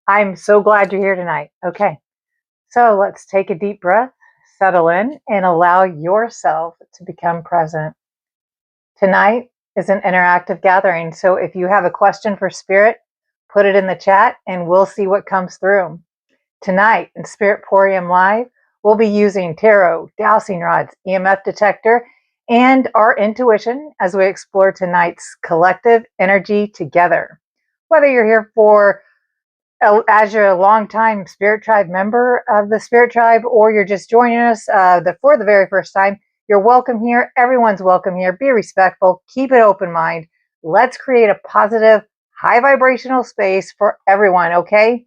I'm so glad you're here tonight. Okay, so let's take a deep breath, settle in, and allow yourself to become present. Tonight is an interactive gathering, so if you have a question for Spirit, put it in the chat and we'll see what comes through. Tonight in Spirit Emporium Live, we'll be using tarot, dowsing rods, EMF detector, and our intuition as we explore tonight's collective energy together. Whether you're here as you're a longtime Spirit Tribe member of the Spirit Tribe, or you're just joining us for the very first time, you're welcome here. Everyone's welcome here. Be respectful. Keep an open mind. Let's create a positive, high vibrational space for everyone, okay?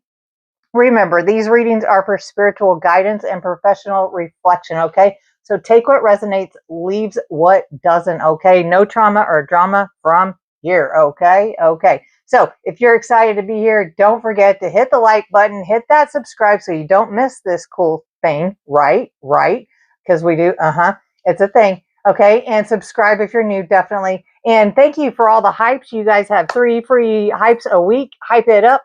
Remember, these readings are for spiritual guidance and professional reflection, okay? So take what resonates, leaves what doesn't, okay? No trauma or drama from here, okay? Okay. So if you're excited to be here, don't forget to hit the like button, hit that subscribe so you don't miss this cool thing, right? Right? Because we do, it's a thing, okay? And subscribe if you're new, definitely. And thank you for all the hypes. You guys have 3 free hypes a week. Hype it up,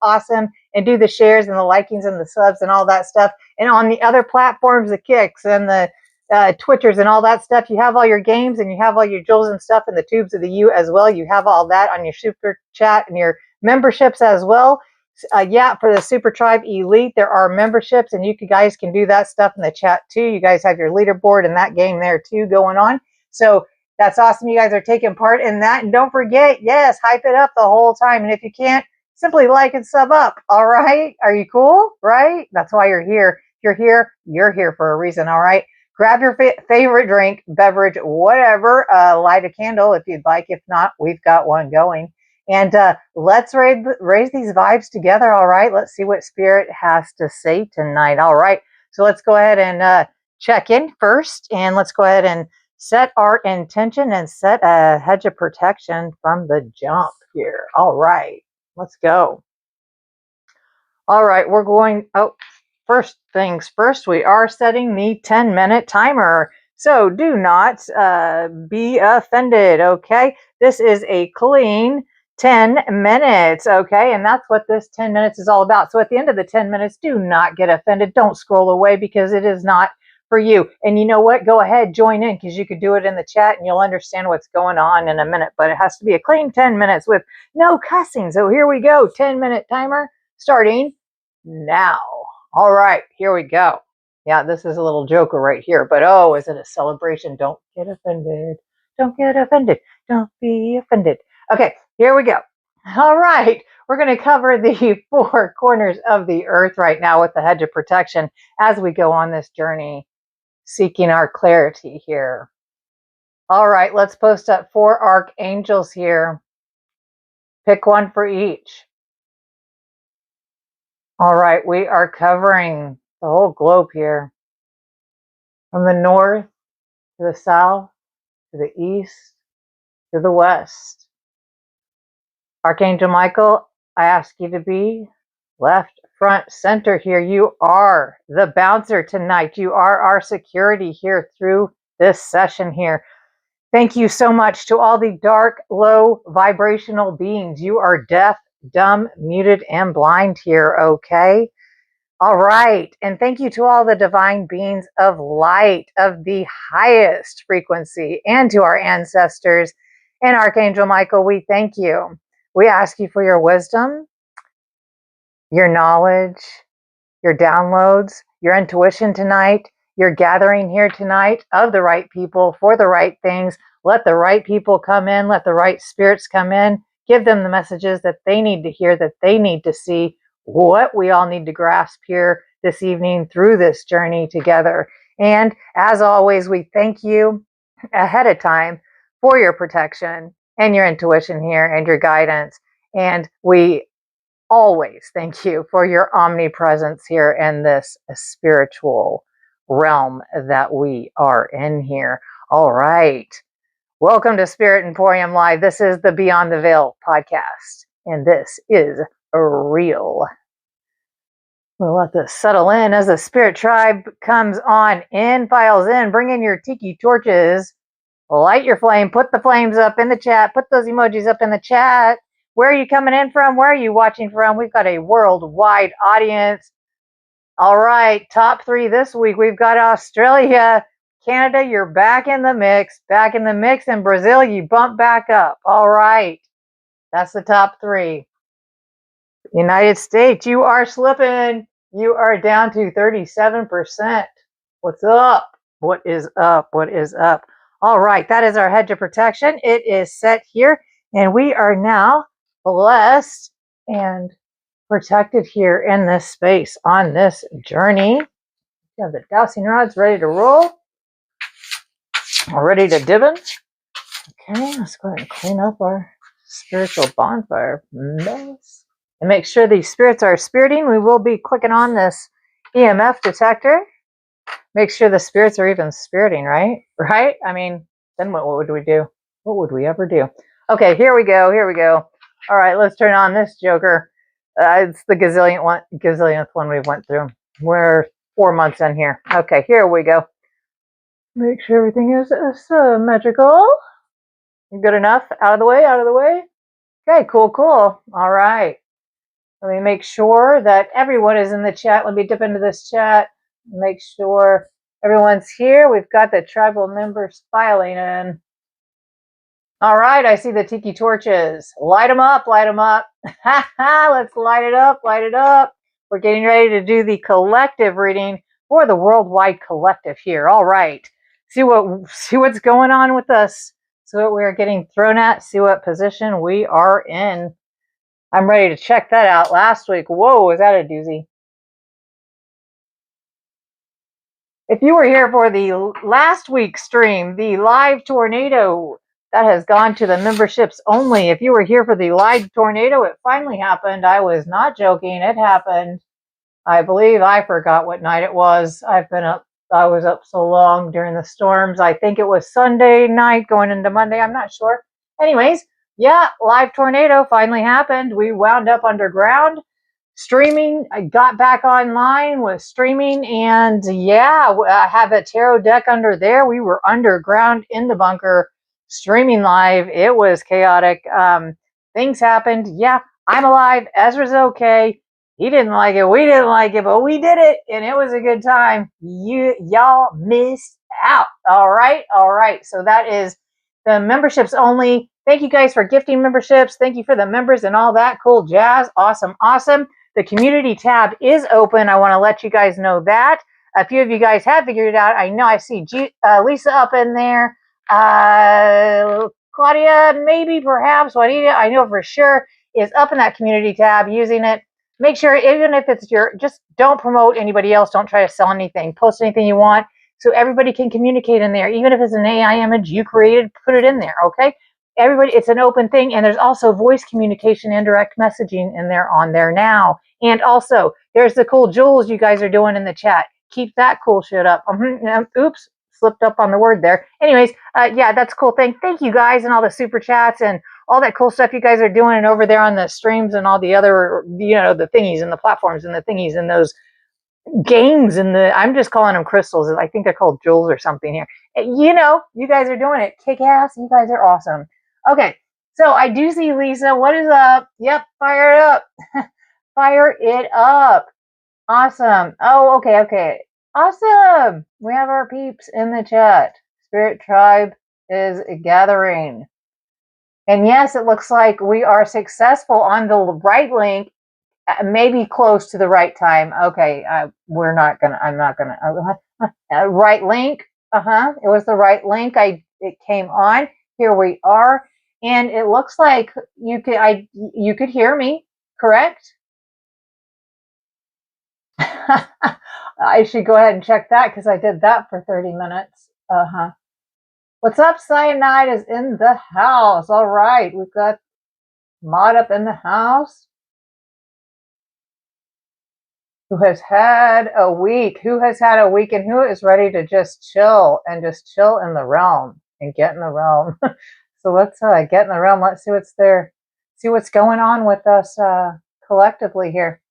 awesome. And do the shares and the likings and the subs and all that stuff. And on the other platforms, the kicks and the Twitchers and all that stuff, you have all your games and you have all your jewels and stuff and the tubes of the U as well. You have all that on your super chat and your memberships as well. Yeah, for the Super Tribe Elite, there are memberships and you guys can do that stuff in the chat too. You guys have your leaderboard and that game there too going on. So that's awesome. You guys are taking part in that. And don't forget, yes, hype it up the whole time. And if you can't, simply like and sub up. All right. Are you cool? Right? That's why you're here. If you're here for a reason. All right. Grab your favorite drink, beverage, whatever. Light a candle if you'd like. If not, we've got one going. And let's raise these vibes together. All right. Let's see what Spirit has to say tonight. All right. So let's go ahead and check in first. And let's go ahead and set our intention and set a hedge of protection from the jump here. All right. Let's go. All right, we're going, first things first, we are setting the 10-minute timer. So do not be offended, okay? This is a clean 10 minutes, okay? And that's what this 10 minutes is all about. So at the end of the 10 minutes, do not get offended. Don't scroll away because it is not for you. And you know what? Go ahead, join in because you could do it in the chat and you'll understand what's going on in a minute. But it has to be a clean 10 minutes with no cussing. So here we go. 10-minute timer starting now. All right, here we go. Yeah, this is a little joker right here. But oh, is it a celebration? Don't get offended. Don't get offended. Don't be offended. Okay, here we go. All right, we're going to cover the 4 corners of the earth right now with the hedge of protection as we go on this journey, seeking our clarity here. All right, let's post up 4 archangels here. Pick one for each. All right, we are covering the whole globe here. From the north to the south, to the east, to the west. Archangel Michael, I ask you to be left, front, center here. You are the bouncer tonight. You are our security here through this session here. Thank you so much to all the dark, low vibrational beings. You are deaf, dumb, muted, and blind here, okay? All right. And thank you to all the divine beings of light of the highest frequency and to our ancestors. And Archangel Michael, we thank you. We ask you for your wisdom, your knowledge, your downloads, your intuition tonight. You're gathering here tonight of the right people for the right things. Let the right people come in. Let the right spirits come in. Give them the messages that they need to hear, that they need to see, what we all need to grasp here this evening through this journey together. And as always, we thank you ahead of time for your protection and your intuition here and your guidance. And we always thank you for your omnipresence here in this spiritual realm that we are in here. All right. Welcome to Spirit Emporium Live. This is the Beyond the Veil podcast, and this is real. We'll let this settle in as the Spirit Tribe comes on in, files in. Bring in your tiki torches. Light your flame. Put the flames up in the chat. Put those emojis up in the chat. Where are you coming in from? Where are you watching from? We've got a worldwide audience. All right, top 3 this week. We've got Australia. Canada, you're back in the mix. Back in the mix. And Brazil, you bump back up. All right. That's the top 3. United States, you are slipping. You are down to 37%. What's up? What is up? What is up? All right, that is our hedge of protection. It is set here, and we are now blessed and protected here in this space on this journey. We have the dowsing rods ready to roll. Ready to dibbin. Okay, let's go ahead and clean up our spiritual bonfire mess. And make sure these spirits are spiriting. We will be clicking on this EMF detector. Make sure the spirits are even spiriting, right? Right? I mean, then what would we do? What would we ever do? Okay, here we go. Here we go. All right, let's turn on this joker. It's the gazillionth one we've went through. We're 4 months in here. Okay, here we go. Make sure everything is symmetrical. Good enough. Out of the way, out of the way. Okay, cool, cool. All right. Let me make sure that everyone is in the chat. Let me dip into this chat. Make sure everyone's here. We've got the tribal members filing in. All right, I see the tiki torches. Light them up, light them up. Let's light it up, light it up. We're getting ready to do the collective reading for the worldwide collective here. All right. See what's going on with us. See what we're getting thrown at. See what position we are in. I'm ready to check that out. Last week, whoa, was that a doozy? If you were here for the last week's stream, the live tornado, that has gone to the memberships only. If you were here for the live tornado, it finally happened. I was not joking. It happened. I believe I forgot what night it was. I was up so long during the storms. I think it was Sunday night going into Monday. I'm not sure. Anyways, yeah, live tornado finally happened. We wound up underground streaming. I got back online, was streaming, and yeah, I have a tarot deck under there. We were underground in the bunker streaming live. It was chaotic. Things happened. Yeah, I'm alive. Ezra's okay. He didn't like it. We didn't like it, but we did it, and it was a good time. Y'all missed out. All right. All right. So that is the memberships only. Thank you guys for gifting memberships. Thank you for the members and all that cool jazz. Awesome. Awesome. The community tab is open. I want to let you guys know that. A few of you guys have figured it out. I know I see Lisa up in there. Claudia, maybe, perhaps. Juanita, I know for sure, is up in that community tab using it. Make sure, even if it's just don't promote anybody else. Don't try to sell anything. Post anything you want so everybody can communicate in there. Even if it's an AI image you created, put it in there, okay? Everybody, it's an open thing, and there's also voice communication and direct messaging in there on there now. And also, there's the cool jewels you guys are doing in the chat. Keep that cool shit up. Oops, slipped up on the word there. Anyways, yeah, that's a cool thing. Thank you guys and all the super chats and all that cool stuff you guys are doing and over there on the streams and all the other, the thingies and the platforms and the thingies and those games and I'm just calling them crystals. I think they're called jewels or something here. You guys are doing it. Kick ass. You guys are awesome. Okay, so I do see Lisa. What is up? Yep, fire it up. Fire it up. Awesome. Oh, okay. Awesome. We have our peeps in the chat. Spirit Tribe is gathering. And yes, it looks like we are successful on the right link. Maybe close to the right time. Okay, I'm not gonna. Right link. It was the right link. It came on. Here we are, and it looks like you could hear me, correct? I should go ahead and check that because I did that for 30 minutes. What's up? Cyanide is in the house. All right, we've got Mod up in the house. Who has had a week? Who has had a week and who is ready to just chill in the realm and get in the realm? So let's get in the realm. Let's see what's there. See what's going on with us collectively here.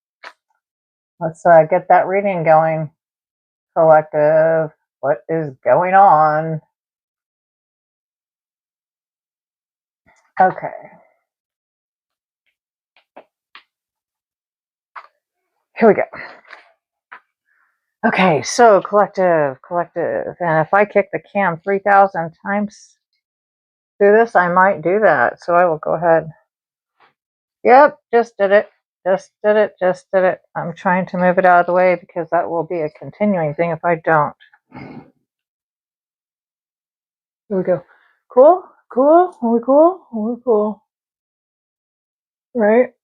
Let's get that reading going. Collective, what is going on? Okay. Here we go. Okay, so collective. And if I kick the cam 3,000 times through this, I might do that. So I will go ahead. Yep, just did it. Just did it. I'm trying to move it out of the way because that will be a continuing thing if I don't. Here we go. Cool? Are we cool? Right?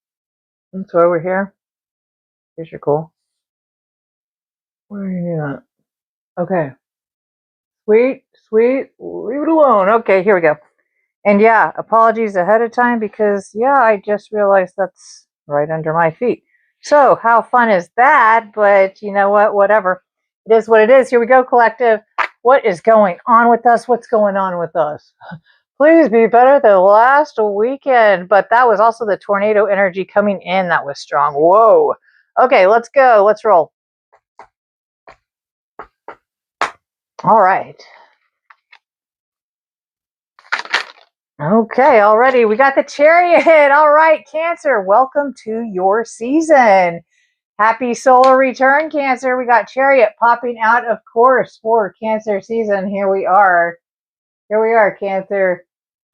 That's why we're here. Here's your cool. Where are you at? Okay. Sweet. Leave it alone. Okay, here we go. And yeah, apologies ahead of time because, yeah, I just realized that's right under my feet. So how fun is that? But you know what? Whatever. It is what it is. Here we go, collective. What is going on with us? What's going on with us? Please be better than last weekend. But that was also the tornado energy coming in. That was strong. Whoa. Okay, let's go. Let's roll. All right. Okay, already we got the Chariot. All right, Cancer, welcome to your season. Happy solar return, Cancer. We got Chariot popping out, of course, for Cancer season. Here we are, Cancer.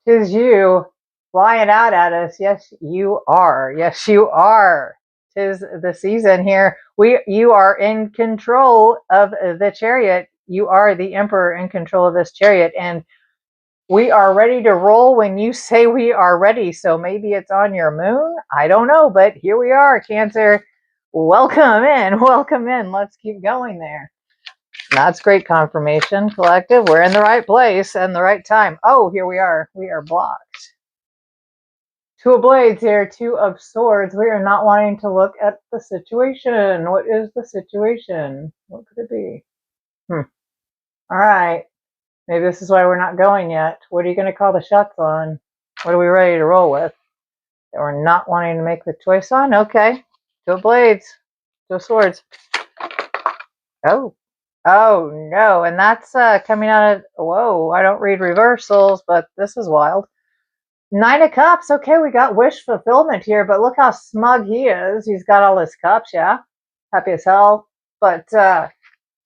'Tis you flying out at us. Yes, you are. 'Tis the season here. You are in control of the Chariot. You are the Emperor in control of this Chariot, and we are ready to roll when you say we are ready. So maybe it's on your moon. I don't know, but here we are, Cancer. Welcome in. Let's keep going there. That's great confirmation, collective. We're in the right place and the right time. Oh, here we are. We are blocked. Two of blades here, two of swords. We are not wanting to look at the situation. What is the situation? What could it be? All right. Maybe this is why we're not going yet. What are you going to call the shots on? What are we ready to roll with? That we're not wanting to make the choice on? Okay. Two of blades. Two of swords. Oh no. And that's coming out of, whoa, I don't read reversals, but this is wild. Nine of Cups. Okay, we got wish fulfillment here, but look how smug he is. He's got all his cups, yeah. Happy as hell. But,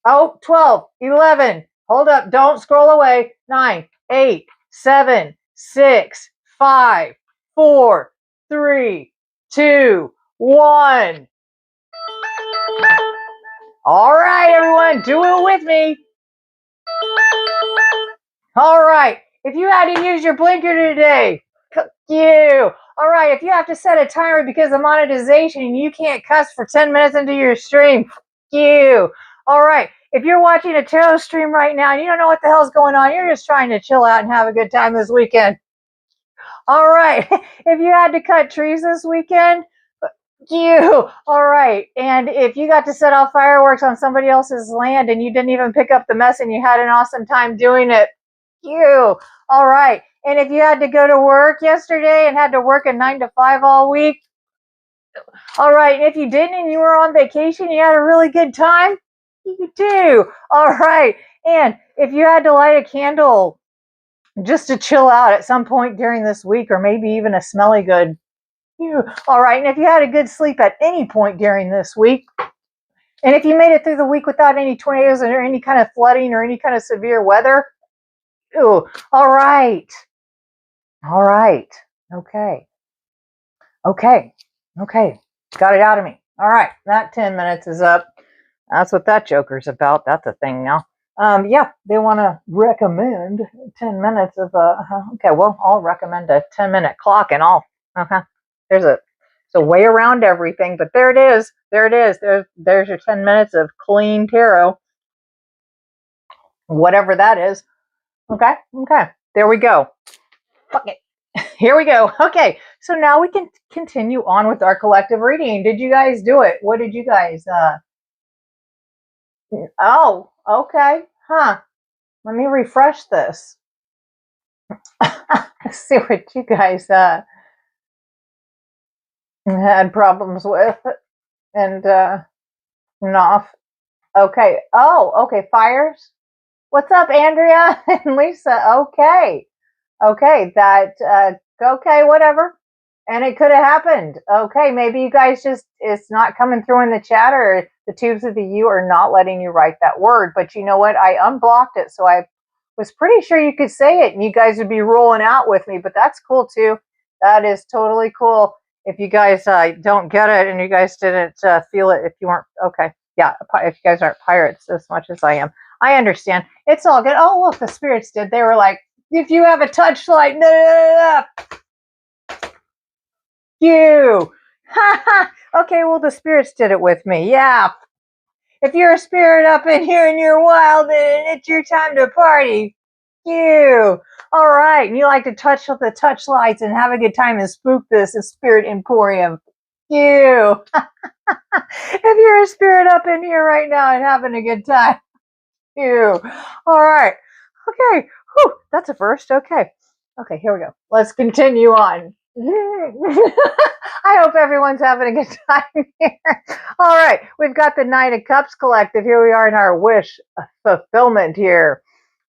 12, 11. Hold up. Don't scroll away. 9, 8, 7, 6, 5, 4, 3, 2, 1. All right, everyone. Do it with me. All right. If you had to use your blinker today, you. All right. If you have to set a timer because of monetization and you can't cuss for 10 minutes into your stream, you. All right. If you're watching a tarot stream right now and you don't know what the hell's going on, you're just trying to chill out and have a good time this weekend. All right. If you had to cut trees this weekend, you. All right. And if you got to set off fireworks on somebody else's land and you didn't even pick up the mess and you had an awesome time doing it, you. All right. And if you had to go to work yesterday and had to work a 9 to 5 all week, all right. And if you didn't and you were on vacation, you had a really good time, you too. All right. And if you had to light a candle just to chill out at some point during this week, or maybe even a smelly good, you. All right. And if you had a good sleep at any point during this week, and if you made it through the week without any tornadoes or any kind of flooding or any kind of severe weather, ew. All right. Okay. Got it out of me. All right. That 10 minutes is up. That's what that joker's about. That's a thing now. Yeah, they want to recommend 10 minutes of okay, well, I'll recommend a 10-minute clock and all. There's a way around everything, but there it is. There's your 10 minutes of clean tarot. Whatever that is. Okay. There we go. Fuck it. Here we go. Okay, so now we can continue on with our collective reading. Did you guys do it? What did you guys oh, okay. Let me refresh this. See what you guys had problems with. And off. Okay. Oh, okay. Fires. What's up, Andrea and Lisa? Okay. That okay, whatever. And it could have happened. Okay, maybe you guys just, it's not coming through in the chat, or the tubes of the U are not letting you write that word. But you know what? I unblocked it, so I was pretty sure you could say it and you guys would be rolling out with me. But that's cool too. That is totally cool. If you guys don't get it and you guys didn't feel it, if you weren't, okay. Yeah, if you guys aren't pirates as much as I am, I understand. It's all good. Oh, look, the spirits did. They were like, if you have a touch light, you. Okay, well, the spirits did it with me. Yeah. If you're a spirit up in here and you're wild and it's your time to party, you. All right. And you like to touch with the touch lights and have a good time and spook this Spirit Emporium. You. If you're a spirit up in here right now and having a good time, you. All right. Okay. Whew, that's a first. Okay. Okay, here we go. Let's continue on. I hope everyone's having a good time here. All right, we've got the Nine of Cups collective. Here we are in our wish fulfillment here.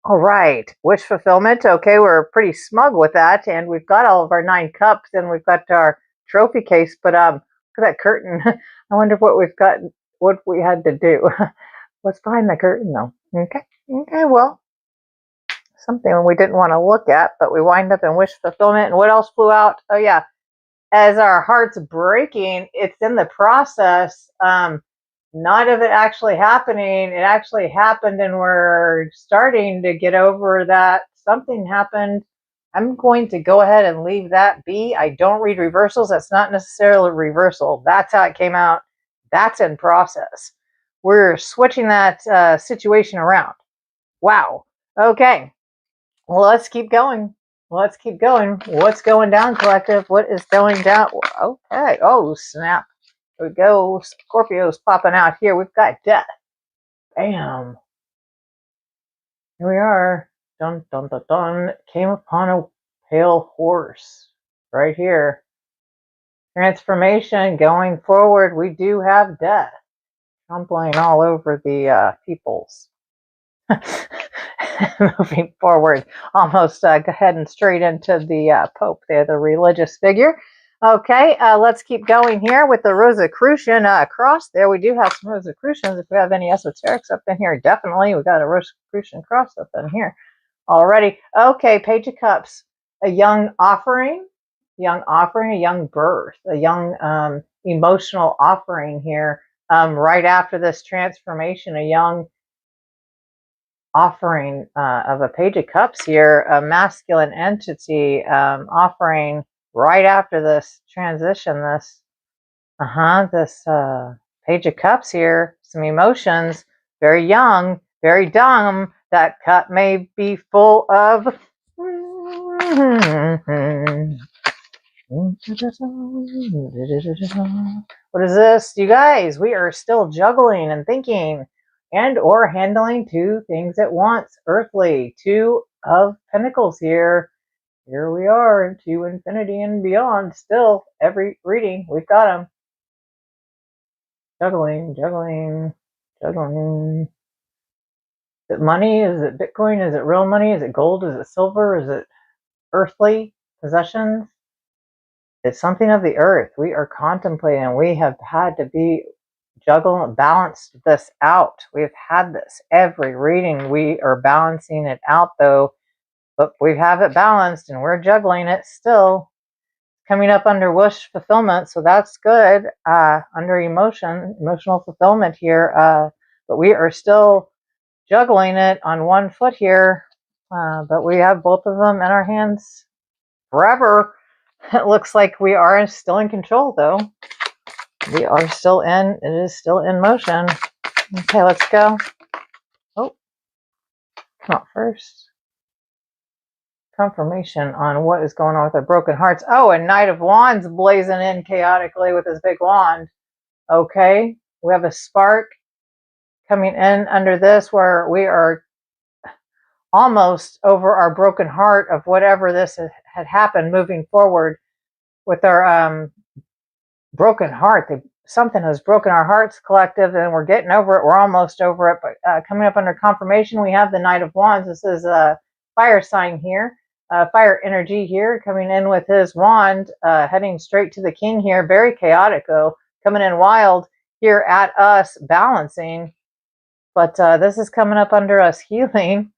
All right, wish fulfillment. Okay, we're pretty smug with that, and we've got all of our 9 cups, and we've got our trophy case. But look at that curtain. I wonder what we've got, what we had to do. What's behind the curtain, though? Okay, okay, well, something we didn't want to look at, but we wind up in wish fulfillment. And what else flew out? Oh yeah, as our heart's breaking, it's in the process. Not of it actually happening. It actually happened, and we're starting to get over that. Something happened. I'm going to go ahead and leave that be. I don't read reversals. That's not necessarily a reversal. That's how it came out. That's in process. We're switching that situation around. Wow. Okay. Well, let's keep going. Let's keep going. What's going down, collective? What is going down? Okay. Oh, snap. Here we go. Scorpio's popping out here. We've got death. Bam. Here we are. Dun, dun, dun, dun. Came upon a pale horse. Right here. Transformation going forward. We do have death. Trampling all over the peoples. Moving forward, almost heading straight into the Pope there, the religious figure. Okay, let's keep going here with the Rosicrucian cross there. We do have some Rosicrucians. If we have any esoterics up in here, definitely. We got a Rosicrucian cross up in here already. Okay, Page of Cups, a young offering, a young birth, a young emotional offering here. Right after this transformation, a young offering of a Page of Cups here, a masculine entity offering right after this transition, this Page of Cups here, some emotions, very young, very dumb. That cup may be full of what is this, you guys? We are still juggling and thinking and or handling 2 things at once. Earthly, 2 of Pentacles here. Here we are to infinity and beyond. Still, every reading, we've got them. Juggling, juggling, juggling. Is it money? Is it Bitcoin? Is it real money? Is it gold? Is it silver? Is it earthly possessions? It's something of the earth. We are contemplating. We have had to be juggle and balance this out. We've had this every reading. We are balancing it out though, but we have it balanced and we're juggling it still. Coming up under wish fulfillment, so that's good. Under emotional fulfillment here, but we are still juggling it on one foot here. But we have both of them in our hands forever. It looks like we are still in control though. We are still in, it is still in motion. Okay, let's go. Oh, come out first. Confirmation on what is going on with our broken hearts. Oh, and Knight of Wands blazing in chaotically with his big wand. Okay, we have a spark coming in under this where we are almost over our broken heart of whatever this had happened moving forward with our broken heart. Something has broken our hearts, collective, and we're getting over it. We're almost over it. But coming up under confirmation, we have the Knight of Wands. This is a fire sign here. fire energy here, coming in with his wand, heading straight to the king here. Very chaotic, though, coming in wild here at us, balancing. But this is coming up under us, healing.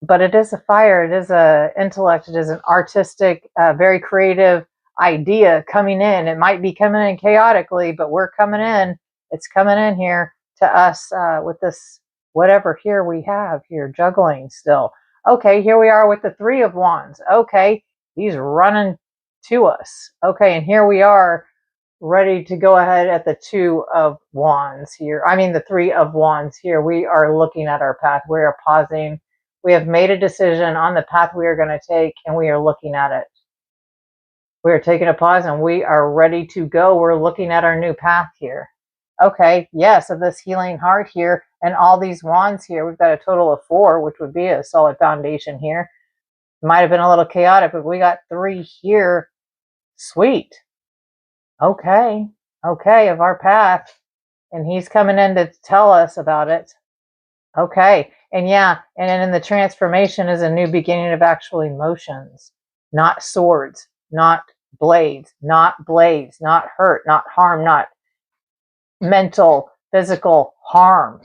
But it is a fire. It is a intellect. It is an artistic, very creative idea coming in. It might be coming in chaotically, but we're coming in. It's coming in here to us with this whatever here we have here, juggling still. Okay, here we are with the Three of Wands. Okay, he's running to us. Okay, and here we are ready to go ahead at the Two of Wands here. I mean, the Three of Wands here. We are looking at our path. We are pausing. We have made a decision on the path we are going to take, and we are looking at it. We are taking a pause, and we are ready to go. We're looking at our new path here. Okay, yes, of this healing heart here, and all these wands here. We've got a total of 4, which would be a solid foundation here. Might have been a little chaotic, but we got 3 here. Sweet. Okay, of our path. And he's coming in to tell us about it. Okay, and yeah, and then in the transformation is a new beginning of actual emotions. Not swords, not blades, not hurt, not harm, not mental, physical harm,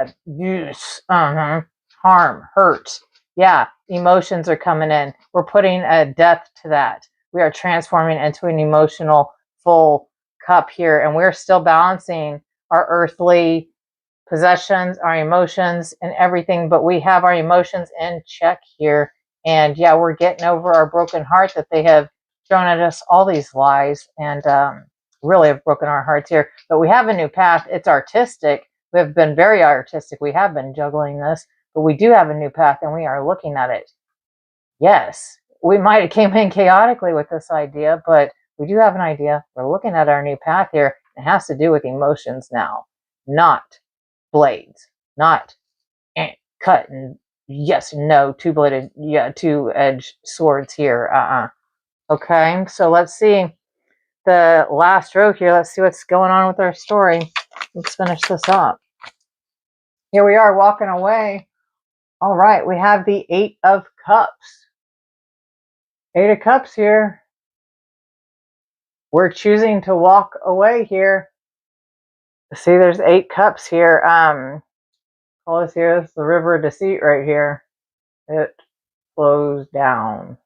abuse, harm, hurt. Yeah, emotions are coming in. We're putting a death to that. We are transforming into an emotional full cup here, and we're still balancing our earthly possessions, our emotions, and everything, but we have our emotions in check here. And yeah, we're getting over our broken heart that they have thrown at us all these lies, and really have broken our hearts here. But we have a new path. It's artistic. We have been very artistic. We have been juggling this, but we do have a new path, and we are looking at it. Yes, we might have came in chaotically with this idea, but we do have an idea. We're looking at our new path here. It has to do with emotions now, not blades, not cut and yes, no, two-bladed, yeah, two-edged swords here. Okay, so let's see the last row here. Let's see what's going on with our story. Let's finish this up. Here we are walking away. All right, we have the 8 of Cups. 8 of Cups here. We're choosing to walk away here. See, there's 8 cups here. All this here is the river of deceit right here. It flows down.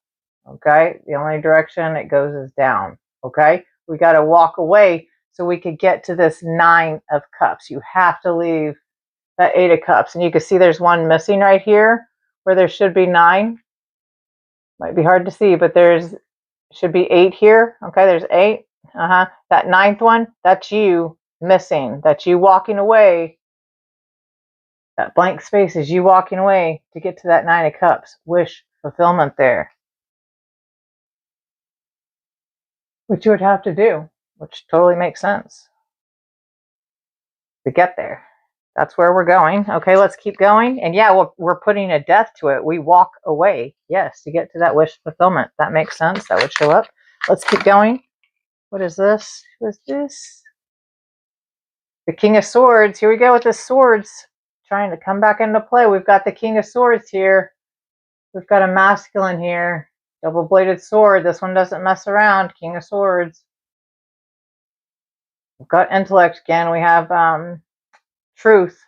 Okay, the only direction it goes is down. Okay, we got to walk away so we could get to this 9 of Cups. You have to leave that 8 of Cups, and you can see there's one missing right here where there should be 9. Might be hard to see, but there's should be 8 here. Okay, there's 8. That 9th one, that's you missing. That's you walking away. That blank space is you walking away to get to that 9 of Cups. Wish fulfillment there. Which you would have to do, which totally makes sense to get there. That's where we're going. Okay, let's keep going. And yeah, we're putting a death to it. We walk away, yes, to get to that wish fulfillment. That makes sense. That would show up. Let's keep going. What is this? Who is this? The King of Swords. Here we go with the swords trying to come back into play. We've got the King of Swords here. We've got a masculine here. Double-bladed sword. This one doesn't mess around. King of Swords. We've got intellect again. We have truth.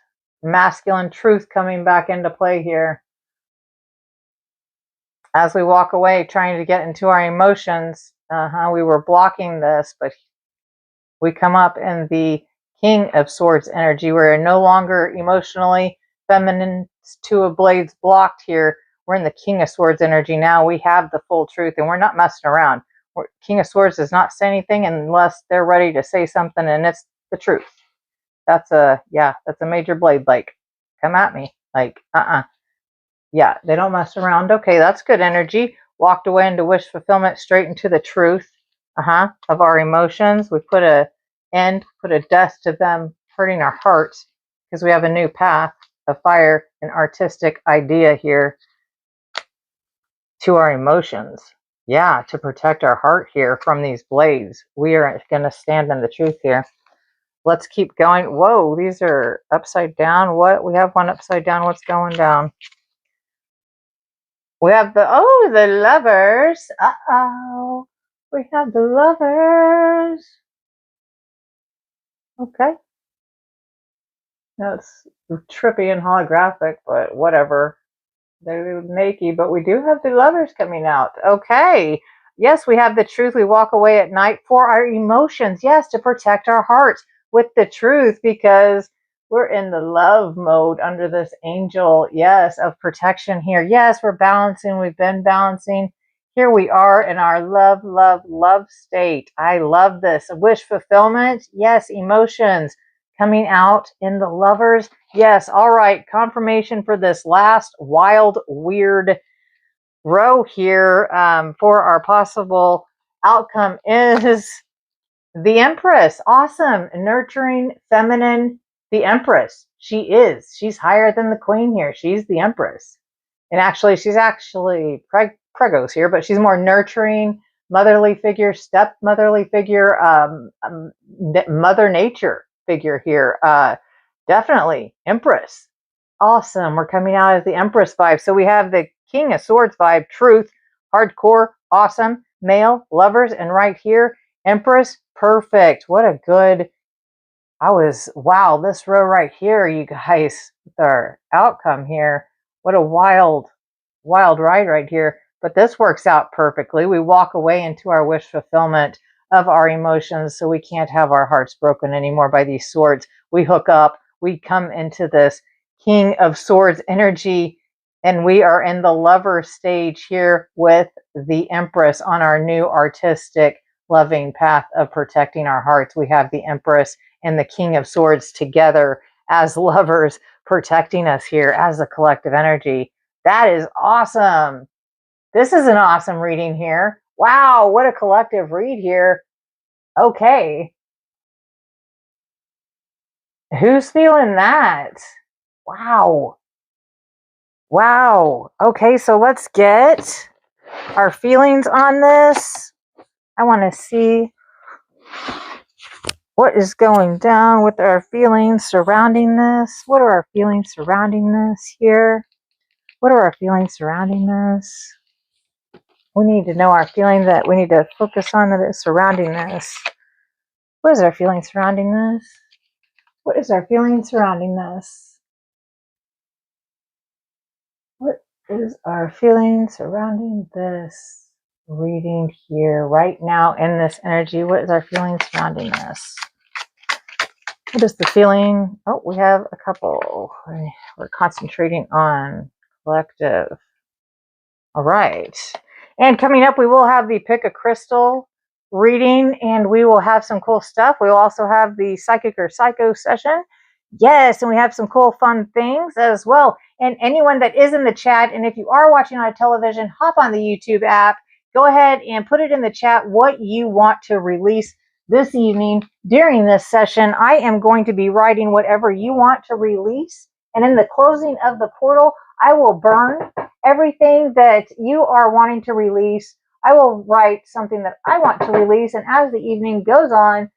Masculine truth coming back into play here. As we walk away, trying to get into our emotions. We were blocking this, but we come up in the King of Swords energy. We're no longer emotionally feminine, 2 of Blades blocked here. We're in the King of Swords energy now. We have the full truth, and we're not messing around. King of Swords does not say anything unless they're ready to say something, and it's the truth. That's a major blade. Like, come at me. Like, Yeah, they don't mess around. Okay, that's good energy. Walked away into wish fulfillment, straight into the truth of our emotions. We put a death to them hurting our hearts because we have a new path of fire, an artistic idea here to our emotions. Yeah, to protect our heart here from these blades. We are going to stand in the truth here. Let's keep going. Whoa, these are upside down. What? We have one upside down. What's going down? We have the lovers. Uh-oh. We have the lovers. Okay. Now it's trippy and holographic, but whatever. They're naked, but we do have the lovers coming out. Okay. Yes, we have the truth. We walk away at night for our emotions. Yes, to protect our hearts with the truth, because we're in the love mode under this angel, yes, of protection here. Yes, we're balancing. We've been balancing. Here we are in our love, love, love state. I love this. Wish fulfillment. Yes, emotions coming out in the lovers. Yes, all right. Confirmation for this last wild, weird row here for our possible outcome is the Empress. Awesome. Nurturing, feminine, the Empress. She's higher than the Queen here. She's the Empress. And actually, she's actually Prego's here, but she's more nurturing, motherly figure, step-motherly figure, Mother Nature figure here. Definitely Empress. Awesome. We're coming out as the Empress vibe. So we have the King of Swords vibe, truth, hardcore, awesome, male, lovers, and right here, Empress, perfect. What a good, wow, this row right here, you guys, with our outcome here, what a wild, wild ride right here. But this works out perfectly. We walk away into our wish fulfillment of our emotions, so we can't have our hearts broken anymore by these swords. We hook up, we come into this King of Swords energy, and we are in the lover stage here with the Empress on our new artistic, loving path of protecting our hearts. We have the Empress and the King of Swords together as lovers, protecting us here as a collective energy. That is awesome. This is an awesome reading here. Wow, what a collective read here. Okay. Who's feeling that? Wow. Wow. Okay, so let's get our feelings on this. I want to see what is going down with our feelings surrounding this. What are our feelings surrounding this here? What are our feelings surrounding this? We need to know our feeling that we need to focus on that is surrounding this. What is our feeling surrounding this? What is our feeling surrounding this? What is our feeling surrounding this reading here right now in this energy? What is our feeling surrounding this? What is the feeling? Oh, we have a couple. We're concentrating on collective. All right. And coming up, we will have the Pick a Crystal reading, and we will have some cool stuff. We will also have the Psychic or Psycho session. Yes, and we have some cool, fun things as well. And anyone that is in the chat, and if you are watching on a television, hop on the YouTube app. Go ahead and put it in the chat what you want to release this evening during this session. I am going to be writing whatever you want to release. And in the closing of the portal, I will burn everything that you are wanting to release. I will write something that I want to release. And as the evening goes on,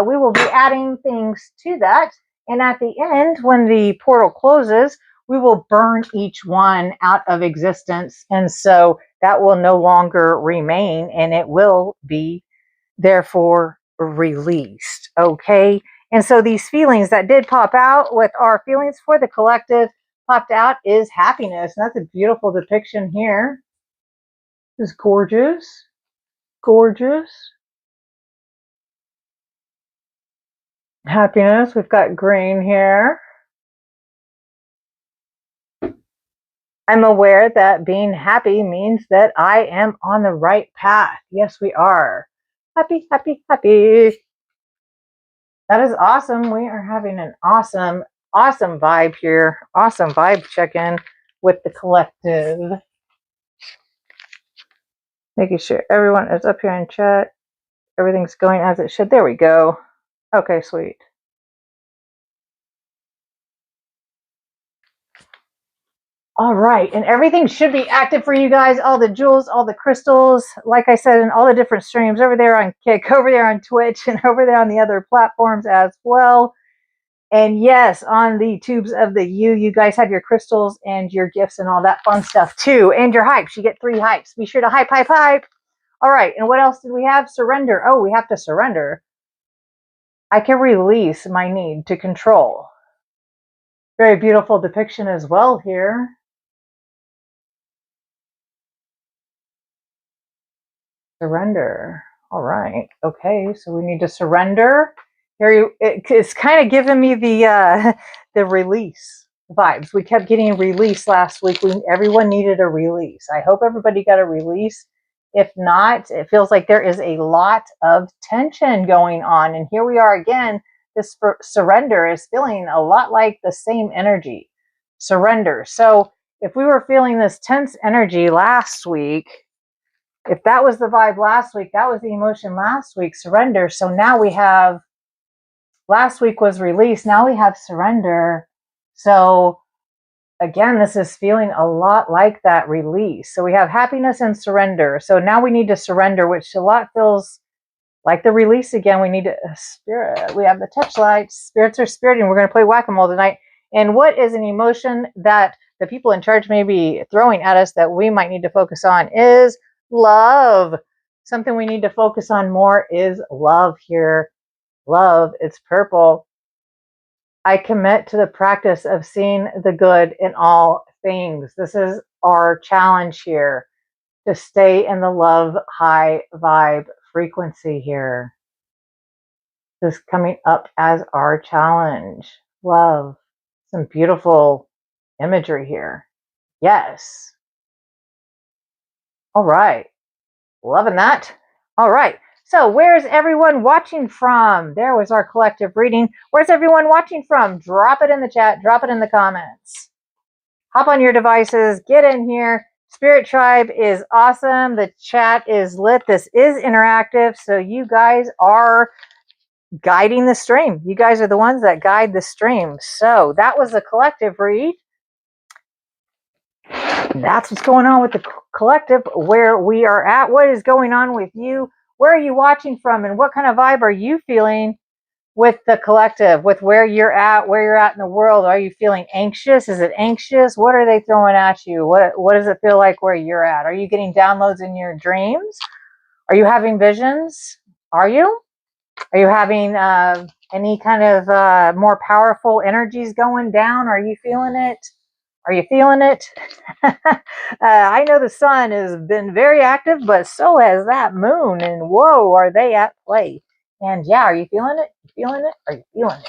we will be adding things to that. And at the end, when the portal closes, we will burn each one out of existence. And so that will no longer remain, and it will be therefore released. Okay. And so these feelings that did pop out with our feelings for the collective popped out is happiness. And that's a beautiful depiction here. This is gorgeous. Gorgeous. Happiness. We've got green here. I'm aware that being happy means that I am on the right path. Yes, we are. Happy, happy, happy. That is awesome. We are having an awesome, awesome vibe here. Awesome vibe check-in with the collective. Making sure everyone is up here in chat. Everything's going as it should. There we go. Okay, sweet. All right, and everything should be active for you guys. All the jewels, all the crystals, like I said, in all the different streams over there on Kick, over there on Twitch, and over there on the other platforms as well. And yes, on the tubes of the you guys have your crystals and your gifts and all that fun stuff too. And your hypes. You get 3 hypes. Be sure to hype, hype, hype. All right. And what else did we have? Surrender. Oh, we have to surrender. I can release my need to control. Very beautiful depiction as well here. Surrender. All right. Okay. So we need to surrender. Here, it's kind of giving me the release vibes. We kept getting release last week. Everyone needed a release. I hope everybody got a release. If not, it feels like there is a lot of tension going on. And here we are again. This surrender is feeling a lot like the same energy. Surrender. So if we were feeling this tense energy last week, if that was the vibe last week, that was the emotion last week, surrender. So now we have, last week was release. Now we have surrender. So again, this is feeling a lot like that release. So we have happiness and surrender. So now we need to surrender, which a lot feels like the release again. We need to spirit. We have the touch lights. Spirits are spiriting. We're going to play whack-a-mole tonight. And what is an emotion that the people in charge may be throwing at us that we might need to focus on is love. Something we need to focus on more is love here. Love, it's purple. I commit to the practice of seeing the good in all things. This is our challenge here, to stay in the love high vibe frequency here. This is coming up as our challenge. Love. Some beautiful imagery here. Yes. All right. Loving that. All right. So where's everyone watching from? There was our collective reading. Where's everyone watching from? Drop it in the chat. Drop it in the comments. Hop on your devices. Get in here. Spirit Tribe is awesome. The chat is lit. This is interactive. So you guys are guiding the stream. You guys are the ones that guide the stream. So that was a collective read. That's what's going on with the collective, where we are at. What is going on with you? Where are you watching from, and what kind of vibe are you feeling with the collective, with where you're at in the world? Are you feeling anxious? Is it anxious? What are they throwing at you? What does it feel like where you're at? Are you getting downloads in your dreams? Are you having visions? Are you having any kind of more powerful energies going down? Are you feeling it? Are you feeling it? I know the sun has been very active, but so has that moon. And whoa, are they at play? And yeah, are you feeling it? You feeling it? Are you feeling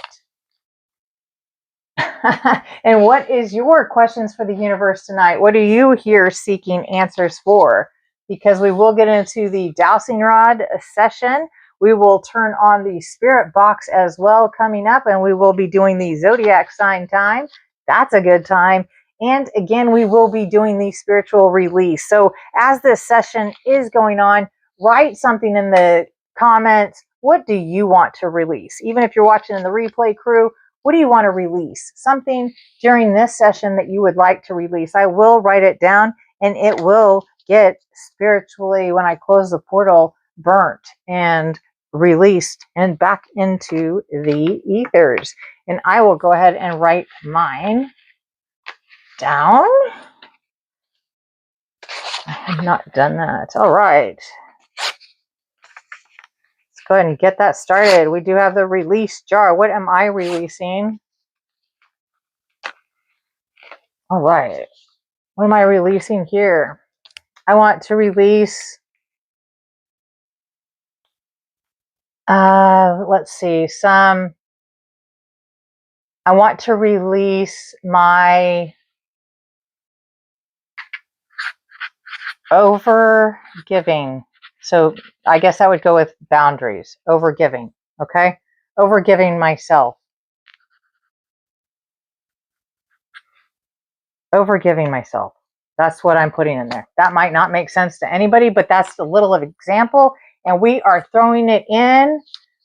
it? And what is your questions for the universe tonight? What are you here seeking answers for? Because we will get into the dowsing rod session. We will turn on the spirit box as well coming up, and we will be doing the zodiac sign time. That's a good time. And again, we will be doing the spiritual release. So as this session is going on, write something in the comments. What do you want to release? Even if you're watching in the replay crew, what do you want to release? Something during this session that you would like to release. I will write it down, and it will get spiritually, when I close the portal, burnt and released and back into the ethers. And I will go ahead and write mine down. I have not done that. All right. Let's go ahead and get that started. We do have the release jar. What am I releasing? All right. What am I releasing here? I want to release, let's see, I want to release my over giving. So I guess I would go with boundaries, over giving. Okay. Over giving myself. Over giving myself. That's what I'm putting in there. That might not make sense to anybody, but that's a little of an example. And we are throwing it in.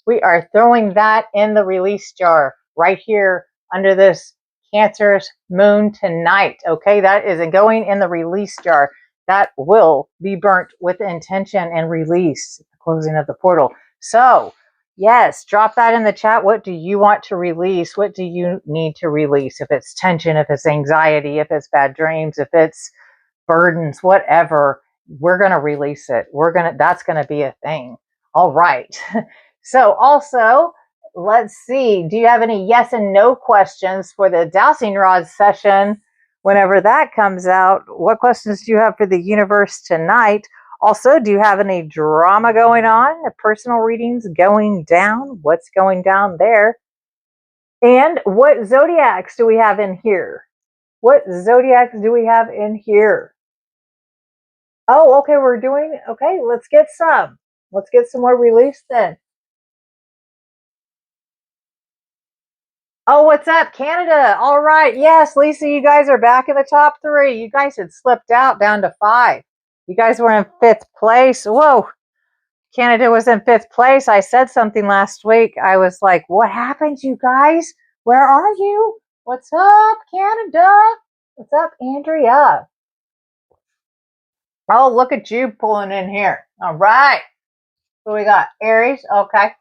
We are throwing that in the release jar right here under this Cancer's moon tonight. Okay, that is going in the release jar. That will be burnt with intention and release at the closing of the portal. So Yes, drop that in the chat. What do you want to release? What do you need to release? If it's tension, if it's anxiety, if it's bad dreams, if it's burdens, whatever, we're going to release it. That's going to be a thing. All right. So also, let's see. Do you have any yes and no questions for the dowsing rod session? Whenever that comes out, what questions do you have for the universe tonight? Also, do you have any drama going on? Personal readings going down? What's going down there? And what zodiacs do we have in here? What zodiacs do we have in here? Oh, okay, okay, let's get some. Let's get some more release then. Oh, what's up, Canada? All right. Yes, Lisa, you guys are back in the top 3. You guys had slipped out down to 5. You guys were in 5th place. Whoa. Canada was in 5th place. I said something last week. I was like, what happened, you guys? Where are you? What's up, Canada? What's up, Andrea? Oh, look at you pulling in here. All right. So we got Aries. Okay.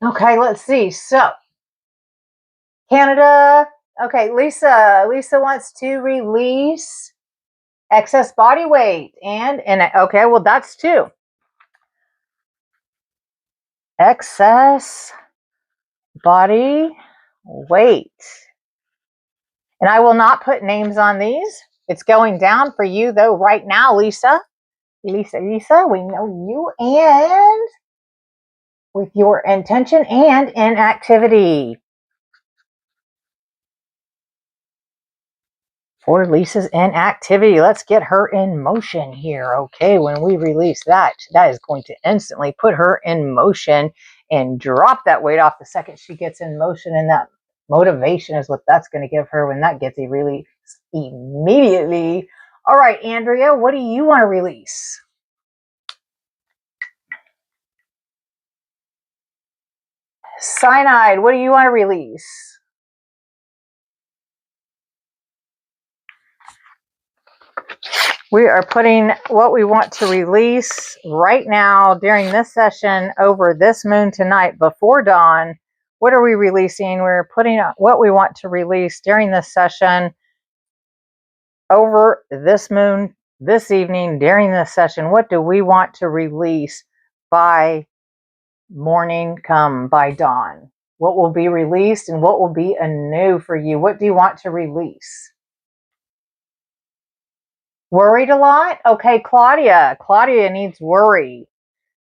Okay, let's see. So, Canada. Okay, Lisa. Lisa wants to release excess body weight. And okay, well, that's 2. Excess body weight. And I will not put names on these. It's going down for you, though, right now, Lisa. Lisa, we know you and with your intention and inactivity. For Lisa's inactivity, let's get her in motion here. Okay, when we release that, that is going to instantly put her in motion and drop that weight off the second she gets in motion. And that motivation is what that's going to give her when that gets released immediately. All right, Andrea, what do you want to release? Cyanide, what do you want to release? We are putting what we want to release right now during this session over this moon tonight before dawn. What are we releasing? We're putting what we want to release during this session over this moon this evening during this session. What do we want to release by morning come, by dawn? What will be released and what will be anew for you? What do you want to release? Worried a lot? Okay, Claudia. Claudia needs worry.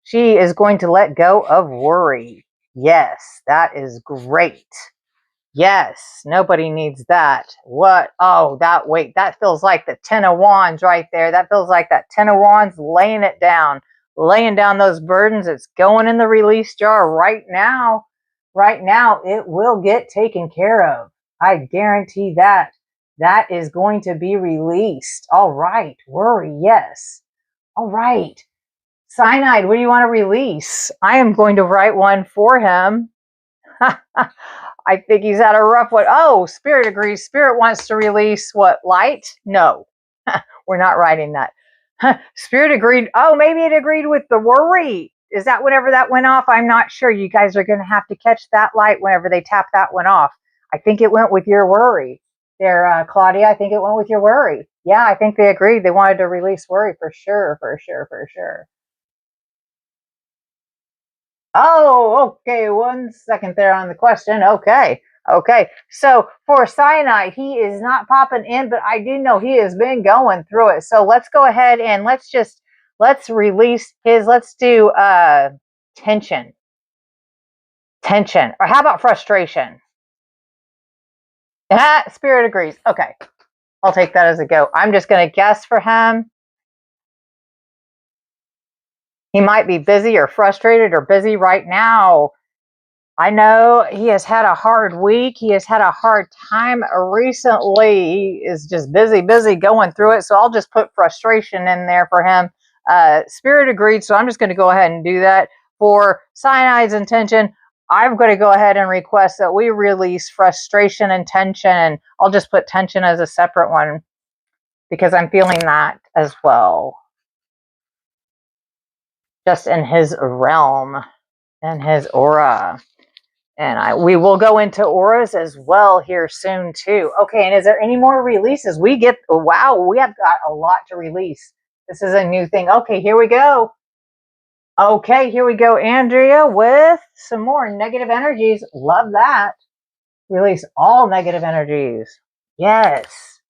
She is going to let go of worry. Yes, that is great. Yes, nobody needs that. What? Oh, that feels like the 10 of Wands right there. That feels like that 10 of Wands laying it down, laying down those burdens. It's going in the release jar right now. Right now, it will get taken care of. I guarantee that. That is going to be released. All right. Worry, yes. All right. Cyanide, what do you want to release? I am going to write one for him. I think he's had a rough one. Oh, Spirit agrees. Spirit wants to release what? Light? No. We're not writing that. Spirit agreed. Oh, maybe it agreed with the worry. Is that whenever that went off? I'm not sure. You guys are going to have to catch that light whenever they tap that one off. I think it went with your worry. There, Claudia, I think it went with your worry. Yeah, I think they agreed. They wanted to release worry for sure, for sure, for sure. Oh, okay. 1 second there on the question. Okay. Okay. So for Cyanide, he is not popping in, but I do know he has been going through it. So let's go ahead and let's release his, let's do tension. Tension. Or how about frustration? Spirit agrees. Okay. I'll take that as a go. I'm just going to guess for him. He might be busy or frustrated or busy right now. I know he has had a hard week. He has had a hard time recently. He is just busy going through it. So I'll just put frustration in there for him. Spirit agreed. So I'm just going to go ahead and do that. For Cyanide's intention, I'm going to go ahead and request that we release frustration and tension. I'll just put tension as a separate one because I'm feeling that as well. Just in his realm. and his aura. And we will go into auras as well here soon too. Okay, and is there any more releases? Wow, we have got a lot to release. This is a new thing. Okay, here we go. Okay, here we go, Andrea, with some more negative energies. Love that. Release all negative energies. Yes.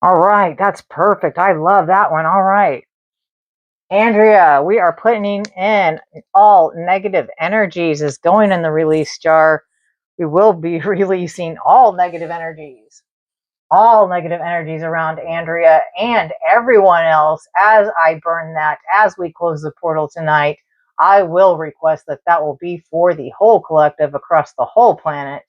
All right, that's perfect. I love that one. All right. Andrea, we are putting in all negative energies is going in the release jar. We will be releasing all negative energies around Andrea and everyone else. As I burn that, as we close the portal tonight, I will request that will be for the whole collective across the whole planet,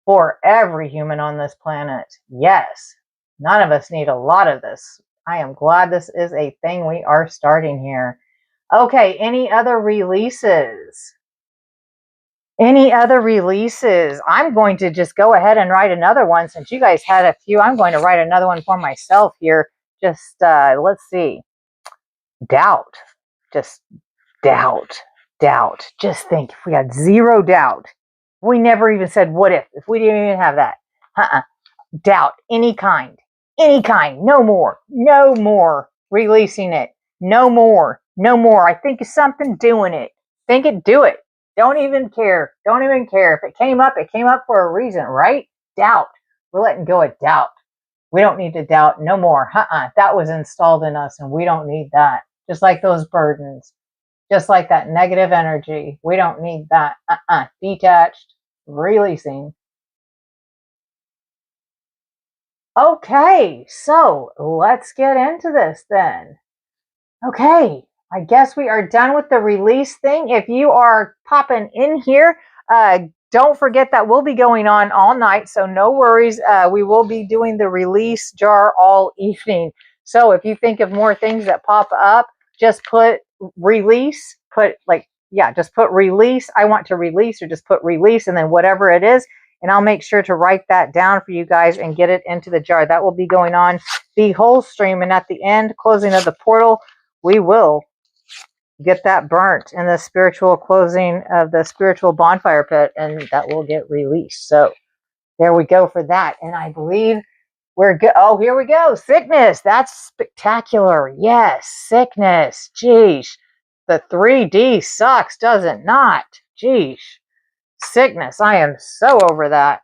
for every human on this planet. Yes, none of us need a lot of this. I am glad this is a thing we are starting here. Okay, any other releases? Any other releases? I'm going to just go ahead and write another one. Since you guys had a few, I'm going to write another one for myself here. Just, let's see. Doubt. Just doubt. Doubt. Just think, if we had zero doubt, we never even said what if we didn't even have that. Doubt, any kind, no more releasing it. No more. I think of something, doing it. Think it, do it. Don't even care. If it came up for a reason, right? Doubt. We're letting go of doubt. We don't need to doubt no more. That was installed in us and we don't need that. Just like those burdens, just like that negative energy. We don't need that. Detached, releasing. Okay, so let's get into this then. Okay, I guess we are done with the release thing. If you are popping in here, don't forget that we'll be going on all night, so no worries. We will be doing the release jar all evening. So if you think of more things that pop up, just put release, just put release. I want to release, or just put release, and then whatever it is. And I'll make sure to write that down for you guys and get it into the jar. That will be going on the whole stream. And at the end, closing of the portal, we will get that burnt in the spiritual closing of the spiritual bonfire pit, and that will get released. So there we go for that. And I believe we're good. Oh, here we go. Sickness. That's spectacular. Yes, sickness. Geesh. The 3D sucks, does it not? Geesh. Sickness. I am so over that.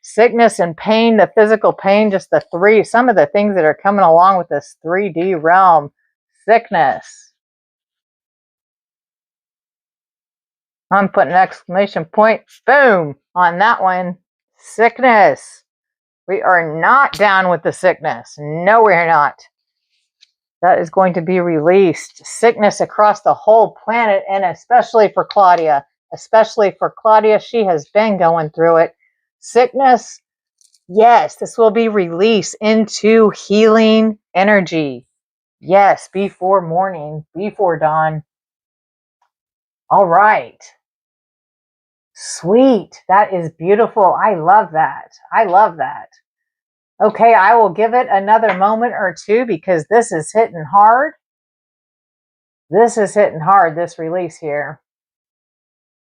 Sickness and pain, the physical pain, just some of the things that are coming along with this 3D realm. Sickness. I'm putting an exclamation point, boom, on that one. Sickness. We are not down with the sickness. No, we're not. That is going to be released. Sickness across the whole planet, and especially for Claudia. She has been going through it. Sickness, yes, this will be released into healing energy. Yes, before morning, before dawn. All right. Sweet. That is beautiful. I love that. Okay, I will give it another moment or two because this is hitting hard. This release here.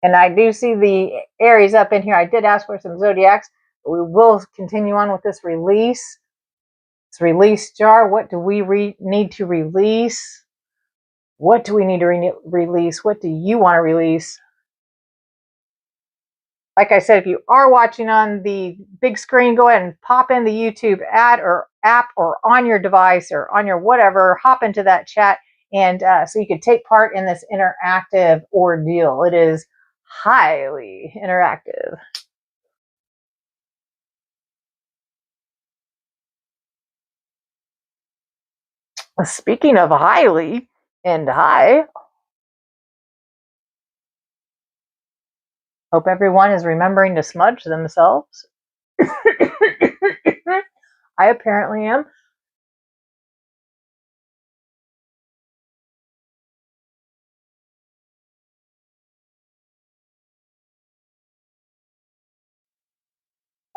And I do see the Aries up in here. I did ask for some zodiacs, but we will continue on with this release. This release jar. What do we need to release? What do we need to release? What do you want to release? Like I said, if you are watching on the big screen, go ahead and pop in the YouTube app or on your device or on your whatever, hop into that chat, and so you can take part in this interactive ordeal. It is highly interactive. Speaking of highly and high, hope everyone is remembering to smudge themselves. I apparently am.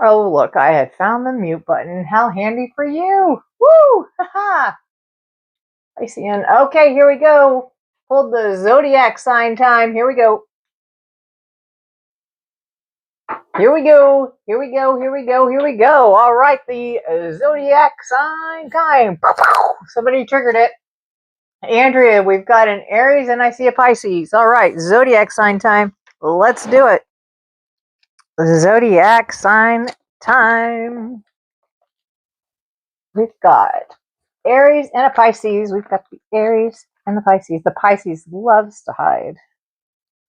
Oh, look, I had found the mute button. How handy for you. Woo! Haha! Piscean. Okay, here we go. Hold the zodiac sign time. Here we go. Here we go. Here we go. Here we go. Here we go. All right, the zodiac sign time. Somebody triggered it. Andrea, we've got an Aries and I see a Pisces. All right, zodiac sign time. Let's do it. Zodiac sign time. We've got Aries and a Pisces. We've got the Aries and the Pisces. The Pisces loves to hide.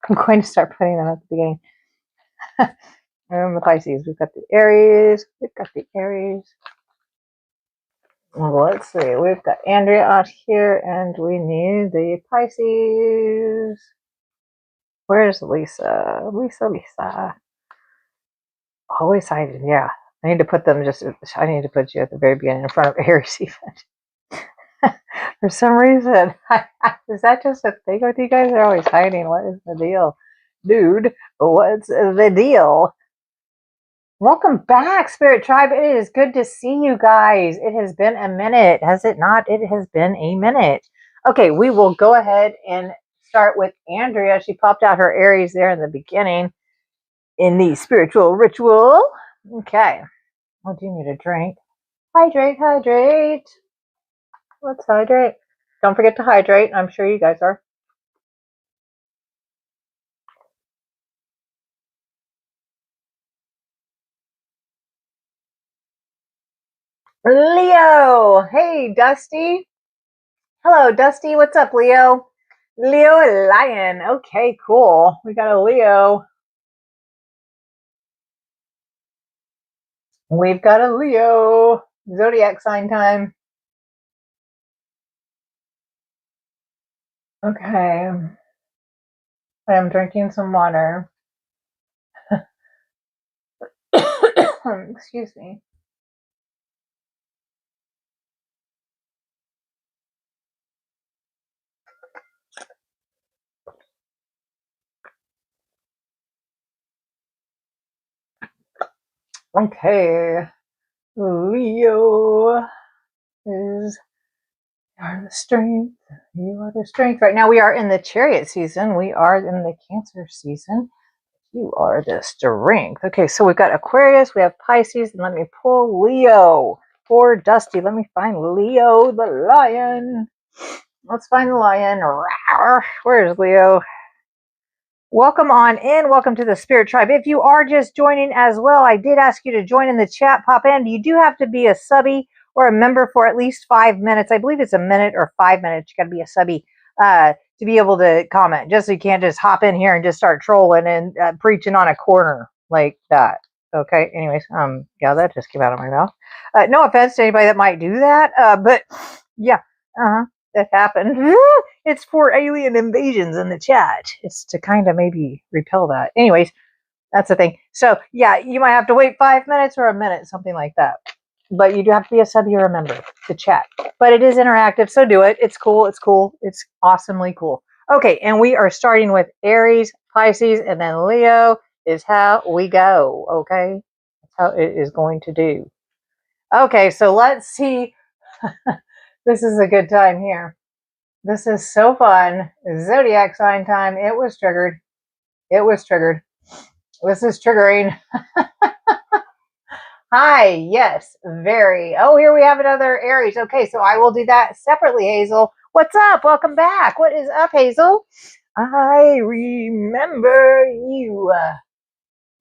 I'm going to start putting them at the beginning. And the Pisces. We've got the Aries. We've got the Aries. Well, let's see. We've got Andrea out here, and we need the Pisces. Where's Lisa? Lisa. Always hiding. Yeah. I need to put them I need to put you at the very beginning in front of Aries even. For some reason. Is that just a thing with you guys? They're always hiding. What is the deal? Dude, what's the deal? Welcome back, Spirit Tribe. It is good to see you guys. It has been a minute, has it not? It has been a minute. Okay, we will go ahead and start with Andrea. She popped out her Aries there in the beginning in the spiritual ritual. Okay. Well, do you need a drink? Hydrate, hydrate. Let's hydrate. Don't forget to hydrate. I'm sure you guys are. Leo. Hey, Dusty. Hello, Dusty. What's up, Leo? Leo Lion. Okay, cool. We got a Leo. We've got a Leo. Zodiac sign time. Okay. I'm drinking some water. Excuse me. Okay. Leo is you are the strength. You are the strength. Right now we are in the Chariot season. We are in the Cancer season. You are the strength. Okay, so we've got Aquarius, we have Pisces, and let me pull Leo. Poor Dusty. Let me find Leo the lion. Let's find the lion. Where is Leo? Welcome on in. Welcome to the Spirit Tribe. If you are just joining as well, I did ask you to join in the chat. Pop in. You do have to be a subby or a member for at least 5 minutes. I believe it's a minute or 5 minutes. You got to be a subby to be able to comment. Just so you can't just hop in here and just start trolling and preaching on a corner like that. Okay. Anyways, yeah, that just came out of my mouth. No offense to anybody that might do that, but yeah, that happened. It's for alien invasions in the chat. It's to kind of maybe repel that. Anyways, that's the thing. So yeah, you might have to wait 5 minutes or a minute, something like that. But you do have to be a sub or a member to chat. But it is interactive, so do it. It's cool. It's cool. It's awesomely cool. Okay, and we are starting with Aries, Pisces, and then Leo is how we go. Okay, that's how it is going to do. Okay, so let's see. This is a good time here. This is so fun. Zodiac sign time. It was triggered. It was triggered. This is triggering. Hi. Yes. Very. Oh, here we have another Aries. Okay, so I will do that separately, Hazel. What's up? Welcome back. What is up, Hazel? I remember you.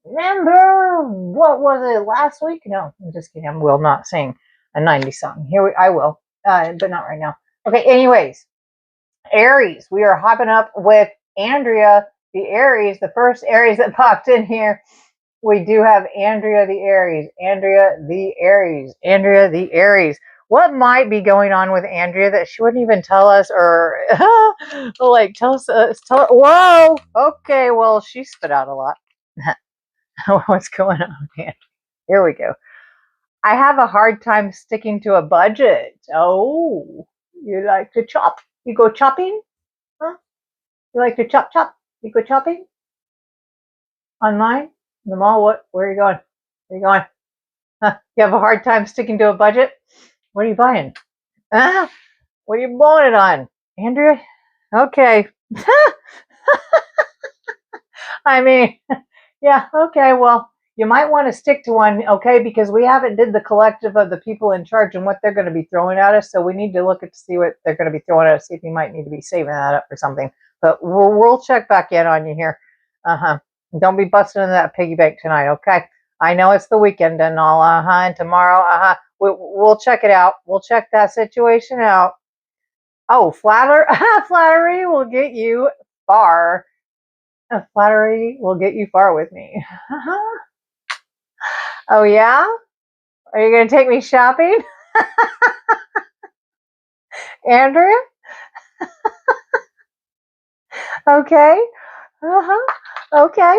Remember, what was it, last week? No, I'm just kidding. I will not sing a 90s song. I will, but not right now. Okay, anyways. Aries, we are hopping up with Andrea the Aries, the first Aries that popped in here. We do have Andrea the Aries, Andrea the Aries, Andrea the Aries. What might be going on with Andrea that she wouldn't even tell us, or like tell us? Whoa, okay, well, she spit out a lot. What's going on, man? Here we go. I have a hard time sticking to a budget. Oh, you like to chop? You go chopping? Huh? You like to chop? You go chopping? Online? In the mall? What? Where are you going? Where are you going? You have a hard time sticking to a budget? What are you buying? What are you blowing it on? Andrea? Okay. I mean, yeah, okay, well, you might want to stick to one, okay, because we haven't did the collective of the people in charge and what they're going to be throwing at us, so we need to look at to see what they're going to be throwing at us, see if you might need to be saving that up or something. But we'll check back in on you here. Don't be busting into that piggy bank tonight, okay? I know it's the weekend and all, and tomorrow, we'll check it out. We'll check that situation out. Oh, flattery will get you far. Flattery will get you far with me. Oh, yeah? Are you going to take me shopping? Andrea? Okay. Okay.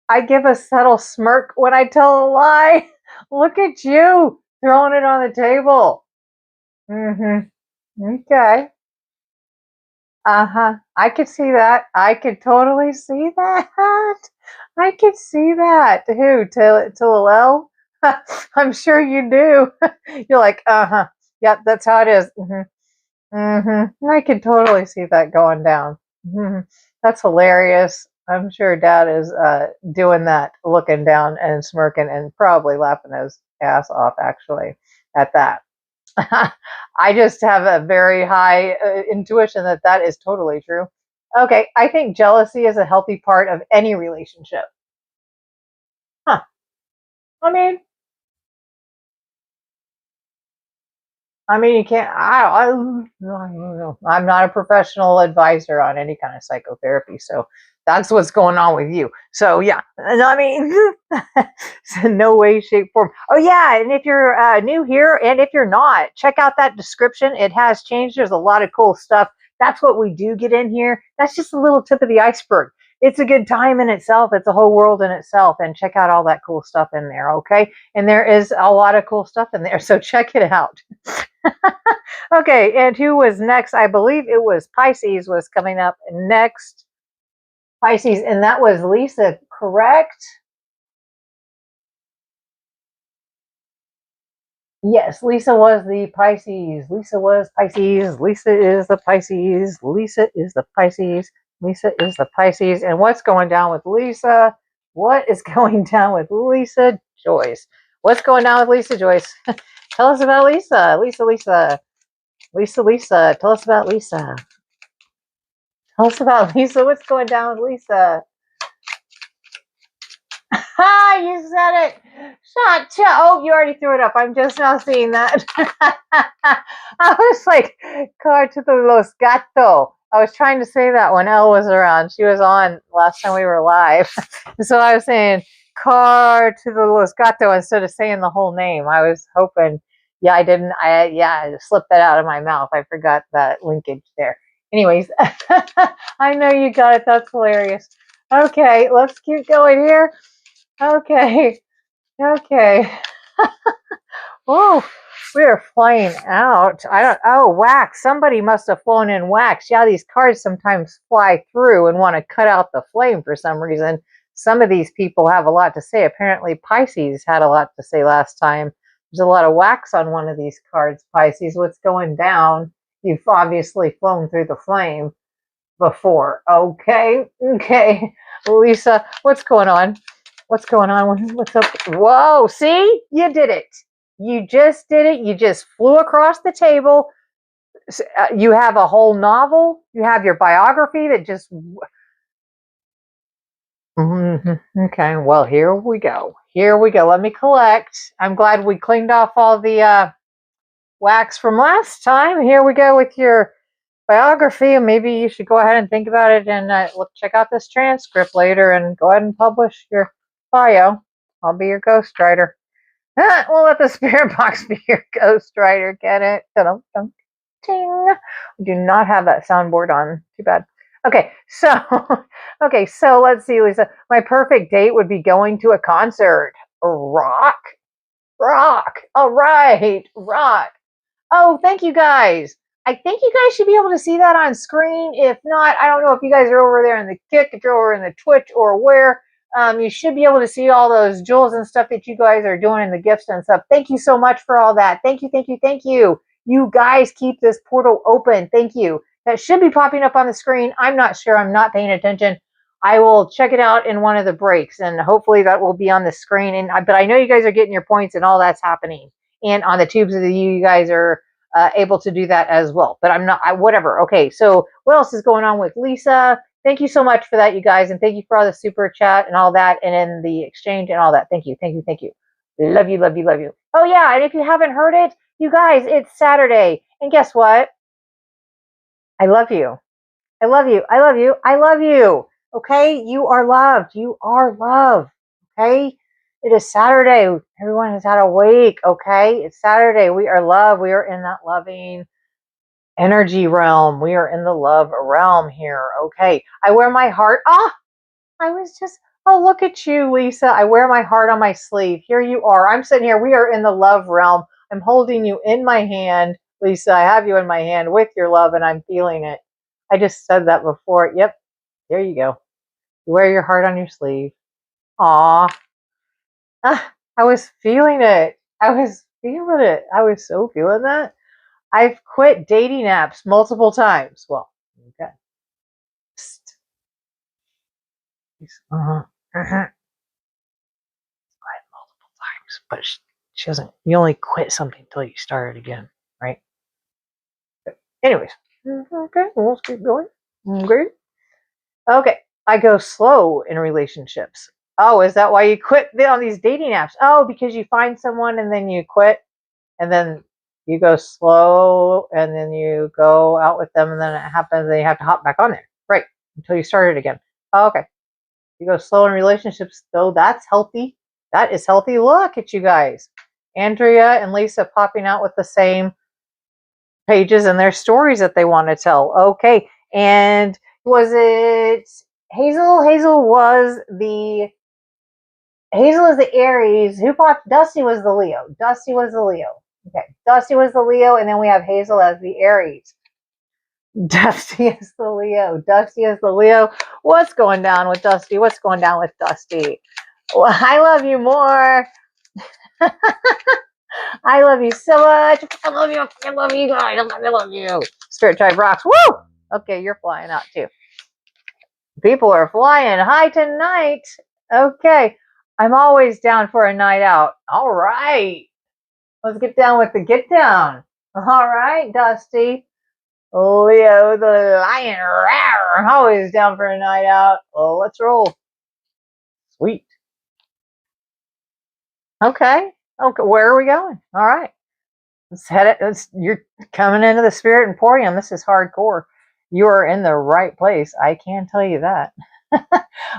I give a subtle smirk when I tell a lie. Look at you throwing it on the table. Okay. I could see that. I could totally see that. I could see that. Who? Till I'm sure you do. You're like, Yep, that's how it is. I could totally see that going down. That's hilarious. I'm sure Dad is doing that, looking down and smirking and probably laughing his ass off actually at that. I just have a very high intuition that that is totally true. Okay, I think jealousy is a healthy part of any relationship. Huh. I mean, you can't. I don't know. I'm not a professional advisor on any kind of psychotherapy, so that's what's going on with you. So yeah, I mean, no way, shape, form. Oh yeah, and if you're new here, and if you're not, check out that description. It has changed. There's a lot of cool stuff. That's what we do get in here. That's just a little tip of the iceberg. It's a good time in itself. It's a whole world in itself, and check out all that cool stuff in there. Okay, and there is a lot of cool stuff in there, so check it out. Okay, and who was next? I believe it was Pisces was coming up next. Pisces, and that was Lisa, correct? Yes, Lisa was the Pisces. Lisa was Pisces. Lisa is the Pisces. Lisa is the Pisces. Lisa is the Pisces. And what's going down with Lisa? What is going down with Lisa Joyce? What's going down with Lisa Joyce? Tell us about Lisa. Lisa. Tell us about Lisa. Tell us about Lisa. What's going down with Lisa? Ha! You said it. Oh, you already threw it up. I'm just now seeing that. I was like, car to the Los Gato. I was trying to say that when Elle was around. She was on last time we were live. So I was saying car to the Los Gato instead of saying the whole name. I was hoping. Yeah, I didn't. I slipped that out of my mouth. I forgot that linkage there. Anyways, I know you got it. That's hilarious. Okay, let's keep going here. Okay. Oh, we are flying out. Wax. Somebody must have flown in wax. Yeah, these cards sometimes fly through and want to cut out the flame for some reason. Some of these people have a lot to say. Apparently, Pisces had a lot to say last time. There's a lot of wax on one of these cards, Pisces. What's going down? You've obviously flown through the flame before. Okay. Lisa, what's going on? What's going on? What's up? Whoa, see? You did it. You just did it. You just flew across the table. You have a whole novel. You have your biography that just... Okay, well, here we go. Let me collect. I'm glad we cleaned off all the wax from last time. Here we go with your biography, and maybe you should go ahead and think about it and check out this transcript later and go ahead and publish your bio. I'll be your ghostwriter. We'll let the spirit box be your ghostwriter. Get it? Ting. We do not have that soundboard on. Too bad. Okay, so let's see, Lisa. My perfect date would be going to a concert. Rock. All right, rock. Oh, thank you guys. I think you guys should be able to see that on screen. If not, I don't know if you guys are over there in the Kick, if you're over in the Twitch or where. You should be able to see all those jewels and stuff that you guys are doing in the gifts and stuff. Thank you so much for all that. Thank you, thank you, thank you. You guys keep this portal open. Thank you. That should be popping up on the screen. I'm not sure. I'm not paying attention. I will check it out in one of the breaks, and hopefully that will be on the screen. But I know you guys are getting your points and all that's happening. And on the tubes of the you guys are able to do that as well. But I'm not, whatever. Okay, so what else is going on with Lisa? Thank you so much for that, you guys. And thank you for all the super chat and all that, and in the exchange and all that. Thank you, thank you, thank you. Love you, love you, love you. Oh, yeah, and if you haven't heard it, you guys, it's Saturday. And guess what? I love you. I love you. I love you. I love you. Okay? You are loved. You are loved. Okay? It is Saturday. Everyone has had a week. Okay? It's Saturday. We are loved. We are in that loving energy realm. We are in the love realm here. Okay? I wear my heart. Oh, look at you, Lisa. I wear my heart on my sleeve. Here you are. I'm sitting here. We are in the love realm. I'm holding you in my hand. Lisa, I have you in my hand with your love, and I'm feeling it. I just said that before. Yep. There you go. You wear your heart on your sleeve. Aw. I was feeling it. I was feeling it. I was so feeling that. I've quit dating apps multiple times. Well, okay. Uh-huh. Uh-huh. Multiple times, but she doesn't. You only quit something until you start it again, right? But anyways, okay, we'll keep going. Okay, I go slow in relationships. Oh, is that why you quit on these dating apps? Oh, because you find someone and then you quit, and then you go slow, and then you go out with them, and then it happens, and you have to hop back on there, right? Until you start it again. Oh, okay. You go slow in relationships, though. That's healthy. That is healthy. Look at you guys. Andrea and Lisa popping out with the same pages and their stories that they want to tell. Okay. And was it Hazel? Hazel is the Aries. Who popped? Dusty was the Leo. Dusty was the Leo. Okay. Dusty was the Leo. And then we have Hazel as the Aries. Dusty is the Leo. Dusty is the Leo. What's going down with Dusty? What's going down with Dusty? Well, I love you more. I love you so much. I love you. I love you guys. I love you. Spirit Tribe rocks. Woo! Okay, you're flying out too. People are flying high tonight. Okay. I'm always down for a night out. All right. Let's get down with the get down. All right, Dusty. Leo the lion. Rawr, I'm always down for a night out. Well, let's roll. Sweet. Okay. Okay. Where are we going? All right. Let's head it. You're coming into the Spirit Emporium. This is hardcore. You are in the right place. I can tell you that.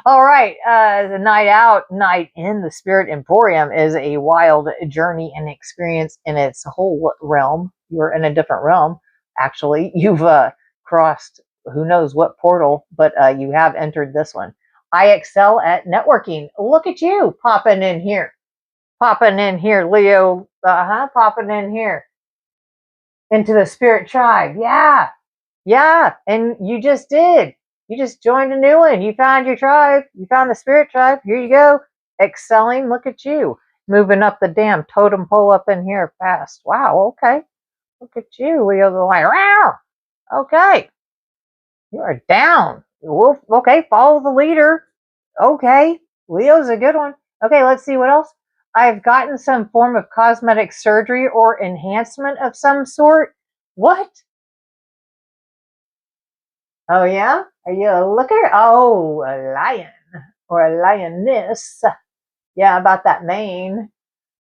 All right. The night out, night in the Spirit Emporium is a wild journey and experience in its whole realm. You're in a different realm. Actually, you've crossed who knows what portal, but you have entered this one. I excel at networking. Look at you popping in here. Popping in here, Leo. Popping in here. Into the Spirit Tribe. Yeah. Yeah. And you just did. You just joined a new one. You found your tribe. You found the Spirit Tribe. Here you go. Excelling. Look at you. Moving up the damn totem pole up in here fast. Wow. Okay. Look at you, Leo the Lion. Okay. You are down. Okay. Follow the leader. Okay. Leo's a good one. Okay. Let's see what else. I've gotten some form of cosmetic surgery or enhancement of some sort. What? Oh, yeah? Are you a looker? Oh, a lion or a lioness. Yeah, about that mane.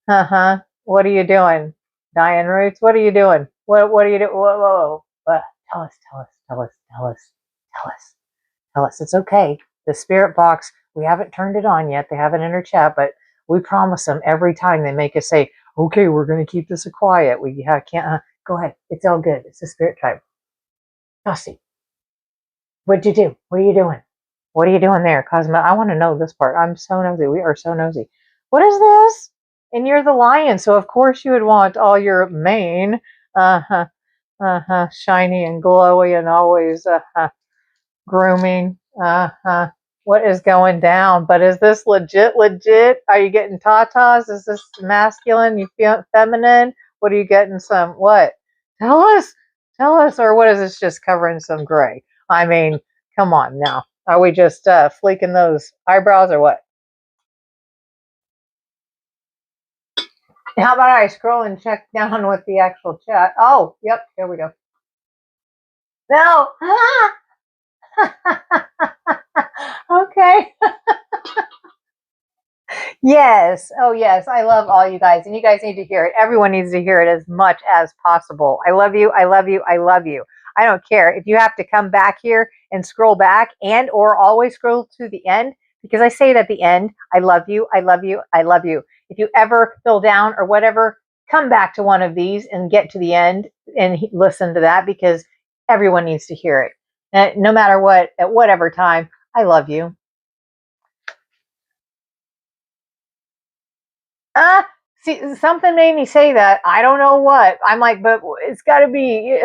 Uh-huh. What are you doing? Diane Roots, what are you doing? What are you doing? Whoa. Tell us. It's okay. The spirit box, we haven't turned it on yet. They haven't entered chat, but we promise them every time they make us say, okay, we're going to keep this quiet. We can't. Go ahead. It's all good. It's the Spirit Tribe. Dusty, what'd you do? What are you doing? What are you doing there, Cosmo? I want to know this part. I'm so nosy. We are so nosy. What is this? And you're the lion, so of course you would want all your mane, shiny and glowy and always grooming, What is going down? But is this legit? Are you getting tatas? Is this masculine? You feel feminine? What are you getting? Some what? Tell us. Tell us. Or what is this just covering some gray? I mean, come on now. Are we just fleeking those eyebrows or what? How about I scroll and check down with the actual chat? Oh, yep. Here we go. No. Okay. Yes. Oh, yes. I love all you guys, and you guys need to hear it. Everyone needs to hear it as much as possible. I love you. I love you. I love you. I don't care if you have to come back here and scroll back and or always scroll to the end because I say it at the end. I love you. I love you. I love you. If you ever feel down or whatever, come back to one of these and get to the end and listen to that because everyone needs to hear it. And no matter what, at whatever time, I love you. See, something made me say that. I don't know what. I'm like, but it's got to be.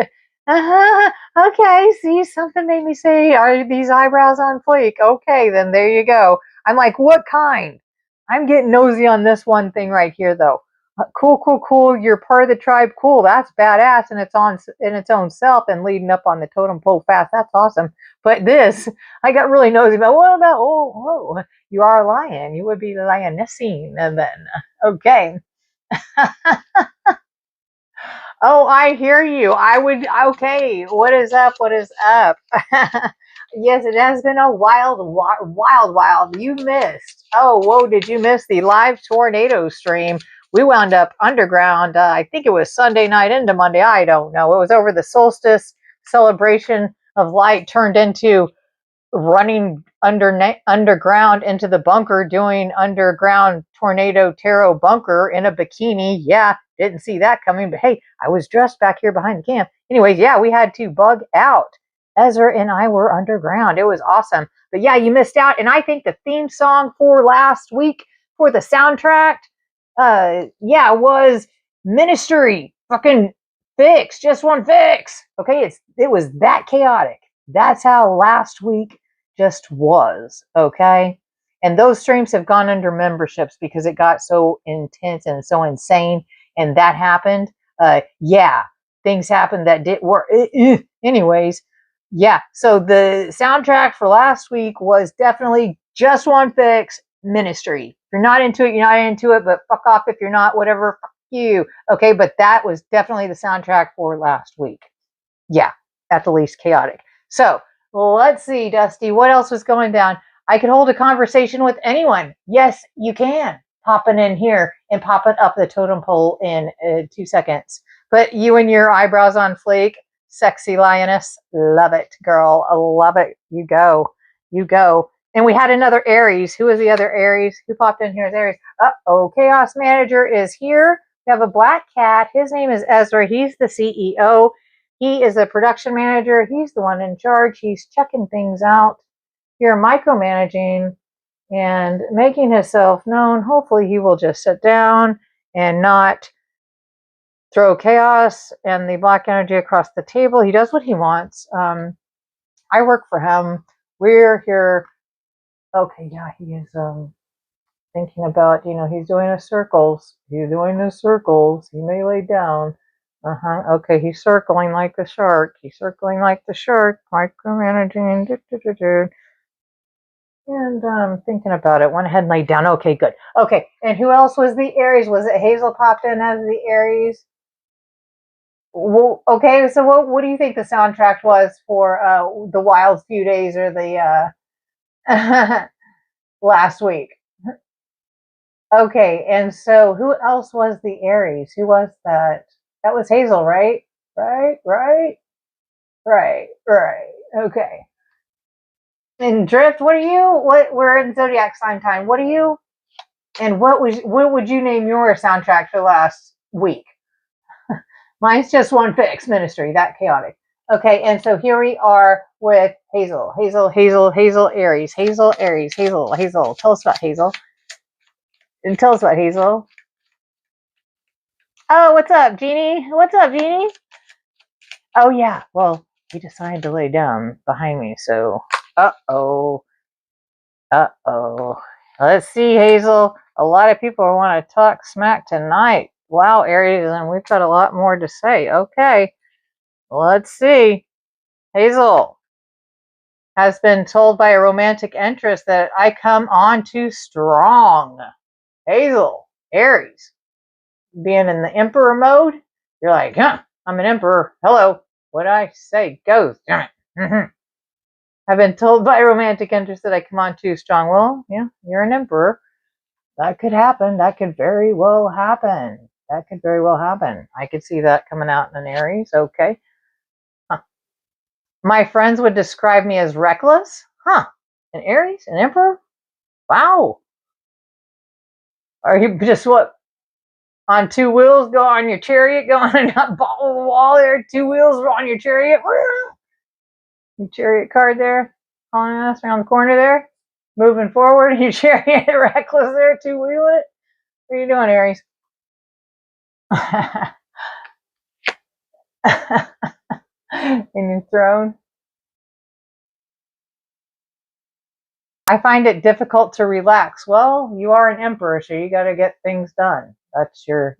Okay, see, something made me say, are these eyebrows on fleek? Okay, then there you go. I'm like, what kind? I'm getting nosy on this one thing right here, though. Cool, cool, cool. You're part of the tribe. Cool. That's badass, and it's on in its own self and leading up on the totem pole fast. That's awesome. But this, I got really nosy about. What about? Oh, you are a lion. You would be the lionessine, and then okay. Oh, I hear you. I would. Okay. What is up? What is up? Yes, it has been a wild. You missed. Oh, whoa, did you miss the live tornado stream? We wound up underground. I think it was Sunday night into Monday. I don't know. It was over the solstice celebration of light turned into running underground into the bunker doing underground tornado tarot bunker in a bikini. Yeah, didn't see that coming, but hey, I was dressed back here behind the cam. Anyways, yeah, we had to bug out. Ezra and I were underground. It was awesome. But yeah, you missed out. And I think the theme song for last week for the soundtrack, yeah, was Ministry. Fucking fix, just one fix. Okay, it was that chaotic. That's how last week just was, okay? And those streams have gone under memberships because it got so intense and so insane, and that happened. Yeah, things happened that did work. Anyways, yeah, so the soundtrack for last week was definitely Just One Fix Ministry. If you're not into it, you're not into it, but fuck off if you're not, whatever, fuck you. Okay, but that was definitely the soundtrack for last week. Yeah, at the least chaotic. So let's see, Dusty, what else was going down? I could hold a conversation with anyone. Yes, you can. Popping in here and popping up the totem pole in 2 seconds. But you and your eyebrows on flake, sexy lioness, love it, girl. I love it. You go. You go. And we had another Aries. Who is the other Aries? Who popped in here as Aries? Uh-oh, Chaos Manager is here. We have a black cat. His name is Ezra. He's the CEO. He is a production manager. He's the one in charge. He's checking things out here, micromanaging and making himself known. Hopefully he will just sit down and not throw chaos and the black energy across the table. He does what he wants. I work for him. We're here. Okay, yeah, he is thinking about, he's doing his circles. He's doing his circles. He may lay down. Okay, he's circling like the shark. He's circling like the shark. Micromanaging. And thinking about it. Went ahead and laid down. Okay, good. Okay, and who else was the Aries? Was it Hazel popped in as the Aries? Well, okay, so what do you think the soundtrack was for the wild few days or the last week? Okay, and so who else was the Aries? Who was that? That was Hazel, right? Right. Okay. And Drift, what are you? We're in zodiac sign time. What are you? And what would you name your soundtrack for last week? Mine's Just One Fix Ministry. That chaotic. Okay, and so here we are with Hazel, Aries, Hazel. Tell us about Hazel. And tell us about Hazel. Oh, what's up, Jeannie? What's up, Jeannie? Oh yeah. Well, he decided to lay down behind me, so uh-oh. Uh-oh. Let's see, Hazel. A lot of people want to talk smack tonight. Wow, Aries, and we've got a lot more to say. Okay, let's see. Hazel has been told by a romantic interest that I come on too strong. Hazel, Aries, being in the emperor mode, you're like, huh, I'm an emperor. Hello. What I say goes. Damn it. I've been told by a romantic interest that I come on too strong. Well, yeah, you're an emperor. That could happen. That could very well happen. That could very well happen. I could see that coming out in an Aries. Okay. Huh. My friends would describe me as reckless. Huh. An Aries? An emperor? Wow. Are you just what? On two wheels, go on your chariot, go on a ball of the wall there, two wheels on your chariot. Your chariot card there, calling us around the corner there, moving forward, your chariot reckless there, two wheeling it. What are you doing, Aries? In your throne. I find it difficult to relax. Well, you are an emperor, so you got to get things done. That's you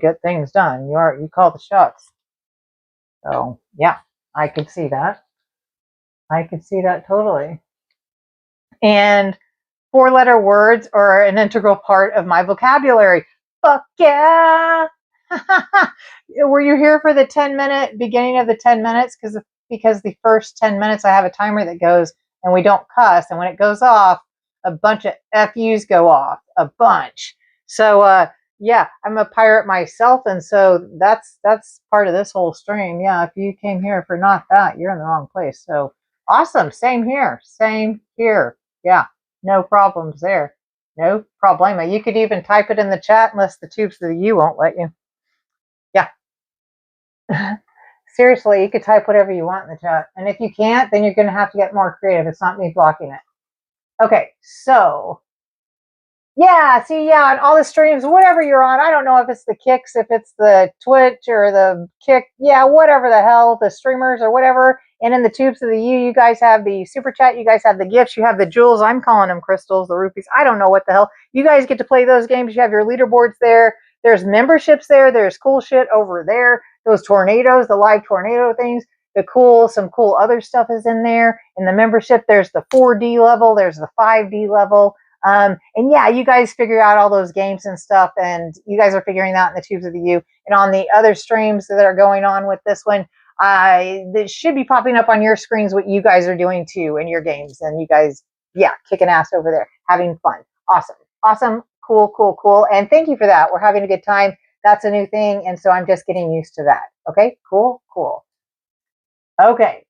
get things done. You call the shots. So yeah, I could see that. I could see that totally. And 4-letter words are an integral part of my vocabulary. Fuck yeah! Were you here for the 10-minute beginning of the 10 minutes? Because the first 10 minutes I have a timer that goes and we don't cuss. And when it goes off, a bunch of FUs go off. A bunch. So yeah, I'm a pirate myself. And so that's part of this whole stream. Yeah, if you came here for not that, you're in the wrong place. So awesome. Same here. Same here. Yeah. No problems there. No problema. You could even type it in the chat unless the tubes of the U won't let you. Yeah. Seriously, you could type whatever you want in the chat. And if you can't, then you're going to have to get more creative. It's not me blocking it. Okay, so yeah, see, yeah, on all the streams, whatever you're on, I don't know if it's the Kicks, if it's the Twitch or the Kick, yeah, whatever the hell, the streamers or whatever. And in the tubes of the U, you guys have the super chat, you guys have the gifts, you have the jewels, I'm calling them crystals, the rupees, I don't know what the hell. You guys get to play those games, you have your leaderboards there, there's memberships there, there's cool shit over there, those tornadoes, the live tornado things, some cool other stuff is in there. In the membership, there's the 4D level, there's the 5D level. And yeah, you guys figure out all those games and stuff, and you guys are figuring that in the tubes of the U. And on the other streams that are going on with this one, it should be popping up on your screens what you guys are doing too in your games. And you guys, yeah, kicking ass over there, having fun. Awesome. Awesome. Cool, cool, cool. And thank you for that. We're having a good time. That's a new thing. And so I'm just getting used to that. Okay, cool, cool. Okay.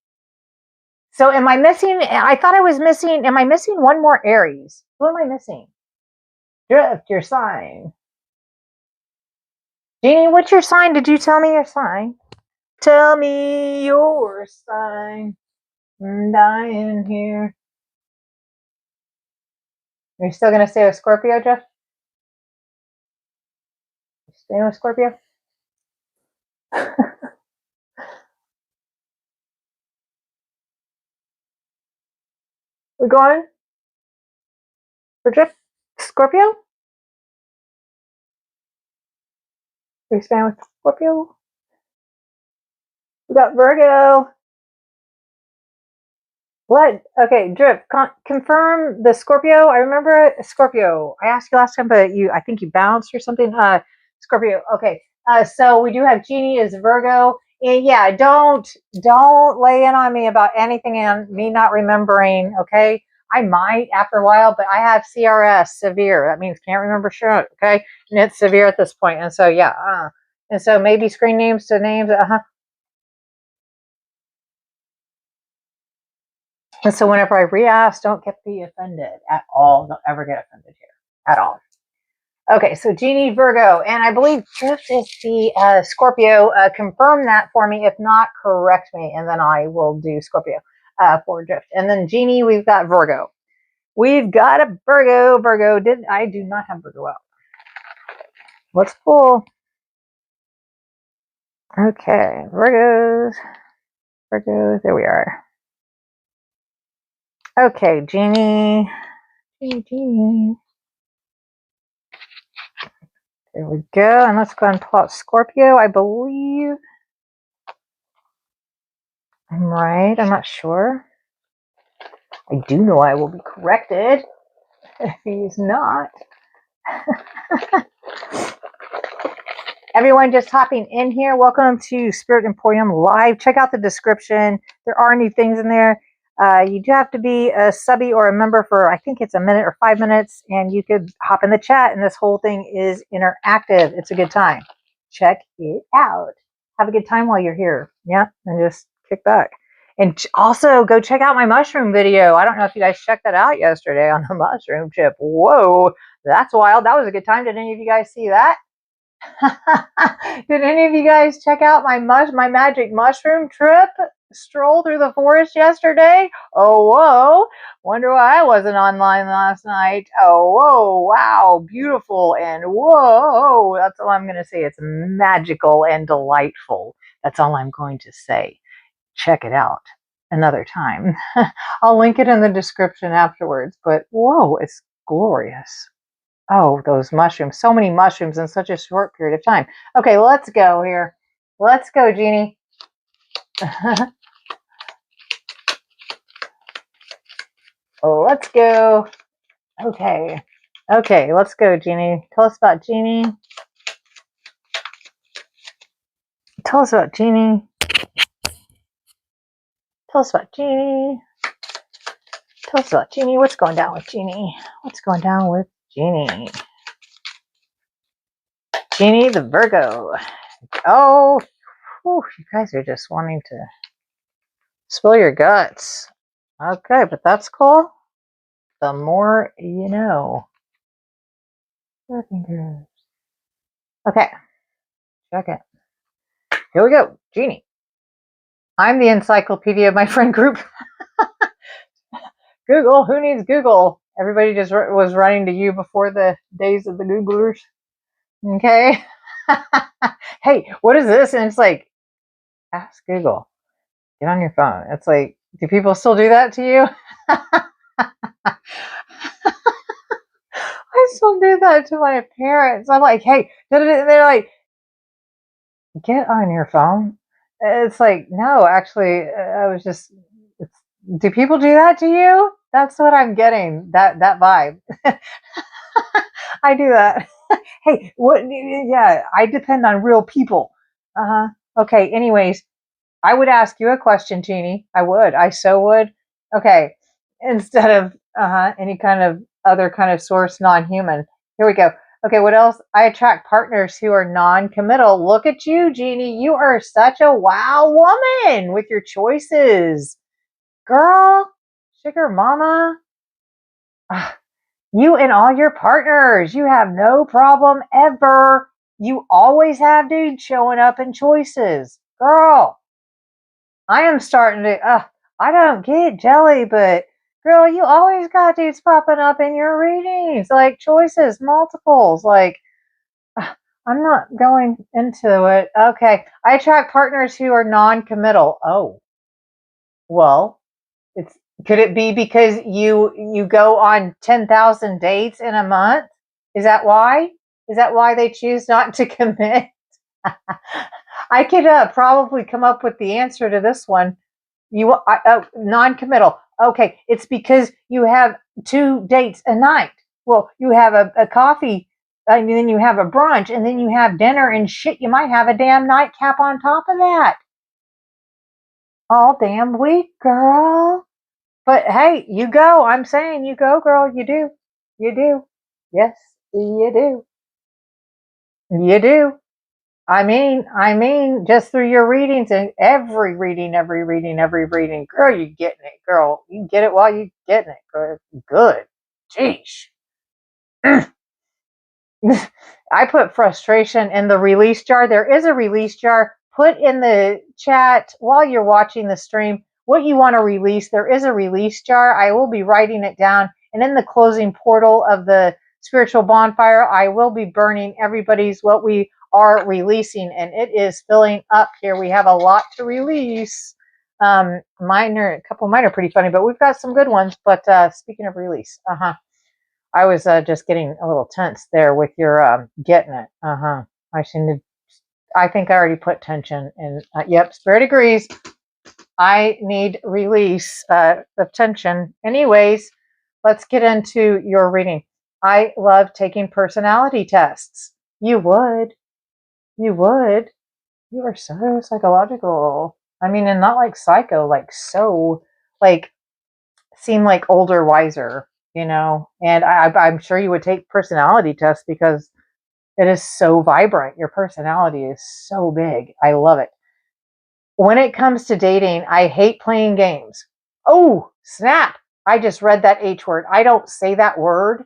So am I missing? I thought I was missing. Am I missing one more Aries? Who am I missing? Drift, your sign. Jeannie, what's your sign? Did you tell me your sign? Tell me your sign. I'm dying here. Are you still going to stay with Scorpio, Jeff? You staying with Scorpio? We going for Jeff? Scorpio? Are you staying with Scorpio? We got Virgo. What? Okay, Drip, confirm the Scorpio. I remember Scorpio. I asked you last time, but I think you bounced or something. Scorpio. Okay. So we do have Jeannie as Virgo. And yeah, don't lay in on me about anything and me not remembering, okay? I might after a while, but I have CRS, severe. That means can't remember shit, okay? And it's severe at this point. And so, yeah. And so maybe screen names to names. And so whenever I re-ask, don't be offended at all. Don't ever get offended here at all. Okay, so Jeannie, Virgo, and I believe Drift is the Scorpio. Confirm that for me. If not, correct me, and then I will do Scorpio for Drift. And then Jeannie, we've got Virgo. We've got a Virgo. I do not have Virgo out. Let's pull. Okay, Virgos. There we are. Okay, Jeannie. Genie. There we go. And let's go ahead and pull out Scorpio. I believe I'm right. I'm not sure. I do know I will be corrected if he's not. Everyone just hopping in here, welcome to Spirit Emporium Live. Check out the description. There are new things in there. You do have to be a subby or a member for, I think it's a minute or 5 minutes, and you could hop in the chat, and this whole thing is interactive. It's a good time. Check it out. Have a good time while you're here. Yeah, and just kick back. And also go check out my mushroom video. I don't know if you guys checked that out yesterday on the mushroom chip. Whoa, that's wild. That was a good time. Did any of you guys see that? Did any of you guys check out my magic mushroom trip stroll through the forest yesterday? Oh, whoa. Wonder why I wasn't online last night. Oh, whoa. Wow. Beautiful. And whoa. That's all I'm going to say. It's magical and delightful. That's all I'm going to say. Check it out another time. I'll link it in the description afterwards. But whoa, it's glorious. Oh, those mushrooms. So many mushrooms in such a short period of time. Okay, let's go here. Let's go, Jeannie. Let's go. Okay. Okay, let's go, Jeannie. Tell us about Jeannie. Tell us about Jeannie. Tell us about Jeannie. Tell us about Jeannie. What's going down with Jeannie? What's going down with Jeannie? Jeannie the Virgo. Oh, whew, you guys are just wanting to spill your guts. Okay, but that's cool. The more you know. Okay, check it. Here we go, Jeannie. I'm the encyclopedia of my friend group. Google, who needs Google? Everybody just was running to you before the days of the Googlers. Okay. Hey, what is this? And it's like, ask Google. Get on your phone. It's like, do people still do that to you? I still do that to my parents. I'm like, hey, they're like, get on your phone. It's like, no, actually, I was just, do people do that to you? That's what I'm getting, that vibe. I do that. Hey, what? Yeah, I depend on real people. Okay, anyways, I would ask you a question, Jeannie. I would. I so would. Okay, instead of any kind of other kind of source, non-human. Here we go. Okay, what else? I attract partners who are non-committal. Look at you, Jeannie. You are such a wow woman with your choices. Girl, sugar mama. You and all your partners, you have no problem ever. You always have dudes showing up in choices. Girl, I am starting to, I don't get jelly, but girl, you always got dudes popping up in your readings, like choices, multiples, like, I'm not going into it. Okay, I attract partners who are non-committal. Oh, well, could it be because you go on 10,000 dates in a month? Is that why? Is that why they choose not to commit? I could probably come up with the answer to this one. Non-committal. Okay, it's because you have 2 dates a night. Well, you have a coffee, and then you have a brunch, and then you have dinner and shit. You might have a damn nightcap on top of that. All damn week, girl. But hey, you go. I'm saying you go, girl. You do. You do. Yes, you do. You do. I mean, just through your readings and every reading, girl, you getting it, girl. You get it while you getting it, girl. Good. Jeez. I put frustration in the release jar. There is a release jar. Put in the chat while you're watching the stream what you want to release. There is a release jar. I will be writing it down. And in the closing portal of the spiritual bonfire, I will be burning everybody's what we are releasing. And it is filling up here. We have a lot to release. A couple of mine are pretty funny, but we've got some good ones. But speaking of release, I was just getting a little tense there with your getting it. I shouldn't. I think I already put tension in. Yep, Spirit agrees. I need release of tension. Anyways, let's get into your reading. I love taking personality tests. You would. You would. You are so psychological. I mean, and not like psycho, like so, like, seem like older, wiser, you know? And I'm sure you would take personality tests because it is so vibrant. Your personality is so big. I love it. When it comes to dating, I hate playing games. Oh, snap. I just read that H word. I don't say that word.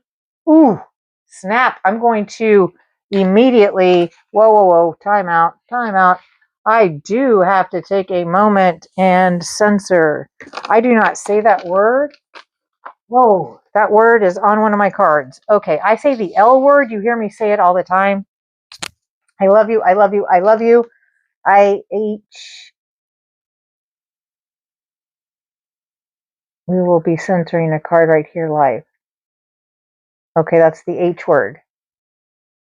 Ooh, snap. I'm going to immediately, whoa, time out, time out. I do have to take a moment and censor. I do not say that word. Whoa, that word is on one of my cards. Okay, I say the L word. You hear me say it all the time. I love you, I love you, I love you. We will be censoring a card right here live. Okay, that's the H word.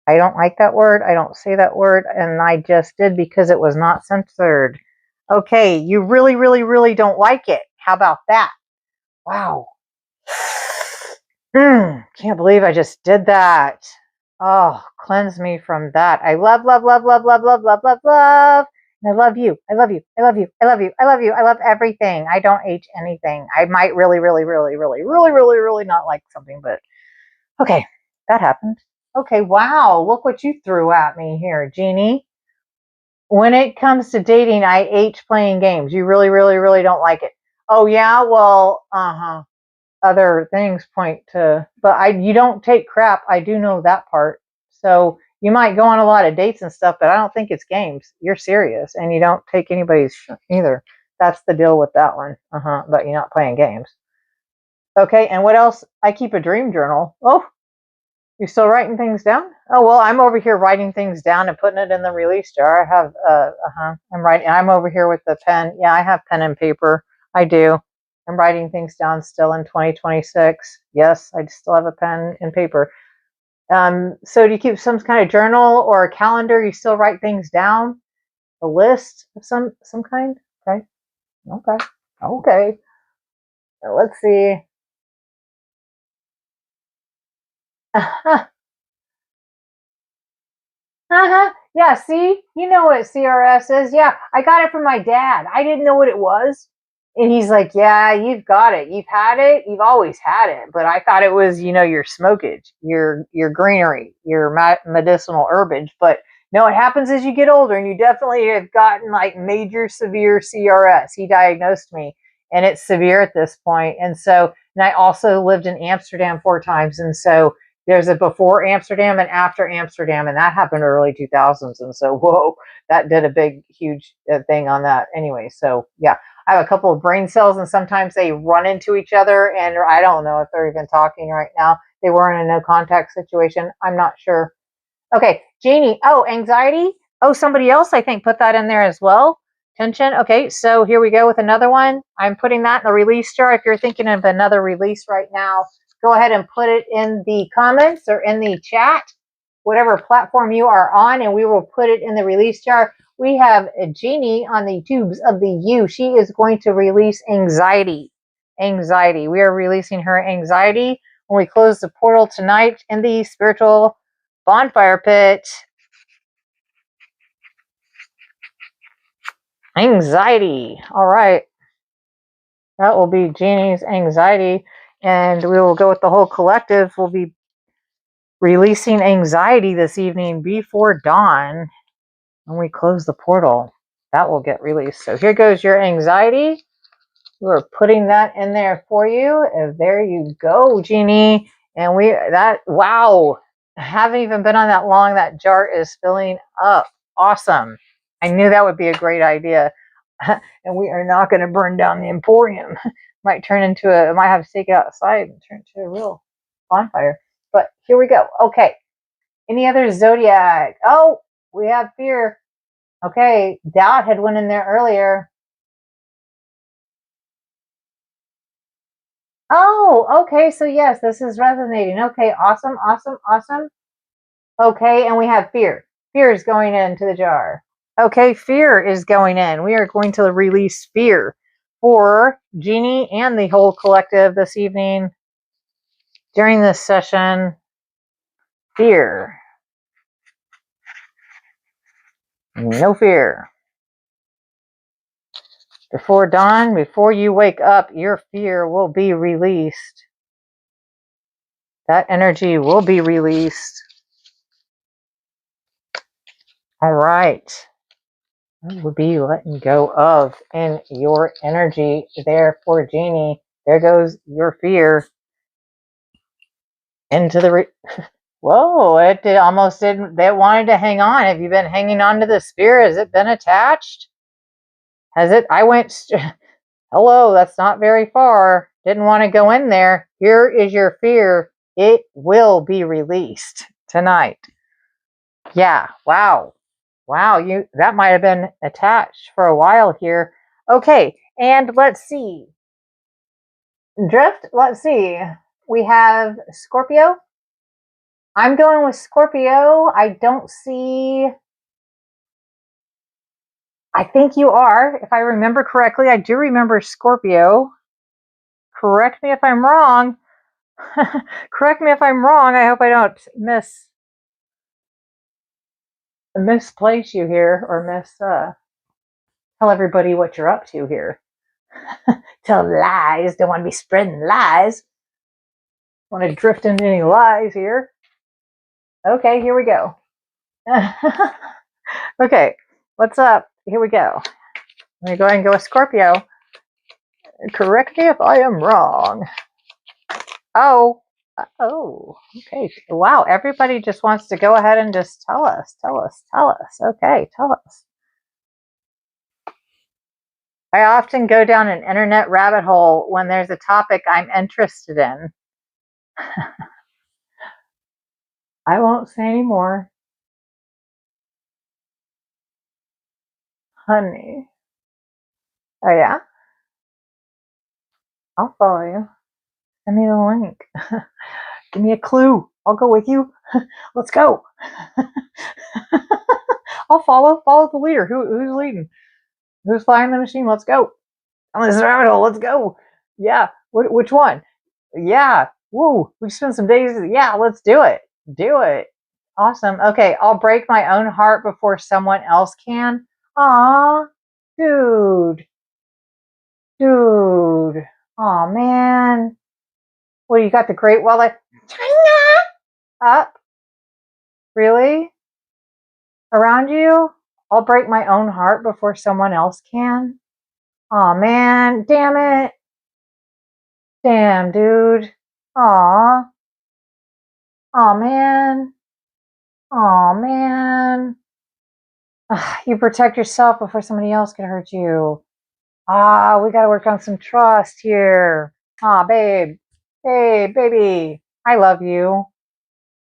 I don't like that word. I don't say that word. And I just did because it was not censored. Okay, you really, really, really don't like it. How about that? Wow. Can't believe I just did that. Oh, cleanse me from that. I love, love, love, love, love, love, love, love, love. And I love you. I love you. I love you. I love you. I love you. I love everything. I don't H anything. I might really, really, really, really, really, really, really not like something, but okay, that happened. Okay, wow. Look what you threw at me here, Jeannie. When it comes to dating, I H playing games. You really, really, really don't like it. Oh, yeah? Well, other things point to, but you don't take crap. I do know that part. So you might go on a lot of dates and stuff, but I don't think it's games. You're serious, and you don't take anybody's either. That's the deal with that one. But you're not playing games. Okay, and what else? I keep a dream journal. Oh, you're still writing things down? Oh, well, I'm over here writing things down and putting it in the release jar. I have, I'm writing. I'm over here with the pen. Yeah, I have pen and paper. I do. I'm writing things down still in 2026. Yes, I still have a pen and paper. So do you keep some kind of journal or a calendar? You still write things down? A list of some kind? Okay. Okay. Okay. Let's see. Yeah, see? You know what CRS is? Yeah, I got it from my dad. I didn't know what it was. And he's like, yeah, you've got it. You've had it. You've always had it. But I thought it was, your smokage, your greenery, your medicinal herbage. But no, it happens as you get older, and you definitely have gotten like major severe CRS. He diagnosed me, and it's severe at this point. And I also lived in Amsterdam 4 times. And so there's a before Amsterdam and after Amsterdam, and that happened early 2000s. And so, whoa, that did a big, huge thing on that. Anyway, so yeah, I have a couple of brain cells, and sometimes they run into each other, and I don't know if they're even talking right now. They were in a no contact situation. I'm not sure. Okay, Janie. Oh, anxiety. Oh, somebody else, I think, put that in there as well. Tension. Okay, so here we go with another one. I'm putting that in the release jar. If you're thinking of another release right now, go ahead and put it in the comments or in the chat, whatever platform you are on, and we will put it in the release jar. We have a Jeannie on the tubes of the U. She is going to release anxiety. Anxiety. We are releasing her anxiety when we close the portal tonight in the spiritual bonfire pit. Anxiety. All right. That will be Jeannie's anxiety. And we will go with the whole collective. We'll be releasing anxiety this evening before dawn when we close the portal. That will get released. So here goes your anxiety. We're putting that in there for you. And there you go, Jeannie. And wow. I haven't even been on that long. That jar is filling up. Awesome. I knew that would be a great idea. And we are not going to burn down the Emporium. Might have to take it outside and turn it to a real bonfire. But here we go. Okay. Any other zodiac? Oh, we have fear. Okay. Doubt had went in there earlier. Oh, okay. So yes, this is resonating. Okay, awesome, awesome, awesome. Okay, and we have fear. Fear is going into the jar. Okay, fear is going in. We are going to release fear for Jeannie and the whole collective this evening during this session. Fear. No fear. Before dawn, before you wake up, your fear will be released. That energy will be released. All right. What will be letting go of in your energy there for Jeannie? There goes your fear into the whoa, it almost didn't. They wanted to hang on. Have you been hanging on to the spear? Has it been attached? Has it? I went, hello, that's not very far. Didn't want to go in there. Here is your fear. It will be released tonight. Yeah, wow. Wow, that might have been attached for a while here. Okay, and let's see. Drift, let's see. We have Scorpio. I'm going with Scorpio. I don't see. I think you are. If I remember correctly, I do remember Scorpio. Correct me if I'm wrong. Correct me if I'm wrong. I hope I don't misplace you here or tell everybody what you're up to here. Tell lies. Don't want to be spreading lies. Want to drift into any lies here. Okay, here we go. Okay, what's up? Here we go. Let me go ahead and go with Scorpio. Correct me if I am wrong. Oh, okay. Wow, everybody just wants to go ahead and just tell us. Okay, tell us. I often go down an internet rabbit hole when there's a topic I'm interested in. I won't say any more. Honey. Oh, yeah? I'll follow you. Send me the link. Give me a clue. I'll go with you. Let's go. I'll follow the leader. Who's leading? Who's flying the machine? Let's go. On this rabbit hole. Let's go. Yeah. Which one? Yeah. Woo. We spent some days. Yeah. Let's do it. Do it. Awesome. Okay. I'll break my own heart before someone else can. Aw. Dude. Dude. Aw, man. Well, you got the Great Wall of China up. Really? Around you? I'll break my own heart before someone else can. Aw, man. Damn it. Damn, dude. Aw. Aw, man. Aw, man. Ugh, you protect yourself before somebody else can hurt you. Ah, we gotta work on some trust here. Aw, babe. Hey, baby. I love you.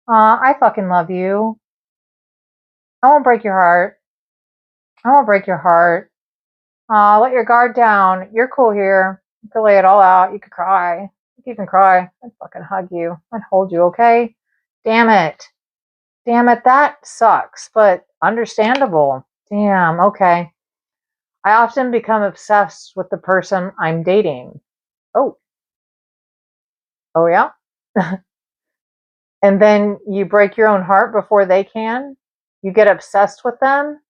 I fucking love you. I won't break your heart. I won't break your heart. Let your guard down. You're cool here. You can lay it all out. You could cry. You can cry. I'd fucking hug you. I'd hold you, okay? Damn it. Damn it, that sucks, but understandable. Damn, okay. I often become obsessed with the person I'm dating. Oh, oh yeah? And then you break your own heart before they can? You get obsessed with them?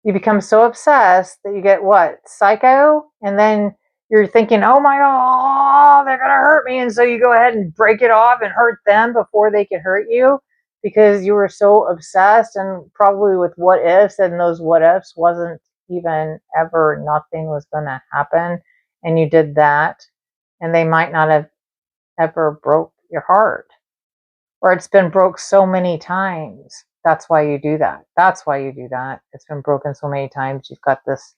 You become so obsessed that you get what? Psycho? And then you're thinking, oh my God, they're going to hurt me. And so you go ahead and break it off and hurt them before they could hurt you because you were so obsessed and probably with what ifs, and those what ifs wasn't even ever, nothing was going to happen. And you did that, and they might not have ever broke your heart, or it's been broke so many times. That's why you do that. That's why you do that. It's been broken so many times. You've got this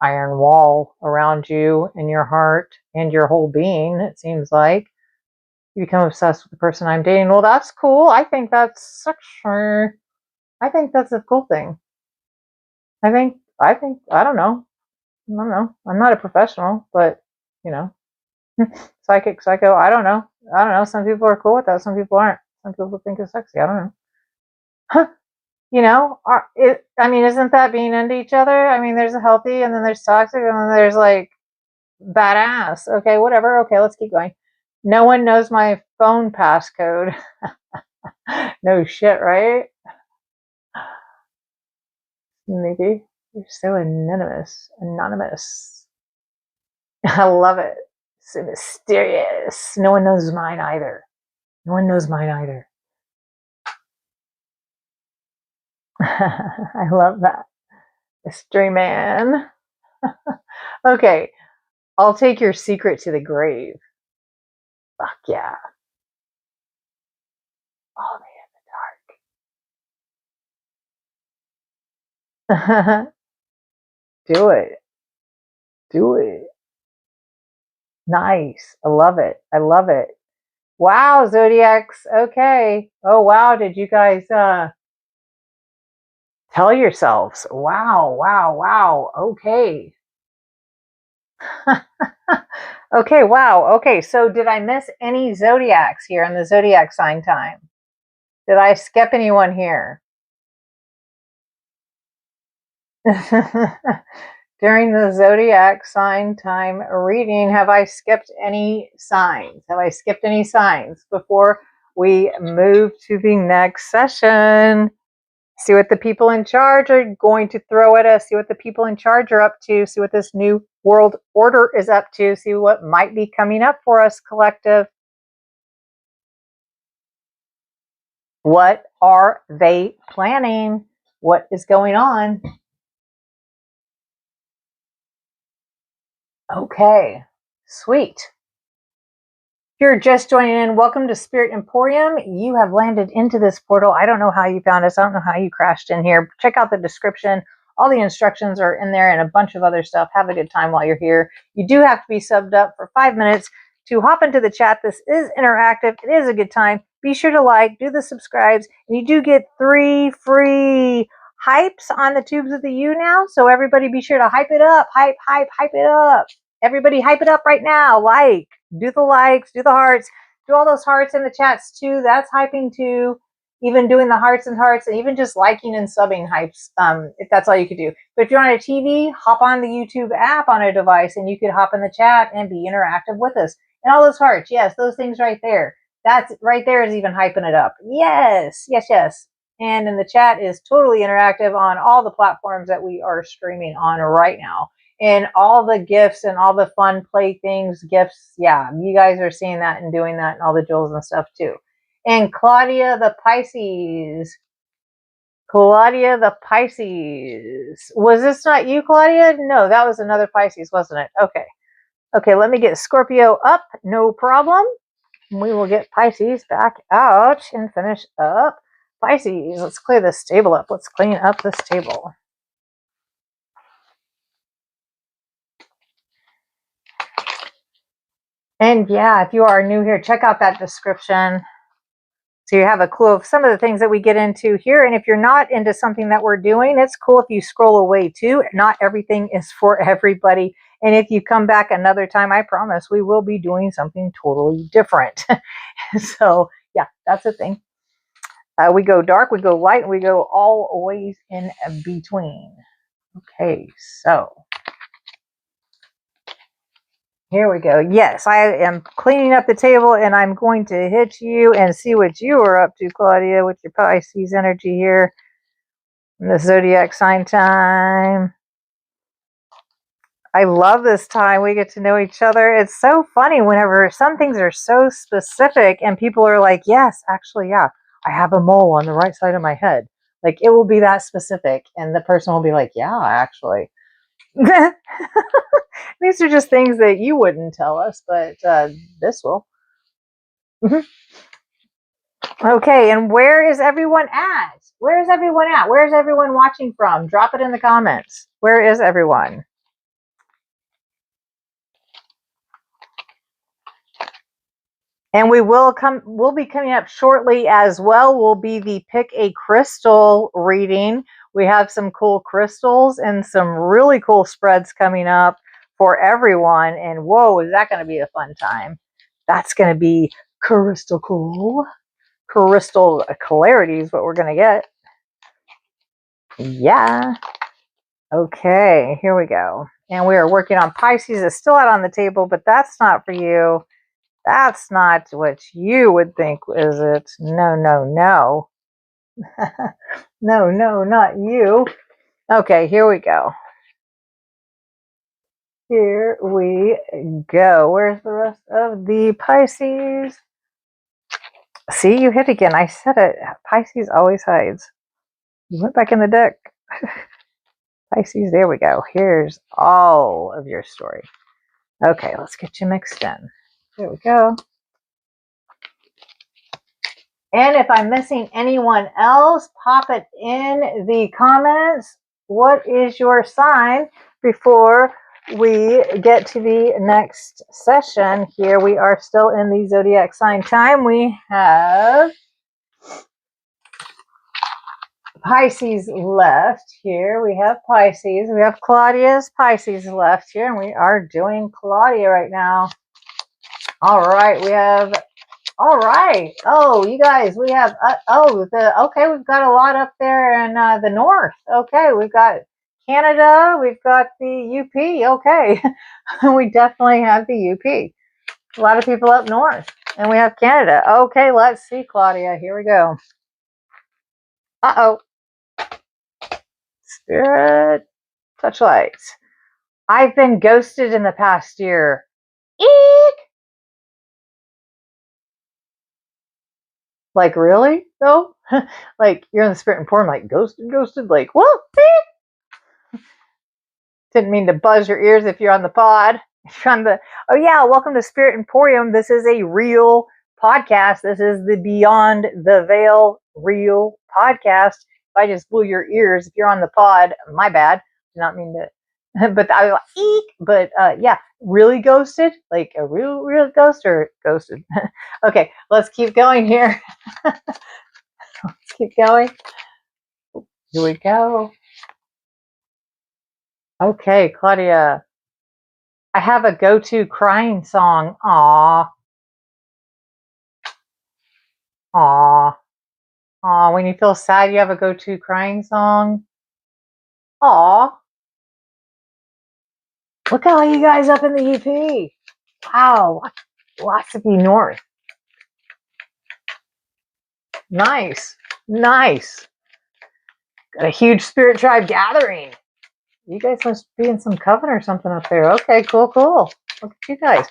iron wall around you and your heart and your whole being, it seems like. You become obsessed with the person I'm dating. Well, that's cool. I think that's a cool thing. I don't know. I'm not a professional, but you know, Psychic, psycho, I don't know. Some people are cool with that. Some people aren't. Some people think it's sexy. I don't know. Huh. You know, I mean, isn't that being into each other? I mean, there's a healthy and then there's toxic and then there's like badass. Okay, whatever. Okay, let's keep going. No one knows my phone passcode. No shit, right? Maybe. You're so anonymous. Anonymous. I love it. So mysterious. No one knows mine either. No one knows mine either. I love that. Mystery man. Okay. I'll take your secret to the grave. Fuck yeah. Follow me in the dark. Do it. Do it. Nice. I love it. I love it. Wow, Zodiacs. Okay. Oh, wow. Did you guys tell yourselves? Wow, wow, wow. Okay. Okay, wow. Okay, so did I miss any Zodiacs here in the Zodiac sign time? Did I skip anyone here? During the Zodiac sign time reading, have I skipped any signs? Have I skipped any signs before we move to the next session? See what the people in charge are going to throw at us. See what the people in charge are up to. See what this new world order is up to. See what might be coming up for us, collective. What are they planning? What is going on? Okay, sweet. If you're just joining in, welcome to Spirit Emporium. You have landed into this portal. I don't know how you found us. I don't know how you crashed in here. Check out the description. All the instructions are in there and a bunch of other stuff. Have a good time while you're here. You do have to be subbed up for 5 minutes to hop into the chat. This is interactive. It is a good time. Be sure to like, do the subscribes, and you do get 3 free hypes on the Tubes of the U now. So everybody be sure to hype it up. Hype, hype, hype it up. Everybody hype it up right now. Like, do the likes, do the hearts, do all those hearts in the chats too. That's hyping too. Even doing the hearts and hearts, and even just liking and subbing hypes, if that's all you could do. But if you're on a TV, hop on the YouTube app on a device and you could hop in the chat and be interactive with us. And all those hearts, yes, those things right there. That's right there is even hyping it up. Yes, yes, yes. And in the chat is totally interactive on all the platforms that we are streaming on right now. And all the gifts and all the fun playthings, gifts, yeah, you guys are seeing that and doing that and all the jewels and stuff too. And Claudia the Pisces. Claudia the Pisces. Was this not you, Claudia? No, that was another Pisces, wasn't it? Okay. Okay, let me get Scorpio up. No problem. We will get Pisces back out and finish up Pisces. Let's clear this table up. Let's clean up this table. And yeah, if you are new here, check out that description so you have a clue of some of the things that we get into here. And if you're not into something that we're doing, it's cool if you scroll away too. Not everything is for everybody. And if you come back another time, I promise we will be doing something totally different. So yeah, that's the thing. We go dark, we go light, and we go always in between. Okay, so here we go. Yes, I am cleaning up the table and I'm going to hit you and see what you are up to, Claudia, with your Pisces energy here in the zodiac sign time. I love this time. We get to know each other. It's so funny whenever some things are so specific and people are like, yes, actually, yeah, I have a mole on the right side of my head. Like it will be that specific. And the person will be like, yeah, actually. These are just things that you wouldn't tell us, but this will. Okay, and where is everyone at? Where is everyone at? Where is everyone watching from? Drop it in the comments. Where is everyone? And we'll be coming up shortly as well. Will be the Pick a Crystal reading. We have some cool crystals and some really cool spreads coming up for everyone. And whoa, is that going to be a fun time? That's going to be crystal cool. Crystal clarity is what we're going to get. Yeah. Okay, here we go. And we are working on Pisces. It's still out on the table, but that's not for you. That's not what you would think, is it? No, no, no. No, no, not you. Okay, here we go. Here we go. Where's the rest of the Pisces? See, you hit again. I said it. Pisces always hides. You went back in the deck. Pisces, there we go. Here's all of your story. Okay, let's get you mixed in. There we go. And if I'm missing anyone else, pop it in the comments. What is your sign before we get to the next session? Here we are still in the zodiac sign time. We have Pisces left here. We have Pisces. We have Claudia's Pisces left here. And we are doing Claudia right now. All right. We have... All right. Oh, you guys, we have, okay, we've got a lot up there in the north. Okay, we've got Canada, we've got the UP. Okay, we definitely have the UP. A lot of people up north, and we have Canada. Okay, let's see, Claudia. Here we go. Uh-oh. Spirit, touch lights. I've been ghosted in the past year. Eek! Like, really, though? Like, you're in the Spirit Emporium, like, ghosted, like, what? Didn't mean to buzz your ears if you're on the pod. If you're on the, oh yeah, welcome to Spirit Emporium. This is a real podcast. This is the Beyond the Veil real podcast. If I just blew your ears, if you're on the pod, my bad. Did not mean to, but I was like, eek. But yeah, really ghosted? Like a real ghost or ghosted? Okay, let's keep going here. Let's keep going. Here we go. Okay, Claudia. I have a go-to crying song. Aw. Aw. Aw. When you feel sad, you have a go-to crying song. Aw. Look at all you guys up in the EP. Wow. Lots of you north. Nice. Nice. Got a huge spirit tribe gathering. You guys must be in some coven or something up there. Okay, cool, cool. Look at you guys.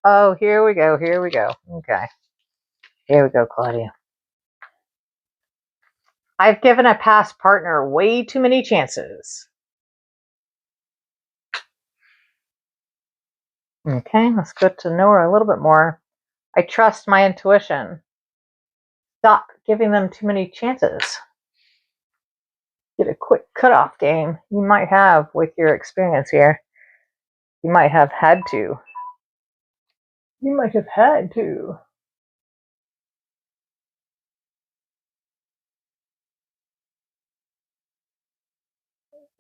Oh, here we go. Here we go. Okay. Here we go, Claudia. I've given a past partner way too many chances. Okay, let's get to know her a little bit more. I trust my intuition. Stop giving them too many chances. Get a quick cutoff game. You might have with your experience here. You might have had to. You might have had to.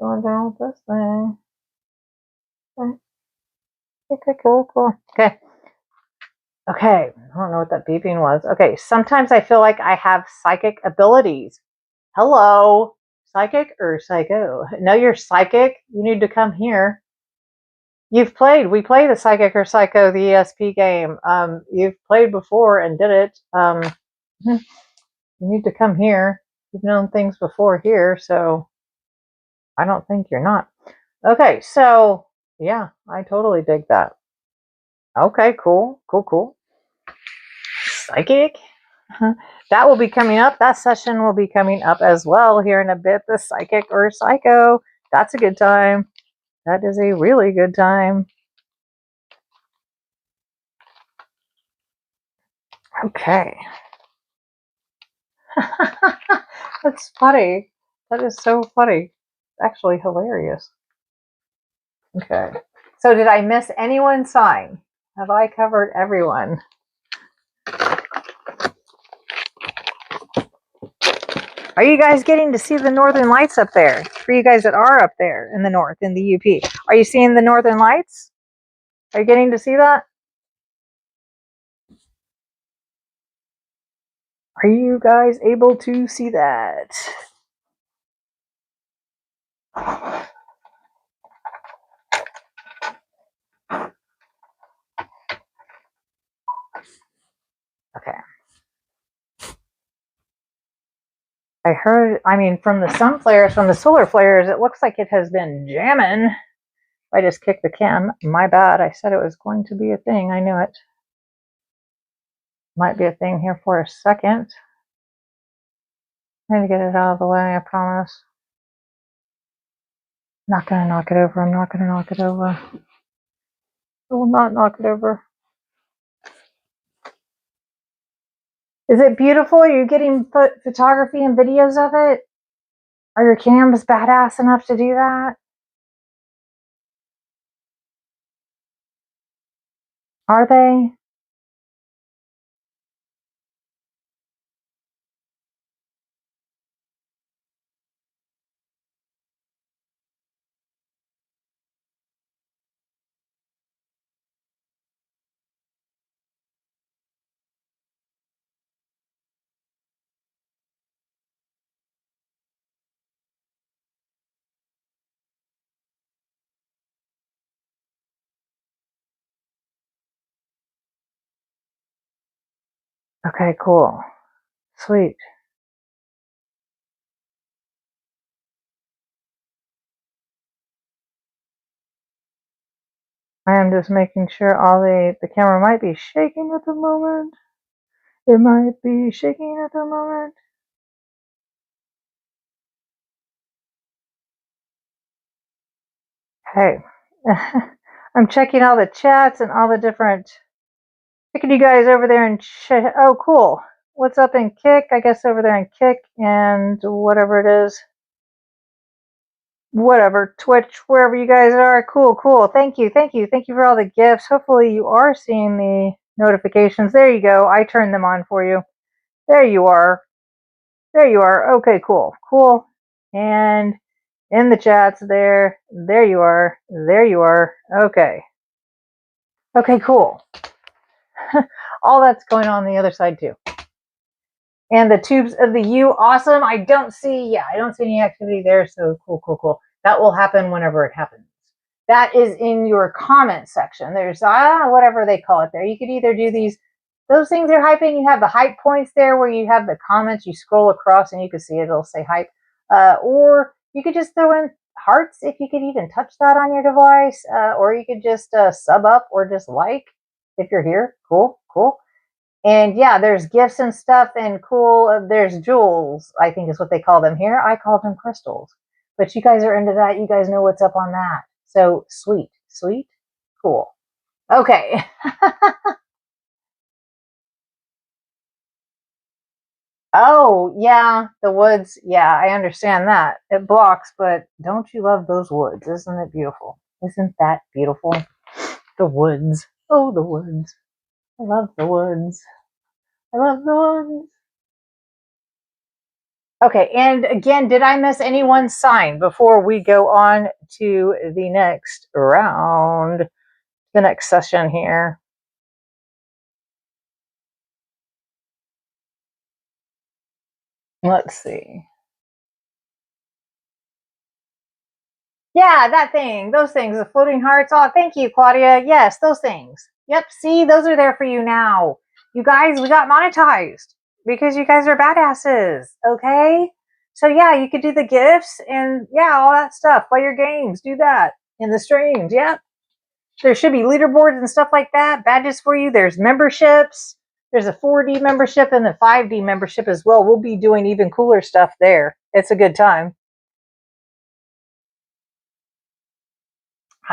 Going down with this thing. Okay, cool, cool. Okay. Okay, I don't know what that beeping was. Okay, sometimes I feel like I have psychic abilities. Hello, psychic or psycho? No, you're psychic. You need to come here. We play the psychic or psycho, the ESP game. You've played before and did it. You need to come here. You've known things before here, so I don't think you're not. Okay, so yeah, I totally dig that. Okay, cool, cool, cool. Psychic. That will be coming up. That session will be coming up as well here in a bit. The psychic or psycho. That's a good time. That is a really good time. Okay. That's funny. That is so funny. Actually hilarious. Okay. So did I miss anyone's sign? Have I covered everyone? Are you guys getting to see the northern lights up there? For you guys that are up there in the north, in the UP. Are you seeing the northern lights? Are you getting to see that? Are you guys able to see that? Okay. I heard, I mean, from the sun flares, from the solar flares, it looks like it has been jamming. I just kicked the cam. My bad. I said it was going to be a thing. I knew it. Might be a thing here for a second. I need to get it out of the way, I promise. Not gonna knock it over. I'm not gonna knock it over. I will not knock it over. Is it beautiful? Are you getting photography and videos of it? Are your cams badass enough to do that? Are they? Okay, cool. Sweet. I am just making sure all the camera might be shaking at the moment. It might be shaking at the moment. Hey, I'm checking all the chats and all the different. Look at you guys over there and oh, cool. What's up in Kick? I guess over there in Kick and whatever it is. Whatever, Twitch, wherever you guys are. Cool, cool. Thank you, thank you. Thank you for all the gifts. Hopefully you are seeing the notifications. There you go. I turned them on for you. There you are. There you are. Okay, cool, cool. And in the chats there you are. There you are. Okay. Okay, cool. All that's going on the other side too. And the tubes of the U, awesome. I don't see any activity there. So cool, cool, cool. That will happen whenever it happens. That is in your comment section. There's whatever they call it there. You could either do those things are hyping. You have the hype points there where you have the comments. You scroll across and you can see it. It'll say hype. Or you could just throw in hearts if you could even touch that on your device. Or you could just sub up or just like if you're here. Cool, cool. And yeah, there's gifts and stuff and cool. There's jewels, I think is what they call them here. I call them crystals. But you guys are into that. You guys know what's up on that. So sweet, sweet, cool. Okay. Oh, yeah, the woods. Yeah, I understand that. It blocks, but don't you love those woods? Isn't it beautiful? Isn't that beautiful? The woods. Oh, the woods. I love the woods. I love the woods. Okay, and again, did I miss anyone's sign before we go on to the next round, the next session here? Let's see. Yeah, that thing, those things, the floating hearts. Oh, thank you, Claudia. Yes, those things. Yep, see, those are there for you now. You guys, we got monetized because you guys are badasses, okay? So yeah, you could do the gifts and yeah, all that stuff. Play your games, do that in the streams. Yep. There should be leaderboards and stuff like that, badges for you. There's memberships. There's a 4D membership and the 5D membership as well. We'll be doing even cooler stuff there. It's a good time.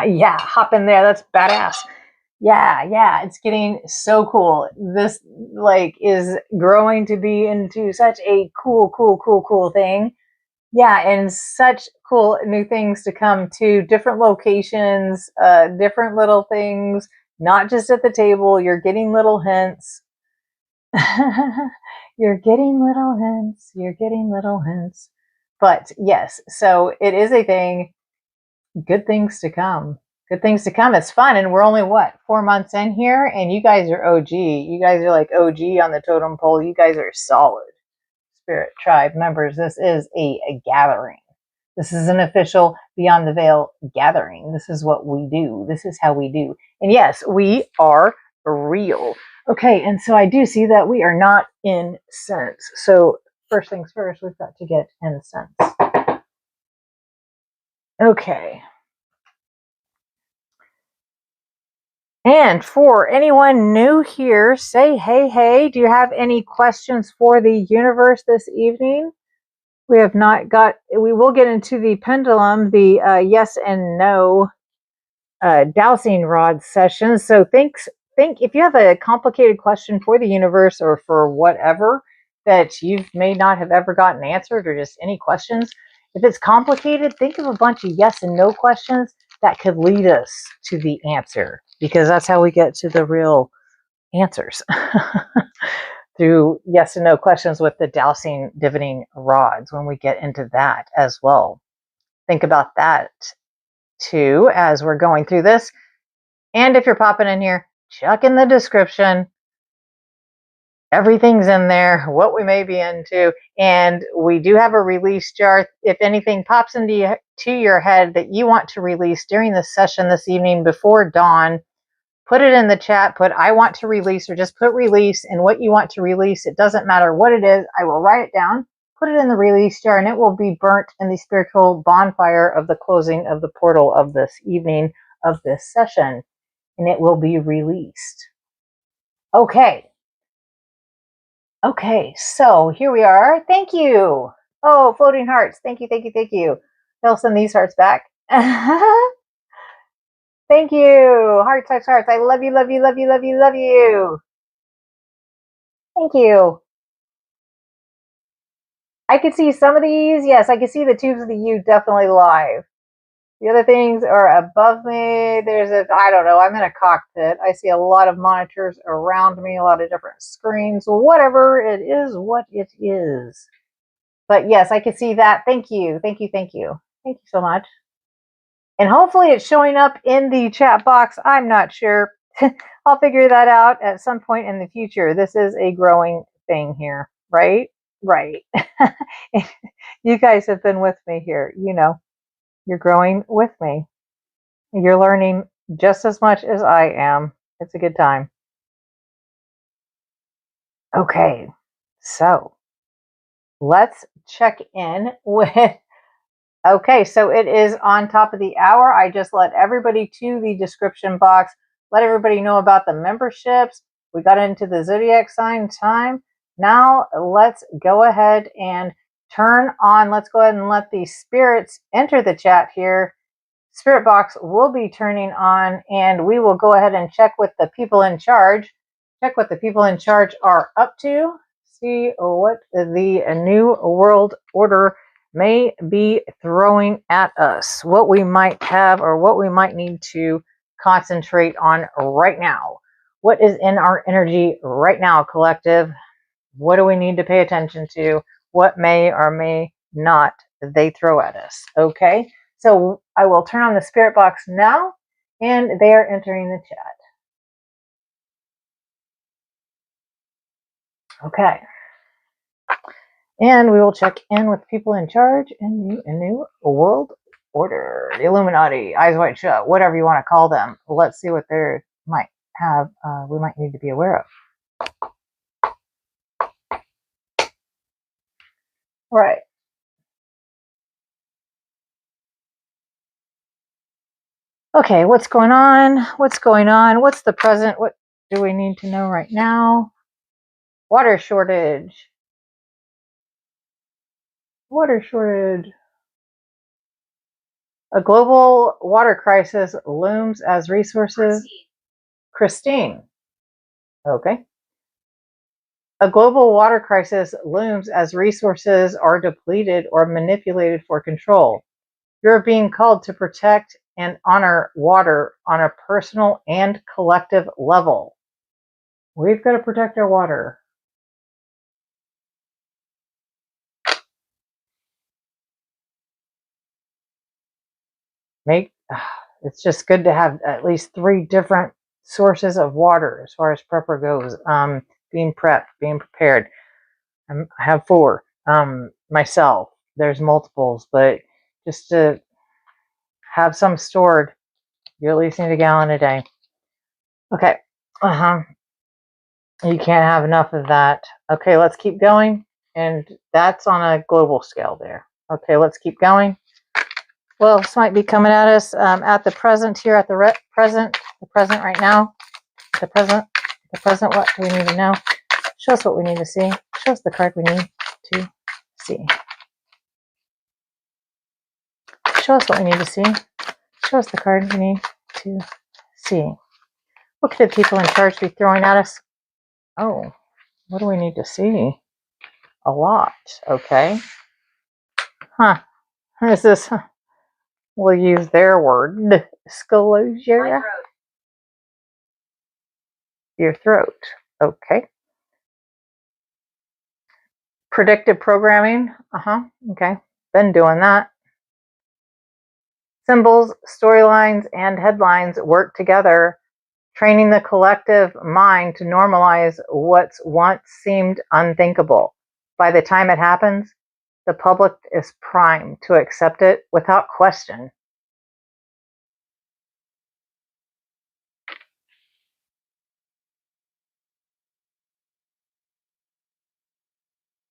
Yeah, hop in there. That's badass. Yeah, it's getting so cool. This is growing to be into such a cool thing. Yeah, and such cool new things to come to different locations, different little things, not just at the table. You're getting little hints. You're getting little hints. You're getting little hints. But yes, so it is a thing. Good things to come. Good things to come. It's fun. And we're only, what, 4 months in here? And you guys are OG. You guys are like OG on the totem pole. You guys are solid. Spirit Tribe members, this is a gathering. This is an official Beyond the Veil gathering. This is what we do. This is how we do. And yes, we are real. Okay, and so I do see that we are not incense. So first things first, we've got to get incense. Okay. And for anyone new here, say hey, hey. Do you have any questions for the universe this evening? We have not got, we will get into the pendulum, the yes and no dowsing rod sessions. So think if you have a complicated question for the universe or for whatever that you may not have ever gotten answered, or just any questions. If it's complicated, think of a bunch of yes and no questions that could lead us to the answer, because that's how we get to the real answers. Through yes and no questions with the dowsing divining rods, when we get into that as well. Think about that too as we're going through this. And if you're popping in here, check in the description. Everything's in there, what we may be into. And we do have a release jar. If anything pops into your head that you want to release during the session this evening before dawn, put it in the chat, put I want to release, or just put release, and what you want to release. It doesn't matter what it is. I will write it down, put it in the release jar, and it will be burnt in the spiritual bonfire of the closing of the portal of this evening, of this session, and it will be released. Okay. Okay, so here we are. Thank you. Oh, floating hearts. Thank you, thank you, thank you. They'll send these hearts back. Thank you. Hearts, hearts, hearts. I love you, love you, love you, love you, love you. Thank you. I can see some of these. Yes, I can see the tubes of the U definitely live. The other things are above me. There's a, I don't know, I'm in a cockpit. I see a lot of monitors around me, a lot of different screens. Whatever it is, what it is. But yes, I can see that. Thank you. Thank you. Thank you. Thank you so much. And hopefully it's showing up in the chat box. I'm not sure. I'll figure that out at some point in the future. This is a growing thing here, right? Right. You guys have been with me here. You know, you're growing with me. You're learning just as much as I am. It's a good time. Okay, so let's check in with, okay, so it is on top of the hour. I just let everybody to the description box, let everybody know about the memberships. We got into the zodiac sign time. Now let's go ahead and turn on, let's go ahead and let the spirits enter the chat here. Spirit box will be turning on, and we will go ahead and check with the people in charge. Check what the people in charge are up to. See what the new world order may be throwing at us. What we might have, or what we might need to concentrate on right now. What is in our energy right now, collective? What do we need to pay attention to? What may or may not they throw at us? Okay. So I will turn on the spirit box now, and they are entering the chat. Okay. And we will check in with people in charge in the new world order, the Illuminati, eyes wide shut, whatever you want to call them. Let's see what they might have, we might need to be aware of. Right. Okay, what's going on? What's going on? What's the present? What do we need to know right now? Water shortage. Water shortage. A global water crisis looms as resources. Christine. Okay. A global water crisis looms as resources are depleted or manipulated for control. You're being called to protect and honor water on a personal and collective level. We've got to protect our water. It's just good to have at least 3 different sources of water as far as prepper goes. Being prepped, being prepared. I have 4 myself. There's multiples, but just to have some stored, you at least need a gallon a day. Okay. You can't have enough of that. Okay, let's keep going. And that's on a global scale there. Okay, let's keep going. Well, this might be coming at us at the present here, at the present right now. The present, what do we need to know? Show us what we need to see. Show us the card we need to see. Show us what we need to see. Show us the card we need to see. What could the people in charge be throwing at us? Oh, what do we need to see? A lot, okay. Huh. Is this, we'll use their word, disclosure. Your throat, okay. Predictive programming, okay. Been doing that. Symbols, storylines, and headlines work together, training the collective mind to normalize what's once seemed unthinkable. By the time it happens, the public is primed to accept it without question.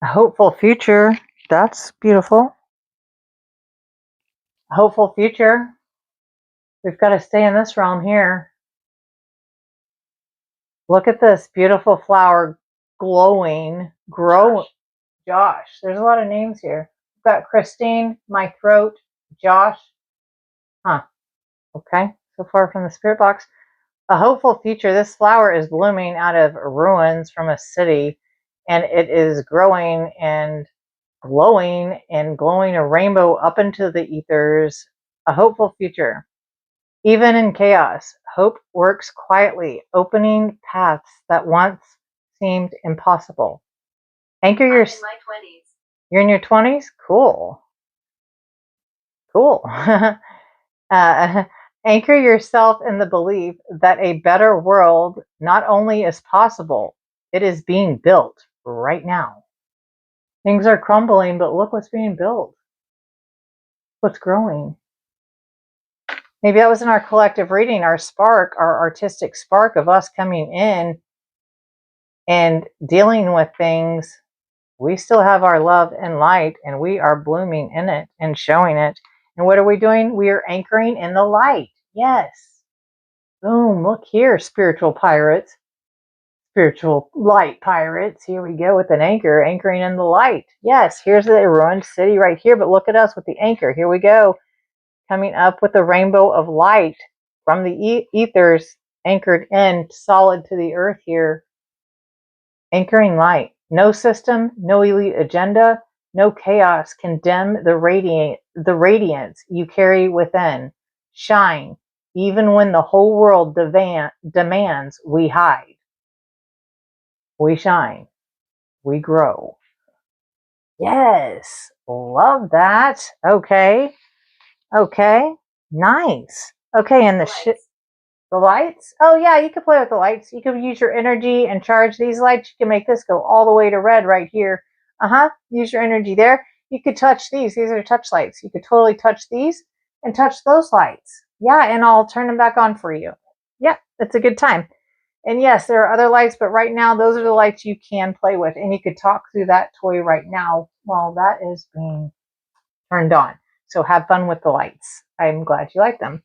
A hopeful future, that's beautiful. A hopeful future. We've got to stay in this realm here. Look at this beautiful flower glowing, Josh. There's a lot of names here. We've got Christine, my throat, Josh. Okay, so far from the spirit box. A hopeful future. This flower is blooming out of ruins from a city, and it is growing and glowing a rainbow up into the ethers. A hopeful future. Even in chaos, hope works quietly, opening paths that once seemed impossible. Anchor your... I'm in my 20s. You're in your 20s? Cool. Anchor yourself in the belief that a better world not only is possible, it is being built right now. Things are crumbling, but look what's being built. What's growing. Maybe that was in our collective reading, our spark, our artistic spark of us coming in and dealing with things. We still have our love and light, and we are blooming in it and showing it. And what are we doing? We are anchoring in the light. Yes. Boom, look here, spiritual pirates. Spiritual light pirates. Here we go with an anchor, anchoring in the light. Yes, here's the ruined city right here, but look at us with the anchor. Here we go. Coming up with a rainbow of light from the ethers, anchored in, solid to the earth here. Anchoring light. No system, no elite agenda, no chaos can dim the radiance you carry within. Shine, even when the whole world demands we hide. We shine. We grow. Yes, love that. Okay. Nice. Okay, and the lights? Oh yeah, you can play with the lights. You can use your energy and charge these lights. You can make this go all the way to red right here. Use your energy there. You could touch these. These are touch lights. You could totally touch these and touch those lights. Yeah, and I'll turn them back on for you. Yeah, it's a good time. And yes, there are other lights, but right now those are the lights you can play with. And you could talk through that toy right now while that is being turned on. So have fun with the lights. I'm glad you like them.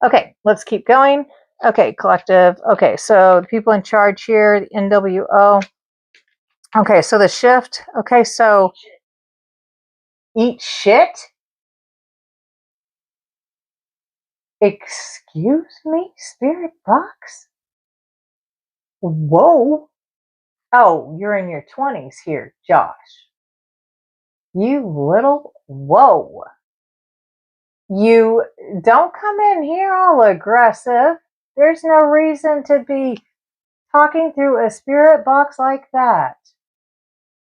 Okay, let's keep going. Okay, collective. Okay, so the people in charge here, the NWO. Okay, so the shift. Okay, so eat shit? Excuse me, spirit box? Whoa. Oh, you're in your 20s here, Josh. You little, whoa. You don't come in here all aggressive. There's no reason to be talking through a spirit box like that.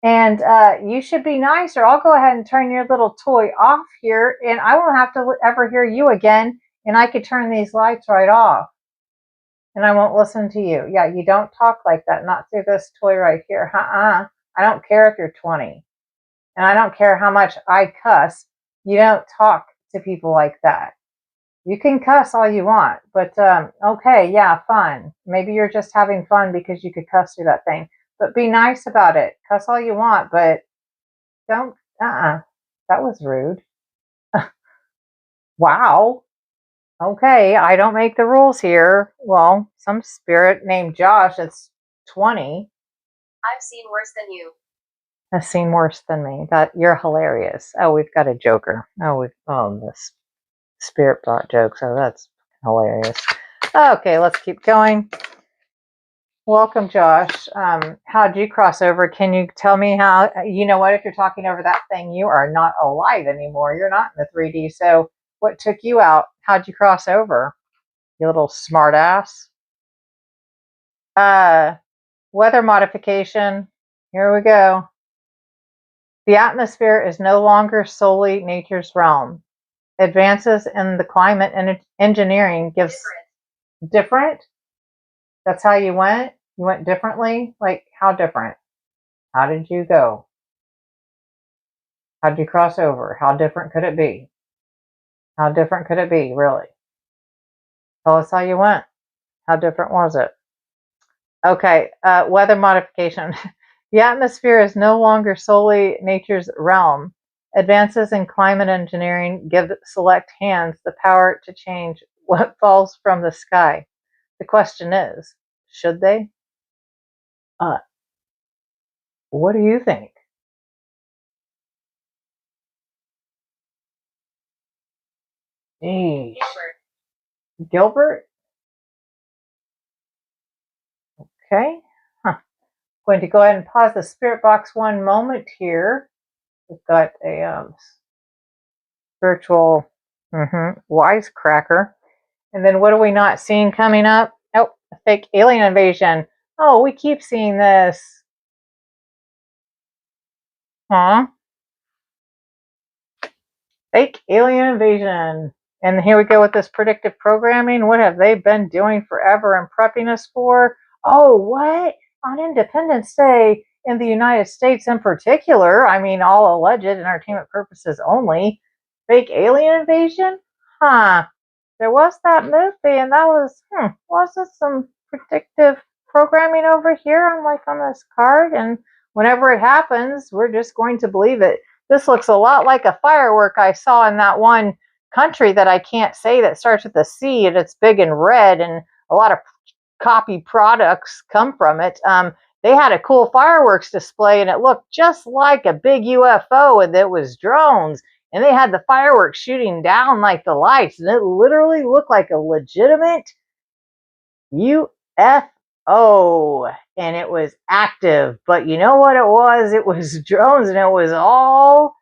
And you should be nice, or I'll go ahead and turn your little toy off here, and I won't have to ever hear you again, and I could turn these lights right off, and I won't listen to you. Yeah, you don't talk like that, not through this toy right here. I don't care if you're 20, and I don't care how much I cuss. You don't talk to people like that. You can cuss all you want, but okay, yeah, fun. Maybe you're just having fun because you could cuss through that thing. But be nice about it. Cuss all you want, but don't, that was rude. Wow. Okay, I don't make the rules here. Well, some spirit named Josh that's 20 I've seen worse than you. has seen worse than me. That you're hilarious. Oh, we've got a joker. This spirit brought jokes. Oh, that's hilarious. Okay, let's keep going. Welcome, Josh. How'd you cross over? Can you tell me how? You know what? If you're talking over that thing, you are not alive anymore. You're not in the 3D. So, what took you out? How'd you cross over? You little smart ass. Weather modification. Here we go. The atmosphere is no longer solely nature's realm. Advances in the climate and engineering gives different. That's how you went? You went differently? Like, how different? How did you go? How did you cross over? How different could it be? How different could it be, really? Tell us how you went. How different was it? Okay, weather modification. The atmosphere is no longer solely nature's realm. Advances in climate engineering give select hands the power to change what falls from the sky. The question is, should they? What do you think? Eesh. Gilbert? Okay. Huh. Going to go ahead and pause the spirit box one moment here. We've got a spiritual wisecracker. And then what are we not seeing coming up? Oh, a fake alien invasion. Oh, we keep seeing this. Huh? Fake alien invasion. And here we go with this predictive programming. What have they been doing forever and prepping us for? Oh, what? On Independence Day in the United States in particular, I mean, all alleged entertainment purposes only. Fake alien invasion? Huh. There was that movie, and that was it some predictive programming over here on this card? And whenever it happens, we're just going to believe it. This looks a lot like a firework I saw in that one country that I can't say that starts with a C, and it's big and red, and a lot of copy products come from it. They had a cool fireworks display, and it looked just like a big UFO, and it was drones. And they had the fireworks shooting down like the lights, and it literally looked like a legitimate UFO, and it was active. But you know what it was? It was drones, and it was all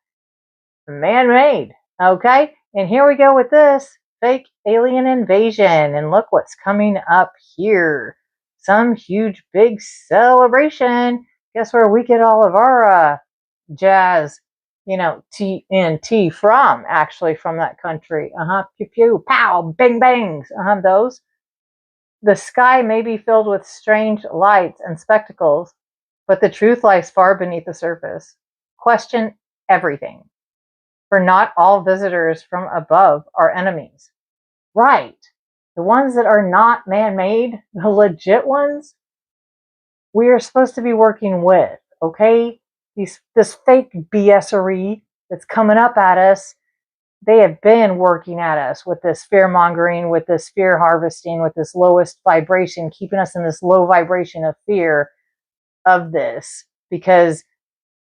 man-made. Okay, and here we go with this fake alien invasion, and look what's coming up here. Some huge big celebration. Guess where we get all of our jazz, TNT from, actually, from that country. Pew pew, pow, bang bangs. Those. The sky may be filled with strange lights and spectacles, but the truth lies far beneath the surface. Question everything. For not all visitors from above are enemies. Right. The ones that are not man-made, the legit ones, we are supposed to be working with, okay? This fake BSery that's coming up at us, they have been working at us with this fear mongering, with this fear harvesting, with this lowest vibration, keeping us in this low vibration of fear of this, because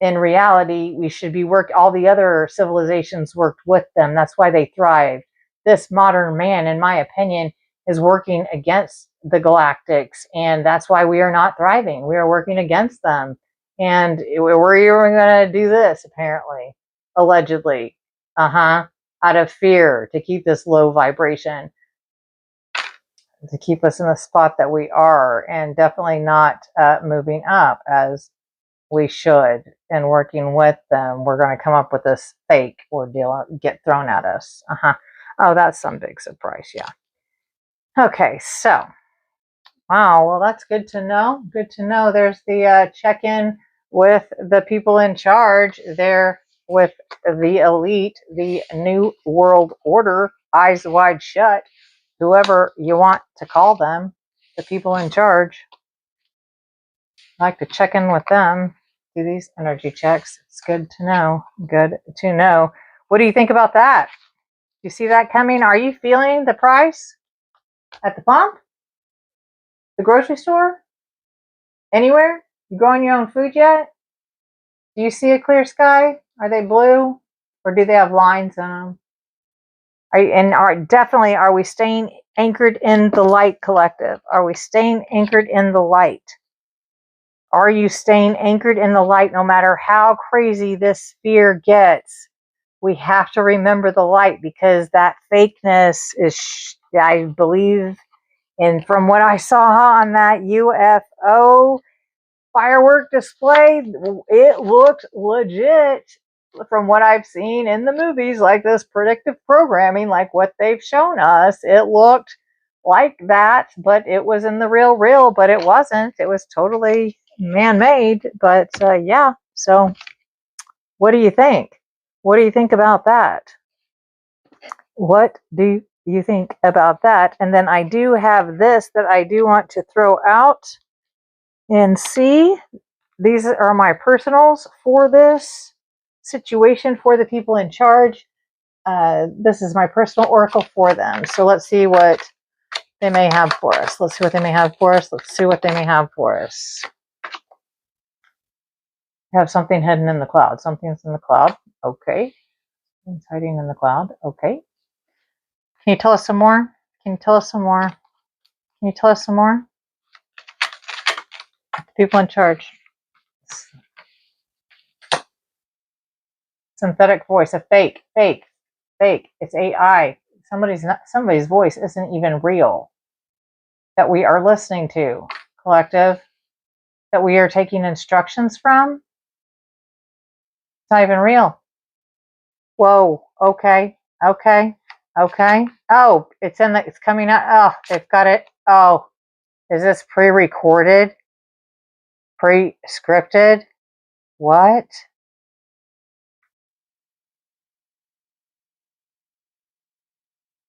in reality, we should be all the other civilizations worked with them. That's why they thrived. This modern man, in my opinion, is working against the galactics, and that's why we are not thriving. We are working against them. And we're even going to do this, apparently, allegedly, out of fear, to keep this low vibration, to keep us in the spot that we are, and definitely not moving up as we should. And working with them, we're going to come up with this fake ordeal get thrown at us. Oh, that's some big surprise. Yeah. Okay, so wow, well, that's good to know. Good to know. There's the check-in with the people in charge there with the elite, the New World Order, eyes wide shut, whoever you want to call them, the people in charge. I like to check in with them, do these energy checks. It's good to know. Good to know. What do you think about that? You see that coming? Are you feeling the price at the pump? The grocery store? Anywhere? You growing your own food yet? Do you see a clear sky? Are they blue? Or do they have lines in them? Definitely, are we staying anchored in the light, collective? Are we staying anchored in the light? Are you staying anchored in the light no matter how crazy this sphere gets? We have to remember the light, because that fakeness is, I believe, and from what I saw on that UFO firework display, it looked legit from what I've seen in the movies, like this predictive programming, like what they've shown us. It looked like that, but it was in the real, but it wasn't. It was totally man-made. But yeah, so what do you think? What do you think about that? What do you think about that? And then I do have this that I do want to throw out and see. These are my personals for this situation for the people in charge. This is my personal oracle for them. So let's see what they may have for us. Let's see what they may have for us. Let's see what they may have for us. Have something hidden in the cloud. Something's in the cloud. Okay. Something's hiding in the cloud. Okay. Can you tell us some more? Can you tell us some more? Can you tell us some more? The people in charge. Synthetic voice. A fake. It's AI. Somebody's voice isn't even real. That we are listening to, collective. That we are taking instructions from. It's not even real. Whoa. Okay. Oh, it's coming out. Oh, they've got it. Oh, is this pre-recorded? Pre-scripted? What?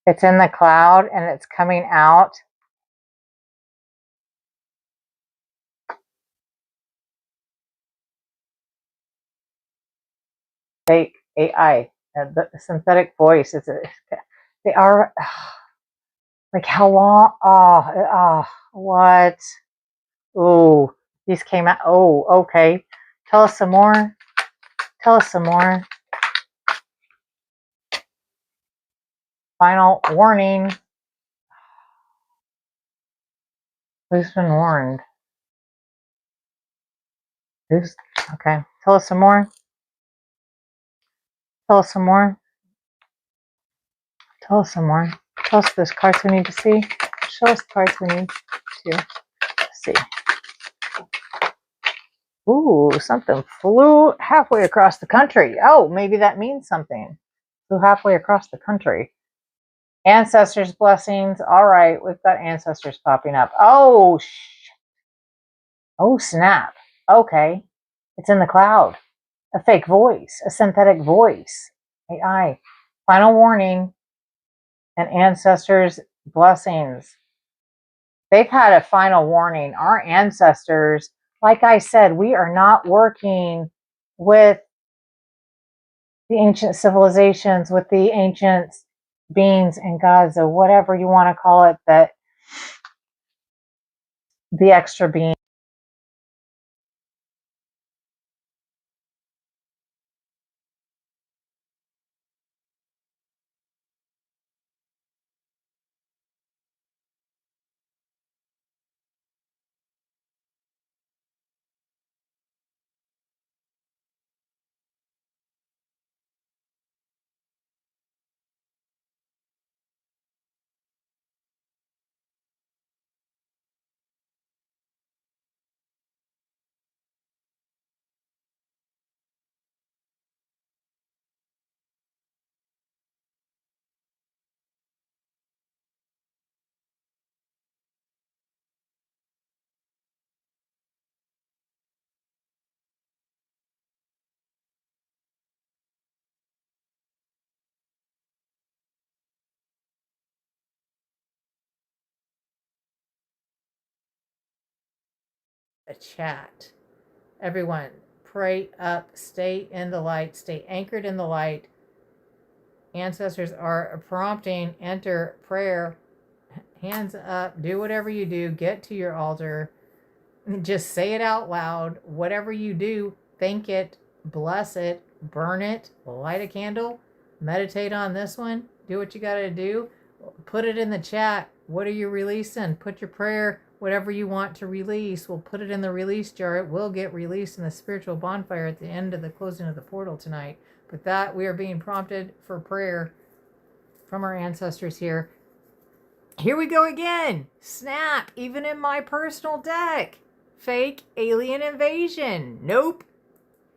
It's in the cloud and it's coming out. Fake AI, the synthetic voice. They are like how long? What? Oh, these came out. Oh, okay. Tell us some more. Tell us some more. Final warning. Who's been warned? Who's okay? Tell us some more. Tell us some more. Tell us some more. Tell us those cards we need to see. Show us cards we need to see. Ooh, something flew halfway across the country. Oh, maybe that means something. Flew halfway across the country. Ancestors' blessings. All right, we've got ancestors popping up. Oh, oh, snap. Okay. It's in the cloud. A fake voice. A synthetic voice. AI. Final warning. And ancestors' blessings. They've had a final warning. Our ancestors, like I said, we are not working with the ancient civilizations, with the ancient beings and gods, or whatever you want to call it, that the extra being. a chat. Everyone, pray up, stay in the light, stay anchored in the light. Ancestors are prompting, enter prayer, hands up, do whatever you do, get to your altar, just say it out loud. Whatever you do, thank it, bless it, burn it, light a candle, meditate on this one, do what you got to do, put it in the chat. What are you releasing? Put your prayer, whatever you want to release, we'll put it in the release jar. It will get released in the spiritual bonfire at the end of the closing of the portal tonight. But that we are being prompted for prayer from our ancestors here. Here we go again. Snap. Even in my personal deck. Fake alien invasion. Nope.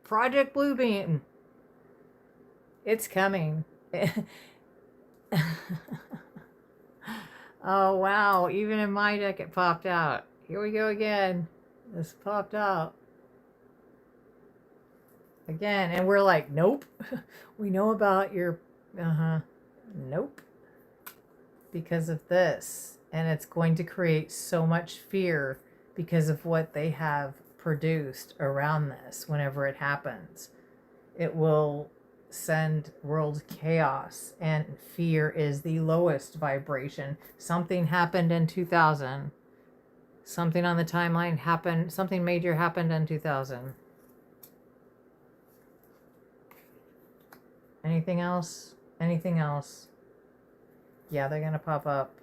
Project Bluebeam. It's coming. Oh, wow. Even in my deck it popped out. Here we go again. This popped out. Again, and we're like, nope. We know about your, nope. Because of this. And it's going to create so much fear because of what they have produced around this whenever it happens. It will send world chaos, and fear is the lowest vibration. Something happened in 2000. Something on the timeline happened. Something major happened in 2000. Anything else? Anything else? Yeah, they're going to pop up.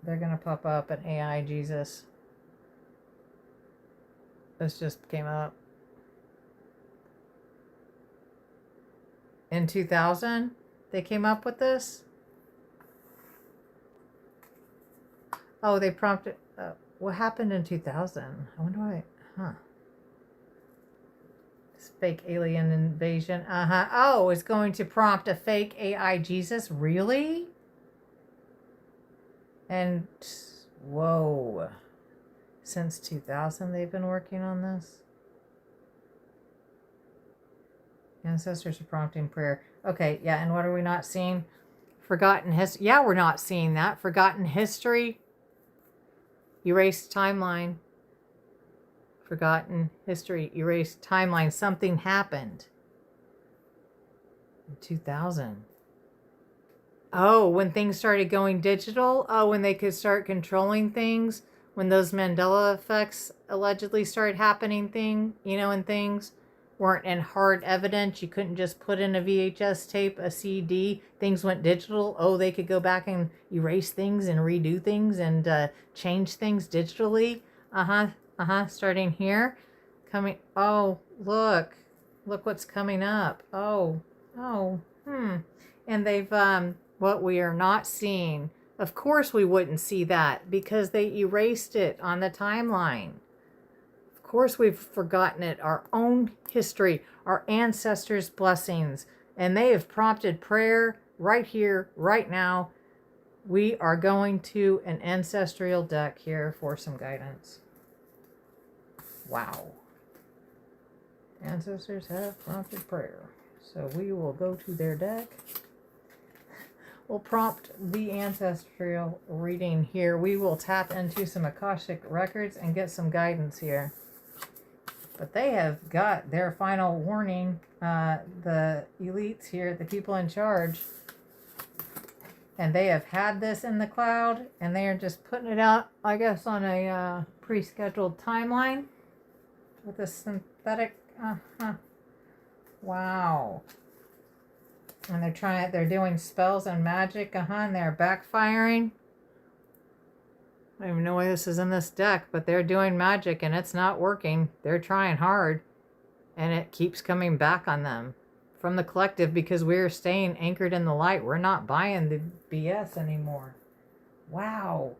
They're going to pop up an AI Jesus. This just came up. In 2000, they came up with this? Oh, they prompted... what happened in 2000? I wonder why... Fake alien invasion. Oh, it's going to prompt a fake AI Jesus? Really? And, whoa. Since 2000 they've been working on this? Ancestors are prompting prayer. Okay, yeah, and what are we not seeing? Forgotten history. Yeah, we're not seeing that. Forgotten history. Erased timeline. Forgotten history. Erased timeline. Something happened. In 2000. Oh, when things started going digital? Oh, when they could start controlling things? When those Mandela effects allegedly started happening and things weren't in hard evidence. You couldn't just put in a VHS tape, a CD. Things went digital. Oh, they could go back and erase things and redo things and change things digitally. Starting here. Oh, look what's coming up. And they've, what we are not seeing. Of course we wouldn't see that because they erased it on the timeline. Of course we've forgotten it. Our own history, our ancestors' blessings, and they have prompted prayer right here, right now. We are going to an ancestral deck here for some guidance. Wow. Ancestors have prompted prayer. So we will go to their deck. We'll prompt the ancestral reading here. We will tap into some Akashic records and get some guidance here. But they have got their final warning. The elites here, the people in charge. And they have had this in the cloud. And they are just putting it out, I guess, on a pre-scheduled timeline. With a synthetic... Wow. And they're doing spells and magic, and they're backfiring. I don't even know why this is in this deck, but they're doing magic and it's not working. They're trying hard and it keeps coming back on them from the collective because we're staying anchored in the light. We're not buying the BS anymore. Wow.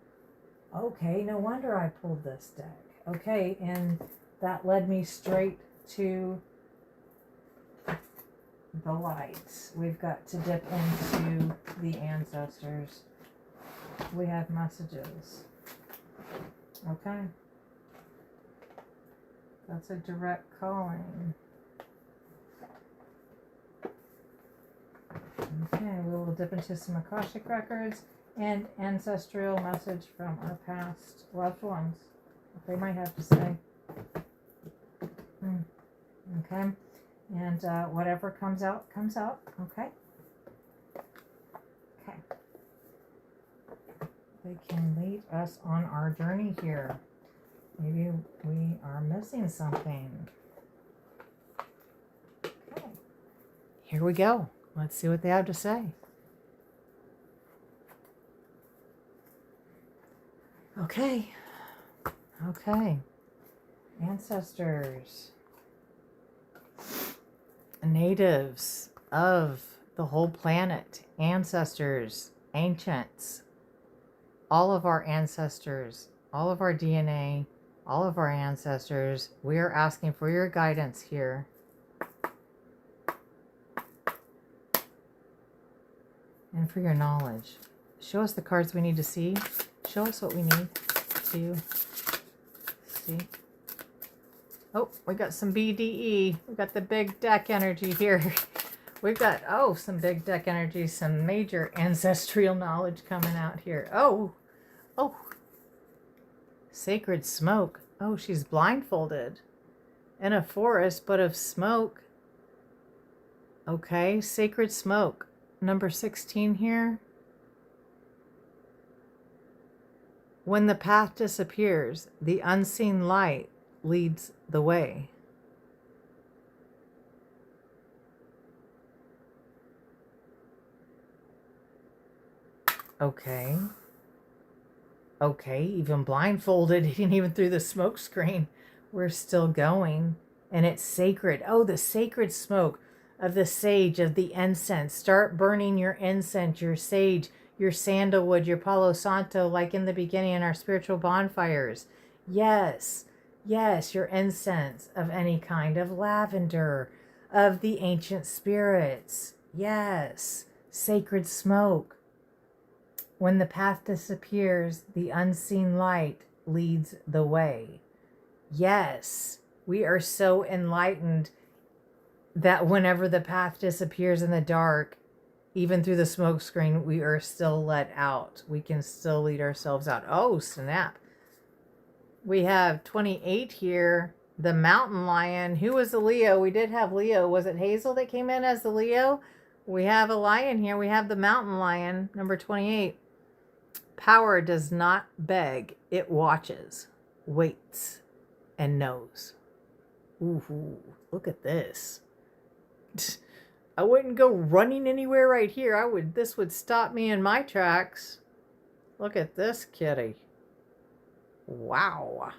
Okay, no wonder I pulled this deck. Okay, and that led me straight to the lights. We've got to dip into the ancestors. We have messages. Okay. That's a direct calling. Okay, we will dip into some Akashic records and ancestral message from our past loved ones. What they might have to say. Okay. And whatever comes out, comes out. Okay. Okay. They can lead us on our journey here. Maybe we are missing something. Okay. Here we go. Let's see what they have to say. Okay. Okay. Ancestors. Natives of the whole planet. Ancestors. Ancients. All of our ancestors. All of our DNA. All of our ancestors. We are asking for your guidance here. And for your knowledge. Show us the cards we need to see. Show us what we need to see. Oh, we got some BDE. We got the big deck energy here. We've got, oh, some big deck energy, some major ancestral knowledge coming out here. Oh, oh. Sacred smoke. Oh, she's blindfolded. In a forest, but of smoke. Okay, sacred smoke. Number 16 here. When the path disappears, the unseen light leads the way. Okay. Okay, even blindfolded, even through the smoke screen, we're still going. And it's sacred. Oh, the sacred smoke of the sage, of the incense. Start burning your incense, your sage, your sandalwood, your Palo Santo, like in the beginning in our spiritual bonfires. Yes, yes, your incense of any kind, of lavender, of the ancient spirits. Yes, sacred smoke. When the path disappears, the unseen light leads the way. Yes, we are so enlightened that whenever the path disappears in the dark, even through the smoke screen, we are still let out. We can still lead ourselves out. Oh, snap. We have 28 here. The mountain lion. Who was the Leo? We did have Leo. Was it Hazel that came in as the Leo? We have a lion here. We have the mountain lion, number 28. Power does not beg. It watches, waits, and knows. Ooh, look at this. I wouldn't go running anywhere right here. This would stop me in my tracks. Look at this kitty. Wow.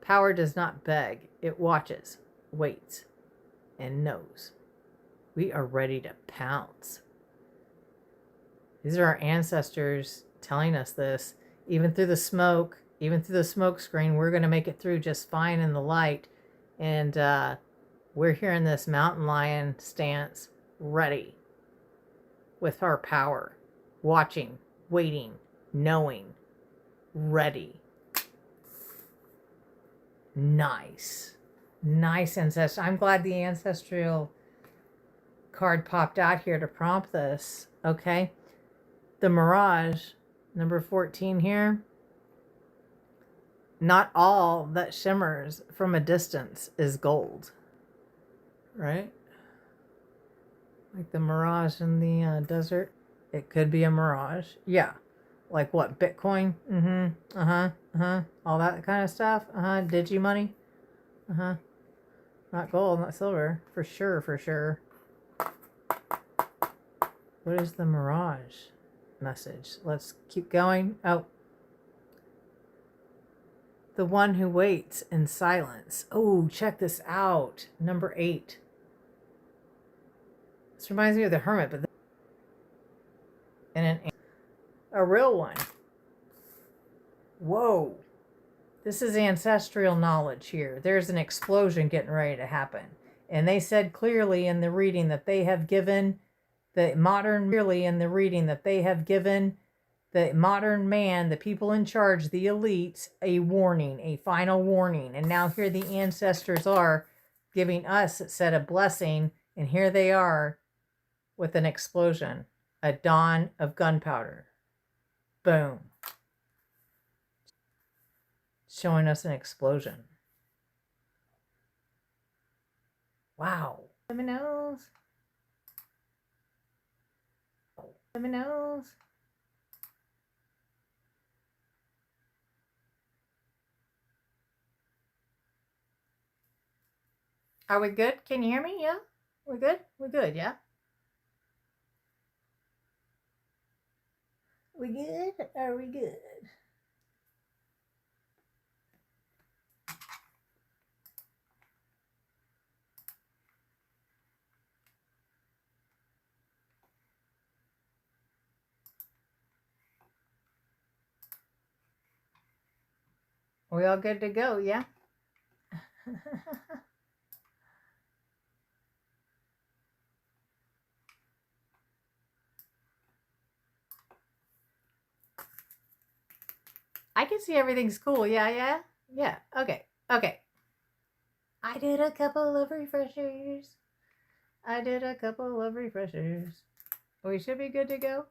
Power does not beg. It watches, waits, and knows. We are ready to pounce. These are our ancestors telling us this. Even through the smoke, even through the smoke screen, we're going to make it through just fine in the light. And we're here in this mountain lion stance, ready with our power, watching, waiting, knowing, ready. Nice. Nice ancestor. I'm glad the ancestral card popped out here to prompt this. Okay. The mirage, number 14 here. Not all that shimmers from a distance is gold. Right? Like the mirage in the desert. It could be a mirage. Yeah. Like what? Bitcoin? Mm-hmm. Uh-huh. Uh-huh. All that kind of stuff. Uh-huh. Digi money. Uh-huh. Not gold, not silver. For sure, for sure. What is the mirage message? Let's keep going. Oh. The one who waits in silence. Oh, check this out. Number 8. This reminds me of the Hermit, but and a real one. Whoa. This is ancestral knowledge here. There's an explosion getting ready to happen. And they said clearly in the reading that they have given the modern man, the people in charge, the elites, a warning, a final warning. And now here the ancestors are giving us, it said, a blessing. And here they are with an explosion, a dawn of gunpowder. Boom. Showing us an explosion. Wow. Let me know. Let me know. Are we good? Can you hear me? Yeah? We're good? We're good, yeah? We good? Are we good? We all good to go, yeah? I can see everything's cool. Yeah. Okay. I did a couple of refreshers. We should be good to go.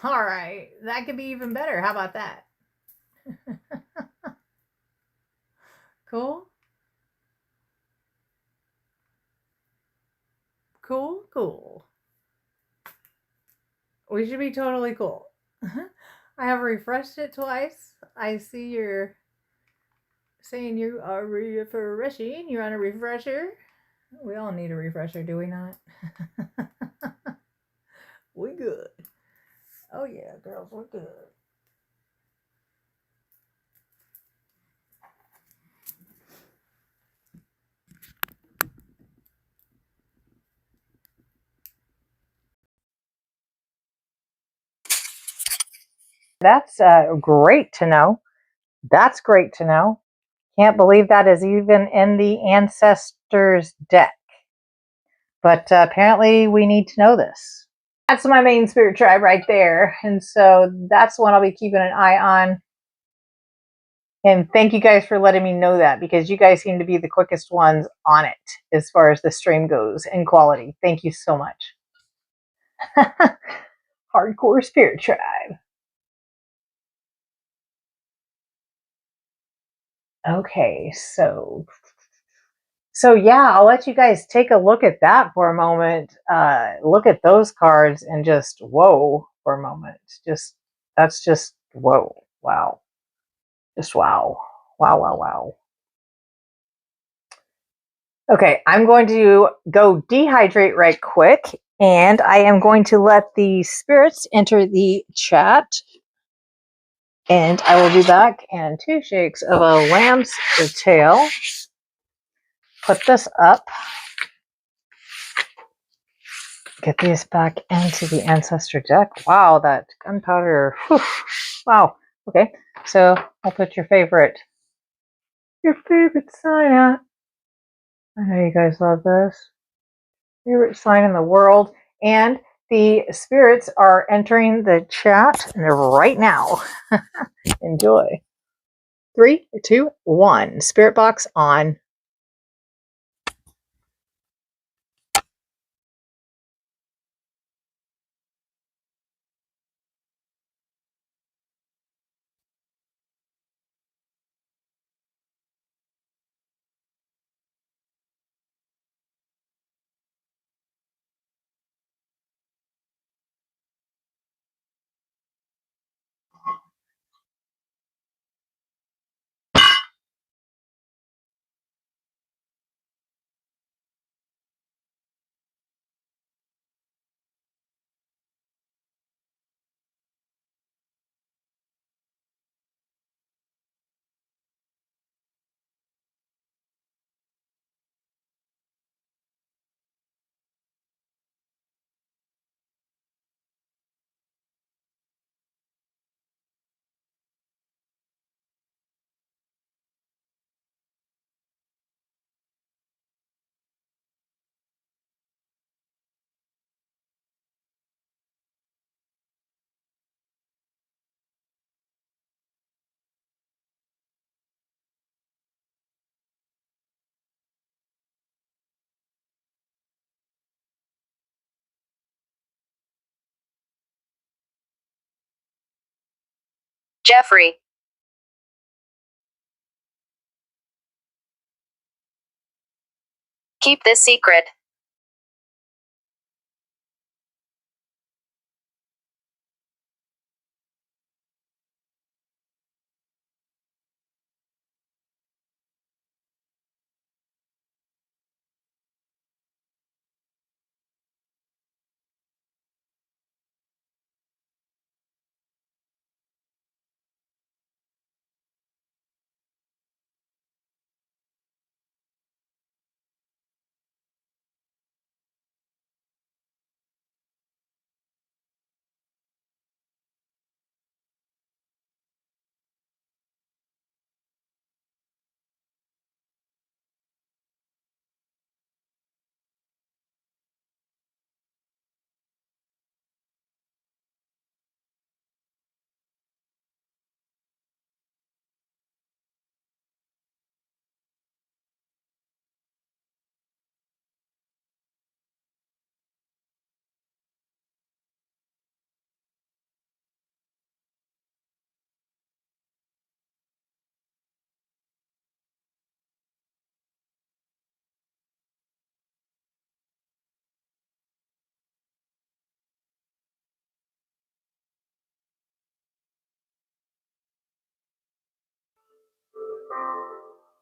All right. That could be even better. How about that? Cool. We should be totally cool. I have refreshed it twice. I see you're saying you are refreshing. You're on a refresher. We all need a refresher, do we not? We good. Oh yeah, girls, we're good. That's great to know. That's great to know. Can't believe that is even in the Ancestors deck. But apparently we need to know this. That's my main spirit tribe right there. And so that's one I'll be keeping an eye on. And thank you guys for letting me know that, because you guys seem to be the quickest ones on it as far as the stream goes in quality. Thank you so much. Hardcore spirit tribe. Okay, so yeah, I'll let you guys take a look at that for a moment. Look at those cards and just whoa for a moment. That's just whoa, wow, just wow. Okay, I'm going to go dehydrate right quick, and I am going to let the spirits enter the chat, and I will be back in 2 shakes of a lamb's tail. Put this up. Get these back into the ancestor deck. Wow, that gunpowder. Whew. Wow. Okay, so I'll put your favorite sign out. I know you guys love this. Favorite sign in the world. And the spirits are entering the chat right now. Enjoy. 3, 2, 1. Spirit box on. Jeffrey. Keep this secret.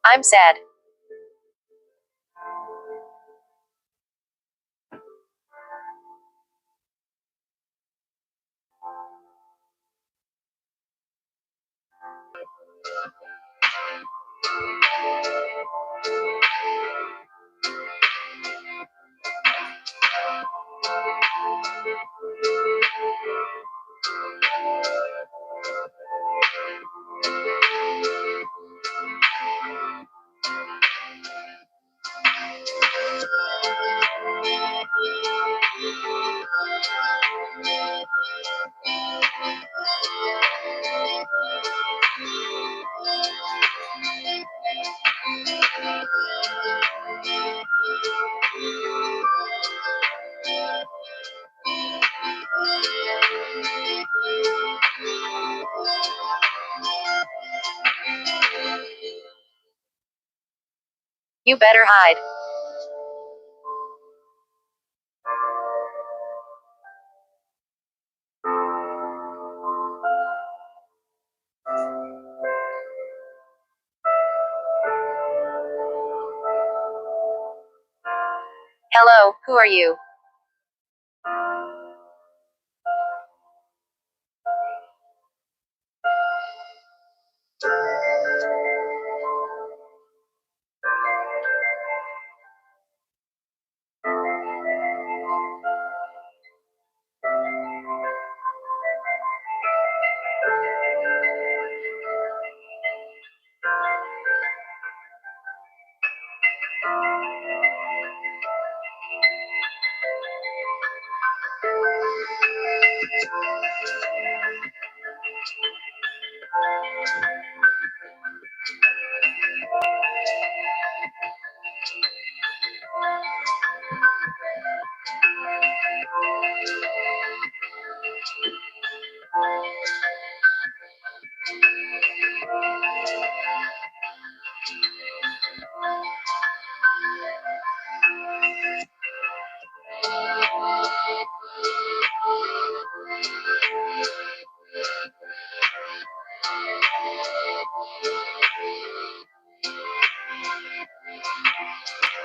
I'm sad. You better hide. Hello, who are you?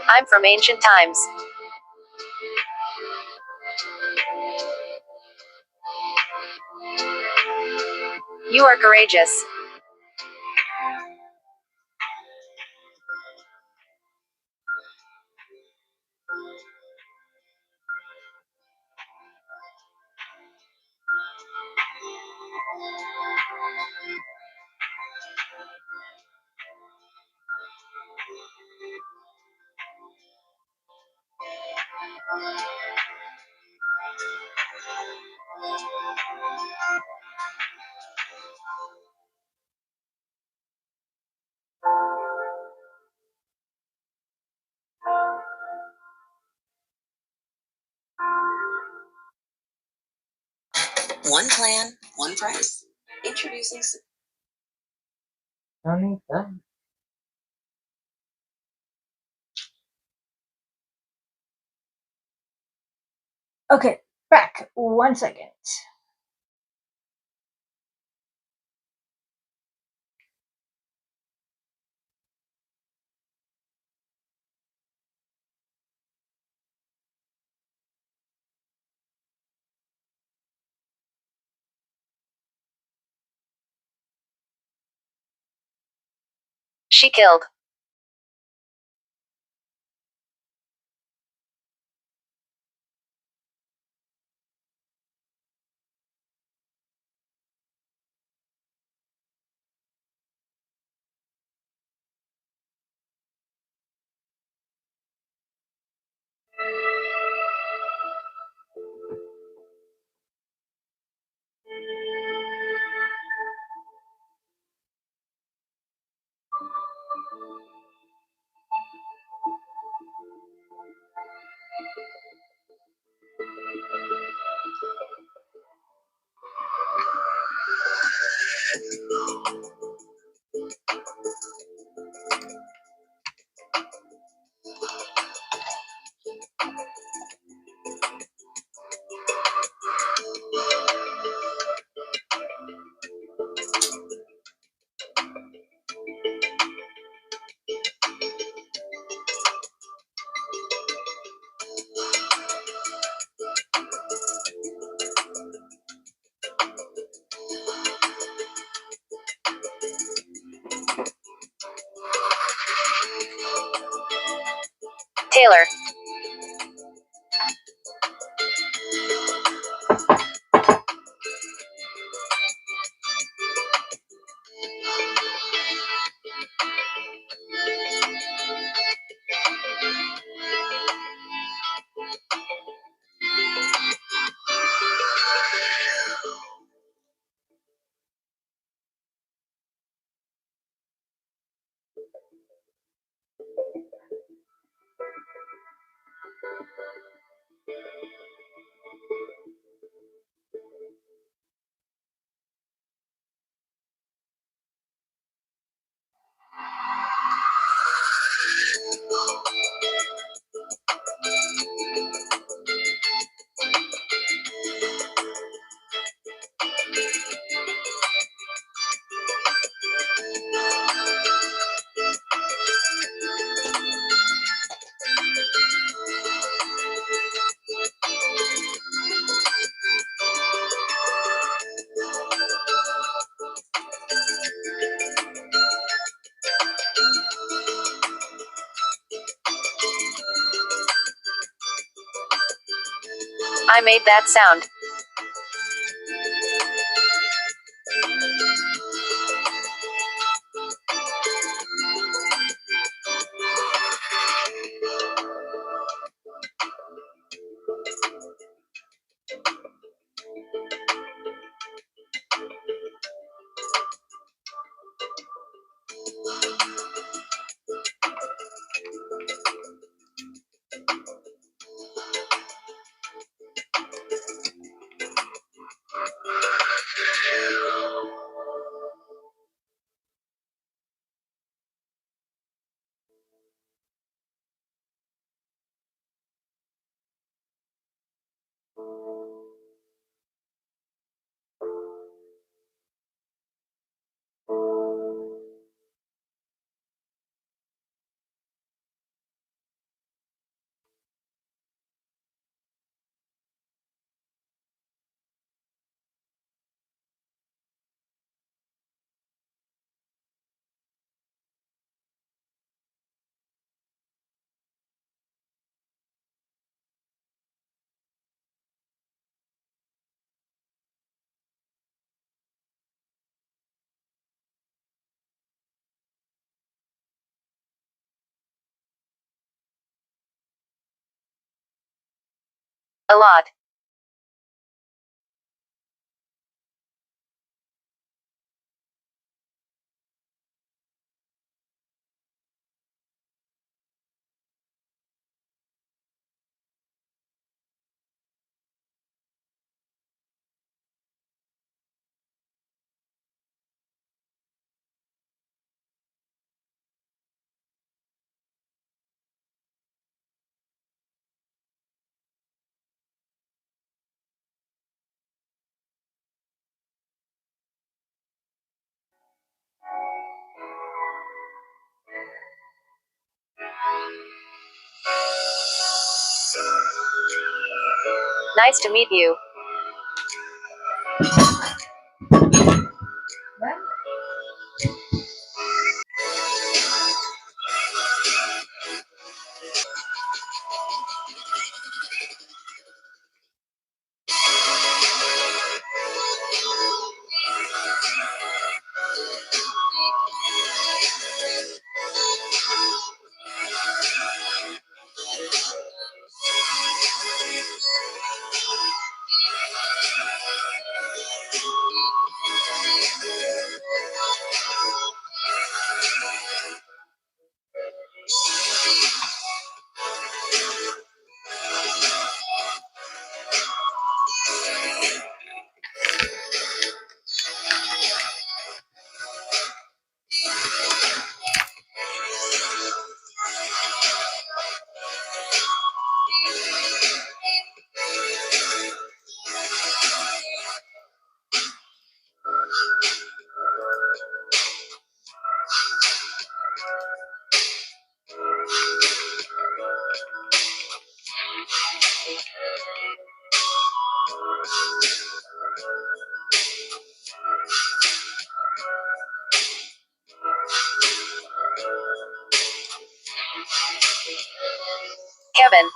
I'm from ancient times. You are courageous. One plan, one price. Introducing. Don't need that. Okay, back. 1 second. She killed. Taylor. I made that sound. A lot. Nice to meet you. Kevin.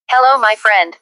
Hello, my friend.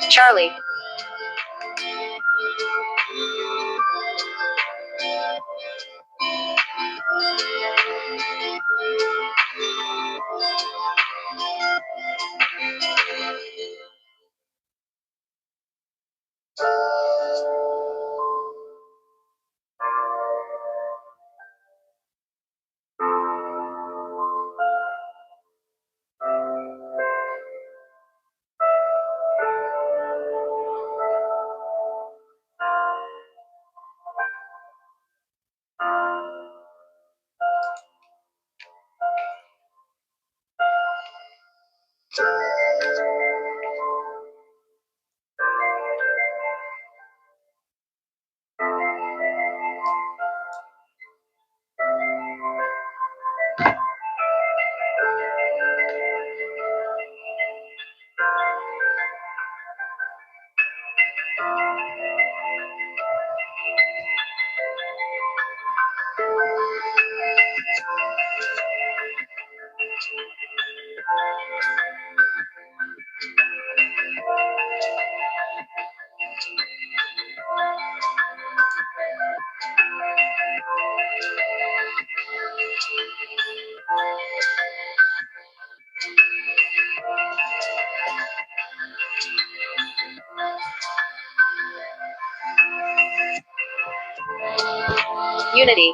Charlie. Unity.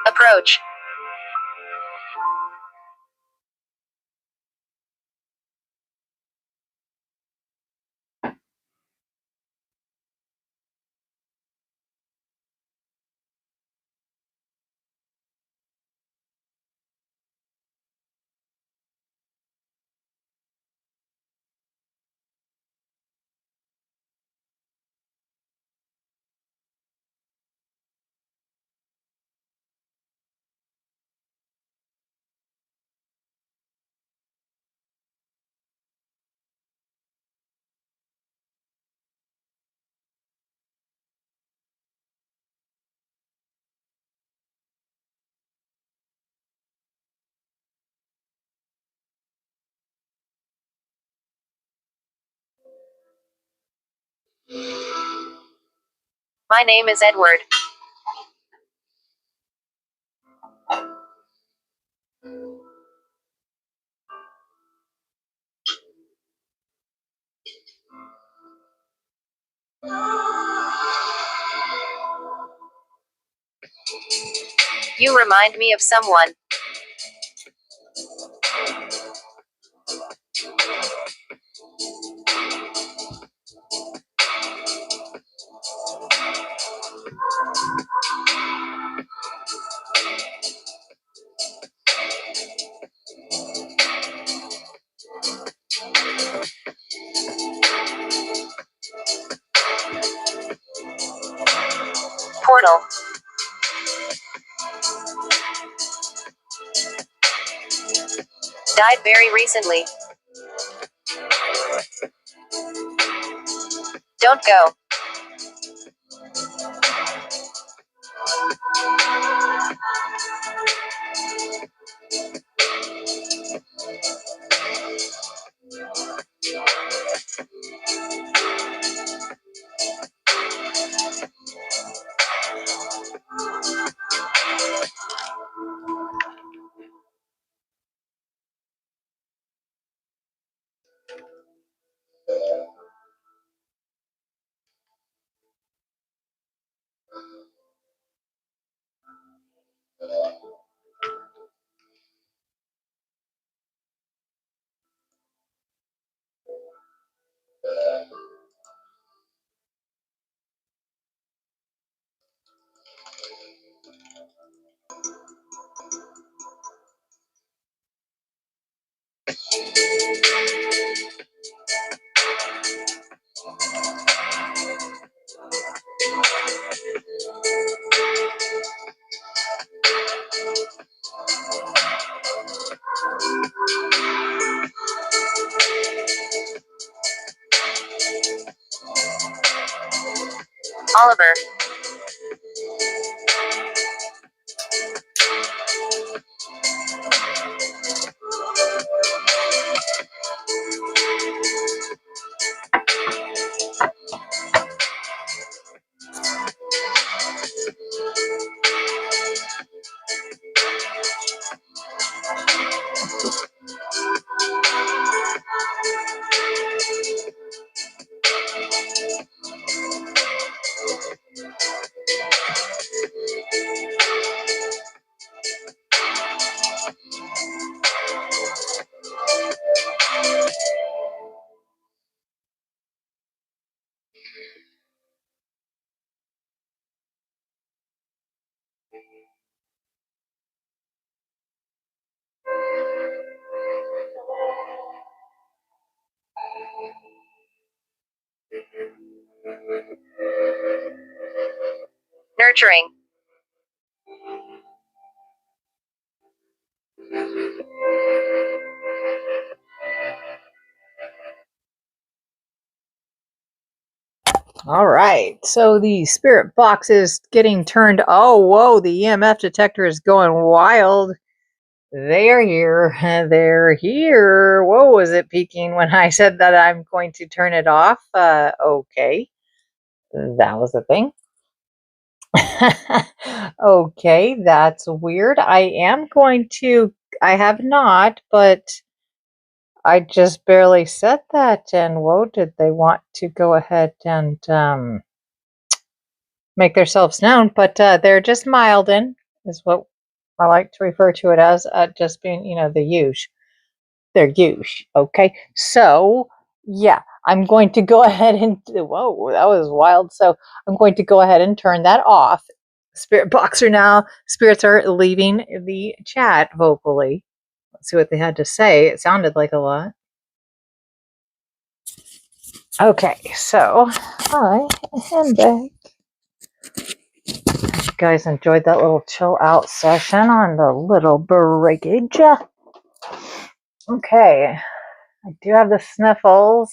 Approach. My name is Edward. You remind me of someone. Portal. Died very recently. Don't go. Oliver. nurturing. All right, so the spirit box is getting turned. Oh, whoa, the EMF detector is going wild. They're here. They're here. Whoa, was it peaking when I said that I'm going to turn it off? Okay, that was the thing. Okay, that's weird. I have not, but I just barely said that. And whoa, did they want to go ahead and make themselves known? But they're just mild in, is what I like to refer to it as, just being, the huge. They're huge. Okay, so yeah, I'm going to go ahead and whoa, that was wild. So I'm going to go ahead and turn that off. Spirit box spirits are leaving the chat vocally. Let's see what they had to say. It sounded like a lot. Okay, so I am back. You guys enjoyed that little chill out session on the little breakage. Okay, I do have the sniffles,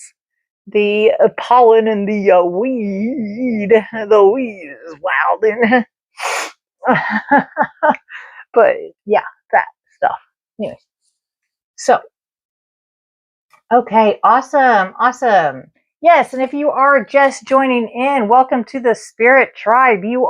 the pollen, and the weed. The weed is wilding. But yeah, that stuff. Anyway, so okay, awesome. Yes, and if you are just joining in, welcome to the Spirit Tribe. You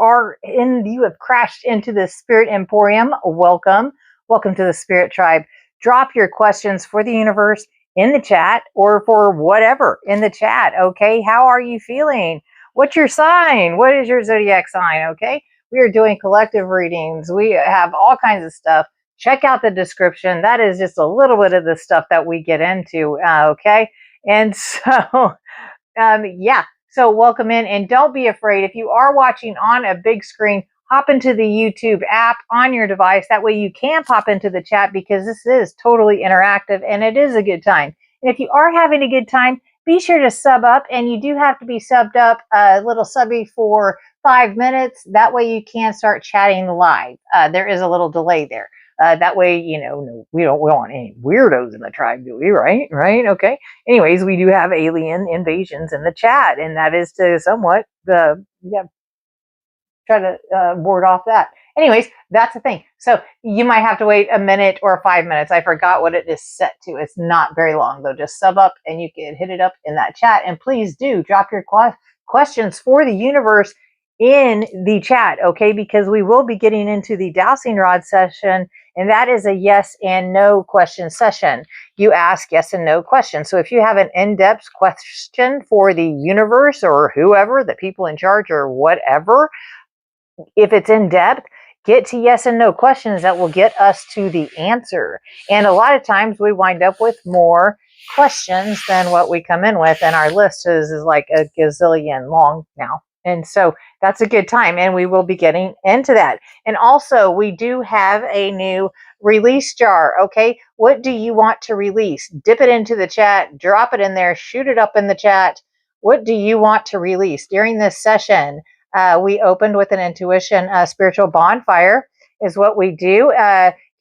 have crashed into the Spirit Emporium. Welcome to the Spirit Tribe. Drop your questions for the universe in the chat or for whatever in the chat. Okay, how are you feeling? What's your sign? What is your zodiac sign? Okay, we are doing collective readings. We have all kinds of stuff. Check out the description. That is just a little bit of the stuff that we get into. Okay. And so, yeah. So welcome in, and don't be afraid. If you are watching on a big screen, hop into the YouTube app on your device. That way you can pop into the chat, because this is totally interactive and it is a good time. And if you are having a good time, be sure to sub up, and you do have to be subbed up a little subby for 5 minutes. That way you can start chatting live. There is a little delay there. That way, we don't want any weirdos in the tribe, do we? Right? Okay. Anyways, we do have alien invasions in the chat, and that is to somewhat try to ward off that. Anyways, that's the thing. So you might have to wait a minute or 5 minutes. I forgot what it is set to. It's not very long though. Just sub up and you can hit it up in that chat. And please do drop your questions for the universe in the chat, okay? Because we will be getting into the dowsing rod session, and that is a yes and no question session. You ask yes and no questions. So if you have an in-depth question for the universe or whoever, the people in charge or whatever, if it's in depth, get to yes and no questions that will get us to the answer. And a lot of times we wind up with more questions than what we come in with, and our list is like a gazillion long now. And so that's a good time, and we will be getting into that. And also, we do have a new release jar, okay? What do you want to release? Dip it into the chat, drop it in there, shoot it up in the chat. What do you want to release? During this session, we opened with an intuition spiritual bonfire is what we do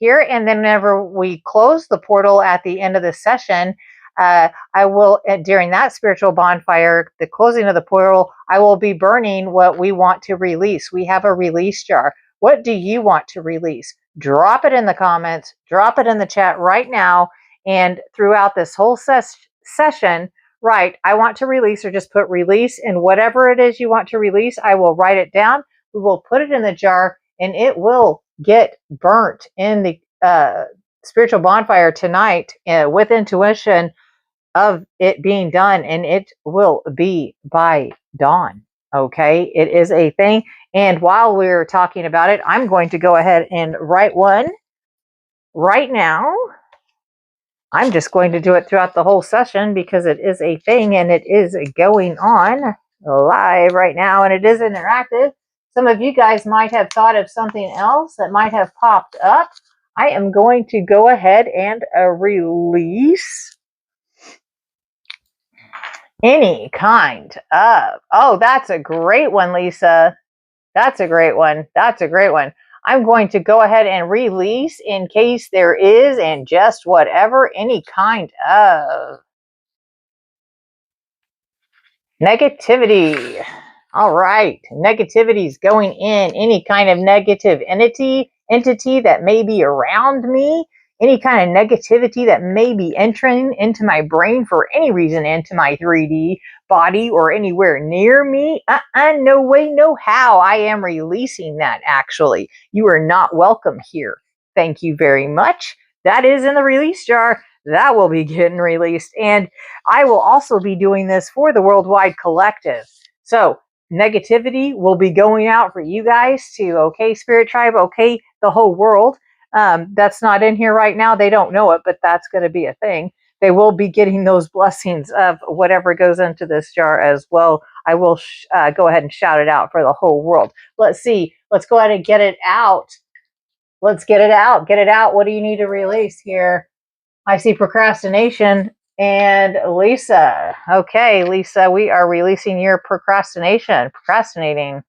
here. And then whenever we close the portal at the end of the session, I will, during that spiritual bonfire, the closing of the portal, I will be burning what we want to release. We have a release jar. What do you want to release? Drop it in the comments, drop it in the chat right now. And throughout this whole session, right, I want to release, or just put release, and whatever it is you want to release, I will write it down. We will put it in the jar, and it will get burnt in the spiritual bonfire tonight with intuition of it being done, and it will be by dawn. Okay, it is a thing. And while we're talking about it, I'm going to go ahead and write one right now. I'm just going to do it throughout the whole session because it is a thing, and it is going on live right now, and it is interactive. Some of you guys might have thought of something else that might have popped up. I am going to go ahead and release any kind of, oh, that's a great one, Lisa. That's a great one. That's a great one. I'm going to go ahead and release in case there is, and just whatever, any kind of negativity. All right. Negativity is going in. Any kind of negative entity that may be around me, any kind of negativity that may be entering into my brain for any reason, into my 3D body or anywhere near me. No way, no how. I am releasing that, actually. You are not welcome here. Thank you very much. That is in the release jar. That will be getting released. And I will also be doing this for the Worldwide Collective. So negativity will be going out for you guys to, okay, Spirit Tribe, okay, the whole world. That's not in here right now. They don't know it, but that's going to be a thing. They will be getting those blessings of whatever goes into this jar as well. I will go ahead and shout it out for the whole world. Let's see. Let's go ahead and get it out. Let's get it out. Get it out. What do you need to release here? I see procrastination and Lisa. Okay, Lisa, we are releasing your procrastination. Procrastinating.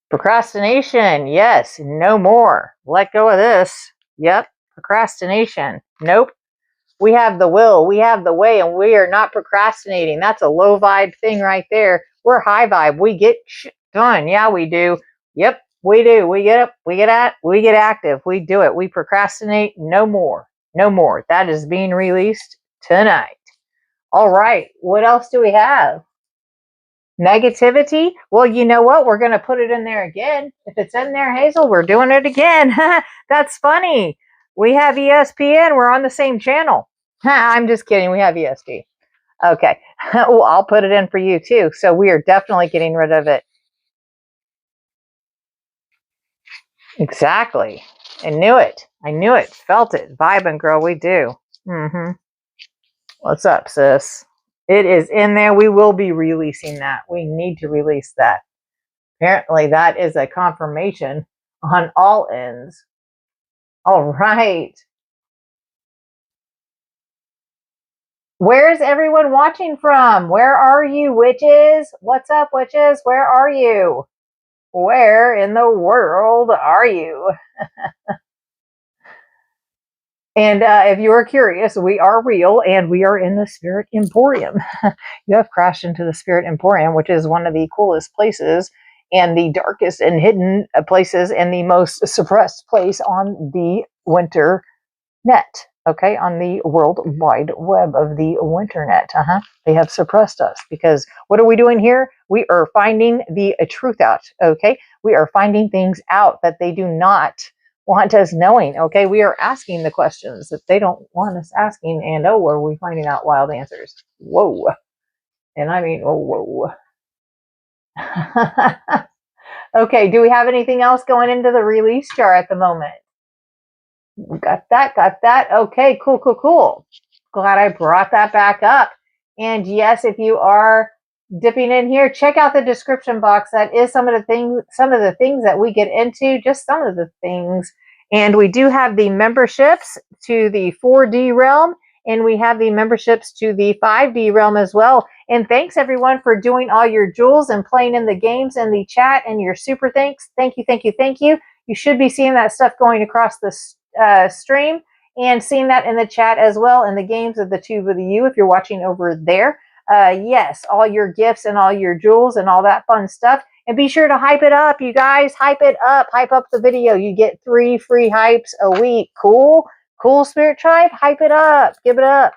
Procrastination. Yes, no more. Let go of this. Yep. Procrastination. Nope. We have the will. We have the way, and we are not procrastinating. That's a low vibe thing right there. We're high vibe. We get shit done. Yeah, we do. Yep, we do. We get up. We get active. We do it. We procrastinate. No more. No more. That is being released tonight. All right. What else do we have? Negativity? Well, you know what? We're going to put it in there again. If it's in there, Hazel, we're doing it again. That's funny. We have ESPN. We're on the same channel. I'm just kidding. We have ESP. Okay. Well, I'll put it in for you too. So we are definitely getting rid of it. Exactly. I knew it. I knew it. Felt it. Vibing, girl. We do. What's up, sis? It is in there. We will be releasing that. We need to release that. Apparently, that is a confirmation on all ends. All right. Where's everyone watching from? Where are you, witches? What's up, witches? Where are you? Where in the world are you? And if you are curious, we are real and we are in the Spirit Emporium. You have crashed into the Spirit Emporium, which is one of the coolest places and the darkest and hidden places and the most suppressed place on the winter net. Okay, on the World Wide Web of the Winternet. They have suppressed us because what are we doing here? We are finding the truth out. Okay, we are finding things out that they do not want us knowing. Okay, we are asking the questions that they don't want us asking, and oh, are we finding out wild answers? Whoa, and I mean, oh, whoa. Okay, do we have anything else going into the release jar at the moment? Got that. Okay, cool. Glad I brought that back up. And yes, if you are dipping in here, check out the description box. That is some of the things that we get into, just some of the things. And we do have the memberships to the 4D realm, and we have the memberships to the 5D realm as well. And thanks everyone for doing all your jewels and playing in the games and the chat and your super thanks. Thank you. You should be seeing that stuff going across the stream and seeing that in the chat as well in the games of the Tube of the U if you're watching over there. Yes, all your gifts and all your jewels and all that fun stuff. And be sure to hype it up, you guys. Hype it up. Hype up the video. You get 3 free hypes a week. Cool, Spirit Tribe. Hype it up. Give it up.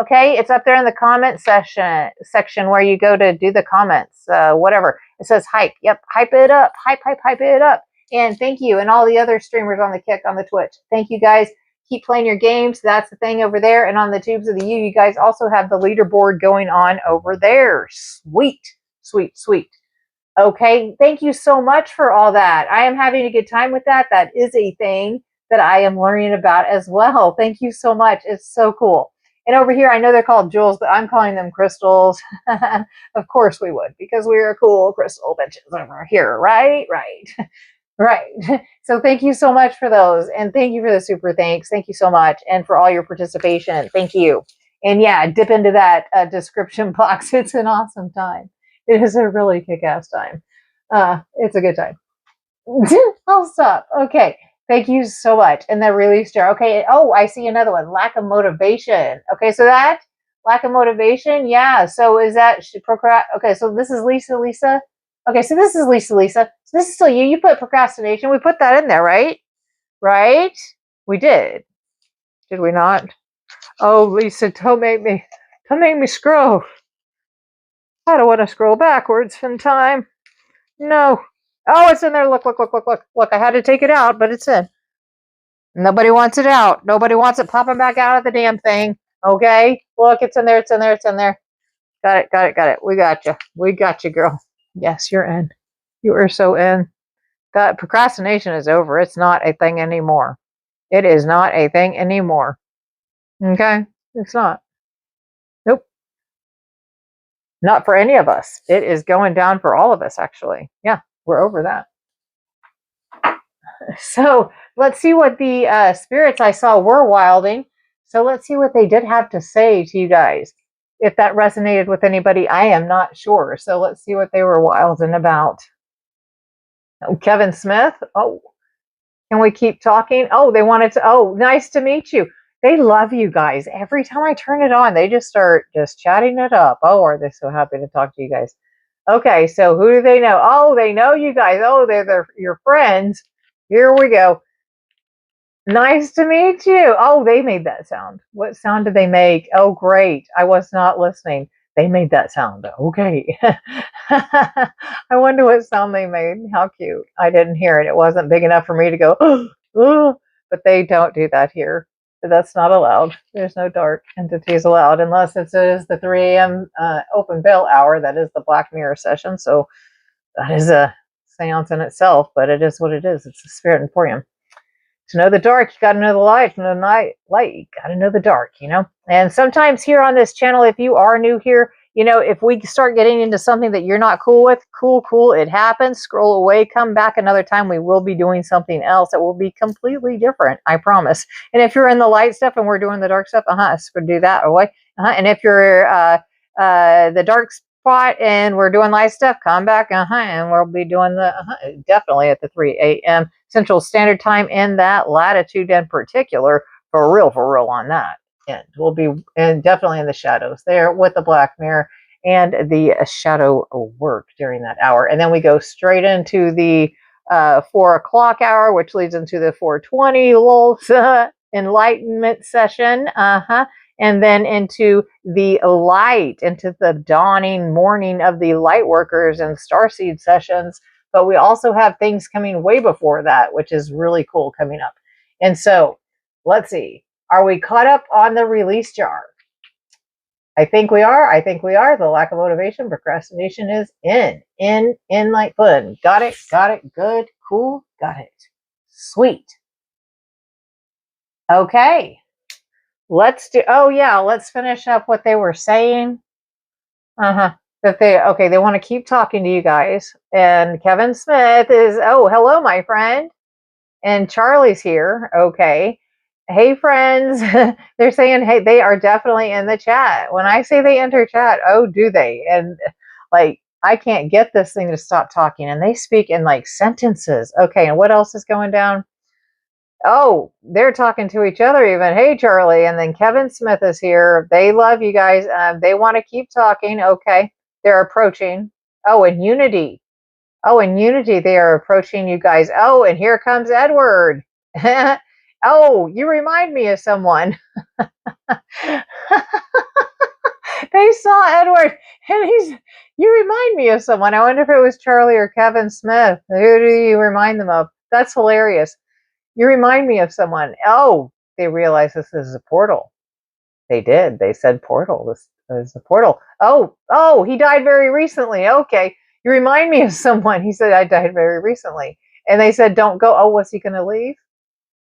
Okay, it's up there in the comment section where you go to do the comments. Whatever. It says hype. Yep, hype it up. Hype it up. And thank you, and all the other streamers on the Kick on the Twitch. Thank you guys. Keep playing your games. That's the thing over there. And on the Tubes of the U, you guys also have the leaderboard going on over there. Sweet. Okay, thank you so much for all that. I am having a good time with that. That is a thing that I am learning about as well. Thank you so much. It's so cool. And over here, I know they're called jewels, but I'm calling them crystals. Of course we would, because we are cool crystal bitches over here, right? Right. So thank you so much for those. And thank you for the super thanks. Thank you so much. And for all your participation. Thank you. And yeah, dip into that description box. It's an awesome time. It is a really kick-ass time. It's a good time. I'll stop. Okay. Thank you so much. And the release jar. Okay. Oh, I see another one. Lack of motivation. Okay. So that lack of motivation. Yeah. So is that okay. So this is Lisa. Lisa. Okay. So this is Lisa. Lisa. So this is still you. You put procrastination. We put that in there, right? Right? We did. Did we not? Oh, Lisa, don't make me scroll. I don't want to scroll backwards in time. No. Oh, it's in there. Look, look, look, look, look. Look, I had to take it out, but it's in. Nobody wants it out. Nobody wants it popping back out of the damn thing. Okay? Look, it's in there. It's in there. It's in there. Got it. Got it. Got it. We got you. We got you, girl. Yes, you're in. You are so in. That procrastination is over. It's not a thing anymore. It is not a thing anymore. Okay? It's not. Nope. Not for any of us. It is going down for all of us, actually. Yeah, we're over that. So let's see what the spirits I saw were wilding. So let's see what they did have to say to you guys. If that resonated with anybody, I am not sure. So let's see what they were wilding about. Oh, Kevin Smith. Oh, can we keep talking? Oh, they wanted to. Oh, nice to meet you. They love you guys. Every time I turn it on, they just start just chatting it up. Oh, are they so happy to talk to you guys? Okay, so who do they know? Oh, they know you guys. Oh, they're your friends. Here we go. Nice to meet you. Oh, they made that sound. What sound did they make? Oh, great. I was not listening. They made that sound. Okay. I wonder what sound they made. How cute. I didn't hear it. It wasn't big enough for me to go, oh, but they don't do that here. That's not allowed. There's no dark entities allowed unless it is the 3 a.m. Open veil hour. That is the Black Mirror session. So that is a seance in itself, but it is what it is. It's the Spirit Emporium. To know the dark, you got to know the light. To know the light, you got to know the dark, you know? And sometimes here on this channel, if you are new here, you know, if we start getting into something that you're not cool with, cool, it happens. Scroll away, come back another time. We will be doing something else that will be completely different, I promise. And if you're in the light stuff and we're doing the dark stuff, so do that away. And if you're the dark spot and we're doing light stuff, come back, and we'll be doing the definitely at the 3 a.m. Central Standard Time in that latitude in particular, for real on that end. We'll be definitely in the shadows there with the Black Mirror and the shadow work during that hour. And then we go straight into the 4 o'clock hour, which leads into the 4:20 lulz enlightenment session. And then into the light, into the dawning morning of the Lightworkers and Starseed sessions. But we also have things coming way before that, which is really cool coming up. And so, let's see. Are we caught up on the release jar? I think we are. I think we are. The lack of motivation, procrastination is in like fun. Got it. Good. Cool. Got it. Sweet. Okay. Let's finish up what they were saying. That they want to keep talking to you guys. And Kevin Smith is, oh, hello, my friend. And Charlie's here. Okay. Hey, friends. They're saying, hey, they are definitely in the chat. When I say they enter chat, oh, do they? And like, I can't get this thing to stop talking. And they speak in like sentences. Okay. And what else is going down? Oh, they're talking to each other even. Hey, Charlie. And then Kevin Smith is here. They love you guys. They want to keep talking. Okay. They're approaching. Oh, in unity. Oh, in unity, they are approaching you guys. Oh, and here comes Edward. Oh, you remind me of someone. They saw Edward, and you remind me of someone. I wonder if it was Charlie or Kevin Smith. Who do you remind them of? That's hilarious. You remind me of someone. Oh, they realize this is a portal. They did. They said portal. This is a portal. Oh, he died very recently. Okay. You remind me of someone. He said, I died very recently. And they said, don't go. Oh, was he going to leave?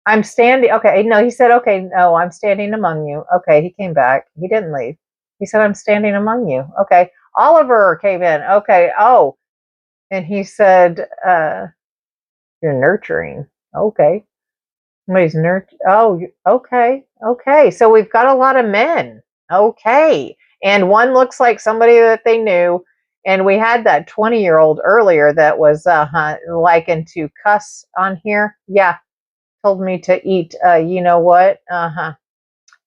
I'm standing. Okay. No, he said, okay, no, I'm standing among you. Okay. He came back. He didn't leave. He said, I'm standing among you. Okay. Oliver came in. Okay. Oh, and he said, you're nurturing. Okay. Somebody's nurturing. Oh, okay. Okay. So we've got a lot of men. Okay. And one looks like somebody that they knew. And we had that 20-year-old earlier that was likened to cuss on here. Yeah. Told me to eat, you know what?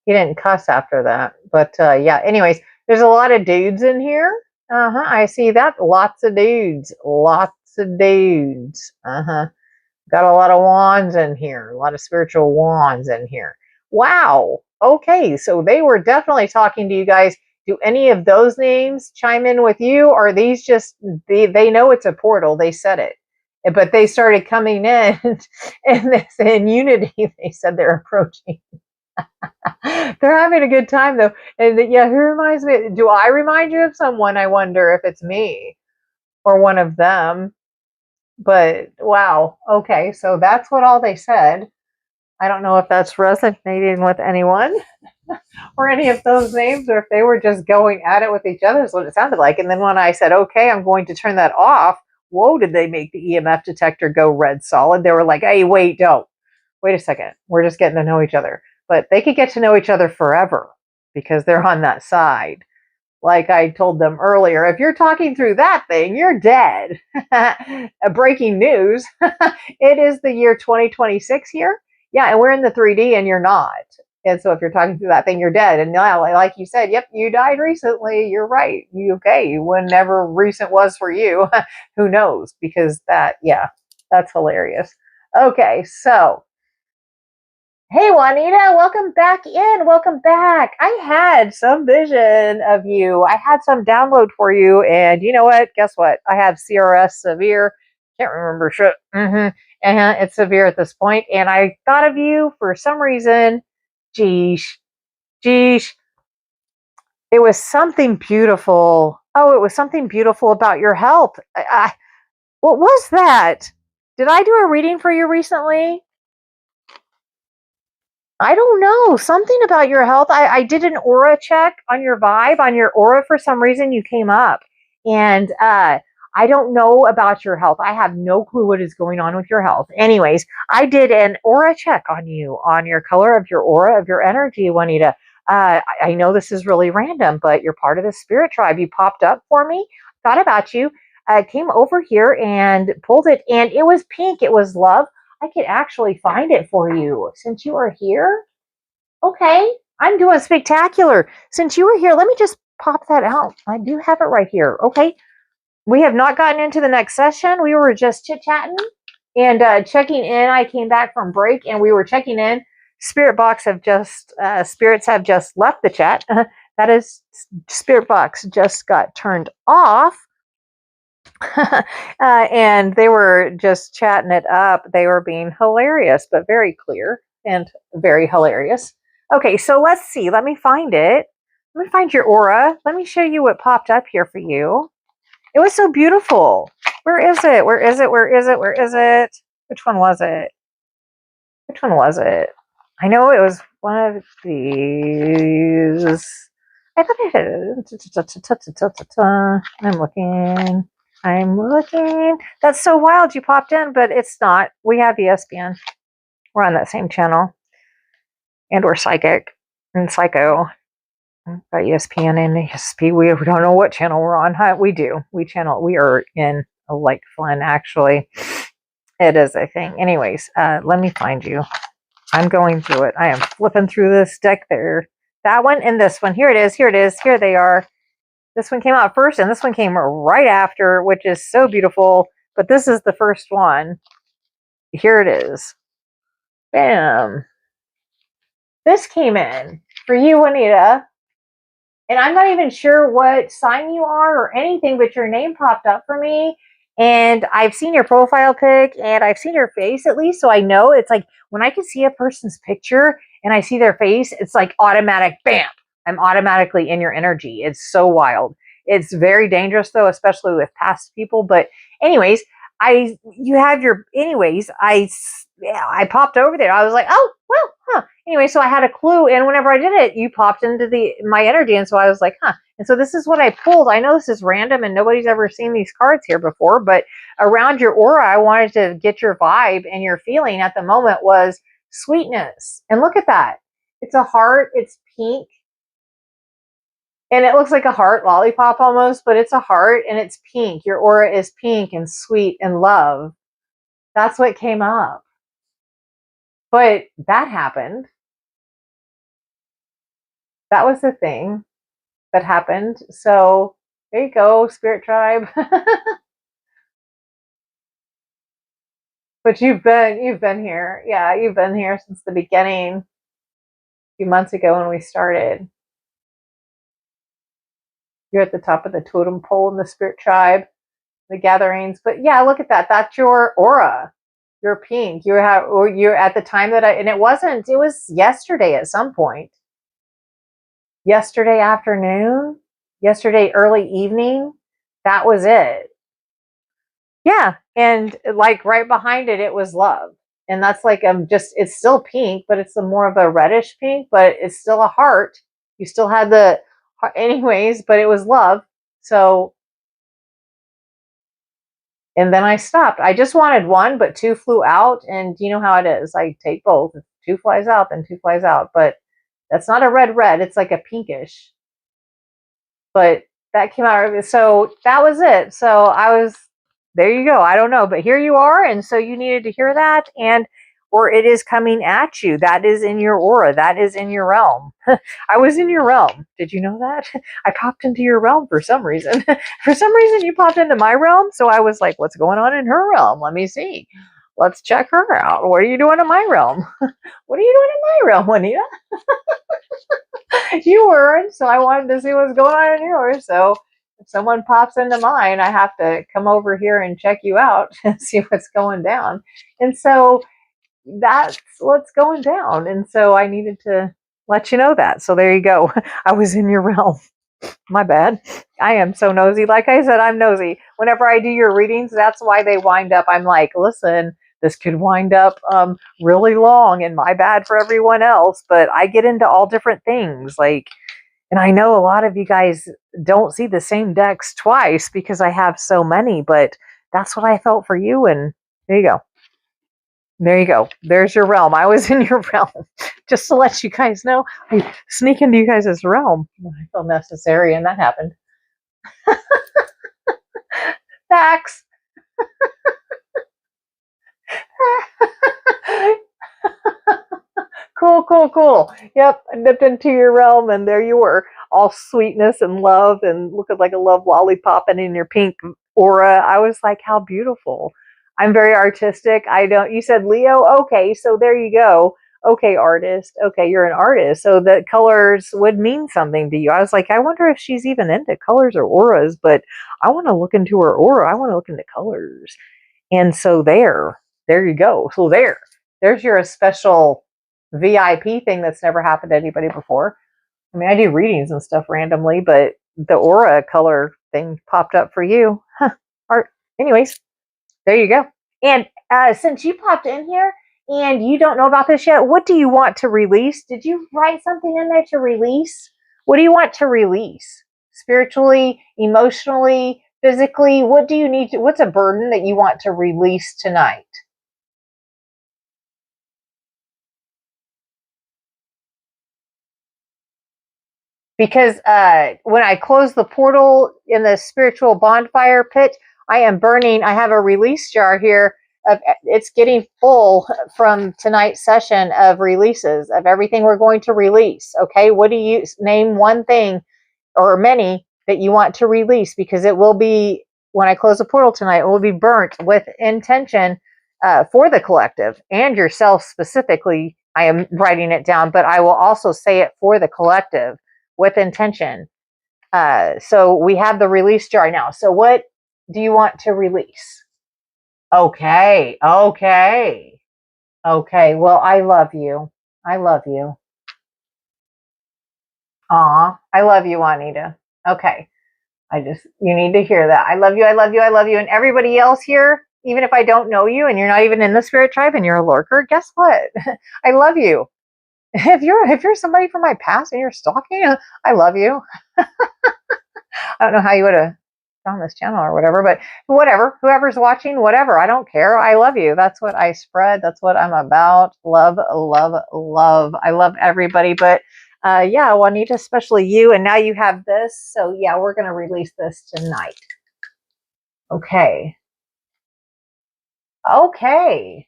He didn't cuss after that. But yeah, anyways, there's a lot of dudes in here. I see that. Lots of dudes. Lots of dudes. Got a lot of wands in here. A lot of spiritual wands in here. Wow. Okay, so they were definitely talking to you guys. Do any of those names chime in with you? Or are these just, they know it's a portal. They said it. But they started coming in and in unity, they said they're approaching. They're having a good time though. And yeah, who reminds me? Do I remind you of someone? I wonder if it's me or one of them. But wow. Okay, so that's what all they said. I don't know if that's resonating with anyone or any of those names, or if they were just going at it with each other, is what it sounded like. And then when I said, okay, I'm going to turn that off, whoa, did they make the EMF detector go red solid? They were like, hey, wait, don't. Wait a second. We're just getting to know each other. But they could get to know each other forever because they're on that side. Like I told them earlier, if you're talking through that thing, you're dead. Breaking news. It is the year 2026 here. Yeah, and we're in the 3D and you're not. And so if you're talking through that thing, you're dead. And now, like you said, yep, you died recently. You're right. Okay. Whenever recent was for you, who knows? Because that's hilarious. Okay, so hey, Juanita, welcome back in. Welcome back. I had some vision of you. I had some download for you. And you know what? Guess what? I have CRS severe. Can't remember shit. And it's severe at this point. And I thought of you for some reason. Geesh. Geesh. It was something beautiful. Oh, it was something beautiful about your health. What was that? Did I do a reading for you recently? I don't know. Something about your health. I did an aura check on your vibe, on your aura. For some reason, you came up. And I don't know about your health. I have no clue what is going on with your health. Anyways, I did an aura check on you, on your color of your aura, of your energy, Juanita. I know this is really random, but you're part of the spirit tribe. You popped up for me, thought about you, came over here and pulled it. And it was pink. It was love. I could actually find it for you since you are here. Okay, I'm doing spectacular. Since you were here, let me just pop that out. I do have it right here. Okay, we have not gotten into the next session. We were just chit-chatting and checking in. I came back from break and we were checking in. Spirits have just left the chat. That is, Spirit Box just got turned off. And they were just chatting it up. They were being hilarious, but very clear and very hilarious. Okay, so let's see. Let me find it. Let me find your aura. Let me show you what popped up here for you. It was so beautiful. Where is it? Where is it? Where is it? Where is it? Which one was it? Which one was it? I know it was one of these. I thought I had. I'm looking. That's so wild you popped in, but it's not. We have ESPN. We're on that same channel. And we're psychic and psycho. Got ESPN and ESP. We don't know what channel we're on. We do. We are in a like fun, actually. It is a thing. Anyways, let me find you. I'm going through it. I am flipping through this deck there. That one and this one. Here it is. Here it is. Here they are. This one came out first, and this one came right after, which is so beautiful. But this is the first one. Here it is. Bam. This came in for you, Juanita. And I'm not even sure what sign you are or anything, but your name popped up for me. And I've seen your profile pic, and I've seen your face at least. So I know it's like when I can see a person's picture and I see their face, it's like automatic, bam. I'm automatically in your energy. It's so wild. It's very dangerous though, especially with past people. But anyways, I popped over there. I was like, oh, well, huh. Anyway, so I had a clue. And whenever I did it, you popped into my energy. And so I was like, huh. And so this is what I pulled. I know this is random and nobody's ever seen these cards here before, but around your aura, I wanted to get your vibe, and your feeling at the moment was sweetness. And look at that. It's a heart. It's pink. And it looks like a heart lollipop almost, but it's a heart and it's pink. Your aura is pink and sweet and love. That's what came up. But that happened. That was the thing that happened. So there you go, Spirit Tribe. But you've been here. Yeah, you've been here since the beginning, a few months ago when we started. You're at the top of the totem pole in the Spirit Tribe, the gatherings. But yeah, look at that. That's your aura. You're pink. You're at the time that and it was yesterday at some point. Yesterday afternoon, yesterday early evening. That was it. Yeah. And like right behind it, it was love. And that's like, it's still pink, but it's more of a reddish pink, but it's still a heart. You still had the, anyways, but it was love. So, and then I stopped. I just wanted one, but two flew out. And you know how it is. I take both. If two flies out, then two flies out. But that's not a red. It's like a pinkish. But that came out. So that was it. So there you go. I don't know, but here you are. And so you needed to hear that. Or it is coming at you. That is in your aura. That is in your realm. I was in your realm. Did you know that? I popped into your realm for some reason. For some reason, you popped into my realm. So I was like, what's going on in her realm? Let me see. Let's check her out. What are you doing in my realm? What are you doing in my realm, Juanita? You weren't. So I wanted to see what's going on in yours. So if someone pops into mine, I have to come over here and check you out and see what's going down. And so that's what's going down. And so I needed to let you know that. So there you go. I was in your realm. My bad. I am so nosy. Like I said, I'm nosy. Whenever I do your readings, that's why they wind up. I'm like, listen, this could wind up really long, and my bad for everyone else. But I get into all different things. And I know a lot of you guys don't see the same decks twice because I have so many, but that's what I felt for you. And there you go. There you go. There's your realm. I was in your realm. Just to let you guys know, I sneak into you guys' realm. I feel necessary, and that happened. Facts. Cool. Yep, I dipped into your realm, and there you were, all sweetness and love, and looking like a love lollipop, and in your pink aura. I was like, how beautiful. I'm very artistic. You said Leo? Okay, so there you go. Okay, artist. Okay, you're an artist. So the colors would mean something to you. I was like, I wonder if she's even into colors or auras, but I want to look into her aura. I want to look into colors. And so there you go. So there's your special VIP thing that's never happened to anybody before. I mean, I do readings and stuff randomly, but the aura color thing popped up for you. Huh. Art. Anyways, there you go. And since you popped in here and you don't know about this yet, what do you want to release? Did you write something in there to release? What do you want to release? Spiritually, emotionally, physically? What do you need to, what's a burden that you want to release tonight? Because when I close the portal in the spiritual bonfire pit, I am burning. I have a release jar here. It's getting full from tonight's session of releases of everything we're going to release. Okay, what do you name one thing or many that you want to release? Because it will be, when I close the portal tonight, it will be burnt with intention for the collective and yourself specifically. I am writing it down, but I will also say it for the collective with intention. So we have the release jar now. So what do you want to release? Okay. Well, I love you. Aw, I love you, Juanita. Okay. You need to hear that. I love you. And everybody else here, even if I don't know you and you're not even in the spirit tribe and you're a lurker, guess what? I love you. If you're somebody from my past and you're stalking, I love you. I don't know how you would have found this channel or whatever, but whatever, whoever's watching, whatever, I don't care. I love you. That's what I spread. That's what I'm about. Love. I love everybody, but Yeah, Juanita, especially you. And now you have this. So yeah, we're going to release this tonight. Okay. Okay.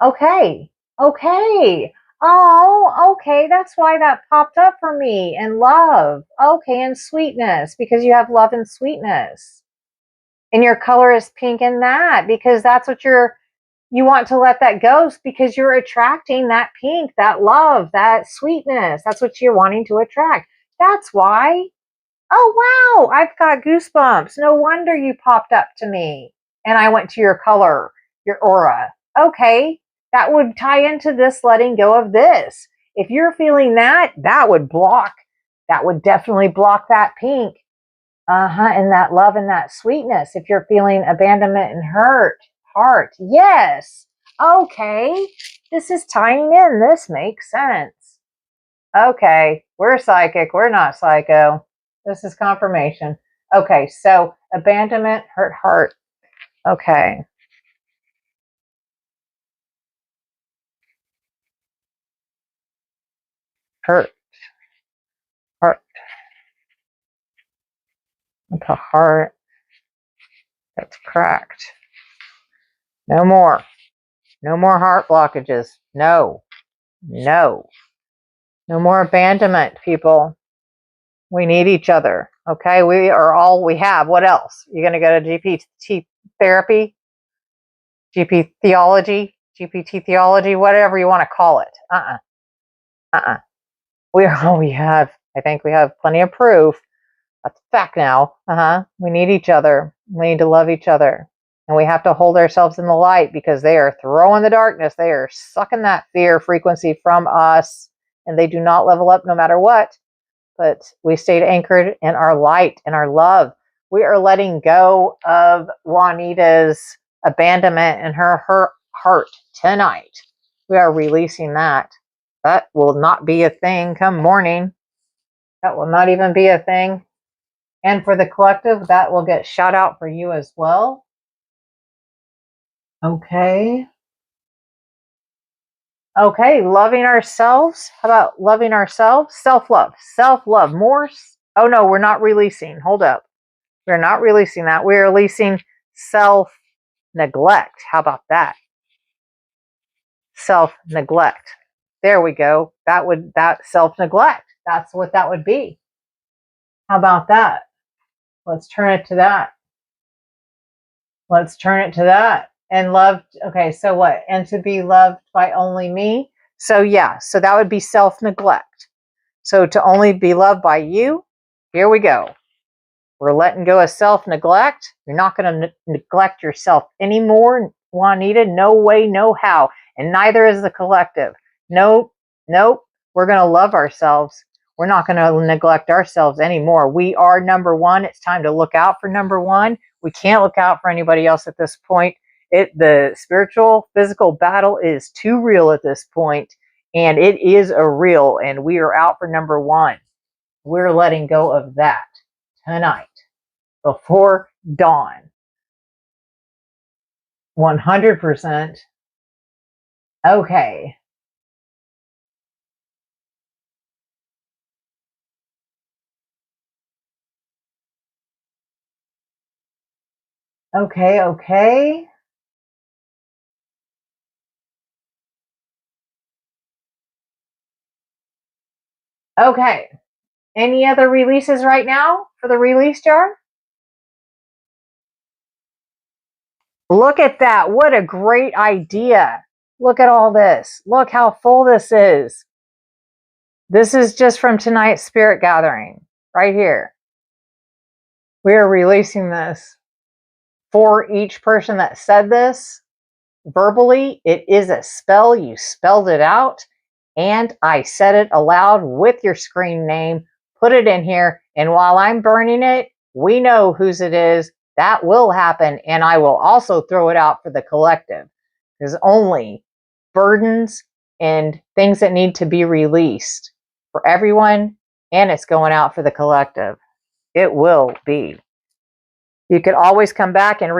Okay. Okay. Oh, okay. That's why that popped up for me. And love. Okay. And sweetness, because you have love and sweetness. And your color is pink in that, because that's what you want to let that go, because you're attracting that pink, that love, that sweetness. That's what you're wanting to attract. That's why. Oh, wow. I've got goosebumps. No wonder you popped up to me. And I went to your color, your aura. Okay. That would tie into this letting go of this. If you're feeling that, that would definitely block that pink. And that love and that sweetness. If you're feeling abandonment and heart. Yes. Okay. This is tying in. This makes sense. Okay. We're psychic. We're not psycho. This is confirmation. Okay. So abandonment, heart. Okay. Heart. Like a heart that's cracked. No more. No more heart blockages. No. No more abandonment, people. We need each other. Okay. We are all we have. What else? You're going to go to GPT therapy, GPT theology, whatever you want to call it. We are all we have. I think we have plenty of proof. That's a fact now. We need each other. We need to love each other. And we have to hold ourselves in the light, because they are throwing the darkness. They are sucking that fear frequency from us, and they do not level up no matter what. But we stayed anchored in our light and our love. We are letting go of Juanita's abandonment and her heart tonight. We are releasing that. That will not be a thing come morning. That will not even be a thing. And for the collective, that will get shot out for you as well. Okay. Okay, loving ourselves. How about loving ourselves? Self-love. Self-love. More. Oh, no, we're not releasing. Hold up. We're not releasing that. We're releasing self-neglect. How about that? Self-neglect. There we go. That self-neglect. That's what that would be. How about that? Let's turn it to that. Let's turn it to that. And loved. Okay, so what? And to be loved by only me. So yeah, so that would be self-neglect. So to only be loved by you, here we go. We're letting go of self-neglect. You're not going to neglect yourself anymore, Juanita. No way, no how. And neither is the collective. Nope. We're going to love ourselves. We're not going to neglect ourselves anymore. We are number one. It's time to look out for number one. We can't look out for anybody else at this point. The spiritual, physical battle is too real at this point, and it is a real, and we are out for number one. We're letting go of that tonight before dawn. 100%. Okay. Okay. Okay. Any other releases right now for the release jar? Look at that. What a great idea. Look at all this. Look how full this is. This is just from tonight's spirit gathering right here. We are releasing this for each person that said this verbally. It is a spell. You spelled it out, and I said it aloud with your screen name. Put it in here, and while I'm burning it, we know whose it is. That will happen, and I will also throw it out for the collective. There's only burdens and things that need to be released for everyone, and it's going out for the collective. It will be. You could always come back and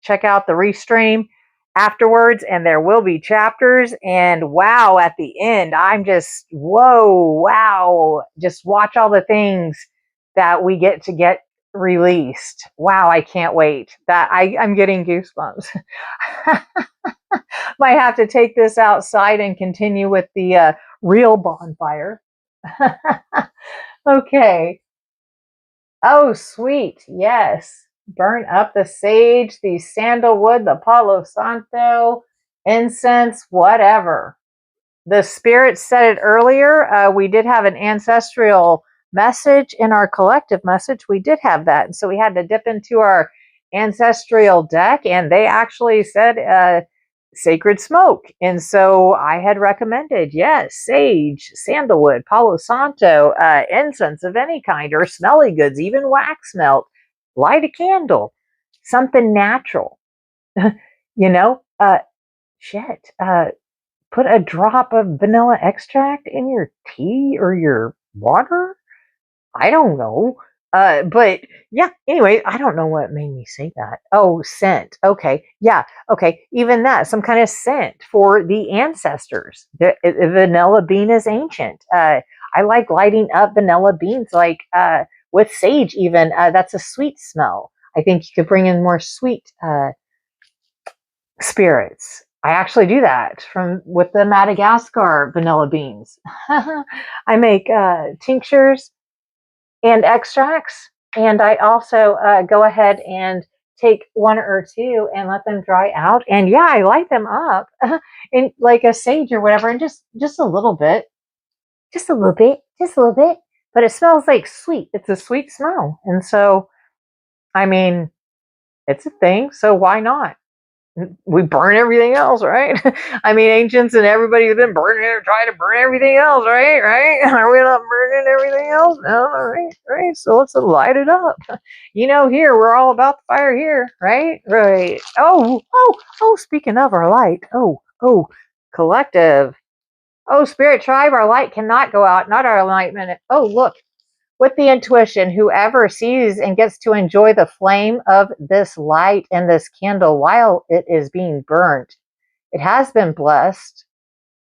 check out the restream afterwards, and there will be chapters. And wow, at the end, I'm just, whoa, wow. Just watch all the things that we get released. Wow, I can't wait. I'm getting goosebumps. Might have to take this outside and continue with the real bonfire. Okay. Oh, sweet. Yes. Burn up the sage, the sandalwood, the Palo Santo, incense, whatever. The spirit said it earlier. We did have an ancestral message in our collective message. We did have that. And so we had to dip into our ancestral deck, and they actually said sacred smoke. And so I had recommended, yes, sage, sandalwood, Palo Santo, incense of any kind, or smelly goods, even wax melt. Light a candle, something natural. you know, uh, shit. Put a drop of vanilla extract in your tea or your water. I don't know. But yeah, anyway, I don't know what made me say that. Oh, scent. Okay. Yeah. Okay. Even that, some kind of scent for the ancestors. The vanilla bean is ancient. I like lighting up vanilla beans, like with sage, even. That's a sweet smell. I think you could bring in more sweet spirits. I actually do that with the Madagascar vanilla beans. I make tinctures and extracts, and I also go ahead and take one or two and let them dry out. And yeah, I light them up in like a sage or whatever, and just a little bit, just a little bit, just a little bit. But it smells like sweet. It's a sweet smell, and so I mean, it's a thing. So why not? We burn everything else, right? I mean, ancients and everybody's been burning it, trying to burn everything else, right? Right? Are we not burning everything else? No, right, right. So let's light it up. Here we're all about the fire here, right? Right. Oh. Speaking of our light, collective. Oh, spirit tribe, our light cannot go out. Not our enlightenment. Oh, look. With the intuition, whoever sees and gets to enjoy the flame of this light and this candle while it is being burnt, it has been blessed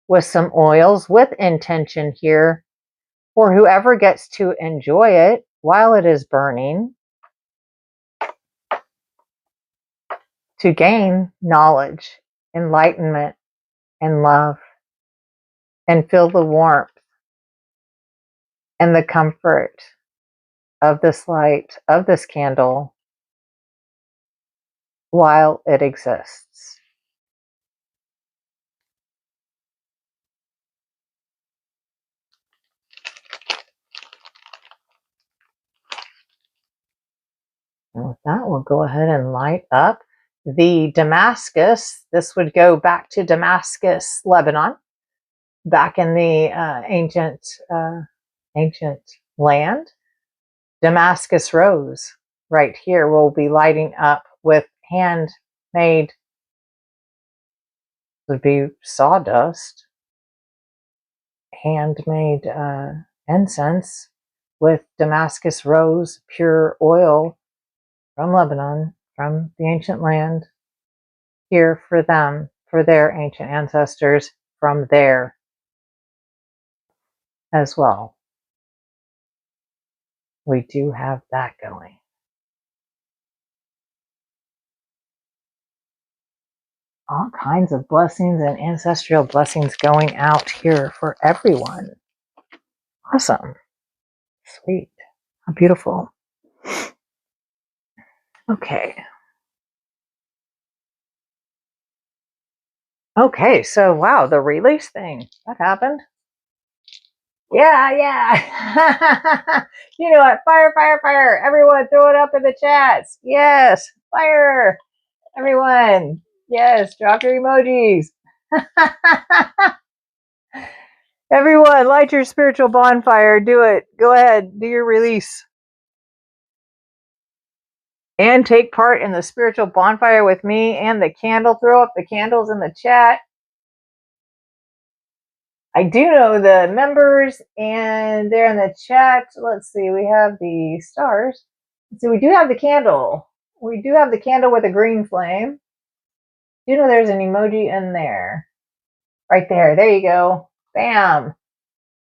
with some oils with intention here for whoever gets to enjoy it while it is burning to gain knowledge, enlightenment, and love, and feel the warmth and the comfort of this light, of this candle, while it exists. And with that, we'll go ahead and light up the Damascus. This would go back to Damascus, Lebanon, back in the ancient land. Damascus rose right here will be lighting up with handmade, would be sawdust, handmade incense with Damascus rose, pure oil from Lebanon, from the ancient land, here for them, for their ancient ancestors from there as well. We do have that going. All kinds of blessings and ancestral blessings going out here for everyone. Awesome. Sweet. How beautiful. Okay. Okay, so wow, the release thing. That happened. Yeah. You know what? Fire, fire, fire. Everyone throw it up in the chats. Yes. Fire. Everyone. Yes. Drop your emojis. Everyone, light your spiritual bonfire. Do it. Go ahead. Do your release. And take part in the spiritual bonfire with me and the candle. Throw up the candles in the chat. I do know the members, and they're in the chat. Let's see. We have the stars. Let's see. We do have the candle. We do have the candle with a green flame. You know there's an emoji in there. Right there. There you go. Bam.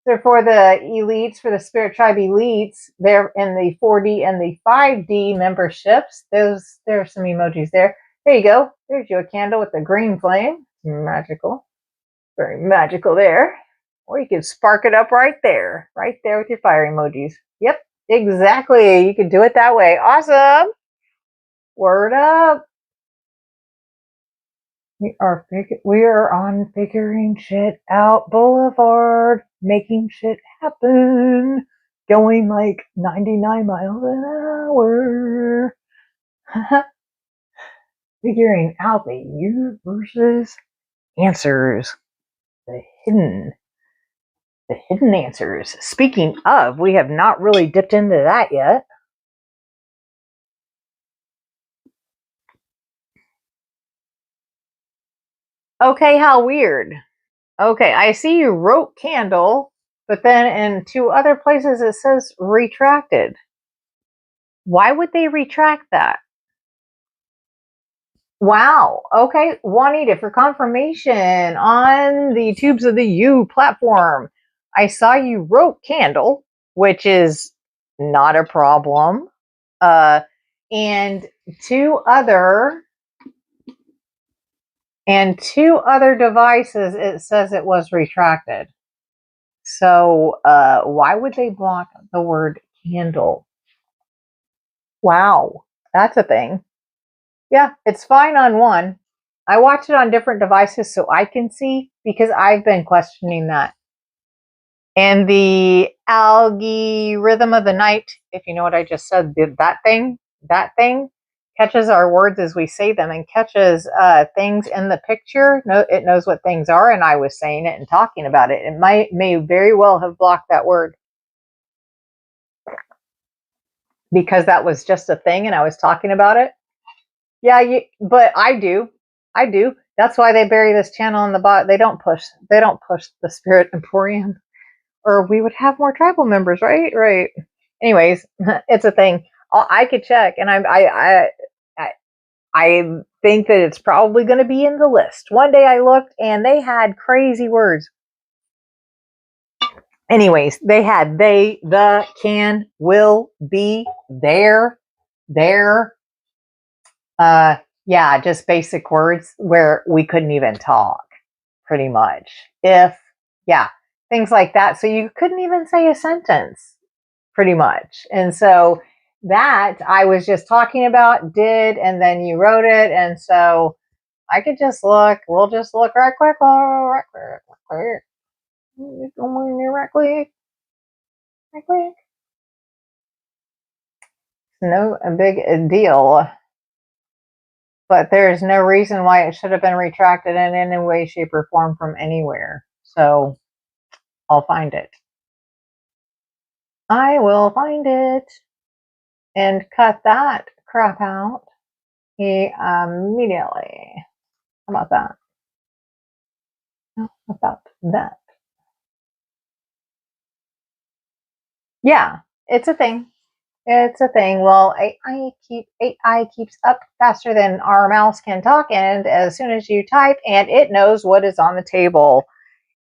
They're for the elites, for the Spirit Tribe elites. They're in the 4D and the 5D memberships. There's some emojis there. There you go. There's you a candle with the green flame. Magical. Very magical there. Or you can spark it up right there with your fire emojis. Yep, exactly. You can do it that way. Awesome. Word up. We are on Figuring Shit Out Boulevard, making shit happen, going like 99 miles an hour. Figuring out the universe's answers, the hidden answers. Speaking of, we have not really dipped into that yet. Okay, how weird. Okay, I see you wrote candle, but then in 2 other places it says retracted. Why would they retract that? Wow. Okay, Juanita, for confirmation on the Tubes of the U platform, I saw you wrote candle, which is not a problem. And two other devices, it says it was retracted. So why would they block the word candle? Wow, that's a thing. Yeah, it's fine on one. I watch it on different devices so I can see, because I've been questioning that. And the algorithm of the night, if you know what I just said, that thing catches our words as we say them and catches things in the picture. No, it knows what things are, and I was saying it and talking about it. It may very well have blocked that word, because that was just a thing and I was talking about it. Yeah, but I do. That's why they bury this channel in the bot. They don't push the Spirit Emporium, or we would have more tribal members, right? Right. Anyways, it's a thing. I could check, and I think that it's probably going to be in the list. One day I looked, and they had crazy words. Anyways, they had they, the, can, will, be, there. Yeah, just basic words where we couldn't even talk, pretty much. If, yeah, things like that. So you couldn't even say a sentence, pretty much. And so that I was just talking about, and then you wrote it. And so I could just look. We'll just look right quick. No a big deal. But there's no reason why it should have been retracted in any way, shape, or form from anywhere. So I'll find it. I will find it and cut that crap out immediately. How about that? How about that? Yeah, it's a thing. It's a thing. Well, AI keeps up faster than our mouths can talk, and as soon as you type, and it knows what is on the table.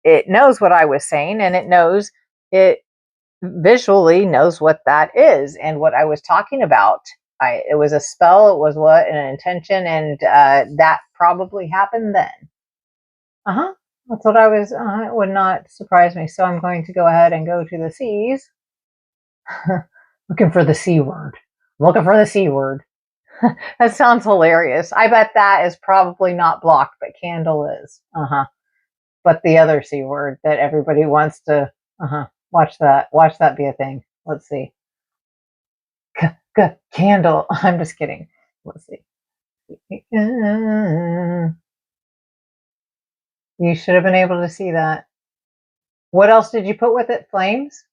It knows what I was saying, and it visually knows what that is and what I was talking about. It was a spell, it was an intention, and that probably happened then. That's what I was, it would not surprise me. So I'm going to go ahead and go to the C's. Looking for the C word. Looking for the C word. That sounds hilarious. I bet that is probably not blocked, but candle is. But the other C word that everybody wants to, watch that be a thing. Let's see. Candle. I'm just kidding. Let's see. You should have been able to see that. What else did you put with it? Flames?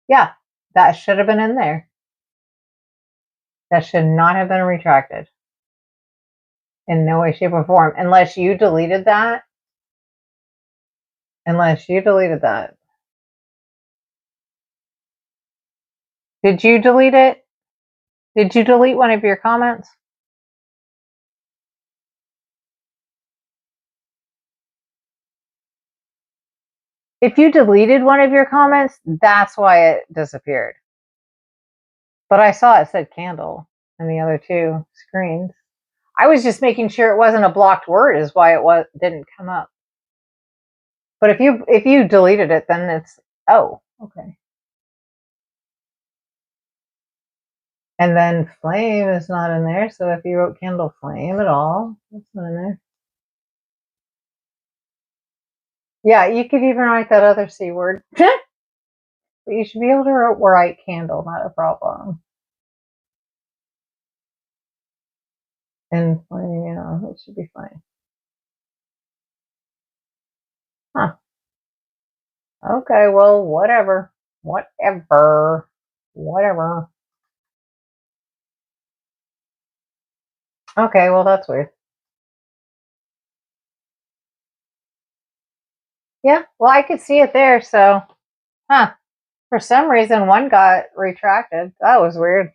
Yeah, that should have been in there. That should not have been retracted. In no way, shape, or form. Unless you deleted that. Did you delete it? Did you delete one of your comments? If you deleted one of your comments, that's why it disappeared. But I saw it said candle in the other two screens. I was just making sure it wasn't a blocked word is why it didn't come up. But if you deleted it, then it's, oh, okay. And then flame is not in there. So if you wrote candle flame at all, that's not in there. Yeah, you could even write that other C word. But you should be able to write candle, not a problem. And flame, yeah, it should be fine. Huh. Okay, well, whatever. Whatever. Whatever. Okay, well, that's weird. Yeah, well, I could see it there, so, huh. For some reason, one got retracted. That was weird.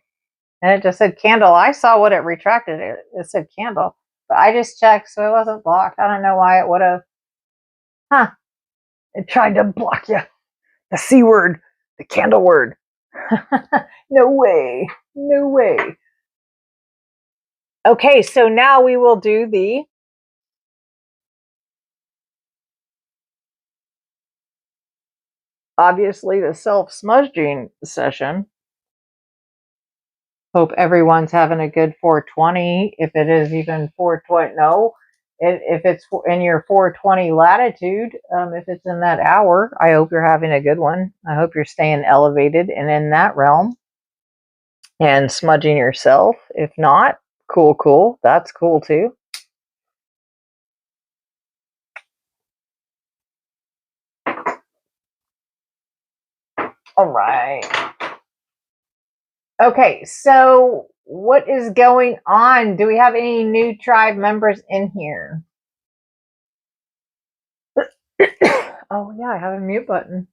And it just said candle. I saw what it retracted. It said candle. But I just checked, so it wasn't blocked. I don't know why it would have. Huh. It tried to block you. The C word. The candle word. No way. No way. Okay, so now we will do the obviously the self-smudging session. Hope everyone's having a good 420. If it is even 420, no. If it's in your 420 latitude, if it's in that hour, I hope you're having a good one. I hope you're staying elevated and in that realm and smudging yourself. If not, cool. That's cool too. All right. Okay, so what is going on? Do we have any new tribe members in here? Oh, yeah, I have a mute button.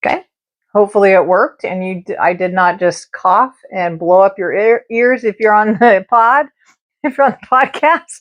Okay. Hopefully it worked and I did not just cough and blow up your ears if you're on the if you're on the podcast.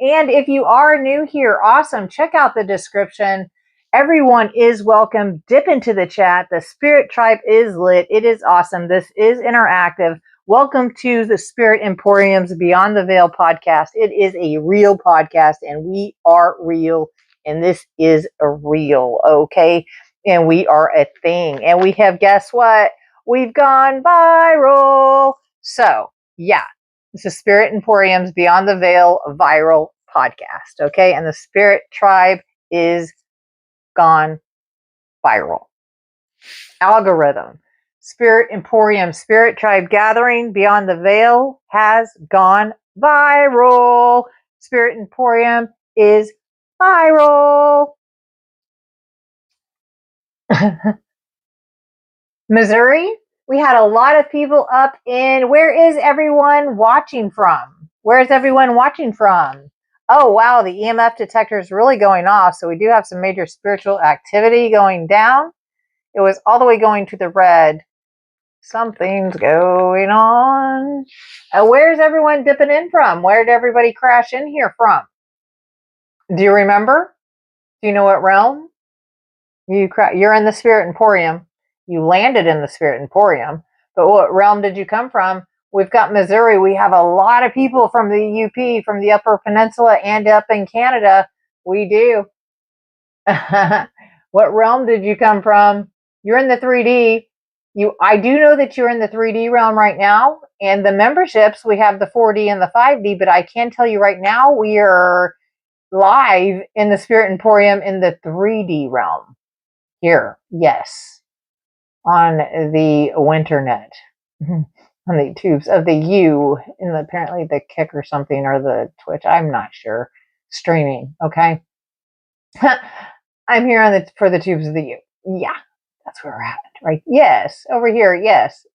And if you are new here, awesome. Check out the description. Everyone is welcome. Dip into the chat. The Spirit Tribe is lit. It is awesome. This is interactive. Welcome to the Spirit Emporium's Beyond the Veil podcast. It is a real podcast and we are real and this is a real, okay? And we are a thing. And we have, guess what? We've gone viral. So, yeah. This is Spirit Emporium's Beyond the Veil viral podcast, okay? And the Spirit Tribe is gone viral. Algorithm. Spirit Emporium, Spirit Tribe Gathering Beyond the Veil has gone viral. Spirit Emporium is viral. Missouri, we had a lot of people up in. Where is everyone watching from? Where is everyone watching from? Oh, wow, the EMF detector is really going off. So we do have some major spiritual activity going down. It was all the way going to the red. Something's going on. Where's everyone dipping in from? Where did everybody crash in here from? Do you remember? Do you know what realm? You're in the Spirit Emporium. You landed in the Spirit Emporium. But what realm did you come from? We've got Missouri. We have a lot of people from the UP, from the Upper Peninsula, and up in Canada. We do. What realm did you come from? You're in the 3D. I do know that you're in the 3D realm right now. And the memberships, we have the 4D and the 5D. But I can tell you right now, we are live in the Spirit Emporium in the 3D realm. Here, yes, on the Winternet, on the tubes of the U, in apparently the Kick or something, or the Twitch, I'm not sure, streaming, okay? I'm here for the tubes of the U. Yeah, that's where we're at, right? Yes, over here, yes.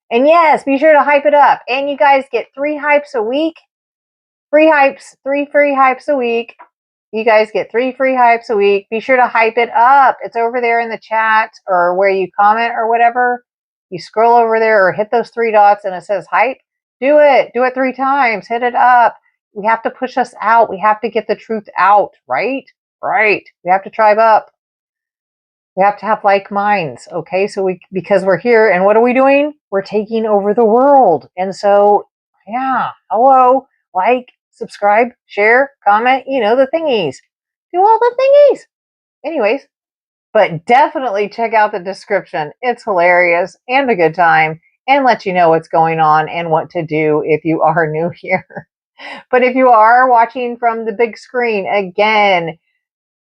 And yes, be sure to hype it up. And you guys get 3 hypes a week. 3 free hypes a week. You guys get 3 free hypes a week. Be sure to hype it up. It's over there in the chat or where you comment or whatever. You scroll over there or hit those 3 dots and it says hype. Do it. Do it 3 times. Hit it up. We have to push us out. We have to get the truth out, right? Right. We have to tribe up. We have to have like minds, okay? So because we're here, and what are we doing? We're taking over the world. And so, yeah, hello, like, subscribe, share, comment, the thingies. Do all the thingies. Anyways, but definitely check out the description. It's hilarious and a good time, and let you know what's going on and what to do if you are new here. But if you are watching from the big screen, again,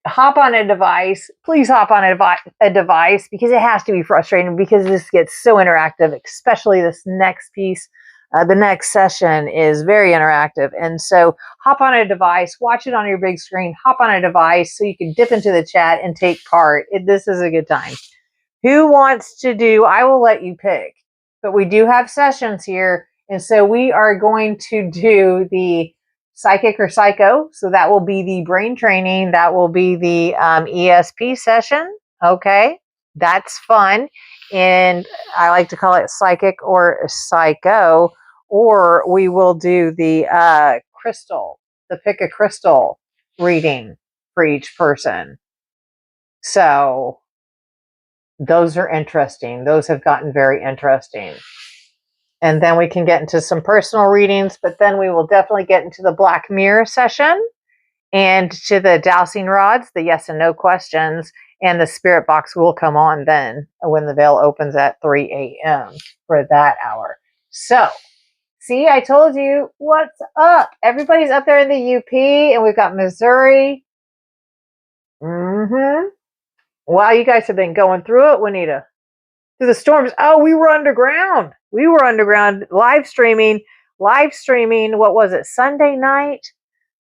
hop on a device. Please hop on a device, because it has to be frustrating, because this gets so interactive, especially this next piece. The next session is very interactive. And so hop on a device, watch it on your big screen, hop on a device so you can dip into the chat and take part. This is a good time. Who wants to do? I will let you pick, but we do have sessions here. And so we are going to do the psychic or psycho. So that will be the brain training. That will be the ESP session. Okay. That's fun. And I like to call it psychic or psycho, or we will do the crystal, the pick a crystal reading for each person. So those are interesting. Those have gotten very interesting. And then we can get into some personal readings, but then we will definitely get into the Black Mirror session and to the dowsing rods, the yes and no questions, and the spirit box will come on then when the veil opens at 3 a.m. for that hour. So, see, I told you, what's up? Everybody's up there in the UP, and we've got Missouri. Wow, you guys have been going through it, Juanita. Through the storms. Oh, we were underground. We were underground live streaming. What was it? Sunday night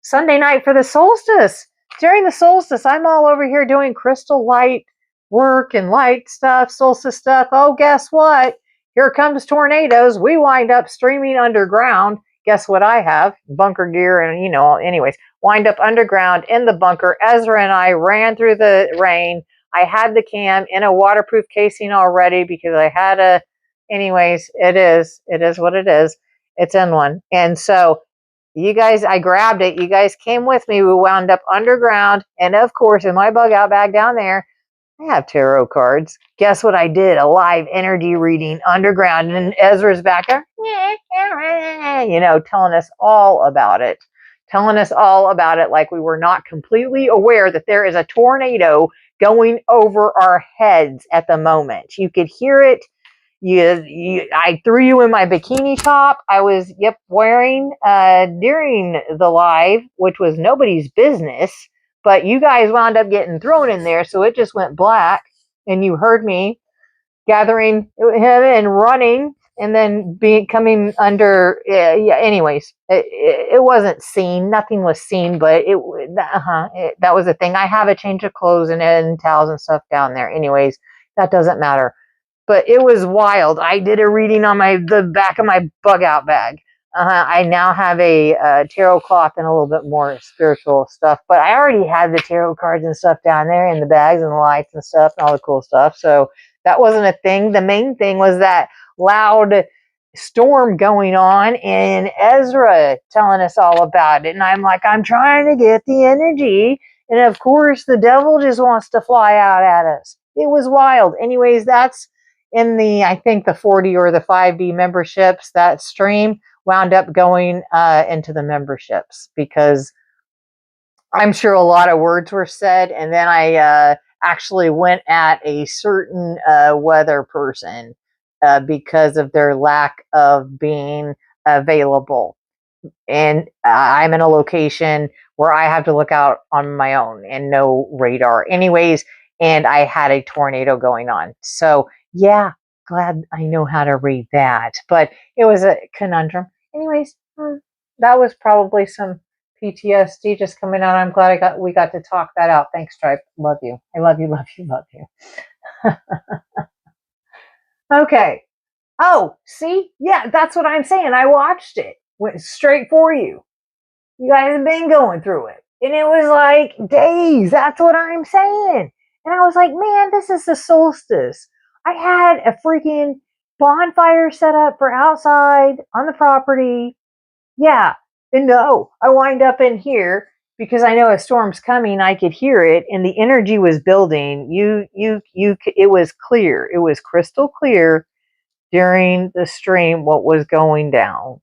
for the solstice. During the solstice, I'm all over here doing crystal light work and light stuff, solstice stuff. Oh, guess what? Here comes tornadoes. We wind up streaming underground. Guess what I have? Bunker gear and, anyways, wind up underground in the bunker. Ezra and I ran through the rain. I had the cam in a waterproof casing already because I had anyways, it is what it is. It's in one. And so you guys, I grabbed it. You guys came with me. We wound up underground. And of course, in my bug out bag down there, I have tarot cards. Guess what I did? A live energy reading underground. And Ezra's back there, telling us all about it. Like we were not completely aware that there is a tornado going over our heads at the moment. You could hear it. I threw you in my bikini top. I was, wearing during the live, which was nobody's business, but you guys wound up getting thrown in there, so it just went black, and you heard me gathering him and running, and then coming under. Anyways, it wasn't seen. Nothing was seen, but that was a thing. I have a change of clothes and towels and stuff down there. Anyways, that doesn't matter. But it was wild. I did a reading on the back of my bug out bag. I now have a tarot cloth and a little bit more spiritual stuff. But I already had the tarot cards and stuff down there in the bags and the lights and stuff and all the cool stuff. So that wasn't a thing. The main thing was that loud storm going on and Ezra telling us all about it. And I'm like, I'm trying to get the energy. And of course, the devil just wants to fly out at us. It was wild. Anyways, that's in I think the 40 or the 5B memberships. That stream wound up going into the memberships because I'm sure a lot of words were said. And then I actually went at a certain weather person because of their lack of being available. And I'm in a location where I have to look out on my own and no radar. Anyways, and I had a tornado going on. So yeah, glad I know how to read that. But it was a conundrum. Anyways, that was probably some PTSD just coming out. I'm glad we got to talk that out. Thanks, Stripe. Love you. I love you, love you, love you. Okay. Oh, see? Yeah, that's what I'm saying. I watched it. Went straight for you. You guys have been going through it. And it was like days. That's what I'm saying. And I was like, man, this is the solstice. I had a freaking bonfire set up for outside on the property. Yeah, and no, I wind up in here because I know a storm's coming. I could hear it, and the energy was building. It was clear. It was crystal clear during the stream what was going down.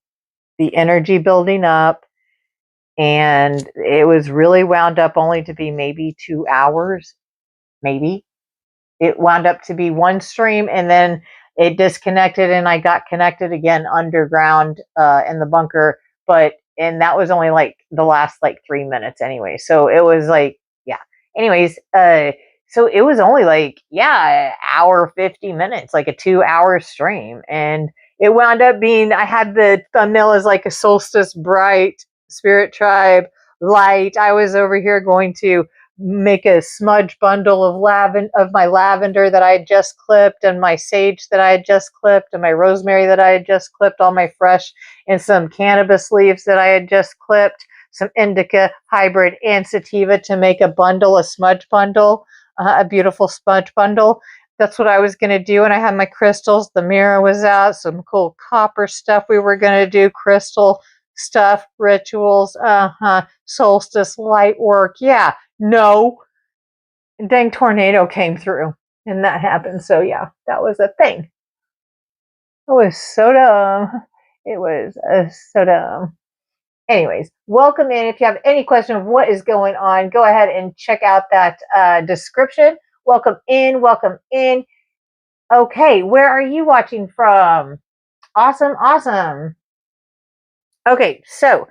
The energy building up, and it was really wound up only to be maybe 2 hours, maybe. It wound up to be one stream, and then it disconnected, and I got connected again underground in the bunker. And that was only like the last like 3 minutes anyway. So it was like, yeah. Anyways, so it was only like, yeah, hour 50 minutes, like a 2 hour stream. And it wound up being, I had the thumbnail as like a solstice bright spirit tribe light. I was over here going to make a smudge bundle of my lavender that I had just clipped, and my sage that I had just clipped, and my rosemary that I had just clipped, all my fresh, and some cannabis leaves that I had just clipped, some indica hybrid and sativa to make a bundle, a smudge bundle, a beautiful smudge bundle. That's what I was going to do. And I had my crystals. The mirror was out, some cool copper stuff we were going to do, crystal stuff, rituals, solstice light work. Yeah. No, dang tornado came through, and that happened. So yeah, that was a thing. It was so dumb. It was so dumb. Anyways, welcome in. If you have any question of what is going on, go ahead and check out that description. Welcome in. Welcome in. Okay, where are you watching from? Awesome, awesome. Okay, so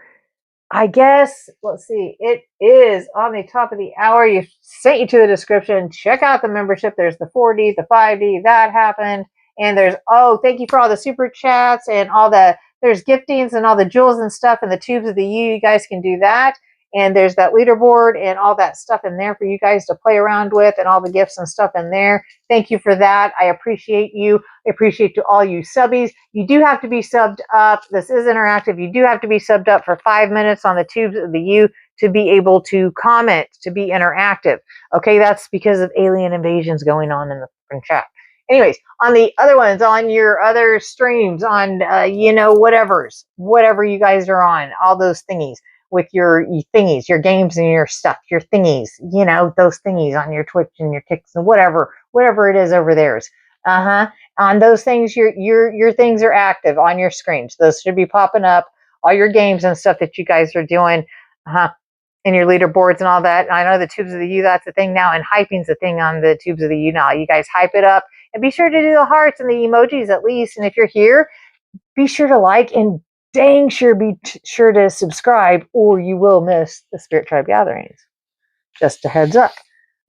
I guess, let's see, it is on the top of the hour. You sent you to the description. Check out the membership. There's the 4D, the 5D, that happened. And there's, oh, thank you for all the super chats and all there's giftings and all the jewels and stuff and the tubes of the U. You guys can do that. And there's that leaderboard and all that stuff in there for you guys to play around with, and all the gifts and stuff in there. Thank you for that. I appreciate you. I appreciate to all you subbies. You do have to be subbed up. This is interactive. You do have to be subbed up for 5 minutes on the tubes of the U to be able to comment, to be interactive. Okay, that's because of alien invasions going on in the chat. Anyways, on the other ones, on your other streams, on, whatever you guys are on, all those thingies with your thingies, your games and your stuff, your thingies, those thingies on your Twitch and your Kicks and whatever it is over there. On those things, your things are active on your screens. Those should be popping up. All your games and stuff that you guys are doing, and your leaderboards and all that. I know the tubes of the U, that's a thing now, and hyping's a thing on the tubes of the U now. You guys hype it up, and be sure to do the hearts and the emojis at least. And if you're here, be sure to like, and dang sure be sure to subscribe, or you will miss the Spirit Tribe gatherings. Just a heads up.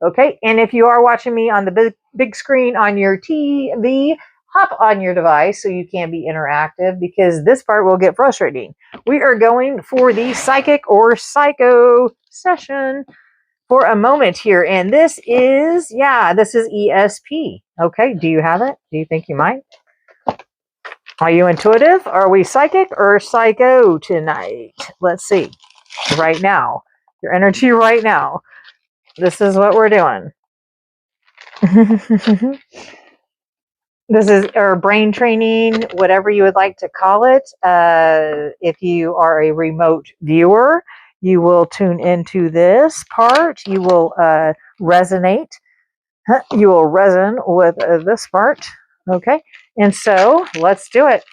Okay, and if you are watching me on the big screen on your TV, hop on your device so you can be interactive, because this part will get frustrating. We are going for the psychic or psycho session for a moment here, and this is ESP. Okay, do you have it? Do you think you might? Are you intuitive? Are we psychic or psycho tonight? Let's see. Right now, your energy right now. This is what we're doing. This is our brain training, whatever you would like to call it. If you are a remote viewer, you will tune into this part. You will resonate. You will reson with this part. Okay. And so let's do it.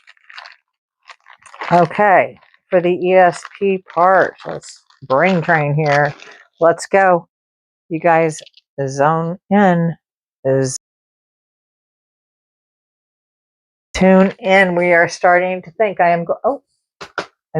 Okay. For the ESP part, let's brain train here. Let's go. You guys zone in. Tune in. We are starting to think. And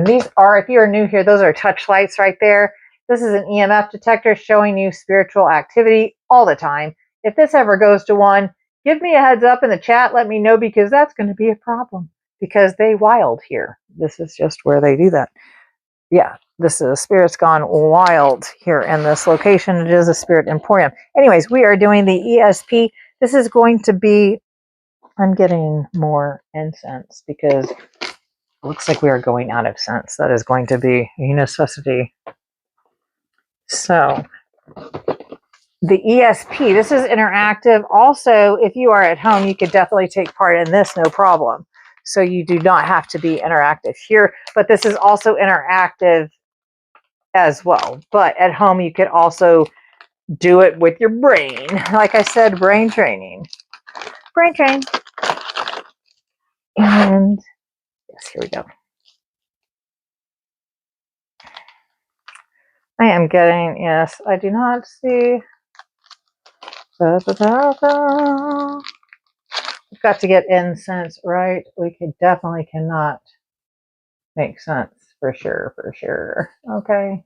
these are, if you are new here, those are touch lights right there. This is an EMF detector showing you spiritual activity all the time. If this ever goes to 1, give me a heads up in the chat. Let me know, because that's going to be a problem, because they wild here. This is just where they do that. Yeah, this is Spirit's gone wild here in this location. It is a Spirit Emporium. Anyways, we are doing the ESP. This is going to be, I'm getting more incense because it looks like we are going out of scents. That is going to be a necessity. So the ESP. This is interactive. Also, if you are at home, you could definitely take part in this, no problem. So you do not have to be interactive here, but this is also interactive as well. But at home, you could also do it with your brain. Like I said, brain training. Brain train. And yes, here we go. I am getting, yes, I do not see. Da, da, da, da. We've got to get incense, right? We definitely cannot make sense for sure, for sure. Okay.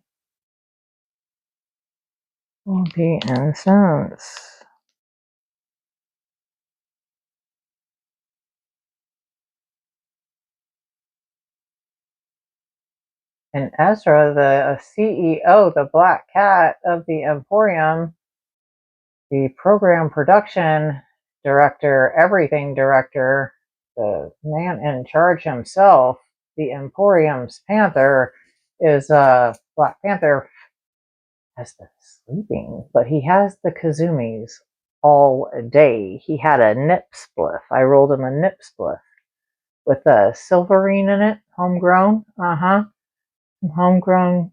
Will be incense. And Ezra, the CEO, the black cat of the Emporium, the program production director, everything director, the man in charge himself, the Emporium's Panther, is Black Panther has been sleeping, but he has the Kazumis all day. He had a nip spliff. I rolled him a nip spliff with a silverine in it, homegrown. Homegrown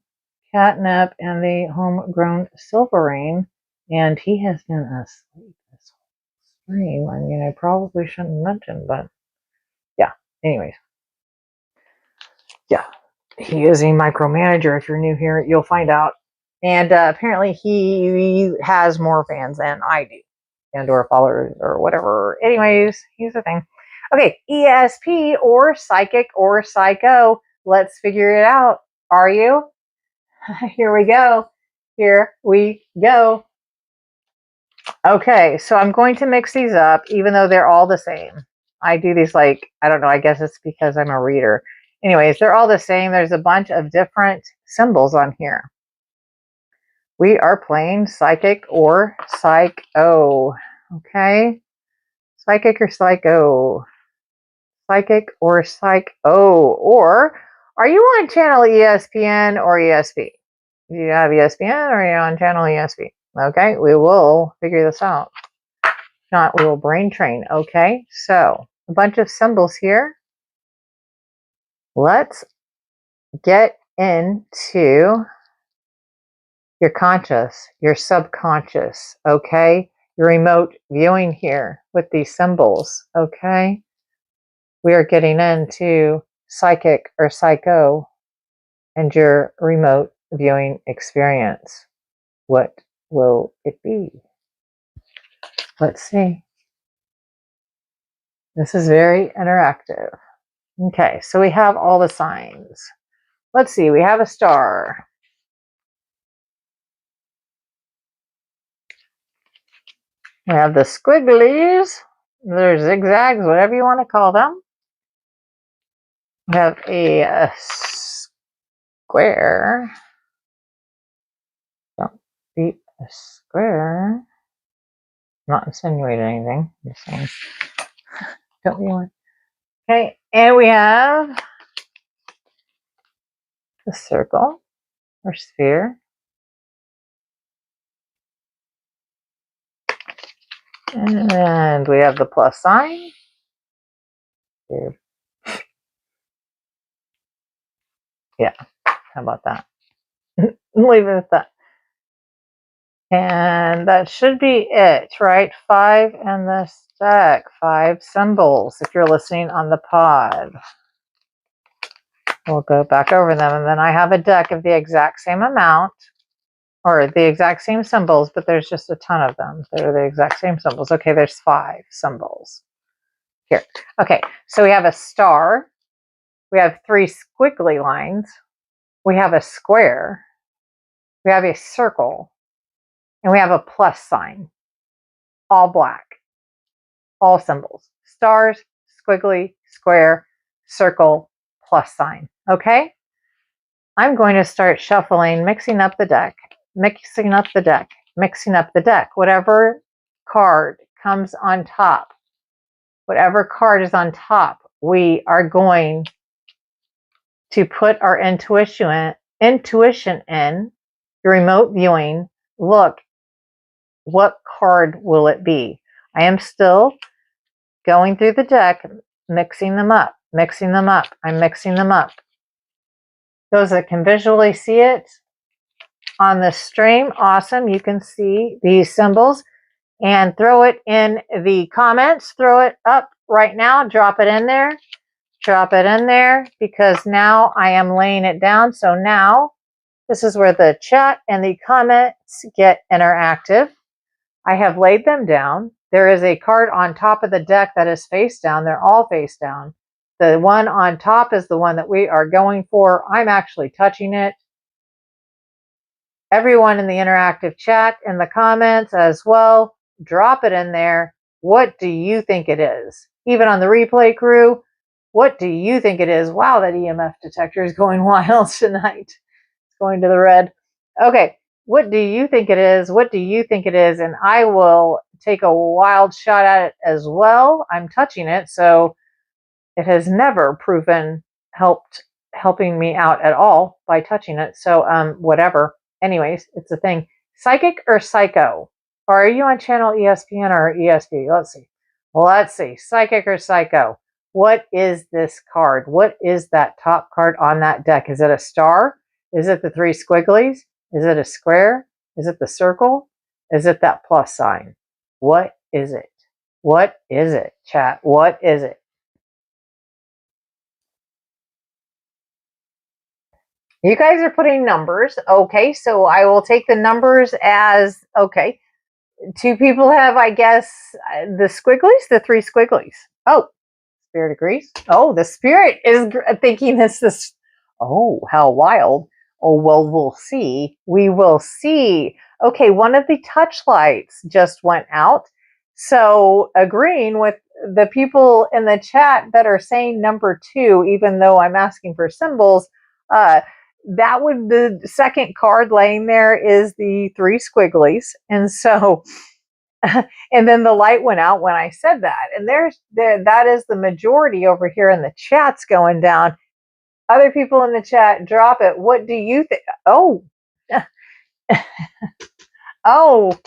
catnip and the homegrown silverine, and he has been asleep this whole stream. I mean, I probably shouldn't mention, but yeah. Anyways, yeah, he is a micromanager. If you're new here, you'll find out. And apparently, he has more fans than I do, and or followers or whatever. Anyways, here's the thing. Okay, ESP or psychic or psycho. Let's figure it out. Are you? Here we go. Here we go. Okay, so I'm going to mix these up, even though they're all the same. I do these like, I don't know, I guess it's because I'm a reader. Anyways, they're all the same. There's a bunch of different symbols on here. We are playing psychic or psycho. Okay? Psychic or psycho. Psychic or psycho. Or are you on channel ESPN or ESP? Do you have ESPN or are you on channel ESP? Okay, we will figure this out. If not, we will brain train. Okay, so a bunch of symbols here. Let's get into your conscious, your subconscious. Okay, your remote viewing here with these symbols. Okay, we are getting into psychic or psycho and your remote viewing experience. What will it be? Let's see. This is very interactive. Okay, so we have all the signs. Let's see, we have a star. We have the squigglies. They're zigzags, whatever you want to call them. We have a square. Don't be a square. I'm not insinuating anything. I'm just saying. Don't be one. Okay, and we have the circle or sphere. And we have the plus sign. Here. Yeah, how about that? Leave it at that. And that should be it, right? 5 in this deck. 5 symbols if you're listening on the pod. We'll go back over them. And then I have a deck of the exact same amount, or the exact same symbols, but there's just a ton of them. They're the exact same symbols. Okay, there's 5 symbols here. Okay, so we have a star. We have 3 squiggly lines. We have a square. We have a circle. And we have a plus sign. All black. All symbols. Stars, squiggly, square, circle, plus sign. Okay? I'm going to start shuffling, mixing up the deck. Mixing up the deck. Mixing up the deck. Whatever card comes on top. Whatever card is on top, we are going to put our intuition in, your remote viewing, look what card will it be? I am still going through the deck, mixing them up, mixing them up. I'm mixing them up. Those that can visually see it on the stream, awesome. You can see these symbols and throw it in the comments. Throw it up right now. Drop it in there. Drop it in there because now I am laying it down. So now this is where the chat and the comments get interactive. I have laid them down. There is a card on top of the deck that is face down. They're all face down. The one on top is the one that we are going for. I'm actually touching it. Everyone in the interactive chat in the comments as well, drop it in there. What do you think it is? Even on the replay crew, what do you think it is? Wow, that EMF detector is going wild tonight. It's going to the red. Okay, what do you think it is? What do you think it is? And I will take a wild shot at it as well. I'm touching it, so it has never proven helping me out at all by touching it. So whatever. Anyways, it's a thing. Psychic or psycho? Or are you on channel ESPN or ESP? Let's see. Let's see. Psychic or psycho? What is this card? What is that top card on that deck? Is it a star? Is it the three squigglies? Is it a square? Is it the circle? Is it that plus sign? What is it? What is it, chat? What is it? You guys are putting numbers. Okay, so I will take the numbers as, okay. Two people have, I guess, the squigglies, the three squigglies. Oh, Spirit agrees. Oh, the Spirit is thinking this. Oh, how wild. Oh, well, we'll see. We will see. Okay, one of the touch lights just went out. So agreeing with the people in the chat that are saying number 2, even though I'm asking for symbols, that would, the second card laying there is the three squigglies. And so, and then the light went out when I said that. And that is the majority over here in the chats going down. Other people in the chat, drop it. What do you think? Oh, oh,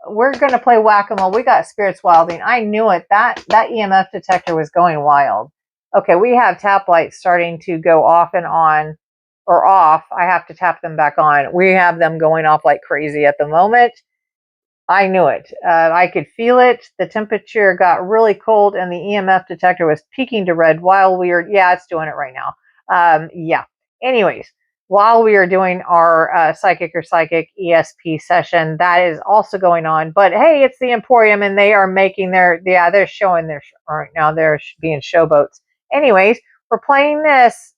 we're going to play whack-a-mole. We got spirits wilding. I knew it. That EMF detector was going wild. Okay, we have tap lights starting to go off and on, or off. I have to tap them back on. We have them going off like crazy at the moment. I knew it. I could feel it. The temperature got really cold and the EMF detector was peaking to red while we were, yeah, it's doing it right now. Yeah. Anyways, while we are doing our psychic or psychic ESP session, that is also going on. But hey, it's the Emporium and they are making their, yeah, they're showing their, right now they're being showboats. Anyways, we're playing this.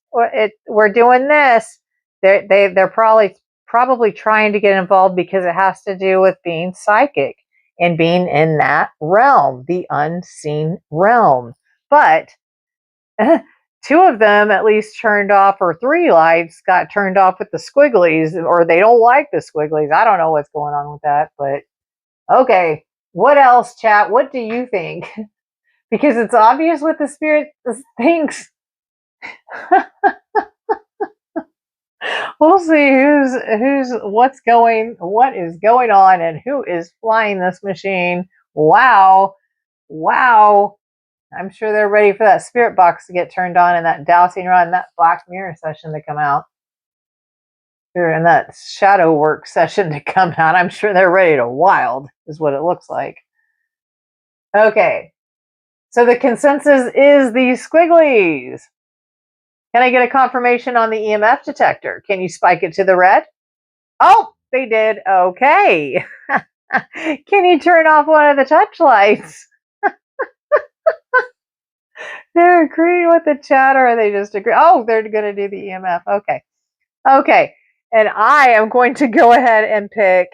We're doing this. They're probably trying to get involved because it has to do with being psychic and being in that realm, the unseen realm. But 2 of them at least turned off, or 3 lights got turned off with the squigglies, or they don't like the squigglies. I don't know what's going on with that, but okay. What else, chat? What do you think? Because it's obvious what the Spirit thinks. We'll see what is going on and who is flying this machine. Wow. I'm sure they're ready for that spirit box to get turned on and that dowsing rod and that black mirror session to come out. And that shadow work session to come out. I'm sure they're ready to wild, is what it looks like. Okay. So the consensus is the squigglies. Can I get a confirmation on the EMF detector? Can you spike it to the red? Oh, they did. Okay. Can you turn off one of the touch lights? They're agreeing with the chat, or are they just agree? Oh, they're going to do the EMF. Okay. Okay. And I am going to go ahead and pick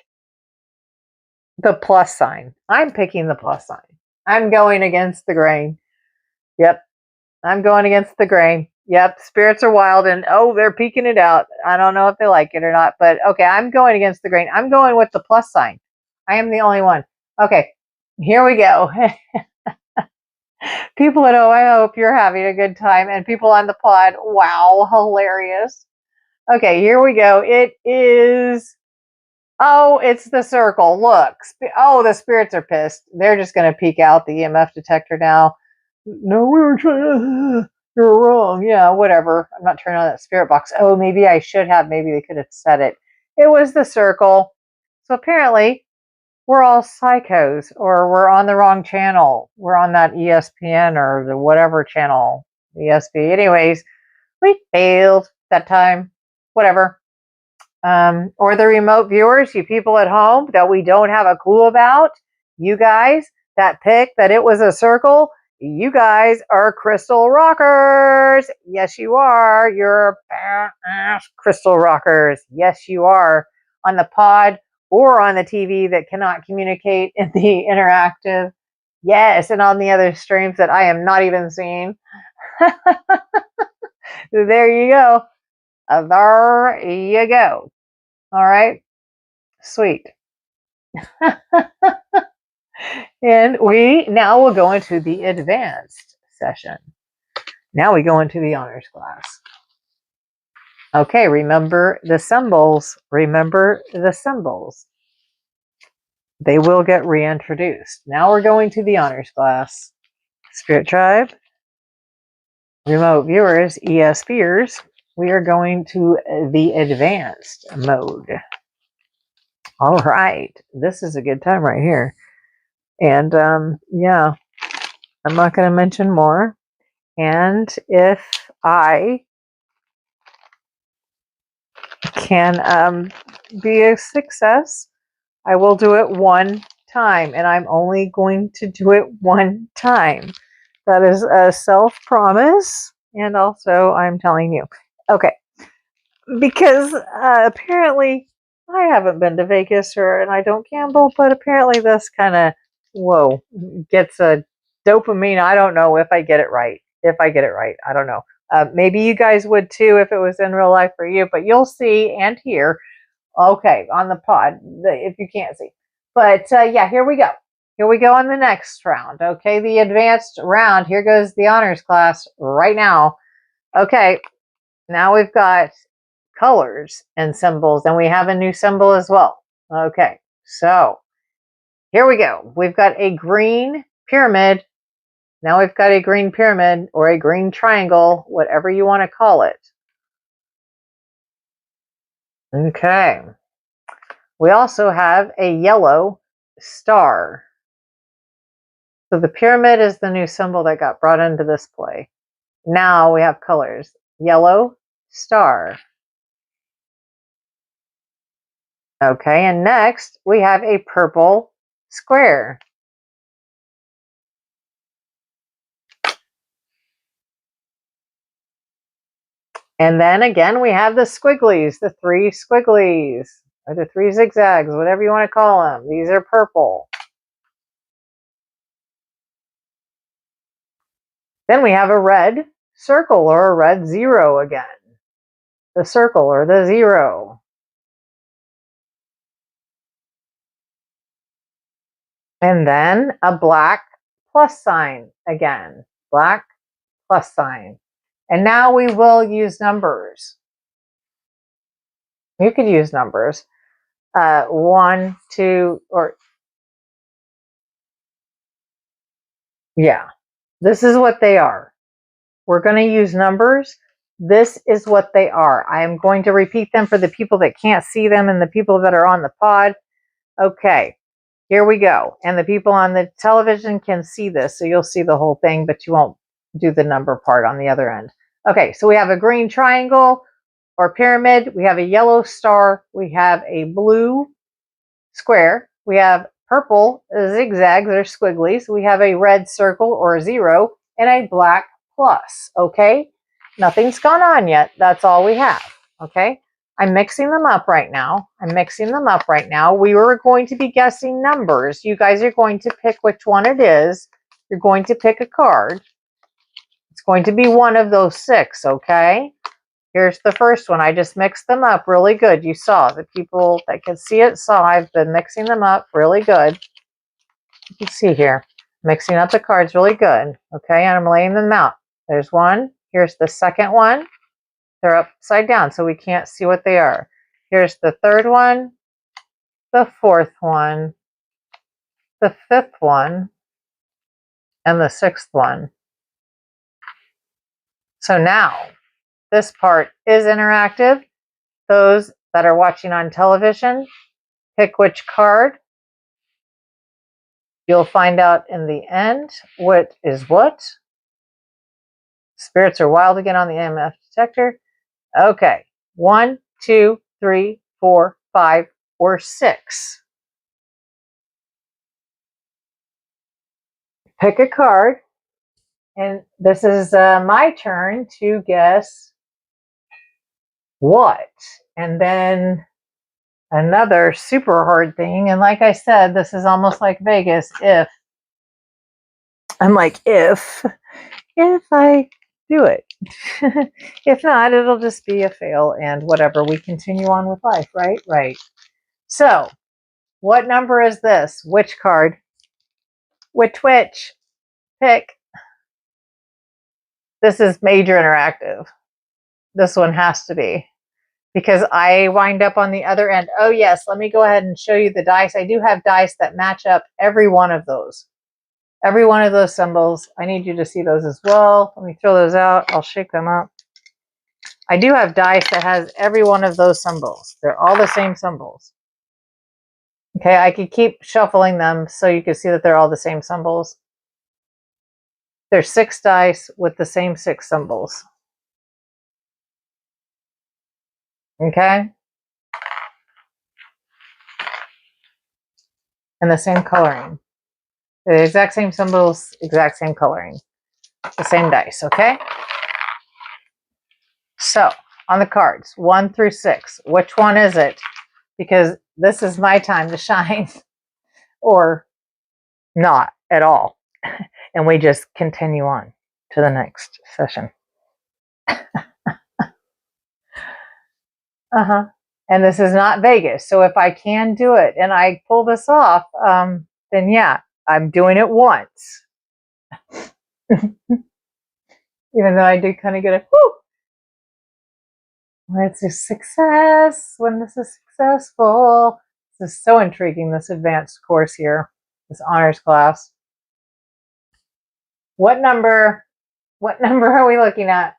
the plus sign. I'm picking the plus sign. I'm going against the grain. Yep. I'm going against the grain. Yep. Spirits are wild and oh, they're peeking it out. I don't know if they like it or not, but okay. I'm going against the grain. I'm going with the plus sign. I am the only one. Okay. Here we go. People at home, I hope you're having a good time. And people on the pod, wow, hilarious. Okay, here we go. It is Oh, it's the circle. Look. Oh, the spirits are pissed. They're just going to peek out the EMF detector now. No, we were trying to. You're wrong. Yeah, whatever. I'm not turning on that spirit box. Oh, maybe I should have. Maybe they could have said it. It was the circle. So apparently, we're all psychos, or we're on the wrong channel. We're on that ESPN or the whatever channel, ESP. Anyways, we failed that time. Whatever. Or the remote viewers, you people at home that we don't have a clue about, you guys that picked that it was a circle, you guys are crystal rockers. Yes, you are. You're crystal rockers. Yes, you are. On the pod or on the TV that cannot communicate in the interactive. Yes, and on the other streams that I am not even seeing. There you go. There you go. All right. Sweet. And we now will go into the advanced session. Now we go into the honors class. Okay, remember the symbols. Remember the symbols. They will get reintroduced. Now we're going to the honors class. Spirit Tribe, remote viewers, ESPers, we are going to the advanced mode. All right, this is a good time right here. And yeah, I'm not going to mention more. And if I can be a success, I will do it one time. And I'm only going to do it one time. That is a self-promise. And also, I'm telling you. Okay. Because apparently, I haven't been to Vegas and I don't gamble, but apparently this kind of, whoa, gets a dopamine. I don't know if I get it right. If I get it right, I don't know. Maybe you guys would too if it was in real life for you, but you'll see and hear. Okay, on the pod, if you can't see. But yeah, here we go. Here we go on the next round. Okay, the advanced round. Here goes the honors class right now. Okay, now we've got colors and symbols, and we have a new symbol as well. Okay, so here we go. We've got a green pyramid. Now we've got a green pyramid or a green triangle, whatever you want to call it. Okay. We also have a yellow star. So the pyramid is the new symbol that got brought into this play. Now we have colors. Yellow star. Okay, and next we have a purple square. And then again, we have the squigglies, the three squigglies, or the three zigzags, whatever you want to call them. These are purple. Then we have a red circle or a red zero again. The circle or the zero. And then a black plus sign again. Black plus sign. And now we will use numbers. You could use numbers. 1, 2, or yeah. This is what they are. We're going to use numbers. This is what they are. I am going to repeat them for the people that can't see them and the people that are on the pod. Okay, here we go. And the people on the television can see this, so you'll see the whole thing, but you won't do the number part on the other end. Okay, so we have a green triangle or pyramid. We have a yellow star. We have a blue square. We have purple zigzags or squigglies. We have a red circle or a zero and a black plus. Okay, nothing's gone on yet. That's all we have. Okay, I'm mixing them up right now. We were going to be guessing numbers. You guys are going to pick which one it is. You're going to pick a card. It's going to be one of those 6, okay? Here's the first one. I just mixed them up really good. You saw the people that can see it saw I've been mixing them up really good. You can see here, mixing up the cards really good. Okay, and I'm laying them out. There's one. Here's the second one. They're upside down, so we can't see what they are. Here's the third one. the fourth one, the fifth one, and the sixth one. So now this part is interactive. Those that are watching on television, pick which card. You'll find out in the end what is what. Spirits are wild again on the EMF detector. Okay. 1, 2, 3, 4, 5, or 6. Pick a card. And this is my turn to guess what. And then another super hard thing. And like I said, this is almost like Vegas. If I do it. If not, it'll just be a fail and whatever. We continue on with life, right? Right. So, what number is this? Which card? Which? Pick. This is major interactive. This one has to be. Because I wind up on the other end. Oh, yes. Let me go ahead and show you the dice. I do have dice that match up every one of those. Every one of those symbols. I need you to see those as well. Let me throw those out. I'll shake them up. I do have dice that has every one of those symbols. They're all the same symbols. Okay, I could keep shuffling them so you can see that they're all the same symbols. There's 6 dice with the same 6 symbols. Okay? And the same coloring. The exact same symbols, exact same coloring. The same dice, okay? So, on the cards, 1 through 6, which one is it? Because this is my time to shine. Or not at all. And we just continue on to the next session. And this is not Vegas. So if I can do it and I pull this off, then yeah, I'm doing it once. Even though I did kind of get a whoo. It's a success when this is successful. This is so intriguing, this advanced course here, this honors class. What number are we looking at?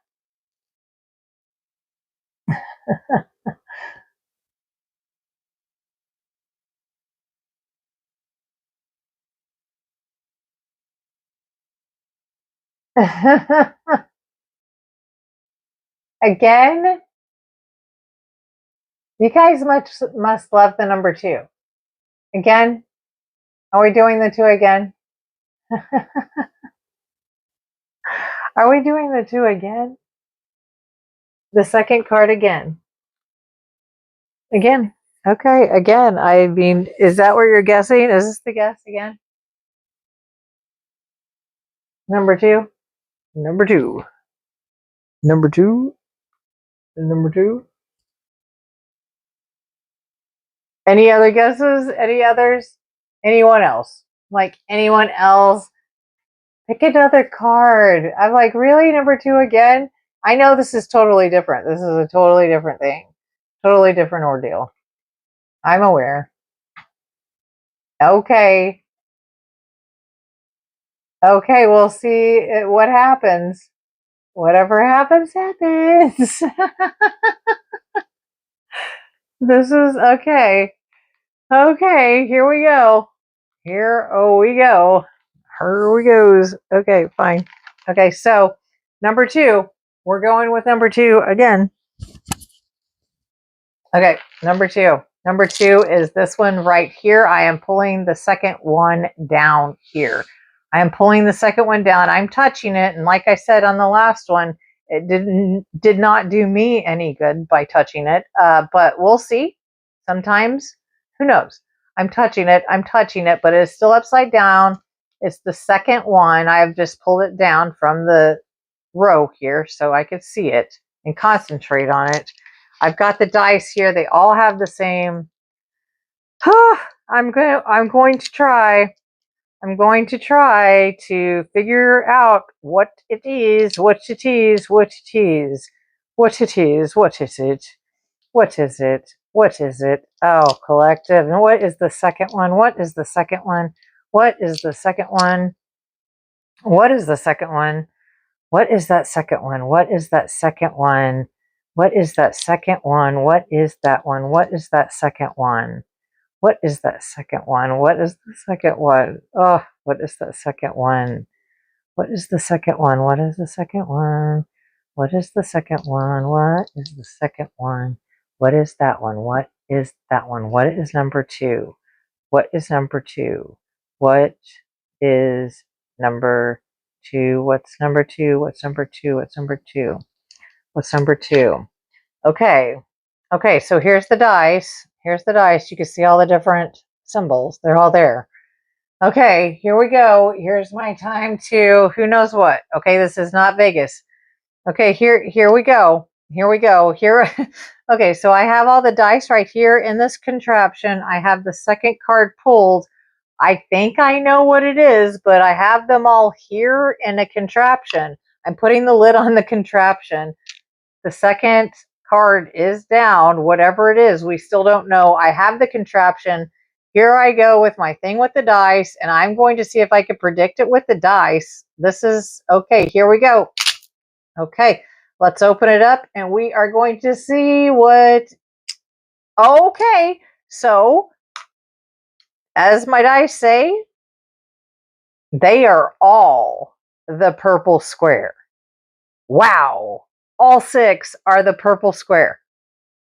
Again? You guys must love the number 2. Again? Are we doing the 2 again? Are we doing the 2 again? The second card again. Again. Okay, again. I mean, is that where you're guessing? Is this the guess again? Number 2? Number 2. Number 2? Number 2? Any other guesses? Any others? Anyone else? Like anyone else? Pick another card. I'm like, really? Number 2 again? I know this is totally different. This is a totally different thing. Totally different ordeal. I'm aware. Okay. Okay, we'll see what happens. Whatever happens, happens. This is okay. Okay, here we go. Here we go. Here we goes. Okay, fine. Okay, so number 2. We're going with number 2 again. Okay, number 2. Number 2 is this one right here. I am pulling the second one down here. I am pulling the second one down. I'm touching it. And like I said on the last one, it did not do me any good by touching it. But we'll see. Sometimes, who knows? I'm touching it, but it's still upside down. It's the second one. I've just pulled it down from the row here so I could see it and concentrate on it. I've got the dice here. They all have the same. I'm going to try to figure out what it is, what it is, what it is, what it is, what is it, what is it, What is it? Oh, collective. And what is the second one? What is the second one? What is the second one? What is the second one? What is that second one? What is that second one? What is that second one? What is that one? What is that second one? What is that second one? What is the second one? Oh, what is that second one? What is the second one? What is the second one? What is the second one? What is the second one? What is that one? What is that one? What is number two? What is number two? What is number two? What's number two? What's number two? What's number two? What's number two? Okay. Okay, so here's the dice. Here's the dice. You can see all the different symbols. They're all there. Okay, here we go. Here's my time to who knows what. Okay, this is not Vegas. Okay, here we go. Here we go. Here. Okay, so I have all the dice right here in this contraption. I have the second card pulled. I think I know what it is, but I have them all here in a contraption. I'm putting the lid on the contraption. The second card is down, whatever it is. We still don't know. I have the contraption. Here I go with my thing with the dice, and I'm going to see if I can predict it with the dice. This is, okay, here we go. Okay, let's open it up, and we are going to see what, okay, so, as my dice say, they are all the purple square. Wow, all six are the purple square.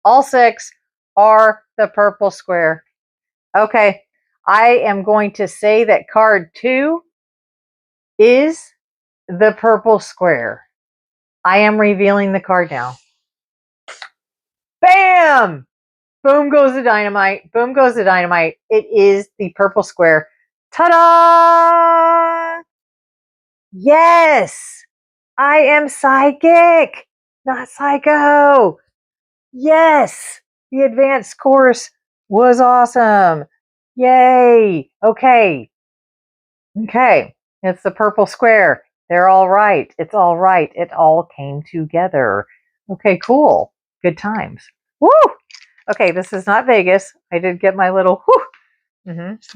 All six are the purple square. Okay, I am going to say that card 2 is the purple square. I am revealing the card now. Bam! Boom goes the dynamite. Boom goes the dynamite. It is the purple square. Ta-da! Yes! I am psychic, not psycho. Yes! The advanced course was awesome. Yay! Okay. Okay. It's the purple square. They're all right. It's all right. It all came together. Okay, cool. Good times. Woo! Okay, this is not Vegas. I did get my little whoo.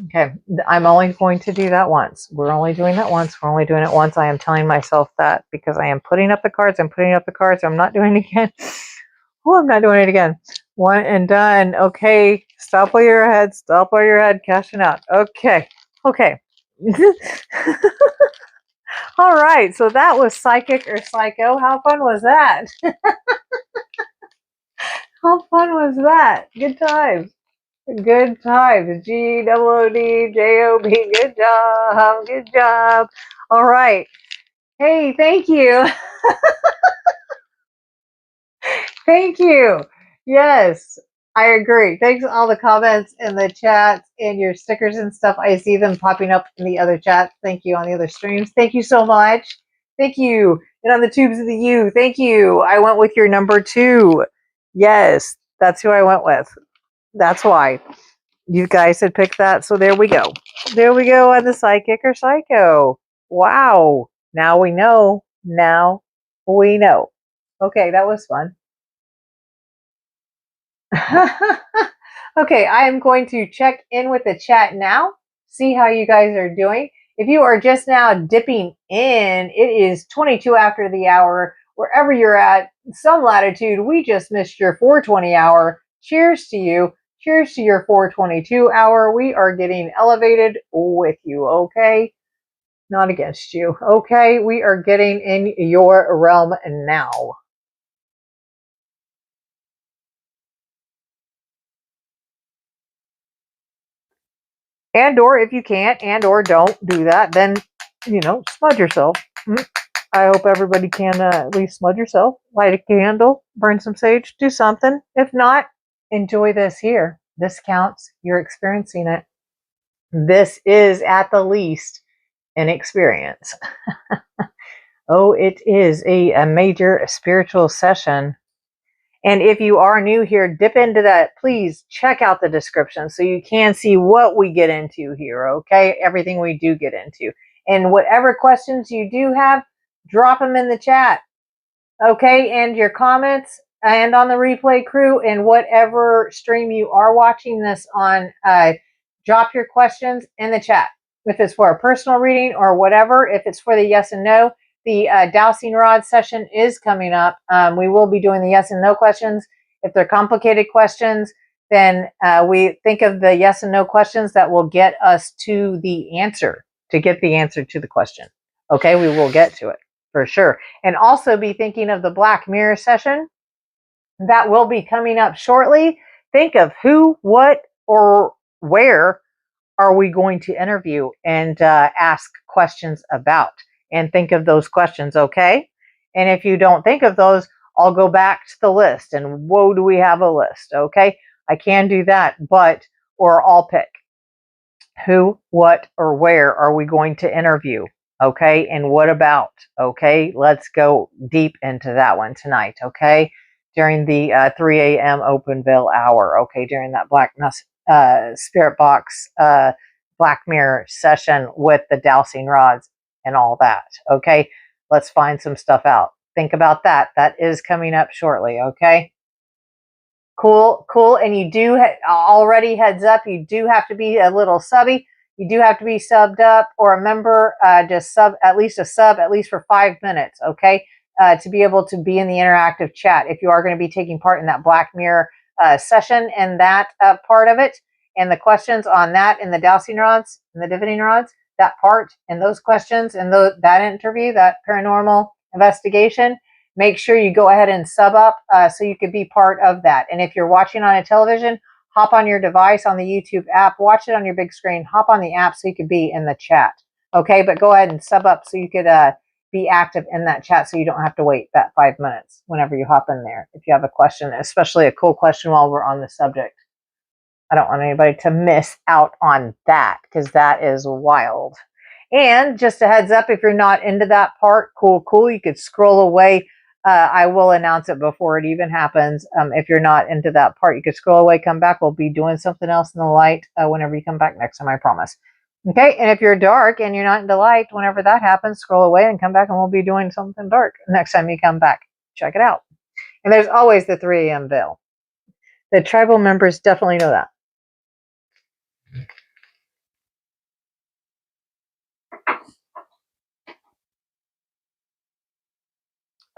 Okay, I'm only going to do that once. We're only doing that once. We're only doing it once. I am telling myself that because I am putting up the cards. I'm putting up the cards. I'm not doing it again. Oh, I'm not doing it again. One and done. Okay, stop while you're ahead. Stop while you're ahead. Cashing out. Okay. Okay. All right. So that was Psychic or Psycho. How fun was that? How fun was that? Good times. Good times. GOODJOB. Good job. Good job. All right. Hey, thank you. Thank you. Yes, I agree. Thanks for all the comments and the chats and your stickers and stuff. I see them popping up in the other chats. Thank you on the other streams. Thank you so much. Thank you. And on the tubes of the U, thank you. I went with your number 2. Yes, that's who I went with. That's why. You guys had picked that. So there we go. There we go on the Psychic or Psycho. Wow. Now we know. Now we know. Okay, that was fun. Okay, I am going to check in with the chat now, see how you guys are doing. If you are just now dipping in, it is 22 after the hour. Wherever you're at, some latitude, we just missed your 420 hour. Cheers to you. Cheers to your 422 hour. We are getting elevated with you, okay? Not against you, okay? We are getting in your realm now. And or if you can't and or don't do that, then, smudge yourself. I hope everybody can at least smudge yourself, light a candle, burn some sage, do something. If not, enjoy this here. This counts. You're experiencing it. This is at the least an experience. Oh, it is a major spiritual session. And if you are new here, dip into that. Please check out the description so you can see what we get into here, okay? Everything we do get into. And whatever questions you do have, drop them in the chat, okay? And your comments, and on the replay crew, and whatever stream you are watching this on, drop your questions in the chat. If it's for a personal reading or whatever, if it's for the yes and no, the dowsing rod session is coming up. We will be doing the yes and no questions. If they're complicated questions, then we think of the yes and no questions that will get us to the answer, to get the answer to the question. Okay, we will get to it for sure. And also be thinking of the Black Mirror session that will be coming up shortly. Think of who, what, or where are we going to interview and ask questions about, and think of those questions, okay? And if you don't think of those, I'll go back to the list, and whoa, do we have a list, okay? I can do that, or I'll pick who, what, or where are we going to interview, okay? And what about, okay? Let's go deep into that one tonight, okay? During the 3 a.m. open veil hour, okay? During that Black Spirit Box Black Mirror session with the dowsing rods and all that, okay? Let's find some stuff out. Think about that. That is coming up shortly, okay? Cool, cool. And you do already, heads up, you do have to be a little subby. You do have to be subbed up or a member, just at least for 5 minutes, okay? To be able to be in the interactive chat if you are going to be taking part in that Black Mirror session and that part of it, and the questions on that and the dowsing rods and the divining rods, that part and those questions and that interview, that paranormal investigation. Make sure you go ahead and sub up so you could be part of that. And if you're watching on a television, hop on your device on the YouTube app, watch it on your big screen, hop on the app so you could be in the chat. Okay, but go ahead and sub up so you could be active in that chat so you don't have to wait that 5 minutes whenever you hop in there. If you have a question, especially a cool question while we're on the subject. I don't want anybody to miss out on that because that is wild. And just a heads up, if you're not into that part, cool, you could scroll away. I will announce it before it even happens. If you're not into that part, you could scroll away, come back. We'll be doing something else in the light whenever you come back next time, I promise. Okay, and if you're dark and you're not into light, whenever that happens, scroll away and come back, and we'll be doing something dark next time you come back. Check it out. And there's always the 3 a.m. veil. The tribal members definitely know that.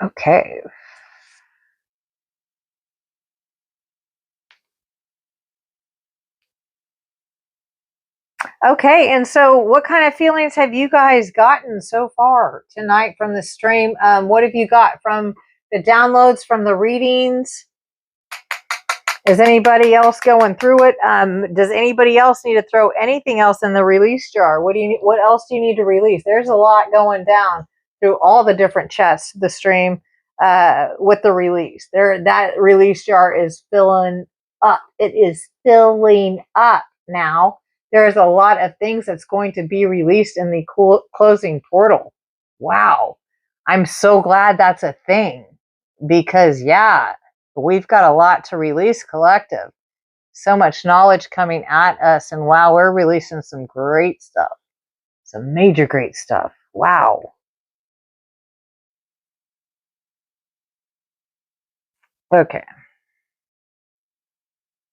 Okay. Okay, and so what kind of feelings have you guys gotten so far tonight from the stream? What have you got from the downloads, from the readings? Is anybody else going through it? Does anybody else need to throw anything else in the release jar? What else do you need to release? There's a lot going down through all the different chests, the stream, with the release. That release jar is filling up. It is filling up now. There's a lot of things that's going to be released in the closing portal. Wow. I'm so glad that's a thing because, yeah, we've got a lot to release collective. So much knowledge coming at us, and wow, we're releasing some great stuff. Some major great stuff. Wow. Okay.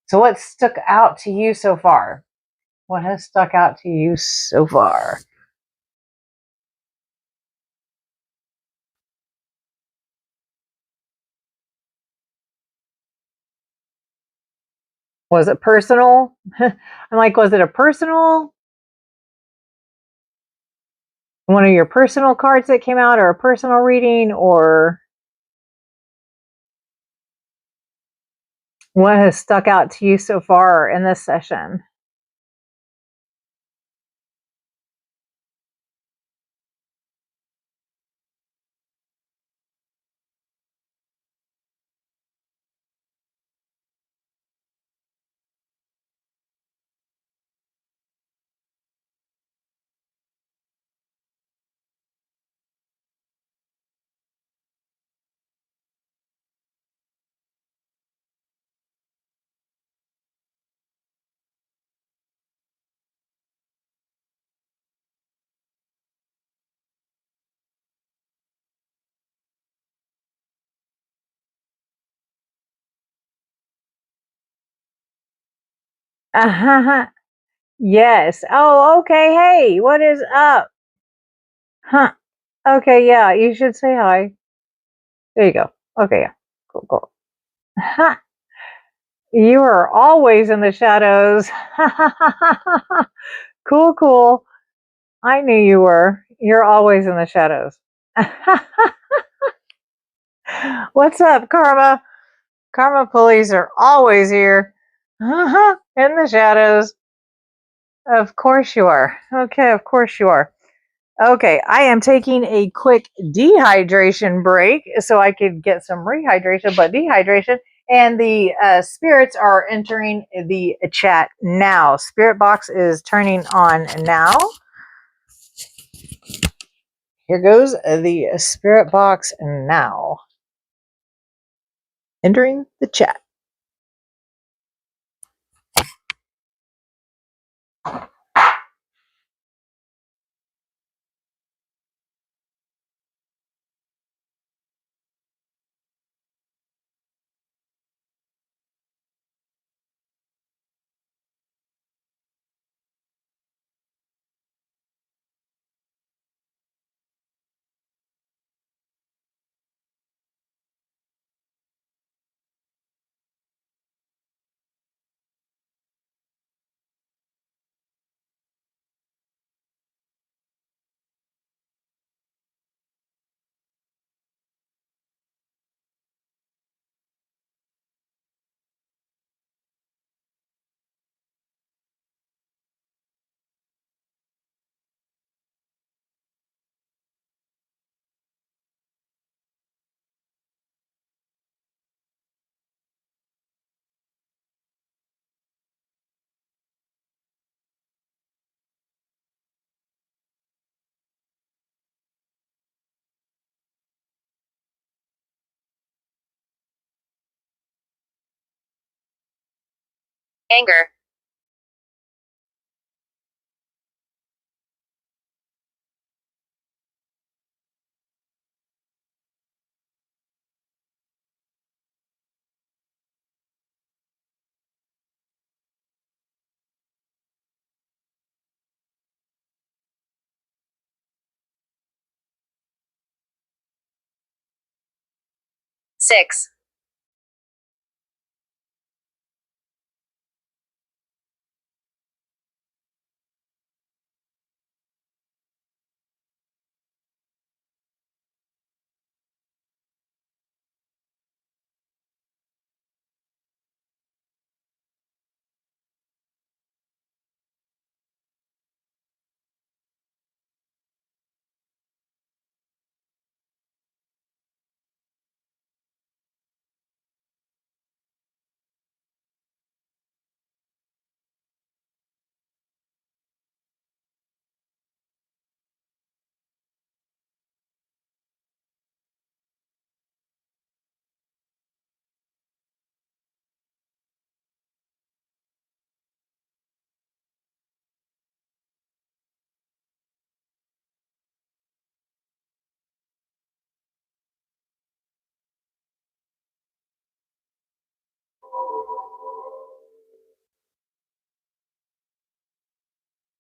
So what stuck out to you so far? What has stuck out to you so far? Was it personal? I'm like, was it a personal? One of your personal cards that came out, or a personal reading, or what has stuck out to you so far in this session? Yes. Oh, okay. Hey, what is up? Huh. Okay, yeah, you should say hi. There you go. Okay, yeah. Cool, cool. Ha! You are always in the shadows. Cool, cool. I knew you were. You're always in the shadows. What's up, Karma? Karma police are always here. In the shadows. Of course you are. Okay, of course you are. Okay, I am taking a quick dehydration break so I could get some rehydration, but dehydration. And the spirits are entering the chat now. Spirit box is turning on now. Here goes the spirit box now. Entering the chat. Anger. Six.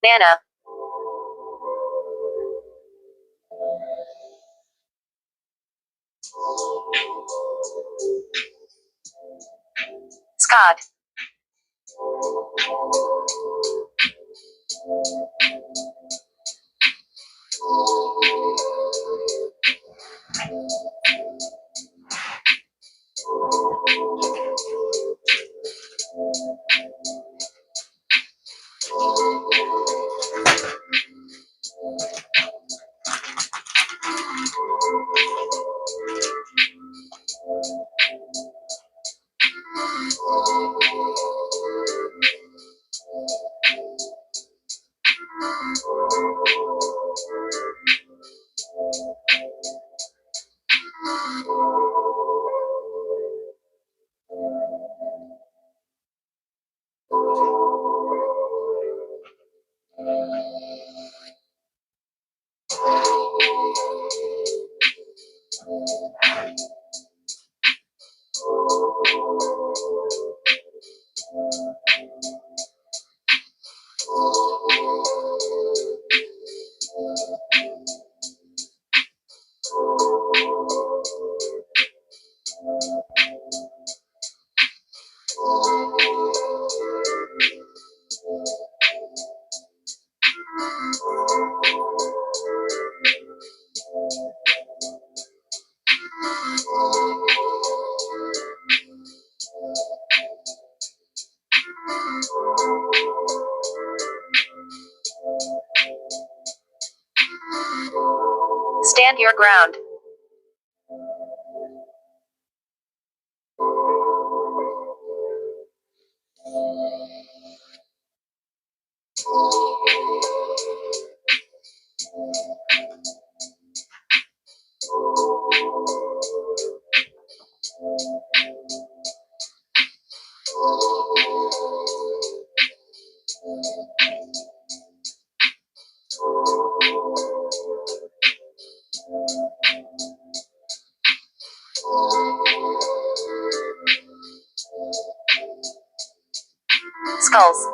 Nana. Scott. Stand your ground. Skulls.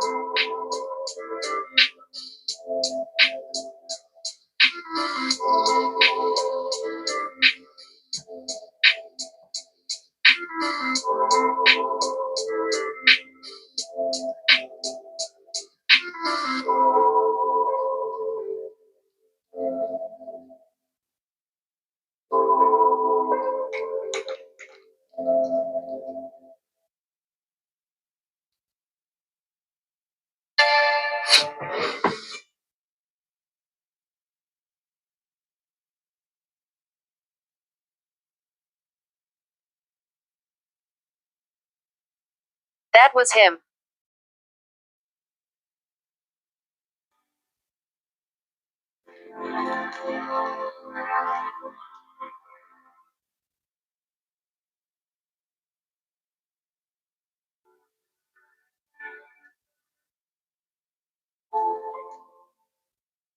That was him.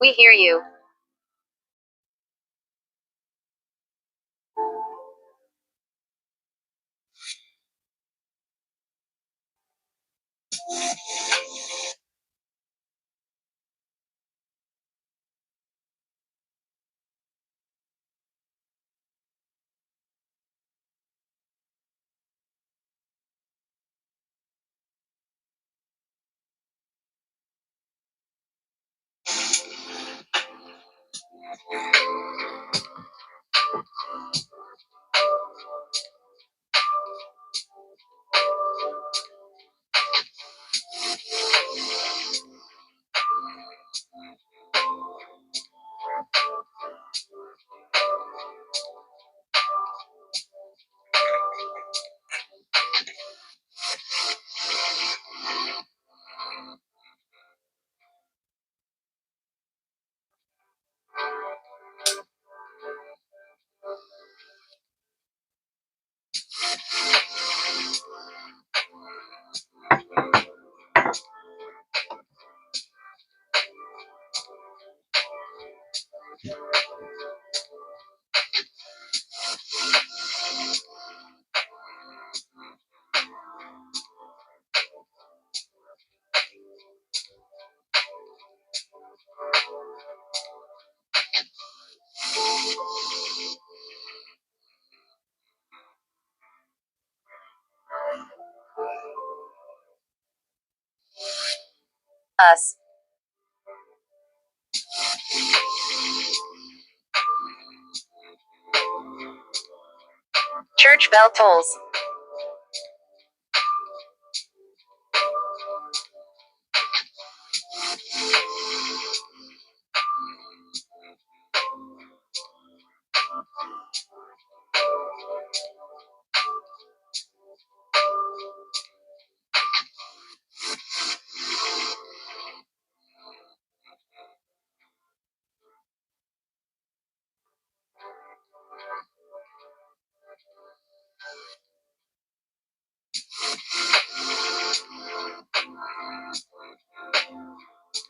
We hear you. Us. Church bell tolls.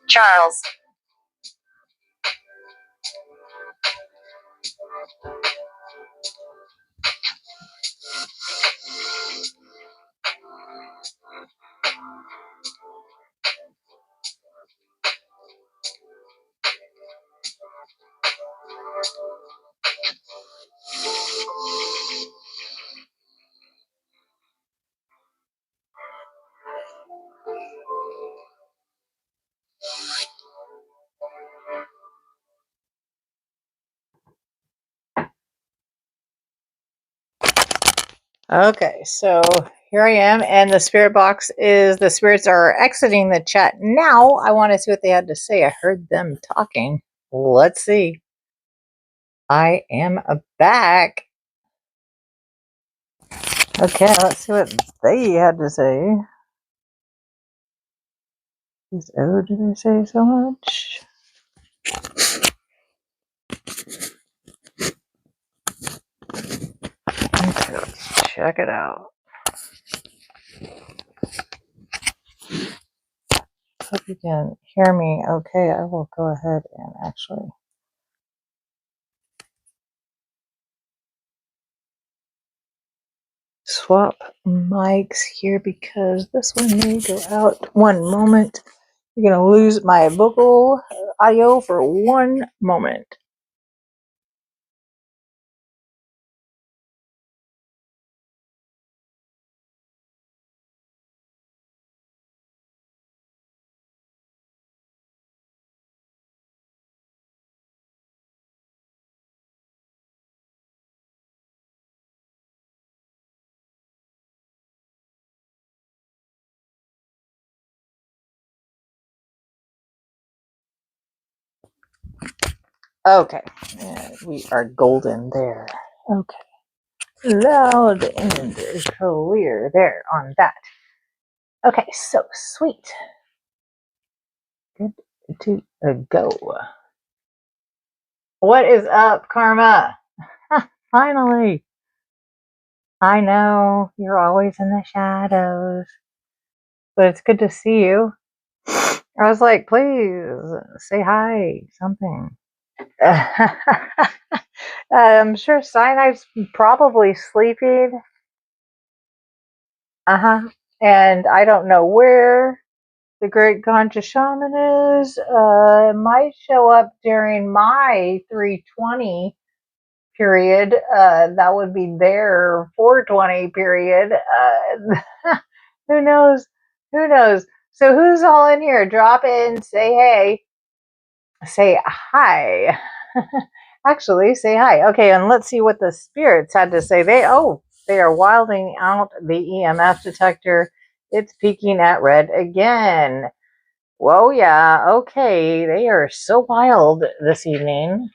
Charles. Okay, so here I am, and the spirit box is the spirits are exiting the chat now. I want to see what they had to say. I heard them talking. Let's see. I am back. Okay, let's see what they had to say. Oh, did I say so much? Okay, let's check it out. Hope you can hear me okay. I will go ahead and actually swap mics here because this one may go out. One moment. You're going to lose my vocal audio for one moment. Okay, and we are golden there. Okay, loud and clear there on that. Okay, so sweet. Good to go. What is up, Karma? Finally. I know you're always in the shadows, but it's good to see you. I was like, please say hi, something. I'm sure Cyanide's probably sleeping. And I don't know where the Great Conscious Shaman is. It might show up during my 320 period. That would be their 420 period. Who knows? Who knows? So who's all in here? Drop in, say hey, say hi. Actually, say hi. Okay, and let's see what the spirits had to say. They are wilding out the EMF detector. It's peaking at red again. Whoa, yeah, okay. They are so wild this evening.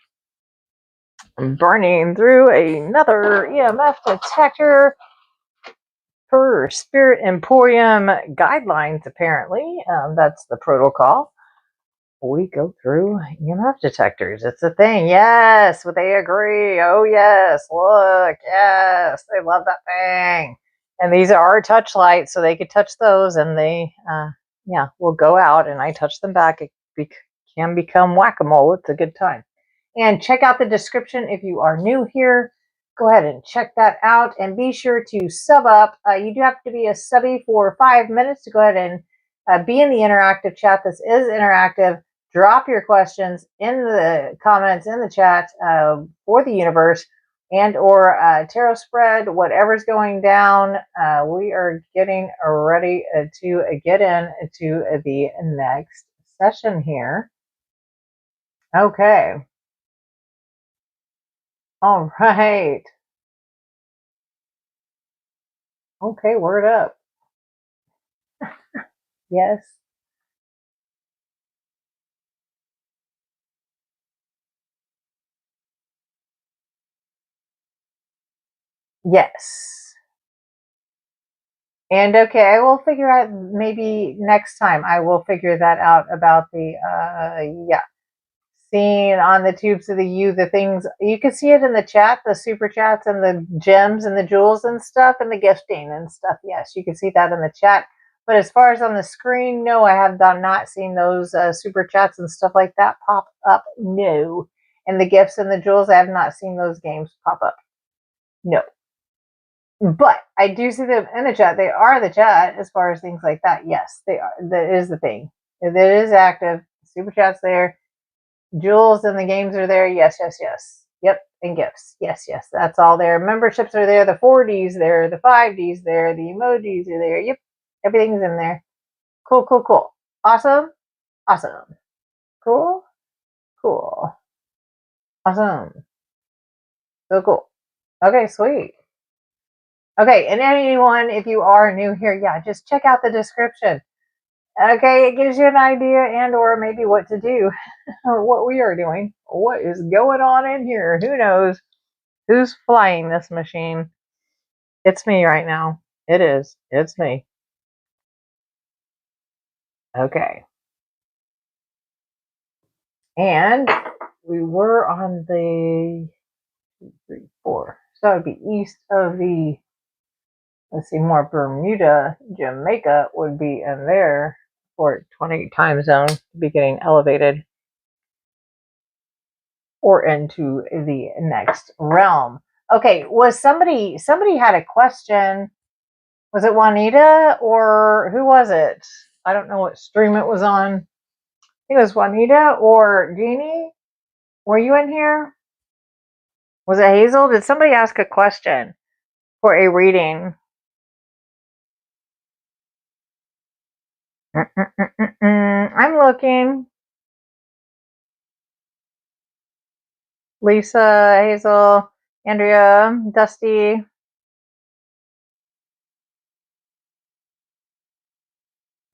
Burning through another EMF detector per Spirit Emporium guidelines, apparently. That's the protocol. We go through EMF detectors. It's a thing. Yes, they agree. Oh, yes. Look, yes. They love that thing. And these are touch lights, so they could touch those and they, will go out and I touch them back. It can become whack-a-mole. It's a good time. And check out the description if you are new here. Go ahead and check that out and be sure to sub up. You do have to be a subby for 5 minutes to go ahead and be in the interactive chat. This is interactive. Drop your questions in the comments in the chat for the universe and or tarot spread, whatever's going down. We are getting ready to get into the next session here. Okay. All right. Okay, word up. Yes. Yes. And okay, I will figure out maybe next time I will figure that out about the seeing on the tubes of the U the things you can see it in the chat, the super chats and the gems and the jewels and stuff and the gifting and stuff. Yes, you can see that in the chat. But as far as on the screen, no, I have not seen those super chats and stuff like that pop up. No. And the gifts and the jewels, I have not seen those games pop up. No. But I do see them in the chat. They are the chat as far as things like that. Yes, they are. That is the thing. It is active. Super chat's there. Jewels and the games are there. Yes, yes, yes. Yep. And gifts. Yes, yes. That's all there. Memberships are there. The 4Ds there. The 5Ds there. The emojis are there. Yep. Everything's in there. Cool, cool, cool. Awesome. Awesome. Cool. Cool. Awesome. So cool. Okay, sweet. Okay, and anyone, if you are new here, yeah, just check out the description. Okay, it gives you an idea and or maybe what to do or what we are doing. What is going on in here? Who knows? Who's flying this machine? It's me right now. It is. It's me. Okay. And we were on the 2, 3, 4. So that would be east of the, let's see, more Bermuda. Jamaica would be in there for 20 time zone to be getting elevated or into the next realm. Okay, was somebody had a question. Was it Juanita or who was it? I don't know what stream it was on. I think it was Juanita or Jeannie. Were you in here? Was it Hazel? Did somebody ask a question for a reading? I'm looking. Lisa, Hazel, Andrea, Dusty.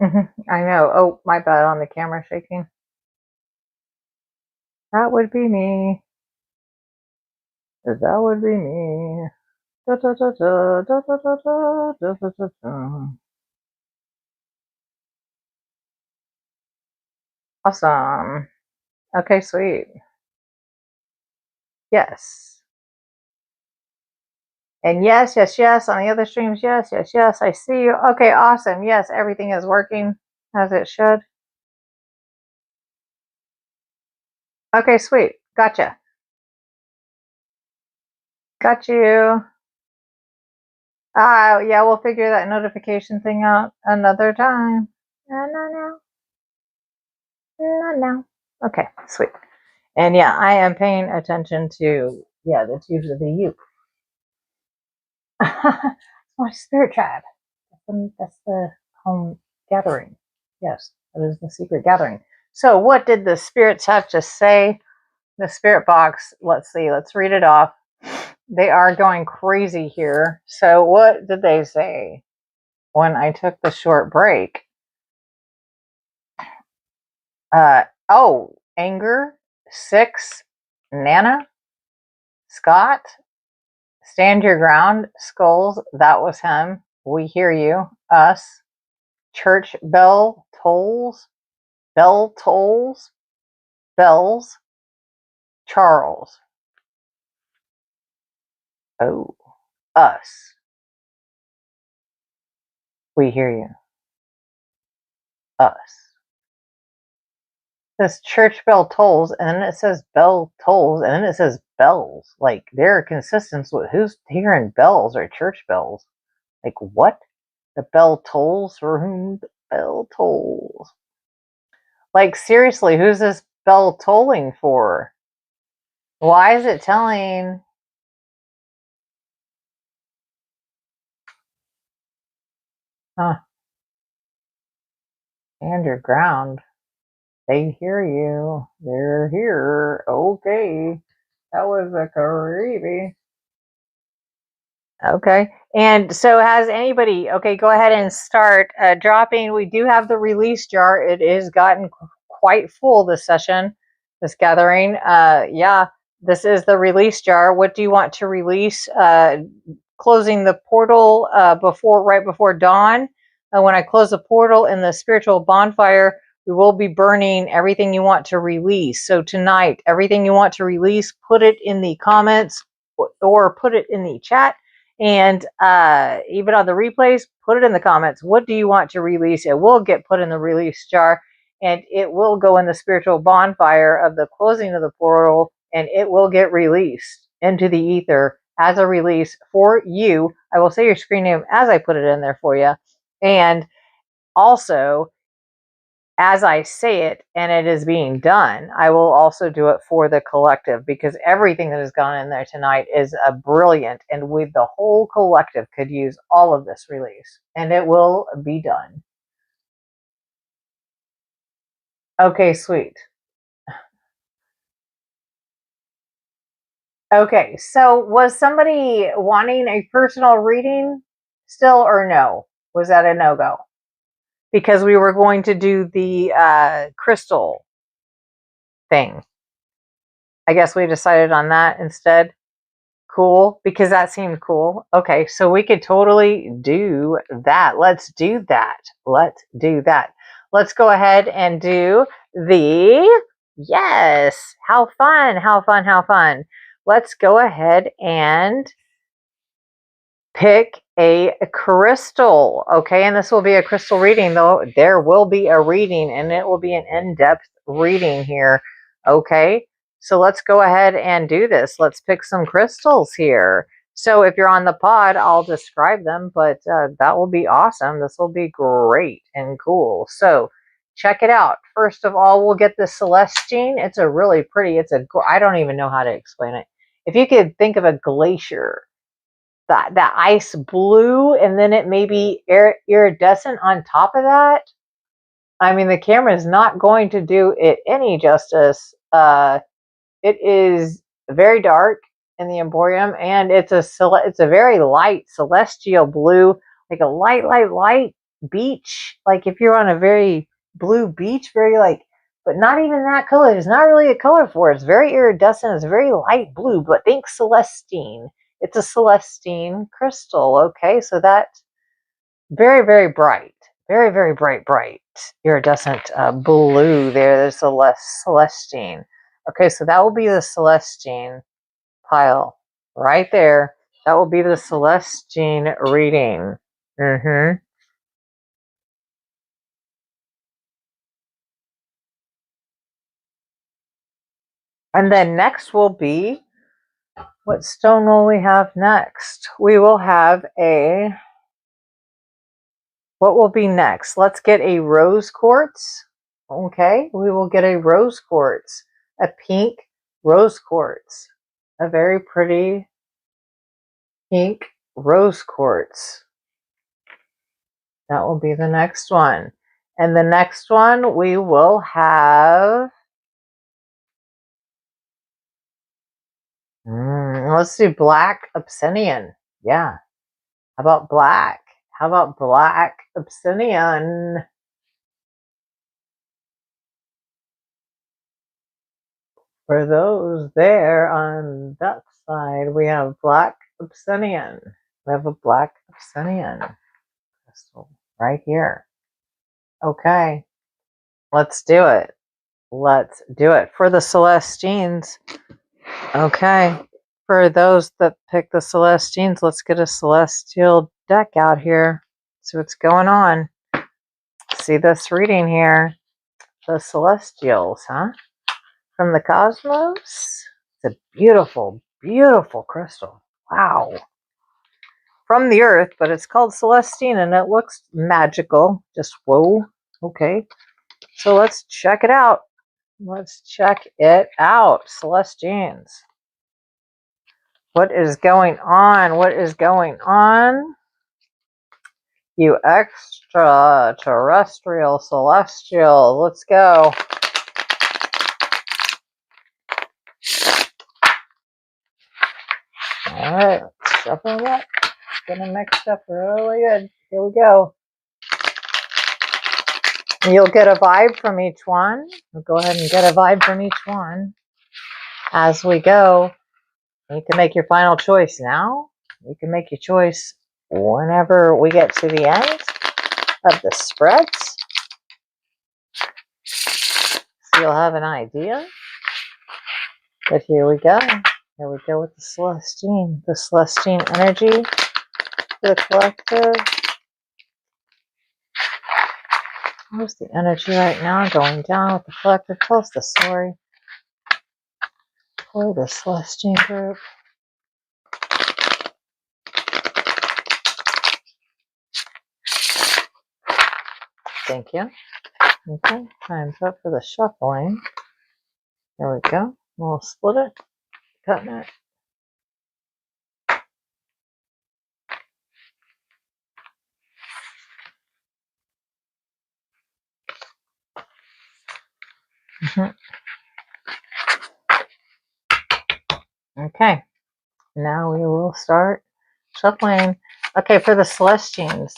I know. Oh, my bad on the camera shaking. That would be me. That would be me. Da, da, da, da, da, da, da, da, da, da, da. Awesome. Okay, sweet. Yes. And yes, yes, yes. On the other streams, yes, yes, yes. I see you. Okay, awesome. Yes, everything is working as it should. Okay, sweet. Gotcha. Got you. Yeah, we'll figure that notification thing out another time. No. Okay, sweet. And yeah, I am paying attention to, yeah, the twos of the U. My spirit tribe. That's the home gathering. Yes, that is the secret gathering. So what did the spirits have to say? The spirit box, let's see, let's read it off. They are going crazy here. So what did they say when I took the short break? Anger, 6, Nana, Scott, stand your ground, Skulls, that was him. We hear you, us, church bell tolls, bells, Charles. Oh, us. We hear you, us. This church bell tolls, and then it says bell tolls, and then it says bells. Like, they're consistent with who's hearing bells or church bells. Like, what? The bell tolls for whom the bell tolls. Like, seriously, who's this bell tolling for? Why is it telling? Huh. Stand your ground. They hear you. They're here. Okay. That was a creepy. Okay. And so has anybody, okay, go ahead and start dropping. We do have the release jar. It is gotten quite full this session, this gathering. Yeah, this is the release jar. What do you want to release? Closing the portal right before dawn. When I close the portal in the spiritual bonfire, we will be burning everything you want to release. So tonight, everything you want to release, put it in the comments or put it in the chat. And even on the replays, put it in the comments. What do you want to release? It will get put in the release jar, and it will go in the spiritual bonfire of the closing of the portal, and it will get released into the ether as a release for you. I will say your screen name as I put it in there for you. And also, as I say it and it is being done, I will also do it for the collective, because everything that has gone in there tonight is a brilliant, and with the whole collective could use all of this release, and it will be done. Okay, sweet. Okay, so was somebody wanting a personal reading still or no? Was that a no-go? because we were going to do the crystal thing. I guess we decided on that instead. Cool, because that seemed cool. Okay, so we could totally do that. Let's do that. Let's do that. Let's go ahead and do the, yes, how fun, how fun, how fun. Let's go ahead and pick a crystal. Okay, and this will be a crystal reading, though. There will be a reading, and it will be an in-depth reading here. Okay, so let's go ahead and do this. Let's pick some crystals here. So if you're on the pod, I'll describe them, but that will be awesome. This will be great and cool. So check it out. First of all, we'll get the Celestine. It's a really pretty, I don't even know how to explain it. If you could think of a glacier, that ice blue, and then it may be iridescent on top of that. I mean, the camera is not going to do it any justice. It is very dark in the Emporium, and it's a very light celestial blue, like a light beach. Like if you're on a very blue beach, very like, but not even that color. There's not really a color for it. It's very iridescent. It's very light blue, but think Celestine. It's a Celestine crystal. Okay, so that's very, very bright. Very, very bright iridescent blue there. There's a Celestine. Okay, so that will be the Celestine pile right there. That will be the Celestine reading. And then next will be, what stone will we have next? We will have what will be next? Let's get a rose quartz. Okay, we will get a rose quartz, a pink rose quartz, a very pretty pink rose quartz. That will be the next one. And the next one we will have, let's do black obsidian. Yeah. How about black? How about black obsidian? For those there on that side, we have black obsidian. We have a black obsidian crystal right here. Okay, let's do it. Let's do it. For the Celestines, okay, for those that pick the Celestines, let's get a celestial deck out here. See what's going on. See this reading here. The celestials, huh? From the cosmos. It's a beautiful, beautiful crystal. Wow. From the earth, but it's called Celestine and it looks magical. Just whoa. Okay. So let's check it out. Let's check it out. Celestines. What is going on? What is going on? You extraterrestrial celestial. Let's go. All right, let's shuffle it up. It's gonna mix up really good. Here we go. You'll get a vibe from each one. We'll go ahead and get a vibe from each one as we go. You can make your final choice now. You can make your choice whenever we get to the end of the spreads. So you'll have an idea. But here we go. Here we go with the Celestine. The Celestine energy for the collective. Where's the energy right now going down with the collective? Tell us the story for the Celestine group. Thank you. Okay, time's up for the shuffling. There we go. We'll split it, cutting it. Okay, now we will start shuffling. Okay, for the Celestines,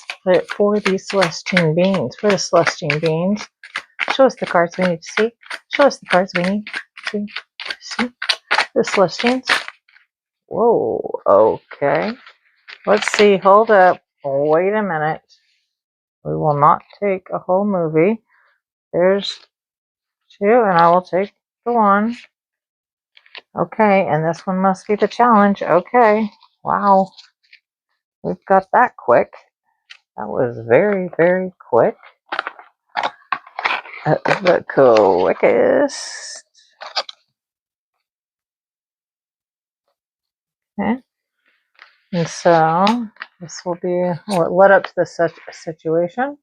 for these Celestine beings, show us the cards we need to see. Show us the cards we need to see. The Celestines. Whoa, okay. Let's see, hold up. Wait a minute. We will not take a whole movie. There's 2, and I will take the 1. Okay, and this one must be the challenge. Okay, wow. We've got that quick. That was very, very quick. The quickest. Okay. And so this will be what led up to this situation.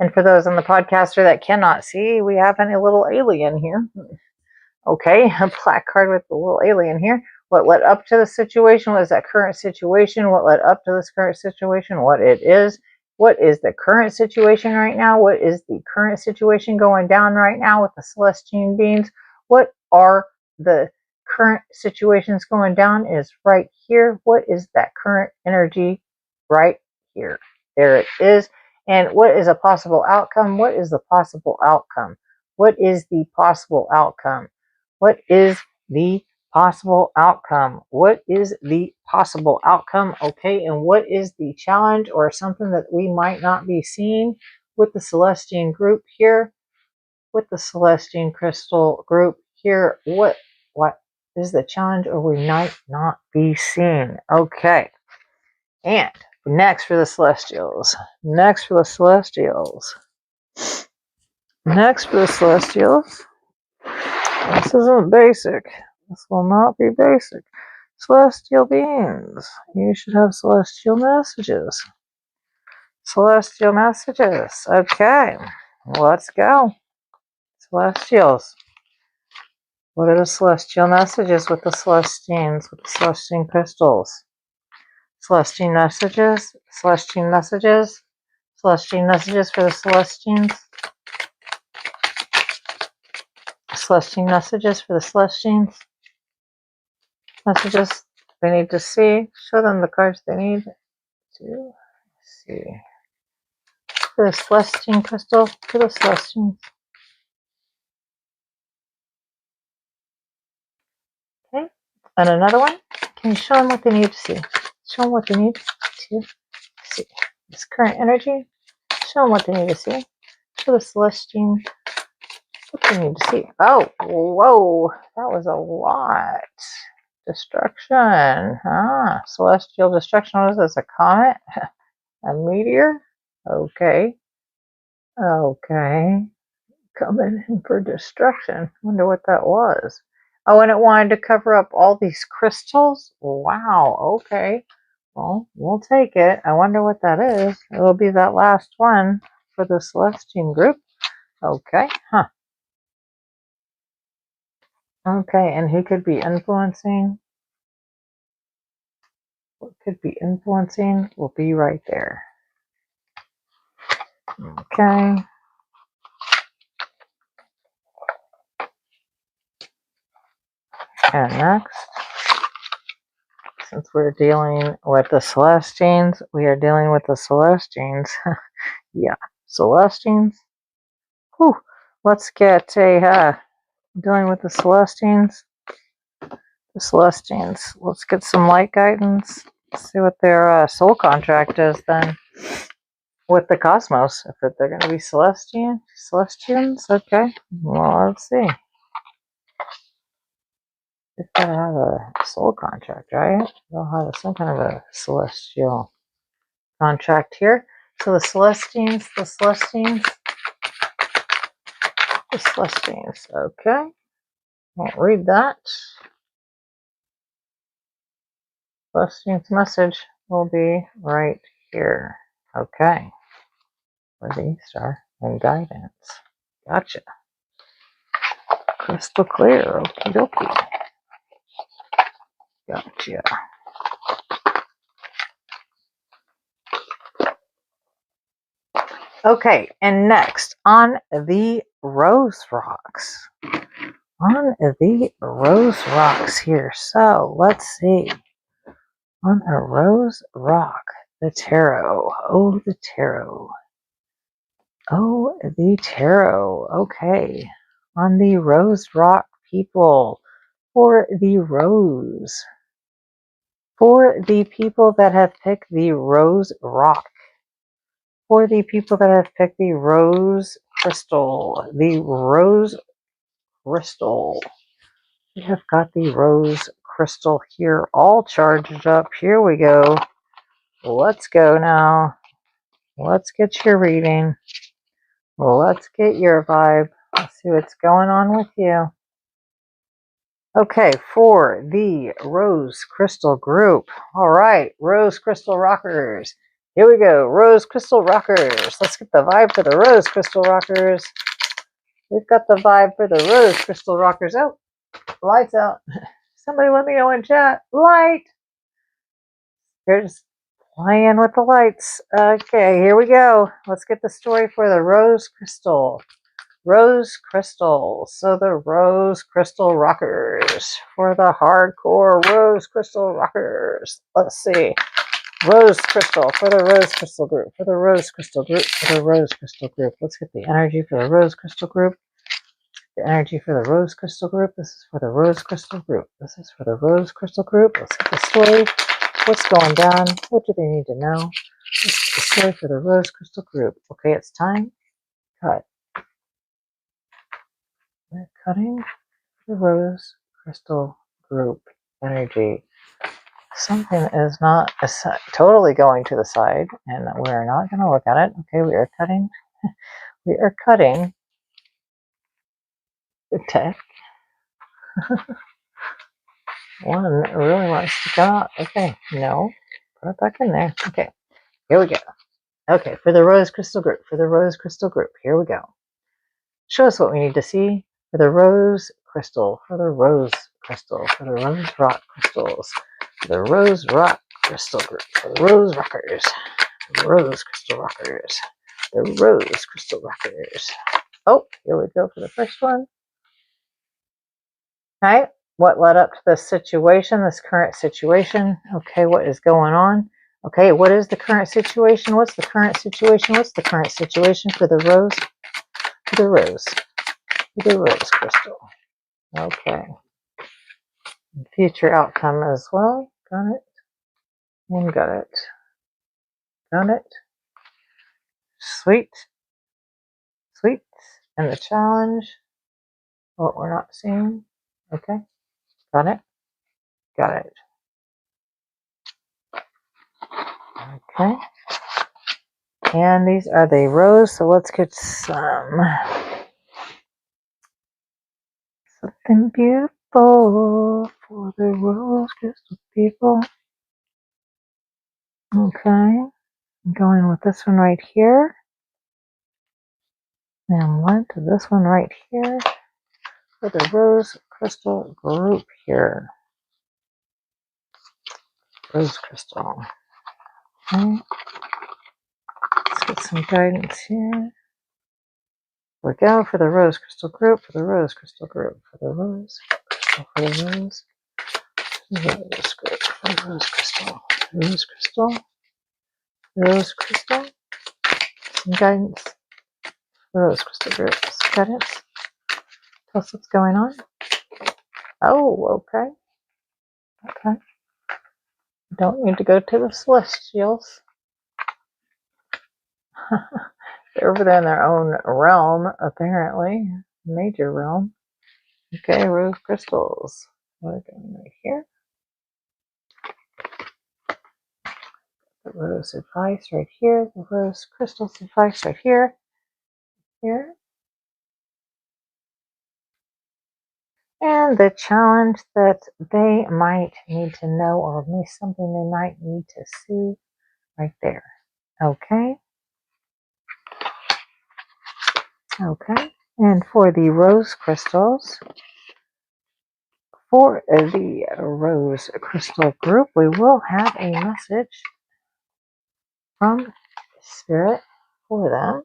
And for those on the podcaster that cannot see, we have a little alien here. Okay, a black card with a little alien here. What led up to the situation? What is that current situation? What led up to this current situation? What it is? What is the current situation right now? What is the current situation going down right now with the Celestine beings? What are the current situations going down is right here. What is that current energy right here? There it is. And what is a possible outcome? What is the possible outcome? What is the possible outcome? What is the possible outcome? What is the possible outcome? Okay, and what is the challenge or something that we might not be seeing with the Celestine group here? With the Celestine crystal group here, what is the challenge or we might not be seeing? Okay, and next for the Celestials. Next for the Celestials. Next for the Celestials. This isn't basic. This will not be basic. Celestial beings. You should have celestial messages. Celestial messages. Okay, let's go. Celestials. What are the celestial messages with the Celestines, with the Celestine crystals? Celestine messages. Celestine messages. Celestine messages for the Celestines. Celestine messages for the Celestines. Messages they need to see. Show them the cards they need to see. For the Celestine crystal, for the Celestines. Okay, and another one. Can you show them what they need to see? Show them what they need to see. This current energy. Show them what they need to see. Show the Celestine what they need to see. Oh, whoa, that was a lot. Destruction. Celestial destruction. What is this? A comet? A meteor? Okay. Okay. Coming in for destruction. Wonder what that was. Oh, and it wanted to cover up all these crystals? Wow. Okay. Well, we'll take it. I wonder what that is. It'll be that last one for the Celestine group. Okay. Huh. Okay, and who could be influencing? What could be influencing will be right there. Okay. And next, since we're dealing with the Celestines, we are dealing with the Celestines. Yeah, Celestines. Whew. Let's get a dealing with the Celestines. The Celestines. Let's get some light guidance. Let's see what their soul contract is then with the cosmos. If they're going to be Celestians. Okay. Well, let's see. They've got to have a soul contract, right? They'll have some kind of a celestial contract here. So the Celestines. Okay. Won't read that. Celestine's message will be right here. Okay. For the star and guidance. Gotcha. Crystal clear. Okie dokie. Gotcha. Okay, and next on the rose rocks. On the rose rocks here. So let's see. On a rose rock, the tarot. Oh, the tarot. Oh, the tarot. Okay. On the Rose Rock people. For the Rose. For the people that have picked the Rose Rock. For the people that have picked the Rose Crystal. The Rose Crystal. We have got the Rose Crystal here all charged up. Here we go. Let's go now. Let's get your reading. Let's get your vibe. Let's see what's going on with you. Okay, for the Rose Crystal group. All right, Rose Crystal Rockers. Here we go, Rose Crystal Rockers. Let's get the vibe for the Rose Crystal Rockers. We've got the vibe for the Rose Crystal Rockers. Oh, lights out. Somebody let me know in chat. Light. They're just playing with the lights. Okay, here we go. Let's get the story for the Rose Crystal. Rose Crystal. So the Rose Crystal Rockers. For the hardcore Rose Crystal Rockers. Let's see. Rose Crystal. For the Rose Crystal group. For the Rose Crystal group. For the Rose Crystal group. Let's get the energy for the Rose Crystal group. The energy for the Rose Crystal group. This is for the Rose Crystal group. This is for the Rose Crystal group. Let's get the story. What's going down? What do they need to know? This is the story for the Rose Crystal group. Okay, it's time. Cut. We're cutting the Rose Crystal group energy. Something is not totally going to the side, and we're not going to look at it. Okay, we are cutting. We are cutting the tech. One really wants to come out. Okay, no, put it back in there. Okay, here we go. Okay, for the Rose Crystal group. For the Rose Crystal group. Here we go. Show us what we need to see for the Rose Crystal, for the Rose Crystal, for the Rose Rock Crystals, for the Rose Rock Crystal Group, for the Rose Rockers, the Rose Crystal Rockers, the Rose Crystal Rockers. Oh, here we go for the first one. All right, what led up to this situation, this current situation? Okay, what is going on? Okay, what is the current situation? What's the current situation? What's the current situation for the Rose? For the Rose. The Rose Crystal. Okay. Future outcome as well. Got it. And got it. Got it. Sweet. Sweet. And the challenge. What we're not seeing. Okay. Got it. Got it. Okay. And these are the rose. So let's get something beautiful for the Rose Crystal people. Okay. I'm going with this one right here. And one to this one right here for the Rose Crystal group here. Rose Crystal. Okay. Let's get some guidance here. We go for the Rose Crystal group, for the Rose Crystal group, for the Rose Crystal, for the Rose, Rose group, for the Rose Crystal, Rose Crystal, Rose Crystal, some guidance for the Rose Crystal group. Guidance. Tell us what's going on. Oh, okay. Okay. Don't need to go to the Celestials. They're over there in their own realm, apparently. Major realm. Okay, Rose Crystals. We're going right here. The Rose Advice right here. The Rose Crystals Advice right here. Here. And the challenge that they might need to know, or something they might need to see right there. Okay. Okay. And for the Rose Crystals, for the Rose Crystal group, we will have a message from Spirit for them.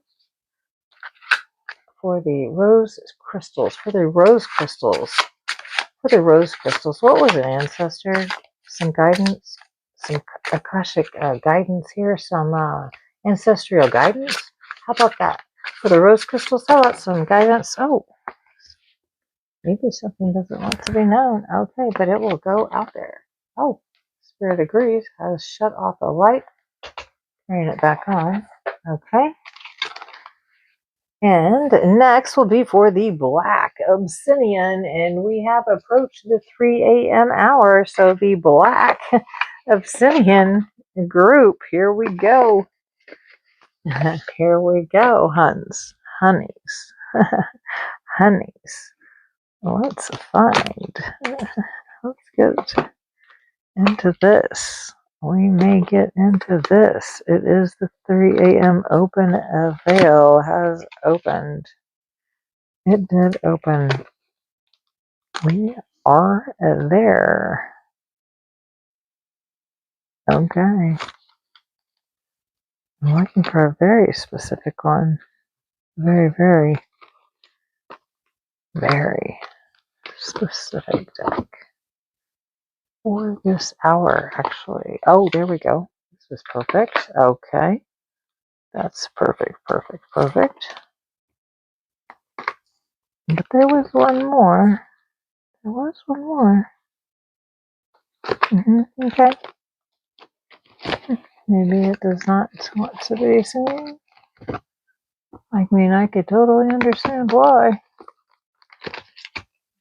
For the Rose Crystals. For the Rose Crystals. For the Rose Crystals. What was an ancestor? Some guidance. some Akashic guidance here, some ancestral guidance. How about that? For the rose crystals, how about some guidance? Oh, maybe something doesn't want to be known. Okay, but it will go out there. Oh, Spirit agrees. Has shut off the light. Turn it back on. Okay. And next will be for the Black Obsidian, and we have approached the 3 a.m. hour. So the Black Obsidian group, here we go. Here we go, honeys. Honeys. Let's find. Let's get into this. We may get into this. It is the 3 a.m. open. A veil has opened. It did open. We are there. Okay. I'm looking for a very specific one. Very, very, very specific deck. For this hour, actually. Oh, there we go. This is perfect. Okay. That's perfect. But there was one more. Okay. Maybe it does not want to be seen. I mean, I could totally understand why.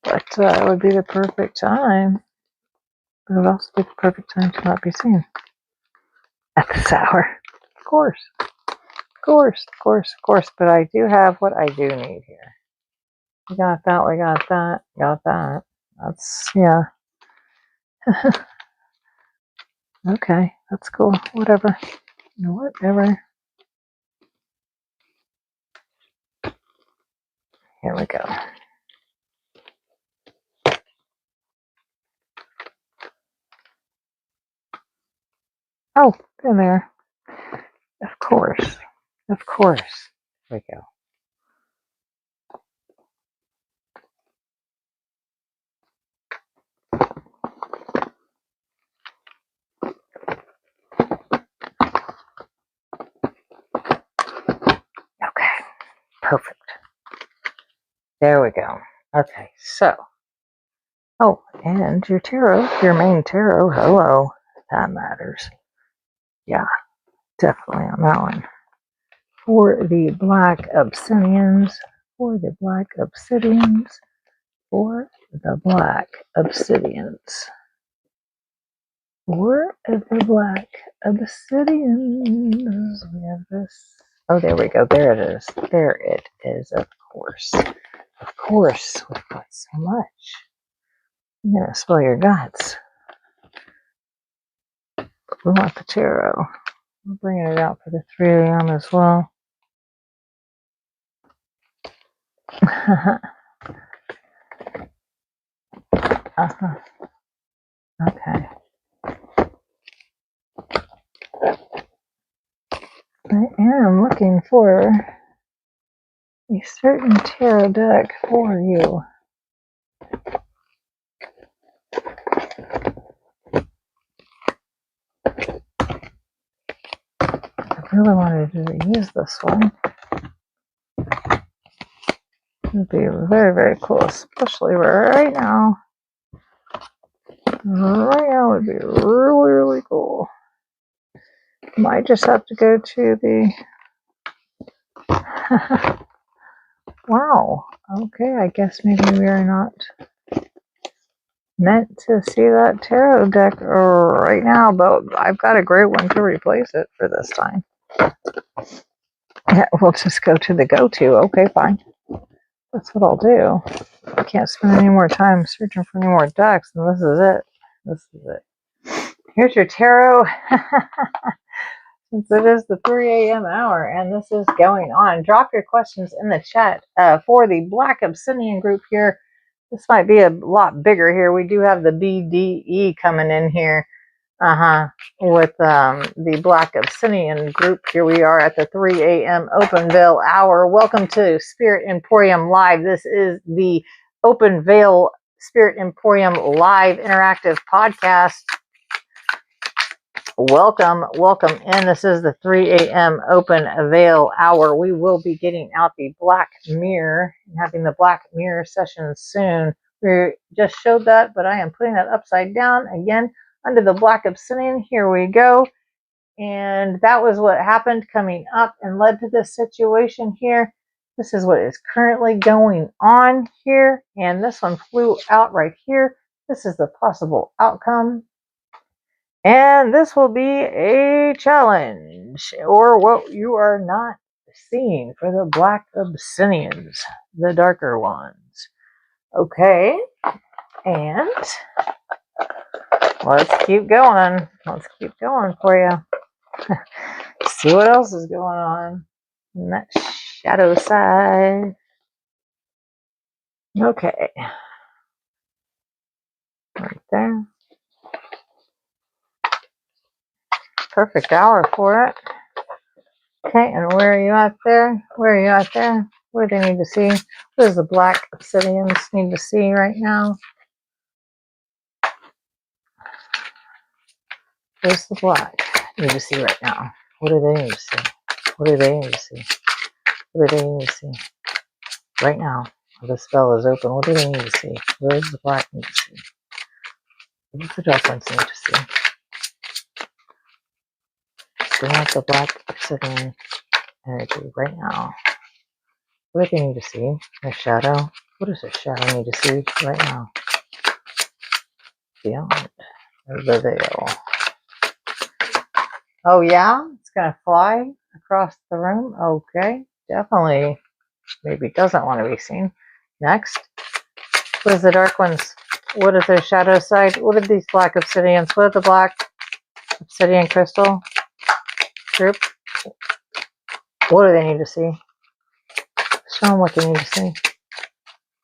But it would be the perfect time. But it would also be the perfect time to not be seen. At this hour. Of course. But I do have what I do need here. We got that. That's, yeah. Okay, that's cool. Whatever. Here we go. Oh, been there. Of course. Here we go. Okay, perfect. There we go. Okay, so. Oh, and your tarot, your main tarot. Hello. That matters. Yeah, definitely on that one. For the Black Obsidians. For the Black Obsidians. We have this. Oh, there we go. There it is. Of course. We've got so much. I'm going to spill your guts. We want the tarot. I'm bringing it out for the 3 a.m. as well. Okay. I am looking for a certain tarot deck for you. I really wanted to use this one. It would be very, very cool, especially right now. Right now would be really, really cool. Might just have to go to the... Wow. Okay, I guess maybe we are not meant to see that tarot deck right now, but I've got a great one to replace it for this time. Yeah, we'll just go to the go-to. Okay, fine. That's what I'll do. I can't spend any more time searching for any more decks, and this is it. Here's your tarot. Since it is the 3 a.m. hour and this is going on, drop your questions in the chat for the Black Obsidian group here. This might be a lot bigger here. We do have the BDE coming in here. With the Black Obsidian group. Here we are at the 3 a.m. Open Veil hour. Welcome to Spirit Emporium Live. This is the Open Veil Spirit Emporium Live interactive podcast. Welcome in. This is the 3 a.m. open avail hour. We will be getting out the black mirror and having the black mirror session soon. We just showed that, but I am putting that upside down again under the black obsidian. Here we go. And that was what happened coming up and led to this situation here. This is what is currently going on here. And this one flew out right here. This is the possible outcome. And this will be a challenge, or what you are not seeing for the black obsidians, the darker ones. Okay, and let's keep going. Let's keep going for you. See what else is going on in that shadow side. Okay, right there. Perfect hour for it. Okay, and where are you at there? Where are you at there? What do they need to see? What does the black obsidians need to see right now? Where's the black need to see right now? What do they need to see? What do they need to see? What do they need to see? Right now, the spell is open. What do they need to see? What does the black need to see? What does the dark ones need to see? Bring out the black obsidian energy right now. What do they need to see? Their shadow. What does their shadow need to see right now? Beyond the veil. Oh yeah? It's going to fly across the room? Okay. Definitely. Maybe doesn't want to be seen. Next. What is the dark ones? What is their shadow side? What are these black obsidians? What are the black obsidian crystal group? What do they need to see? Show them what they need to see.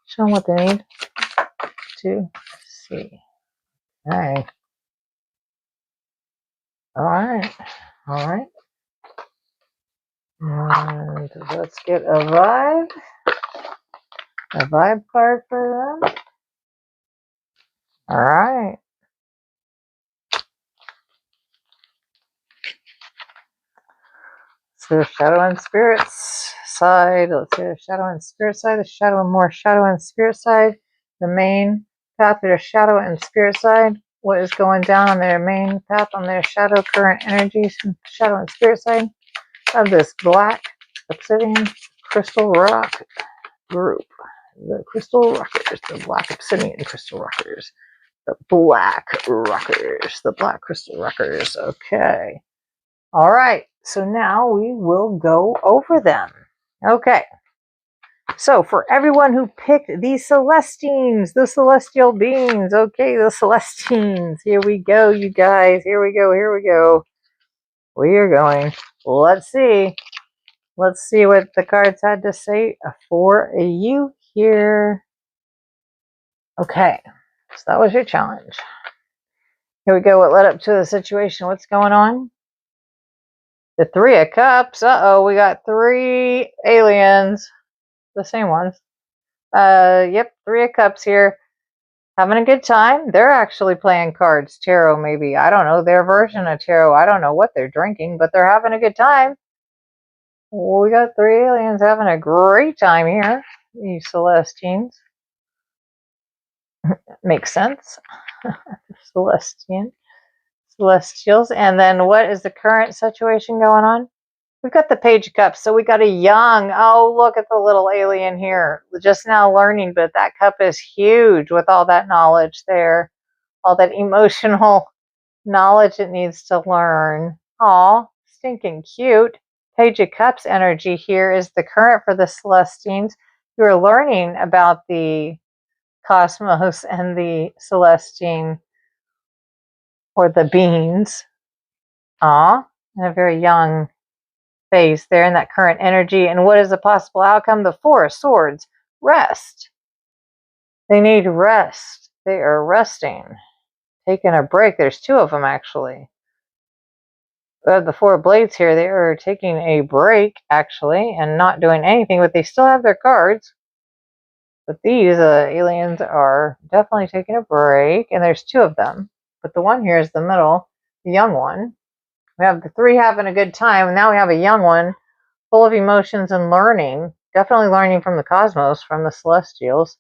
Show them what they need to see. Okay. Alright. Alright. And let's get a vibe. A vibe card for them. Alright. So shadow and spirits side. Let's see the shadow and spirit side. The shadow and more shadow and spirit side. The main path of their shadow and spirit side. What is going down on their main path on their shadow current energies from shadow and spirit side of this black obsidian crystal rock group. The crystal rockers, the black obsidian crystal rockers, the black rockers, the black crystal rockers. Okay. All right. So now we will go over them. Okay. So for everyone who picked the Celestines, the celestial beings, okay, the Celestines, here we go, you guys, here we go, here we go. We are going. Let's see. Let's see what the cards had to say for you here. Okay, so that was your challenge. Here we go, what led up to the situation, what's going on? The Three of Cups, uh-oh, we got 3 aliens, the same ones. Yep, 3 of Cups here. Having a good time. They're actually playing cards, tarot maybe. I don't know, their version of tarot. I don't know what they're drinking, but they're having a good time. We got 3 aliens having a great time here. These Celestines. Makes sense. Celestials. And then what is the current situation going on? We've got the Page of Cups. So we got a young, oh, look at the little alien here. Just now learning, but that cup is huge with all that knowledge there. All that emotional knowledge it needs to learn. Aw, stinking cute. Page of Cups energy here is the current for the Celestines. You are learning about the cosmos and the Celestine or the beings. Aw, in a very young phase there in that current energy. And what is the possible outcome? The Four of Swords. Rest. They need rest. They are resting. Taking a break. There's 2 of them actually. We have the 4 blades here. They are taking a break actually and not doing anything, but they still have their cards. But these aliens are definitely taking a break, and there's 2 of them. But the one here is the middle, the young one. We have the 3 having a good time. And now we have a young one full of emotions and learning. Definitely learning from the cosmos, from the celestials.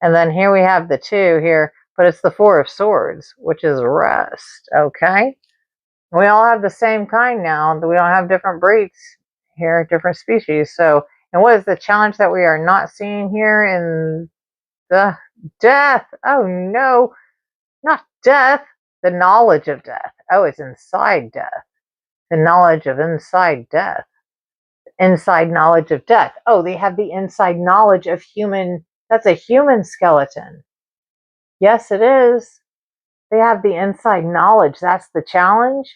And then here we have the 2 here, but it's the 4 of Swords, which is rest. Okay. We all have the same kind now. We don't have different breeds here, different species. So, and what is the challenge that we are not seeing here in the death? Oh no, not death. The knowledge of death. Oh, it's inside death. The knowledge of inside death. Inside knowledge of death. Oh, they have the inside knowledge of human. That's a human skeleton. Yes, it is. They have the inside knowledge. That's the challenge.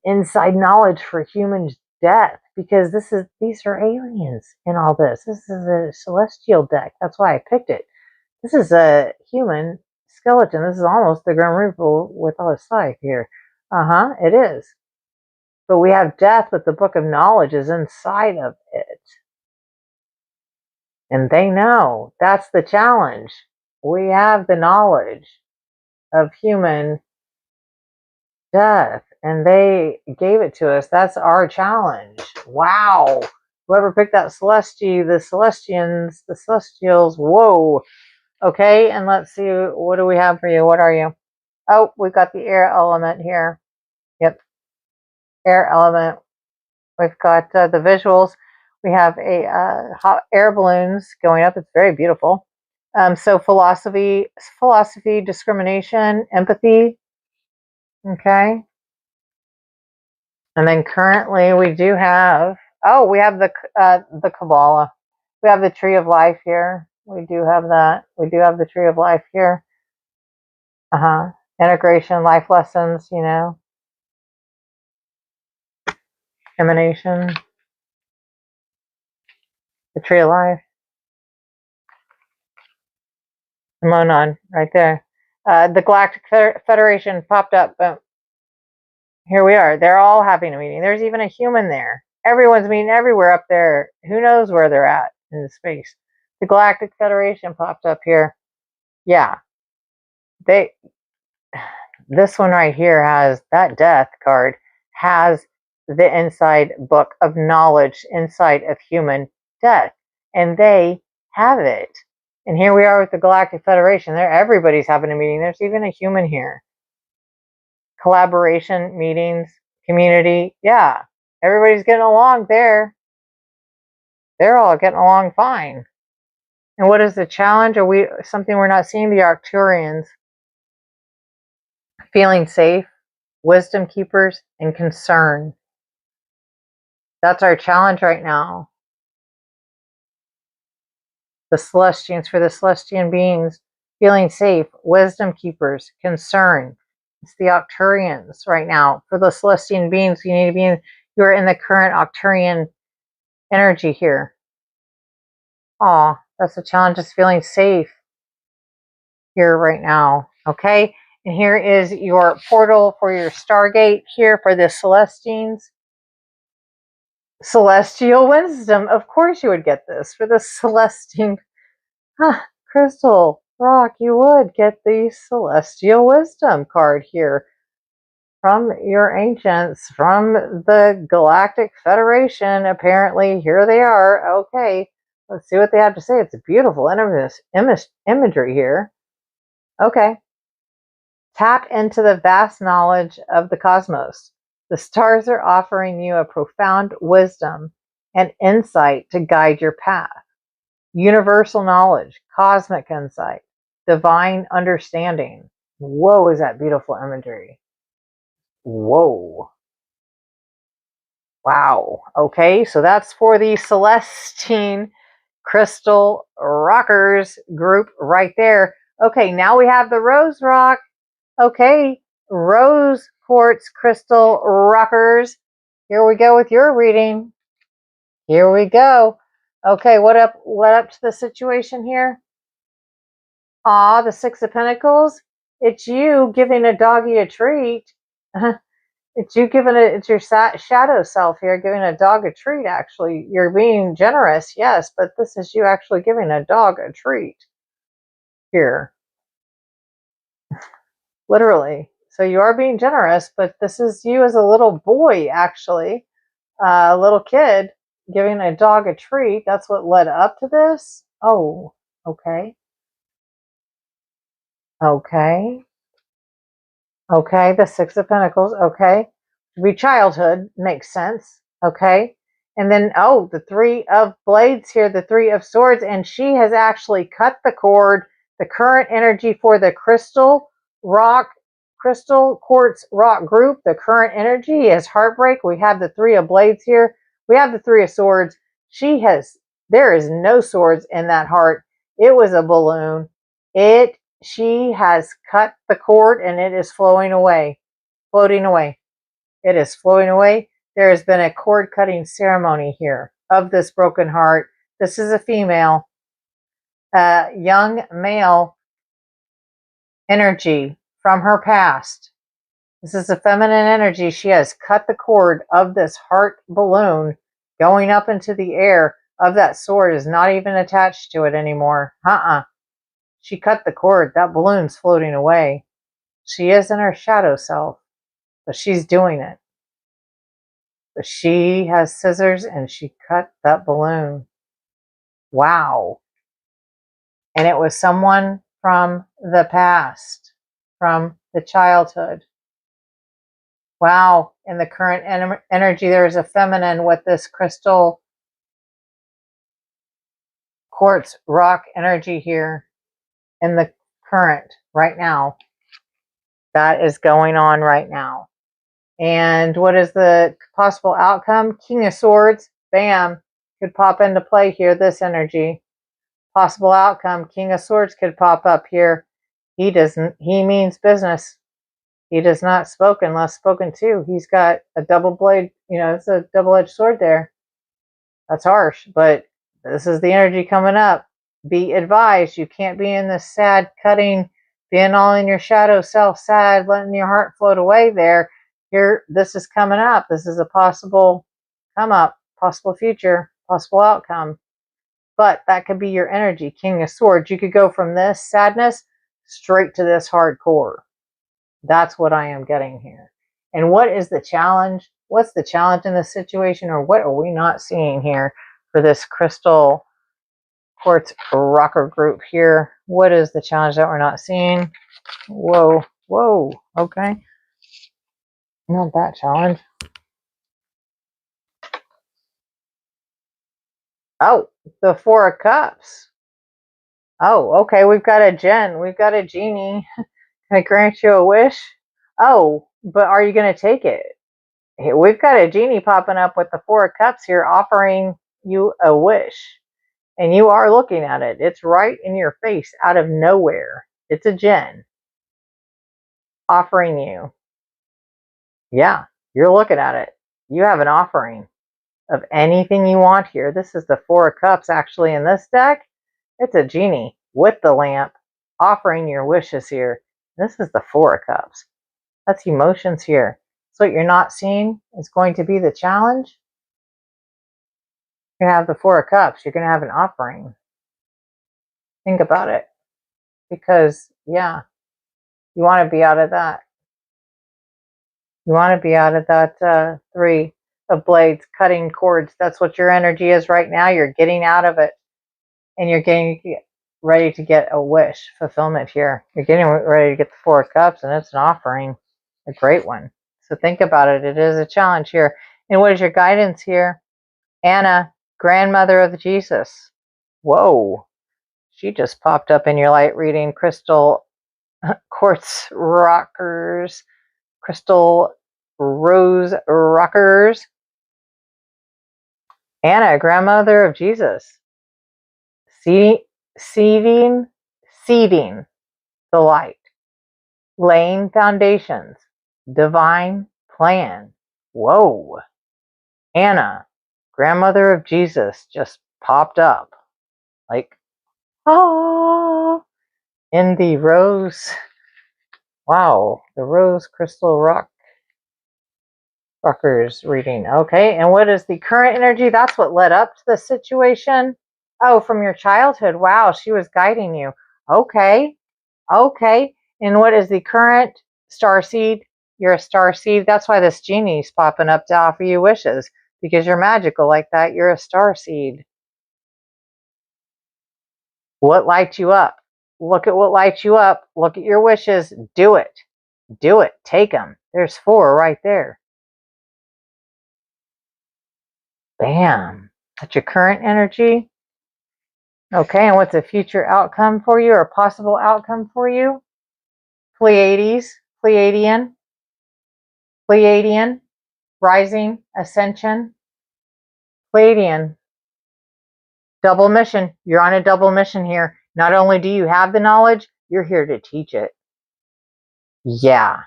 Inside knowledge for human death, because these are aliens in all this. This is a celestial deck. That's why I picked it. This is a human skeleton. This is almost the Grim Reaper with all his scythe here. It is. But we have death, but the book of knowledge is inside of it. And they know. That's the challenge. We have the knowledge of human death, and they gave it to us. That's our challenge. Wow. Whoever picked that the Celestials, whoa. Okay, and let's see, what do we have for you? What are you? Oh, we've got the air element here. Yep, air element. We've got the visuals. We have a hot air balloons going up. It's very beautiful. So philosophy, discrimination, empathy. Okay. And then currently we do have, we have the Kabbalah. We have the Tree of Life here. We do have that. We do have the Tree of Life here. Integration, life lessons, emanation. The Tree of Life. Monon, right there. The Galactic Federation popped up. Boom. Here we are. They're all having a meeting. There's even a human there. Everyone's meeting everywhere up there. Who knows where they're at in the space. The Galactic Federation popped up here. Yeah. This one right here has that death card, has the inside book of knowledge inside of human death. And they have it. And here we are with the Galactic Federation. Everybody's having a meeting. There's even a human here. Collaboration, meetings, community. Yeah. Everybody's getting along there. They're all getting along fine. And what is the challenge? Something we're not seeing? The Arcturians. Feeling safe, wisdom keepers, and concern. That's our challenge right now. The Celestians, for the Celestian beings, feeling safe, wisdom keepers, concern. It's the Arcturians right now. For the Celestian beings, you need to be you are in the current Arcturian energy here. That's the challenge, is feeling safe here right now. Okay? And here is your portal for your Stargate here for the Celestines. Celestial wisdom. Of course you would get this for the Celestine crystal rock. You would get the celestial wisdom card here from your ancients, from the Galactic Federation. Apparently, here they are. Okay, let's see what they have to say. It's beautiful imagery here. Okay. Tap into the vast knowledge of the cosmos. The stars are offering you a profound wisdom and insight to guide your path. Universal knowledge, cosmic insight, divine understanding. Whoa, is that beautiful imagery? Whoa. Wow. Okay, so that's for the Celestine Crystal Rockers group right there. Okay, now we have the Rose Rock. Okay, Rose Quartz Crystal Rockers. Here we go with your reading. Here we go. Okay, what up to the situation here? The Six of Pentacles. It's you giving a doggy a treat. It's you it's your shadow self here giving a dog a treat, actually. You're being generous, yes, but this is you actually giving a dog a treat here. Literally. So you are being generous, but this is you as a little boy, actually, a little kid giving a dog a treat. That's what led up to this. Oh, okay. Okay. Okay. The Six of Pentacles. Okay. Be childhood makes sense. Okay. And then, oh, the Three of Blades here, the Three of Swords, and she has actually cut the cord, the current energy for the crystal quartz rock group. The current energy is heartbreak. We have the Three of Blades here. We have the Three of Swords. There is no swords in that heart. It was a balloon. She has cut the cord and it is floating away. It is floating away. There has been a cord cutting ceremony here of this broken heart. This is a female, young male energy from her past. This is a feminine energy. She has cut the cord of this heart balloon going up into the air of that sword is not even attached to it anymore. She cut the cord. That balloon's floating away. She is in her shadow self, but she's doing it. But she has scissors and she cut that balloon. Wow. And it was someone from the past, from the childhood. Wow. In the current energy, there is a feminine with this crystal quartz rock energy here in the current right now. That is going on right now. And what is the possible outcome? King of Swords, bam, could pop into play here, this energy. Possible outcome, King of Swords could pop up here. He means business. He does not spoke unless spoken to. He's got a double blade, it's a double-edged sword there. That's harsh, but this is the energy coming up. Be advised, you can't be in this sad cutting, being all in your shadow self, sad, letting your heart float away there. Here, this is coming up. This is a possible come up, possible future, possible outcome. But that could be your energy, King of Swords. You could go from this sadness straight to this hardcore. That's what I am getting here. And what is the challenge? What's the challenge in this situation, or what are we not seeing here for this crystal quartz rocker group here? What is the challenge that we're not seeing? Whoa, okay. Not that challenge. Oh, the Four of Cups. Oh, okay, we've got a genie. Can I grant you a wish? Oh, but are you going to take it? We've got a genie popping up with the Four of Cups here offering you a wish. And you are looking at it. It's right in your face out of nowhere. It's a djinn offering you. Yeah, you're looking at it. You have an offering of anything you want here. This is the Four of Cups actually in this deck. It's a genie with the lamp offering your wishes here. This is the Four of Cups. That's emotions here. So what you're not seeing is going to be the challenge. You're going to have the Four of Cups. You're going to have an offering. Think about it. Because, yeah, you want to be out of that. You want to be out of that Three of Blades, cutting cords. That's what your energy is right now. You're getting out of it. And you're getting ready to get a wish fulfillment here. You're getting ready to get the Four of Cups, and it's an offering. A great one. So think about it. It is a challenge here. And what is your guidance here? Anna, grandmother of Jesus. Whoa. She just popped up in your light reading. Crystal quartz rockers. Crystal rose rockers. Anna, grandmother of Jesus. Seeding the light. Laying foundations. Divine plan. Whoa. Anna, grandmother of Jesus, just popped up. Like, oh, in the rose. Wow, the rose crystal rockers reading. Okay, and what is the current energy? That's what led up to the situation. Oh, from your childhood. Wow, she was guiding you. Okay. And what is the current Starseed, you're a starseed. That's why this genie's popping up to offer you wishes, because you're magical like that. You're a starseed. What lights you up? Look at what lights you up. Look at your wishes. Do it. Do it. Take them. There's 4 right there. Bam. That's your current energy. Okay, and what's a future outcome for you, or possible outcome for you? Pleiades, Pleiadian, Pleiadian, rising, ascension, Pleiadian. Double mission. You're on a double mission here. Not only do you have the knowledge, you're here to teach it. Yeah.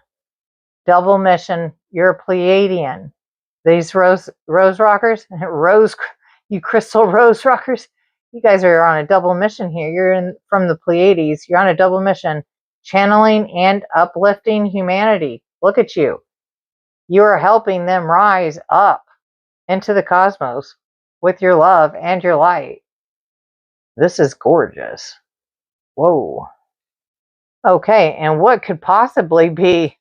Double mission. You're a Pleiadian. These rose rockers, you crystal rose rockers, you guys are on a double mission here. You're from the Pleiades. You're on a double mission, channeling and uplifting humanity. Look at you. You are helping them rise up into the cosmos with your love and your light. This is gorgeous. Whoa. Okay, and what could possibly be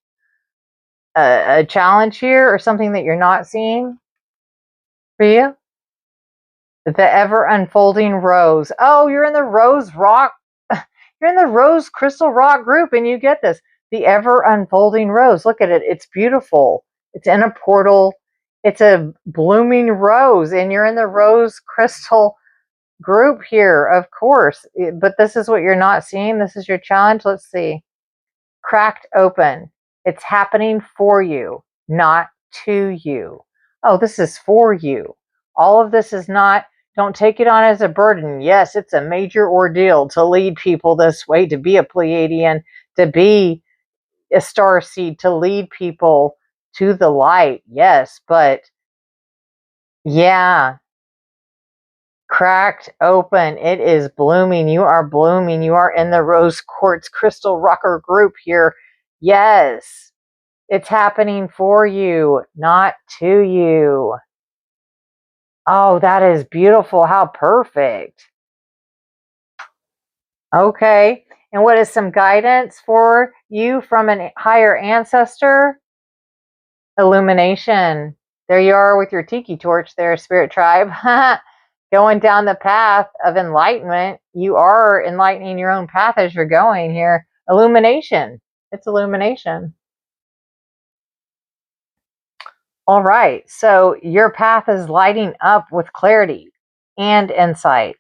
a challenge here, or something that you're not seeing for you? The ever unfolding rose. Oh, you're in the rose rock. You're in the rose crystal rock group, and you get this. The ever unfolding rose. Look at it. It's beautiful. It's in a portal. It's a blooming rose, and you're in the rose crystal group here, of course. But this is what you're not seeing. This is your challenge. Let's see. Cracked open. It's happening for you, not to you. Oh, this is for you. All of this is not, don't take it on as a burden. Yes, it's a major ordeal to lead people this way, to be a Pleiadian, to be a starseed, to lead people to the light. Yes, but yeah, cracked open. It is blooming. You are blooming. You are in the rose quartz crystal rocker group here. Yes, it's happening for you, not to you. Oh, that is beautiful. How perfect. Okay. And what is some guidance for you from a higher ancestor? Illumination. There you are with your tiki torch there, Spirit Tribe. Going down the path of enlightenment. You are enlightening your own path as you're going here. Illumination. It's illumination. All right. So your path is lighting up with clarity and insight.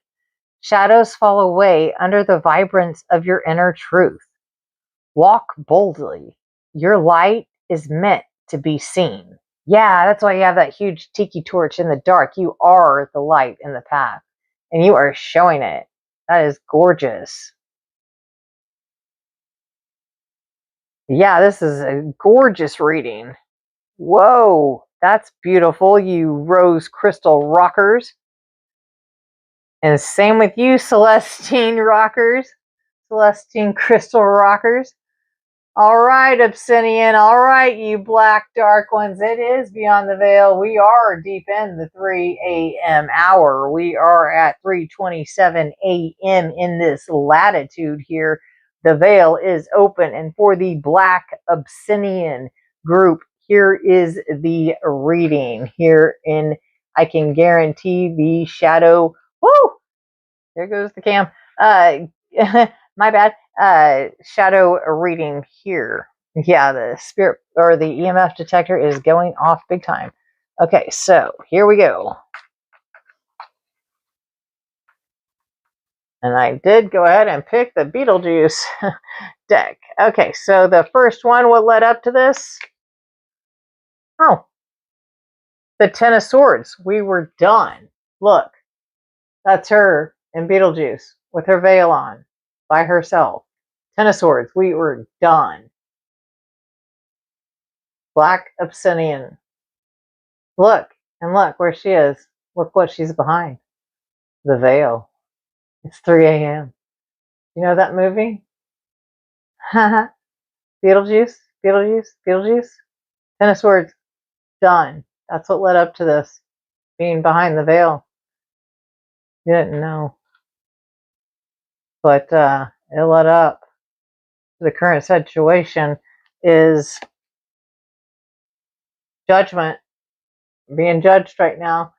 Shadows fall away under the vibrance of your inner truth. Walk boldly. Your light is meant to be seen. Yeah, that's why you have that huge tiki torch in the dark. You are the light in the path, and you are showing it. That is gorgeous. Yeah, this is a gorgeous reading. Whoa, that's beautiful, you rose crystal rockers. And same with you, Celestine rockers. Celestine crystal rockers. All right, Obsidian. All right, you black dark ones. It is Beyond the Veil. We are deep in the 3 a.m. hour. We are at 3:27 a.m. in this latitude here. The veil is open. And for the black Obsidian group, here is the reading. Here in, I can guarantee the shadow. Woo! There goes the cam. My bad. Shadow reading here. Yeah, the spirit or the EMF detector is going off big time. Okay, so here we go. And I did go ahead and pick the Beetlejuice deck. Okay, so the first one, what led up to this? Oh, the Ten of Swords. We were done. Look, that's her in Beetlejuice with her veil on by herself. Ten of Swords. We were done. Black Obsidian. Look, and look where she is. Look what she's behind. The veil. It's 3 a.m. You know that movie? Beetlejuice, Beetlejuice, Beetlejuice. Ten of Swords. Done. That's what led up to this. Being behind the veil. You didn't know. But it led up to the current situation is judgment, being judged right now.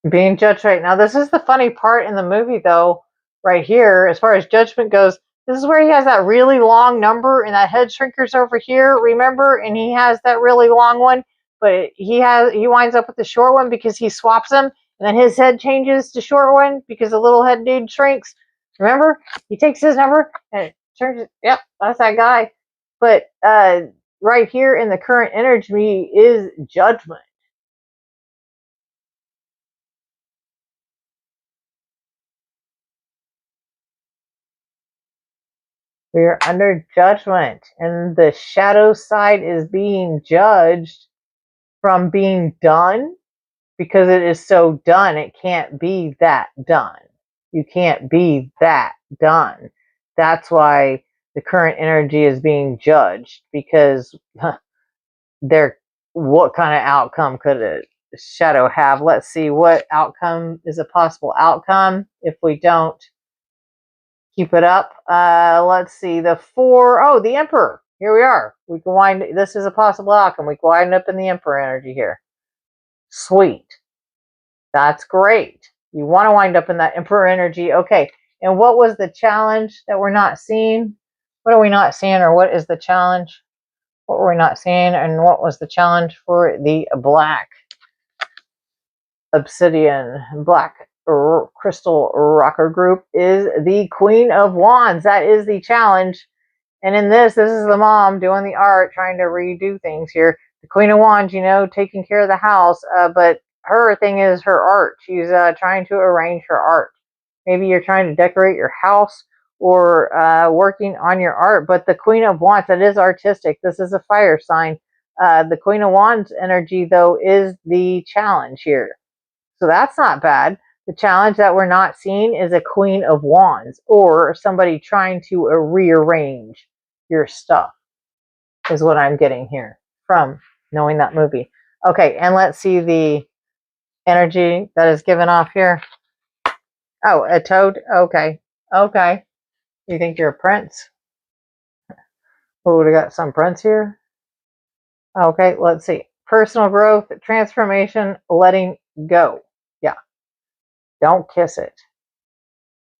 Being judged right now. This is the funny part in the movie, though, right here, as far as judgment goes. This is where he has that really long number, and that head shrinker's over here, remember? And he has that really long one, but he winds up with the short one because he swaps them, and then his head changes to short one because the little head dude shrinks. Remember? He takes his number and it turns. Yep, that's that guy. But right here in the current energy is judgment. We are under judgment, and the shadow side is being judged from being done because it is so done. It can't be that done. You can't be that done. That's why the current energy is being judged, because what kind of outcome could a shadow have? Let's see, what outcome is a possible outcome if we don't keep it up. Let's see, the Emperor. Here we are. We can this is a possible outcome. We can wind up in the Emperor energy here. Sweet. That's great. You want to wind up in that Emperor energy. Okay. And what was the challenge that we're not seeing? What are we not seeing, or what is the challenge? What were we not seeing, and what was the challenge for the black Obsidian, black crystal rocker group? Is the Queen of Wands. That is the challenge. And in this is the mom doing the art, trying to redo things here. The Queen of Wands, taking care of the house, but her thing is her art. She's trying to arrange her art. Maybe you're trying to decorate your house or working on your art, but the Queen of Wands, that is artistic. This is a fire sign. The Queen of Wands energy, though, is the challenge here. So that's not bad. The challenge that we're not seeing is a Queen of Wands, or somebody trying to rearrange your stuff, is what I'm getting here from knowing that movie. Okay, and let's see the energy that is given off here. Oh, a toad? Okay. Okay. You think you're a prince? Oh, we got some prince here. Okay, let's see. Personal growth, transformation, letting go. Yeah. Don't kiss it.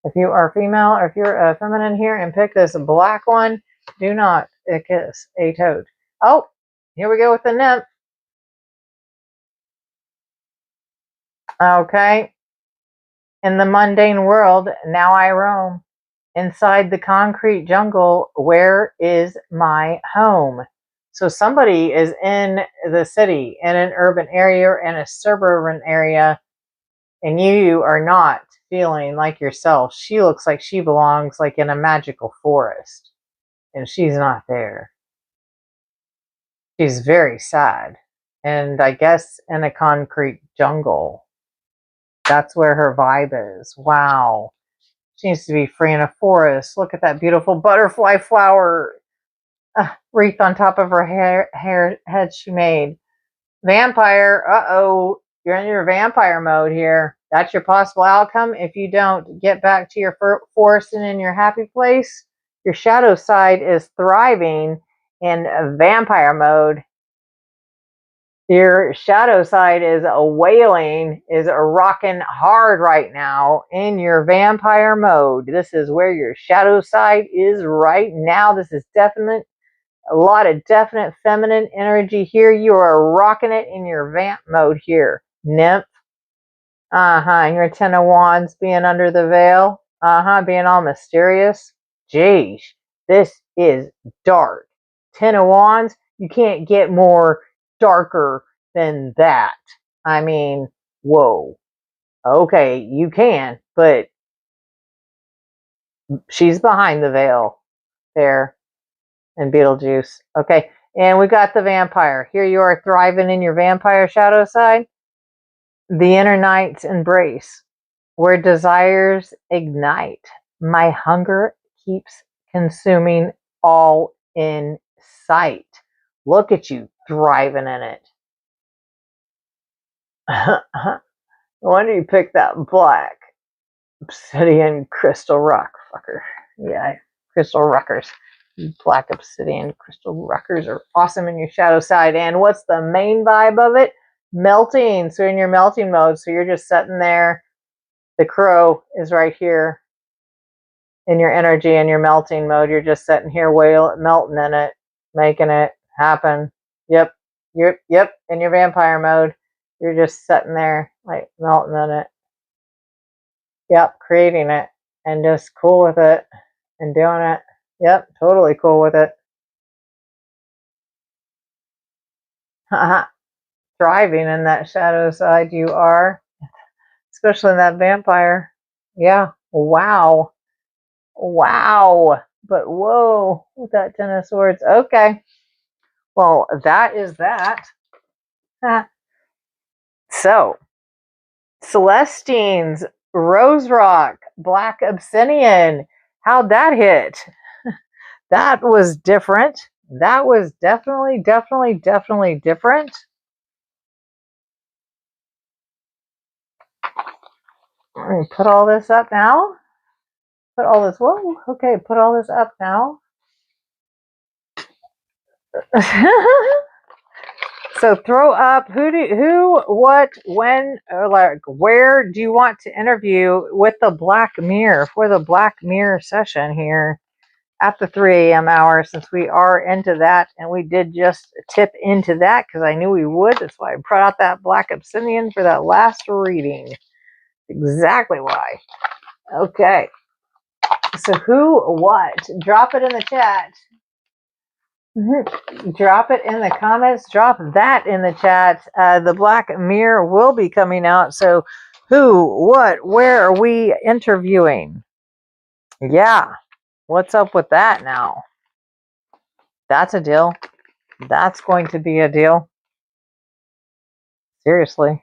If you are female, or if you're feminine here and pick this black one, do not kiss a toad. Oh, here we go with the nymph. Okay. In the mundane world, now I roam. Inside the concrete jungle, where is my home? So somebody is in the city, in an urban area or in a suburban area, and you are not feeling like yourself. She looks like she belongs like in a magical forest, and she's not there. She's very sad, and I guess in a concrete jungle. That's where her vibe is. Wow. She needs to be free in a forest. Look at that beautiful butterfly flower wreath on top of her head she made. Vampire. Uh-oh. You're in your vampire mode here. That's your possible outcome. If you don't get back to your forest and in your happy place, your shadow side is thriving in vampire mode. Your shadow side is wailing, is rocking hard right now in your vampire mode. This is where your shadow side is right now. This is definite, a lot of definite feminine energy here. You are rocking it in your vamp mode here, nymph. And your Ten of Wands being under the veil. Being all mysterious. Jeez, this is dark. Ten of Wands, you can't get more darker than that. I mean, whoa. Okay, you can, but she's behind the veil there in Beetlejuice. Okay, and we got the vampire. Here you are thriving in your vampire shadow side. The inner night's embrace, where desires ignite. My hunger keeps consuming all in sight. Look at you thriving in it. Why do you pick that black obsidian crystal rock fucker? Yeah, crystal rockers. Black obsidian crystal rockers are awesome in your shadow side. And what's the main vibe of it? Melting. So in your melting mode, so you're just sitting there. The crow is right here in your energy and your melting mode. You're just sitting here melting in it, making it happen. Yep. In your vampire mode, you're just sitting there like melting in it. Yep, creating it and just cool with it and doing it. Yep, totally cool with it. Thriving in that shadow side you are, especially in that vampire. Yeah, wow. But whoa, with that Ten of Swords. Okay, well, that is that. So, Celestine's Rose Rock Black Obsidian. How'd that hit? That was different. That was definitely different. Let me put all this up now. Put all this, whoa, okay, put all this up now. So throw up who, what, when, or like where do you want to interview with the Black Mirror for the Black Mirror session here at the 3 a.m. hour, since we are into that, and we did just tip into that because I knew we would. That's why I brought out that Black Obsidian for that last reading. Exactly why. Okay. So who, what? Drop it in the chat. Drop it in the comments. Drop that in the chat. The Black Mirror will be coming out. So who, what, where are we interviewing? Yeah. What's up with that now? That's a deal. That's going to be a deal. Seriously.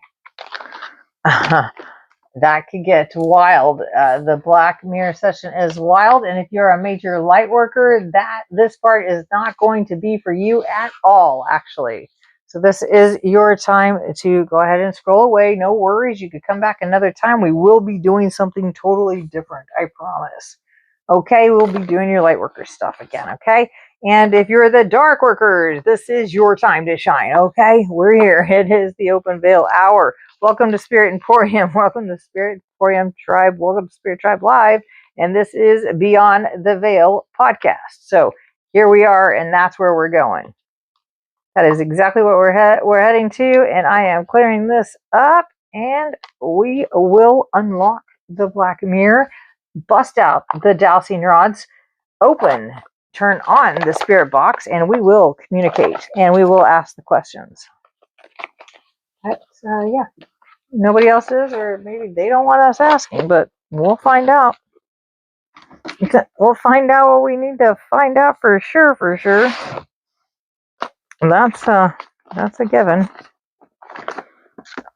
That could get wild. The Black Mirror session is wild, and if you're a major light worker, this part is not going to be for you at all, actually. So this is your time to go ahead and scroll away. No worries. You could come back another time. We will be doing something totally different. I promise. Okay, we'll be doing your light worker stuff again, okay? And if you're the dark workers, this is your time to shine, okay? We're here. It is the Open Veil Hour. Welcome to Spirit Emporium. Welcome to Spirit Emporium Tribe. Welcome to Spirit Tribe Live. And this is Beyond the Veil podcast. So here we are, and that's where we're going. That is exactly what we're heading to. And I am clearing this up, and we will unlock the Black Mirror, bust out the dowsing rods, open, turn on the spirit box, and we will communicate, and we will ask the questions. Yeah. Nobody else is, or maybe they don't want us asking, but we'll find out. We'll find out what we need to find out for sure. That's a given.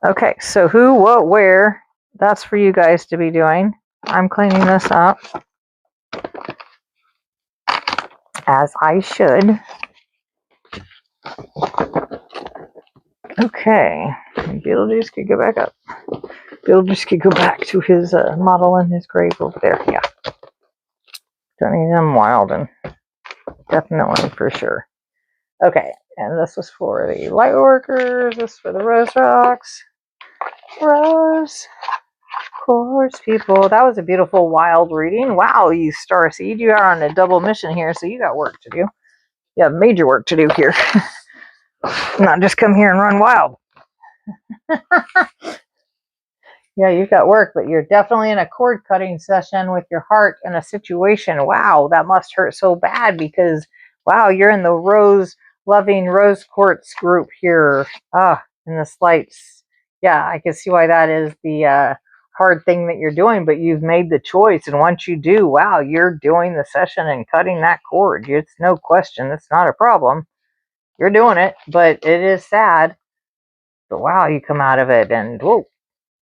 Okay, so who, what, where, that's for you guys to be doing. I'm cleaning this up, as I should. Okay, Beetlejuice could go back up. Beetlejuice could go back to his model in his grave over there. Yeah. Turning them wild, and definitely for sure. Okay, and this was for the Lightworkers. This is for the Rose Rocks. Rose Quartz people. That was a beautiful, wild reading. Wow, you Starseed. You are on a double mission here, so you got work to do. You have major work to do here. Not just come here and run wild. Yeah, you've got work, but you're definitely in a cord cutting session with your heart in a situation. Wow, that must hurt so bad because, wow, you're in the rose-loving rose quartz group here. In the lights. Yeah, I can see why that is the hard thing that you're doing, but you've made the choice. And once you do, wow, you're doing the session and cutting that cord. It's no question. It's not a problem. You're doing it, but it is sad. But wow, you come out of it and whoa.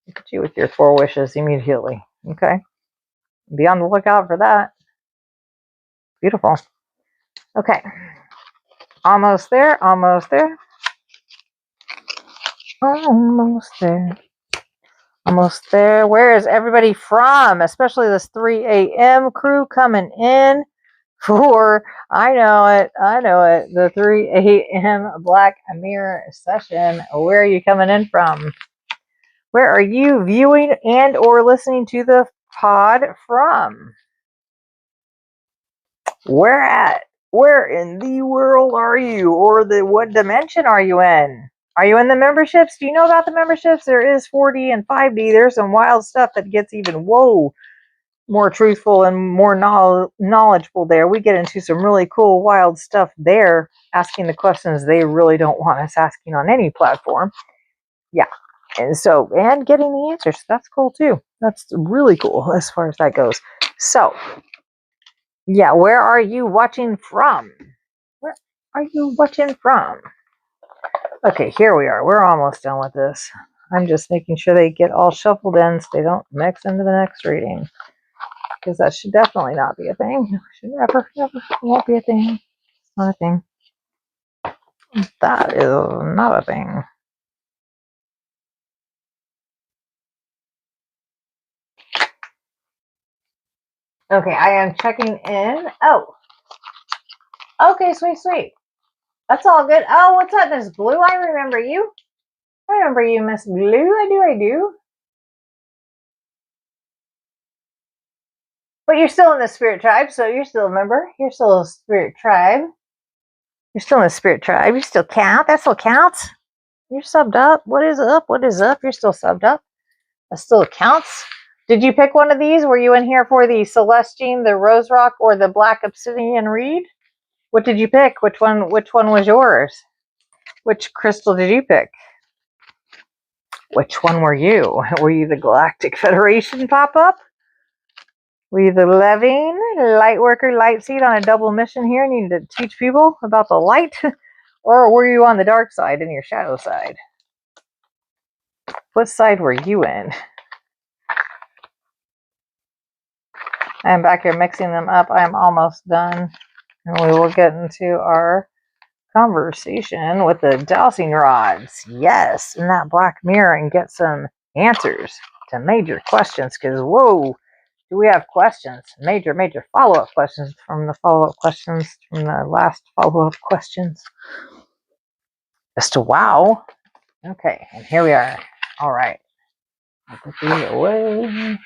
Look at you with your 4 wishes immediately. Okay. Be on the lookout for that. Beautiful. Okay. Almost there. Almost there. Almost there. Almost there. Where is everybody from? Especially this 3 a.m. crew coming in. For I know it. The 3 a.m. Black Mirror session. Where are you coming in from? Where are you viewing and or listening to the pod from? Where in the world are you? Or what dimension are you in? Are you in the memberships? Do you know about the memberships? There is 4D and 5D. There's some wild stuff that gets even more truthful and more knowledgeable there. We get into some really cool, wild stuff there, asking the questions they really don't want us asking on any platform. Yeah. And getting the answers. That's cool too. That's really cool as far as that goes. So, yeah, where are you watching from? Where are you watching from? Okay, here we are. We're almost done with this. I'm just making sure they get all shuffled in so they don't mix into the next reading. Because that should definitely not be a thing. Should never won't be a thing. It's not a thing. That is not a thing. Okay, I am checking in. Oh. Okay, sweet. That's all good. Oh, what's up, Miss Blue? I remember you. I remember you, Miss Blue. I do. But you're still in the spirit tribe, so you're still a member. You're still a spirit tribe. You're still in the spirit tribe. You still count. That still counts. You're subbed up. What is up? What is up? You're still subbed up. That still counts. Did you pick one of these? Were you in here for the Celestine, the Rose Rock, or the Black Obsidian read? What did you pick? Which one was yours? Which crystal did you pick? Which one were you? Were you the Galactic Federation pop-up? Were you the Levine Lightworker light seed on a double mission here, needing to teach people about the light? Or were you on the dark side in your shadow side? What side were you in? I'm back here mixing them up. I'm almost done. And we will get into our conversation with the dowsing rods. Yes, in that black mirror, and get some answers to major questions. Because, whoa, do we have questions? Major follow-up questions from the last follow-up questions. Just a wow. Okay, and here we are. All right. I'll put these away.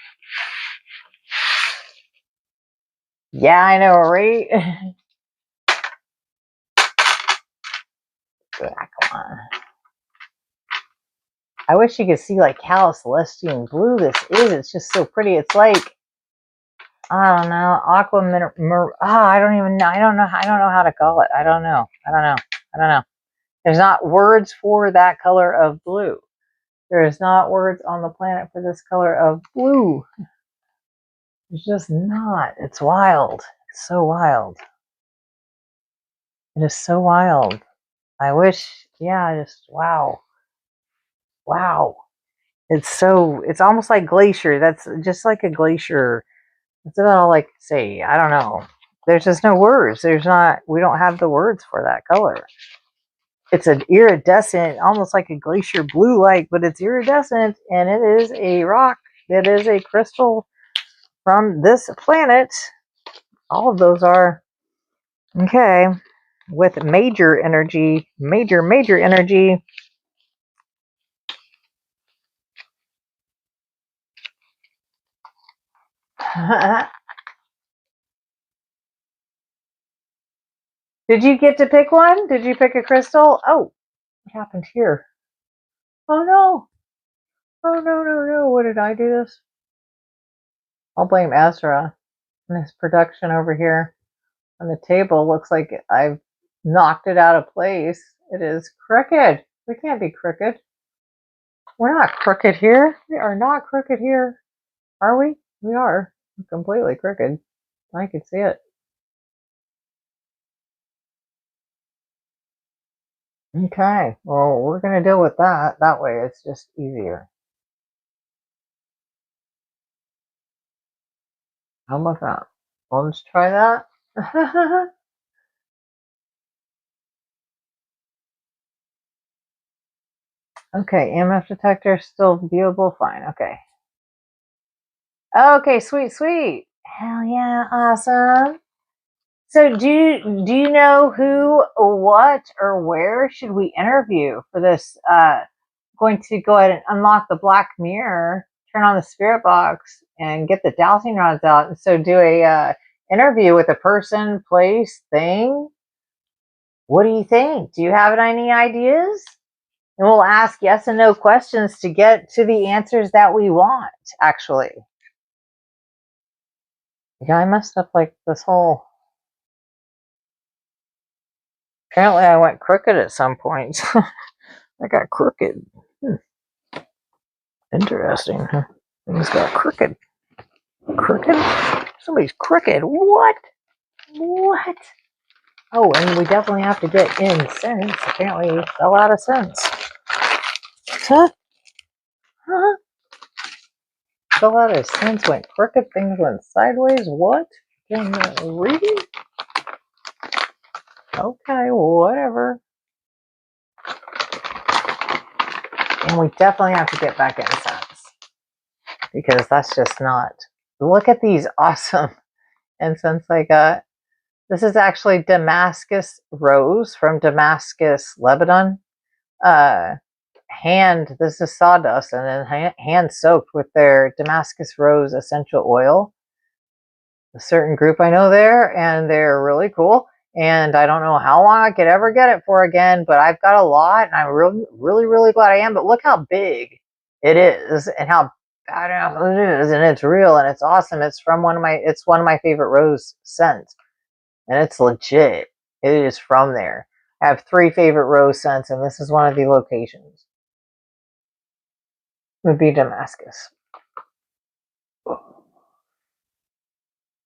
Yeah, I know, right? Black one. I wish you could see like how Celestine blue this is. It's just so pretty. It's like, I don't know, I don't even know. I don't know how to call it. I don't know. There's not words for that color of blue. There is not words on the planet for this color of blue. It's just not. It's wild. It's so wild. It is so wild. I wish, wow. It's almost like glacier. That's just like a glacier. That's about all I can say. I don't know. There's just no words. We don't have the words for that color. It's an iridescent, almost like a glacier blue light, but it's iridescent, and it is a rock. It is a crystal from this planet. All of those are. Okay. With major energy. Major energy. Did you get to pick one? Did you pick a crystal? Oh, what happened here? Oh no. Oh no. What did I do this? I'll blame Ezra and his production over here. On the table looks like I've knocked it out of place. It is crooked. We can't be crooked. We're not crooked here. We are not crooked here. Are we? We are. We're completely crooked. I can see it. Okay. Well, we're going to deal with that. That way it's just easier. How about that? Well, let's try that. Okay, EMF detector still viewable. Fine. Okay. Okay, sweet. Hell yeah, awesome. So do you know who, what, or where should we interview for this? Going to go ahead and unlock the black mirror, turn on the spirit box, and get the dowsing rods out. And so do a interview with a person, place, thing. What do you think? Do you have any ideas? And we'll ask yes and no questions to get to the answers that we want, actually. Yeah, I messed up like this whole... Apparently I went crooked at some point. I got crooked. Interesting, huh? Things got crooked. Crooked? Somebody's crooked. What? What? Oh, and we definitely have to get incense. Apparently we fell out of sense. Huh? Huh? Fell out of sense, went crooked, things went sideways. What? In the reading? Okay, whatever. And we definitely have to get back in sense, because that's just not... Look at these awesome incense I got. This is actually Damascus Rose from Damascus, Lebanon. This is sawdust and then hand soaked with their Damascus Rose essential oil. A certain group I know there, and they're really cool. And I don't know how long I could ever get it for again, but I've got a lot, and I'm really glad I am. But look how big it is, and how badass it is, and it's real, and it's awesome. It's one of my favorite rose scents, and it's legit. It is from there. I have 3 favorite rose scents, and this is one of the locations. Would be Damascus.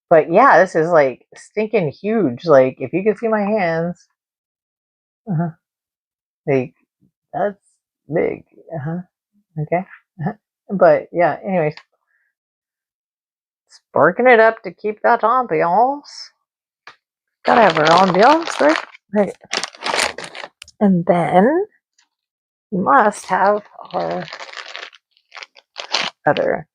But yeah, this is like stinking huge. Like, if you could see my hands, like, that's big. Okay. But yeah, anyways, sparking it up to keep that ambiance. Gotta have our ambiance, right? Right. And then we must have our other...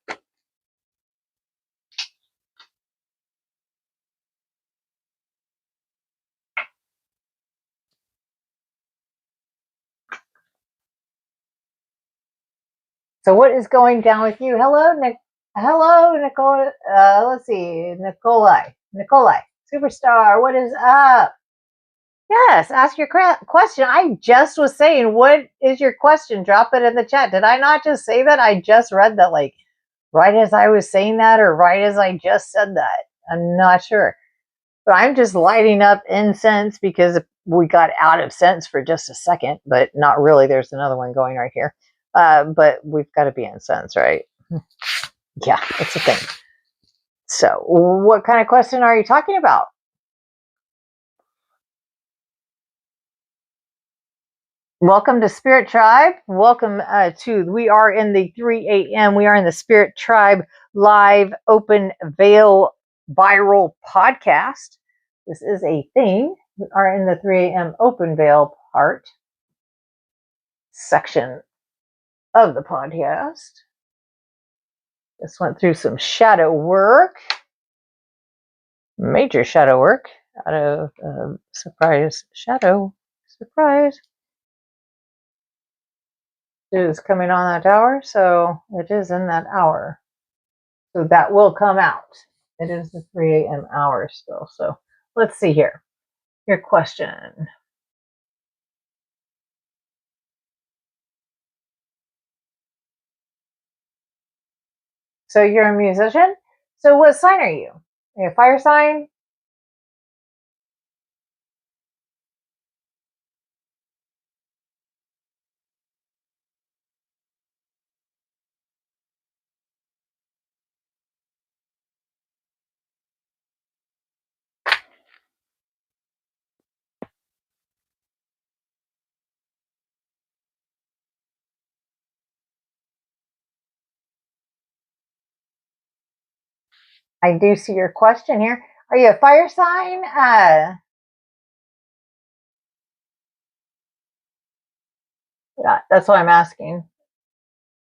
So what is going down with you? Hello, Nick. Hello, Nicole. Let's see, Nikolai, superstar. What is up? Yes, ask your question. I just was saying, what is your question? Drop it in the chat. Did I not just say that? I just read that, like, right as I was saying that, or right as I just said that. I'm not sure. But I'm just lighting up incense because we got out of sense for just a second, but not really. There's another one going right here. But we've got to be in sense, right? Yeah, it's a thing. So what kind of question are you talking about? Welcome to Spirit Tribe. Welcome we are in the 3 a.m. We are in the Spirit Tribe live open veil viral podcast. This is a thing. We are in the 3 a.m. open veil part section of the podcast. This went through some shadow work, major shadow work out of surprise shadow. Surprise. It is coming on that hour, so it is in that hour. So that will come out. It is the 3 a.m. hour still. So let's see here. Your question. So you're a musician? So what sign are you? Are you a fire sign? I do see your question here. Are you a fire sign? Yeah, that's what I'm asking,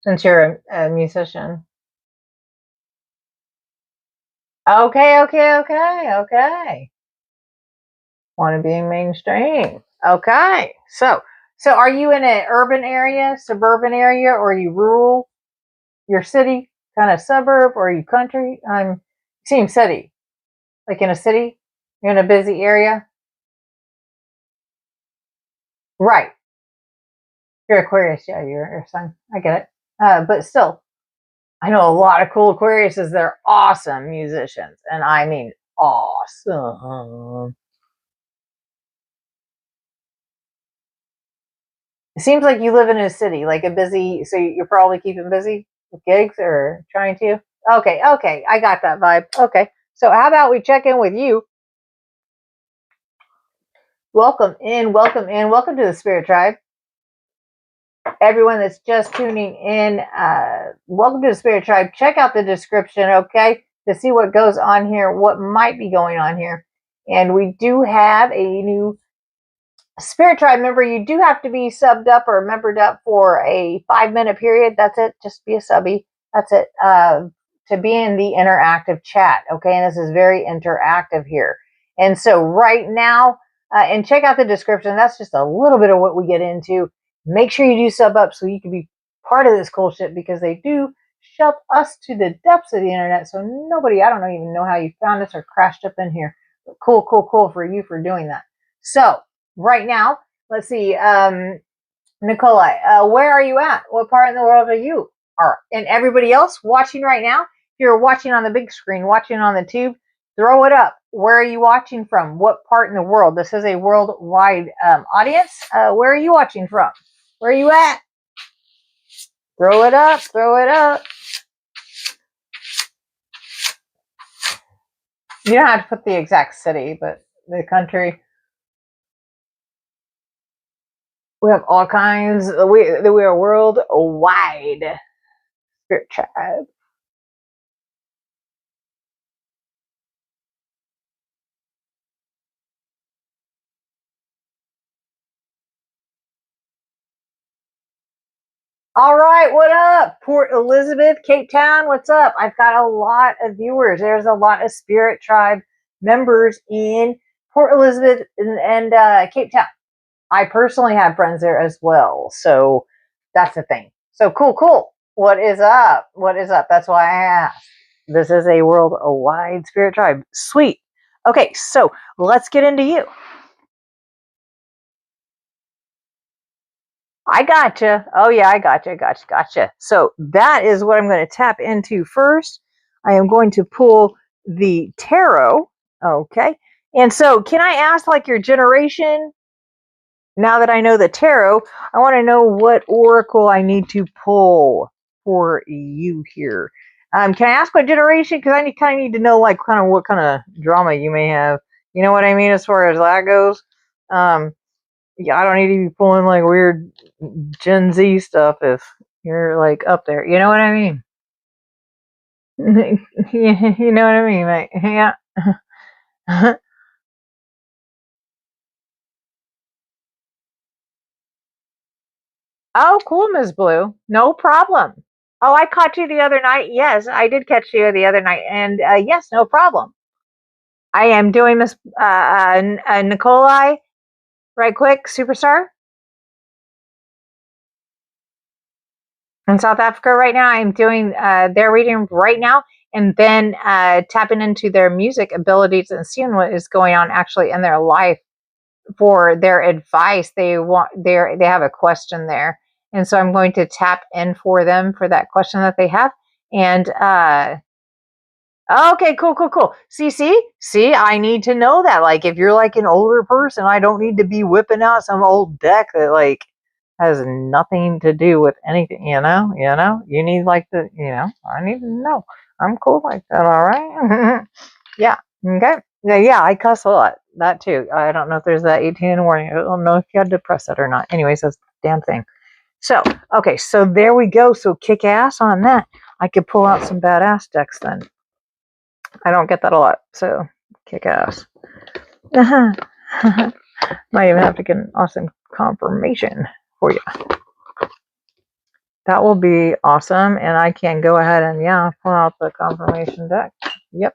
since you're a musician. Okay. Want to be mainstream. Okay. So are you in an urban area, suburban area, or are you rural? Your city, kind of suburb, or are you country? Seeing city. Like in a city? You're in a busy area? Right. You're Aquarius, yeah, your sun. I get it. But still, I know a lot of cool Aquariuses. They're awesome musicians, and I mean awesome. It seems like you live in a city, like a busy. So you're probably keeping busy with gigs or trying to. Okay, I got that vibe. Okay, so how about we check in with you? Welcome in, welcome in, welcome to the Spirit Tribe. Everyone that's just tuning in, welcome to the Spirit Tribe. Check out the description, okay, to see what goes on here, what might be going on here. And we do have a new Spirit Tribe member. You do have to be subbed up or membered up for a 5-minute period. That's it. Just be a subby. That's it. To be in the interactive chat, okay? And this is very interactive here. And so right now, and check out the description. That's just a little bit of what we get into. Make sure you do sub up so you can be part of this cool shit, because they do shove us to the depths of the internet. So nobody, I don't even know how you found us or crashed up in here. But cool for you for doing that. So right now, let's see, Nikolai, where are you at? What part in the world are you? And everybody else watching right now, if you're watching on the big screen, watching on the tube, throw it up. Where are you watching from? What part in the world? This is a worldwide audience. Where are you watching from? Where are you at? Throw it up. Throw it up. You don't have to put the exact city, but the country. We have all kinds. We are worldwide. Spirit Tribe. All right, what up? Port Elizabeth, Cape Town, what's up? I've got a lot of viewers. There's a lot of Spirit Tribe members in Port Elizabeth and Cape Town. I personally have friends there as well, so that's the thing. So cool. What is up? What is up? That's why I asked. This is a worldwide Spirit Tribe. Sweet. Okay, so let's get into you. I gotcha. Oh yeah, I gotcha. So that is what I'm going to tap into first. I am going to pull the tarot. Okay. And so can I ask like your generation? Now that I know the tarot, I want to know what oracle I need to pull for you here. Can I ask what generation? Because I kind of need to know like kind of what kind of drama you may have. You know what I mean as far as that goes. Yeah, I don't need to be pulling like weird Gen Z stuff if you're like up there. You know what I mean? You know what I mean? Like, yeah. Oh, cool, Miss Blue. No problem. Oh, I caught you the other night. Yes, I did catch you the other night. And yes, no problem. I am doing Miss Nikolai right quick, superstar. In South Africa right now. I'm doing their reading right now, and then tapping into their music abilities and seeing what is going on actually in their life for their advice. They have a question there, and so I'm going to tap in for them for that question that they have. And okay, cool. See, I need to know that. Like, if you're like an older person, I don't need to be whipping out some old deck that like has nothing to do with anything, you need like I need to know. I'm cool like that. All right. Yeah. Okay. Yeah, I cuss a lot. That too. I don't know if there's that 18 warning. I don't know if you had to press it or not. Anyways, that's the damn thing. So, okay. So there we go. So kick ass on that. I could pull out some badass decks then. I don't get that a lot. So kick ass. Might even have to get an awesome confirmation for you. That will be awesome. And I can go ahead and, pull out the confirmation deck. Yep.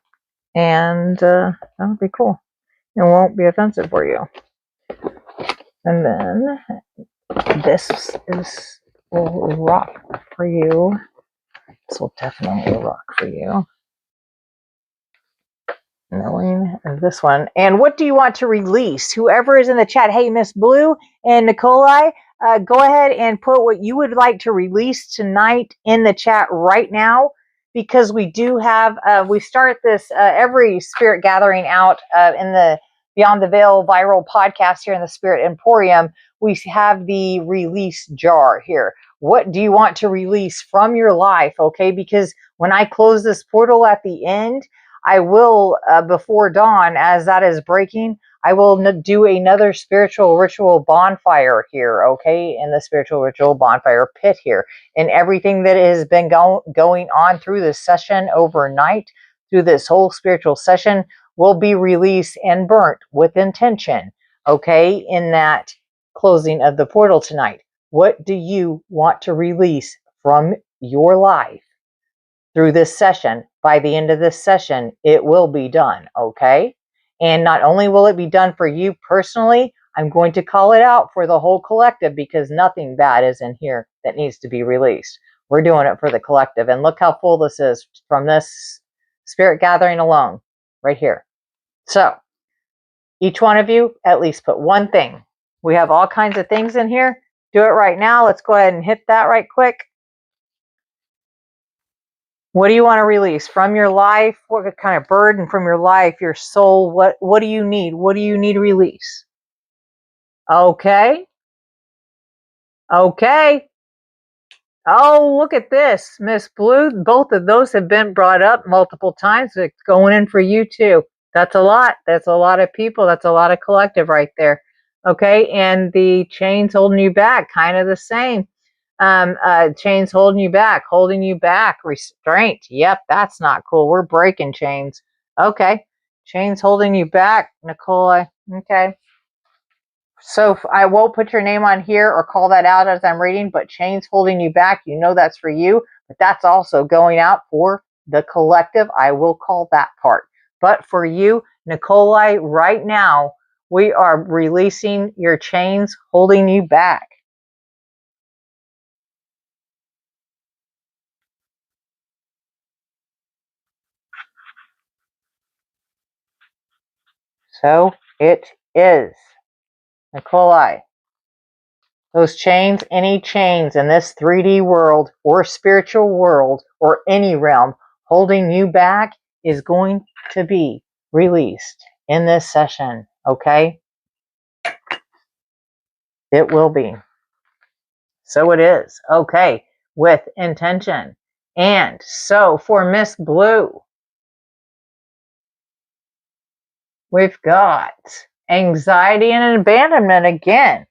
And that'll be cool. It won't be offensive for you. And then this will rock for you. This will definitely rock for you. Knowing this one. And what do you want to release? Whoever is in the chat, hey, Miss Blue and Nikolai, go ahead and put what you would like to release tonight in the chat right now, because we do have, we start this every spirit gathering out in the Beyond the Veil viral podcast here in the Spirit Emporium. We have the release jar here. What do you want to release from your life? Okay, because when I close this portal at the end, I will, before dawn, as that is breaking, I will do another spiritual ritual bonfire here, okay, in the spiritual ritual bonfire pit here. And everything that has been going on through this session overnight, through this whole spiritual session, will be released and burnt with intention, okay, in that closing of the portal tonight. What do you want to release from your life through this session? By the end of this session, it will be done, okay? And not only will it be done for you personally, I'm going to call it out for the whole collective, because nothing bad is in here that needs to be released. We're doing it for the collective. And look how full this is from this spirit gathering alone, right here. So, each one of you at least put one thing. We have all kinds of things in here. Do it right now. Let's go ahead and hit that right quick. What do you want to release from your life? What kind of burden from your life, your soul? What do you need? What do you need to release? Okay. Okay. Oh, look at this, Miss Blue. Both of those have been brought up multiple times. It's going in for you too. That's a lot. That's a lot of people. That's a lot of collective right there. Okay. And the chains holding you back, kind of the same. Chains holding you back, restraint. Yep, that's not cool. We're breaking chains. Okay, chains holding you back, Nicole. Okay, so I won't put your name on here or call that out as I'm reading, but chains holding you back, you know that's for you, but that's also going out for the collective. I will call that part. But for you, Nikolai, right now, we are releasing your chains holding you back. So it is. Nikolai, those chains, any chains in this 3D world or spiritual world or any realm holding you back is going to be released in this session, okay? It will be. So it is, okay, with intention. And so for Miss Blue, we've got anxiety and abandonment again.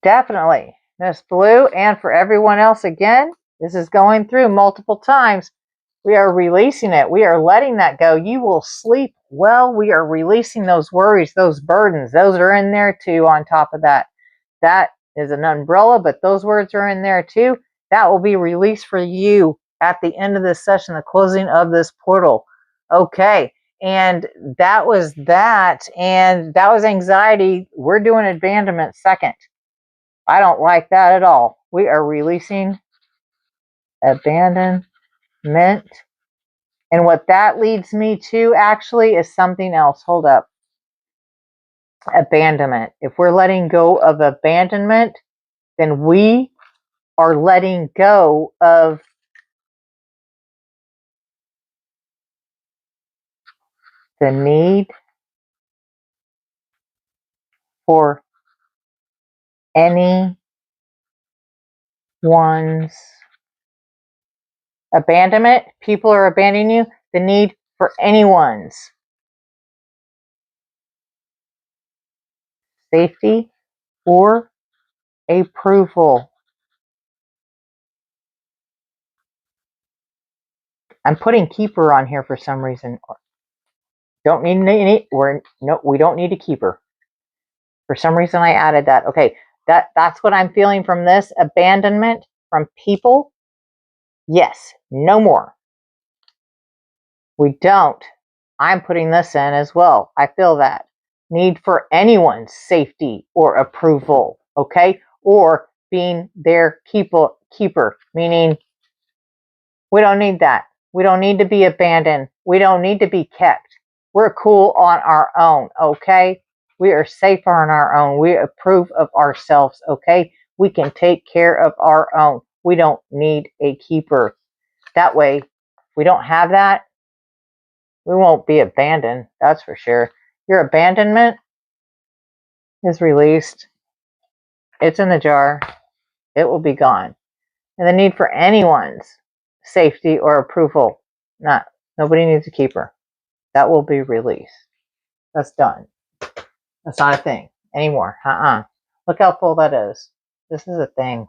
Definitely. Miss Blue, and for everyone else again, this is going through multiple times. We are releasing it. We are letting that go. You will sleep well. We are releasing those worries, those burdens. Those are in there too on top of that. That is an umbrella, but those words are in there too. That will be released for you at the end of this session, the closing of this portal. Okay. And that was that. And that was anxiety. We're doing abandonment second. I don't like that at all. We are releasing abandonment. And what that leads me to actually is something else. Hold up. Abandonment. If we're letting go of abandonment, then we are letting go of the need for anyone's abandonment. People are abandoning you. The need for anyone's safety or approval. I'm putting keeper on here for some reason. Don't need any. We don't need a keeper. For some reason, I added that. Okay, that's what I'm feeling from this abandonment from people. Yes, no more. We don't I'm putting this in as well. I feel that. Need for anyone's safety or approval, okay? Or being their keeper, meaning we don't need that. We don't need to be abandoned. We don't need to be kept. We're cool on our own, okay? We are safe on our own. We approve of ourselves, okay? We can take care of our own. We don't need a keeper. That way, if we don't have that, we won't be abandoned, that's for sure. Your abandonment is released. It's in the jar. It will be gone. And the need for anyone's safety or approval, nobody needs a keeper. That will be released. That's done. That's not a thing anymore. Look how full that is. This is a thing.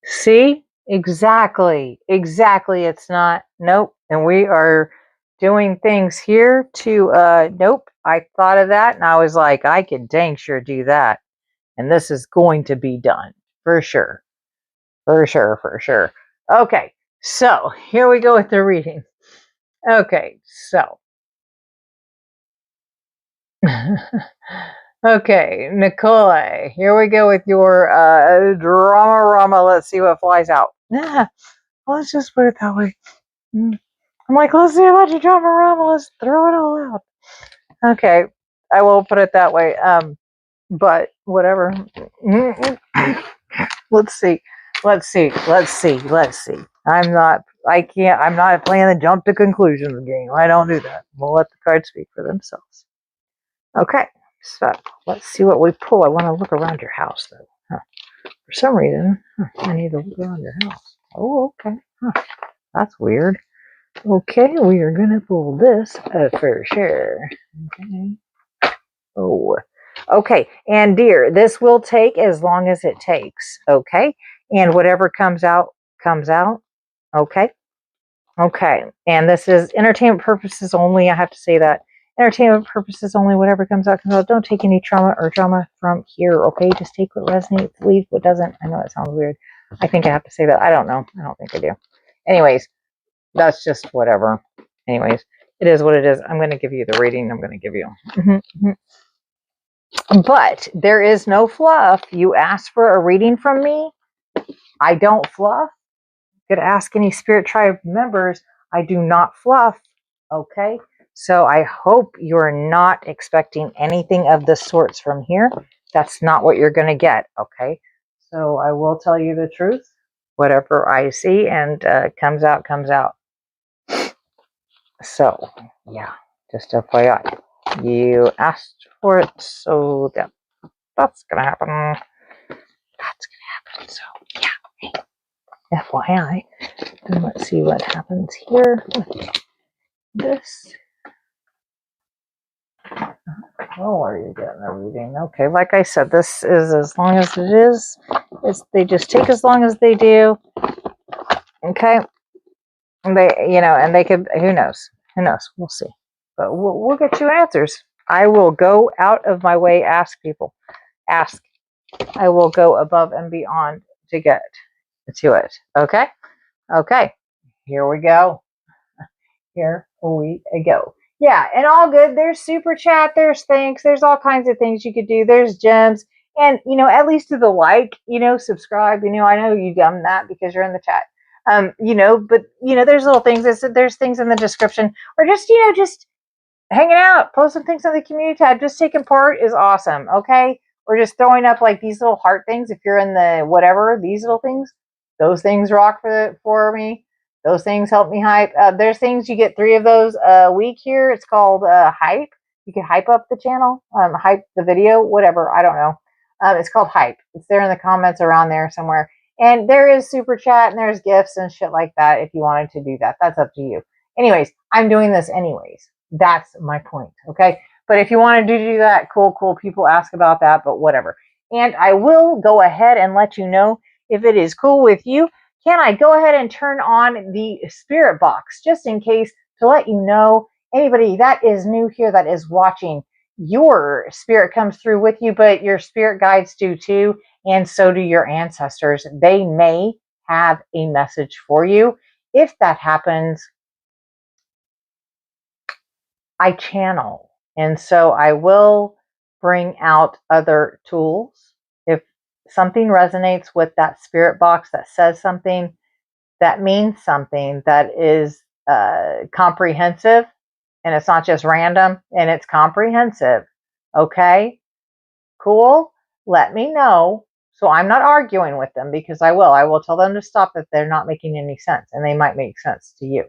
See? Exactly. It's not. Nope. And we are doing things here to, nope. I thought of that and I was like, I can dang sure do that. And this is going to be done. For sure. For sure. Okay. So here we go with the reading. Okay. So. Okay, Nicole, here we go with your drama. Let's see what flies out. Let's just put it that way. I'm like, let's see about your drama. Let's throw it all out. Okay, I will put it that way. But whatever. Let's see. I'm not playing the jump to conclusions game. I don't do that. We'll let the cards speak for themselves. Okay, so let's see what we pull. I want to look around your house, though. For some reason, I need to look around your house. Oh, okay. That's weird. Okay, we are going to pull this for sure. Okay. Oh, okay. And dear, this will take as long as it takes. Okay. And whatever comes out, comes out. Okay. Okay. And this is entertainment purposes only. I have to say that. Entertainment purposes only. Whatever comes out, comes out. Don't take any trauma or drama from here. Okay. Just take what resonates, leave what doesn't. I know it sounds weird. I think I have to say that. I don't know. I don't think I do. Anyways, that's just whatever. Anyways, it is what it is. I'm going to give you the reading I'm going to give you. But there is no fluff. You asked for a reading from me. I don't fluff. You could ask any Spirit Tribe members. I do not fluff. Okay? So I hope you're not expecting anything of the sorts from here. That's not what you're going to get. Okay? So I will tell you the truth. Whatever I see and comes out, comes out. So, yeah. Just FYI. You asked for it, so that's going to happen. That's going to happen. So, yeah. FYI. And let's see what happens here with this. Oh, are you getting a reading? Okay, like I said, this is as long as it is. They just take as long as they do. Okay. And they could, who knows? We'll see. But we'll get you answers. I will go out of my way, ask people. Ask. I will go above and beyond to get to it. Okay? Okay. Here we go. Here we go. Yeah, and all good. There's super chat. There's thanks. There's all kinds of things you could do. There's gems. And, at least to the subscribe. I know you done that because you're in the chat. But, there's little things. There's things in the description. Or just, just hanging out. Post some things on the community tab. Just taking part is awesome. Okay? Or just throwing up like these little heart things. If you're in the whatever, these little things. Those things rock for me. Those things help me hype. There's things you get 3 of those a week here. It's called hype. You can hype up the channel, hype the video, whatever. I don't know. It's called hype. It's there in the comments around there somewhere. And there is super chat and there's gifts and shit like that if you wanted to do that. That's up to you. Anyways, I'm doing this anyways. That's my point. Okay. But if you want to do that, cool. People ask about that, but whatever. And I will go ahead and let you know if it is cool with you. Can I go ahead and turn on the spirit box just in case to let you know anybody that is new here that is watching, your spirit comes through with you, but your spirit guides do too, and so do your ancestors. They may have a message for you. If that happens, I channel. And so I will bring out other tools. If something resonates with that spirit box that says something, that means something, that is comprehensive, and it's not just random, and it's comprehensive. Okay, cool. Let me know. So I'm not arguing with them, because I will tell them to stop if they're not making any sense, and they might make sense to you.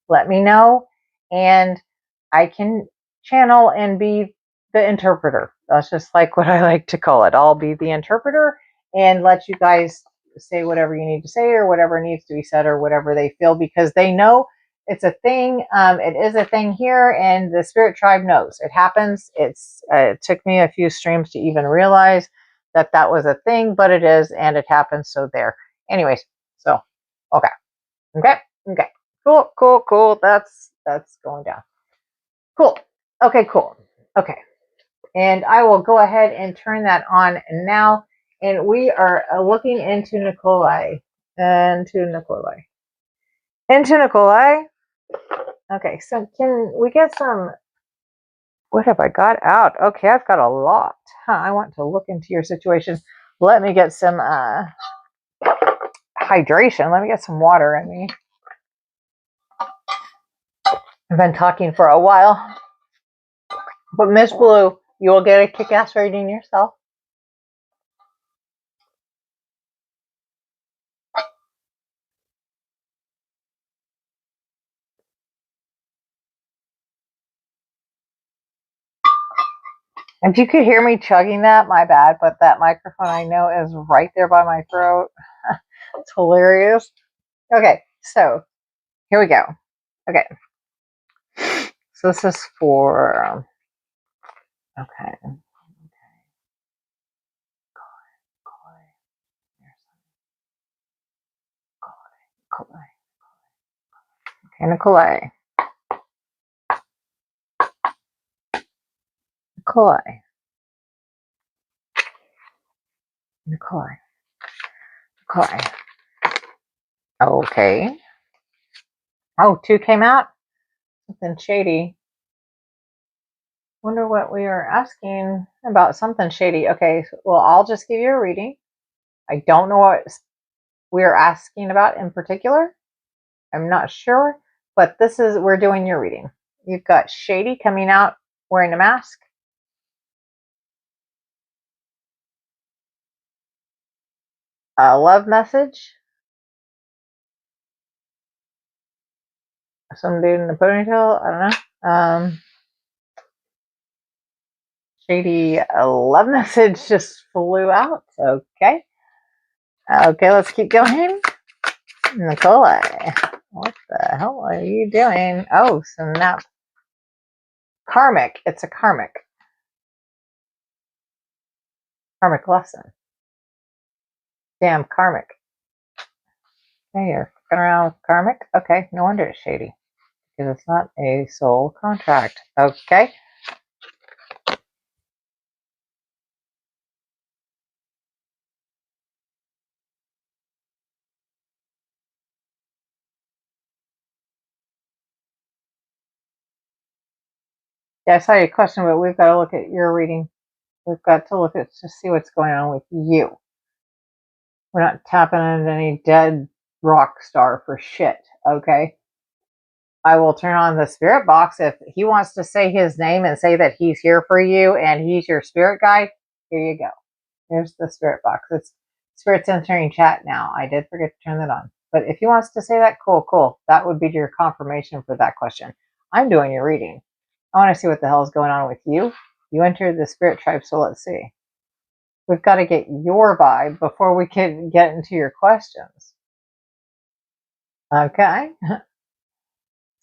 Let me know, and I can channel and be the interpreter. That's just like what I like to call it. I'll be the interpreter and let you guys say whatever you need to say, or whatever needs to be said, or whatever they feel, because they know it's a thing. It is a thing here, and the spirit tribe knows it happens. It took me a few streams to even realize that that was a thing, but it is, and it happens. So there. Anyways, so okay, okay, cool. That's going down. Cool. Okay, cool. Okay, and I will go ahead and turn that on now. And we are looking into Nikolai. Into Nikolai. Okay, so can we get some? What have I got out? Okay, I've got a lot. I want to look into your situation. Let me get some hydration. Let me get some water in me. I've been talking for a while. But Miss Blue, you will get a kick-ass rating yourself. If you could hear me chugging that, my bad, but that microphone I know is right there by my throat. It's hilarious. Okay, so here we go. Okay. So this is for, okay. Okay, Nikolai. Okay. Oh, 2 came out? Something shady. Wonder what we are asking about. Something shady. Okay, well, I'll just give you a reading. I don't know what we are asking about in particular. I'm not sure, but we're doing your reading. You've got shady coming out wearing a mask. A love message. Some dude in a ponytail. I don't know. Shady love message just flew out. Okay. Okay, let's keep going. Nikolai, what the hell are you doing? Oh, snap. Karmic. It's a karmic lesson. Damn, karmic. Okay, you're fucking around with karmic? Okay, no wonder it's shady. Because it's not a soul contract. Okay. Yeah, I saw your question, but we've got to look at your reading. We've got to look at to see what's going on with you. We're not tapping into any dead rock star for shit, okay? I will turn on the spirit box. If he wants to say his name and say that he's here for you and he's your spirit guide, here you go. Here's the spirit box. It's Spirit's entering chat now. I did forget to turn that on. But if he wants to say that, cool. That would be your confirmation for that question. I'm doing your reading. I want to see what the hell is going on with you. You entered the spirit tribe, so let's see. We've got to get your vibe before we can get into your questions. Okay.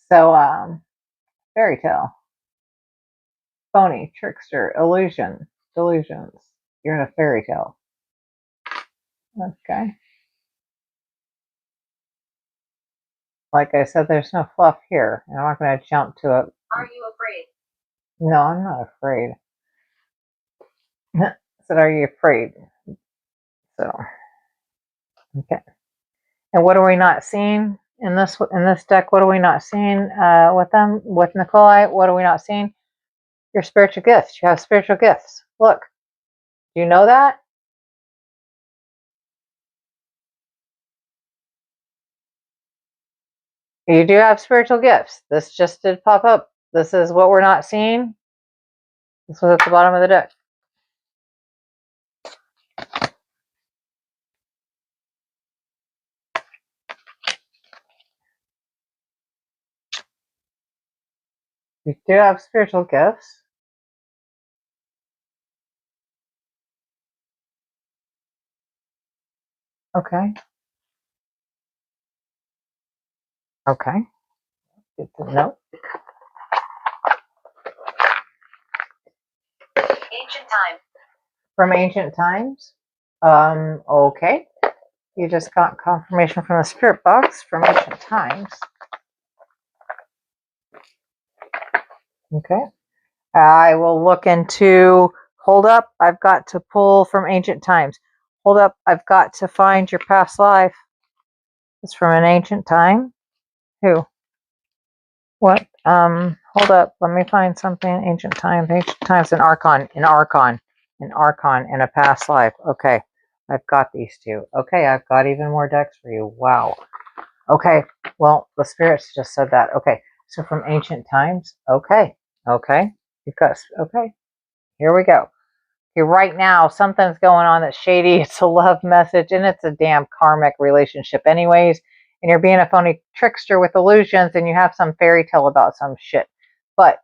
So, fairy tale. Phony, trickster, illusion, delusions. You're in a fairy tale. Okay. Like I said, there's no fluff here. And I'm not going to jump to it. Are you afraid? No, I'm not afraid. Said, are you afraid? So, okay. And what are we not seeing in this deck? What are we not seeing with them? With Nikolai, what are we not seeing? Your spiritual gifts. You have spiritual gifts. Look, do you know that? You do have spiritual gifts. This just did pop up. This is what we're not seeing. This was at the bottom of the deck. You do have spiritual gifts. Okay. Okay. Good to know. Ancient time. From ancient times. Okay. You just got confirmation from the spirit box from ancient times. Okay. I will look into, hold up, I've got to pull from ancient times. Hold up, I've got to find your past life. It's from an ancient time. Who? What? Hold up, let me find something. Ancient times, an archon, and a past life. Okay, I've got these two. Okay, I've got even more decks for you. Wow. Okay, well, the spirits just said that. Okay, so from ancient times. Okay, you've got, okay, here we go. Okay, right now, something's going on that's shady. It's a love message, and it's a damn karmic relationship anyways. And you're being a phony trickster with illusions, and you have some fairy tale about some shit. But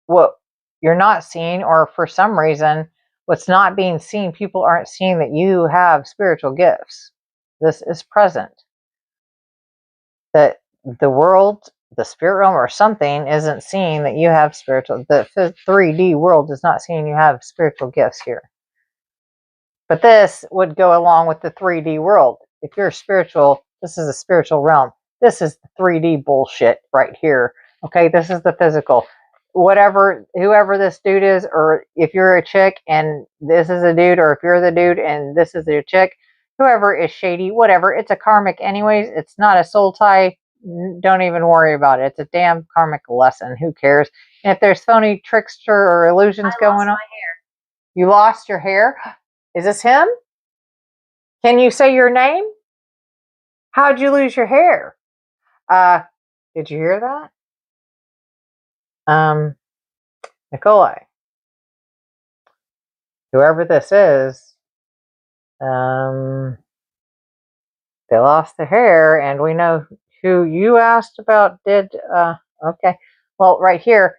what you're not seeing, or for some reason, what's not being seen, people aren't seeing that you have spiritual gifts. This is present. That the world, the spirit realm, or something isn't seeing that you have spiritual. The 3D world is not seeing you have spiritual gifts here. But this would go along with the 3D world. If you're spiritual, this is a spiritual realm. This is the 3D bullshit right here. Okay, this is the physical. Whoever this dude is, or if you're a chick and this is a dude, or if you're the dude and this is your chick, whoever is shady, whatever, it's a karmic anyways. It's not a soul tie. Don't even worry about it. It's a damn karmic lesson. Who cares? And if there's phony trickster or illusions going on, you lost your hair. Is this him? Can you say your name? How'd you lose your hair? Did you hear that? Nikolai. Whoever this is, they lost their hair, and we know who you asked about did, okay. Well, right here,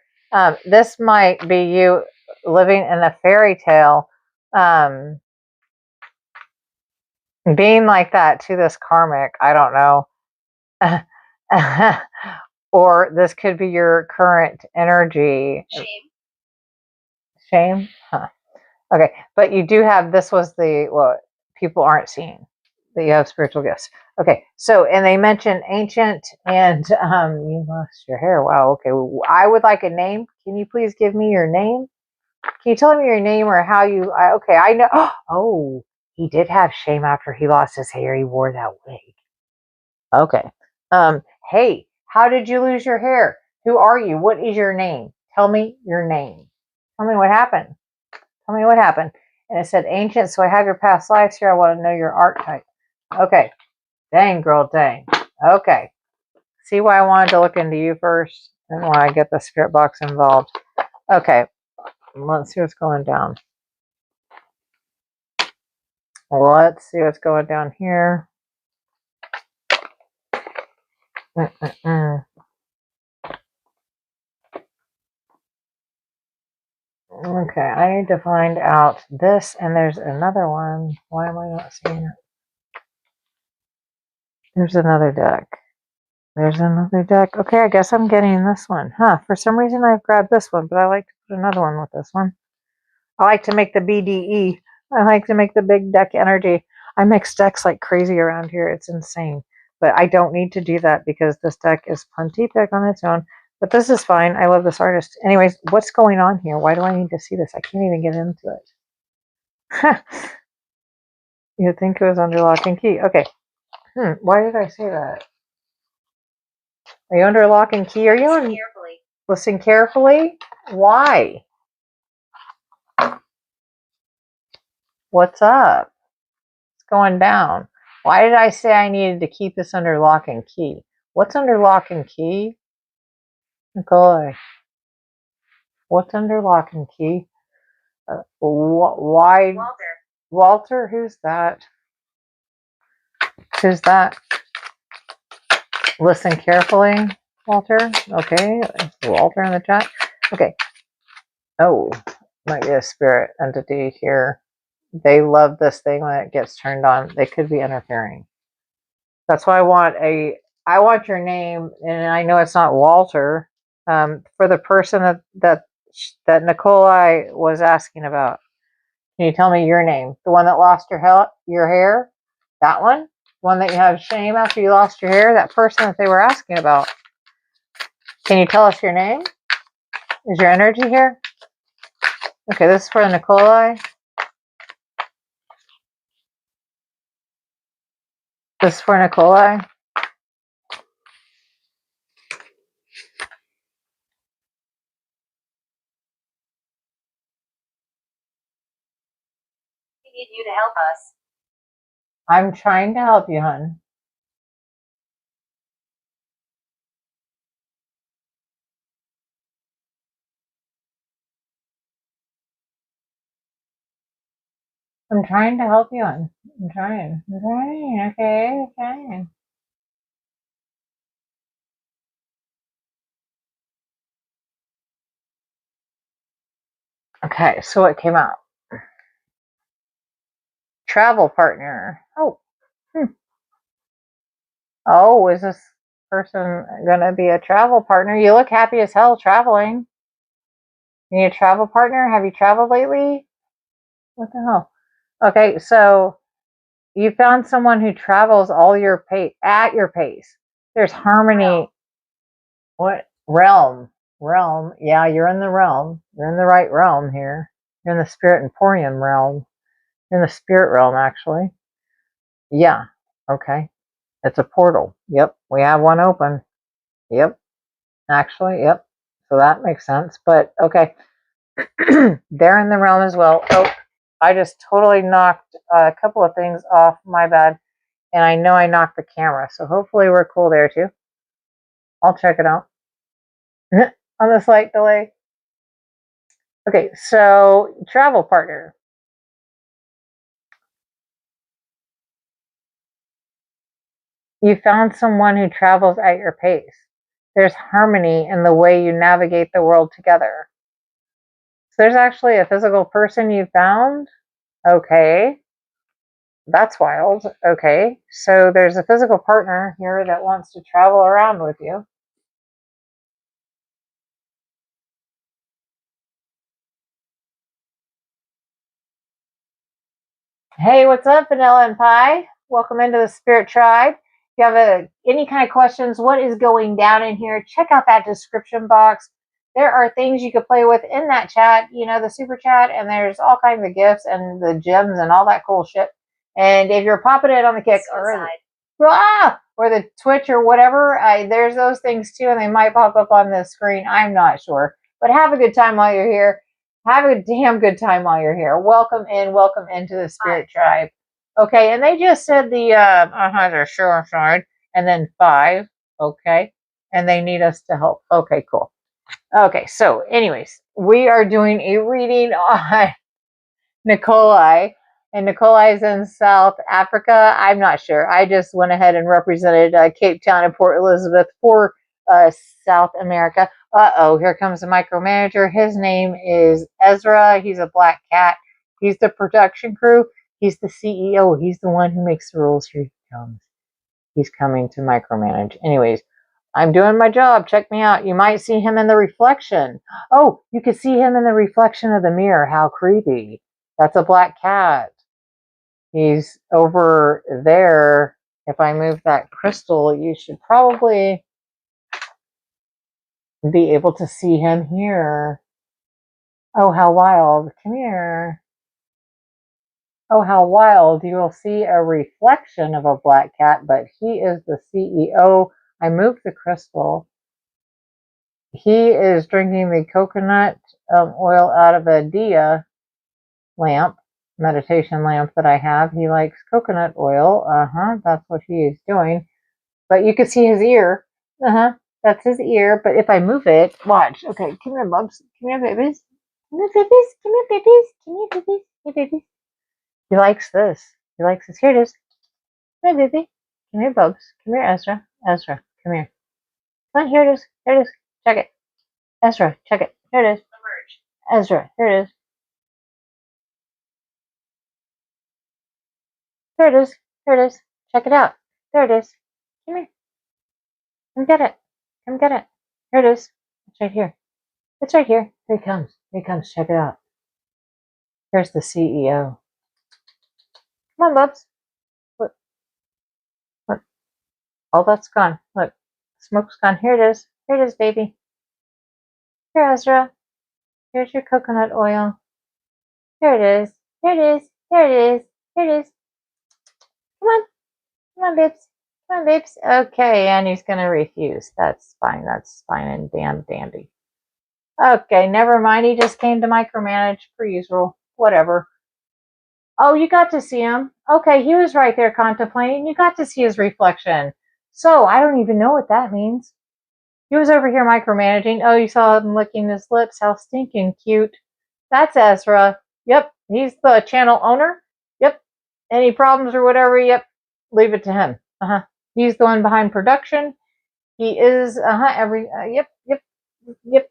this might be you living in a fairy tale, being like that to this karmic, I don't know. Or this could be your current energy. Shame? Huh. Okay, but you do have, this was what people aren't seeing, that you have spiritual gifts. Okay, so, and they mentioned ancient, and you lost your hair. Wow, okay. I would like a name. Can you please give me your name? Can you tell me your name or how you, okay, I know. Oh, he did have shame after he lost his hair. He wore that wig. Okay. Hey, how did you lose your hair? Who are you? What is your name? Tell me your name. Tell me what happened. Tell me what happened. And it said ancient, so I have your past lives here. I want to know your archetype. Okay. Dang, girl, dang. Okay. See why I wanted to look into you first and why I get the spirit box involved. Okay. Let's see what's going down. Let's see what's going down here. Okay, I need to find out this, and there's another one. Why am I not seeing it? There's another deck. There's another deck. Okay, I guess I'm getting this one. Huh, for some reason I've grabbed this one, but I like to put another one with this one. I like to make the BDE. I like to make the big deck energy. I mix decks like crazy around here. It's insane. But I don't need to do that because this deck is plenty big on its own. But this is fine. I love this artist. Anyways, what's going on here? Why do I need to see this? I can't even get into it. You'd think it was under lock and key. Okay. Why did I say that? Are you under lock and key? Are you on? Carefully. Listen carefully. Why? What's up? What's going down? Why did I say I needed to keep this under lock and key? What's under lock and key? Nicole. What's under lock and key? Why? Walter. Walter? Who's that? Who's that? Listen carefully, Walter. Okay. Walter in the chat. Okay. Oh, might be a spirit entity here. They love this thing when it gets turned on. They could be interfering. That's why I want your name, and I know it's not Walter. For the person that Nikolai was asking about, can you tell me your name? The one that lost your hair? That one? One that you have shame after you lost your hair? That person that they were asking about. Can you tell us your name? Is your energy here? Okay, this is for Nikolai. This is for Nikolai. We need you to help us. I'm trying to help you, hon. I'm trying to help you, hon. I'm trying. Okay, okay. Okay, so what came out? Travel partner. Oh. Oh, is this person gonna be a travel partner? You look happy as hell traveling. You need a travel partner? Have you traveled lately? What the hell? Okay, so you found someone who travels all your pace at your pace. There's harmony. Realm. What realm? Realm. Yeah, you're in the realm. You're in the right realm here. You're in the spirit Emporium realm. You're in the spirit realm, actually. Yeah. Okay. It's a portal. Yep. We have one open. Yep. Actually, yep. So that makes sense. But okay. They're in the realm as well. Oh, I just totally knocked a couple of things off. My bad. And I know I knocked the camera. So hopefully we're cool there too. I'll check it out. On the slight delay. Okay, so travel partner. You found someone who travels at your pace. There's harmony in the way you navigate the world together. So there's actually a physical person you found. Okay. That's wild. Okay. So there's a physical partner here that wants to travel around with you. Hey, what's up, Vanilla and Pie? Welcome into the Spirit Tribe. If you have any kind of questions, what is going down in here, check out that description box. There are things you could play with in that chat, you know, the super chat, and there's all kinds of gifts and the gems and all that cool shit. And if you're popping it on the kick or the Twitch or whatever, there's those things too, and they might pop up on the screen. I'm not sure. But have a good time while you're here. Have a damn good time while you're here. Welcome into the Spirit Tribe. Okay, and they just said they're sure side, and then 5. Okay, and they need us to help. Okay, cool. Okay, so anyways, we are doing a reading on Nikolai, and Nikolai is in South Africa. I'm not sure. I just went ahead and represented Cape Town and Port Elizabeth for South America. Uh-oh, here comes the micromanager. His name is Ezra. He's a black cat. He's the production crew. He's the CEO. He's the one who makes the rules. Here he comes. He's coming to micromanage. Anyways, I'm doing my job. Check me out. You might see him in the reflection. Oh, you can see him in the reflection of the mirror. How creepy. That's a black cat. He's over there. If I move that crystal, you should probably be able to see him here. Oh, how wild. Come here. Oh, how wild. You will see a reflection of a black cat, but he is the CEO. I moved the crystal. He is drinking the coconut oil out of a Dia lamp, meditation lamp that I have. He likes coconut oil. That's what he is doing. But you can see his ear. That's his ear. But if I move it, watch. Okay, come here, bubs. Come here, babies. Come here, babies. Come here, babies. Come here, babies. Here, babies. He likes this. He likes this. Here it is. Come here, baby. Come here, bubs. Come here, Ezra. Ezra, come here. Come on, here it is. Here it is. Check it. Ezra, check it. Here it is. Emerge. Ezra, here it is. Here it is. Here it is. Check it out. There it is. Come here. Come get it. Come get it. Here it is. It's right here. It's right here. Here he comes. Here he comes. Check it out. Here's the CEO. Come on, bubs. Look. Look. All that's gone. Look. Smoke's gone. Here it is. Here it is, baby. Here, Ezra. Here's your coconut oil. Here it is. Here it is. Here it is. Here it is. Come on. Come on, babes. Come on, babes. Okay, and he's going to refuse. That's fine. That's fine and damn dandy. Okay, never mind. He just came to micromanage per usual. Whatever. Oh, you got to see him. Okay, he was right there contemplating. You got to see his reflection. So, I don't even know what that means. He was over here micromanaging. Oh, you saw him licking his lips. How stinking cute. That's Ezra. Yep, he's the channel owner. Yep. Any problems or whatever, yep, leave it to him. He's the one behind production. He is, yep.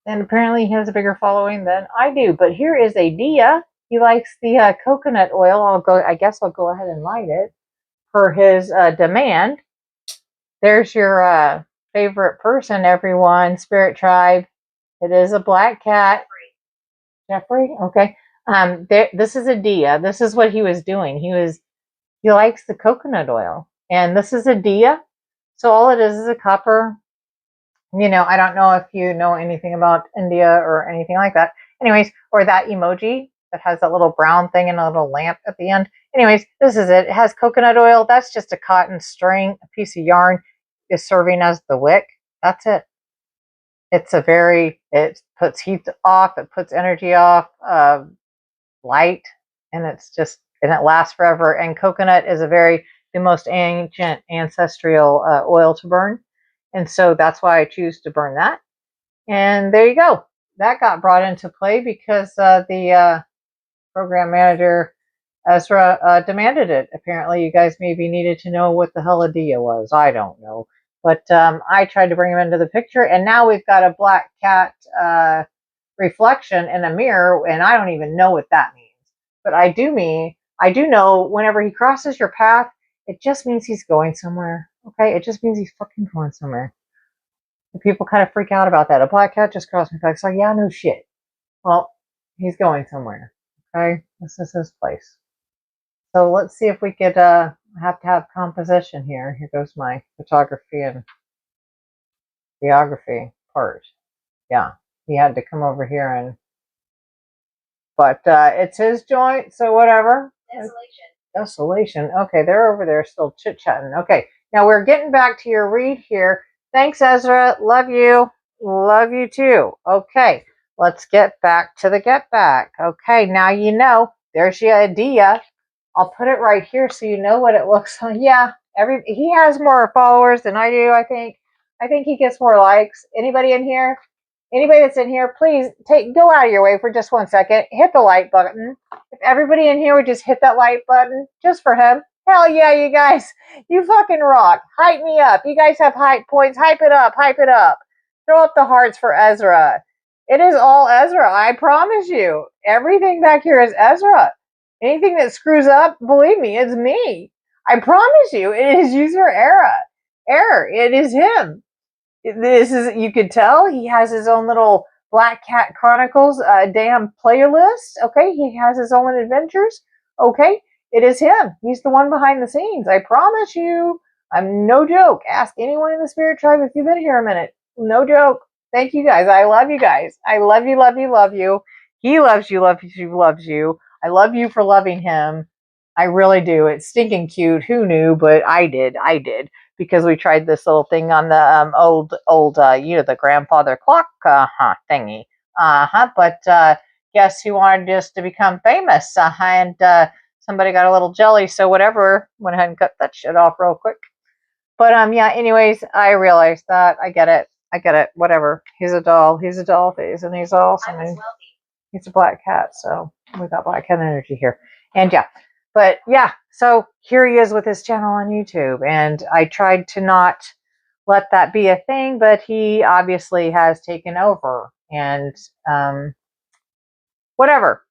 And apparently he has a bigger following than I do. But here is a Dia. He likes the coconut oil. I guess I'll go ahead and light it for his demand. There's your favorite person, everyone. Spirit tribe. It is a black cat. Jeffrey? Okay. This is a Dia. This is what he was doing. He likes the coconut oil. And this is a Dia. So all it is a copper. I don't know if you know anything about India or anything like that. Anyways, or that emoji that has that little brown thing and a little lamp at the end. Anyways, this is it. It has coconut oil. That's just a cotton string. A piece of yarn is serving as the wick. That's it. It puts heat off. It puts energy off, light, and it lasts forever. And coconut is the most ancient ancestral oil to burn. And so that's why I choose to burn that. And there you go. That got brought into play because the program manager, Ezra, demanded it. Apparently, you guys maybe needed to know what the hell a Dia was. I don't know. But I tried to bring him into the picture. And now we've got a black cat reflection in a mirror. And I don't even know what that means. But I do know whenever he crosses your path, it just means he's going somewhere. Okay, it just means he's fucking going somewhere. And people kind of freak out about that. A black cat just crossed my path. It's like, yeah, no shit. Well, he's going somewhere. Okay, this is his place. So let's see if we could have to have composition here. Here goes my photography and geography part. Yeah, he had to come over here but it's his joint, so whatever. Desolation. Okay, they're over there still chit-chatting. Okay. Now we're getting back to your read here. Thanks, Ezra. Love you. Love you too. Okay, let's get back to the get back. Okay, now you know. There's your idea. I'll put it right here so you know what it looks like. Yeah, he has more followers than I do, I think. I think he gets more likes. Anybody in here? Anybody that's in here, please go out of your way for just 1 second. Hit the like button. If everybody in here would just hit that like button just for him. Hell yeah, you guys. You fucking rock. Hype me up. You guys have hype points. Hype it up. Hype it up. Throw up the hearts for Ezra. It is all Ezra. I promise you. Everything back here is Ezra. Anything that screws up, believe me, it's me. I promise you. It is user error. It is him. You could tell he has his own little Black Cat Chronicles damn playlist. Okay, he has his own adventures. Okay, it is him. He's the one behind the scenes. I promise you. I'm no joke. Ask anyone in the spirit tribe if you've been here a minute. No joke. Thank you guys. I love you guys. I love you, love you, love you. He loves you, loves you, loves you. I love you for loving him. I really do. It's stinking cute. Who knew? But I did. I did. Because we tried this little thing on the old, the grandfather clock thingy. But guess who wanted us to become famous? And somebody got a little jelly. So whatever. Went ahead and cut that shit off real quick. But yeah, anyways, I realized that. I get it. I get it. Whatever. He's a doll. He's a doll face, and he's awesome. And he's a black cat, so we got black cat energy here. And yeah. But yeah, so here he is with his channel on YouTube. And I tried to not let that be a thing, but he obviously has taken over. And whatever.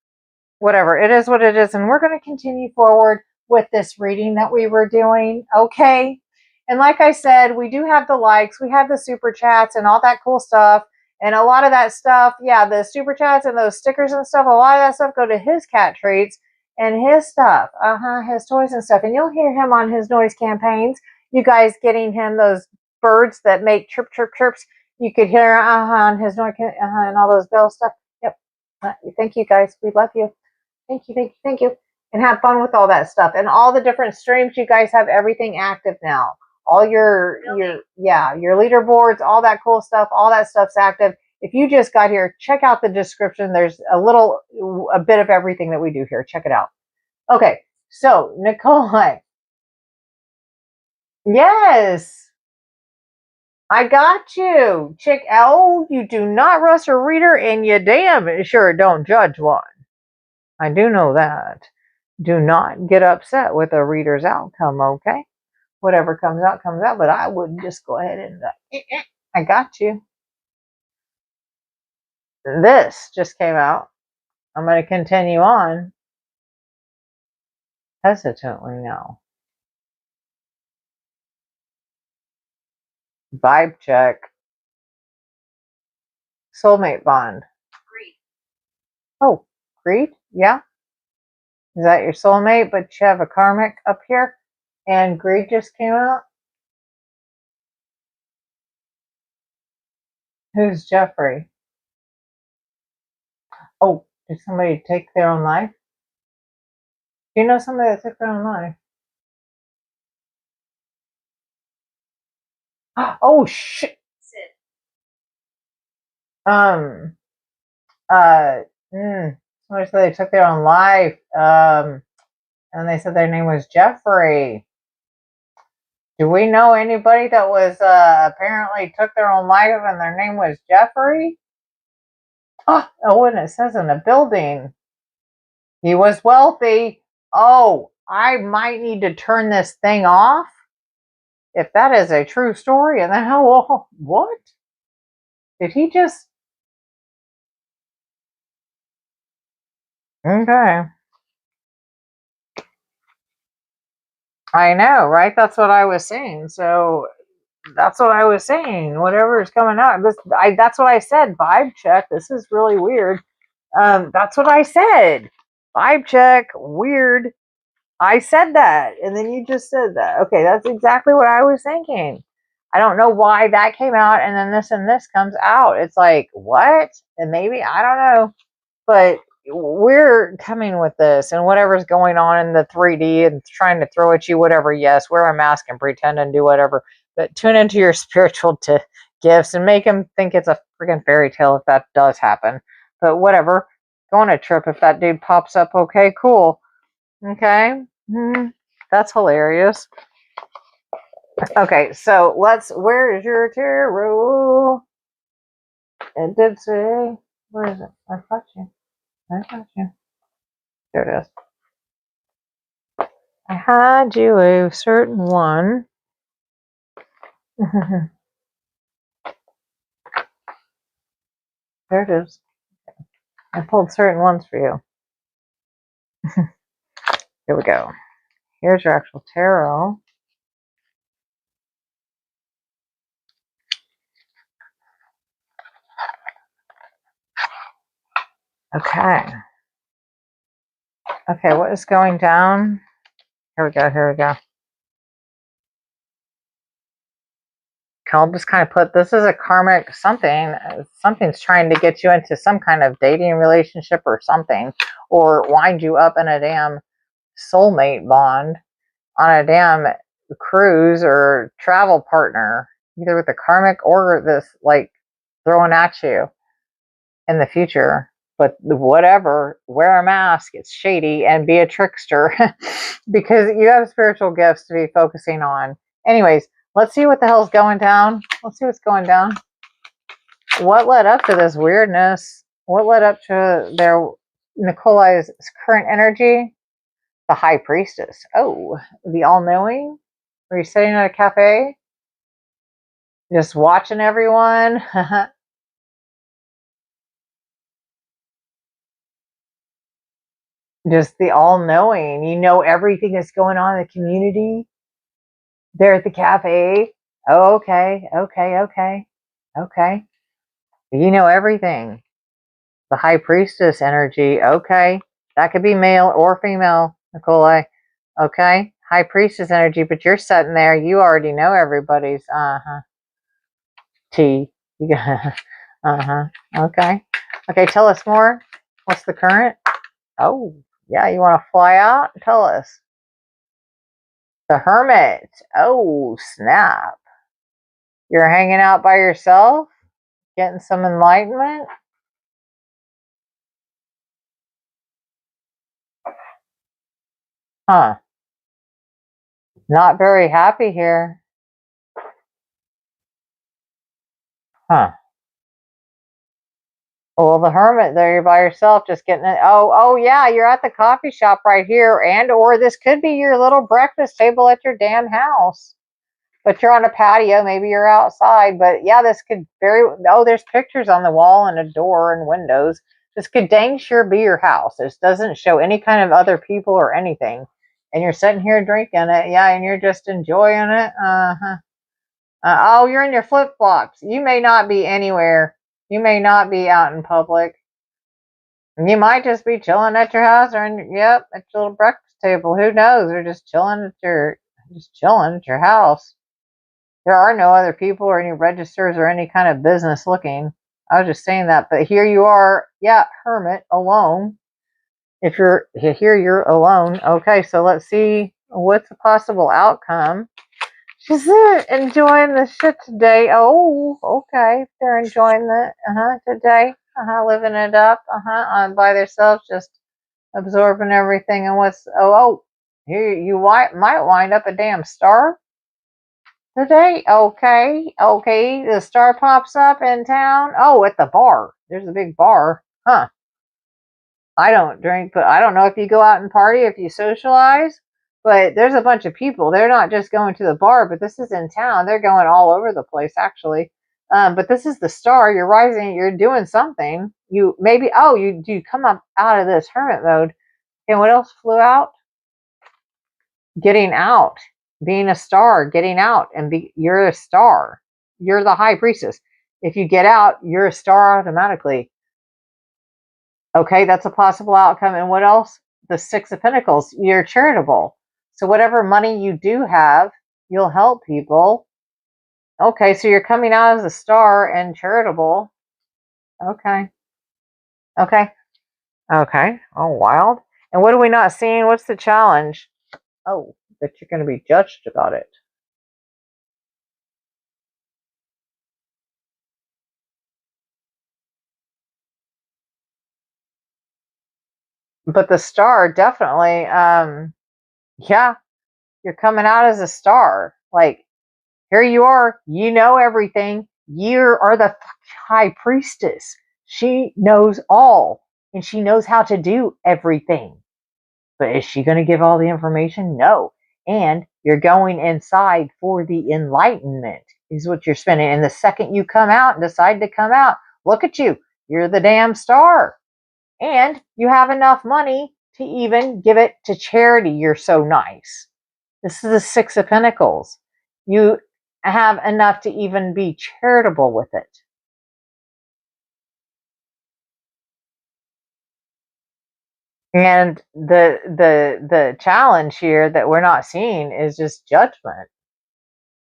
Whatever. It is what it is. And we're going to continue forward with this reading that we were doing. Okay. And like I said, we do have the likes, we have the super chats and all that cool stuff. And a lot of that stuff, yeah, the super chats and those stickers and stuff, a lot of that stuff go to his cat treats and his stuff, his toys and stuff. And you'll hear him on his noise campaigns. You guys getting him those birds that make chirp, chirp, chirps. You could hear on his noise and all those bell stuff. Yep. Thank you guys. We love you. Thank you, thank you, thank you. And have fun with all that stuff. And all the different streams, you guys have everything active now. All your leaderboards, all that cool stuff, all that stuff's active. If you just got here, check out the description. There's a bit of everything that we do here. Check it out. Okay, so Nicole, yes, I got you. You do not rush a reader, and you damn sure don't judge one. I do know that. Do not get upset with a reader's outcome, okay? Whatever comes out, comes out. But I would just go ahead and I got you. This just came out. I'm going to continue on hesitantly now. Vibe check. Soulmate bond. Greed. Oh, greed? Yeah. Is that your soulmate? But you have a karmic up here? And greed just came out? Who's Jeffrey? Oh, did somebody take their own life? Do you know somebody that took their own life? Oh, shit. Sid. Somebody said they took their own life. And they said their name was Jeffrey. Do we know anybody that was apparently took their own life and their name was Jeffrey? Oh, and it says in a building. He was wealthy. Oh, I might need to turn this thing off. If that is a true story, and then how? What? Did he just? Okay. I know, right? That's what I was saying. So that's what I was saying. Whatever is coming out. That's what I said. Vibe check. This is really weird. That's what I said. Vibe check. Weird. I said that. And then you just said that. Okay, that's exactly what I was thinking. I don't know why that came out and then this and this comes out. It's like, what? And maybe, I don't know. But we're coming with this and whatever's going on in the 3D and trying to throw at you whatever. Yes, wear a mask and pretend and do whatever. But tune into your spiritual gifts and make them think it's a freaking fairy tale if that does happen. But whatever. Go on a trip if that dude pops up. Okay, cool. Okay. That's hilarious. Okay, so where is your tarot? It did say, where is it? I got you. There it is. I had you a certain one. There it is. I pulled certain ones for you. Here we go. Here's your actual tarot. Okay. Okay, what is going down? Here we go. I'll just kind of put this as a karmic something. Something's trying to get you into some kind of dating relationship or something, or wind you up in a damn soulmate bond on a damn cruise or travel partner, either with the karmic or this like throwing at you in the future. But whatever, wear a mask, it's shady, and be a trickster because you have spiritual gifts to be focusing on. Anyways, let's see what the hell's going down. Let's see what's going down. What led up to this weirdness? What led up to their Nikolai's current energy? The High Priestess. Oh, the all-knowing? Were you sitting at a cafe? Just watching everyone? Just the all-knowing. You know everything that's going on in the community. They're at the cafe. Oh, okay. You know everything. The High Priestess energy. Okay. That could be male or female, Nikolai. Okay. High Priestess energy, but you're sitting there. You already know everybody's tea. You got Okay. Okay, tell us more. What's the current? Oh, yeah, you want to fly out? Tell us. The Hermit. Oh, snap. You're hanging out by yourself? Getting some enlightenment? Huh. Not very happy here. Huh. Well, the Hermit, there you're by yourself, just getting it. Oh, yeah, you're at the coffee shop right here, and or this could be your little breakfast table at your damn house. But you're on a patio, maybe you're outside. But yeah, this could there's pictures on the wall and a door and windows. This could dang sure be your house. This doesn't show any kind of other people or anything. And you're sitting here drinking it, yeah, and you're just enjoying it. Oh, you're in your flip-flops. You may not be anywhere. You may not be out in public. You might just be chilling at your house or at your little breakfast table. Who knows? Or just chilling at your house. There are no other people or any registers or any kind of business looking. I was just saying that, but here you are, yeah, hermit, alone. If you're here, you're alone. Okay, so let's see what's the possible outcome. She's enjoying the shit today. Oh, okay. They're enjoying the today. Living it up. On by themselves, just absorbing everything. And here you might wind up a damn star today. Okay. The star pops up in town. Oh, at the bar. There's a big bar. Huh. I don't drink, but I don't know if you go out and party, if you socialize. But there's a bunch of people. They're not just going to the bar, but this is in town. They're going all over the place, actually. But this is the star. You're rising. You're doing something. You come up out of this hermit mode. And what else flew out? Getting out, being a star, getting out, and you're a star. You're the High Priestess. If you get out, you're a star automatically. Okay, that's a possible outcome. And what else? The Six of Pentacles. You're charitable. So whatever money you do have, you'll help people. Okay, so you're coming out as a star and charitable. Okay. Oh, wild. And what are we not seeing? What's the challenge? Oh, that you're going to be judged about it. But the star definitely, yeah, you're coming out as a star. Like, here you are, you know everything. You are the High Priestess. She knows all, and she knows how to do everything. But is she going to give all the information? No. And you're going inside for the enlightenment, is what you're spending. And the second you come out and decide to come out, look at you. You're the damn star. And you have enough money to even give it to charity. You're so nice. This is the Six of Pentacles. You have enough to even be charitable with it. And the challenge here that we're not seeing is just judgment.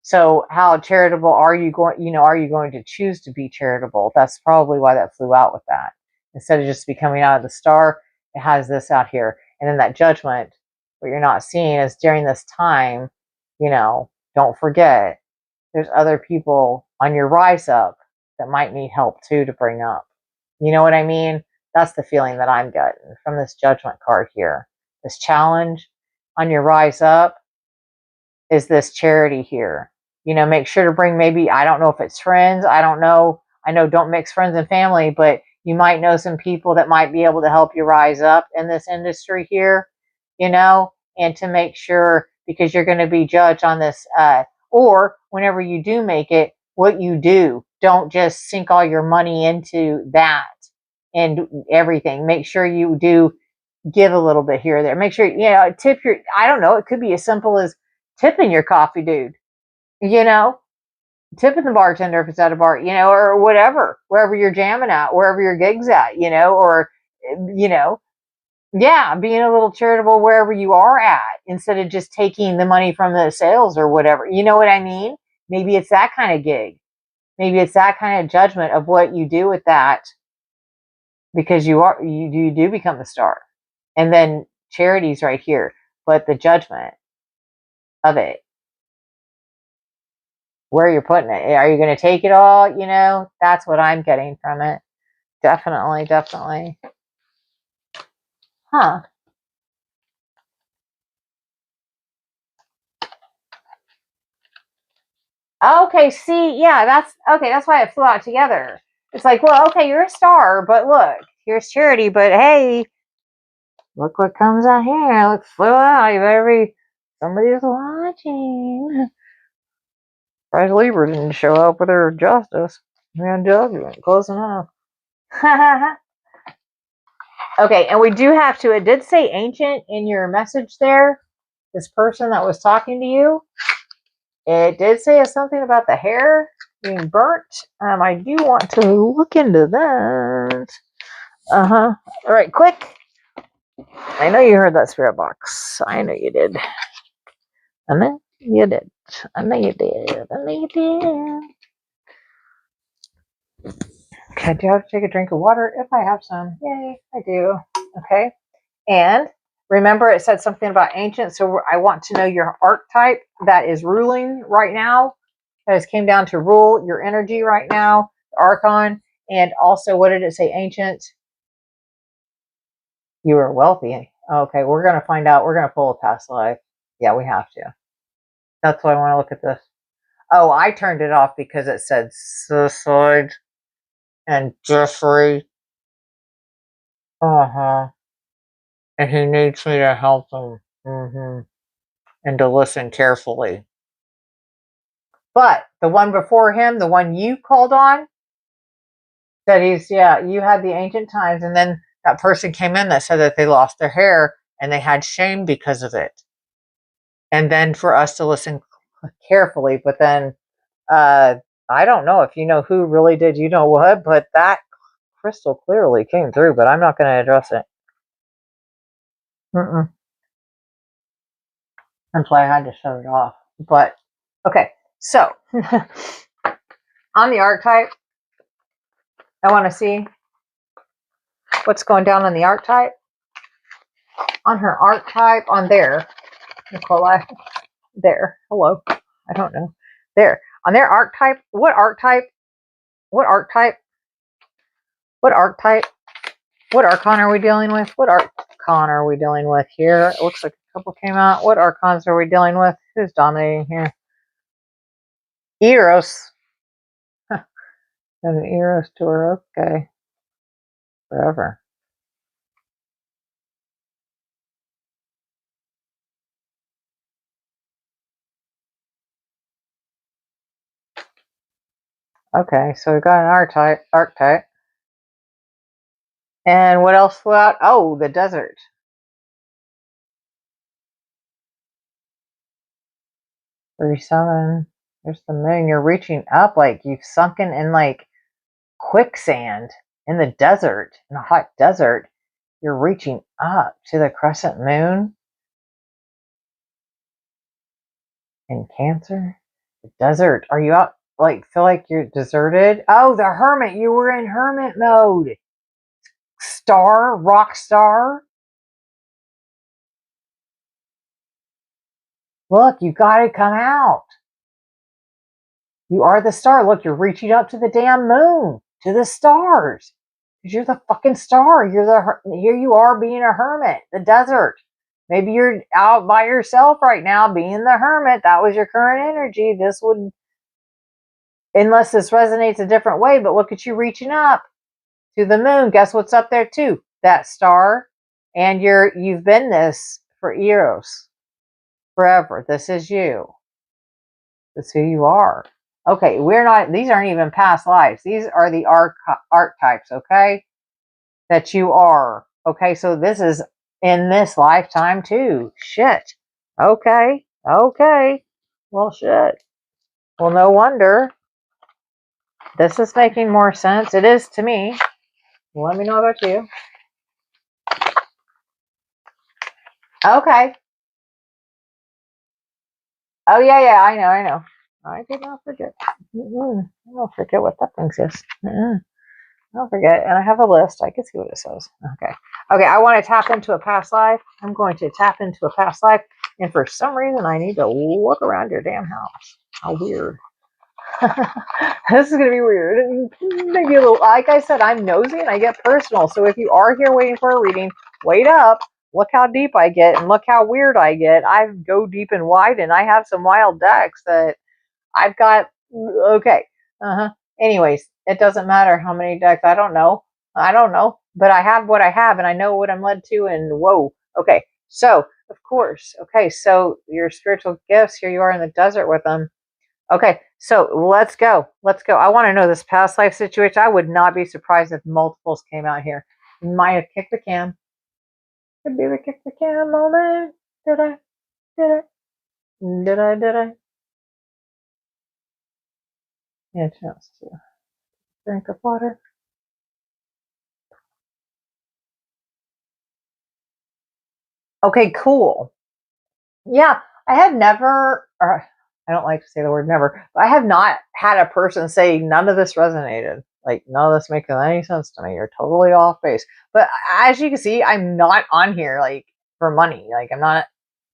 So how charitable are you going, are you going to choose to be charitable? That's probably why that flew out with that. Instead of just becoming out of the star, it has this out here. And then that judgment, what you're not seeing is during this time, don't forget, there's other people on your rise up that might need help too to bring up. You know what I mean? That's the feeling that I'm getting from this judgment card here. This challenge on your rise up is this charity here. Make sure to bring, maybe, I don't know if it's friends. I don't know. I know don't mix friends and family, but you might know some people that might be able to help you rise up in this industry here, and to make sure, because you're going to be judged on this, or whenever you do make it, what you do. Don't just sink all your money into that and everything. Make sure you do give a little bit here or there. Make sure, tip your, I don't know, it could be as simple as tipping your coffee dude, tipping the bartender if it's at a bar, or whatever, wherever you're jamming at, wherever your gig's at, or, yeah, being a little charitable wherever you are at, instead of just taking the money from the sales or whatever. You know what I mean? Maybe it's that kind of gig. Maybe it's that kind of judgment of what you do with that, because you do become a star. And then charity's right here, but the judgment of it, where you're putting it. Are you going to take it all? That's what I'm getting from it. Definitely, definitely. Huh. Okay, see, yeah, that's okay. That's why it flew out together. It's like, well, okay, you're a star, but look, here's charity, but hey, look what comes out here. Look, flew out. You better be, somebody's watching. Price Libra didn't show up with her justice. Man, judgment, close enough. Okay, and we do have to, it did say ancient in your message there. This person that was talking to you, it did say something about the hair being burnt. I do want to look into that. All right, quick. I know you heard that spirit box. I know you did. I know you did. I know you did. I know you did. Okay, do I have to take a drink of water? If I have some. Yay, I do. Okay. And remember, it said something about ancient. So I want to know your archetype that is ruling right now. That has came down to rule your energy right now, archon. And also, what did it say? Ancient. You are wealthy. Okay, we're going to find out. We're going to pull a past life. Yeah, we have to. That's why I want to look at this. Oh, I turned it off because it said suicide and Jeffrey. And he needs me to help him. And to listen carefully. But the one before him, the one you called on, that you had the ancient times, and then that person came in that said that they lost their hair and they had shame because of it. And then for us to listen carefully, but then I don't know if you know who really did you know what, but that crystal clearly came through, but I'm not going to address it. That's why I had to shut it off. But okay, so on the archetype, I want to see what's going down on the archetype. On her archetype, on there, Nicola, there, hello, I don't know, there, on their archetype, what archetype, what archetype, what archetype, what archon are we dealing with? What archon are we dealing with here? It looks like a couple came out. What archons are we dealing with? Who's dominating here? Eros. Got an Eros to her, okay. Forever. Okay, so we've got an archetype. And what else flew out? Oh, the desert. 37. There's the moon. You're reaching up, like you've sunken in like quicksand in the desert, in a hot desert. You're reaching up to the crescent moon in Cancer. The desert. Are you out, like, feel like you're deserted? Oh, the hermit. You were in hermit mode. Star, rock star. Look, you got to come out. You are the star. Look, you're reaching up to the damn moon, to the stars. Because you're the fucking star. Here you are being a hermit, the desert. Maybe you're out by yourself right now being the hermit. That was your current energy. This would, unless this resonates a different way, but look at you reaching up to the moon. Guess what's up there too? That star. And you've been this for eros, forever. This is you. That's who you are. Okay, these aren't even past lives. These are the archetypes, okay? That you are. Okay, so this is in this lifetime too. Shit. Okay. Well, shit. Well, no wonder. This is making more sense. It is to me. Let me know about you. Okay. Oh, yeah, I know. I did not forget. I don't forget what that thing says. I'll forget. And I have a list. I can see what it says. Okay, I want to tap into a past life. I'm going to tap into a past life. And for some reason, I need to look around your damn house. How weird. This is going to be weird. Maybe a little, like I said, I'm nosy and I get personal. So if you are here waiting for a reading, wait up. Look how deep I get and look how weird I get. I go deep and wide and I have some wild decks that I've got. Okay. Anyways, it doesn't matter how many decks. I don't know. But I have what I have and I know what I'm led to. And whoa. Okay. So, of course. Okay. So, your spiritual gifts, here you are in the desert with them. Okay. So, let's go. I want to know this past life situation. I would not be surprised if multiples came out here. You might have kicked the can. Could be the kick the can moment. Did I? Yeah, chance to drink of water. Okay, cool. Yeah, I have never, or I don't like to say the word never, but I have not had a person say none of this resonated. Like, none of this makes any sense to me. You're totally off base. But as you can see, I'm not on here like for money. Like, I'm not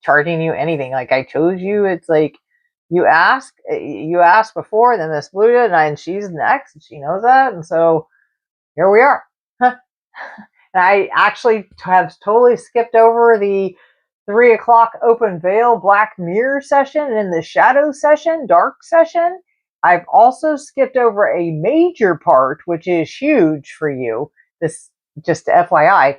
charging you anything. Like, I chose you. It's like you asked before, then this blew it, and she's next, and she knows that, and so here we are. And I actually have totally skipped over the 3 o'clock open veil black mirror session and the shadow session, dark session. I've also skipped over a major part, which is huge for you. This, just FYI,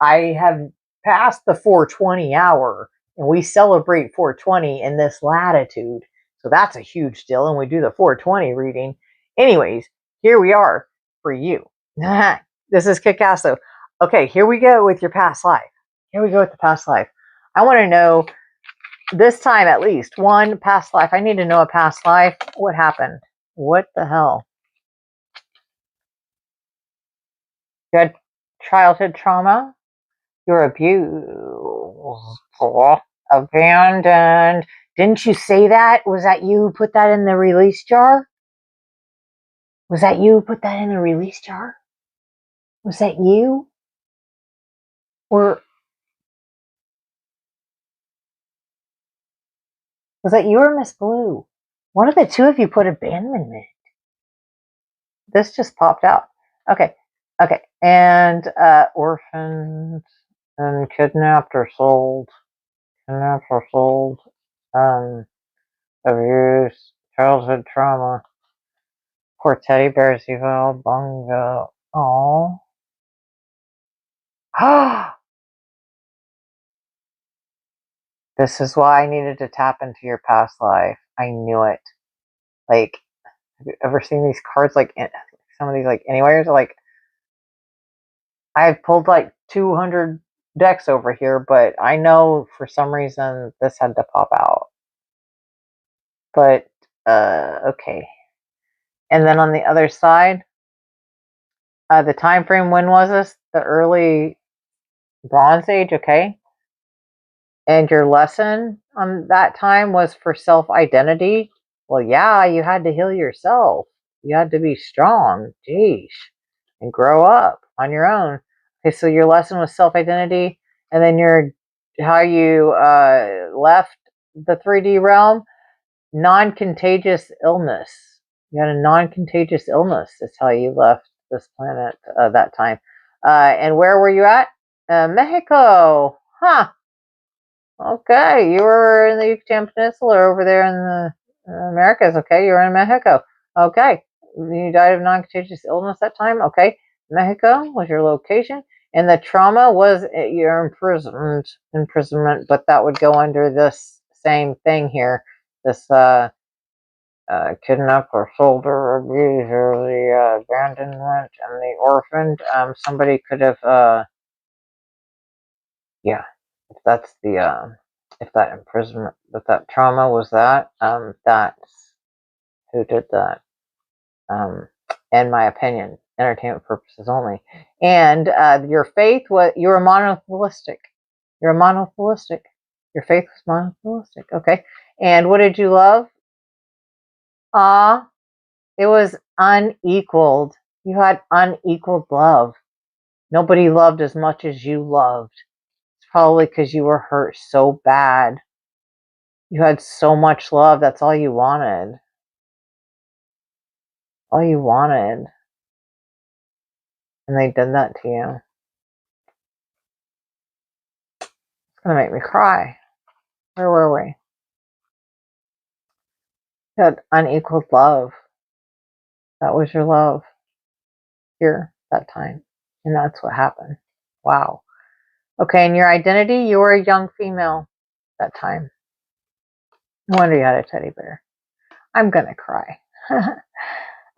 I have passed the 420 hour, and we celebrate 420 in this latitude. So that's a huge deal, and we do the 420 reading. Anyways, here we are for you. This is kick-ass though. Okay, here we go with your past life. Here we go with the past life. I want to know, this time at least, one past life. I need to know a past life. What happened? What the hell? You had childhood trauma. You're abused. Abandoned. Didn't you say that? Was that you who put that in the release jar? Was that you who put that in the release jar? Was that you? Or was that you or Miss Blue? One of the two of you put abandonment. This just popped out. Okay. And orphaned and kidnapped or sold. Abuse, childhood trauma. Poor teddy bears, evil, bungo. Oh. This is why I needed to tap into your past life. I knew it. Like, have you ever seen these cards? Like, some of these, like, anywheres? Like, I've pulled like 200 decks over here, but I know for some reason this had to pop out. But, okay. And then on the other side, the time frame, when was this? The early Bronze Age, okay. And your lesson on that time was for self-identity, Well, yeah, you had to heal yourself. You had to be strong. Jeez. And grow up on your own. Okay, so your lesson was self-identity, and then how you left the 3D realm, non-contagious illness. You had a non-contagious illness. Is how you left this planet that time. And where were you at? Mexico. Huh. Okay, you were in the Yucatan Peninsula over there in the Americas. Okay, you were in Mexico. Okay, you died of non-contagious illness that time. Okay, Mexico was your location, and the trauma was your imprisonment, but that would go under this same thing here. This kidnap or sold or abuse or the abandonment and the orphaned. Somebody could have, yeah, if that's the if that imprisonment, if that trauma was that, that's who did that. In my opinion, entertainment purposes only. And your faith was, you were monotheistic. You're monotheistic. Your faith was monotheistic. Okay. And what did you love? It was unequaled. You had unequaled love. Nobody loved as much as you loved. It's probably because you were hurt so bad. You had so much love. That's all you wanted. All you wanted. And they did that to you. It's going to make me cry. Where were we? You had unequaled love. That was your love here that time. And that's what happened. Wow. Okay, and your identity, you were a young female that time. No wonder you had a teddy bear. I'm going to cry.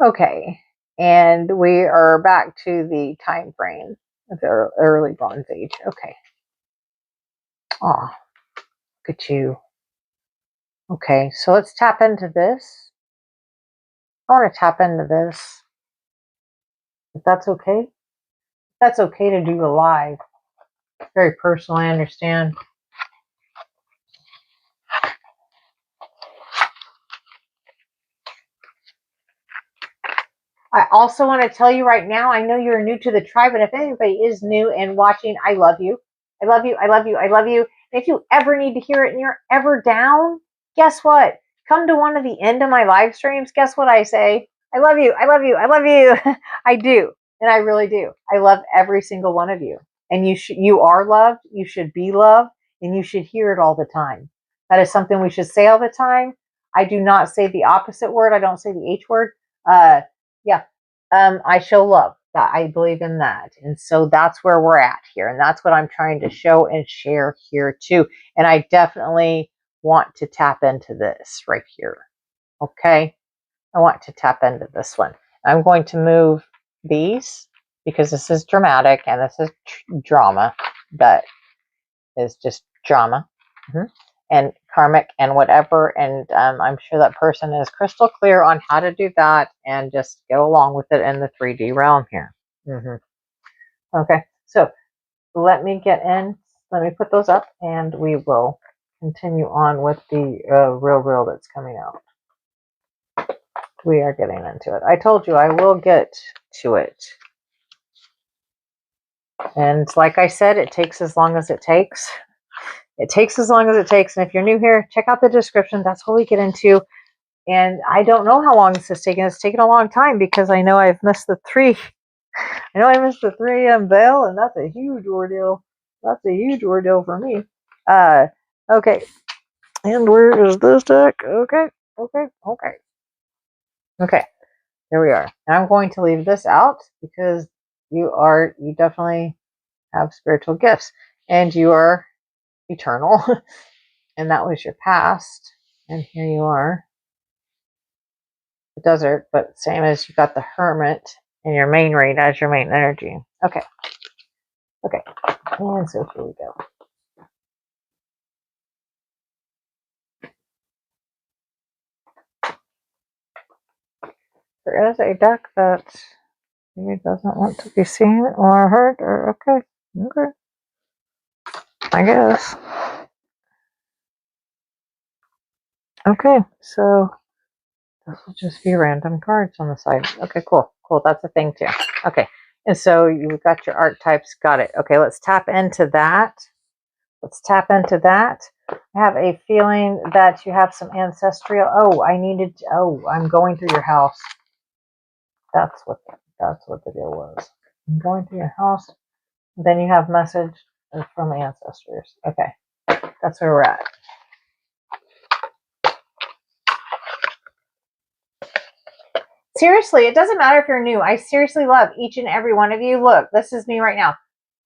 Okay, and we are back to the time frame of the early Bronze Age. Okay. Oh, look at you. Okay, so let's tap into this. I want to tap into this. If that's okay. If that's okay to do live. Very personal, I understand. I also want to tell you right now, I know you're new to the tribe, and if anybody is new and watching, I love you. I love you. I love you. I love you. And if you ever need to hear it and you're ever down, guess what? Come to one of the end of my live streams. Guess what I say? I love you. I love you. I love you. I do. And I really do. I love every single one of you. And you are loved. You should be loved. And you should hear it all the time. That is something we should say all the time. I do not say the opposite word. I don't say the H word. Yeah, I show love. I believe in that. And so that's where we're at here. And that's what I'm trying to show and share here too. And I definitely want to tap into this right here. Okay. I want to tap into this one. I'm going to move these because this is dramatic and this is drama. That is just drama. And karmic and whatever, and I'm sure that person is crystal clear on how to do that and just go along with it in the 3D realm here. Okay, so let me get in, let me put those up, and we will continue on with the real that's coming out. We are getting into it. I told you I will get to it. And like I said, it takes as long as it takes. It takes as long as it takes. And if you're new here, check out the description. That's what we get into. And I don't know how long this is taking. It's taken a long time because I know I've missed the 3. I know I missed the 3 a.m. bell, and that's a huge ordeal. That's a huge ordeal for me. Okay. And where is this deck? Okay. There we are. And I'm going to leave this out because you definitely have spiritual gifts. And you are eternal. And that was your past. And here you are. The desert, but same as you got the hermit and your main read as your main energy. Okay. And so here we go. There is a deck that maybe doesn't want to be seen or heard, or okay. I guess. Okay, so This will just be random cards on the side. Okay, cool. Cool. That's a thing too. Okay. And so you've got your archetypes. Got it. Okay, let's tap into that. Let's tap into that. I have a feeling that you have some ancestral. Oh, I'm going through your house. That's what the deal was. I'm going through your house. Then you have message from ancestors. Okay. That's where we're at. Seriously, it doesn't matter if you're new. I seriously love each and every one of you. Look, this is me right now.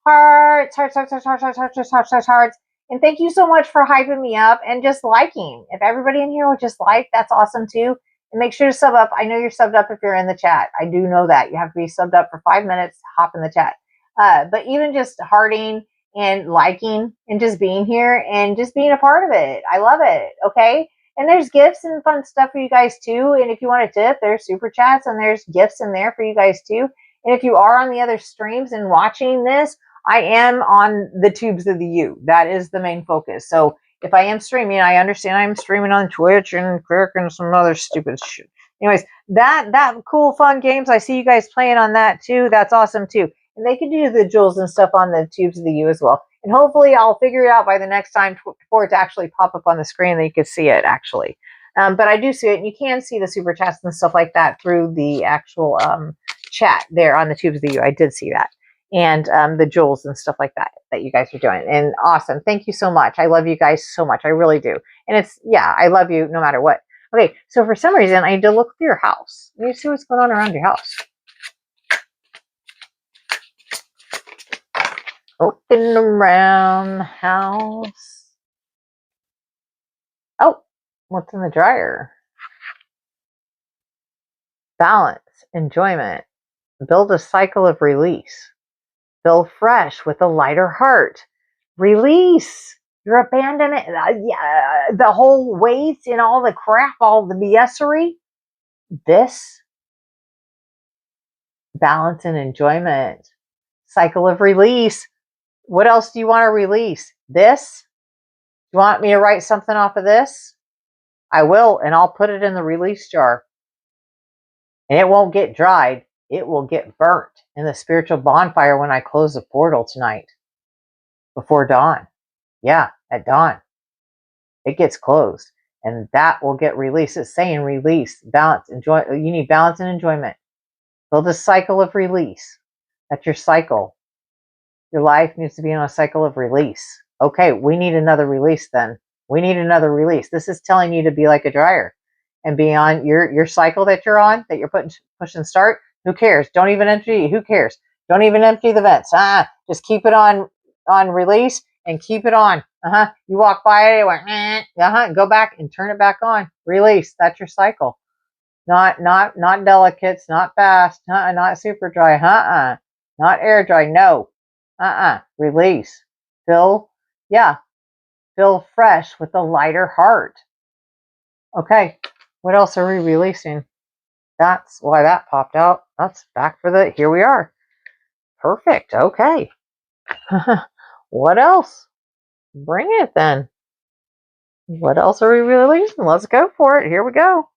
Hearts, hearts, hearts, hearts, hearts, hearts, hearts, hearts, hearts, hearts, hearts. And thank you so much for hyping me up and just liking. If everybody in here would just like, that's awesome too. And make sure to sub up. I know you're subbed up if you're in the chat. I do know that. You have to be subbed up for 5 minutes, hop in the chat. But even just hearting and liking and just being here and just being a part of it. I love it. Okay. And there's gifts and fun stuff for you guys too. And if you want a tip, there's super chats and there's gifts in there for you guys too. And if you are on the other streams and watching this, I am on the tubes of the U. That is the main focus. So if I am streaming, I understand I'm streaming on Twitch and Kirk and some other stupid shit. Anyways, that cool fun games. I see you guys playing on that too. That's awesome too. And they can do the jewels and stuff on the tubes of the U as well. And hopefully I'll figure it out by the next time for it to actually pop up on the screen that you can see it actually. But I do see it, and you can see the super chats and stuff like that through the actual chat there on the tubes of the U. I did see that. And the jewels and stuff like that you guys are doing. And awesome. Thank you so much. I love you guys so much. I really do. And it's, yeah, I love you no matter what. Okay, so for some reason, I need to look through your house. Let me see what's going on around your house. Looking around the house. Oh, what's in the dryer? Balance, enjoyment. Build a cycle of release. Build fresh with a lighter heart. Release your abandonment. The whole weight and all the crap, all the BSery. This. Balance and enjoyment. Cycle of release. What else do you want to release? This? You want me to write something off of this? I will, and I'll put it in the release jar. And it won't get dried. It will get burnt in the spiritual bonfire when I close the portal tonight. Before dawn. Yeah, at dawn. It gets closed. And that will get released. It's saying release, balance, enjoy. You need balance and enjoyment. Build a cycle of release. That's your cycle. Your life needs to be on a cycle of release. Okay, we need another release then. We need another release. This is telling you to be like a dryer and be on your cycle that you're on, that you're push and start. Who cares? Don't even empty. Who cares? Don't even empty the vents. Just keep it on release and keep it on. You walk by it, go back and turn it back on. Release. That's your cycle. Not delicates, not fast, not super dry, not air dry. No. Release. Fill fresh with a lighter heart. Okay, what else are we releasing? That's why that popped out. That's back for the, here we are. Perfect, okay. What else? Bring it then. What else are we releasing? Let's go for it. Here we go.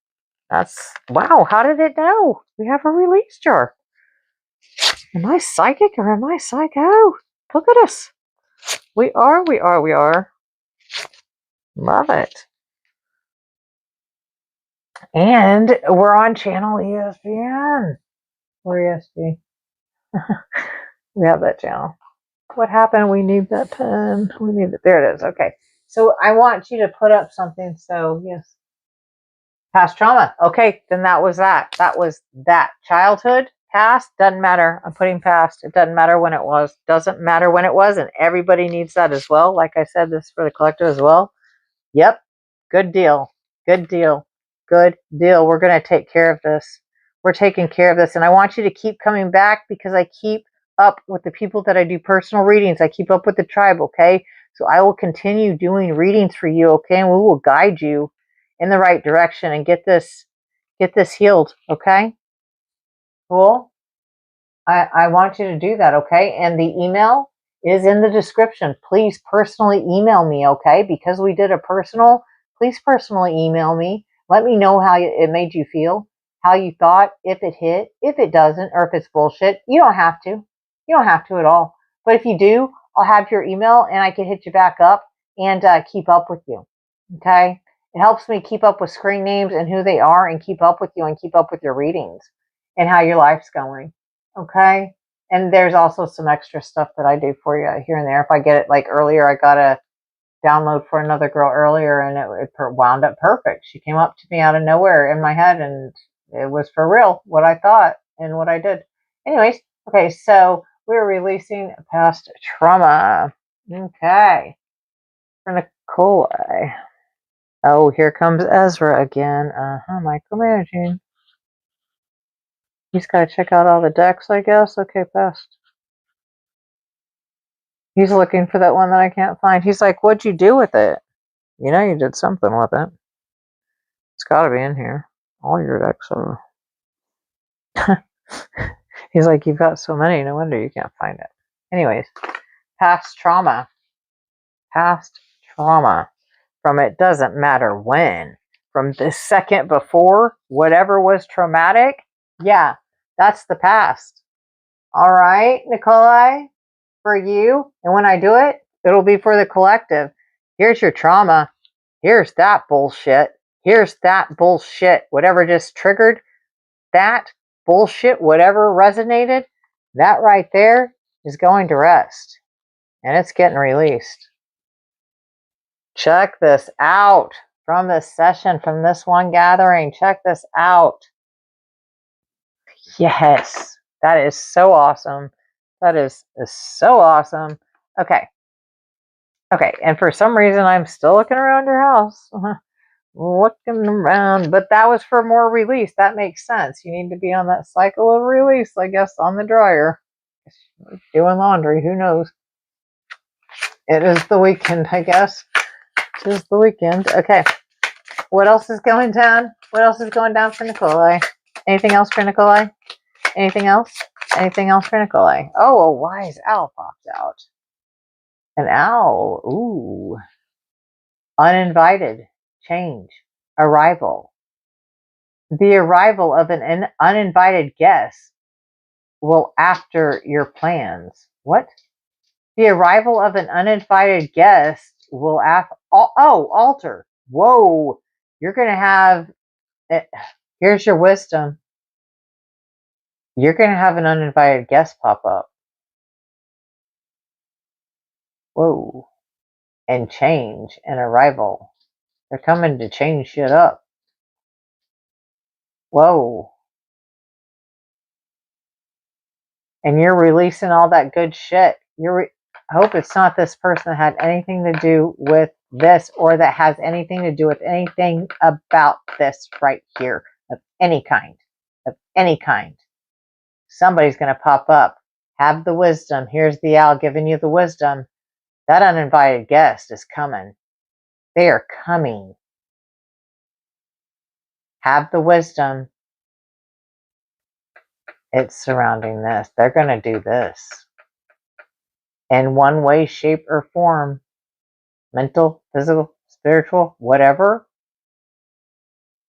That's, wow, how did it know? We have a release jar. Am I psychic or am I psycho? Look at us. We are. Love it. And we're on channel ESPN. Or ESP. We have that channel. What happened? We need that pen. We need it. There it is. Okay. So I want you to put up something. So yes. Past trauma. Okay. Then that was that. That was that. Childhood. Past. Doesn't matter. I'm putting past. It doesn't matter when it was. Doesn't matter when it was. And everybody needs that as well. Like I said, this is for the collective as well. Yep. Good deal. Good deal. Good deal. We're going to take care of this. We're taking care of this. And I want you to keep coming back because I keep up with the people that I do personal readings. I keep up with the tribe, okay? So I will continue doing readings for you, okay? And we will guide you in the right direction and get this healed, okay? Cool. I want you to do that, okay? And the email is in the description. Please personally email me, okay? Because we did a personal, please personally email me Let me know how it made you feel, how you thought, if it hit, if it doesn't, or if it's bullshit. You don't have to. You don't have to at all. But if you do, I'll have your email and I can hit you back up and keep up with you. Okay? It helps me keep up with screen names and who they are and keep up with you and keep up with your readings and how your life's going. Okay? And there's also some extra stuff that I do for you here and there. If I get it like earlier, I got a download for another girl earlier and it wound up perfect. She came up to me out of nowhere in my head and it was for real what I thought and what I did. Anyways, okay, so we're releasing past trauma. Okay. For Nicole. Oh, here comes Ezra again. Micromanaging. He's got to check out all the decks, I guess. Okay, past. He's looking for that one that I can't find. He's like, what'd you do with it? You know you did something with it. It's got to be in here. All your decks are. He's like, you've got so many. No wonder you can't find it. Anyways, past trauma. Past trauma. From it doesn't matter when. From the second before, whatever was traumatic, yeah, that's the past. All right, Nikolai, for you. And when I do it, it'll be for the collective. Here's your trauma. Here's that bullshit. Here's that bullshit. Whatever just triggered that bullshit, whatever resonated, that right there is going to rest. And it's getting released. Check this out from this session, from this one gathering. Check this out. Yes, that is so awesome. That is so awesome. Okay. Okay, and for some reason, I'm still looking around your house. Looking around, but that was for more release. That makes sense. You need to be on that cycle of release, I guess, on the dryer. Doing laundry, who knows? It is the weekend, I guess. It is the weekend. Okay. What else is going down? What else is going down for Nikolai? Anything else for Nikolai? Anything else? Anything else for Nikolai? Oh, a wise owl popped out. An owl. Ooh. Uninvited. Change. Arrival. The arrival of an uninvited guest will alter your plans. What? The arrival of an uninvited guest will alter. Whoa. You're going to have it. Here's your wisdom. You're going to have an uninvited guest pop up. Whoa. And change and arrival. They're coming to change shit up. Whoa. And you're releasing all that good shit. I hope it's not this person that had anything to do with this or that has anything to do with anything about this right here of any kind. Of any kind. Somebody's going to pop up. Have the wisdom. Here's the owl giving you the wisdom. That uninvited guest is coming. They are coming. Have the wisdom. It's surrounding this. They're going to do this. In one way, shape, or form. Mental, physical, spiritual, whatever.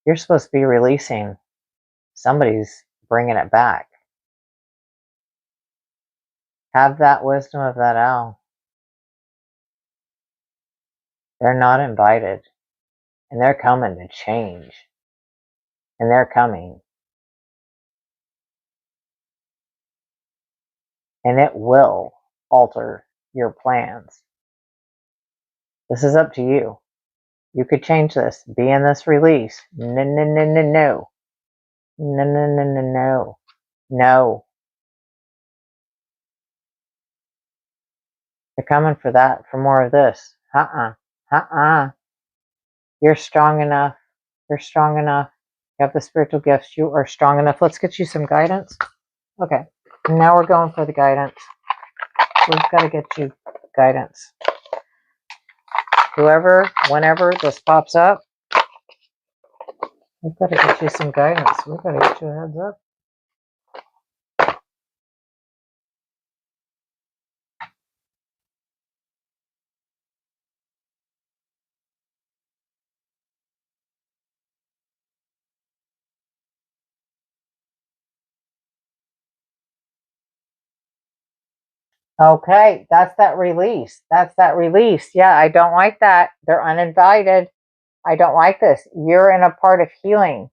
You're supposed to be releasing. Somebody's bringing it back. Have that wisdom of that owl. They're not invited. And they're coming to change. And they're coming. And it will alter your plans. This is up to you. You could change this. Be in this release. No, no, no, no, no. No, no, no, no, no. No. They're coming for that, for more of this. You're strong enough. You're strong enough. You have the spiritual gifts. You are strong enough. Let's get you some guidance. Okay. Now we're going for the guidance. We've got to get you guidance. Whoever, whenever this pops up, we've got to get you some guidance. We've got to get you a heads up. Okay, that's that release. That's that release. Yeah, I don't like that. They're uninvited. I don't like this. You're in a part of healing.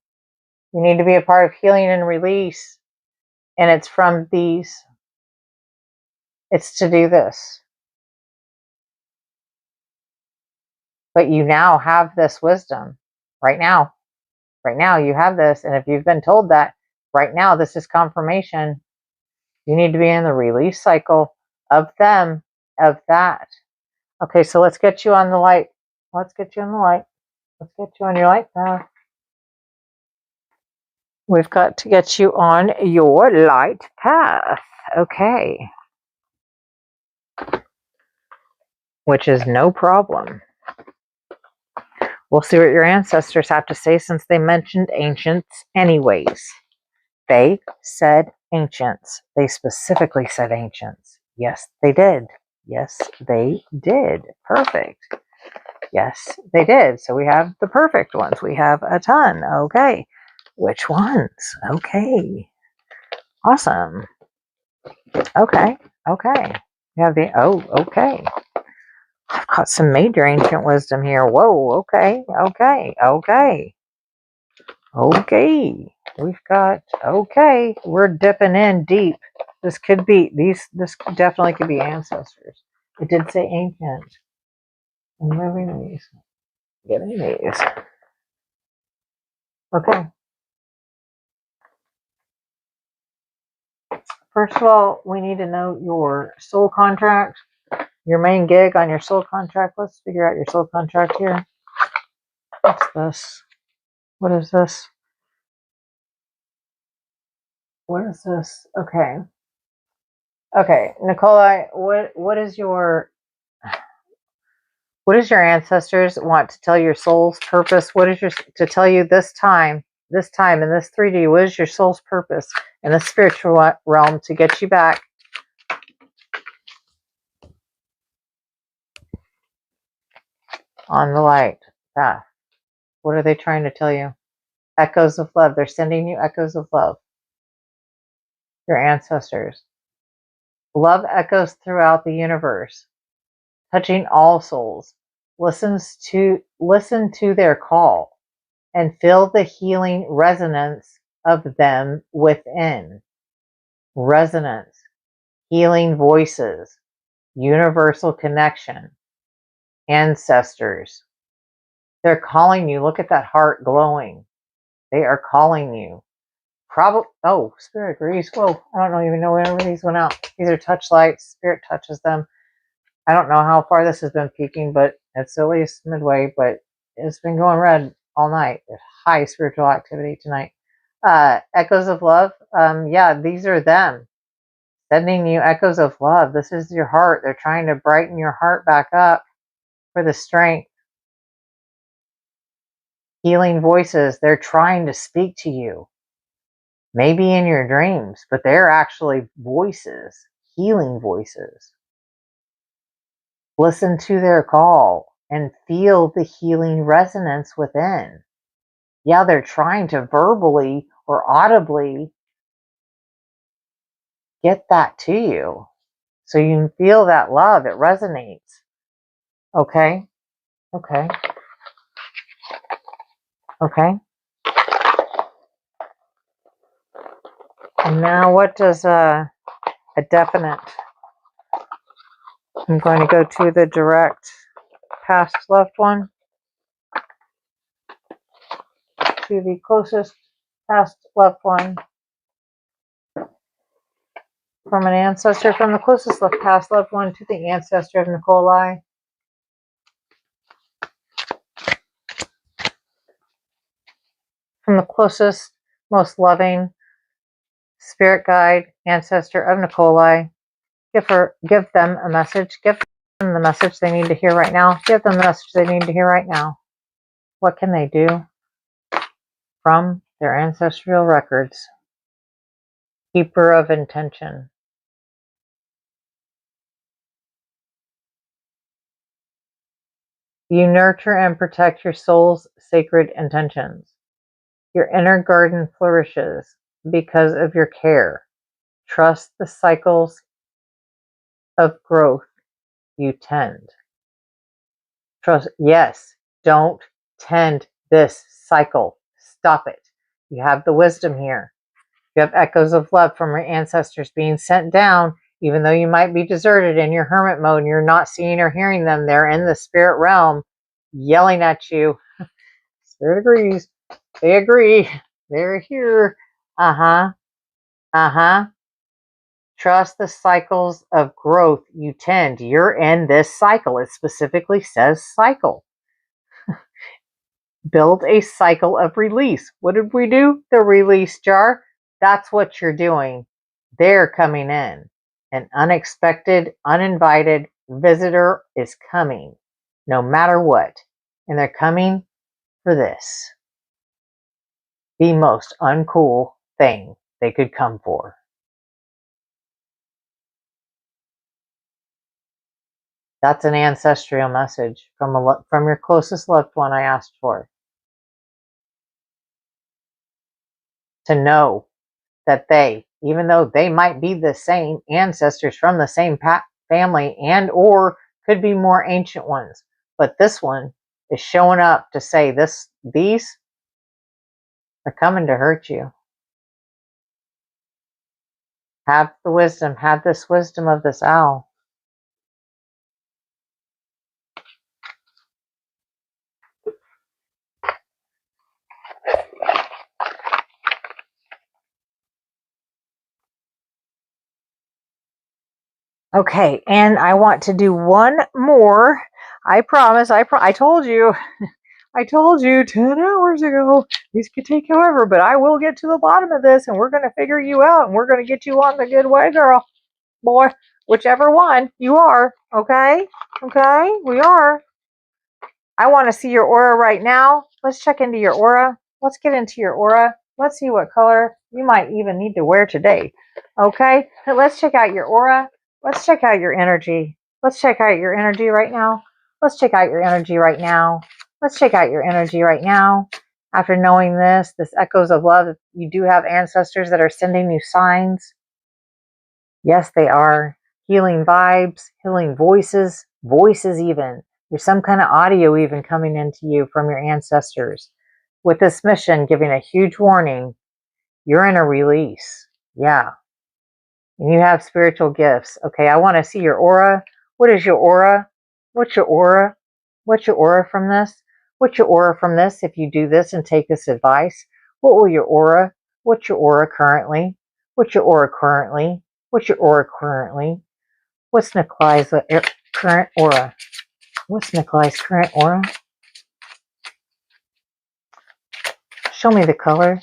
You need to be a part of healing and release. And it's from these. It's to do this. But you now have this wisdom. Right now. Right now you have this. And if you've been told that, right now this is confirmation. You need to be in the release cycle of them, of that. Okay, so let's get you on the light. Let's get you on the light. Let's get you on your light path. We've got to get you on your light path. Okay. Which is no problem. We'll see what your ancestors have to say since they mentioned ancients anyways. They said ancients. They specifically said ancients. Yes, they did. Yes, they did. Perfect. Yes, they did. So we have the perfect ones. We have a ton. Okay. Which ones? Okay. Awesome. Okay. Okay. We have the, oh, okay. I've got some major ancient wisdom here. Whoa. Okay. Okay. Okay. Okay. We've got, okay. We're dipping in deep. This could be, this definitely could be ancestors. It did say ancient. I'm moving these. Getting these. Okay. First of all, we need to know your soul contract, your main gig on your soul contract. Let's figure out your soul contract here. What's this? What is this? What is this? Okay. Okay, Nikolai, what is your ancestors want to tell your soul's purpose? What is your to tell you this time in this 3D? What is your soul's purpose in the spiritual realm to get you back? On the light path. What are they trying to tell you? Echoes of love. They're sending you echoes of love. Your ancestors. Love echoes throughout the universe, touching all souls. Listen to their call and feel the healing resonance of them within. Resonance, healing voices, universal connection, ancestors. They're calling you. Look at that heart glowing. They are calling you. Probably, oh, Spirit agrees. Whoa, I don't even know whenever these went out. These are touch lights. Spirit touches them. I don't know how far this has been peaking, but it's at least midway, but it's been going red all night. There's high spiritual activity tonight. Echoes of love. Yeah, these are them sending you echoes of love. This is your heart. They're trying to brighten your heart back up for the strength. Healing voices. They're trying to speak to you. Maybe in your dreams, but they're actually voices, healing voices. Listen to their call and feel the healing resonance within. Yeah, they're trying to verbally or audibly get that to you so you can feel that love. It resonates. Okay? Okay. Okay. And now what does a definite? I'm going to go to the direct past loved one. To the closest past loved one from an ancestor, from the closest past loved one to the ancestor of Nikolai. From the closest, most loving spirit guide, ancestor of Nikolai. Give them a message. Give them the message they need to hear right now. Give them the message they need to hear right now. What can they do from their ancestral records? Keeper of intention. You nurture and protect your soul's sacred intentions. Your inner garden flourishes because of your care. Trust the cycles of growth you tend. Trust, yes, don't tend this cycle. Stop it. You have the wisdom here. You have echoes of love from your ancestors being sent down, even though you might be deserted in your hermit mode and you're not seeing or hearing them. They're in the spirit realm yelling at you. Spirit agrees. They agree. They're here. Uh-huh. Uh-huh. Trust the cycles of growth you tend. You're in this cycle. It specifically says cycle. Build a cycle of release. What did we do? The release jar. That's what you're doing. They're coming in. An unexpected, uninvited visitor is coming, no matter what. And they're coming for this. The most uncool thing they could come for. That's an ancestral message from your closest loved one I asked for. To know that they, even though they might be the same ancestors from the same family and or could be more ancient ones, but this one is showing up to say these are coming to hurt you. Have the wisdom, have this wisdom of this owl. Okay, and I want to do one more. I promise. I told you. I told you 10 hours ago. These could take however, but I will get to the bottom of this, and we're going to figure you out, and we're going to get you on the good way, girl. Boy, whichever one you are. Okay? Okay? We are. I want to see your aura right now. Let's check into your aura. Let's get into your aura. Let's see what color you might even need to wear today. Okay? Let's check out your aura. Let's check out your energy. Let's check out your energy right now. Let's check out your energy right now. Let's check out your energy right now. After knowing this echoes of love, you do have ancestors that are sending you signs. Yes, they are. Healing vibes, healing voices even. There's some kind of audio even coming into you from your ancestors. With this mission giving a huge warning, you're in a release. Yeah. And you have spiritual gifts. Okay, I want to see your aura. What is your aura? What's your aura? What's your aura from this? What's your aura from this if you do this and take this advice? What will your aura? What's your aura currently? What's your aura currently? What's your aura currently? What's Nikolai's current aura? What's Nikolai's current aura? Show me the color.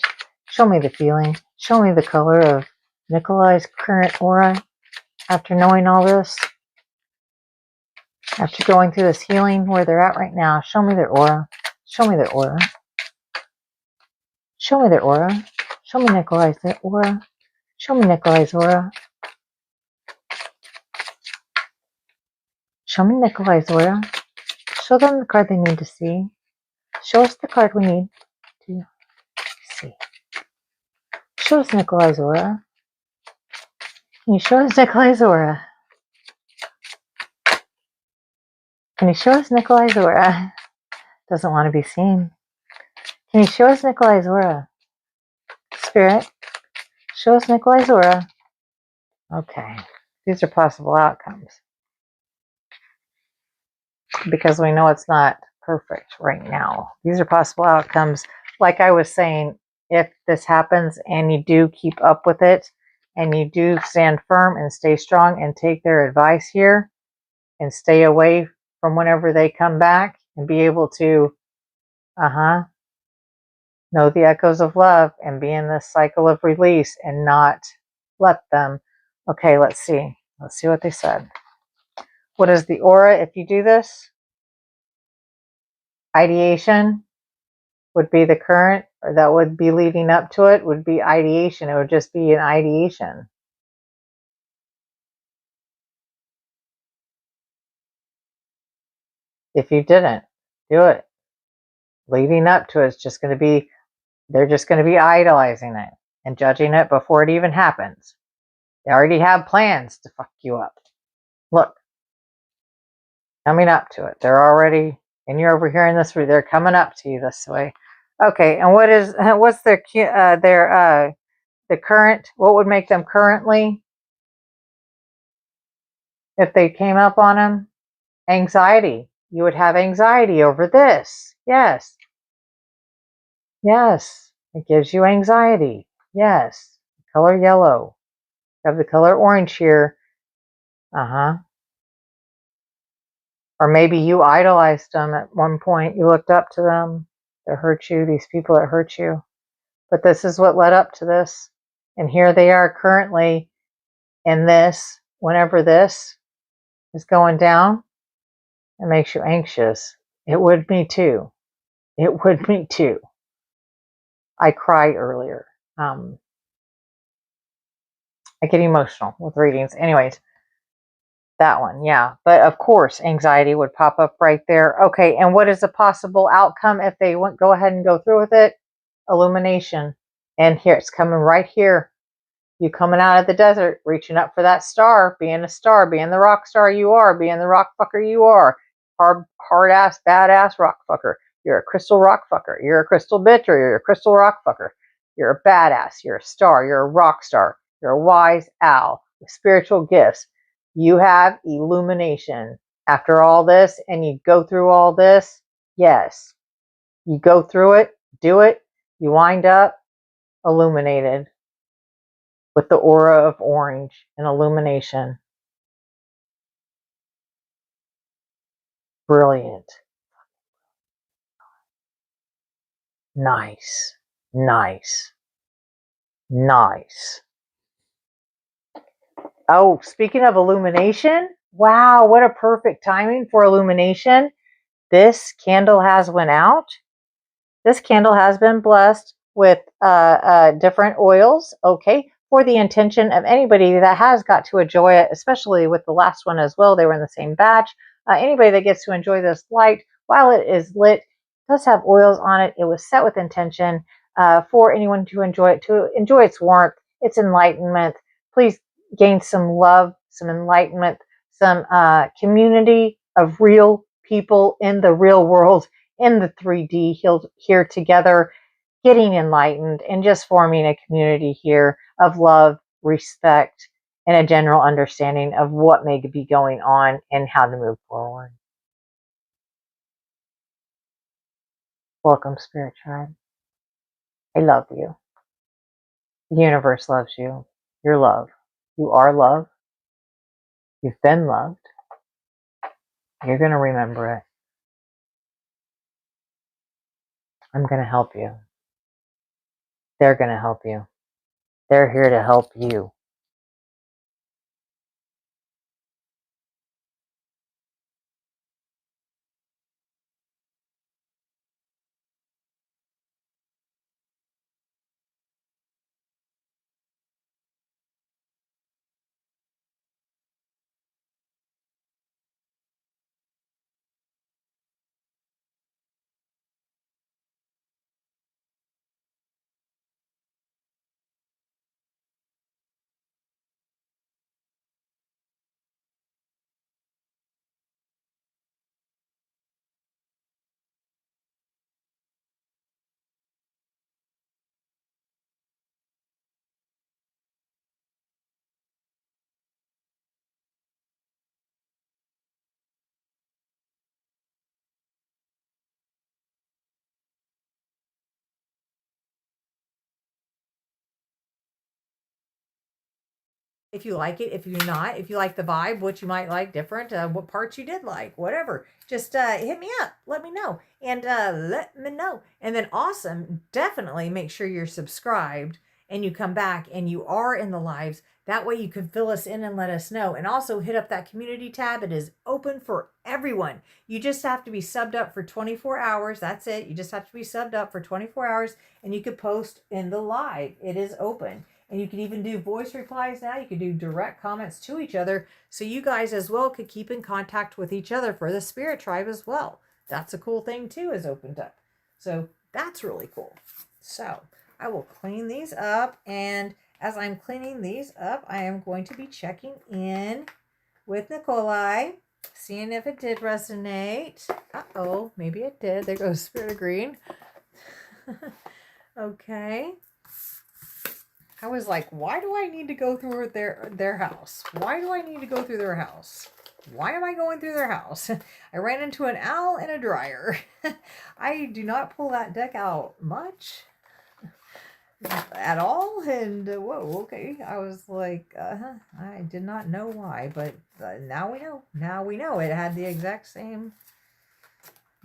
Show me the feeling. Show me the color of Nikolai's current aura after knowing all this. After going through this healing, where they're at right now. Show me their aura. Show me their aura. Show me their aura. Show me Nikolai's aura. Show me Nikolai's aura. Show me Nikolai's aura. Show them the card they need to see. Show us the card we need to see. Show us Nikolai's aura. Can you show us Nikolai's aura? Can you show us Nikolai's aura? Doesn't want to be seen. Can you show us Nikolai's aura? Spirit, show us Nikolai's aura. Okay, these are possible outcomes. Because we know it's not perfect right now. These are possible outcomes. Like I was saying, if this happens and you do keep up with it and you do stand firm and stay strong and take their advice here and stay away from whenever they come back and be able to know the echoes of love and be in this cycle of release and not let them. Okay, let's see. Let's see what they said. What is the aura if you do this? Ideation would be the current, or that would be leading up to it, would be ideation. It would just be an ideation. If you didn't do it, leading up to it's just going to be, they're just going to be idolizing it and judging it before it even happens. They already have plans to fuck you up. Look, coming up to it. They're already, and you're over here in this way. They're coming up to you this way. Okay, and what's their the current? What would make them currently if they came up on them? Anxiety. You would have anxiety over this. Yes. Yes. It gives you anxiety. Yes. Color yellow. You have the color orange here. Uh-huh. Or maybe you idolized them at one point. You looked up to them. That hurt you. These people that hurt you. But this is what led up to this. And here they are currently in this. Whenever this is going down, it makes you anxious. It would me too. It would me too. I cried earlier. I get emotional with readings. Anyways, that one, yeah. But of course, anxiety would pop up right there. Okay, and what is a possible outcome if they go ahead and go through with it? Illumination. And here, it's coming right here. You coming out of the desert, reaching up for that star, being the rock star you are, being the rock fucker you are. Hard ass, badass rock fucker. You're a crystal rock fucker. You're a crystal bitch, or you're a crystal rock fucker. You're a badass. You're a star. You're a rock star. You're a wise owl with spiritual gifts. You have illumination. After all this, and you go through all this, yes. You go through it, do it, you wind up illuminated with the aura of orange and illumination. Brilliant. Nice. Nice. Nice. Oh, speaking of illumination, wow, what a perfect timing for illumination. This candle has went out. This candle has been blessed with different oils, okay, for the intention of anybody that has got to enjoy it, especially with the last one as well. They were in the same batch. Anybody that gets to enjoy this light while it is lit does have oils on it. It was set with intention for anyone to enjoy its warmth, its enlightenment. Please gain some love, some enlightenment, some community of real people in the real world, in the 3D here together, getting enlightened and just forming a community here of love, respect, and a general understanding of what may be going on and how to move forward. Welcome, Spirit Tribe. I love you. The universe loves you. You're love. You are love. You've been loved. You're going to remember it. I'm going to help you. They're going to help you. They're here to help you. If you like it, if you're not, if you like the vibe, what you might like different, what parts you did like, whatever, just hit me up, let me know, and let me know. And then awesome, definitely make sure you're subscribed and you come back and you are in the lives. That way you can fill us in and let us know. And also hit up that community tab. It is open for everyone. You just have to be subbed up for 24 hours. That's it. You just have to be subbed up for 24 hours and you could post in the live. It is open. And you can even do voice replies now. You can do direct comments to each other. So you guys as well could keep in contact with each other for the Spirit Tribe as well. That's a cool thing too, is opened up. So that's really cool. So I will clean these up. And as I'm cleaning these up, I am going to be checking in with Nikolai, seeing if it did resonate. Uh-oh, maybe it did. There goes Spirit of Green. Okay. I was like, why do I need to go through their house? Why do I need to go through their house? Why am I going through their house? I ran into an owl and a dryer. I do not pull that deck out much at all. And whoa, okay. I was like, I did not know why, but now we know. Now we know it had the exact same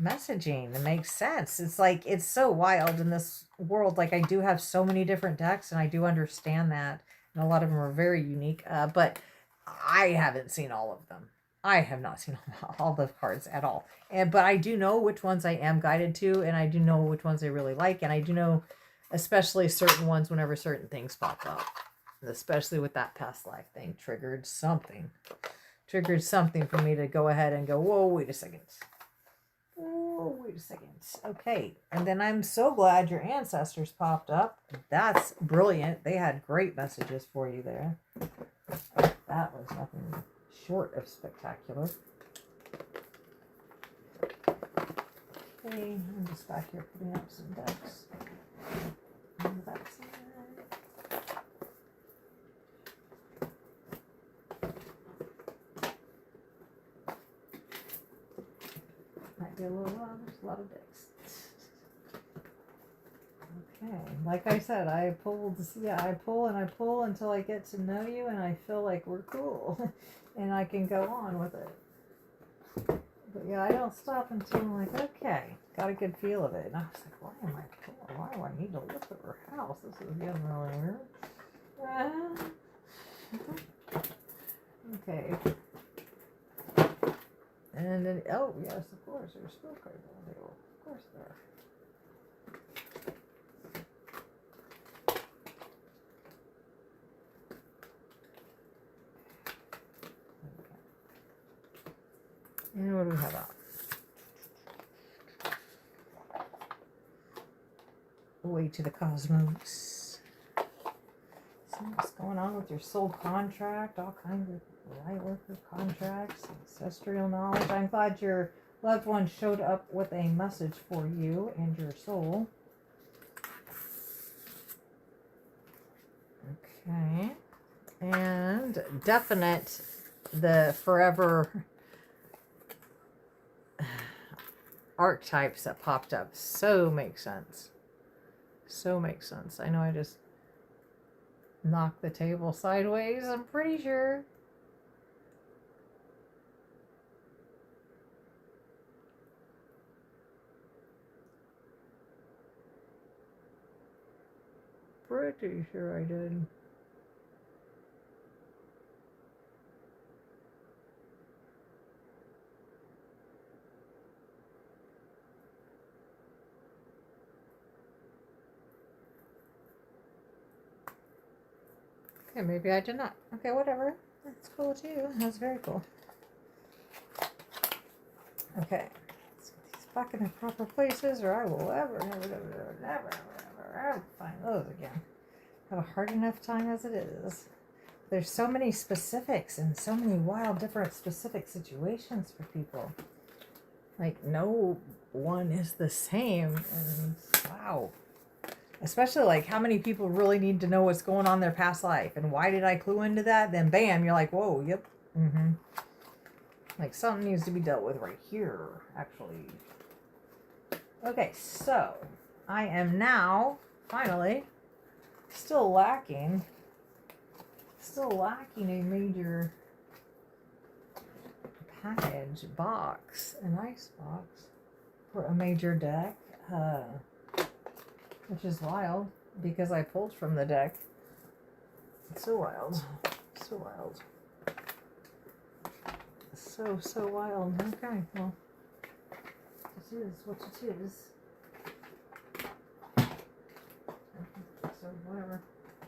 messaging. It makes sense. It's like, it's so wild in this world. Like, I do have so many different decks, and I do understand that, and a lot of them are very unique, but I haven't seen all of them. I have not seen all the cards at all, but I do know which ones I am guided to, and I do know which ones I really like, and I do know especially certain ones whenever certain things pop up, especially with that past life thing triggered something for me to go ahead and go, whoa, wait a second. Oh, wait a second. Okay. And then I'm so glad your ancestors popped up. That's brilliant. They had great messages for you there. That was nothing short of spectacular. Okay, I'm just back here putting up some decks. On that side. Might be a little loud. There's a lot of decks. Okay, like I said, I pull and I pull until I get to know you, and I feel like we're cool, and I can go on with it. But yeah, I don't stop until I'm like, okay, got a good feel of it. And I was like, why am I pulling? Why do I need to look at her house? This is getting really weird. Okay. And then, oh yes, of course, there's still cards on the table. Of course there are. And what do we have out? Way to the cosmos. See what's going on with your soul contract, all kinds of Lightworker contracts, ancestral knowledge. I'm glad your loved one showed up with a message for you and your soul. Okay. And definite, the forever archetypes that popped up. So makes sense. So makes sense. I know I just knocked the table sideways, I'm pretty sure. Pretty sure I did. Okay, maybe I did not. Okay, whatever. That's cool too. That's very cool. Okay. Let's get these back in their proper places, or I will never find those again. Have a hard enough time as it is. There's so many specifics and so many wild, different specific situations for people. Like, no one is the same. And wow. Especially, like, how many people really need to know what's going on in their past life? And why did I clue into that? Then, bam, you're like, whoa, yep. Mm-hmm. Like, something needs to be dealt with right here, actually. Okay, so I am now, finally, still lacking a major package box, a nice box for a major deck, which is wild because I pulled from the deck. It's so wild, so wild, so wild. Okay, well, it is what it is. So whatever.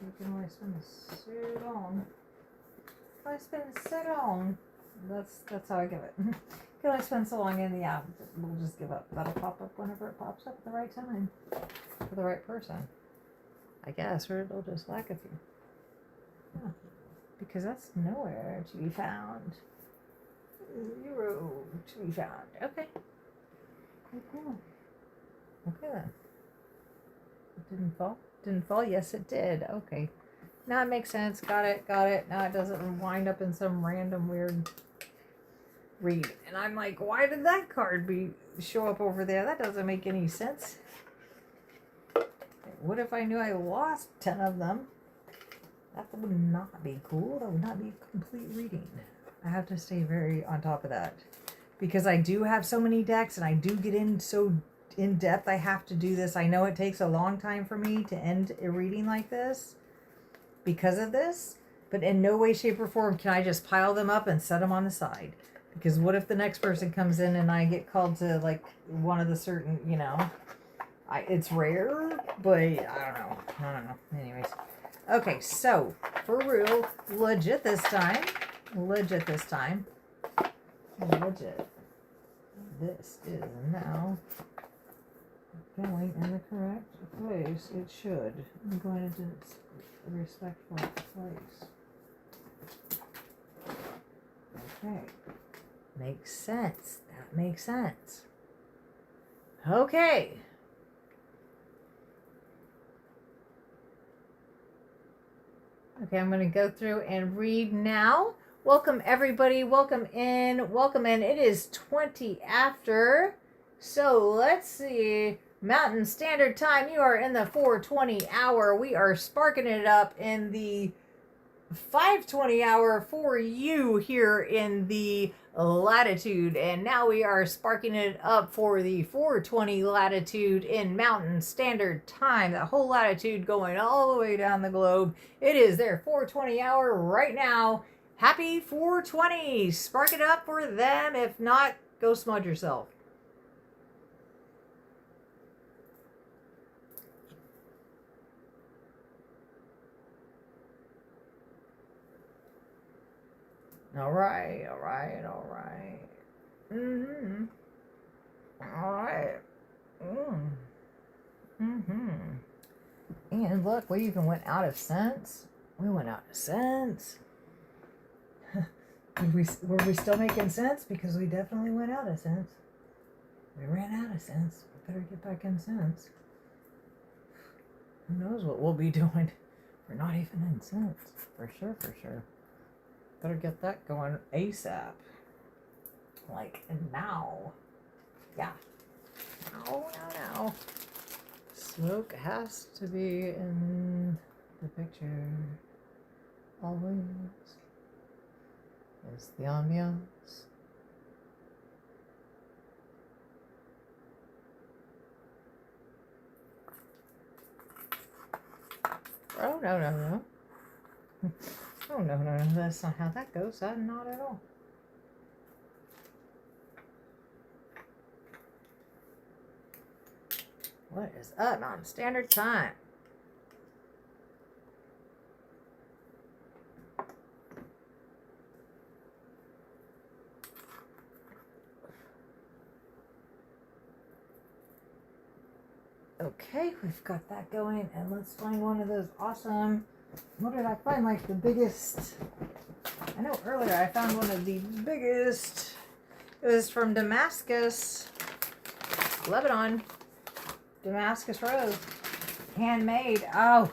You can only spend so long. If I spend so long, that's how I give it. You can only spend so long in the app. We'll just give up. That'll pop up whenever it pops up at the right time for the right person, I guess, or it'll just lack a few. Yeah. Because that's nowhere to be found. 0 to be found. Okay. Cool. Okay then. It didn't fall? Didn't fall? Yes, it did. Okay. Now it makes sense. Got it. Got it. Now it doesn't wind up in some random weird read. And I'm like, why did that card show up over there? That doesn't make any sense. What if I knew I lost 10 of them? That would not be cool. That would not be a complete reading. I have to stay very on top of that. Because I do have so many decks and I do get in so in depth. I have to do this. I know it takes a long time for me to end a reading like this because of this. But in no way, shape, or form can I just pile them up and set them on the side. Because what if the next person comes in and I get called to like one of the certain, you know, it's rare, but I don't know. Anyways. Okay, so for real, legit this time. Legit. This is now going in the correct place. It should. I'm going into a respectful place. Okay. Makes sense. That makes sense. Okay. Okay, I'm going to go through and read now. Welcome, everybody. Welcome in. It is 20 after. So let's see. Mountain Standard Time. You are in the 4:20 hour. We are sparking it up in the 5:20 hour for you here in the latitude. And now we are sparking it up for the 4:20 latitude in Mountain Standard Time. The whole latitude going all the way down the globe. It is their 4:20 hour right now. Happy 420. Spark it up for them. If not, go smudge yourself. All right. Mm-hmm. All right. Mm-hmm. And look, we even went out of cents. We went out of cents. Were we still making sense? Because we definitely went out of cents. We ran out of cents. We better get back in cents. Who knows what we'll be doing? We're not even in cents. For sure. Better get that going ASAP. Like now. Yeah. Now. Smoke has to be in the picture. Always. Is the ambiance. Oh, no. Oh, no. That's not how that goes. Not at all. What is up, Mountain Standard Time? Okay, we've got that going, and let's find one of those awesome. What did I find? Like the biggest. I know earlier I found one of the biggest. It was from Damascus, Lebanon. Damascus rose, handmade. Oh,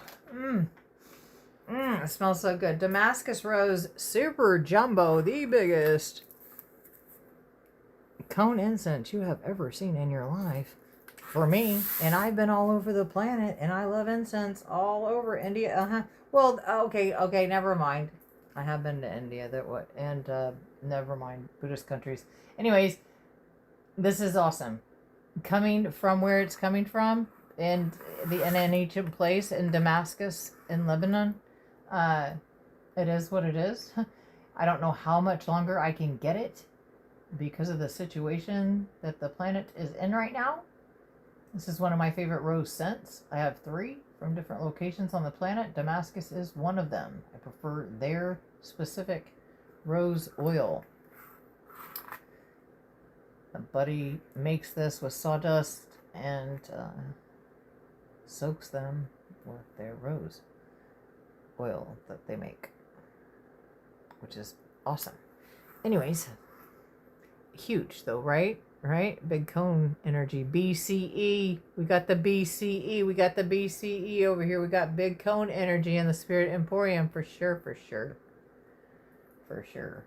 it smells so good. Damascus rose, super jumbo, the biggest cone incense you have ever seen in your life. For me, and I've been all over the planet, and I love incense all over India. Well, okay, never mind. I have been to India, never mind, Buddhist countries. Anyways, this is awesome. Coming from where it's coming from, in an ancient place in Damascus, in Lebanon, it is what it is. I don't know how much longer I can get it because of the situation that the planet is in right now. This is one of my favorite rose scents. I have 3 from different locations on the planet. Damascus is one of them. I prefer their specific rose oil. A buddy makes this with sawdust and soaks them with their rose oil that they make, which is awesome. Anyways, huge though, right? Right? Big cone energy. BCE. We got the BCE. We got the BCE over here. We got big cone energy in the Spirit Emporium for sure, for sure. For sure.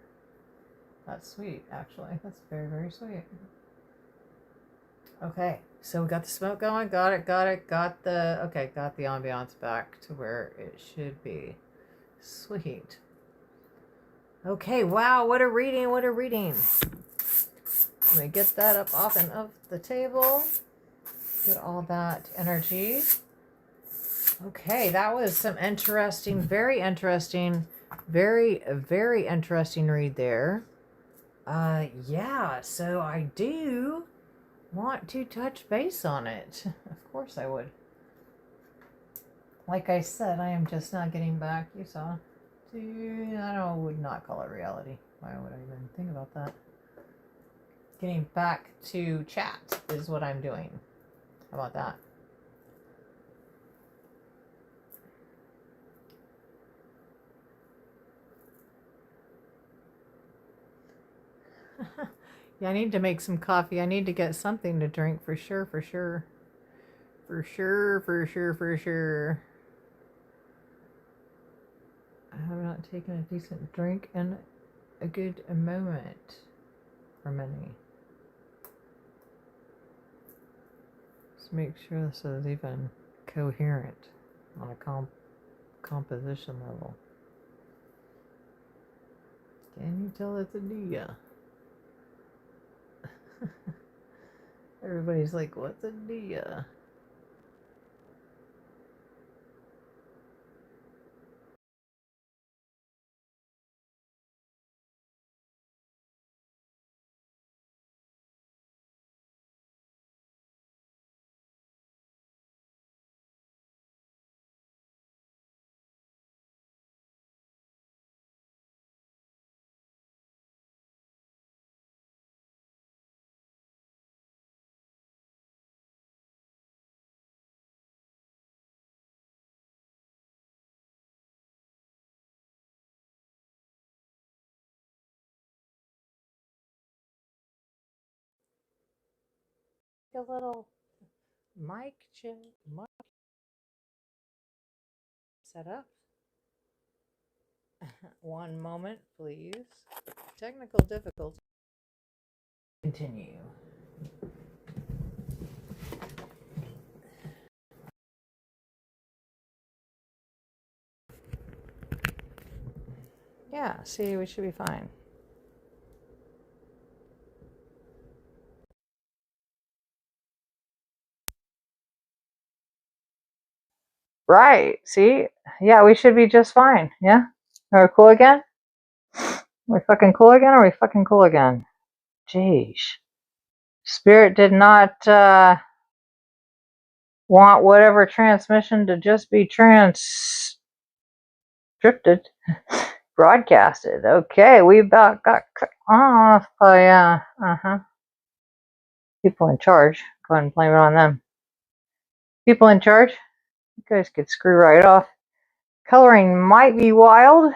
That's sweet, actually. That's very, very sweet. Okay, so we got the smoke going. Got it. Got the ambiance back to where it should be. Sweet. Okay, wow, what a reading, what a reading. Let me get that up off and of the table. Get all that energy. Okay, that was some interesting, very interesting, very interesting read there. Yeah, so I do want to touch base on it. Of course I would. Like I said, I am just not getting back, you saw. I would not call it reality. Why would I even think about that? Getting back to chat is what I'm doing. How about that? Yeah, I need to make some coffee. I need to get something to drink for sure, for sure. For sure, for sure, for sure. I have not taken a decent drink in a good moment for many. Let's make sure this is even coherent on a composition level. Can you tell it's a dia? Everybody's like, what's a dia? A little mic check, mic set up. One moment, please. Technical difficulty. Continue. Yeah, see, we should be fine. Right, see? Yeah, we should be just fine. Yeah? Are we cool again? We fucking cool again? Are we fucking cool again? Jeez. Spirit did not want whatever transmission to just be drifted, broadcasted. Okay, we about got cut off by people in charge. Go ahead and blame it on them. People in charge, you guys could screw right off. Coloring might be wild.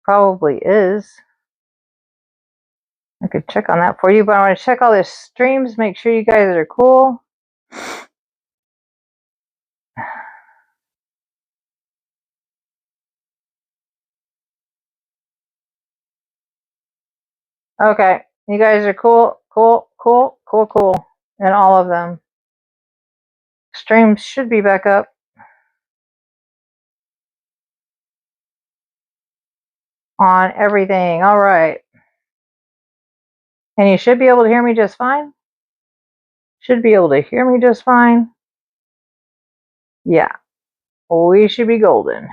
Probably is. I could check on that for you, but I want to check all the streams, make sure you guys are cool. Okay, you guys are cool. And all of them. Streams should be back up. On everything. All right. And you should be able to hear me just fine. Should be able to hear me just fine. Yeah. We should be golden.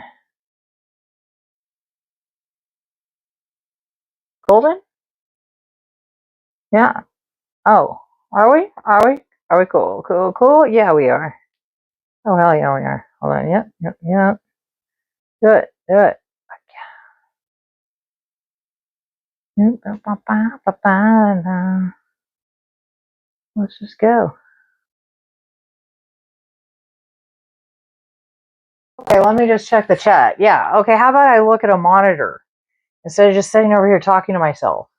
Golden? Yeah. Oh. Are we? Are we? Are we cool? Cool? Yeah, we are. Oh, hell yeah, we are. Hold on. Yep. Do it. Let's just go. Okay, let me just check the chat. Yeah, okay, how about I look at a monitor instead of just sitting over here talking to myself?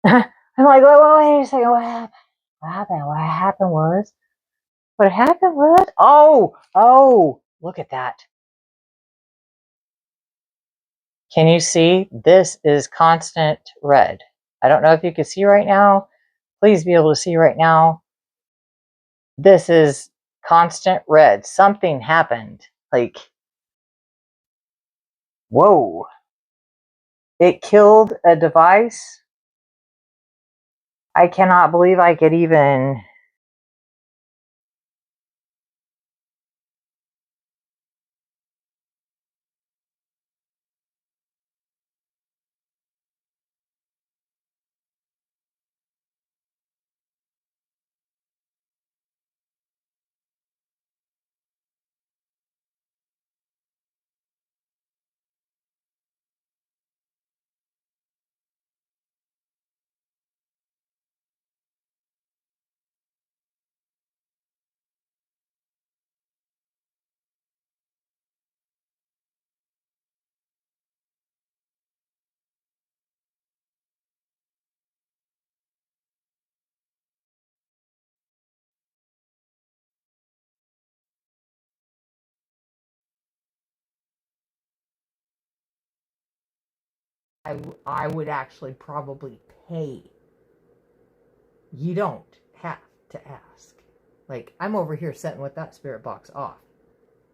I'm like, wait a second, what happened? What happened was, oh, look at that. Can you see? This is constant red. I don't know if you can see right now. Please be able to see right now. This is constant red. Something happened. Like, whoa. It killed a device. I cannot believe I could even... I would actually probably pay. You don't have to ask. Like, I'm over here sitting with that spirit box off.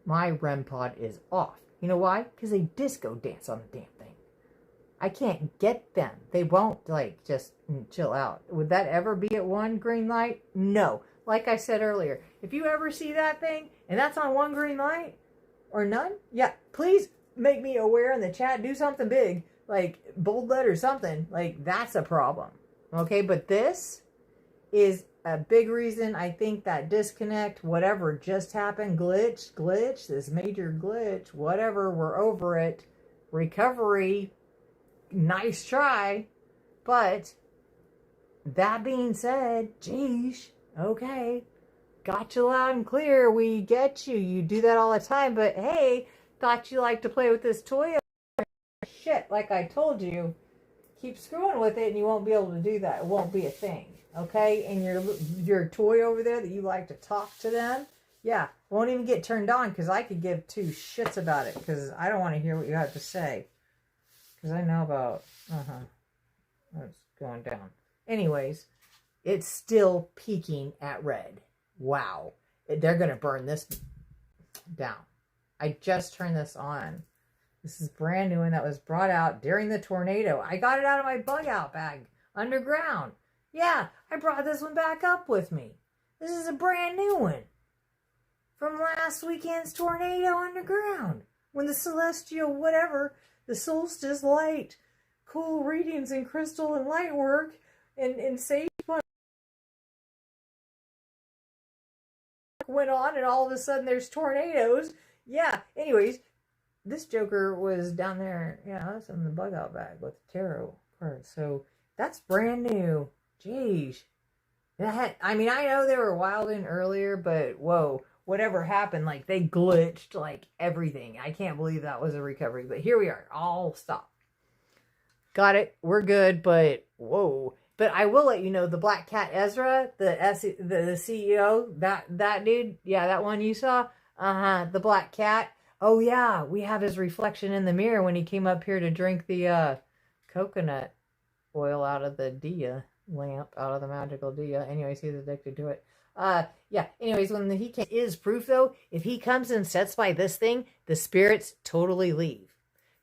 My REM pod is off. You know why? Because they disco dance on the damn thing. I can't get them. They won't, like, just chill out. Would that ever be at one green light? No. Like I said earlier, if you ever see that thing and that's on one green light or none, yeah, please make me aware in the chat. Do something big, like bold letter something. Like, that's a problem. Okay, but this is a big reason I think that disconnect, whatever just happened, glitch, this major glitch, whatever, we're over it. Recovery, nice try. But that being said, geez, okay, got you loud and clear. We get you. You do that all the time. But hey, thought you liked to play with this toy. Shit, like I told you, keep screwing with it and you won't be able to do that. It won't be a thing. Okay? And your toy over there that you like to talk to them, yeah, won't even get turned on because I could give two shits about it because I don't want to hear what you have to say. Because I know about, what's going down. Anyways, it's still peaking at red. Wow. They're going to burn this down. I just turned this on. This is brand new and that was brought out during the tornado. I got it out of my bug out bag underground. Yeah, I brought this one back up with me. This is a brand new one from last weekend's tornado underground. When the celestial whatever, the solstice light, cool readings in crystal and light work and sage went on and all of a sudden there's tornadoes. Yeah, anyways, this joker was down there. Yeah, that's in the bug out bag with the tarot cards. So that's brand new. Jeez. I mean, I know they were wilding earlier, but whoa, whatever happened, like they glitched like everything. I can't believe that was a recovery, but here we are. All stop. Got it. We're good, but whoa. But I will let you know, the Black Cat Ezra, the CEO, that dude, yeah, that one you saw, the Black Cat. Oh yeah, we have his reflection in the mirror when he came up here to drink the coconut oil out of the Dia lamp, out of the magical Dia. Anyways, he's addicted to it. Yeah, anyways, when he is proof though, if he comes and sets by this thing, the spirits totally leave.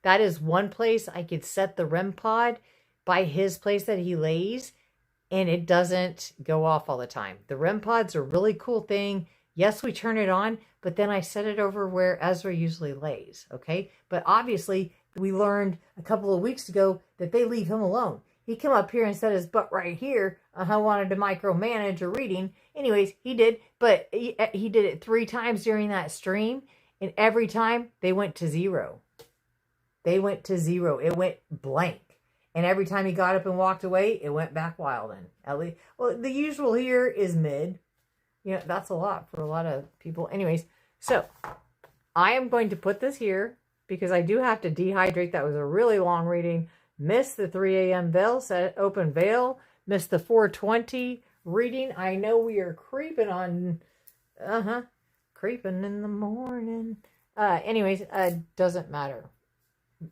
That is one place I could set the REM pod by his place that he lays, and it doesn't go off all the time. The REM pod's a really cool thing. Yes, we turn it on, but then I set it over where Ezra usually lays, okay? But obviously, we learned a couple of weeks ago that they leave him alone. He came up here and set his butt right here. I wanted to micromanage a reading. Anyways, he did, but he did it 3 times during that stream, and every time they went to 0. They went to 0. It went blank. And every time he got up and walked away, it went back wilding. At least, well, the usual here is mid. You know, that's a lot for a lot of people. Anyways, so I am going to put this here because I do have to dehydrate. That was a really long reading. Missed the 3 a.m. veil, open veil. Missed the 420 reading. I know we are creeping on, creeping in the morning. Anyways, doesn't matter.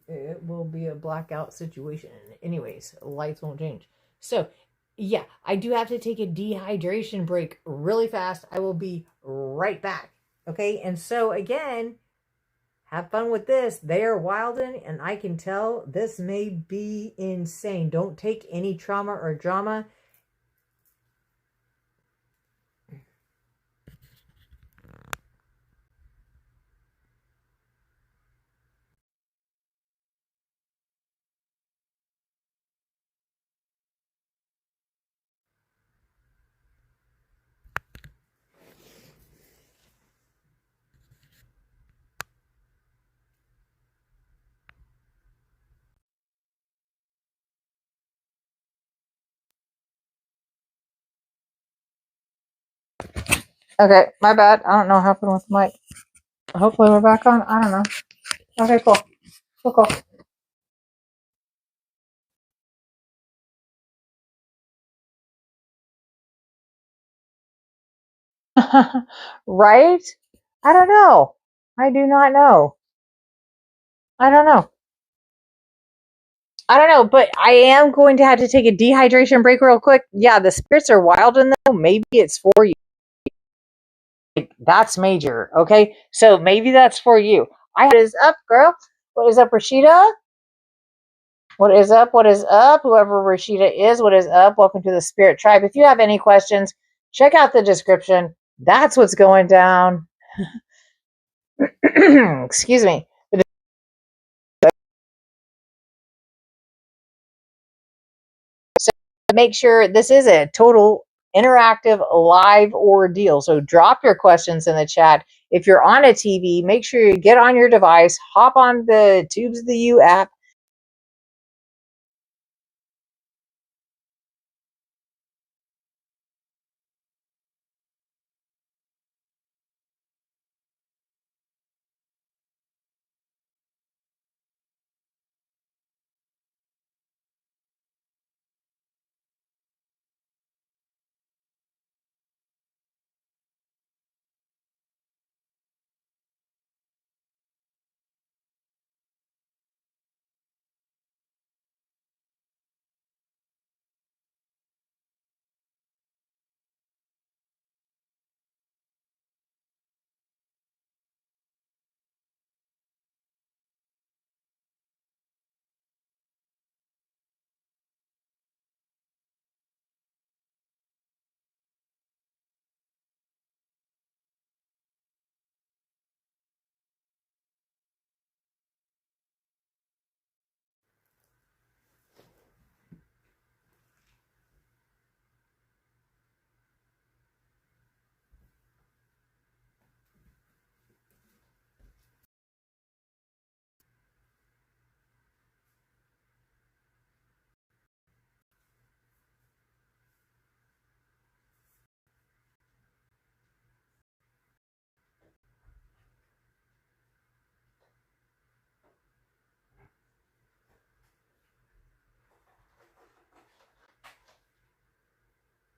It will be a blackout situation. Anyways, lights won't change. So, yeah, I do have to take a dehydration break really fast. I will be right back. Okay, and so again, have fun with this. They are wilding, and I can tell this may be insane. Don't take any trauma or drama. Okay, my bad. I don't know what happened with the mic. Hopefully we're back on. I don't know. Okay, cool. Cool. Right? I don't know. I do not know. I don't know. I don't know, but I am going to have to take a dehydration break real quick. Yeah, the spirits are wild in though. Maybe it's for you. Like, that's major. Okay, so maybe that's for you. What is up, girl? What is up, Rashida? What is up? What is up? Whoever Rashida is, what is up? Welcome to the Spirit Tribe. If you have any questions, check out the description. That's what's going down. Excuse me. So make sure this is a total interactive live ordeal. So drop your questions in the chat. If you're on a TV, make sure you get on your device, hop on the Tubes of the U app.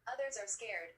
Others are scared.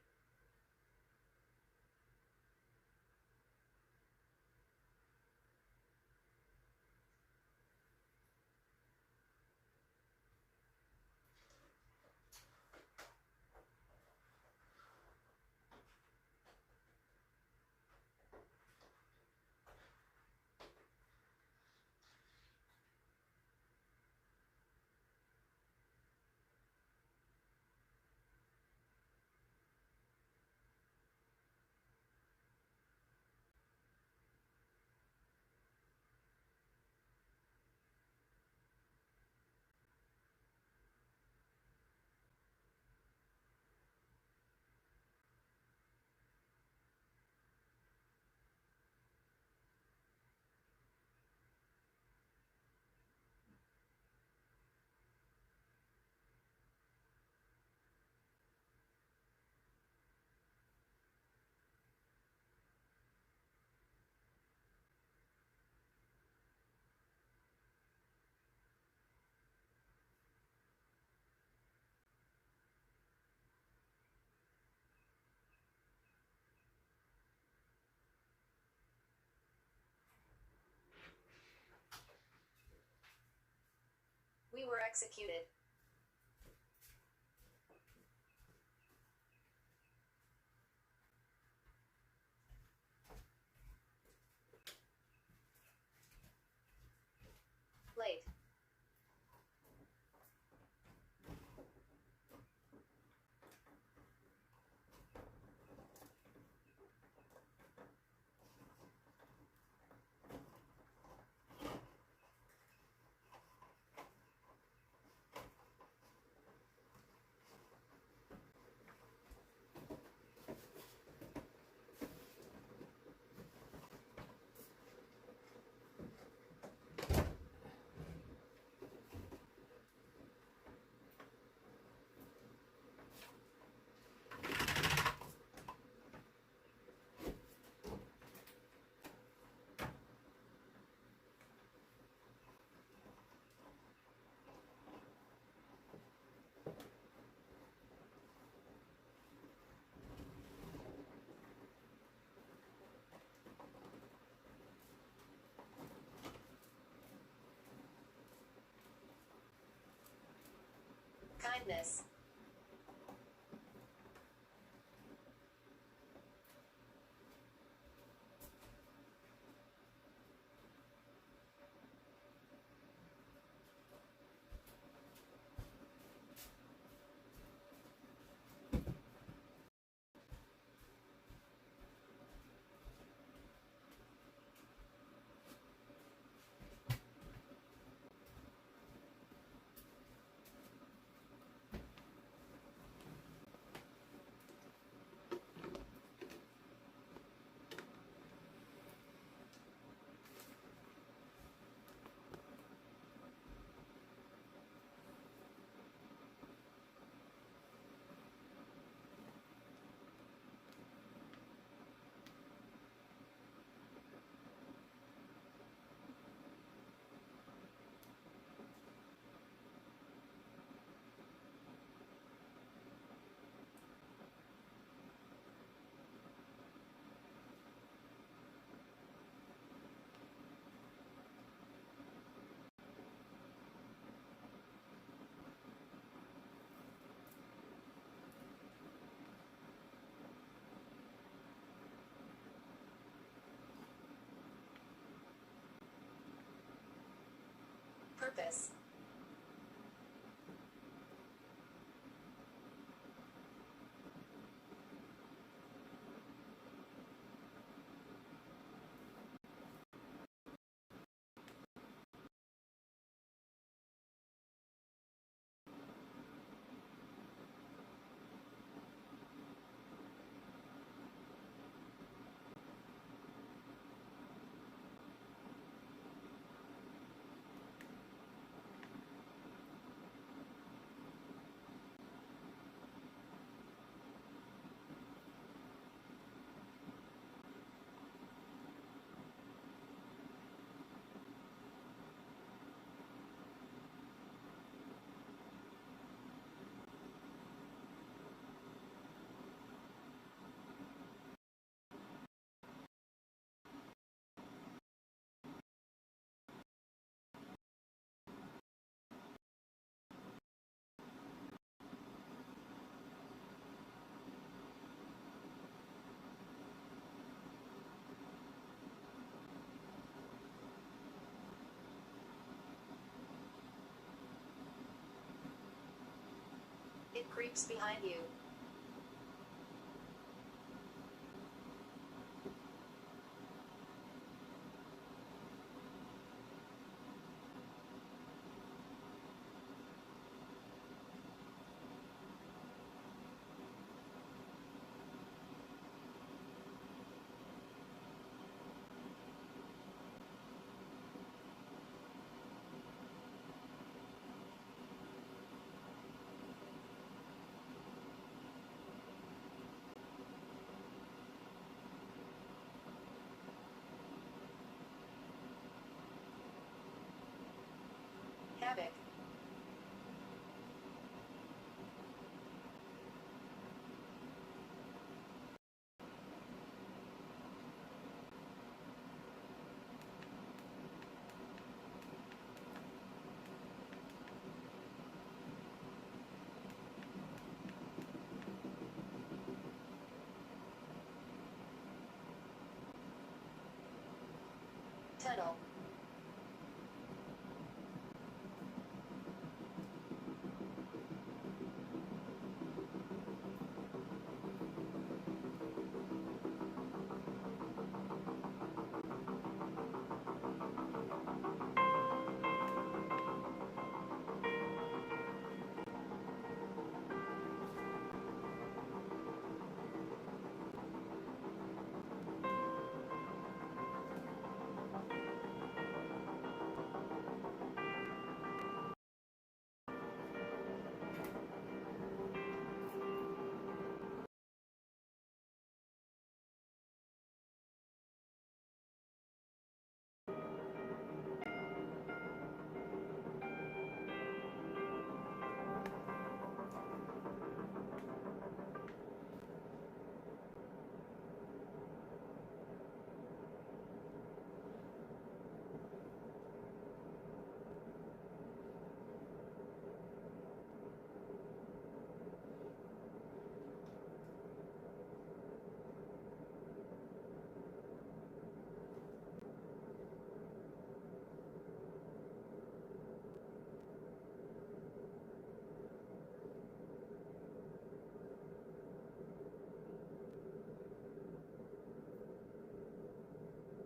You were executed. Late. Kindness. Purpose. It creeps behind you. Havoc. Tunnel.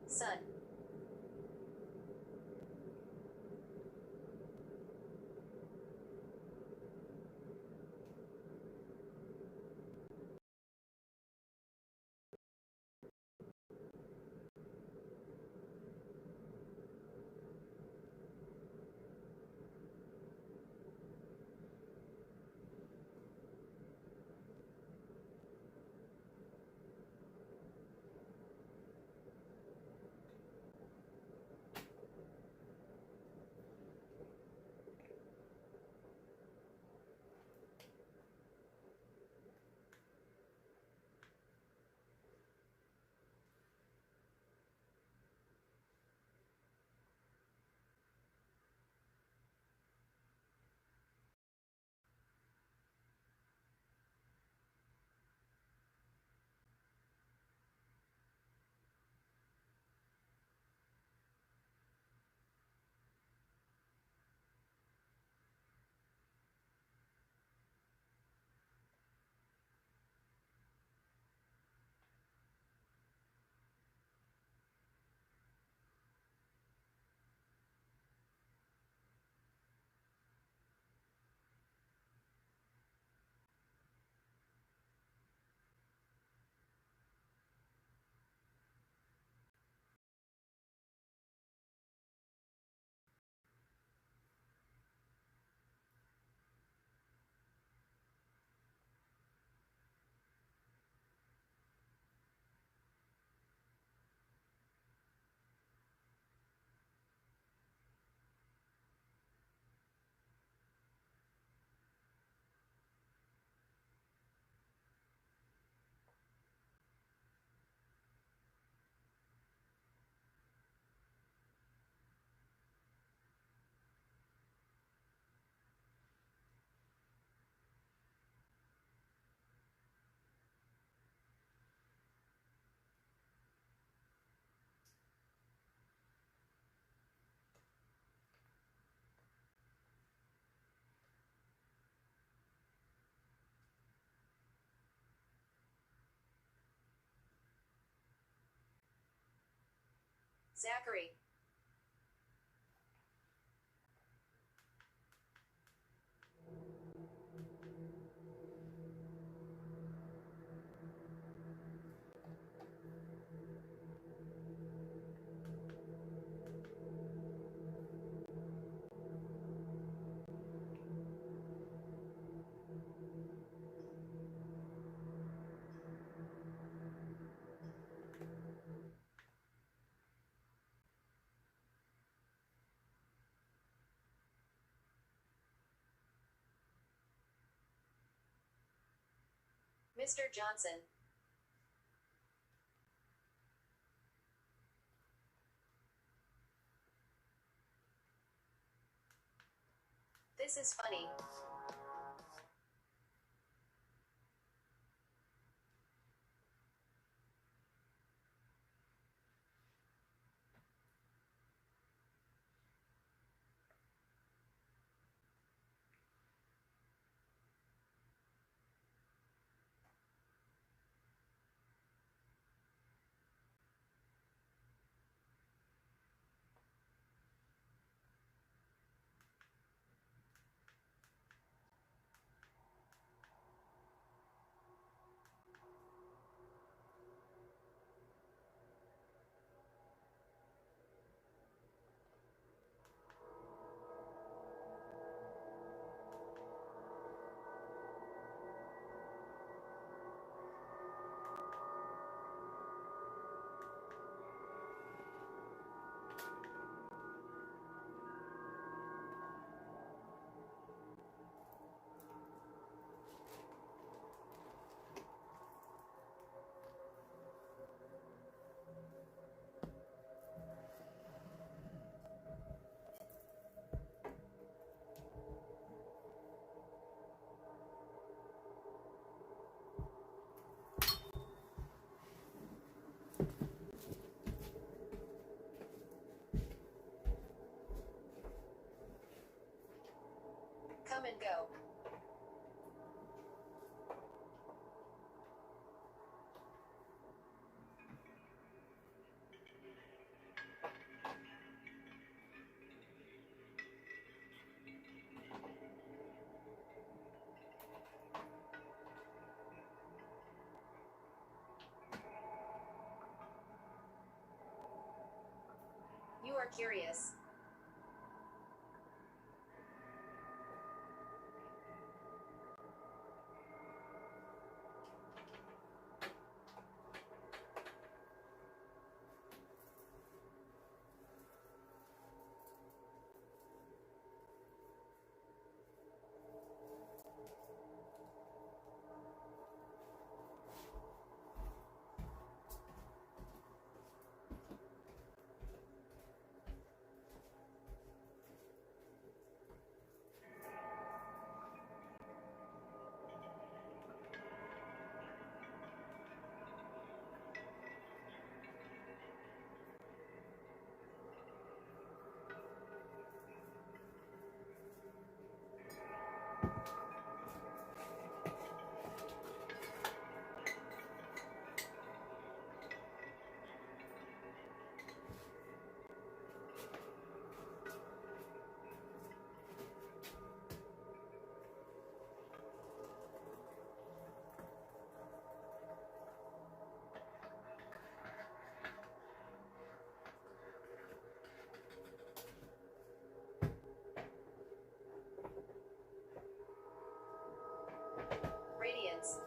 Sun. Zachary. Mr. Johnson. This is funny. Go. You are curious. Radiance.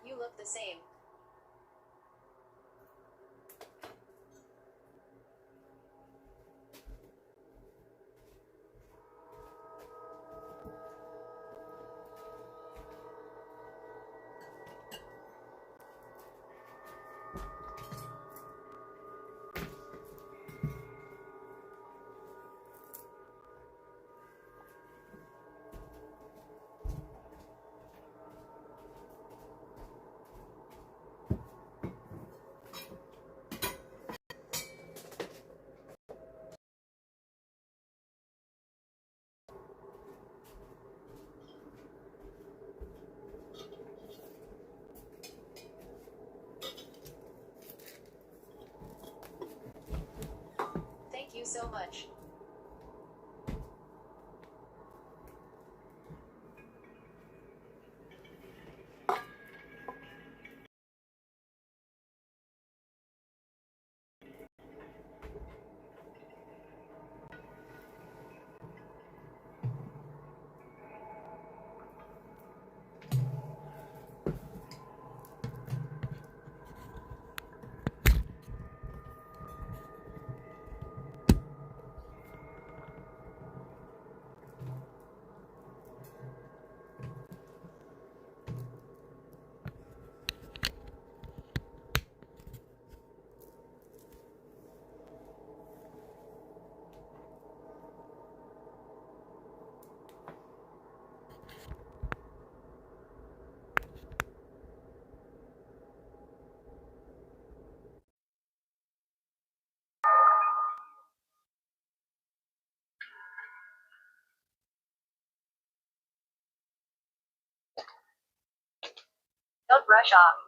You look the same. Thank you so much. brush off.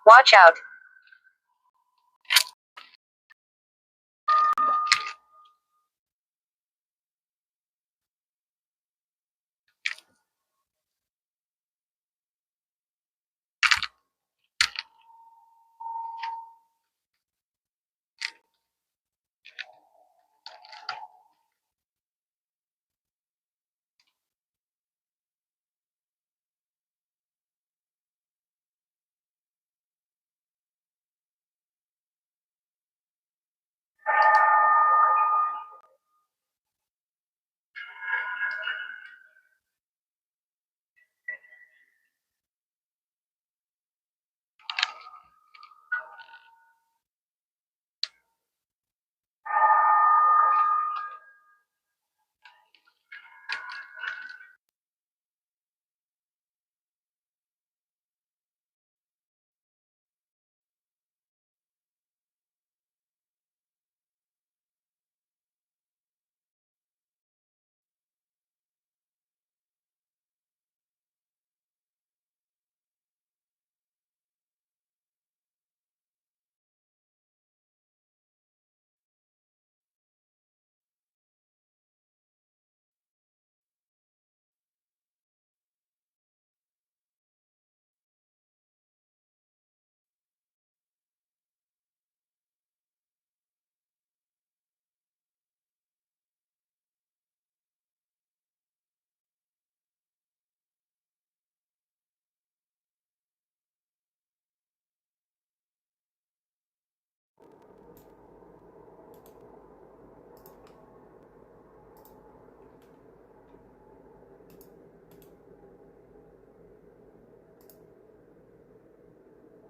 Watch out.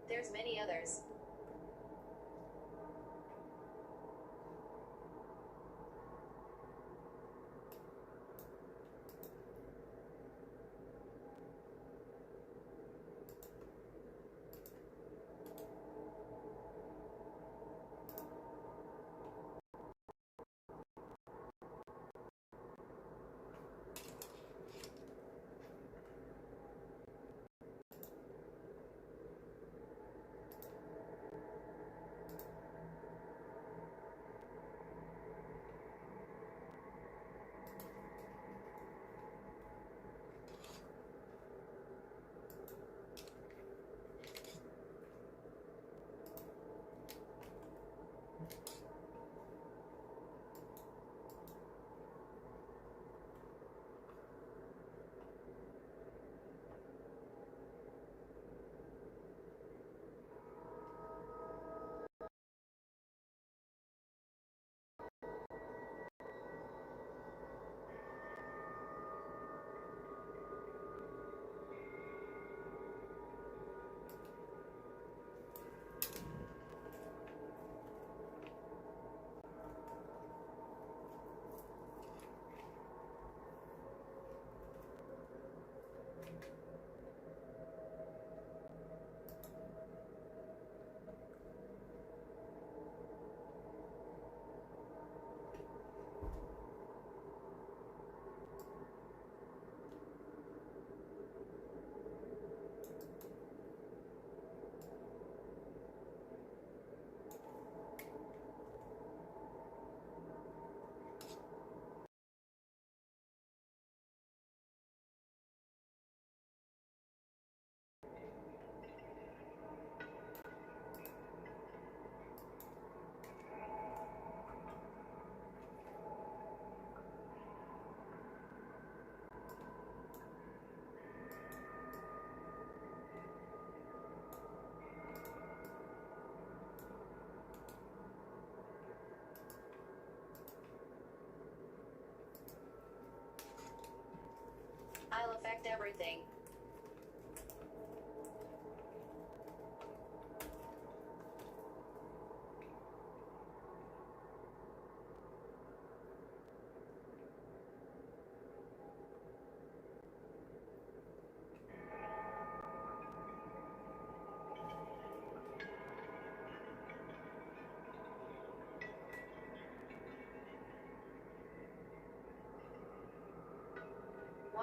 There's many others. I'll affect everything.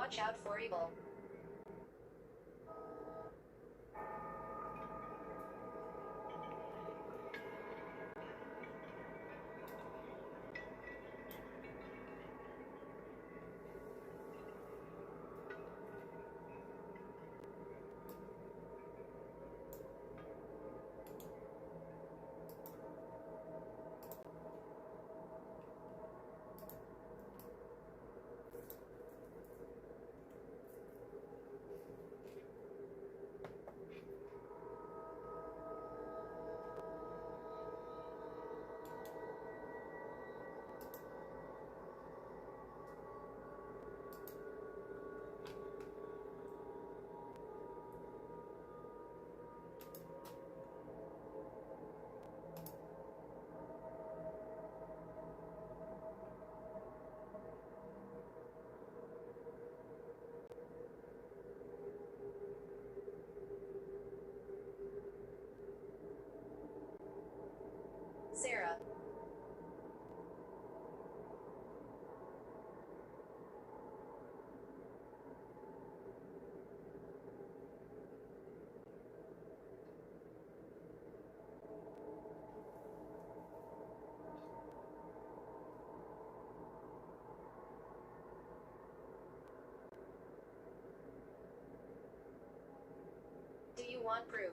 Watch out for evil. Sarah. Do you want proof?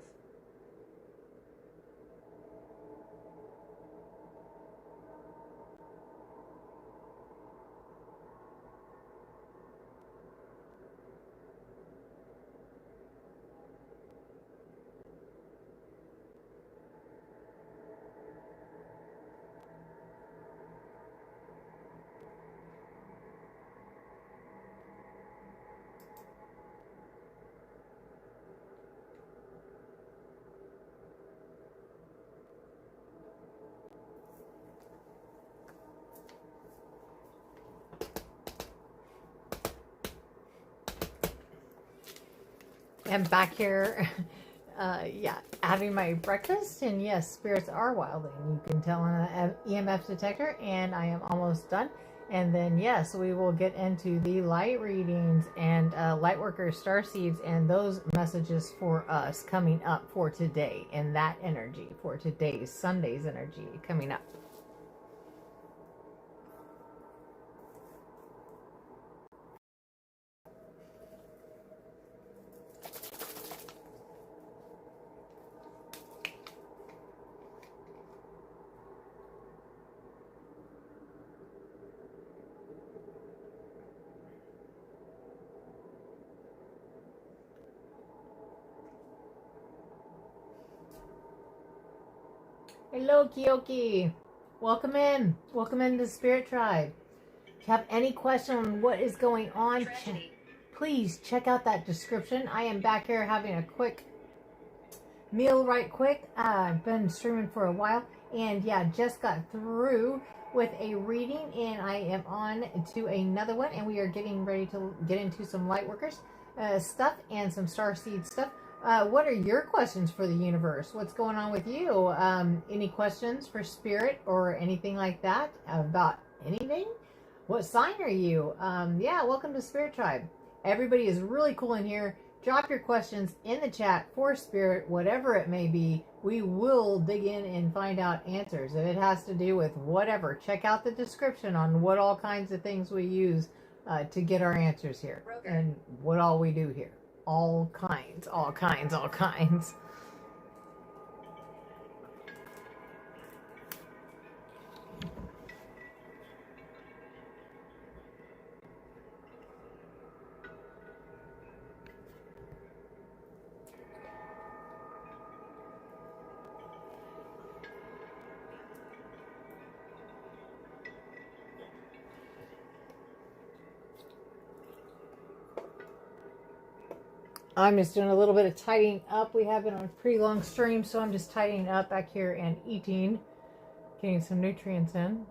I'm back here, yeah, having my breakfast, and yes, spirits are wilding. You can tell on an EMF detector, and I am almost done. And then, yes, we will get into the light readings and Lightworkers, Starseeds, and those messages for us coming up for today, and that energy for today's Sunday's energy coming up. Hello, Kiyoki. Welcome in. Welcome into the Spirit Tribe. If you have any question on what is going on, please check out that description. I am back here having a quick meal right quick. I've been streaming for a while, and yeah, just got through with a reading, and I am on to another one, and we are getting ready to get into some Lightworkers stuff and some Starseed stuff. What are your questions for the universe? What's going on with you? Any questions for Spirit or anything like that about anything? What sign are you? Yeah, welcome to Spirit Tribe. Everybody is really cool in here. Drop your questions in the chat for Spirit, whatever it may be. We will dig in and find out answers. If it has to do with whatever, check out the description on what all kinds of things we use to get our answers here. And what all we do here. All kinds, all kinds, all kinds. I'm just doing a little bit of tidying up. We have been on a pretty long stream, so I'm just tidying up back here and eating, getting some nutrients in.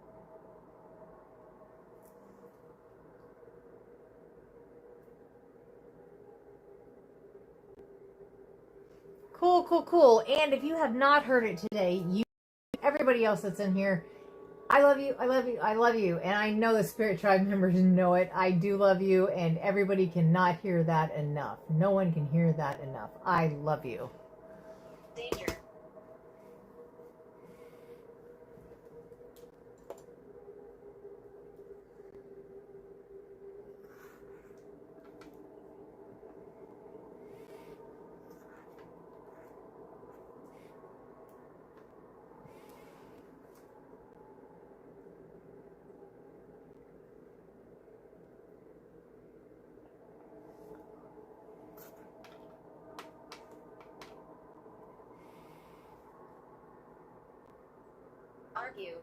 Cool, cool, cool. And if you have not heard it today, everybody else that's in here, I love you. I love you. I love you. And I know the Spirit Tribe members know it. I do love you. And everybody cannot hear that enough. No one can hear that enough. I love you. Danger. Argue.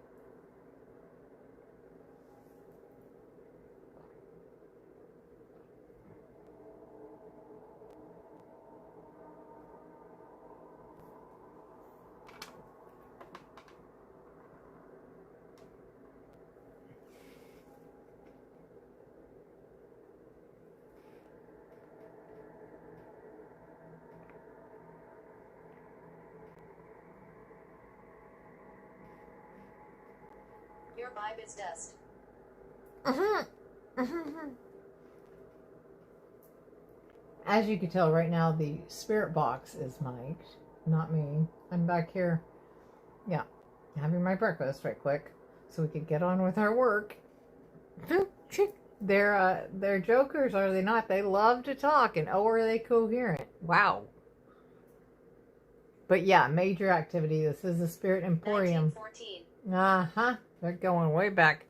Your vibe is dust. As you can tell right now, the spirit box is mic'd, not me. I'm back here, yeah, having my breakfast right quick so we could get on with our work. They're jokers, are they not? They love to talk, and oh, are they coherent. Wow. But yeah, major activity. This is the Spirit Emporium. 1914. Uh-huh. They're going way back.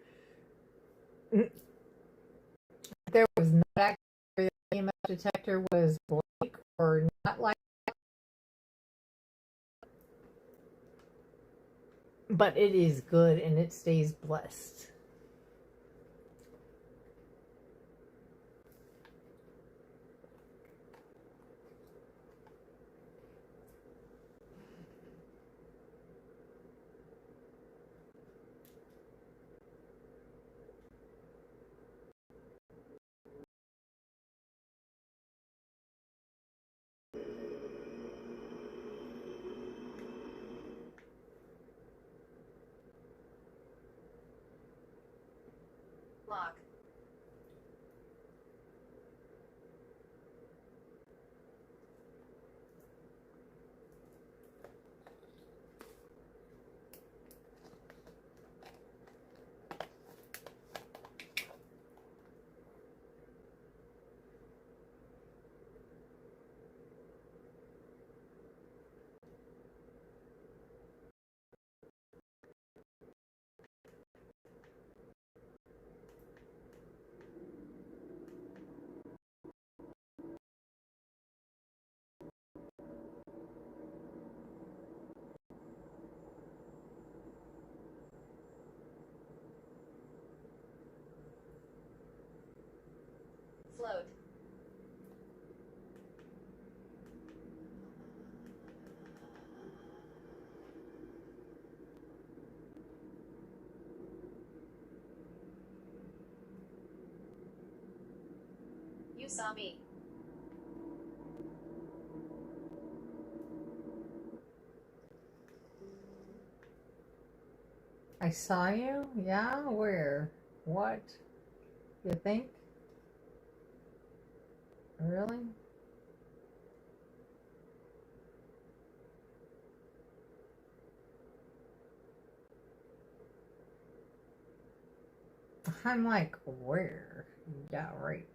There was no activity. The EMF detector was blank or not like, but it is good and it stays blessed. Lock. Float. You saw me. I saw you? Yeah? Where? What? You think? Really? I'm like, where? Yeah, right.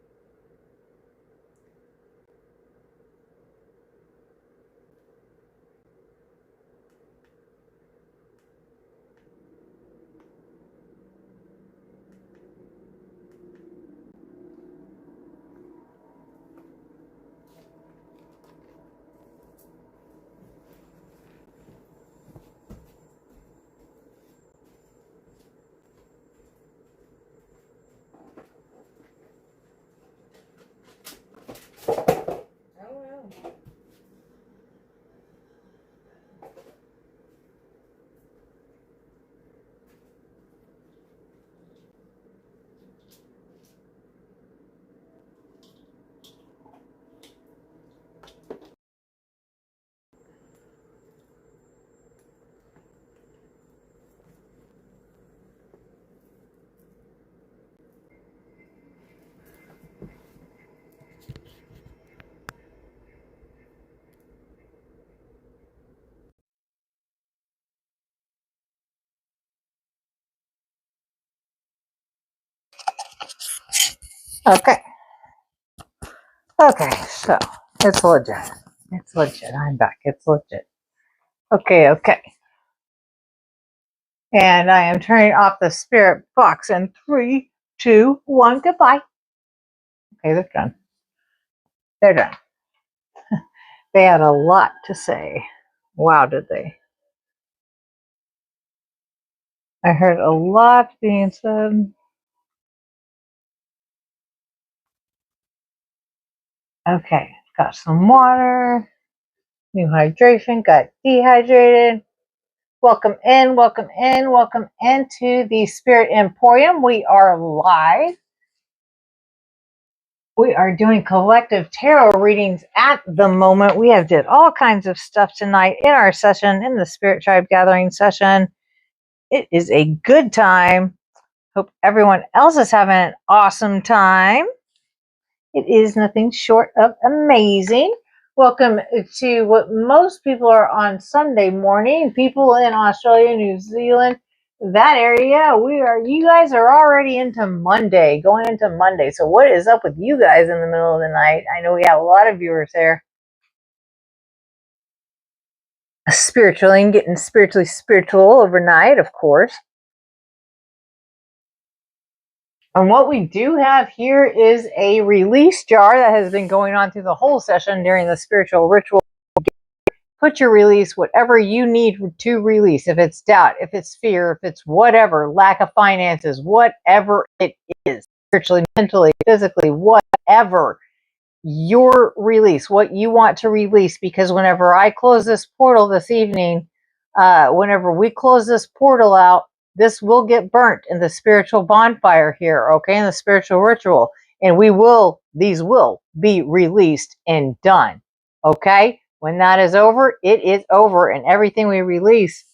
Okay. Okay, so it's legit. It's legit. I'm back. It's legit. Okay, okay. And I am turning off the spirit box in 3, 2, 1. Goodbye. Okay, they're done. They're done. They had a lot to say. Wow, did they? I heard a lot being said. Okay, got some water. New hydration, got dehydrated. Welcome in, welcome in, welcome into the Spirit Emporium. We are live. We are doing collective tarot readings at the moment. We have did all kinds of stuff tonight in our session, in the Spirit Tribe Gathering session. It is a good time. Hope everyone else is having an awesome time. It is nothing short of amazing. Welcome to what most people are on Sunday morning. People in Australia, New Zealand, that area, you guys are already into Monday, going into Monday. So what is up with you guys in the middle of the night? I know we have a lot of viewers there. Spiritually, getting spiritually spiritual overnight, of course. And what we do have here is a release jar that has been going on through the whole session during the spiritual ritual. Put your release, whatever you need to release. If it's doubt, if it's fear, if it's whatever, lack of finances, whatever it is, spiritually, mentally, physically, whatever, your release, what you want to release. Because whenever I close this portal this evening, whenever we close this portal out, this will get burnt in the spiritual bonfire here, okay, in the spiritual ritual. And these will be released and done, okay? When that is over, it is over, and everything we release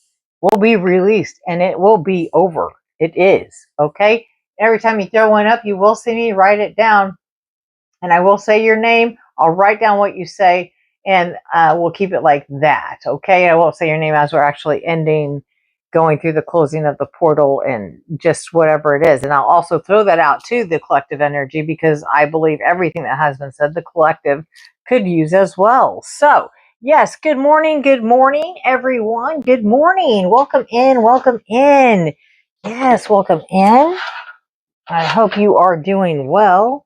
will be released, and it will be over. It is, okay? Every time you throw one up, you will see me write it down, and I will say your name. I'll write down what you say, and we'll keep it like that, okay? I won't say your name as we're actually going through the closing of the portal and just whatever it is. And I'll also throw that out to the collective energy, because I believe everything that has been said, the collective could use as well. So, yes, good morning, everyone. Good morning. Welcome in, welcome in. Yes, welcome in. I hope you are doing well.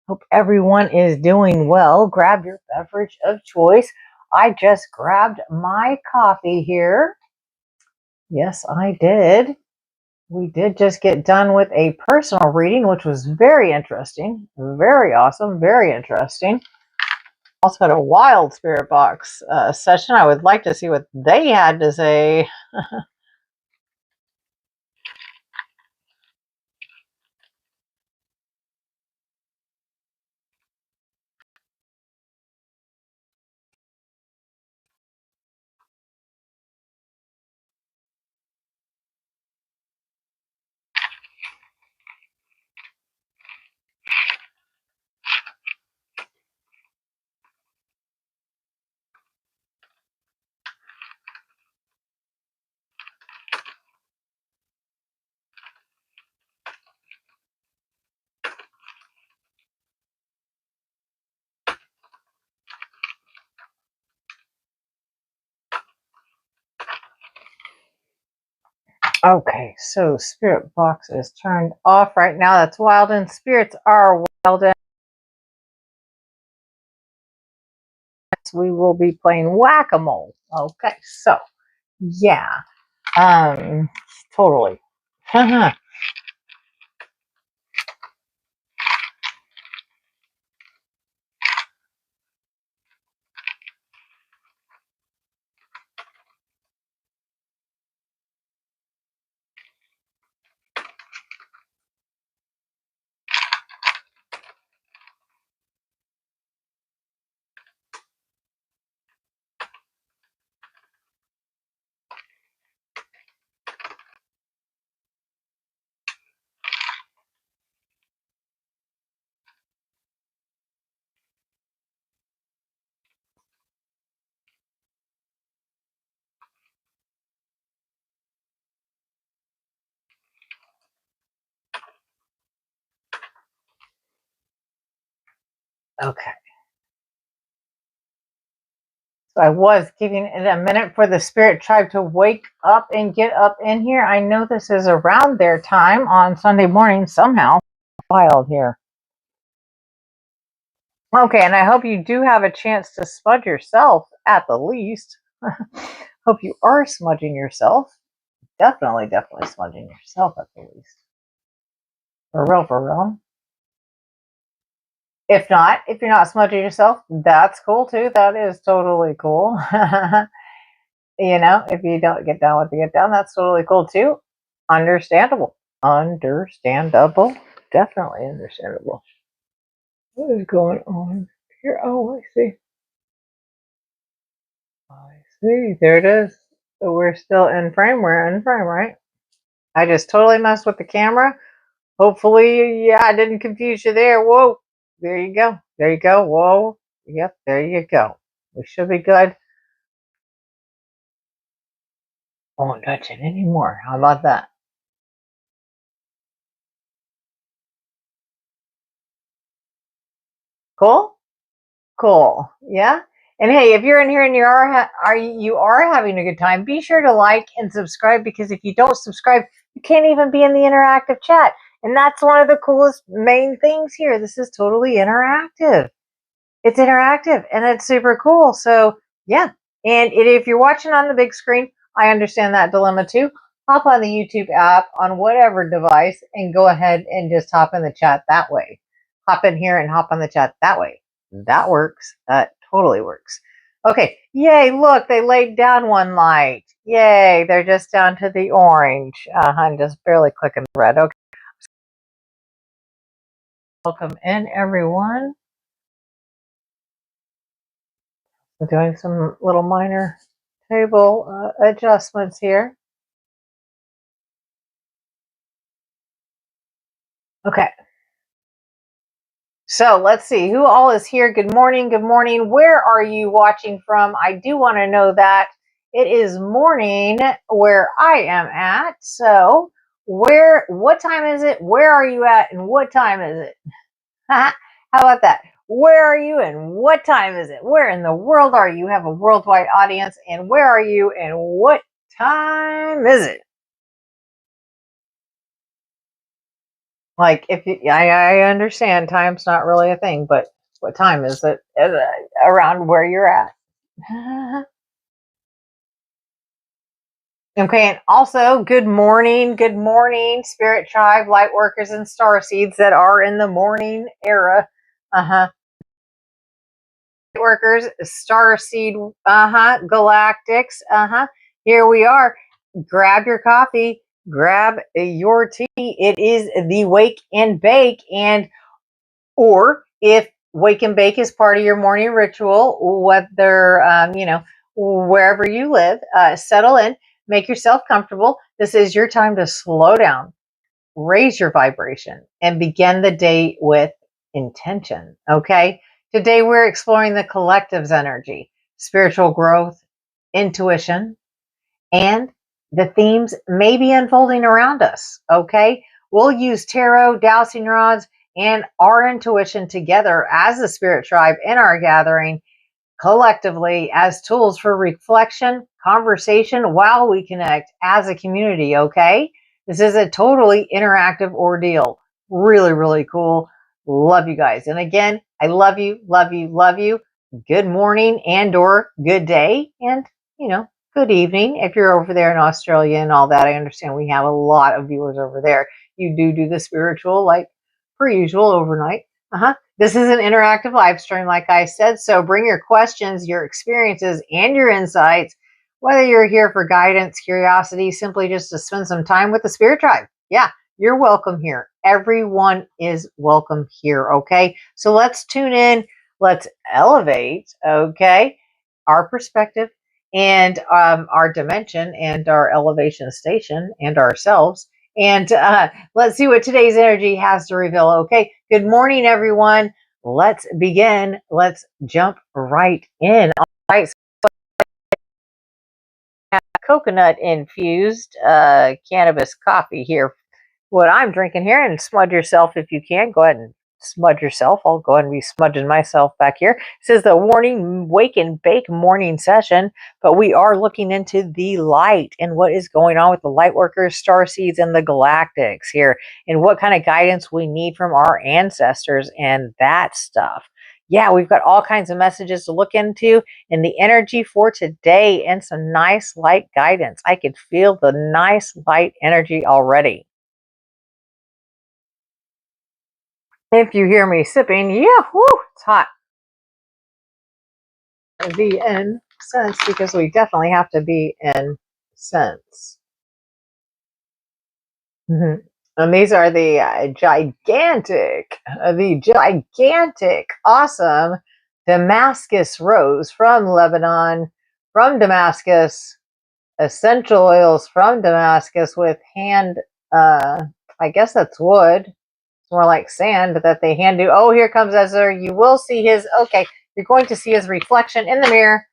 Hope everyone is doing well. Grab your beverage of choice. I just grabbed my coffee here. Yes, I did. We did just get done with a personal reading, which was very interesting. Very awesome. Very interesting. Also had a wild spirit box session. I would like to see what they had to say. Okay, so spirit box is turned off right now. That's wild, and spirits are wild. And we will be playing whack-a-mole. Okay, so yeah, totally. Okay. So I was giving it a minute for the spirit tribe to wake up and get up in here. I know this is around their time on Sunday morning somehow. Wild here. Okay, and I hope you do have a chance to smudge yourself at the least. Hope you are smudging yourself. Definitely smudging yourself at the least. For real, for real. If not, if you're not smudging yourself, that's cool too. That is totally cool. You know, if you don't get down with you get down, that's totally cool too. Understandable. Understandable. Definitely understandable. What is going on here? Oh, I see. I see. There it is. So we're still in frame. We're in frame, right? I just totally messed with the camera. Hopefully, yeah, I didn't confuse you there. Whoa. There you go. There you go. Whoa. Yep, there you go. We should be good. I won't touch it anymore. How about that? Cool? Cool. Yeah. And hey, if you're in here and you are having a good time, be sure to like and subscribe, because if you don't subscribe, you can't even be in the interactive chat. And that's one of the coolest main things here. This is totally interactive. It's interactive and it's super cool. So yeah. And if you're watching on the big screen, I understand that dilemma too. Hop on the YouTube app on whatever device and go ahead and just hop in the chat that way. Hop in here and hop on the chat that way. That works. That totally works. Okay. Yay. Look, they laid down one light. Yay. They're just down to the orange. I'm just barely clicking the red. Okay. Welcome in, everyone. I'm doing some little minor table adjustments here. Okay. So let's see who all is here. Good morning. Good morning. Where are you watching from? I do want to know that. It is morning where I am at. So what time is it? Where are you at? And what time is it? How about that? Where are you and what time is it? Where in the world are you? Have a worldwide audience. And where are you and what time is it? Like, if you, I understand time's not really a thing, but what time is it around where you're at? Okay, and also good morning, Spirit Tribe, Lightworkers, and Starseeds that are in the morning era. Lightworkers, Starseed, Galactics, Here we are. Grab your coffee, grab your tea. It is the Wake and Bake, and or if wake and bake is part of your morning ritual, whether, wherever you live, settle in, make yourself comfortable. This is your time to slow down, raise your vibration, and begin the day with intention. Okay. Today we're exploring the collective's energy, spiritual growth, intuition, and the themes may be unfolding around us. Okay. We'll use tarot, dowsing rods, and our intuition together as a spirit tribe in our gathering collectively as tools for reflection, conversation while we connect as a community. Okay. This is a totally interactive ordeal. Really, really cool. Love you guys. And again, I love you, love you, love you. Good morning and or good day. And, good evening if you're over there in Australia and all that. I understand we have a lot of viewers over there. You do the spiritual like per usual overnight. This is an interactive live stream, like I said. So bring your questions, your experiences, and your insights, whether you're here for guidance, curiosity, simply just to spend some time with the spirit tribe. Yeah, you're welcome here. Everyone is welcome here. Okay. So let's tune in. Let's elevate. Okay. Our perspective and our dimension and our elevation station and ourselves. And let's see what today's energy has to reveal. Okay. Good morning, everyone. Let's begin. Let's jump right in. All right. So coconut infused cannabis coffee here. What I'm drinking here, and smudge yourself if you can. Go ahead and smudge yourself. I'll go ahead and be smudging myself back here. It says the warning, wake and bake morning session, but we are looking into the light and what is going on with the Lightworkers, Starseeds, and the Galactics here, and what kind of guidance we need from our ancestors and that stuff. Yeah, we've got all kinds of messages to look into and the energy for today and some nice light guidance. I could feel the nice light energy already. If you hear me sipping, yeah, whoo, it's hot. The in sense, because we definitely have to be in sense. And these are the gigantic, awesome Damascus rose from Lebanon, from Damascus, essential oils from Damascus with hand, I guess that's wood. It's more like sand that they hand do. Oh, here comes Ezra. You will see his, okay, you're going to see his reflection in the mirror.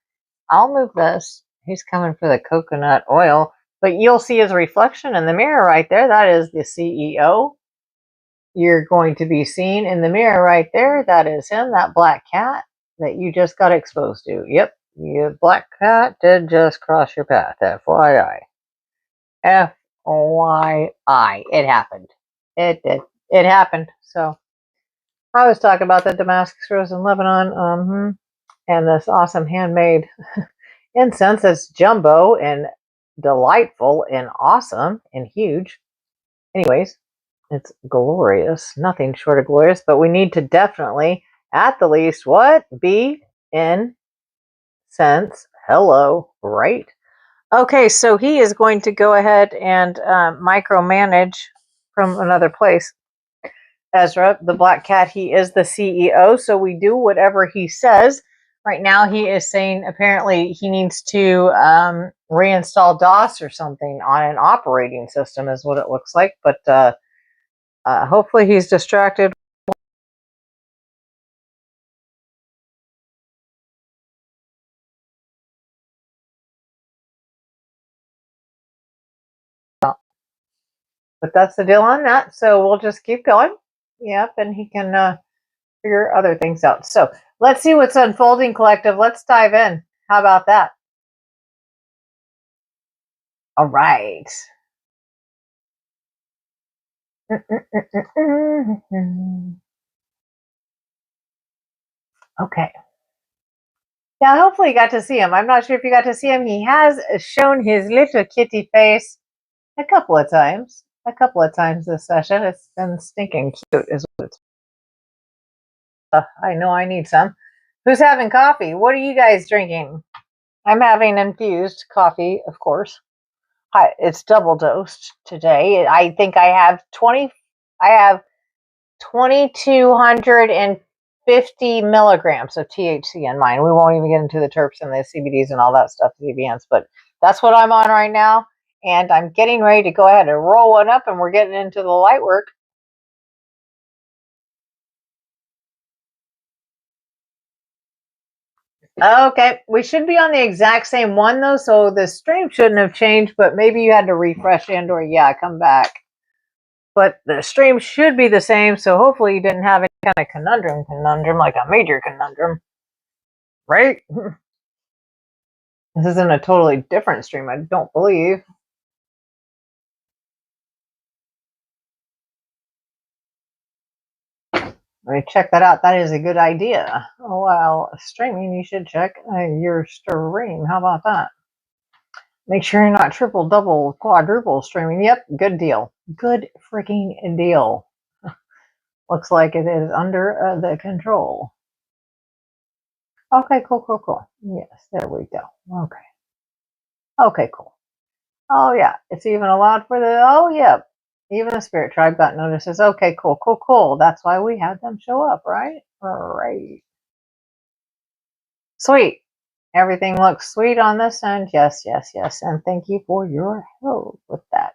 I'll move this. He's coming for the coconut oil. But you'll see his reflection in the mirror right there. That is the CEO. You're going to be seen in the mirror right there. That is him, that black cat that you just got exposed to. Yep, your black cat did just cross your path. FYI. FYI. It happened. It did. It happened. So I was talking about the Damascus rose in Lebanon, and this awesome handmade incense that's jumbo and delightful and awesome and huge. Anyways, it's glorious. Nothing short of glorious, but we need to definitely, at the least, what? Be in sense. Hello, right? Okay, so he is going to go ahead and micromanage from another place. Ezra, the black cat, he is the CEO, so we do whatever he says. Right now, he is saying apparently he needs to reinstall DOS or something on an operating system, is what it looks like. But hopefully, he's distracted. But that's the deal on that. So we'll just keep going. Yep, and he can figure other things out. So let's see what's unfolding, collective. Let's dive in. How about that? All right. Okay. Yeah, hopefully you got to see him. I'm not sure if you got to see him. He has shown his little kitty face a couple of times. A couple of times this session. It's been stinking cute, is what it's. I know I need some. Who's having coffee? What are you guys drinking? I'm having infused coffee, of course. It's double dosed today. I think I have 2,250 milligrams of THC in mine. We won't even get into the terps and the CBDs and all that stuff, the CBNs, but that's what I'm on right now. And I'm getting ready to go ahead and roll one up, and we're getting into the light work. Okay, we should be on the exact same one though, so the stream shouldn't have changed, but maybe you had to refresh and or come back. But the stream should be the same, so hopefully you didn't have any kind of conundrum, like a major conundrum. Right? This isn't a totally different stream, I don't believe. Let me check that out. That is a good idea. While streaming, you should check your stream. How about that? Make sure you're not triple, double, quadruple streaming. Yep, good deal. Good freaking deal. Looks like it is under the control. Okay, cool. Yes, there we go. Okay. Okay, cool. Oh, yeah. It's even allowed for the, oh, yeah. Even the spirit tribe got notices. Okay, cool. That's why we had them show up, right? All right. Sweet. Everything looks sweet on this end. Yes. And thank you for your help with that.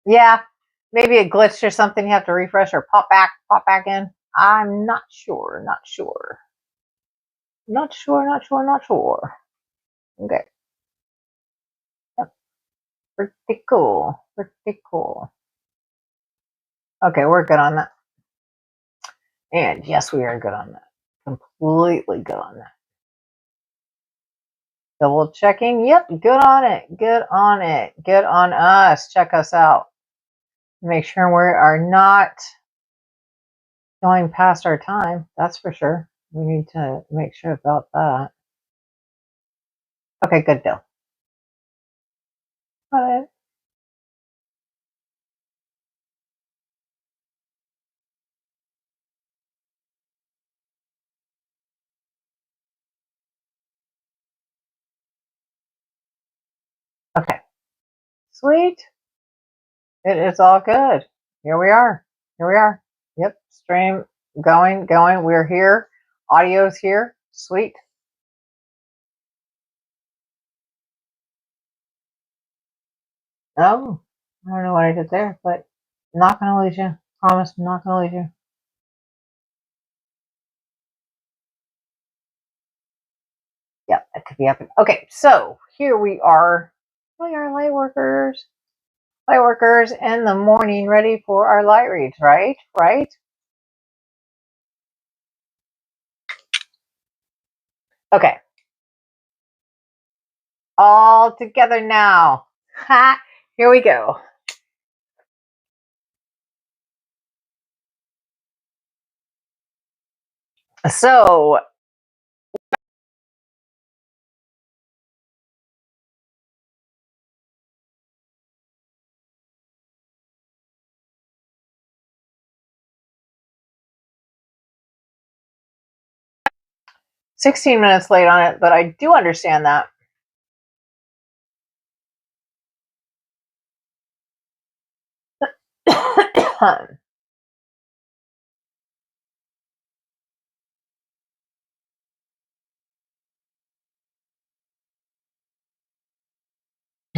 Yeah. Maybe it glitched or something. You have to refresh or pop back in. I'm not sure. Not sure. Okay. Yep. Pretty cool. Okay, we're good on that. And yes, we are good on that. Completely good on that. Double checking. Yep, good on it. Good on it. Good on us. Check us out. Make sure we are not going past our time. That's for sure. We need to make sure about that. Okay, good deal. Got it. Okay. Sweet. It is all good. Here we are. Here we are. Yep. Stream going. We're here. Audio's here. Sweet. Oh, I don't know what I did there, but I'm not going to lose you. Promise I'm not going to lose you. Yep, that could be happening. Okay, so here we are. We are Lightworkers. Lightworkers in the morning, ready for our light reads, right? Right? Okay. All together now. Ha! Here we go. So, $16 late on it, but I do understand that.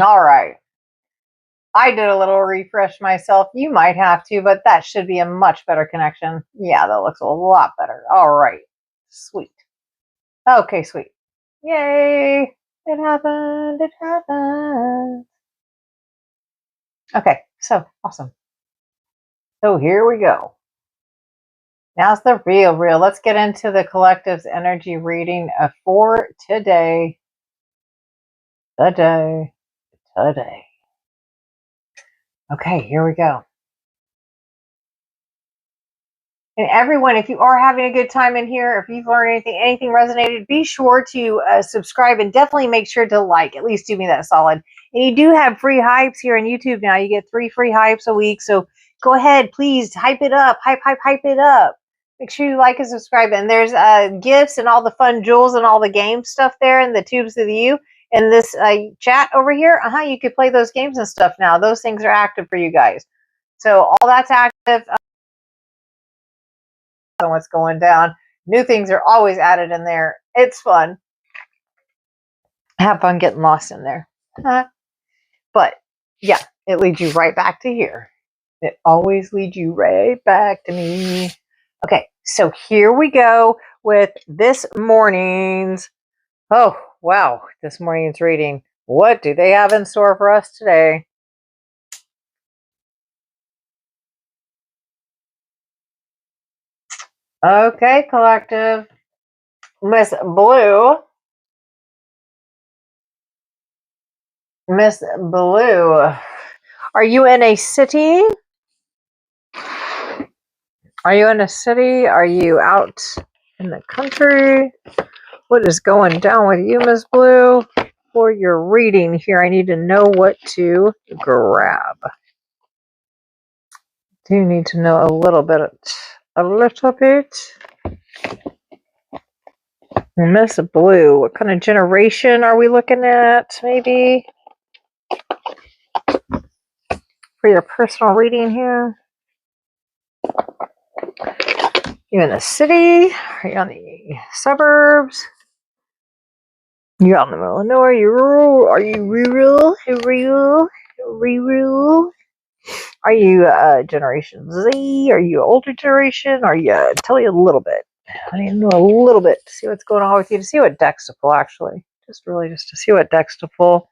All right. I did a little refresh myself. You might have to, but that should be a much better connection. Yeah, that looks a lot better. All right. Sweet. Okay, sweet. Yay. It happened. It happened. Okay, so awesome. So here we go. Now's the real. Let's get into the collective's energy reading for today. Today. Okay, here we go. And everyone, if you are having a good time in here, if you've learned anything resonated, be sure to subscribe and definitely make sure to like. At least do me that solid. And you do have free hypes here on YouTube now. You get 3 free hypes a week. So go ahead, please hype it up. Hype it up. Make sure you like and subscribe. And there's gifts and all the fun jewels and all the game stuff there and the tubes of you. And this chat over here, you could play those games and stuff now. Those things are active for you guys. So all that's active. On what's going down. New things are always added in there. It's fun. Have fun getting lost in there. But yeah, it leads you right back to here. It always leads you right back to me. Okay, so here we go with this morning's, oh, wow, this morning's reading. What do they have in store for us today? Okay, collective. Miss Blue. Miss Blue. Are you in a city? Are you in a city? Are you out in the country? What is going down with you, Miss Blue? For your reading here, I need to know what to grab. Do you need to know a little bit? Miss Blue, what kind of generation are we looking at, maybe? For your personal reading here. You in the city? Are you on the suburbs? You out in the middle of nowhere? You rural? Are you rural? Rural? Are you Generation Z? Are you older generation? Are you? Tell you a little bit. I need to know a little bit to see what's going on with you. To see what decks to pull, actually. Just to see what decks to pull,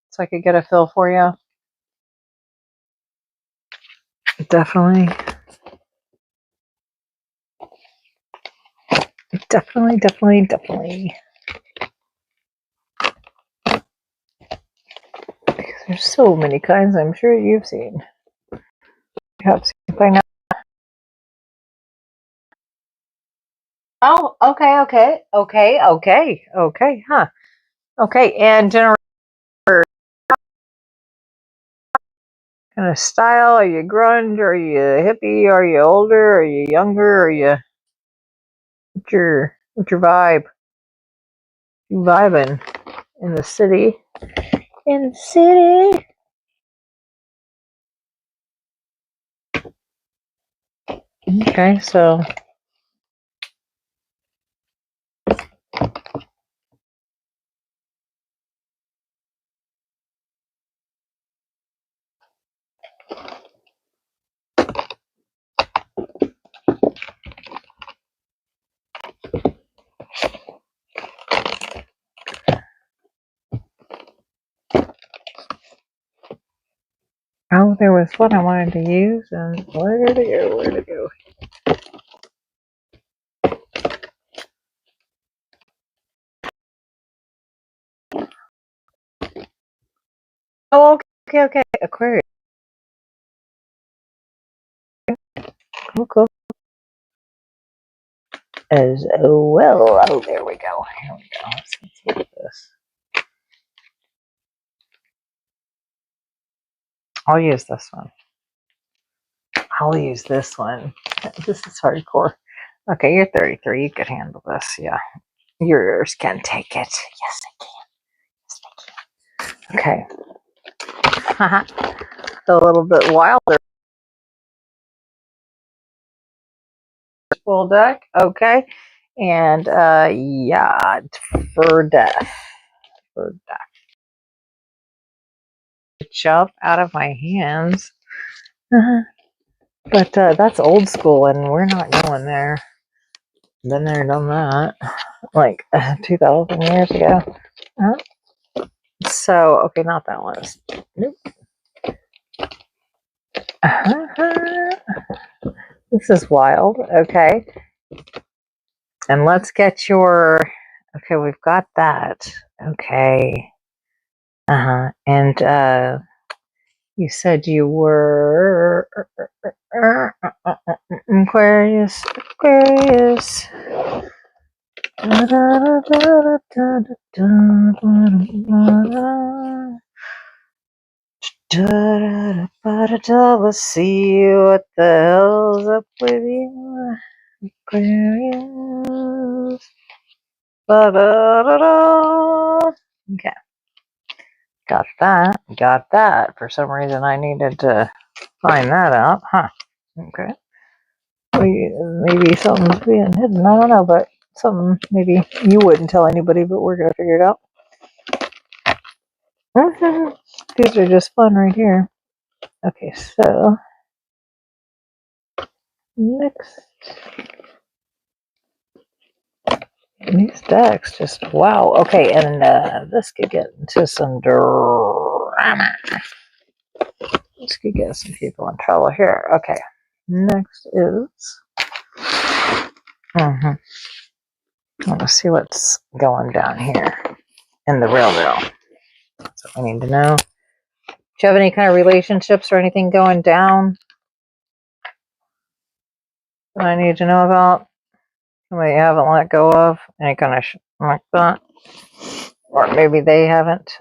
so I could get a feel for you. definitely. There's so many kinds I'm sure you've seen. Perhaps you find out. Oh, okay, huh. Okay, and general kind of style, are you grunge, are you hippie, are you older, are you younger, are you, what's your vibe? You vibing in the city? In the city. Okay, so oh, there was one I wanted to use, and where did it go? Oh, okay, Aquarius. Cool. As well. Oh, there we go. Here we go. Let's look at this. I'll use this one. This is hardcore. Okay, you're 33. You could handle this. Yeah. Yours can take it. Yes, I can. Okay. A little bit wilder. Full deck. Okay. And yeah, for death. Jump out of my hands. But that's old school, and we're not going there. Been there, done that. Like 2,000 years ago. So, okay, not that one. Nope. This is wild. Okay. And let's get your. Okay, we've got that. Okay. And you said you were Aquarius. Let's see what the hell's up with you, Aquarius. Okay. Got that. For some reason I needed to find that out. Huh. Okay. Maybe something's being hidden. I don't know, but something maybe you wouldn't tell anybody, but we're gonna figure it out. These are just fun right here. Okay, so next, these decks just wow. Okay, and this could get into some drama. This could get some people in trouble here. Okay, next is. I want to see what's going down here in the real. That's what we need to know. Do you have any kind of relationships or anything going down that I need to know about? Somebody you haven't let go of? Any kind of like that? Or maybe they haven't.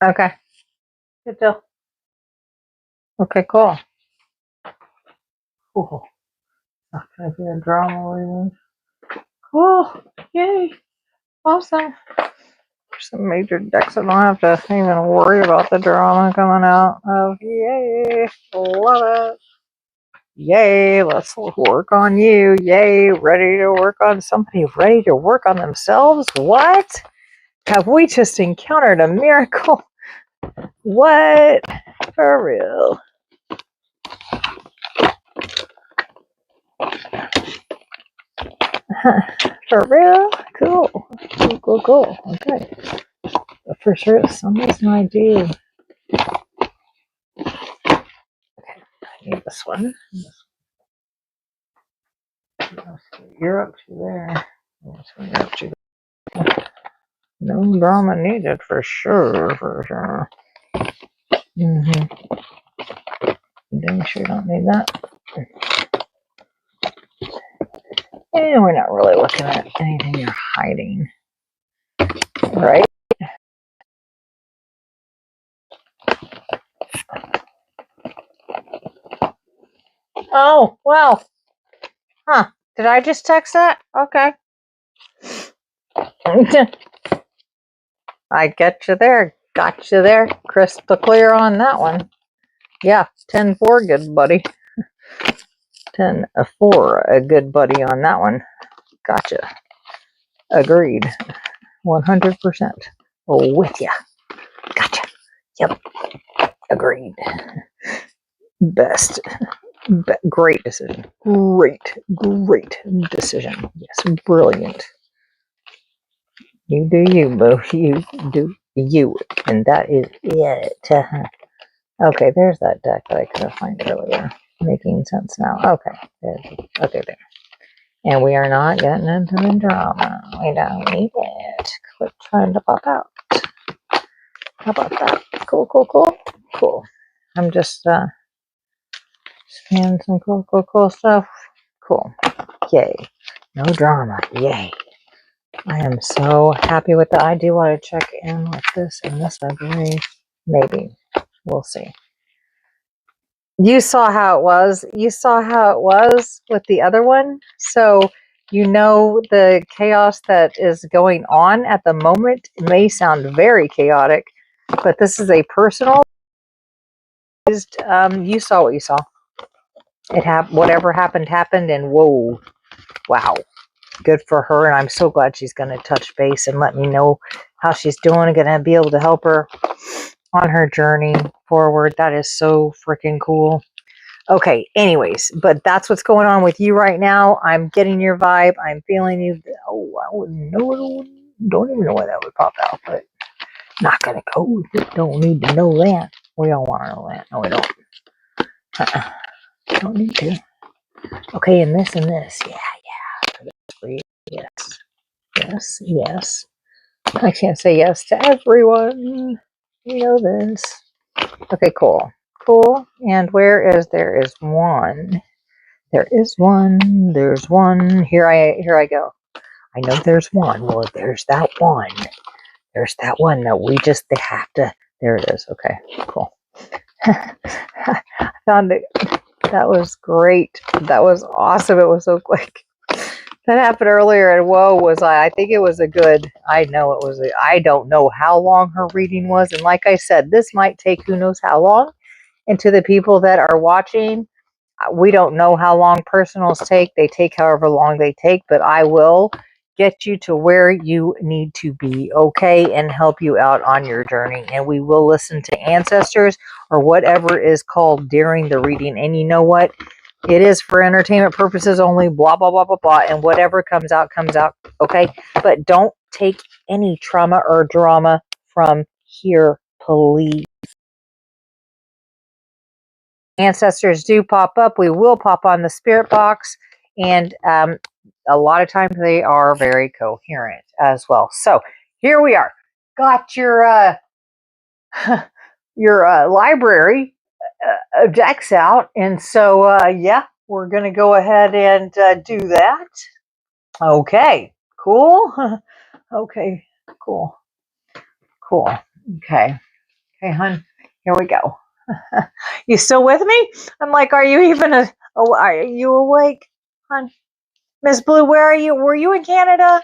Okay. Good deal. Okay, cool. Cool. Not gonna be a drama reading. Cool. Yay. Awesome. some major decks. I don't have to even worry about the drama coming out of. Yay, love it. Yay, let's work on you. Yay, ready to work on somebody, ready to work on themselves. What? Have we just encountered a miracle? What? For real? For real? Cool. Cool. Okay. But for sure, some reason I do. Okay, I need this one. You're up to there. That's what you're up to. No drama needed for sure. Damn sure don't need that. And we're not really looking at anything you're hiding. Right? Oh, well. Huh. Did I just text that? Okay. I get you there. Got you there. Crystal clear on that one. Yeah, 10-4, good buddy. 10-4, a good buddy on that one. Gotcha. Agreed. 100%. With ya. Gotcha. Yep. Agreed. Best. Great decision. Great decision. Yes, brilliant. You do you, boo. You do you. And that is it. Okay, there's that deck that I couldn't find earlier. Making sense now. Okay, there. And we are not getting into the drama. We don't need it. Quit trying to pop out. How about that? Cool. I'm just scanning some cool stuff. Cool. Yay. No drama. Yay. I am so happy with that. I do want to check in with this and this, I believe. Maybe. We'll see. You saw how it was. You saw how it was with the other one. So you know the chaos that is going on at the moment may sound very chaotic, but this is a personal. You saw what you saw. It whatever happened, and whoa, wow, good for her. And I'm so glad she's going to touch base and let me know how she's doing. I'm going to be able to help her on her journey forward. That is so freaking cool. Okay, anyways, but that's what's going on with you right now. I'm getting your vibe. I'm feeling you. Oh, I wouldn't know. Don't even know why that would pop out, but not going to go. Don't need to know that. We don't want to know that. No, we don't. Don't need to. Okay, and this. Yeah. Yes. I can't say yes to everyone. You know this. Okay, cool. And where is there is one. There's one. Here I go. I know there's one. Well, there's that one. There's that one that they have to. There it is. Okay, cool. I found it. That was great. That was awesome. It was so quick. That happened earlier, and whoa, was I think it was a good. I know it was. I don't know how long her reading was, and like I said, this might take who knows how long. And to the people that are watching, we don't know how long personals take. They take however long they take, but I will get you to where you need to be, okay, and help you out on your journey. And we will listen to ancestors or whatever is called during the reading. And you know what? It is for entertainment purposes only, blah, blah, blah, blah, blah. And whatever comes out, okay? But don't take any trauma or drama from here, please. Ancestors do pop up. We will pop on the spirit box, and a lot of times they are very coherent as well. So here we are. Got your your library of decks out, and so yeah, we're going to go ahead and do that. Okay, cool. Okay, cool. Okay, hun. Here we go. You still with me? I'm like, are you even are you awake, hon? Miss Blue, where are you? Were you in Canada?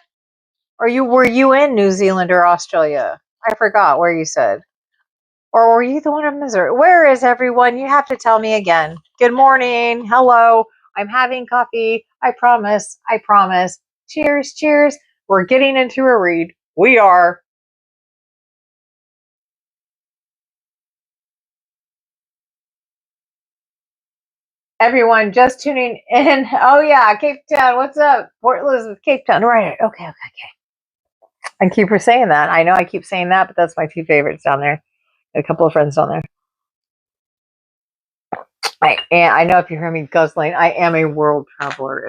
Or were you in New Zealand or Australia? I forgot where you said. Or were you the one in Missouri? Where is everyone? You have to tell me again. Good morning. Hello. I'm having coffee. I promise. I promise. Cheers. Cheers. We're getting into a read. We are. Everyone just tuning in. Oh, yeah. Cape Town. What's up? Port Elizabeth, Cape Town. Right. Okay. I keep saying that. I know I keep saying that, but that's my two favorites down there. A couple of friends down there. I know if you hear me guzzling, I am a world traveler.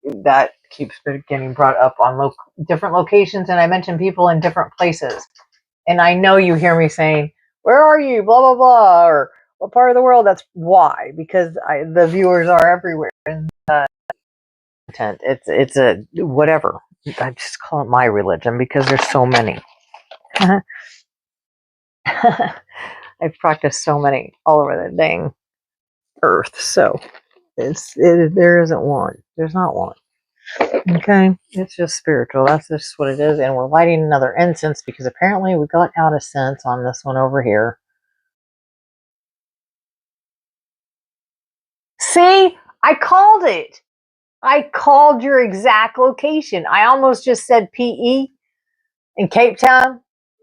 If that keeps getting brought up on different locations, and I mention people in different places. And I know you hear me saying, "Where are you?" Blah blah blah, or what part of the world? That's why, because the viewers are everywhere. And content, it's a whatever. I just call it my religion because there's so many. I've practiced so many all over the dang earth, so there isn't one. There's not one. Okay, it's just spiritual. That's just what it is. And we're lighting another incense because apparently we got out of sense on this one over here. See, I called it. I called your exact location. I almost just said PE in Cape Town,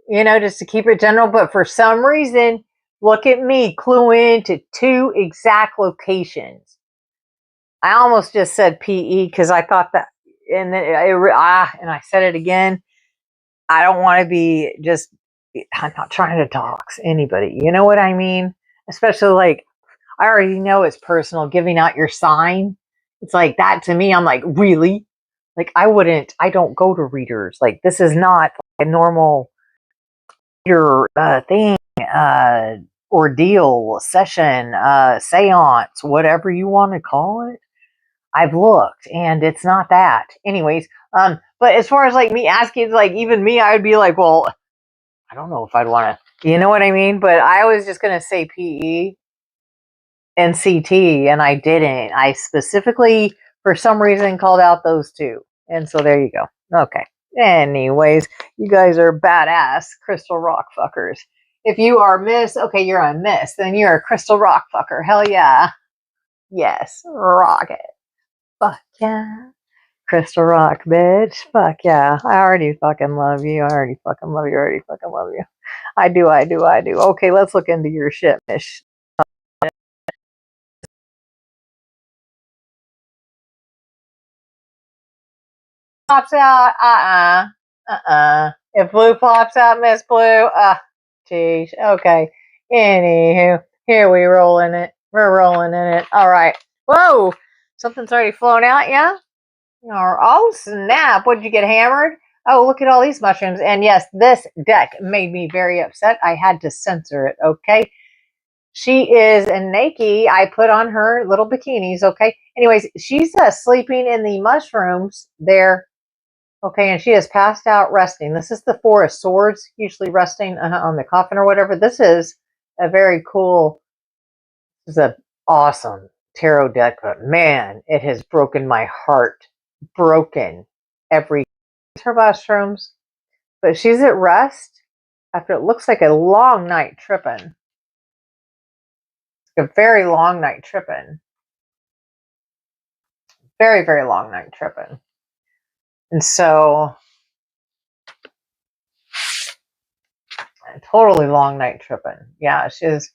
just to keep it general. But for some reason, look at me, clue into two exact locations. I almost just said PE because I thought that, and then and I said it again. I don't want to be I'm not trying to dox anybody. You know what I mean? Especially like, I already know it's personal, giving out your sign. It's like that to me. I'm like, really? Like, I don't go to readers. Like, this is not a normal reader thing, ordeal, session, seance, whatever you want to call it. I've looked and it's not that. Anyways, but as far as like me asking, like even me, I would be like, well, I don't know if I'd want to, you know what I mean? But I was just going to say PE and CT and I didn't. I specifically, for some reason, called out those two. And so there you go. Okay. Anyways, you guys are badass crystal rock fuckers. If you are Miss, okay, you're a Miss, then you're a crystal rock fucker. Hell yeah. Yes. Rock it. Fuck yeah. Crystal rock, bitch. Fuck yeah. I already fucking love you. I already fucking love you. I do. Okay, let's look into your shit, Miss. Pops out. If blue pops out, Miss Blue. Geez. Okay. Anywho, here we roll in it. We're rolling in it. All right. Whoa. Something's already flown out, yeah? Oh, snap. What, did you get hammered? Oh, look at all these mushrooms. And yes, this deck made me very upset. I had to censor it, okay? She is naked. I put on her little bikinis, okay? Anyways, she's sleeping in the mushrooms there, okay? And she is passed out resting. This is the Four of Swords, usually resting on the coffin or whatever. This is a very cool, this is an awesome tarot deck, but man, it has broken my heart. Broken every her mushrooms, but she's at rest after it looks like a long night tripping. A very long night tripping. Very, very long night tripping. And so, a totally long night tripping. Yeah, she's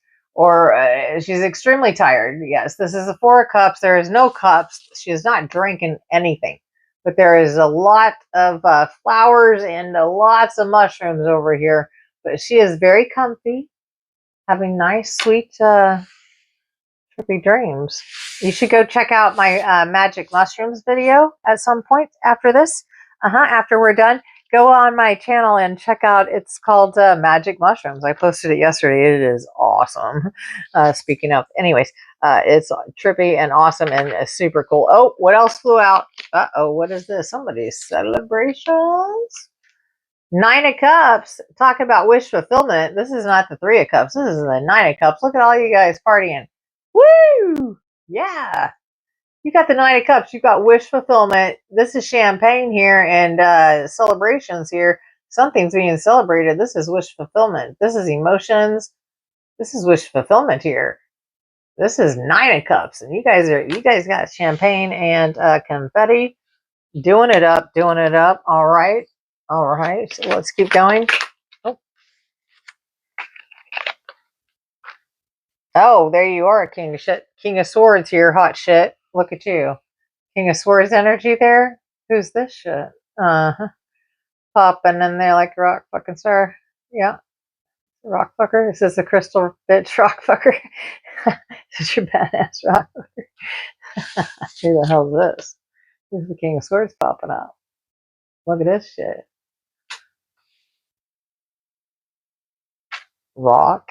extremely tired. Yes, this is the Four of Cups. There is no cups. She is not drinking anything. But there is a lot of flowers and lots of mushrooms over here. But she is very comfy, having nice, sweet, trippy dreams. You should go check out my magic mushrooms video at some point after this. After we're done, go on my channel and check out. It's called Magic Mushrooms. I posted it yesterday. It is awesome. Speaking of, anyways, it's trippy and awesome and super cool. Oh, what else flew out? What is this? Somebody's celebrations. Nine of Cups. Talking about wish fulfillment. This is not the Three of Cups. This is the Nine of Cups. Look at all you guys partying. Woo! Yeah. You got the Nine of Cups. You got wish fulfillment. This is champagne here and celebrations here. Something's being celebrated. This is wish fulfillment. This is emotions. This is wish fulfillment here. This is Nine of Cups, and you guys got champagne and confetti, doing it up. All right. So let's keep going. Oh, there you are, King of Shit, King of Swords here, hot shit. Look at you, King of Swords energy there. Who's this shit? Popping in there like a rock fucking star. Yeah, rock fucker. This is the crystal bitch rock fucker. Such a badass rock fucker. Who the hell is this? Who's the King of Swords popping up? Look at this shit. Rock.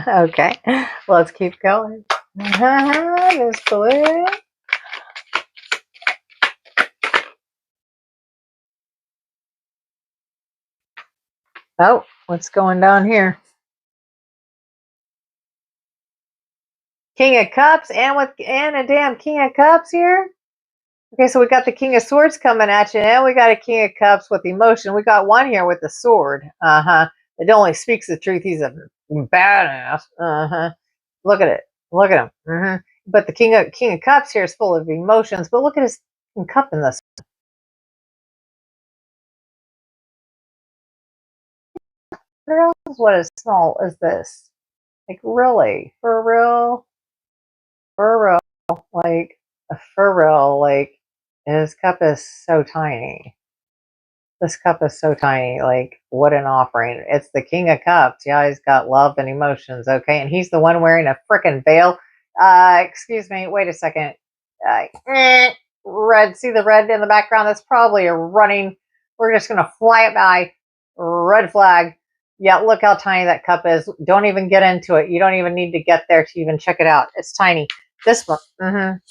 Okay, let's keep going. This blue. Oh, what's going down here? King of Cups and a damn King of Cups here. Okay, so we got the King of Swords coming at you, and we got a King of Cups with emotion. We got one here with the sword. It only speaks the truth. He's a badass. Look at it. Look at him. But the King of Cups here is full of emotions. But look at his cup in this. What as small as this? Like really, for real, like for real, like his cup is so tiny. This cup is so tiny. Like what an offering! It's the King of Cups. Yeah, he's got love and emotions. Okay, and he's the one wearing a freaking veil. Excuse me. Wait a second. Red. See the red in the background? That's probably a running. We're just gonna fly it by. Red flag. Yeah, look how tiny that cup is. Don't even get into it. You don't even need to get there to even check it out. It's tiny. This one,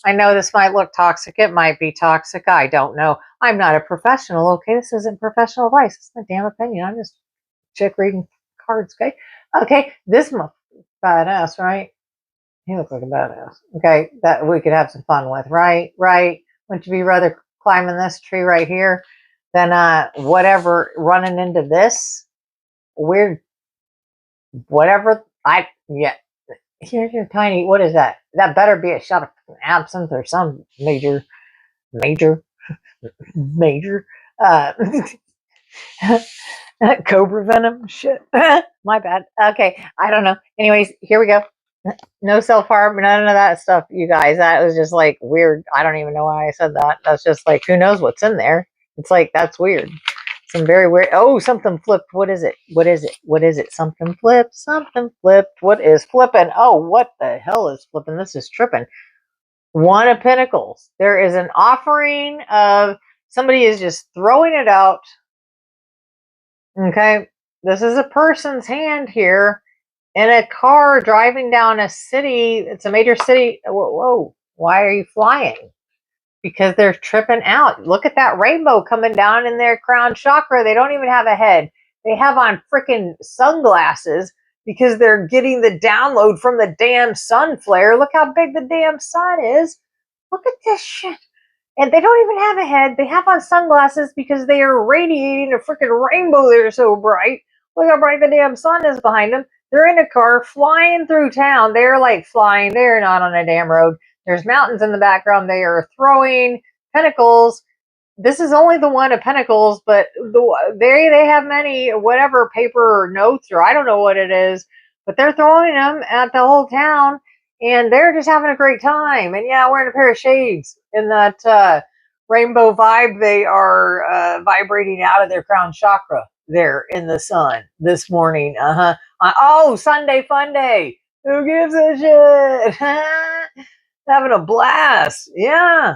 I know this might look toxic. It might be toxic. I don't know. I'm not a professional, okay? This isn't professional advice. It's my damn opinion. I'm just chick reading cards, okay? Okay, this one, badass, right? He looks like a badass. Okay, that we could have some fun with, right? Right? Wouldn't you be rather climbing this tree right here than whatever running into this weird whatever? Here's your tiny, what is that? That better be a shot of absinthe or some major cobra venom shit. My bad. Okay, I don't know. Anyways, here we go. No self-harm, none of that stuff, you guys. That was just like weird. I don't even know why I said that. That's just like, who knows what's in there. It's like, that's weird. Some very weird. Oh, something flipped. What is it? Something flipped. What is flipping? Oh, what the hell is flipping? This is tripping. One of Pentacles. There is an offering of somebody is just throwing it out. Okay. This is a person's hand here in a car driving down a city. It's a major city. Whoa. Why are you flying? Because they're tripping out. Look at that rainbow coming down in their crown chakra. They don't even have a head. They have on freaking sunglasses because they're getting the download from the damn sun flare. Look how big the damn sun is. Look at this shit. And they don't even have a head. They have on sunglasses because they are radiating a freaking rainbow. They're so bright. Look how bright the damn sun is behind them. They're in a car flying through town. They're like flying. They're not on a damn road. There's mountains in the background. They are throwing pentacles. This is only the one of pentacles, but they have many, whatever, paper or notes, or I don't know what it is, but they're throwing them at the whole town, and they're just having a great time. And yeah, wearing a pair of shades in that rainbow vibe. They are vibrating out of their crown chakra there in the sun this morning. Oh, Sunday fun day. Who gives a shit? Having a blast. Yeah.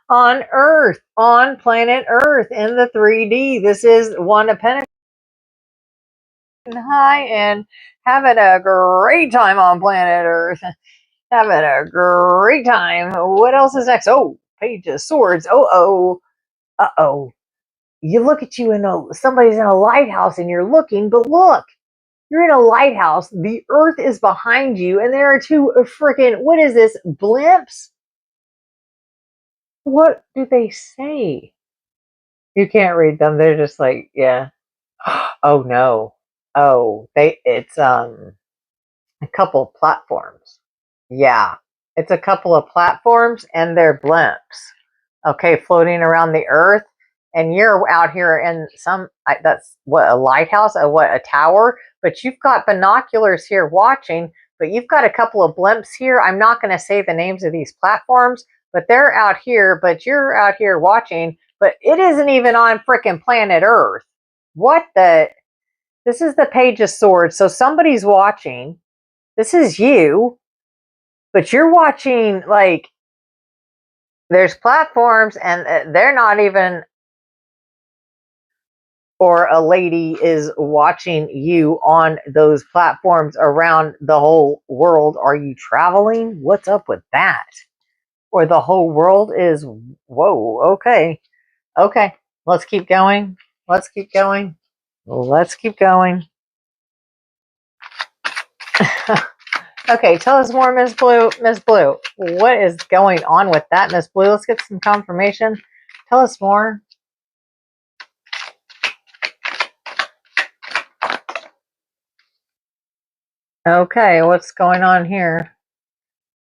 On Earth, on planet Earth, in the 3D. This is one of Pentacles. Hi, and having a great time on planet Earth. Having a great time. What else is next? Oh, Page of Swords. Uh-oh. You look at you and somebody's in a lighthouse and you're looking, but look. You're in a lighthouse. The earth is behind you, and there are two freaking, what is this, blimps? What do they say? You can't read them. They're just like, yeah. Oh no. Oh, it's a couple of platforms. Yeah. It's a couple of platforms and they're blimps. Okay, floating around the earth. And you're out here in that's what, a lighthouse, a tower, but you've got binoculars here watching, but you've got a couple of blimps here. I'm not going to say the names of these platforms, but they're out here, but you're out here watching, but it isn't even on freaking planet Earth. What the? This is the Page of Swords. So somebody's watching. This is you, but you're watching, like, there's platforms and they're not even, or a lady is watching you on those platforms around the whole world. Are you traveling? What's up with that? Or the whole world is, whoa, okay. Okay, let's keep going. Let's keep going. Let's keep going. Okay, tell us more, Miss Blue. Miss Blue, what is going on with that, Miss Blue? Let's get some confirmation. Tell us more. Okay, what's going on here?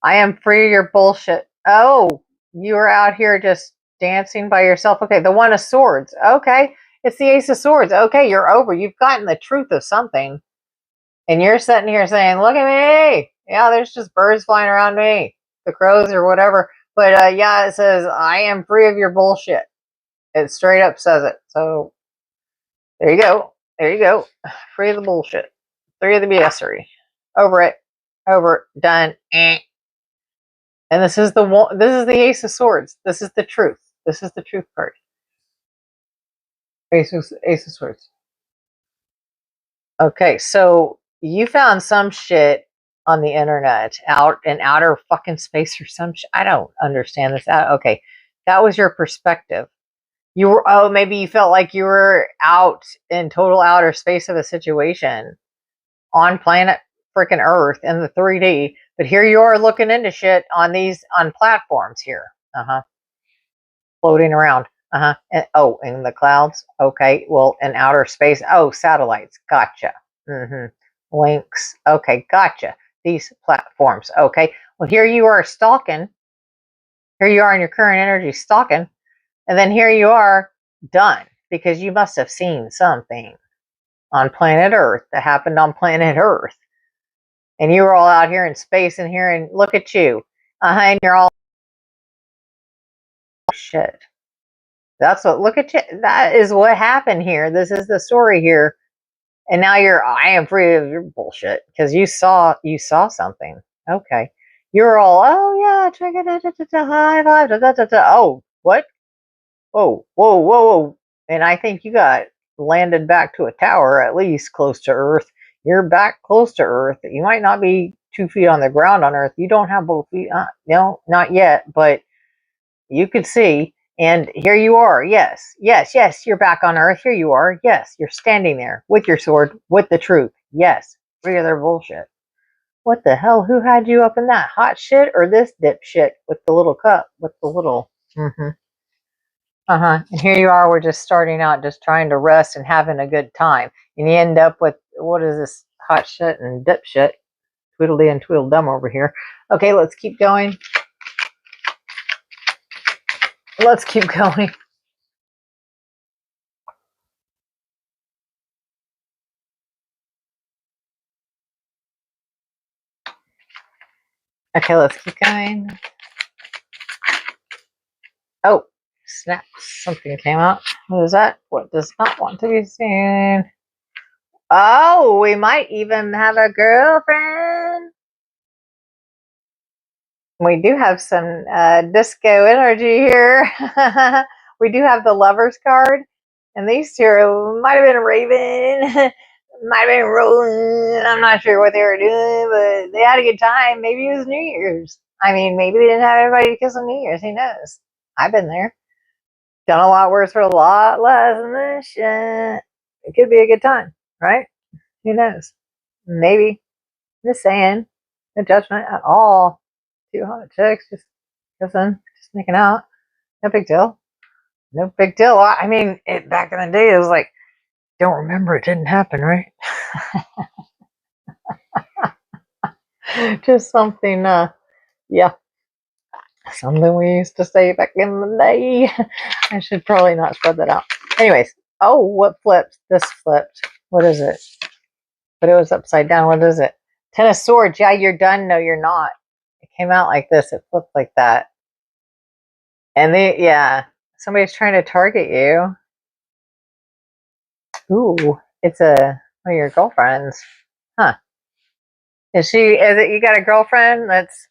I am free of your bullshit. Oh, you are out here just dancing by yourself. Okay, the One of Swords. Okay, it's the Ace of Swords. Okay, you're over. You've gotten the truth of something. And you're sitting here saying, look at me. Yeah, there's just birds flying around me. The crows or whatever. But yeah, it says, I am free of your bullshit. It straight up says it. So there you go. There you go. Free of the bullshit. Free of the BSery. Over it. Over it. Done. Eh. And this is the Ace of Swords. This is the truth. This is the truth card. Ace of Swords. Okay, so you found some shit on the internet, out in outer fucking space or some shit. I don't understand this. Okay, that was your perspective. You were, oh, maybe you felt like you were out in total outer space of a situation on planet freaking Earth in the 3D, but here you are looking into shit on platforms here. Floating around. And, oh, in the clouds. Okay, well, in outer space. Oh, satellites. Gotcha. Links. Okay, gotcha. These platforms. Okay, well, here you are stalking. Here you are in your current energy stalking. And then here you are done, because you must have seen something on planet Earth that happened on planet Earth. And you were all out here in space and here, and look at you. And you're all, shit. That's what, look at you. That is what happened here. This is the story here. And now I am free of your bullshit, because you saw something. Okay. You're all, oh yeah, high five, oh, what? Whoa, whoa, whoa, whoa. And I think you got landed back to a tower, at least close to Earth. You're back close to Earth. You might not be 2 feet on the ground on Earth. You don't have both feet. No, not yet, but you could see. And here you are. Yes, yes, yes, you're back on Earth. Here you are. Yes, you're standing there with your sword, with the truth. Yes, free of their bullshit. What the hell? Who had you up in that hot shit, or this dipshit with the little cup, with the little... And here you are, we're just starting out, just trying to rest and having a good time. And you end up with, what is this hot shit and dipshit? Tweedledee and Tweedledum over here. Okay, let's keep going. Let's keep going. Okay, let's keep going. Oh, snap. Something came out. What is that? What does not want to be seen? Oh, we might even have a girlfriend. We do have some disco energy here. We do have the Lovers card. And these two might have been raving, might have been rolling. I'm not sure what they were doing, but they had a good time. Maybe it was New Year's. I mean, maybe they didn't have everybody to kiss on New Year's. Who knows? I've been there. Done a lot worse for a lot less than this shit. It could be a good time, right? Who knows? Maybe. Just saying. No judgment at all. 200 chicks just kissing, just making out. No big deal. No big deal. I mean, back in the day, it was like, don't remember, it didn't happen, right? Just something, yeah, something we used to say back in the day. I should probably not spread that out. Anyways, oh, what flipped? This flipped. What is it? But it was upside down. What is it? Ten of Swords. Yeah, you're done. No, you're not. It came out like this. It flipped like that. And yeah, somebody's trying to target you. Ooh, it's one of your girlfriends. Huh. Is it you got a girlfriend that's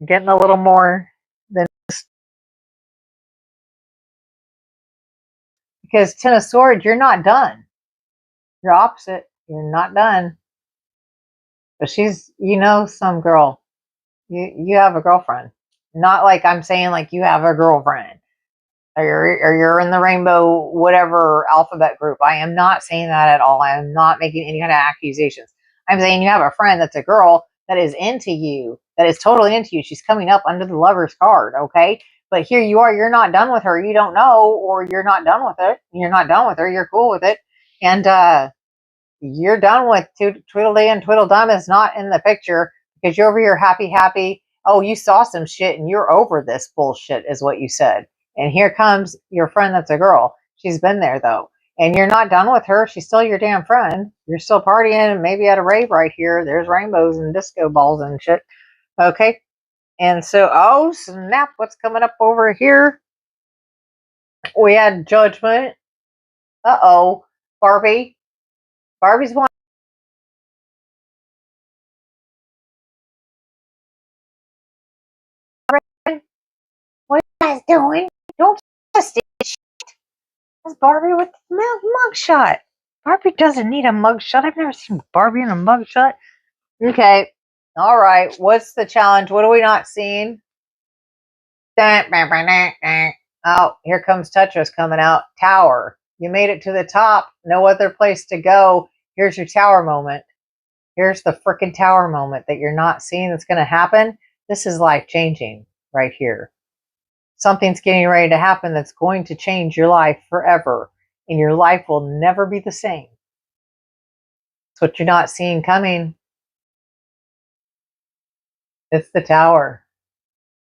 getting a little more than, because Ten of Swords, you're not done. You're opposite. You're not done. But she's, some girl. You have a girlfriend. Not like I'm saying like you have a girlfriend. Or you're in the rainbow, whatever alphabet group. I am not saying that at all. I am not making any kind of accusations. I'm saying you have a friend that's a girl that is into you, that is totally into you. She's coming up under the Lover's card, okay? But here you are, you're not done with her. You don't know, or you're not done with it. You're not done with her. You're cool with it. And you're done with Tweedledee and Tweedledum is not in the picture because you're over here happy. Oh, you saw some shit and you're over this bullshit is what you said. And here comes your friend that's a girl. She's been there, though. And you're not done with her. She's still your damn friend. You're still partying, maybe at a rave right here. There's rainbows and disco balls and shit. Okay? And so, oh, snap. What's coming up over here? We had Judgment. Uh-oh. Barbie. Barbie's one. What are you guys doing? Don't just That's Barbie with the mugshot. Barbie doesn't need a mugshot. I've never seen Barbie in a mugshot. Okay. All right. What's the challenge? What are we not seeing? Oh, here comes Tetris coming out. Tower. You made it to the top. No other place to go. Here's your tower moment. Here's the freaking tower moment that you're not seeing that's going to happen. This is life changing right here. Something's getting ready to happen that's going to change your life forever, and your life will never be the same. It's what you're not seeing coming. It's the tower,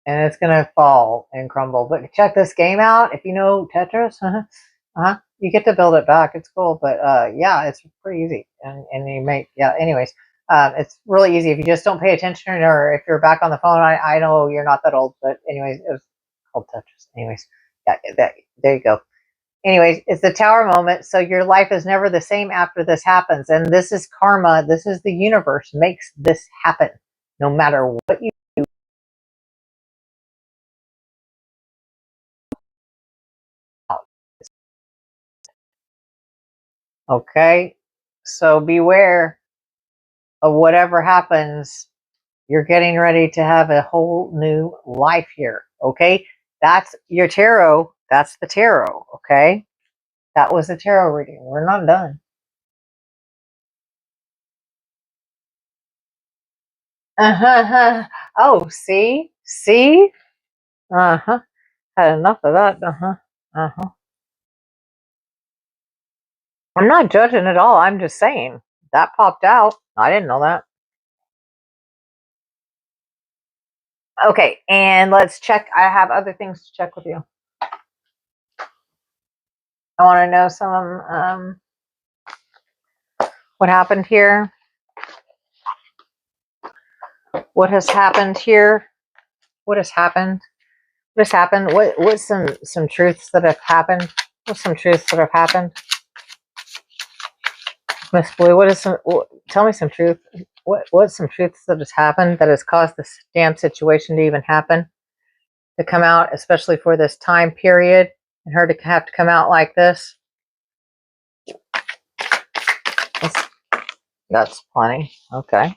and it's going to fall and crumble. But check this game out. If you know Tetris, you get to build it back. It's cool, but yeah, it's pretty easy. And you make, yeah, anyways, it's really easy if you just don't pay attention, or if you're back on the phone. I know you're not that old, but anyways, it was called Tetris. Anyways, yeah, there you go. Anyways, it's the tower moment. So your life is never the same after this happens. And this is karma. This is the universe makes this happen. No matter what you do. Okay? So beware of whatever happens. You're getting ready to have a whole new life here. Okay? That's your tarot. That's the tarot. Okay? That was the tarot reading. We're not done. Oh, see? See? Uh-huh. Had enough of that. Uh-huh. I'm not judging at all. I'm just saying. That popped out. I didn't know that. Okay, and let's check. I have other things to check with you. I want to know some, what happened here. What has happened here? What has happened? What has happened? What's some truths that have happened? What's some truths that have happened? Miss Blue, tell me some truth. What's some truths that has happened that has caused this damn situation to even happen? To come out, especially for this time period, and her to have to come out like this? That's plenty. Okay.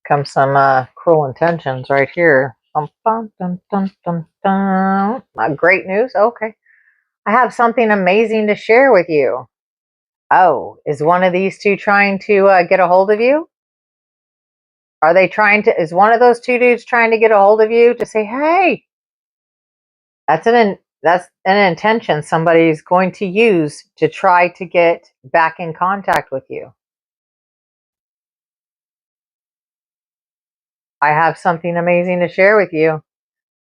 Comes some cruel intentions right here. Great news. Okay. I have something amazing to share with you. Oh, is one of these two trying to get a hold of you? Are they trying to, is one of those two dudes trying to get a hold of you to say, hey, that's an intention somebody's going to use to try to get back in contact with you. I have something amazing to share with you.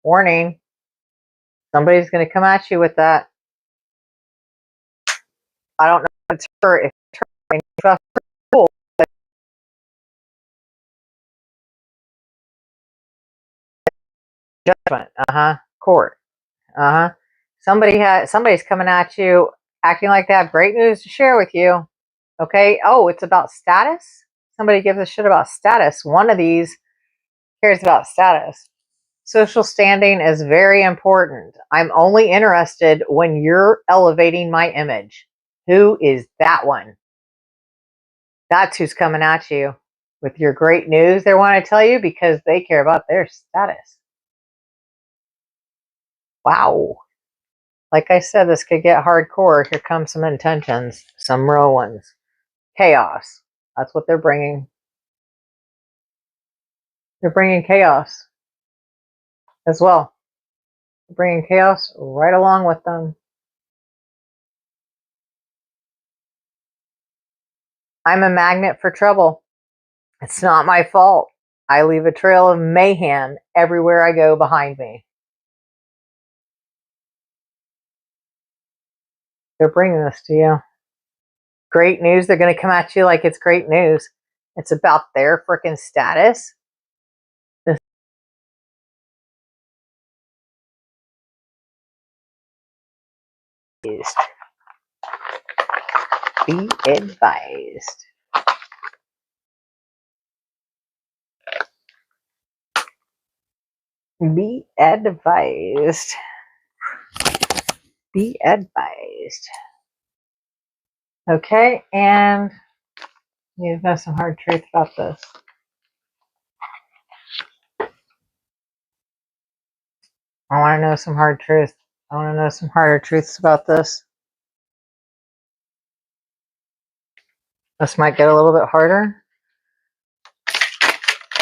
Warning, somebody's going to come at you with that. I don't know if it's her, if it's her, and you trust her, cool. Judgment, court, somebody's coming at you, acting like they have great news to share with you. Okay, oh, it's about status. Somebody gives a shit about status. One of these cares about status. Social standing is very important. I'm only interested when you're elevating my image. Who is that one? That's who's coming at you with your great news they want to tell you because they care about their status. Wow. Like I said, this could get hardcore. Here come some intentions, some real ones. Chaos. That's what they're bringing. They're bringing chaos as well. They're bringing chaos right along with them. I'm a magnet for trouble. It's not my fault. I leave a trail of mayhem everywhere I go behind me. They're bringing this to you. Great news. They're going to come at you like it's great news. It's about their freaking status. Be advised. Be advised. Be advised. Okay, and you know some hard truth about this. I want to know some hard truth. I want to know some harder truths about this. This might get a little bit harder.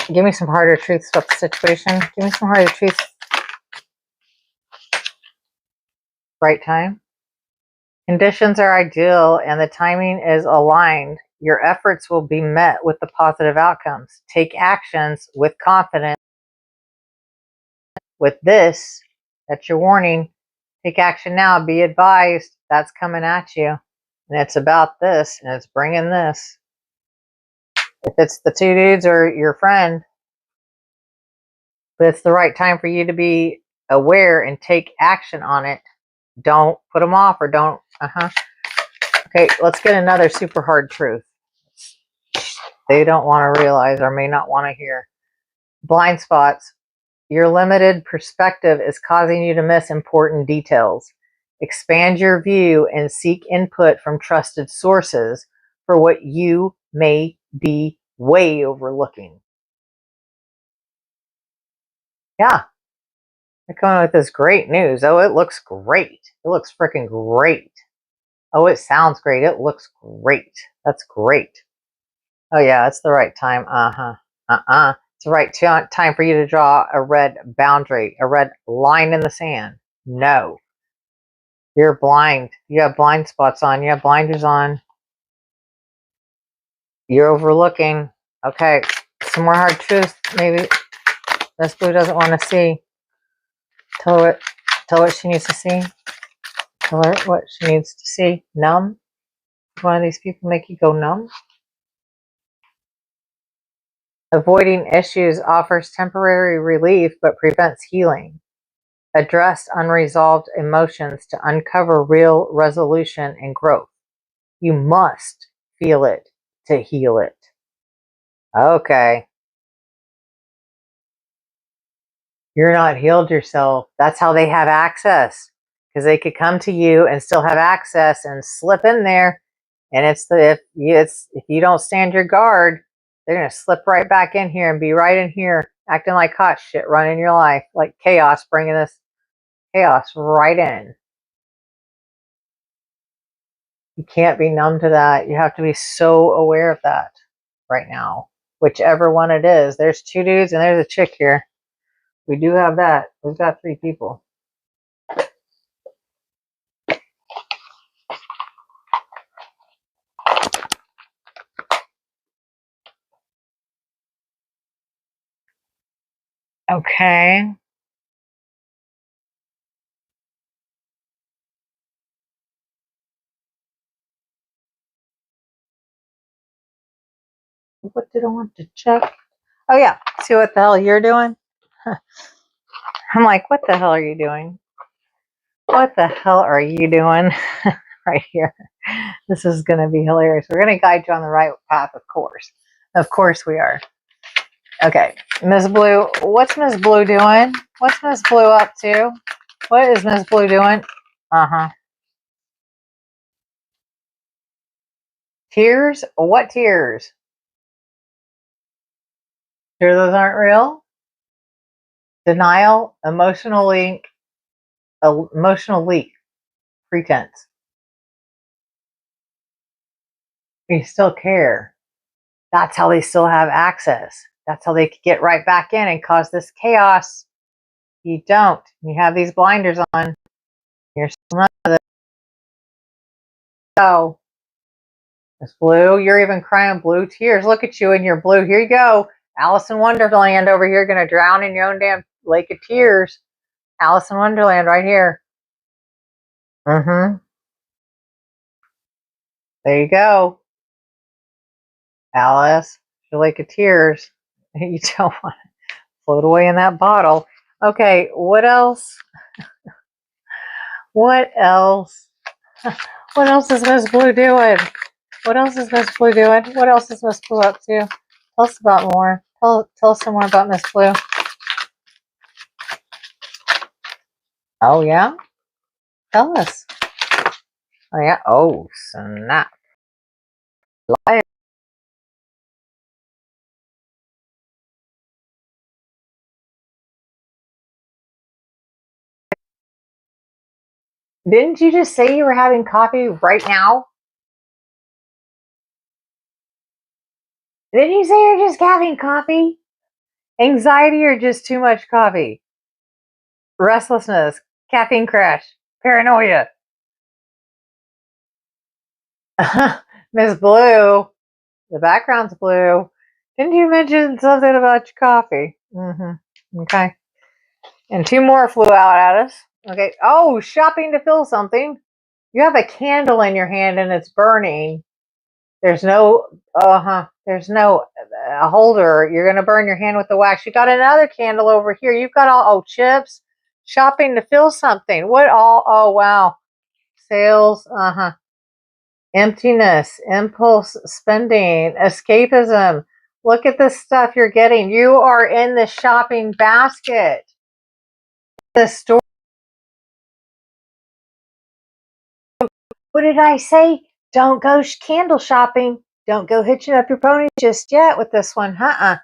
Give me some harder truths about the situation. Give me some harder truths. Right time. Conditions are ideal and the timing is aligned. Your efforts will be met with the positive outcomes. Take actions with confidence. With this, that's your warning. Take action now. Be advised. That's coming at you. And it's about this, and it's bringing this. If it's the two dudes or your friend, but it's the right time for you to be aware and take action on it. Don't put them off or don't. Okay, let's get another super hard truth. They don't want to realize or may not want to hear. Blind spots. Your limited perspective is causing you to miss important details. Expand your view and seek input from trusted sources for what you may be way overlooking. Yeah. They're coming with this great news. Oh, it looks great. It looks freaking great. Oh, it sounds great. It looks great. That's great. Oh, yeah, it's the right time. It's the right time for you to draw a red boundary, a red line in the sand. No. You're blind. You have blind spots on. You have blinders on. You're overlooking. Okay, some more hard truths. Maybe this blue doesn't want to see. Tell her what she needs to see. Tell her what she needs to see. Numb. One of these people make you go numb. Avoiding issues offers temporary relief but prevents healing. Address unresolved emotions to uncover real resolution and growth. You must feel it to heal it. Okay. You're not healed yourself. That's how they have access. Because they could come to you and still have access and slip in there. And if you don't stand your guard, they're going to slip right back in here and be right in here acting like hot shit, running your life, like chaos, bringing this chaos right in. You can't be numb to that. You have to be so aware of that right now. Whichever one it is. There's 2 dudes and there's a chick here. We do have that. We've got 3 people. Okay. What did I want to check? Oh yeah. See what the hell you're doing? I'm like, what the hell are you doing? What the hell are you doing right here? This is going to be hilarious. We're going to guide you on the right path, of course. Of course we are. Okay, Miss Blue, what's Miss Blue doing? What's Miss Blue up to? What is Miss Blue doing? Uh-huh. Tears? What tears? Sure those aren't real? Denial, emotional leak, pretense. You still care. That's how they still have access. That's how they could get right back in and cause this chaos. You don't. You have these blinders on. You're still none of it. So, Miss Blue, you're even crying blue tears. Look at you in your blue. Here you go. Alice in Wonderland over here, going to drown in your own damn lake of tears. Alice in Wonderland right here. Mm-hmm. There you go. Alice, your lake of tears. You don't want to float away in that bottle. Okay, what else? What else? What else is Miss Blue doing? What else is Miss Blue doing? What else is Miss Blue up to? Tell us about more. Tell us some more about Miss Blue. Oh, yeah? Tell us. Oh, yeah? Oh, snap. Liar. Didn't you just say you were having coffee right now? Didn't you say you're just having coffee? Anxiety or just too much coffee? Restlessness, caffeine crash, paranoia. Miss Blue, the background's blue. Didn't you mention something about your coffee? Mm-hmm. Okay. And 2 more flew out at us. Okay. Oh, shopping to fill something. You have a candle in your hand and it's burning. There's no, there's no holder. You're going to burn your hand with the wax. You got another candle over here. You've got all, chips. Shopping to fill something. What all, oh, wow. Sales, emptiness, impulse spending, escapism. Look at the stuff you're getting. You are in the shopping basket. The store. What did I say? Don't go candle shopping. Don't go hitching up your pony just yet with this one. I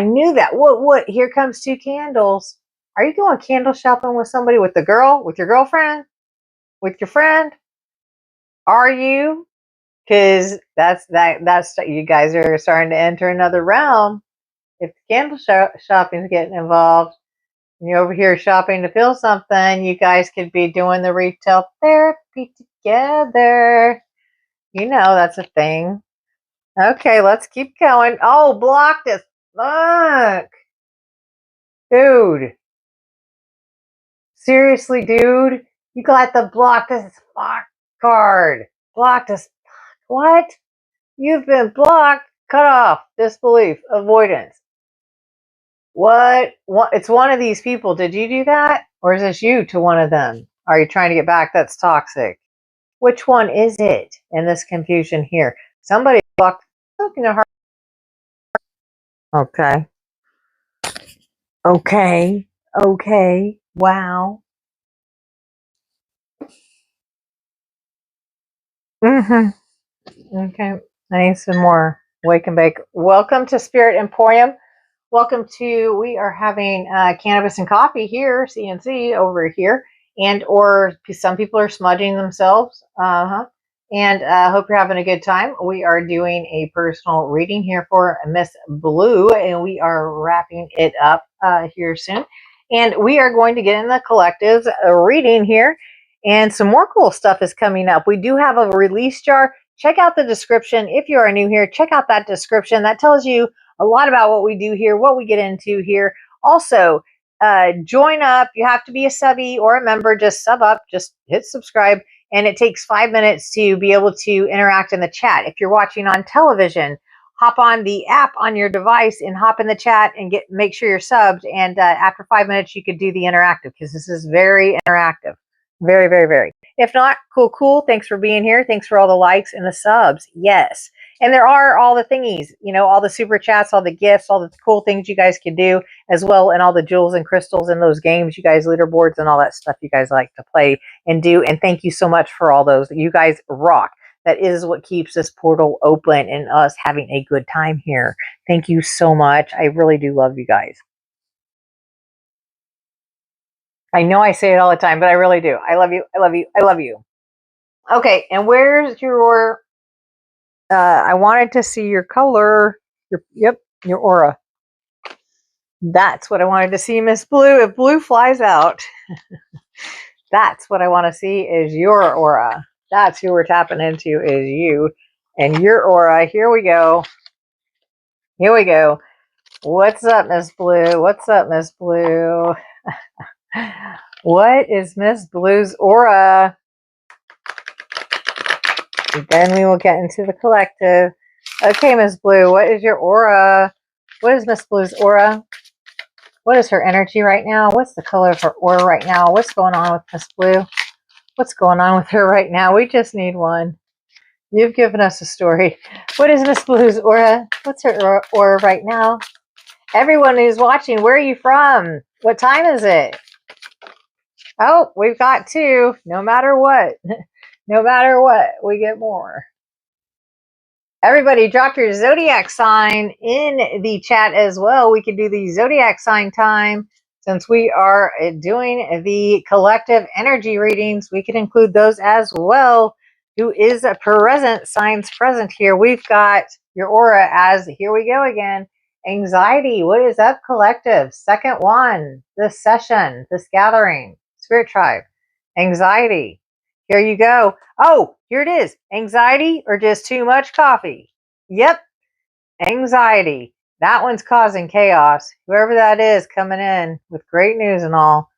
knew that. What? Here comes 2 candles. Are you going candle shopping with somebody? With the girl? With your girlfriend? With your friend? Are you? Because that's you guys are starting to enter another realm. If candle shopping is getting involved, and you're over here shopping to fill something, you guys could be doing the retail therapy together. You know that's a thing. Okay, let's keep going. Oh, blocked as fuck. Dude. Seriously, dude? You got the blocked as fuck card. Blocked as fuck. What? You've been blocked, cut off, disbelief, avoidance. What? It's one of these people. Did you do that? Or is this you to one of them? Are you trying to get back? That's toxic. Which one is it in this confusion here? Somebody blocked something to heart. Okay. Okay. Okay. Wow. Okay. I need some more wake and bake. Welcome to Spirit Emporium. Welcome to, we are having cannabis and coffee here, CNC over here, and or some people are smudging themselves. And hope you're having a good time. We are doing a personal reading here for Miss Blue, and we are wrapping it up here soon. And we are going to get in the collective reading here, and some more cool stuff is coming up. We do have a release jar. Check out the description. If you are new here, check out that description. That tells you a lot about what we do here, what we get into here. Also, join up. You have to be a subby or a member. Just sub up. Just hit subscribe. And it takes 5 minutes to be able to interact in the chat. If you're watching on television, hop on the app on your device and hop in the chat and make sure you're subbed. And after 5 minutes, you could do the interactive because this is very interactive. Very, very, very. If not, cool. Thanks for being here. Thanks for all the likes and the subs. Yes. And there are all the thingies, you know, all the super chats, all the gifts, all the cool things you guys can do as well, and all the jewels and crystals in those games, you guys, leaderboards and all that stuff you guys like to play and do. And thank you so much for all those. You guys rock. That is what keeps this portal open and us having a good time here. Thank you so much. I really do love you guys. I know I say it all the time, but I really do. I love you. I love you. I love you. Okay, and where's your I wanted to see your color. Your aura. That's what I wanted to see, Miss Blue. If Blue flies out, that's what I want to see is your aura. That's who we're tapping into, is you and your aura. Here we go. Here we go. What's up, Miss Blue? What's up, Miss Blue? What is Miss Blue's aura? Then we will get into the collective. Okay, Miss Blue, what is your aura? What is Miss Blue's aura? What is her energy right now? What's the color of her aura right now? What's going on with Miss Blue? What's going on with her right now? We just need one. You've given us a story. What is Miss Blue's aura? What's her aura right now? Everyone who's watching, where are you from? What time is it? Oh, we've got two. No matter what. No matter what, we get more. Everybody drop your zodiac sign in the chat as well. We can do the zodiac sign time. Since we are doing the collective energy readings, we can include those as well. Who is a present, signs present here. We've got your aura as, here we go again, anxiety. What is up, collective? Second one, this session, this gathering, spirit tribe, anxiety. Here you go. Oh, here it is. Anxiety or just too much coffee? Yep, anxiety. That one's causing chaos. Whoever that is coming in with great news and all,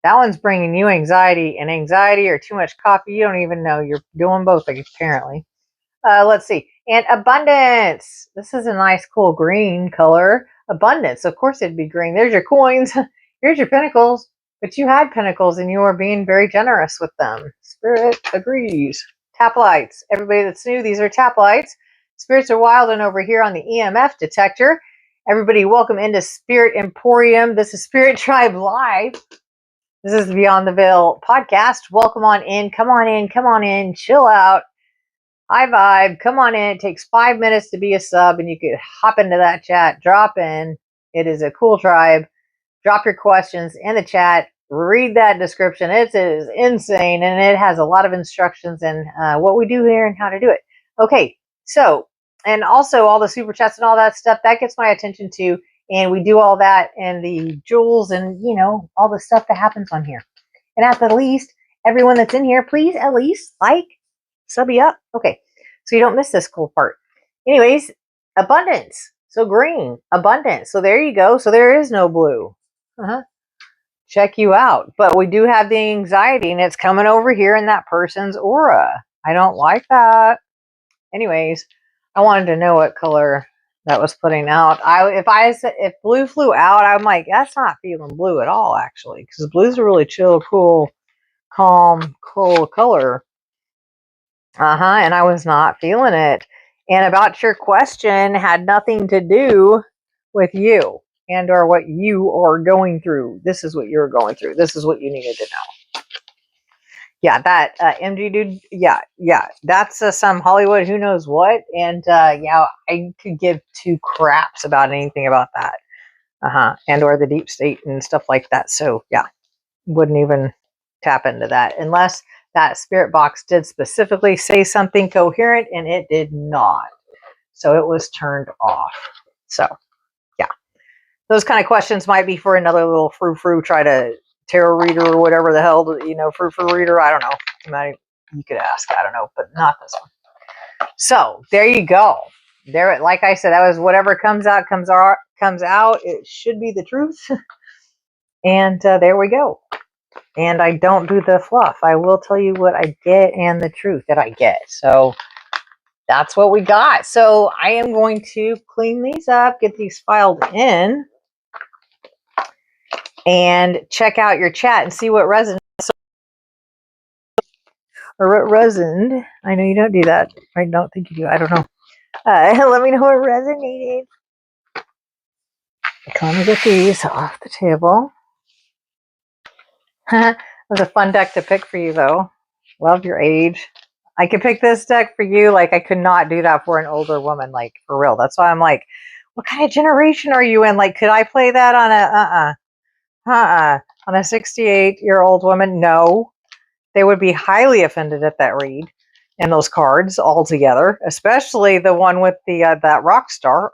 that one's bringing you anxiety, and anxiety or too much coffee, you don't even know. You're doing both, apparently. Let's see. And abundance. This is a nice, cool green color. Abundance. Of course it'd be green. There's your coins. Here's your pentacles. But you had pentacles and you are being very generous with them. Spirit agrees. Tap lights. Everybody that's new, these are tap lights. Spirits are wild and over here on the EMF detector. Everybody, welcome into Spirit Emporium. This is Spirit Tribe Live. This is Beyond the Veil podcast. Welcome on in. Come on in. Come on in. Chill out. High vibe. Come on in. It takes 5 minutes to be a sub, and you could hop into that chat. Drop in. It is a cool tribe. Drop your questions in the chat. Read that description. It is insane, and it has a lot of instructions and what we do here and how to do it. Okay, so, and also all the super chats and all that stuff, that gets my attention too. And we do all that and the jewels and, you know, all the stuff that happens on here. And at the least, everyone that's in here, please at least like, sub me up. Okay, so you don't miss this cool part. Anyways, abundance. So green, abundance. So there you go. So there is no blue. Check you out. But we do have the anxiety, and it's coming over here in that person's aura. I don't like that. Anyways, I wanted to know what color that was putting out. If blue flew out, I'm like, that's not feeling blue at all, actually, because blue's a really chill, cool, calm, cool color. And I was not feeling it. And about your question had nothing to do with you and or what you are going through. This is what you're going through. This is what you needed to know. Yeah, that MG dude, yeah, that's some Hollywood who knows what. And yeah, I could give two craps about anything about that. And or the deep state and stuff like that. So yeah, wouldn't even tap into that unless that spirit box did specifically say something coherent, and it did not. So it was turned off. So, yeah. Those kind of questions might be for another little frou-frou, try to tarot reader or whatever the hell, frou-frou reader. I don't know. You could ask. I don't know, but not this one. So, there you go. There, like I said, that was whatever comes out, comes out. It should be the truth. And there we go. And I don't do the fluff. I will tell you what I get and the truth that I get. So that's what we got. So I am going to clean these up, get these filed in, and check out your chat and see what resonates. Or what resoned. I know you don't do that. I don't think you do. I don't know. Let me know what resonated. Let me get these off the table. It was a fun deck to pick for you, though. Love your age. I could pick this deck for you. Like, I could not do that for an older woman. Like, for real. That's why I'm like, what kind of generation are you in? Like, could I play that on on a 68-year-old woman? No. They would be highly offended at that read and those cards altogether, especially the one with the that rock star.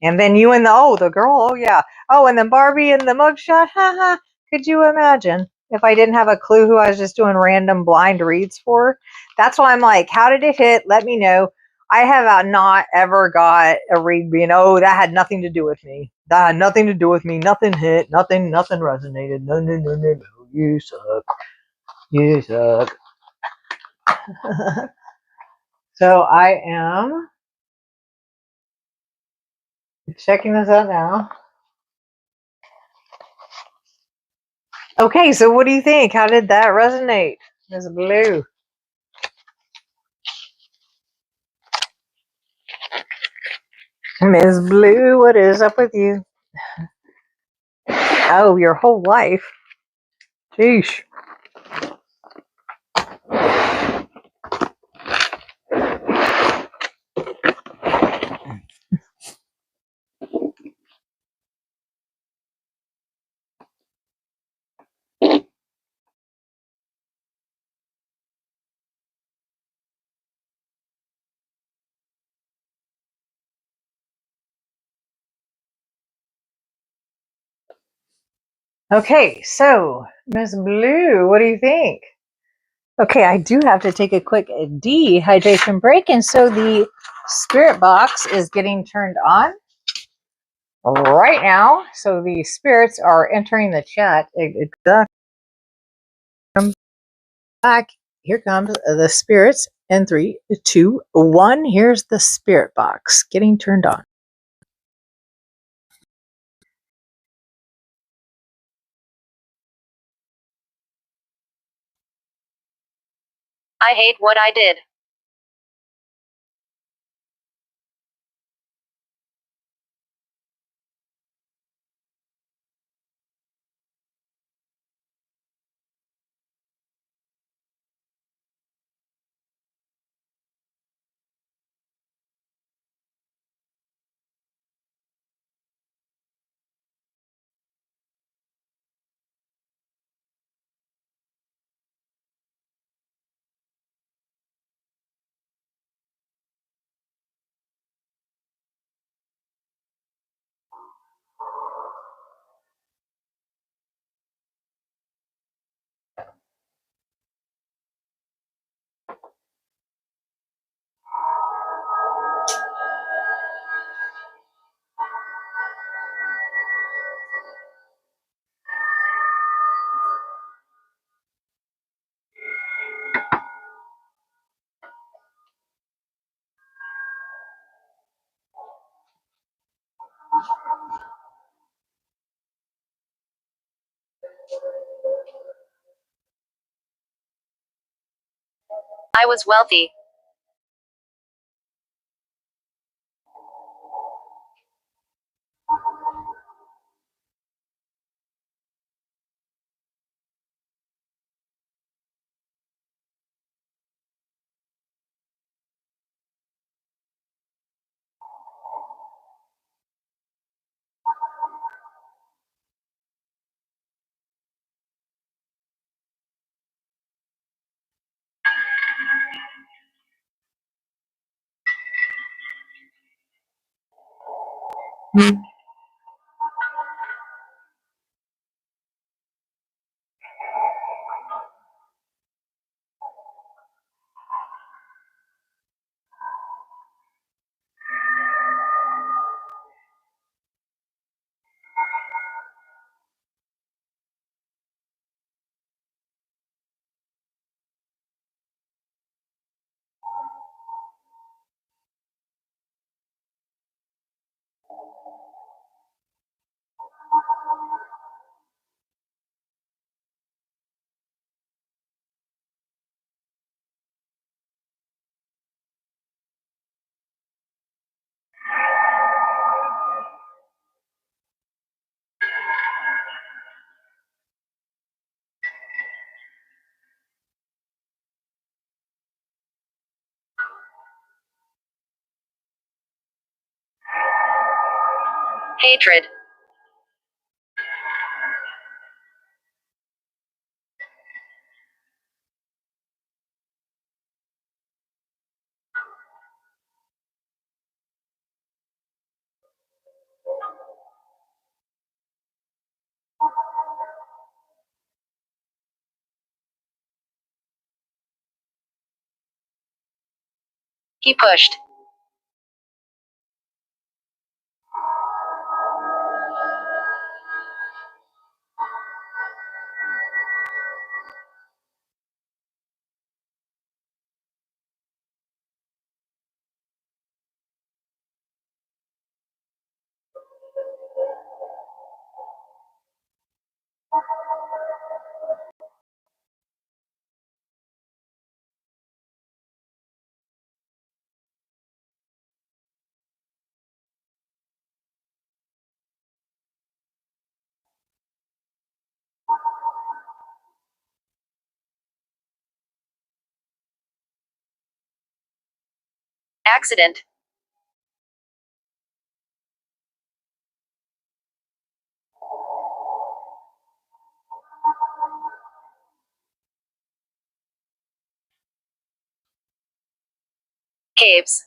And then you and the girl. Oh, yeah. Oh, and then Barbie and the mugshot. Could you imagine if I didn't have a clue who I was just doing random blind reads for? That's why I'm like, how did it hit? Let me know. I have not ever got a read being, oh, that had nothing to do with me. That had nothing to do with me. Nothing hit. Nothing resonated. No. You suck. You suck. So I am checking this out now. Okay, so what do you think? How did that resonate? Ms. Blue. Ms. Blue, what is up with you? Oh, your whole life. Sheesh. Okay, so Ms. Blue, what do you think? Okay, I do have to take a quick dehydration break, and so the spirit box is getting turned on right now. So the spirits are entering the chat. Back. Here comes the spirits in 3, 2, 1. Here's the spirit box getting turned on. I hate what I did. I was wealthy. Hatred. He pushed. Accident. Caves.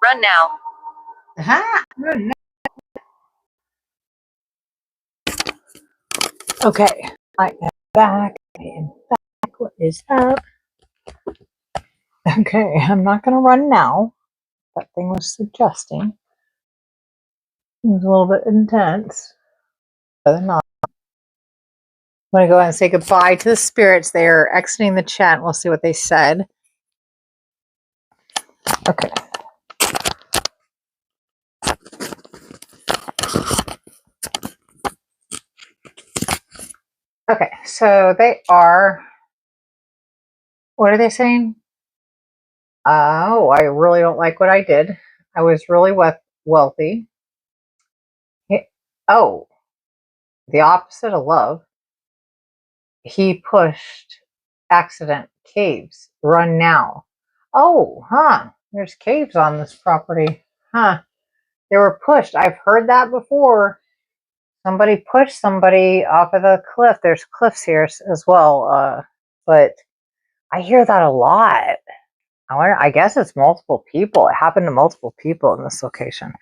Run now. Aha! Okay, I am back. I am back. What is up? Okay, I'm not going to run now. That thing was suggesting. It was a little bit intense. But not. I'm going to go ahead and say goodbye to the spirits. They are exiting the chat. We'll see what they said. Okay. Okay, so they are. What are they saying? Oh, I really don't like what I did. I was really wealthy. Oh, the opposite of love. He pushed accident caves. Run now. Oh, huh. There's caves on this property. Huh. They were pushed. I've heard that before. Somebody pushed somebody off of the cliff. There's cliffs here as well. But I hear that a lot. I guess it's multiple people. It happened to multiple people in this location.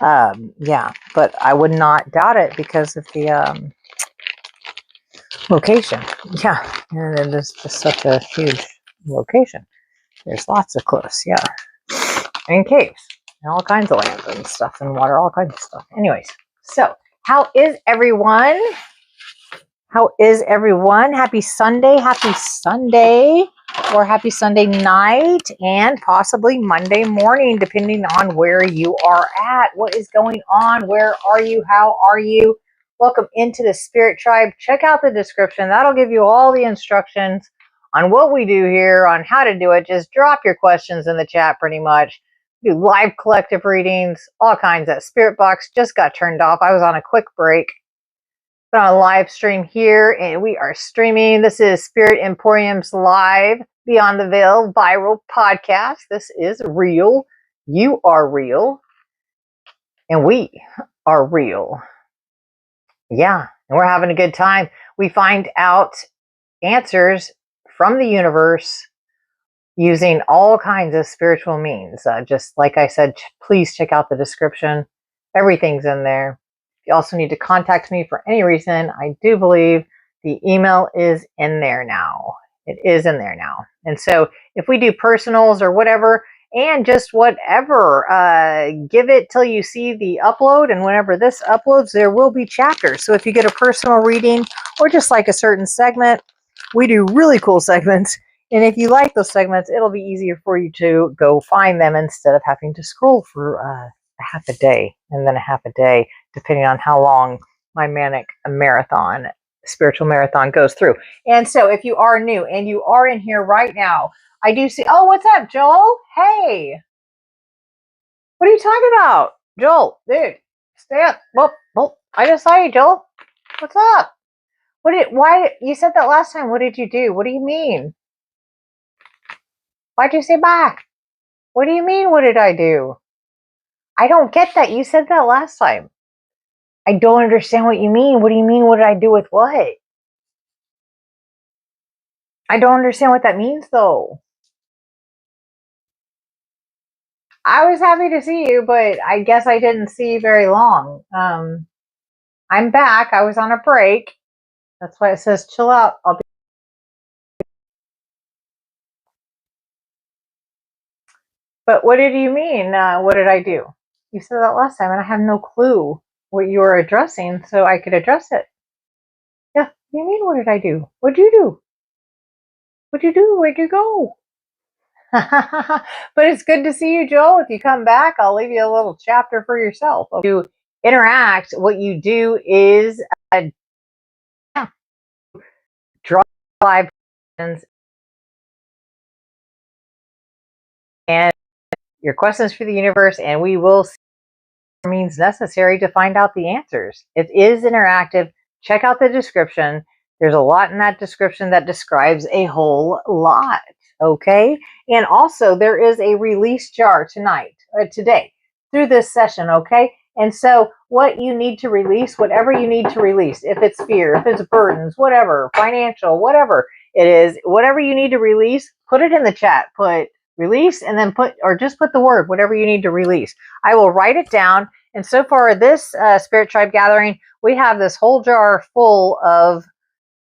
Yeah, but I would not doubt it because of the location. Yeah, and then there's just such a huge location. There's lots of cliffs, yeah, and caves, and all kinds of land and stuff, and water, all kinds of stuff. Anyways, so how is everyone? How is everyone? Happy Sunday, or happy Sunday night, and possibly Monday morning, depending on where you are at. What is going on? Where are you? How are you? Welcome into the Spirit Tribe. Check out the description. That'll give you all the instructions on what we do here, on how to do it. Just drop your questions in the chat pretty much. We do live collective readings, all kinds. That spirit box just got turned off. I was on a quick break. On a live stream here, and we are streaming. This is Spirit Emporium's live Beyond the Veil viral podcast. This is real. You are real, and we are real. Yeah, and we're having a good time. We find out answers from the universe using all kinds of spiritual means. Just like I said, please check out the description. Everything's in there. If you also need to contact me for any reason, I do believe the email is in there now. It is in there now. And so if we do personals or whatever, and just whatever, give it till you see the upload. And whenever this uploads, there will be chapters. So if you get a personal reading or just like a certain segment, we do really cool segments. And if you like those segments, it'll be easier for you to go find them instead of having to scroll for a half a day and then a half a day, depending on how long my manic marathon, spiritual marathon goes through. And so if you are new and you are in here right now, I do see, oh, what's up, Joel? Hey, what are you talking about? Joel, dude, stay up. Well, I just saw you, Joel. What's up? Why, you said that last time. What did you do? What do you mean? Why'd you say bye? What do you mean, what did I do? I don't get that. You said that last time. I don't understand what you mean. What do you mean, what did I do with what? I don't understand what that means, though. I was happy to see you, but I guess I didn't see you very long. I'm back. I was on a break. That's why it says chill out. But what did you mean? What did I do? You said that last time, and I have no clue what you were addressing, so I could address it. Yeah, what do you mean, what did I do? What'd you do? What'd you do? Where'd you go? But it's good to see you, Joel. If you come back, I'll leave you a little chapter for yourself. To interact, what you do is draw live questions and your questions for the universe, and we will see what means necessary to find out the answers. It is interactive. Check out the description. There's a lot in that description that describes a whole lot. Okay, and also there is a release jar today through this session. Okay, and so what you need to release, whatever you need to release, if it's fear, if it's burdens, whatever, financial, whatever it is, whatever you need to release, put it in the chat. Put release and then just put the word, whatever you need to release. I will write it down. And so far this Spirit Tribe gathering, we have this whole jar full of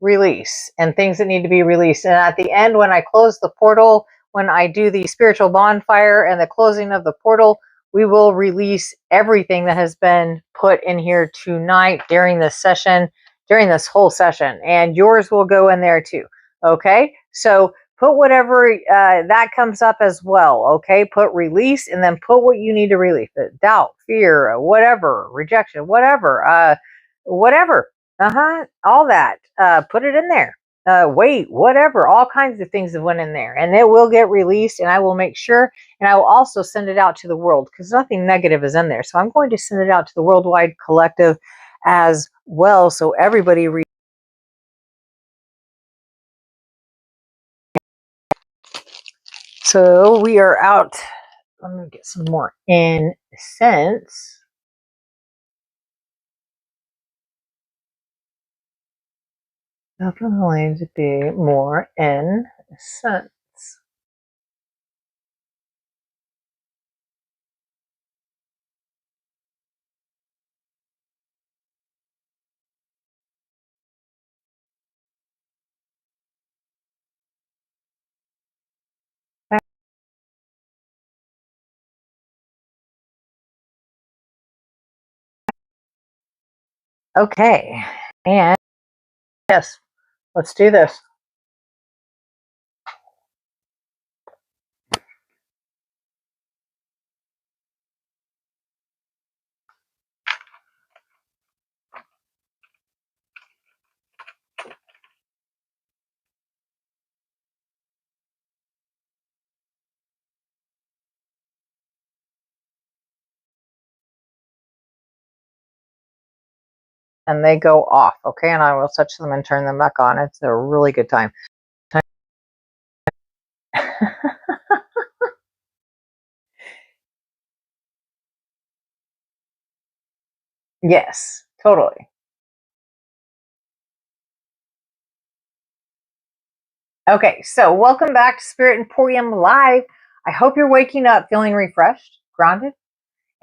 release and things that need to be released. And at the end, when I close the portal, when I do the spiritual bonfire and the closing of the portal, we will release everything that has been put in here tonight during this session, during this whole session. And yours will go in there too. Okay, so put whatever that comes up as well. Okay, put release and then put what you need to release. Doubt, fear, whatever, rejection, whatever, whatever. All that. Put it in there. Wait, whatever. All kinds of things that went in there. And it will get released, and I will make sure, and I will also send it out to the world, because nothing negative is in there. So I'm going to send it out to the worldwide collective as well, so everybody So we are out. Let me get some more incense. Definitely to be more incense. Okay, and yes, let's do this. And they go off, okay? And I will touch them and turn them back on. It's a really good time. Yes, totally. Okay, so welcome back to Spirit Emporium Live. I hope you're waking up feeling refreshed, grounded,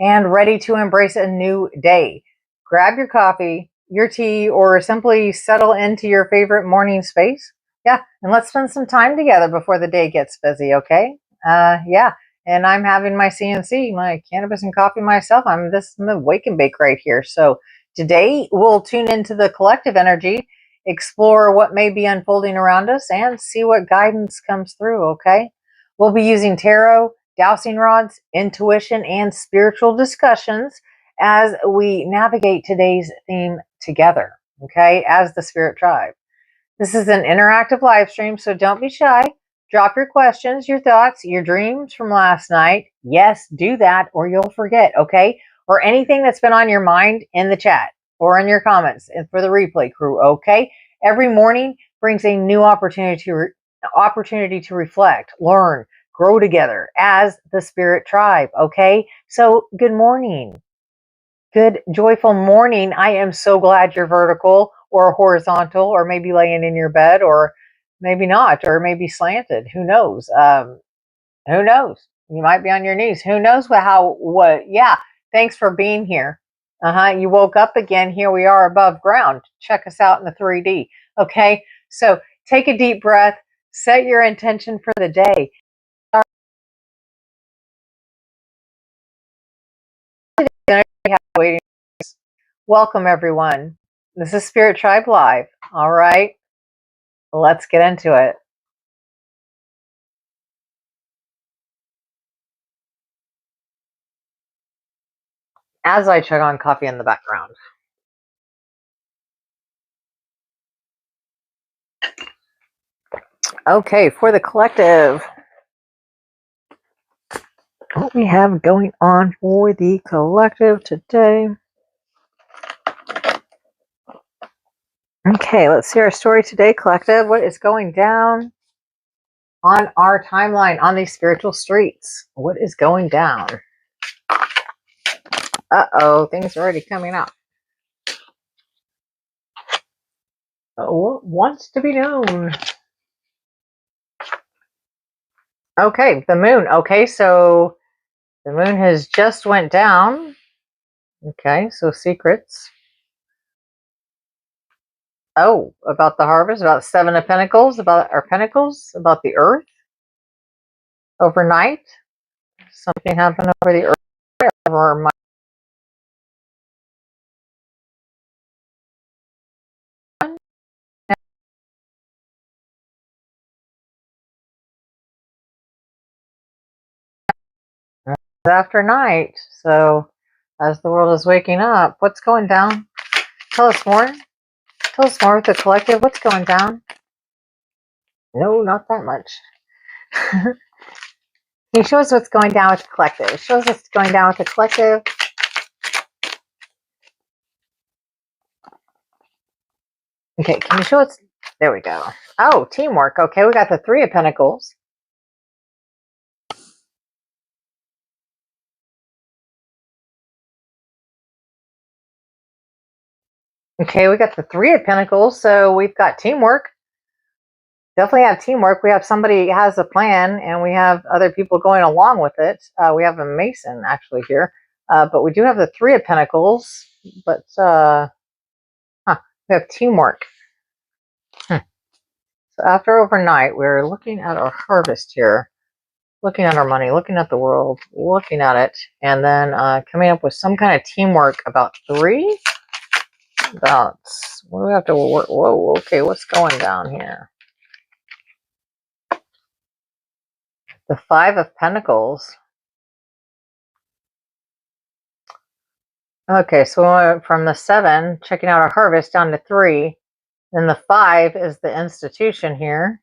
and ready to embrace a new day. Grab your coffee, your tea, or simply settle into your favorite morning space. Yeah, and let's spend some time together before the day gets busy, okay? Yeah, and I'm having my CNC, my cannabis and coffee myself. I'm the wake and bake right here. So today we'll tune into the collective energy, explore what may be unfolding around us, and see what guidance comes through, okay? We'll be using tarot, dowsing rods, intuition, and spiritual discussions as we navigate today's theme together, okay, as the Spirit Tribe. This is an interactive live stream, so don't be shy. Drop your questions, your thoughts, your dreams from last night. Yes, do that or you'll forget, okay? Or anything that's been on your mind in the chat or in your comments and for the replay crew, okay? Every morning brings a new opportunity to reflect, learn, grow together as the Spirit Tribe, okay? So good morning. Good, joyful morning. I am so glad you're vertical or horizontal or maybe laying in your bed or maybe not or maybe slanted. Who knows? Who knows? You might be on your knees. Who knows what? Yeah, thanks for being here. You woke up again. Here we are above ground. Check us out in the 3D. Okay, so take a deep breath. Set your intention for the day. Waiting. Welcome, everyone. This is Spirit Tribe Live. All right, let's get into it. As I chug on coffee in the background. Okay, for the collective, what we have going on for the collective today. Okay, let's see our story today, collective. What is going down on our timeline on these spiritual streets? What is going down? Uh-oh, things are already coming up. What wants to be known? Okay, the moon. Okay, so the moon has just went down. Okay, so secrets. Oh, about the harvest, about 7 of Pentacles, about our Pentacles, about the earth. Overnight, something happened over the earth. Over my after night. So, as the world is waking up, what's going down? Tell us more. Tell us more with the collective. What's going down? No, not that much. He shows what's going down with the collective. Shows what's going down with the collective. Okay, can you show us? There we go. Oh, teamwork. Okay, we got the 3 of Pentacles. Okay, we got the 3 of Pentacles, so we've got teamwork. Definitely have teamwork. We have somebody has a plan, and we have other people going along with it. We have a Mason actually here, but we do have the 3 of Pentacles. But we have teamwork. So after overnight, we're looking at our harvest here, looking at our money, looking at the world, looking at it, and then coming up with some kind of teamwork about 3. That's, we have to work. Whoa, okay, what's going down here? The Five of Pentacles. Okay, so we went from the 7, checking out our harvest, down to 3. Then the 5 is the institution here.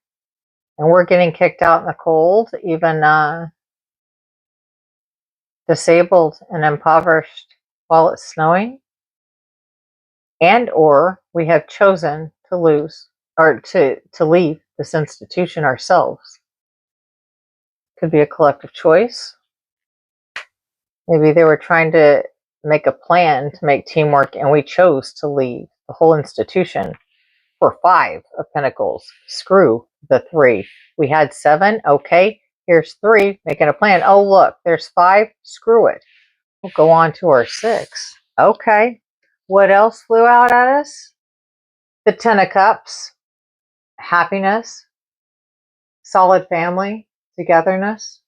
And we're getting kicked out in the cold, even disabled and impoverished while it's snowing. And or we have chosen to lose or to leave this institution ourselves. Could be a collective choice. Maybe they were trying to make a plan to make teamwork and we chose to leave the whole institution for 5 of Pentacles. Screw the 3. We had 7. Okay, here's 3. Making a plan. Oh, look, there's 5. Screw it. We'll go on to our 6. Okay. What else flew out at us? The 10 of Cups. Happiness. Solid family. Togetherness.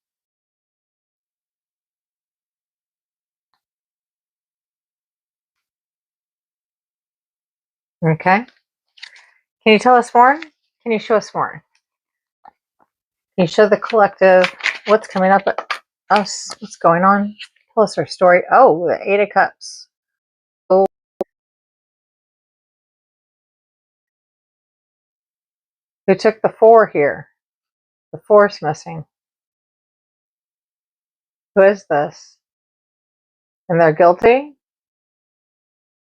Okay. Can you tell us more? Can you show us more? Can you show the collective what's coming up at us? What's going on? Tell us our story. Oh, the 8 of Cups. Oh. Who took the 4 here? The 4's missing. Who is this? And they're guilty?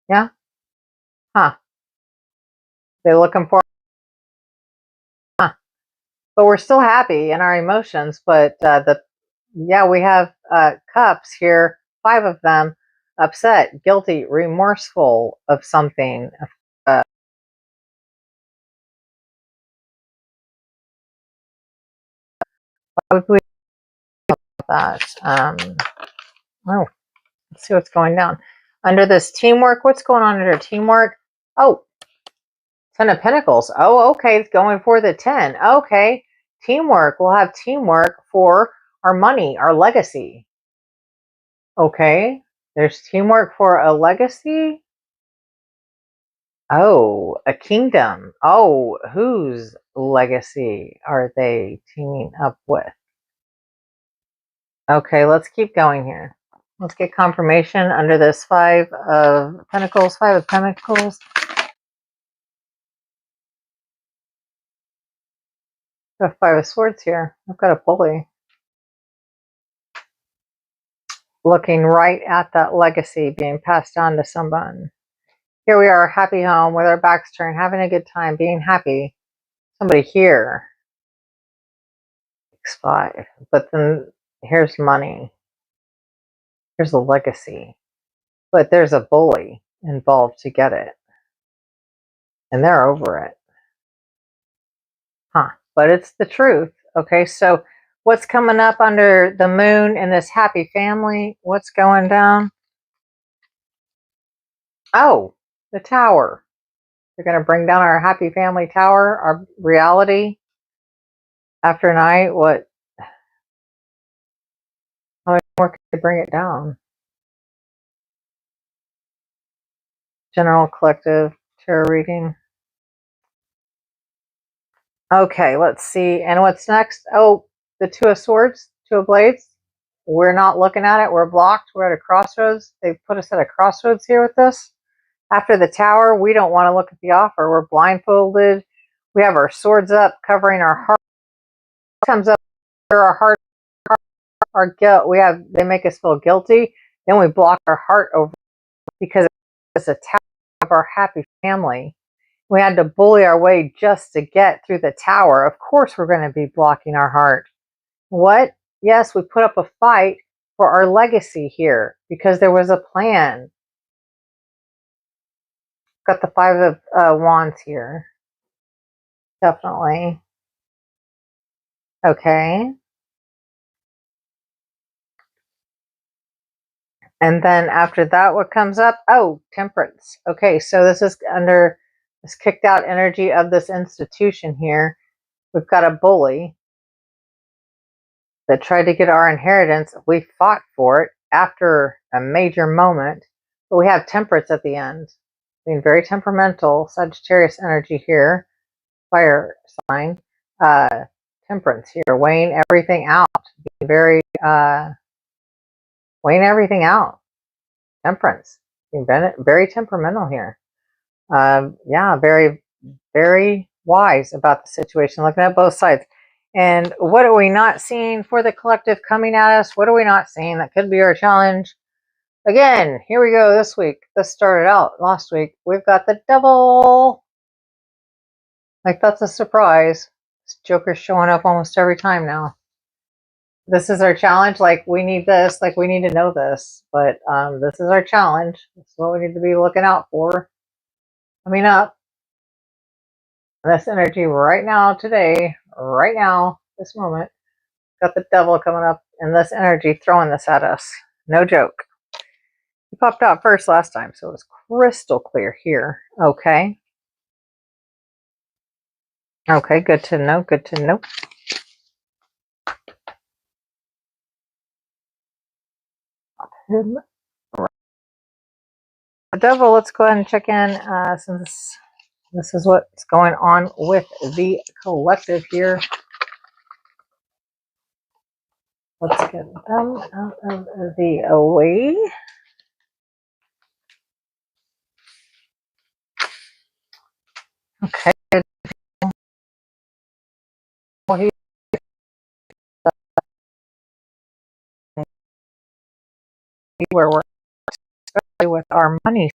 Yeah? Huh. They're looking for... Huh. But we're still happy in our emotions. But we have cups here. 5 of them. Upset, guilty, remorseful of something. Why would we do that? Oh, let's see what's going down. Under this teamwork, what's going on under teamwork? Oh, 10 of Pentacles. Oh, okay, it's going for the 10. Okay, teamwork. We'll have teamwork for our money, our legacy. Okay, there's teamwork for a legacy. Oh, a kingdom. Oh, whose legacy are they teaming up with? Okay, let's keep going here. Let's get confirmation under this 5 of Pentacles. 5 of Pentacles. Got 5 of Swords here. I've got a bully. Looking right at that legacy being passed on to someone. Here we are, happy home with our backs turned, having a good time, being happy. Somebody here. X5. But then here's money. Here's the legacy. But there's a bully involved to get it. And they're over it. Huh. But it's the truth. Okay, so what's coming up under the moon in this happy family? What's going down? Oh, the tower. They're going to bring down our happy family tower, our reality. After night, what? How much more can they bring it down? General collective tarot reading. Okay, let's see. And what's next? Oh, the 2 of Swords, 2 of Blades. We're not looking at it. We're blocked. We're at a crossroads. They've put us at a crossroads here with this. After the tower, we don't want to look at the offer. We're blindfolded. We have our swords up, covering our heart. Comes up our heart, our guilt. They make us feel guilty. Then we block our heart over because it's a tower of our happy family. We had to bully our way just to get through the tower. Of course, we're going to be blocking our heart. What? Yes, we put up a fight for our legacy here because there was a plan. Got the 5 of Wands here. Definitely. Okay. And then after that, what comes up? Oh, Temperance. Okay, so this is under this kicked out energy of this institution here. We've got a bully that tried to get our inheritance. We fought for it after a major moment, but we have Temperance at the end. being very temperamental. Sagittarius energy here. Fire sign. Temperance here. Weighing everything out. Being very, weighing everything out. Temperance. Being very temperamental here. Yeah, very, very wise about the situation. Looking at both sides. And what are we not seeing for the collective coming at us? What are we not seeing? That could be our challenge. Again, here we go this week. This started out last week. We've got the devil. Like, that's a surprise. This Joker's showing up almost every time now. This is our challenge. Like, we need this. Like, we need to know this. But this is our challenge. This is what we need to be looking out for. Coming up. This energy right now, today, right now, this moment. Got the devil coming up and this energy throwing this at us. No joke. He popped out first last time, so it was crystal clear here. Okay. Okay, good to know. Good to know. The devil, let's go ahead and check in since this is what's going on with the collective here. Let's get them out of the way. Okay. Well, where we're especially with our money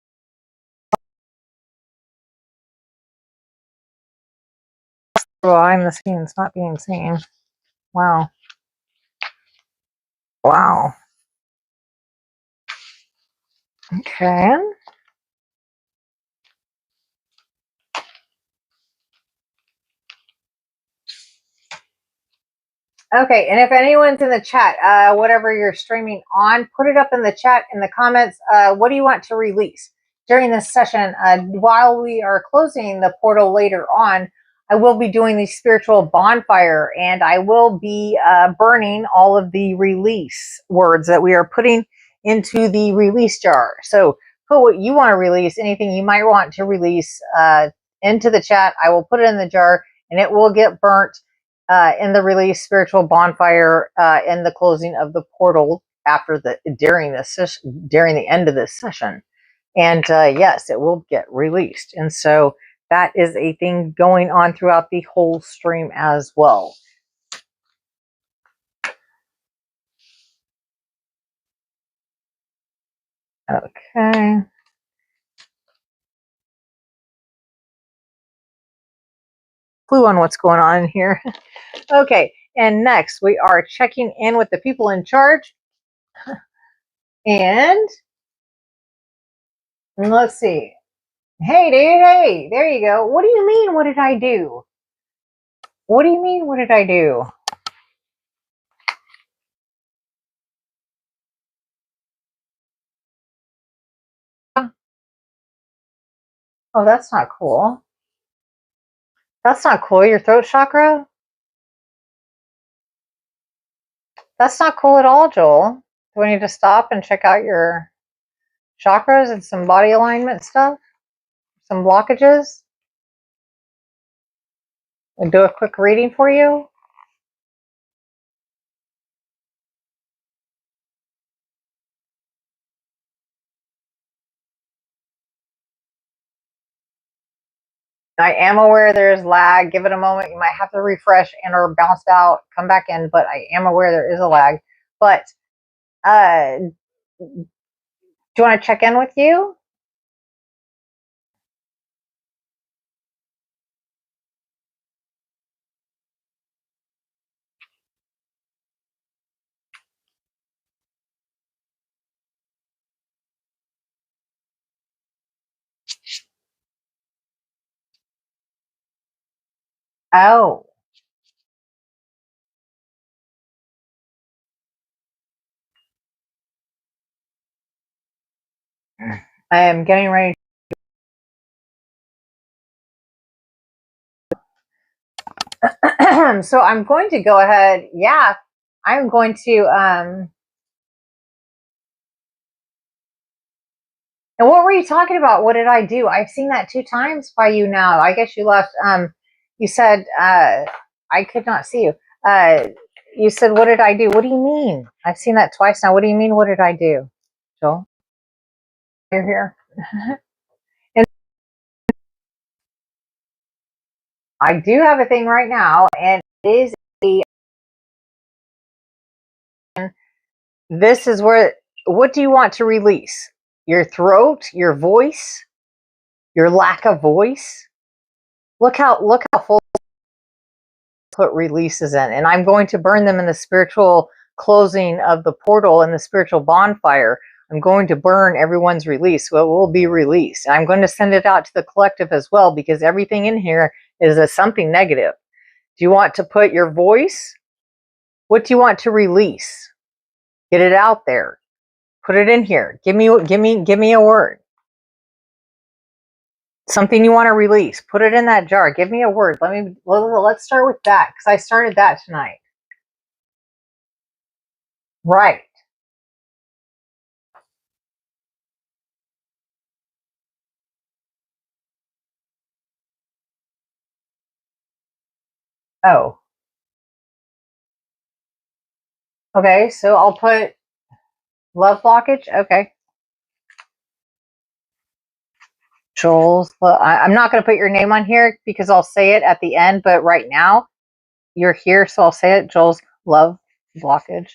behind the scenes not being seen. Wow. Wow. Okay. Okay, and if anyone's in the chat, whatever you're streaming on, put it up in the chat in the comments. What do you want to release during this session? While we are closing the portal later on, I will be doing the spiritual bonfire, and I will be burning all of the release words that we are putting into the release jar. So put what you want to release, anything you might want to release into the chat. I will put it in the jar, and it will get burnt in the release spiritual bonfire in the closing of the portal during the end of this session. And yes, it will get released. And so that is a thing going on throughout the whole stream as well. Okay. Clue on what's going on here. Okay, and next we are checking in with the people in charge. And let's see. Hey, dude, hey, there you go. What do you mean, what did I do? What do you mean, what did I do? Oh, that's not cool. That's not cool. Your throat chakra? That's not cool at all, Joel. Do we need to stop and check out your chakras and some body alignment stuff? Some blockages? We'll do a quick reading for you. I am aware there's lag. Give it a moment. You might have to refresh and or bounce out, come back in, but I am aware there is a lag. But do you want to check in with you? Oh. I am getting ready. So I'm going to go ahead. Yeah, I'm going to And what were you talking about? What did I do? I've seen that 2 times by you now. I guess you left. You said I could not see you. You said, what did I do? What do you mean? I've seen that twice now. What do you mean, what did I do? Joel, you're here. And I do have a thing right now, and it is this is where, what do you want to release? Your throat, your voice, your lack of voice? Look how full put releases in, and I'm going to burn them in the spiritual closing of the portal in the spiritual bonfire. I'm going to burn everyone's release, so it will be released. And I'm going to send it out to the collective as well, because everything in here is something negative. Do you want to put your voice? What do you want to release? Get it out there. Put it in here. Give me a word. Something you want to release. Put it in that jar. Give me a word. Let's start with that, because I started that tonight. Right. Oh. Okay, so I'll put love blockage. Okay. Joel's. I'm not going to put your name on here because I'll say it at the end, but right now you're here, so I'll say it. Joel's love blockage.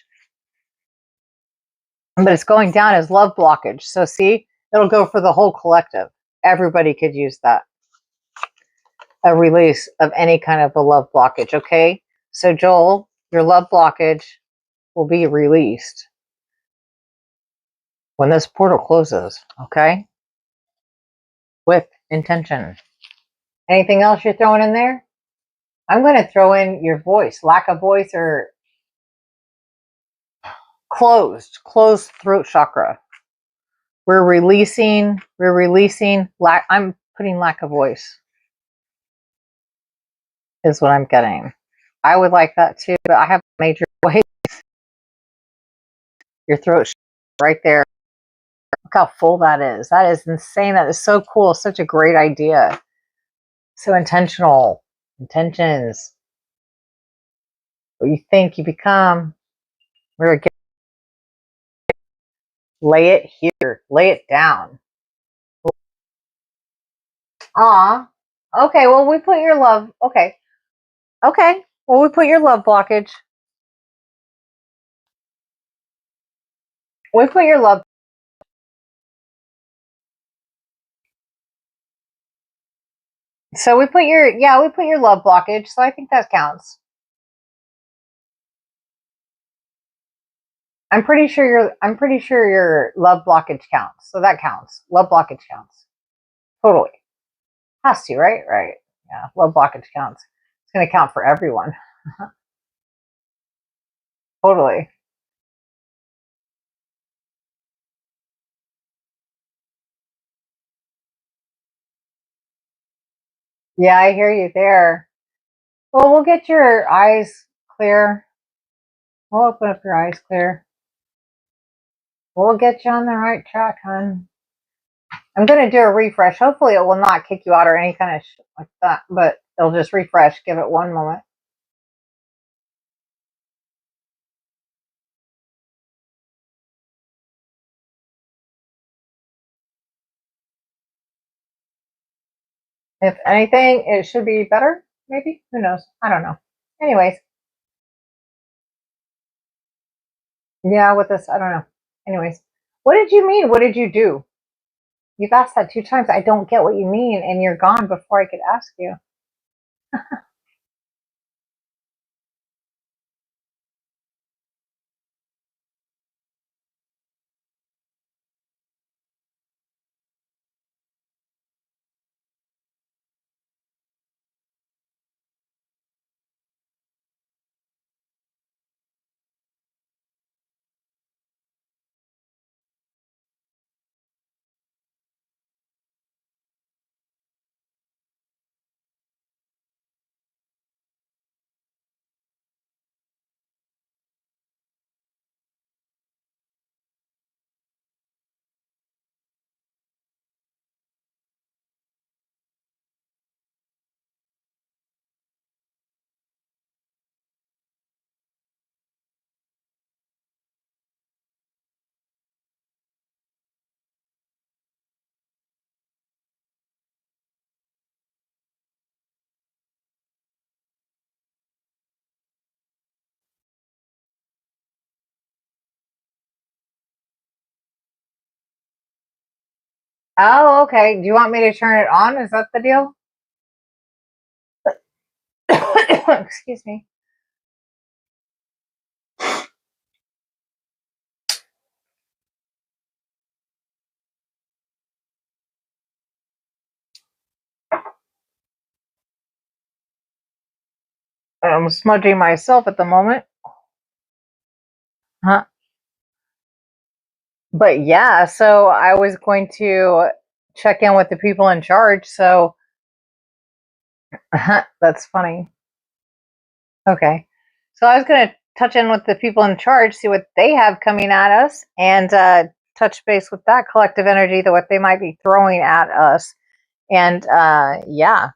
But it's going down as love blockage. So see, it'll go for the whole collective. Everybody could use that. A release of any kind of a love blockage, okay? So Joel, your love blockage will be released when this portal closes, okay? With intention. Anything else you're throwing in there? I'm going to throw in your voice, lack of voice, or closed throat chakra. We're releasing I'm putting lack of voice is what I'm getting. I would like that too, but I have major voice. Your throat right there. Look how full that is. That is insane. That is so cool. Such a great idea. So intentional. Intentions. What you think, you become. We're again. Lay it here. Lay it down. Aw. Okay, well, we put your love. Okay. Okay. Well, we put your love blockage. We put your love. So we put your, yeah, we put your love blockage. So I think that counts. I'm pretty sure your love blockage counts. So that counts. Love blockage counts. Totally. Has to, right? Right. Yeah. Love blockage counts. It's going to count for everyone. Totally. Yeah, I hear you there. Well, we'll get your eyes clear. We'll open up your eyes clear. We'll get you on the right track, hon. I'm going to do a refresh. Hopefully it will not kick you out or any kind of shit like that, but it'll just refresh. Give it one moment. If anything, it should be better, maybe. Who knows? I don't know. Anyways. Yeah, with this, I don't know. Anyways. What did you mean? What did you do? You've asked that 2 times. I don't get what you mean, and you're gone before I could ask you. Oh, okay. Do you want me to turn it on? Is that the deal? Excuse me. I'm smudging myself at the moment. Huh? But yeah, so I was going to check in with the people in charge. So that's funny. Okay. So I was going to touch in with the people in charge, see what they have coming at us, and touch base with that collective energy, that what they might be throwing at us. And yeah,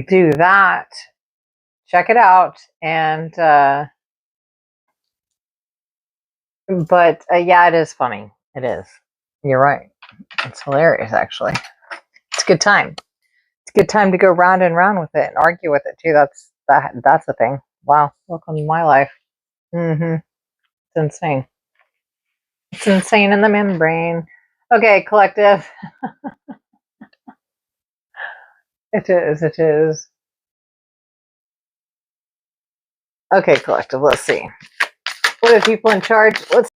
do that. Check it out. And but yeah, it is funny. It is. You're right. It's hilarious, actually. It's a good time. It's a good time to go round and round with it and argue with it too. That's the thing. Wow, welcome to my life. It's insane. It's insane in the membrane. Okay, collective. It is. It is. Okay, collective. Let's see. What are people in charge? Let's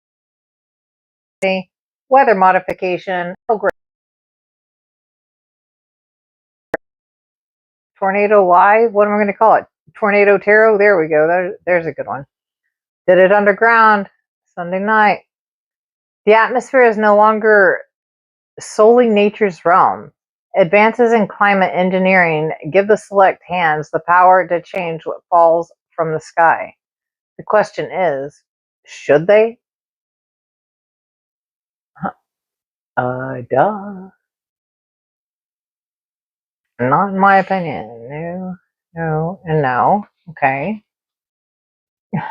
see. Weather modification. Oh, great. Tornado live. What am I going to call it? Tornado tarot. There we go. There's a good one. Did it underground Sunday night. The atmosphere is no longer solely nature's realm. Advances in climate engineering give the select hands the power to change what falls from the sky. The question is, should they? Duh. Not in my opinion. No, no, and no. Okay. Okay.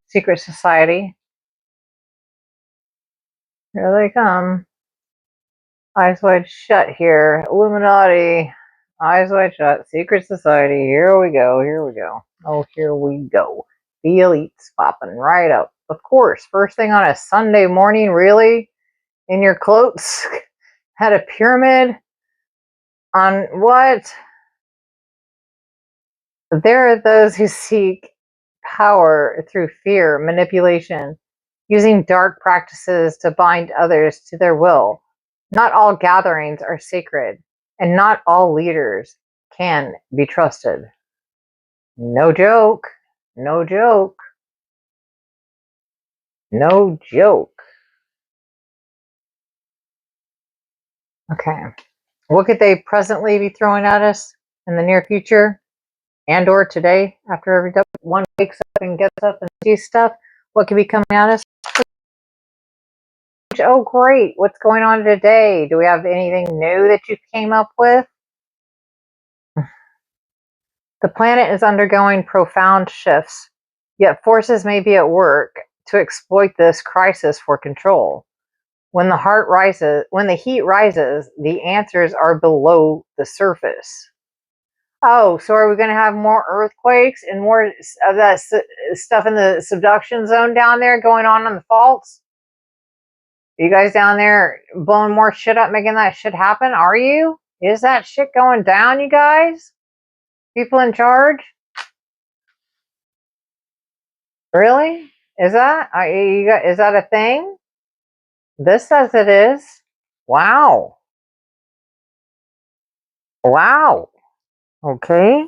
Secret society. Here they come. Eyes wide shut here. Illuminati. Eyes wide shut. Secret society. Here we go. Here we go. Oh, here we go. The elites popping right up. Of course. First thing on a Sunday morning, really? In your cloaks? Had a pyramid? On what? There are those who seek power through fear, manipulation, using dark practices to bind others to their will. Not all gatherings are sacred, and not all leaders can be trusted. No joke. No joke. No joke. Okay. What could they presently be throwing at us in the near future and or today after every one wakes up and gets up and sees stuff? What could be coming at us? Oh, great. What's going on today? Do we have anything new that you came up with? The planet is undergoing profound shifts, yet forces may be at work to exploit this crisis for control. When the heat rises, the answers are below the surface. Oh, so are we going to have more earthquakes and more of that stuff in the subduction zone down there going on the faults? Are you guys down there blowing more shit up, making that shit happen? Are you? Is that shit going down, you guys? People in charge? Really? Is that? Is that a thing? This says it is. Wow. Wow. Okay.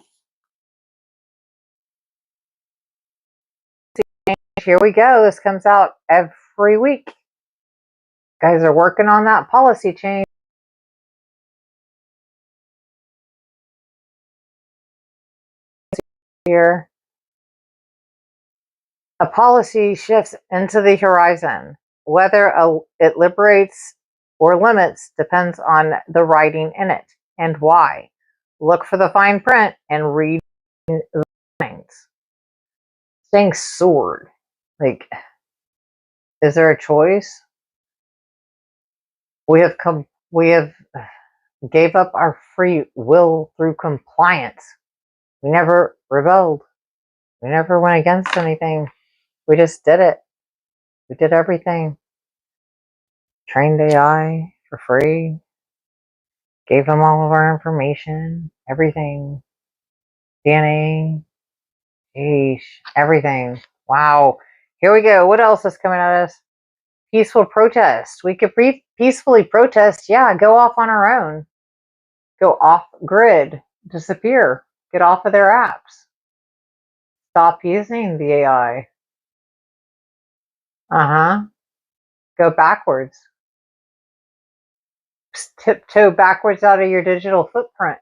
Here we go. This comes out every week. Guys are working on that policy change here. A policy shifts into the horizon. Whether it liberates or limits depends on the writing in it and why. Look for the fine print and read the lines. Saying sword. Like, is there a choice? We have gave up our free will through compliance. We never rebelled. We never went against anything. We just did it. We did everything. Trained AI for free. Gave them all of our information. Everything. DNA. Yeesh. Everything. Wow. Here we go. What else is coming at us? Peaceful protest. We could peacefully protest. Yeah, go off on our own. Go off grid. Disappear. Get off of their apps. Stop using the AI. Go backwards. Tiptoe backwards out of your digital footprint.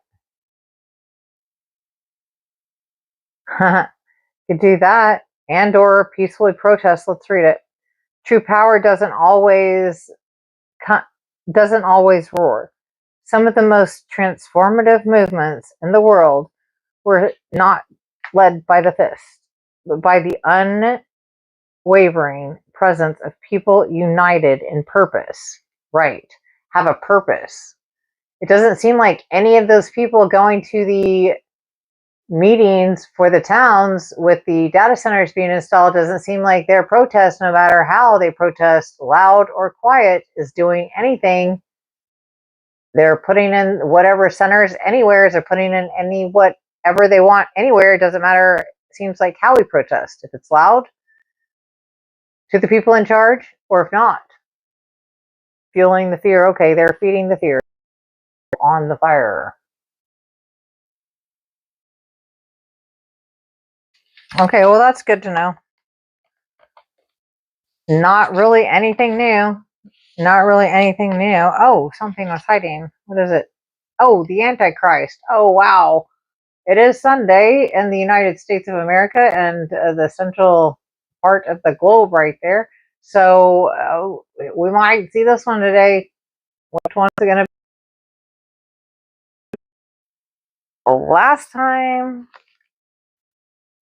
You do that, and or peacefully protest. Let's read it. True power doesn't always roar. Some of the most transformative movements in the world were not led by the fist, but by the unwavering presence of people united in purpose. Right. Have a purpose. It doesn't seem like any of those people going to the meetings for the towns with the data centers being installed, doesn't seem like their protest, no matter how they protest, loud or quiet, is doing anything. They're putting in whatever centers anywhere, they're putting in any whatever they want anywhere. It doesn't matter, it seems like, how we protest. If it's loud to the people in charge, or if not, fueling the fear. Okay, they're feeding the fear on the fire. Okay, well, that's good to know. Not really anything new. Not really anything new. Oh, something was hiding. What is it? Oh, the Antichrist. Oh, wow. It is Sunday in the United States of America and the central part of the globe right there. So we might see this one today. Which one's it going to be?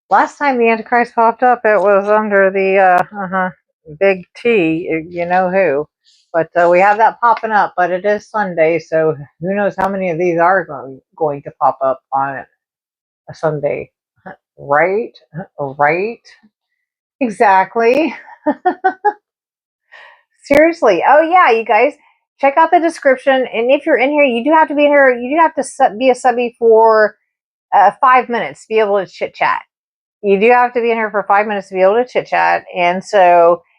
Last time the Antichrist popped up, it was under the big T, you know who. But we have that popping up, but it is Sunday, so who knows how many of these are going to pop up on a Sunday. Right? Right? Exactly. Seriously. Oh, yeah, you guys, check out the description. And if you're in here, you do have to be in here. You do have to be a subby for 5 minutes to be able to chit-chat. You do have to be in here for 5 minutes to be able to chit chat,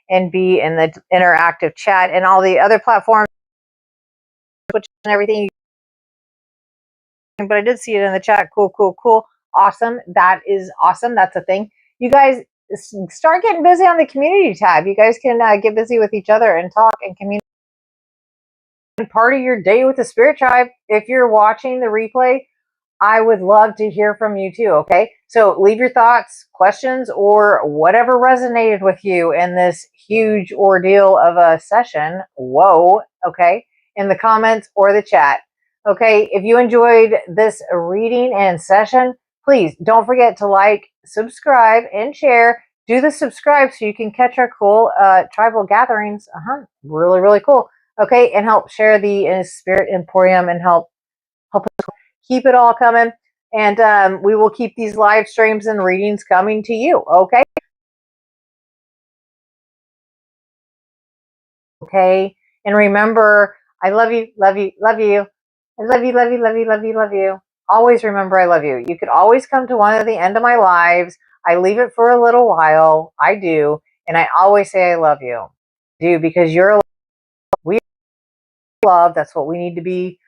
and be in the interactive chat and all the other platforms, Twitch and everything. But I did see it in the chat. Cool. Awesome. That is awesome. That's a thing. You guys start getting busy on the community tab. You guys can get busy with each other and talk and communicate. Part of your day with the Spirit Tribe. If you're watching the replay, I would love to hear from you too, okay? So leave your thoughts, questions, or whatever resonated with you in this huge ordeal of a session. Whoa, okay? In the comments or the chat. Okay, if you enjoyed this reading and session, please don't forget to like, subscribe, and share. Do the subscribe so you can catch our cool tribal gatherings. Really, really cool. Okay, and help share the Spirit Emporium and help us keep it all coming. And we will keep these live streams and readings coming to you, okay? Okay, and remember, I love you, love you, love you. I love you, love you, love you, love you, love you. Always remember I love you. You could always come to one of the end of my lives. I leave it for a little while. I do. And I always say I love you. I do, because you're we love. That's what we need to be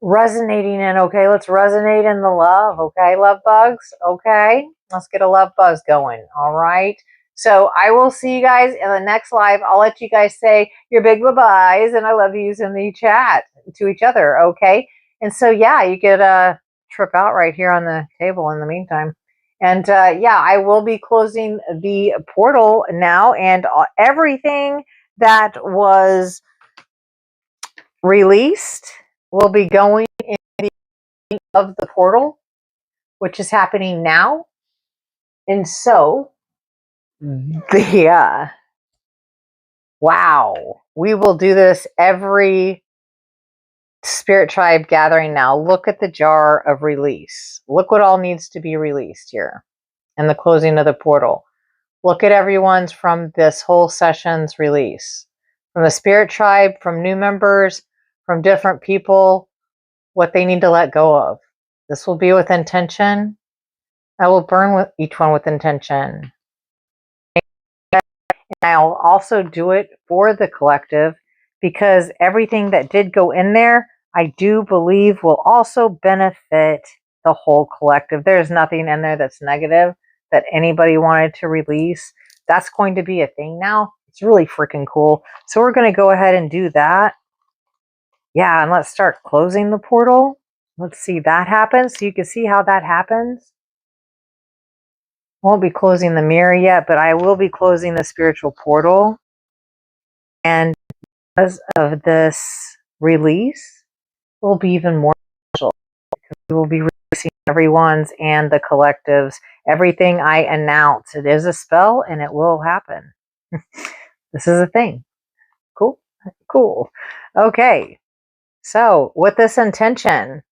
resonating in. Okay, let's resonate in the love. Okay, love bugs. Okay, let's get a love buzz going. All right. So I will see you guys in the next live. I'll let you guys say your big bye-byes and I love yous in the chat to each other. Okay. And so, yeah, you could trip out right here on the table in the meantime. And yeah, I will be closing the portal now, and everything that was released will be going in the of the portal, which is happening now. And so wow, we will do this every Spirit Tribe gathering now. Look at the jar of release. Look what all needs to be released here. and the closing of the portal. Look at everyone's from this whole session's release. From the spirit tribe, from new members, from different people, what they need to let go of. This will be with intention. I will burn with each one with intention. And I'll also do it for the collective because everything that did go in there, I do believe will also benefit the whole collective. There's nothing in there that's negative that anybody wanted to release. That's going to be a thing now. It's really freaking cool. So we're going to go ahead and do that. Yeah, and let's start closing the portal. Let's see that happen. So you can see how that happens. Won't be closing the mirror yet, but I will be closing the spiritual portal. And because of this release, it will be even more special. We will be releasing everyone's and the collectives. Everything I announce, it is a spell and it will happen. This is a thing. Cool. Cool. Okay. So with this intention,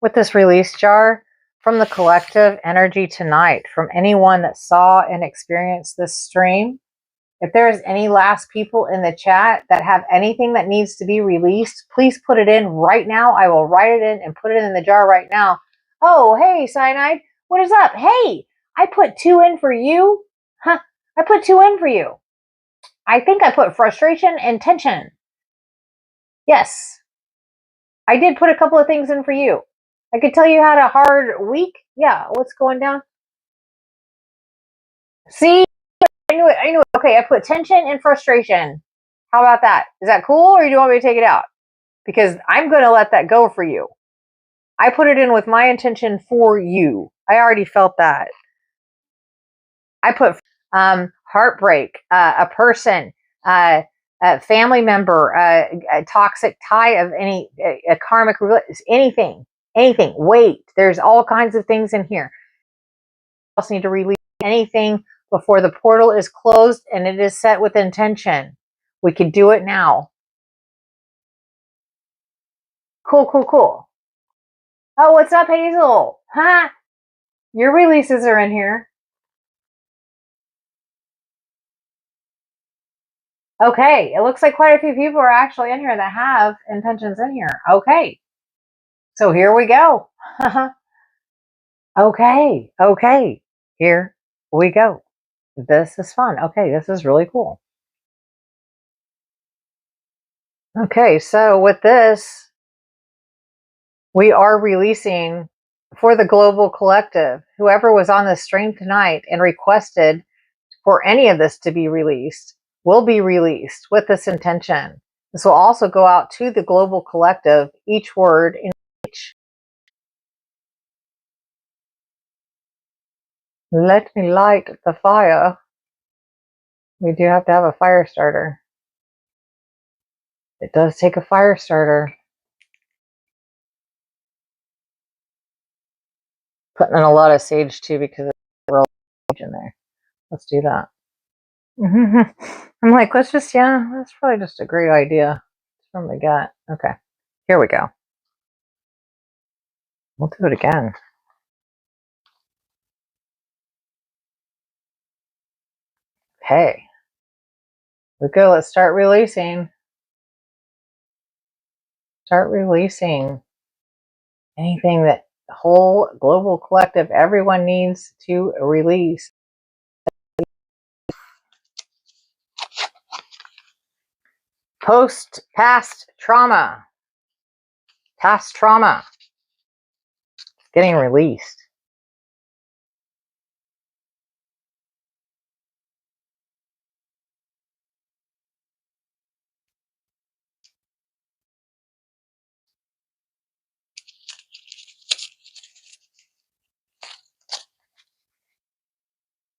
with this release jar, from the collective energy tonight, from anyone that saw and experienced this stream, if there's any last people in the chat that have anything that needs to be released, please put it in right now. I will write it in and put it in the jar right now. Oh, hey, Cyanide, what is up? Hey, I put 2 in for you. Huh, I put 2 in for you. I think I put frustration and tension. Yes, I did put a couple of things in for you. I could tell you had a hard week. Yeah, what's going down? See, I knew it. Okay, I put tension and frustration. How about that? Is that cool, or do you want me to take it out? Because I'm going to let that go for you. I put it in with my intention for you. I already felt that. I put heartbreak, a person, a family member, a toxic tie of any, a karmic, anything. Wait, there's all kinds of things in here. You also need to release anything before the portal is closed and it is set with intention. We could do it now. Cool. Oh, what's up, Hazel? Huh? Your releases are in here. Okay, it looks like quite a few people are actually in here that have intentions in here. Okay, so here we go. Okay, here we go. This is fun. Okay, this is really cool. Okay, so with this, we are releasing for the global collective. Whoever was on the stream tonight and requested for any of this to be released will be released with this intention. This will also go out to the global collective, each word in each. Let me light the fire. We do have to have a fire starter. It does take a fire starter. Putting in a lot of sage too because it's real sage in there. Let's do that. I'm like, that's probably just a great idea. It's from the gut. Okay, here we go. We'll do it again. Okay. We go. Let's start releasing. Start releasing anything that the whole global collective, everyone needs to release. Past trauma. Past trauma. It's getting released.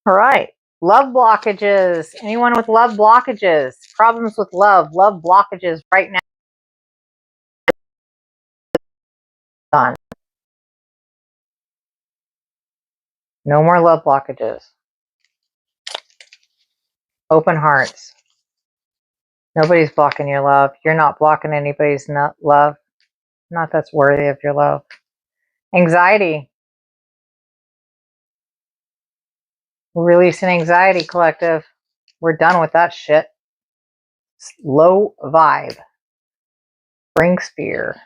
All right. Love blockages. Anyone with love blockages? Problems with love blockages right now. Done. No more love blockages. Open hearts. Nobody's blocking your love. You're not blocking anybody's love. Not that's worthy of your love. Anxiety. Releasing anxiety, collective. We're done with that shit. Low vibe. Brings fear.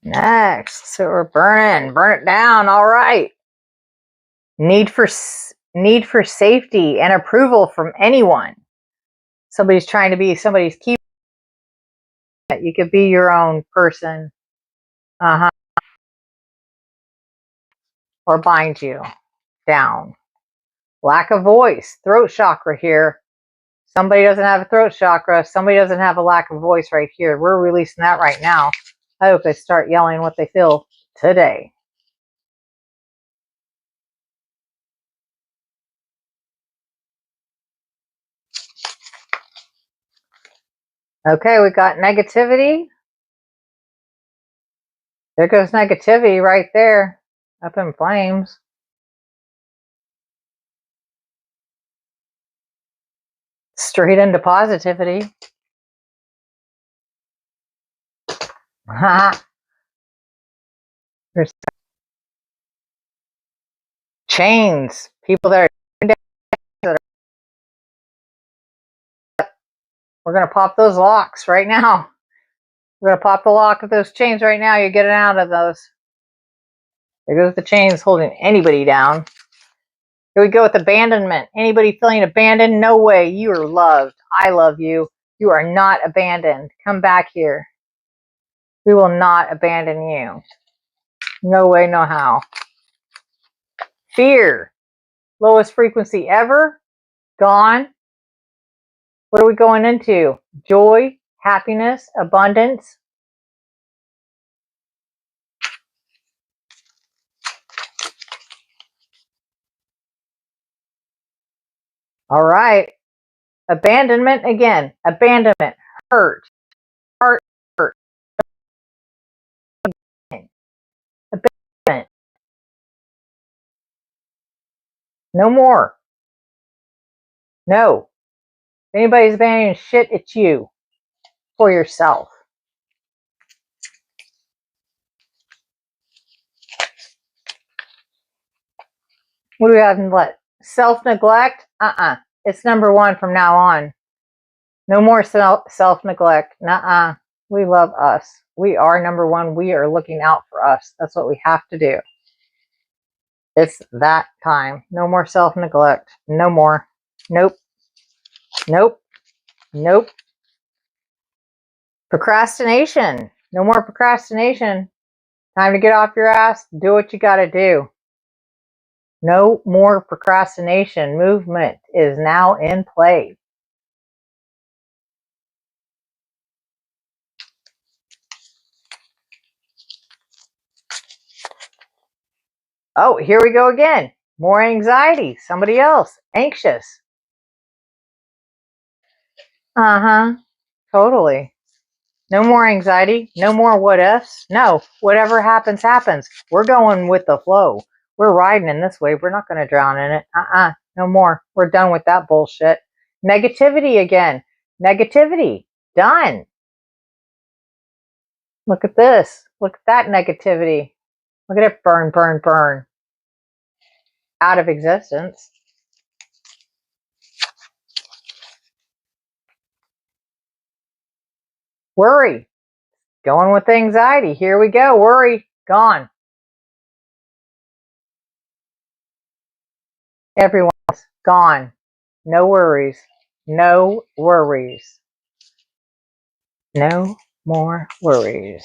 Next, so we're burn it down. All right. Need for safety and approval from anyone. Somebody's trying to be somebody's keeping it. You could be your own person. Or bind you down. Lack of voice, throat chakra here. Somebody doesn't have a throat chakra. Somebody doesn't have a lack of voice right here. We're releasing that right now. I hope they start yelling what they feel today. Okay, we got negativity. There goes negativity right there. Up in flames. Straight into positivity. There's chains. People that are, we're going to pop those locks right now. We're going to pop the lock of those chains right now. You're getting out of those. There goes the chains holding anybody down. Here we go with abandonment. Anybody feeling abandoned? No way. You are loved. I love you. You are not abandoned. Come back here. We will not abandon you. No way, no how. Fear. Lowest frequency ever. Gone. What are we going into? Joy, happiness, abundance. All right. Abandonment again. Abandonment. Hurt. Heart. Hurt. Abandonment. No more. No. If anybody's abandoning shit, it's you. For yourself. What do we have in what? Self-neglect? It's number one from now on. No more self-neglect. Nuh-uh. We love us. We are number one. We are looking out for us. That's what we have to do. It's that time. No more self-neglect. No more. Nope. Nope. Nope. Procrastination. No more procrastination. Time to get off your ass. Do what you got to do. No more procrastination. Movement is now in play. Oh, here we go again. More anxiety. Somebody else. Anxious. Totally. No more anxiety. No more what ifs. No, whatever happens, happens. We're going with the flow. We're riding in this wave. We're not going to drown in it. No more. We're done with that bullshit. Negativity again. Negativity. Done. Look at this. Look at that negativity. Look at it burn, burn, burn. Out of existence. Worry. Going with anxiety. Here we go. Worry. Gone. Everyone's gone. No worries. No worries. No more worries.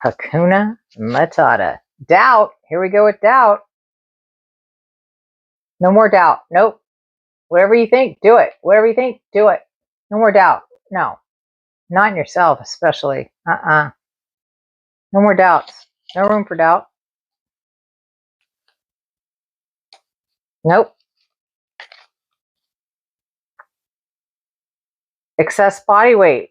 Hakuna Matata. Doubt. Here we go with doubt. No more doubt. Nope. Whatever you think, do it. Whatever you think, do it. No more doubt. No. Not in yourself, especially. No more doubts. No room for doubt. Nope. Excess body weight.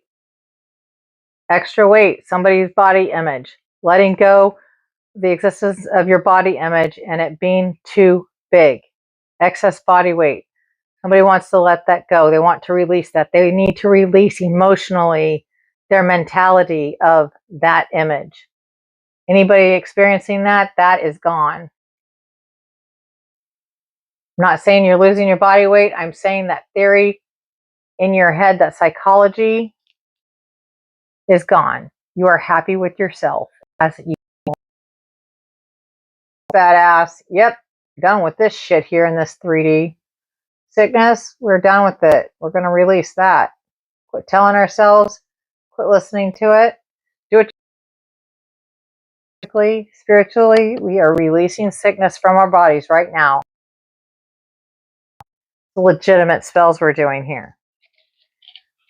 Extra weight. Somebody's body image. Letting go the existence of your body image and it being too big, excess body weight. Somebody wants to let that go. They want to release that. They need to release emotionally their mentality of that image. Anybody experiencing that, that is gone. I'm not saying you're losing your body weight. I'm saying that theory in your head, that psychology is gone. You are happy with yourself as you badass. Yep, done with this shit here in this 3D sickness. We're done with it. We're going to release that. Quit telling ourselves, quit listening to it. Do it spiritually. We are releasing sickness from our bodies right now. The legitimate spells we're doing here.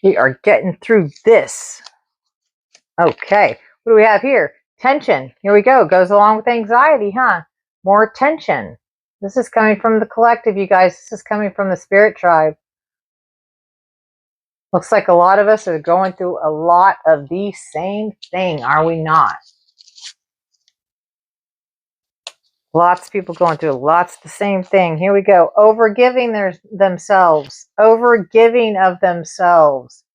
We are getting through this. Okay, what do we have here? Tension. Here we go. Goes along with anxiety, huh? More tension. This is coming from the collective, you guys. This is coming from the spirit tribe. Looks like a lot of us are going through a lot of the same thing, are we not? Lots of people going through lots of the same thing. Here we go. Overgiving themselves. Overgiving of themselves.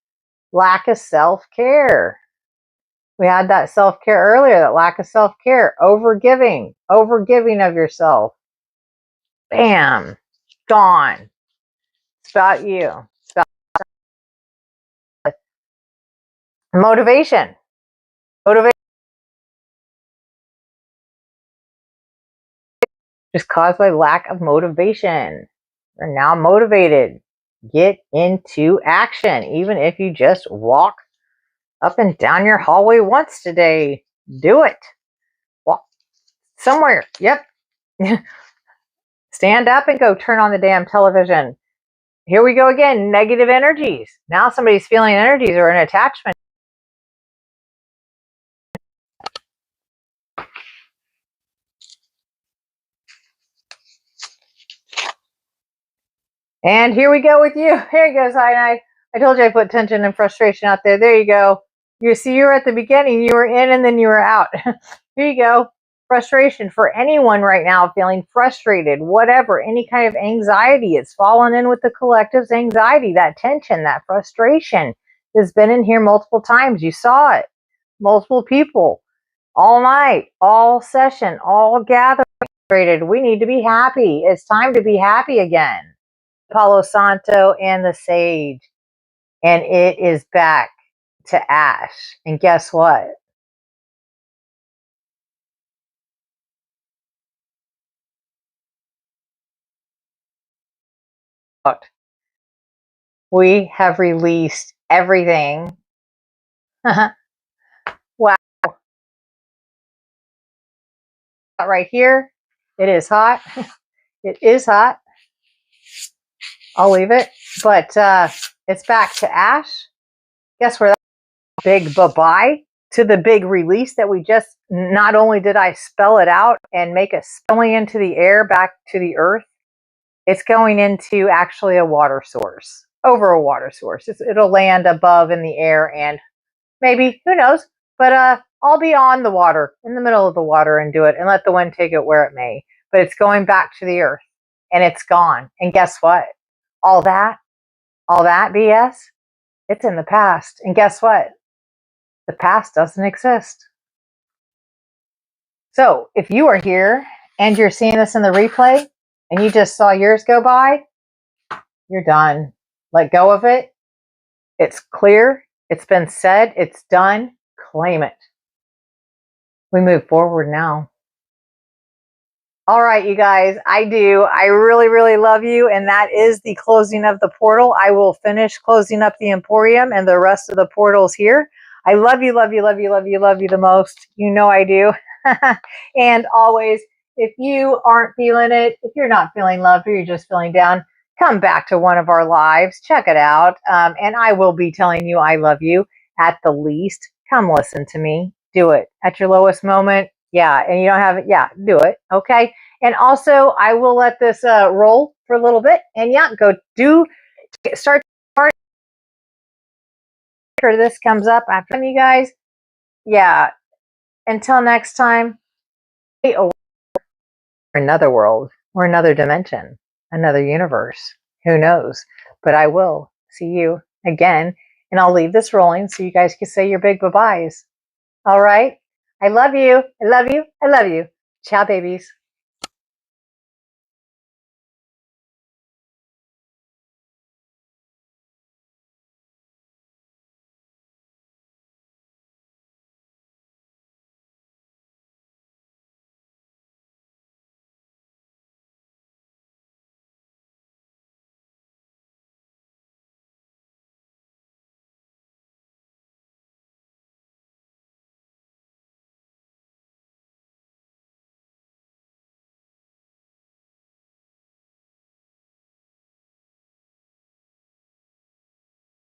Lack of self-care. We had that self-care earlier, that lack of self-care. Overgiving. Overgiving of yourself. Bam. Gone. It's about you. It's about motivation. Motivation. Just caused by lack of motivation. You're now motivated. Get into action. Even if you just walk up and down your hallway once today. Do it. Walk somewhere. Yep. Stand up and go turn on the damn television. Here we go again. Negative energies. Now somebody's feeling energies or an attachment. And here we go with you. Here you go, Cyanide. I told you I put tension and frustration out there. There you go. You see, you were at the beginning. You were in and then you were out. Here you go. Frustration for anyone right now feeling frustrated, whatever, any kind of anxiety. It's fallen in with the collective's anxiety, that tension, that frustration has been in here multiple times. You saw it. Multiple people, all night, all session, all gathered. We need to be happy. It's time to be happy again. Palo Santo and the Sage. And it is back to Ash. And guess what? We have released everything. Wow. Right here. It is hot. It is hot. I'll leave it. But it's back to Ash. Guess where that big bye-bye to the big release that we just, not only did I spell it out and make it spilling into the air back to the earth, it's going into actually a water source, over a water source. It'll land above in the air and maybe, who knows, but I'll be on the water, in the middle of the water and do it and let the wind take it where it may. But it's going back to the earth and it's gone. And guess what? All that BS, it's in the past. And guess what? The past doesn't exist. So if you are here and you're seeing this in the replay and you just saw yours go by, you're done. Let go of it. It's clear. It's been said. It's done. Claim it. We move forward now. All right, you guys, I do. I really, really love you. And that is the closing of the portal. I will finish closing up the Emporium and the rest of the portals here. I love you, love you, love you, love you, love you the most. You know I do. And always, if you aren't feeling it, if you're not feeling loved or you're just feeling down, come back to one of our lives. Check it out. And I will be telling you I love you at the least. Come listen to me. Do it. At your lowest moment. Yeah, and you don't have it. Yeah, do it. Okay. And also, I will let this roll for a little bit. And yeah, start after this comes up after you guys. Yeah. Until next time, or another world or another dimension, another universe. Who knows? But I will see you again, and I'll leave this rolling so you guys can say your big bye-byes. All right? I love you. I love you. I love you. Ciao, babies.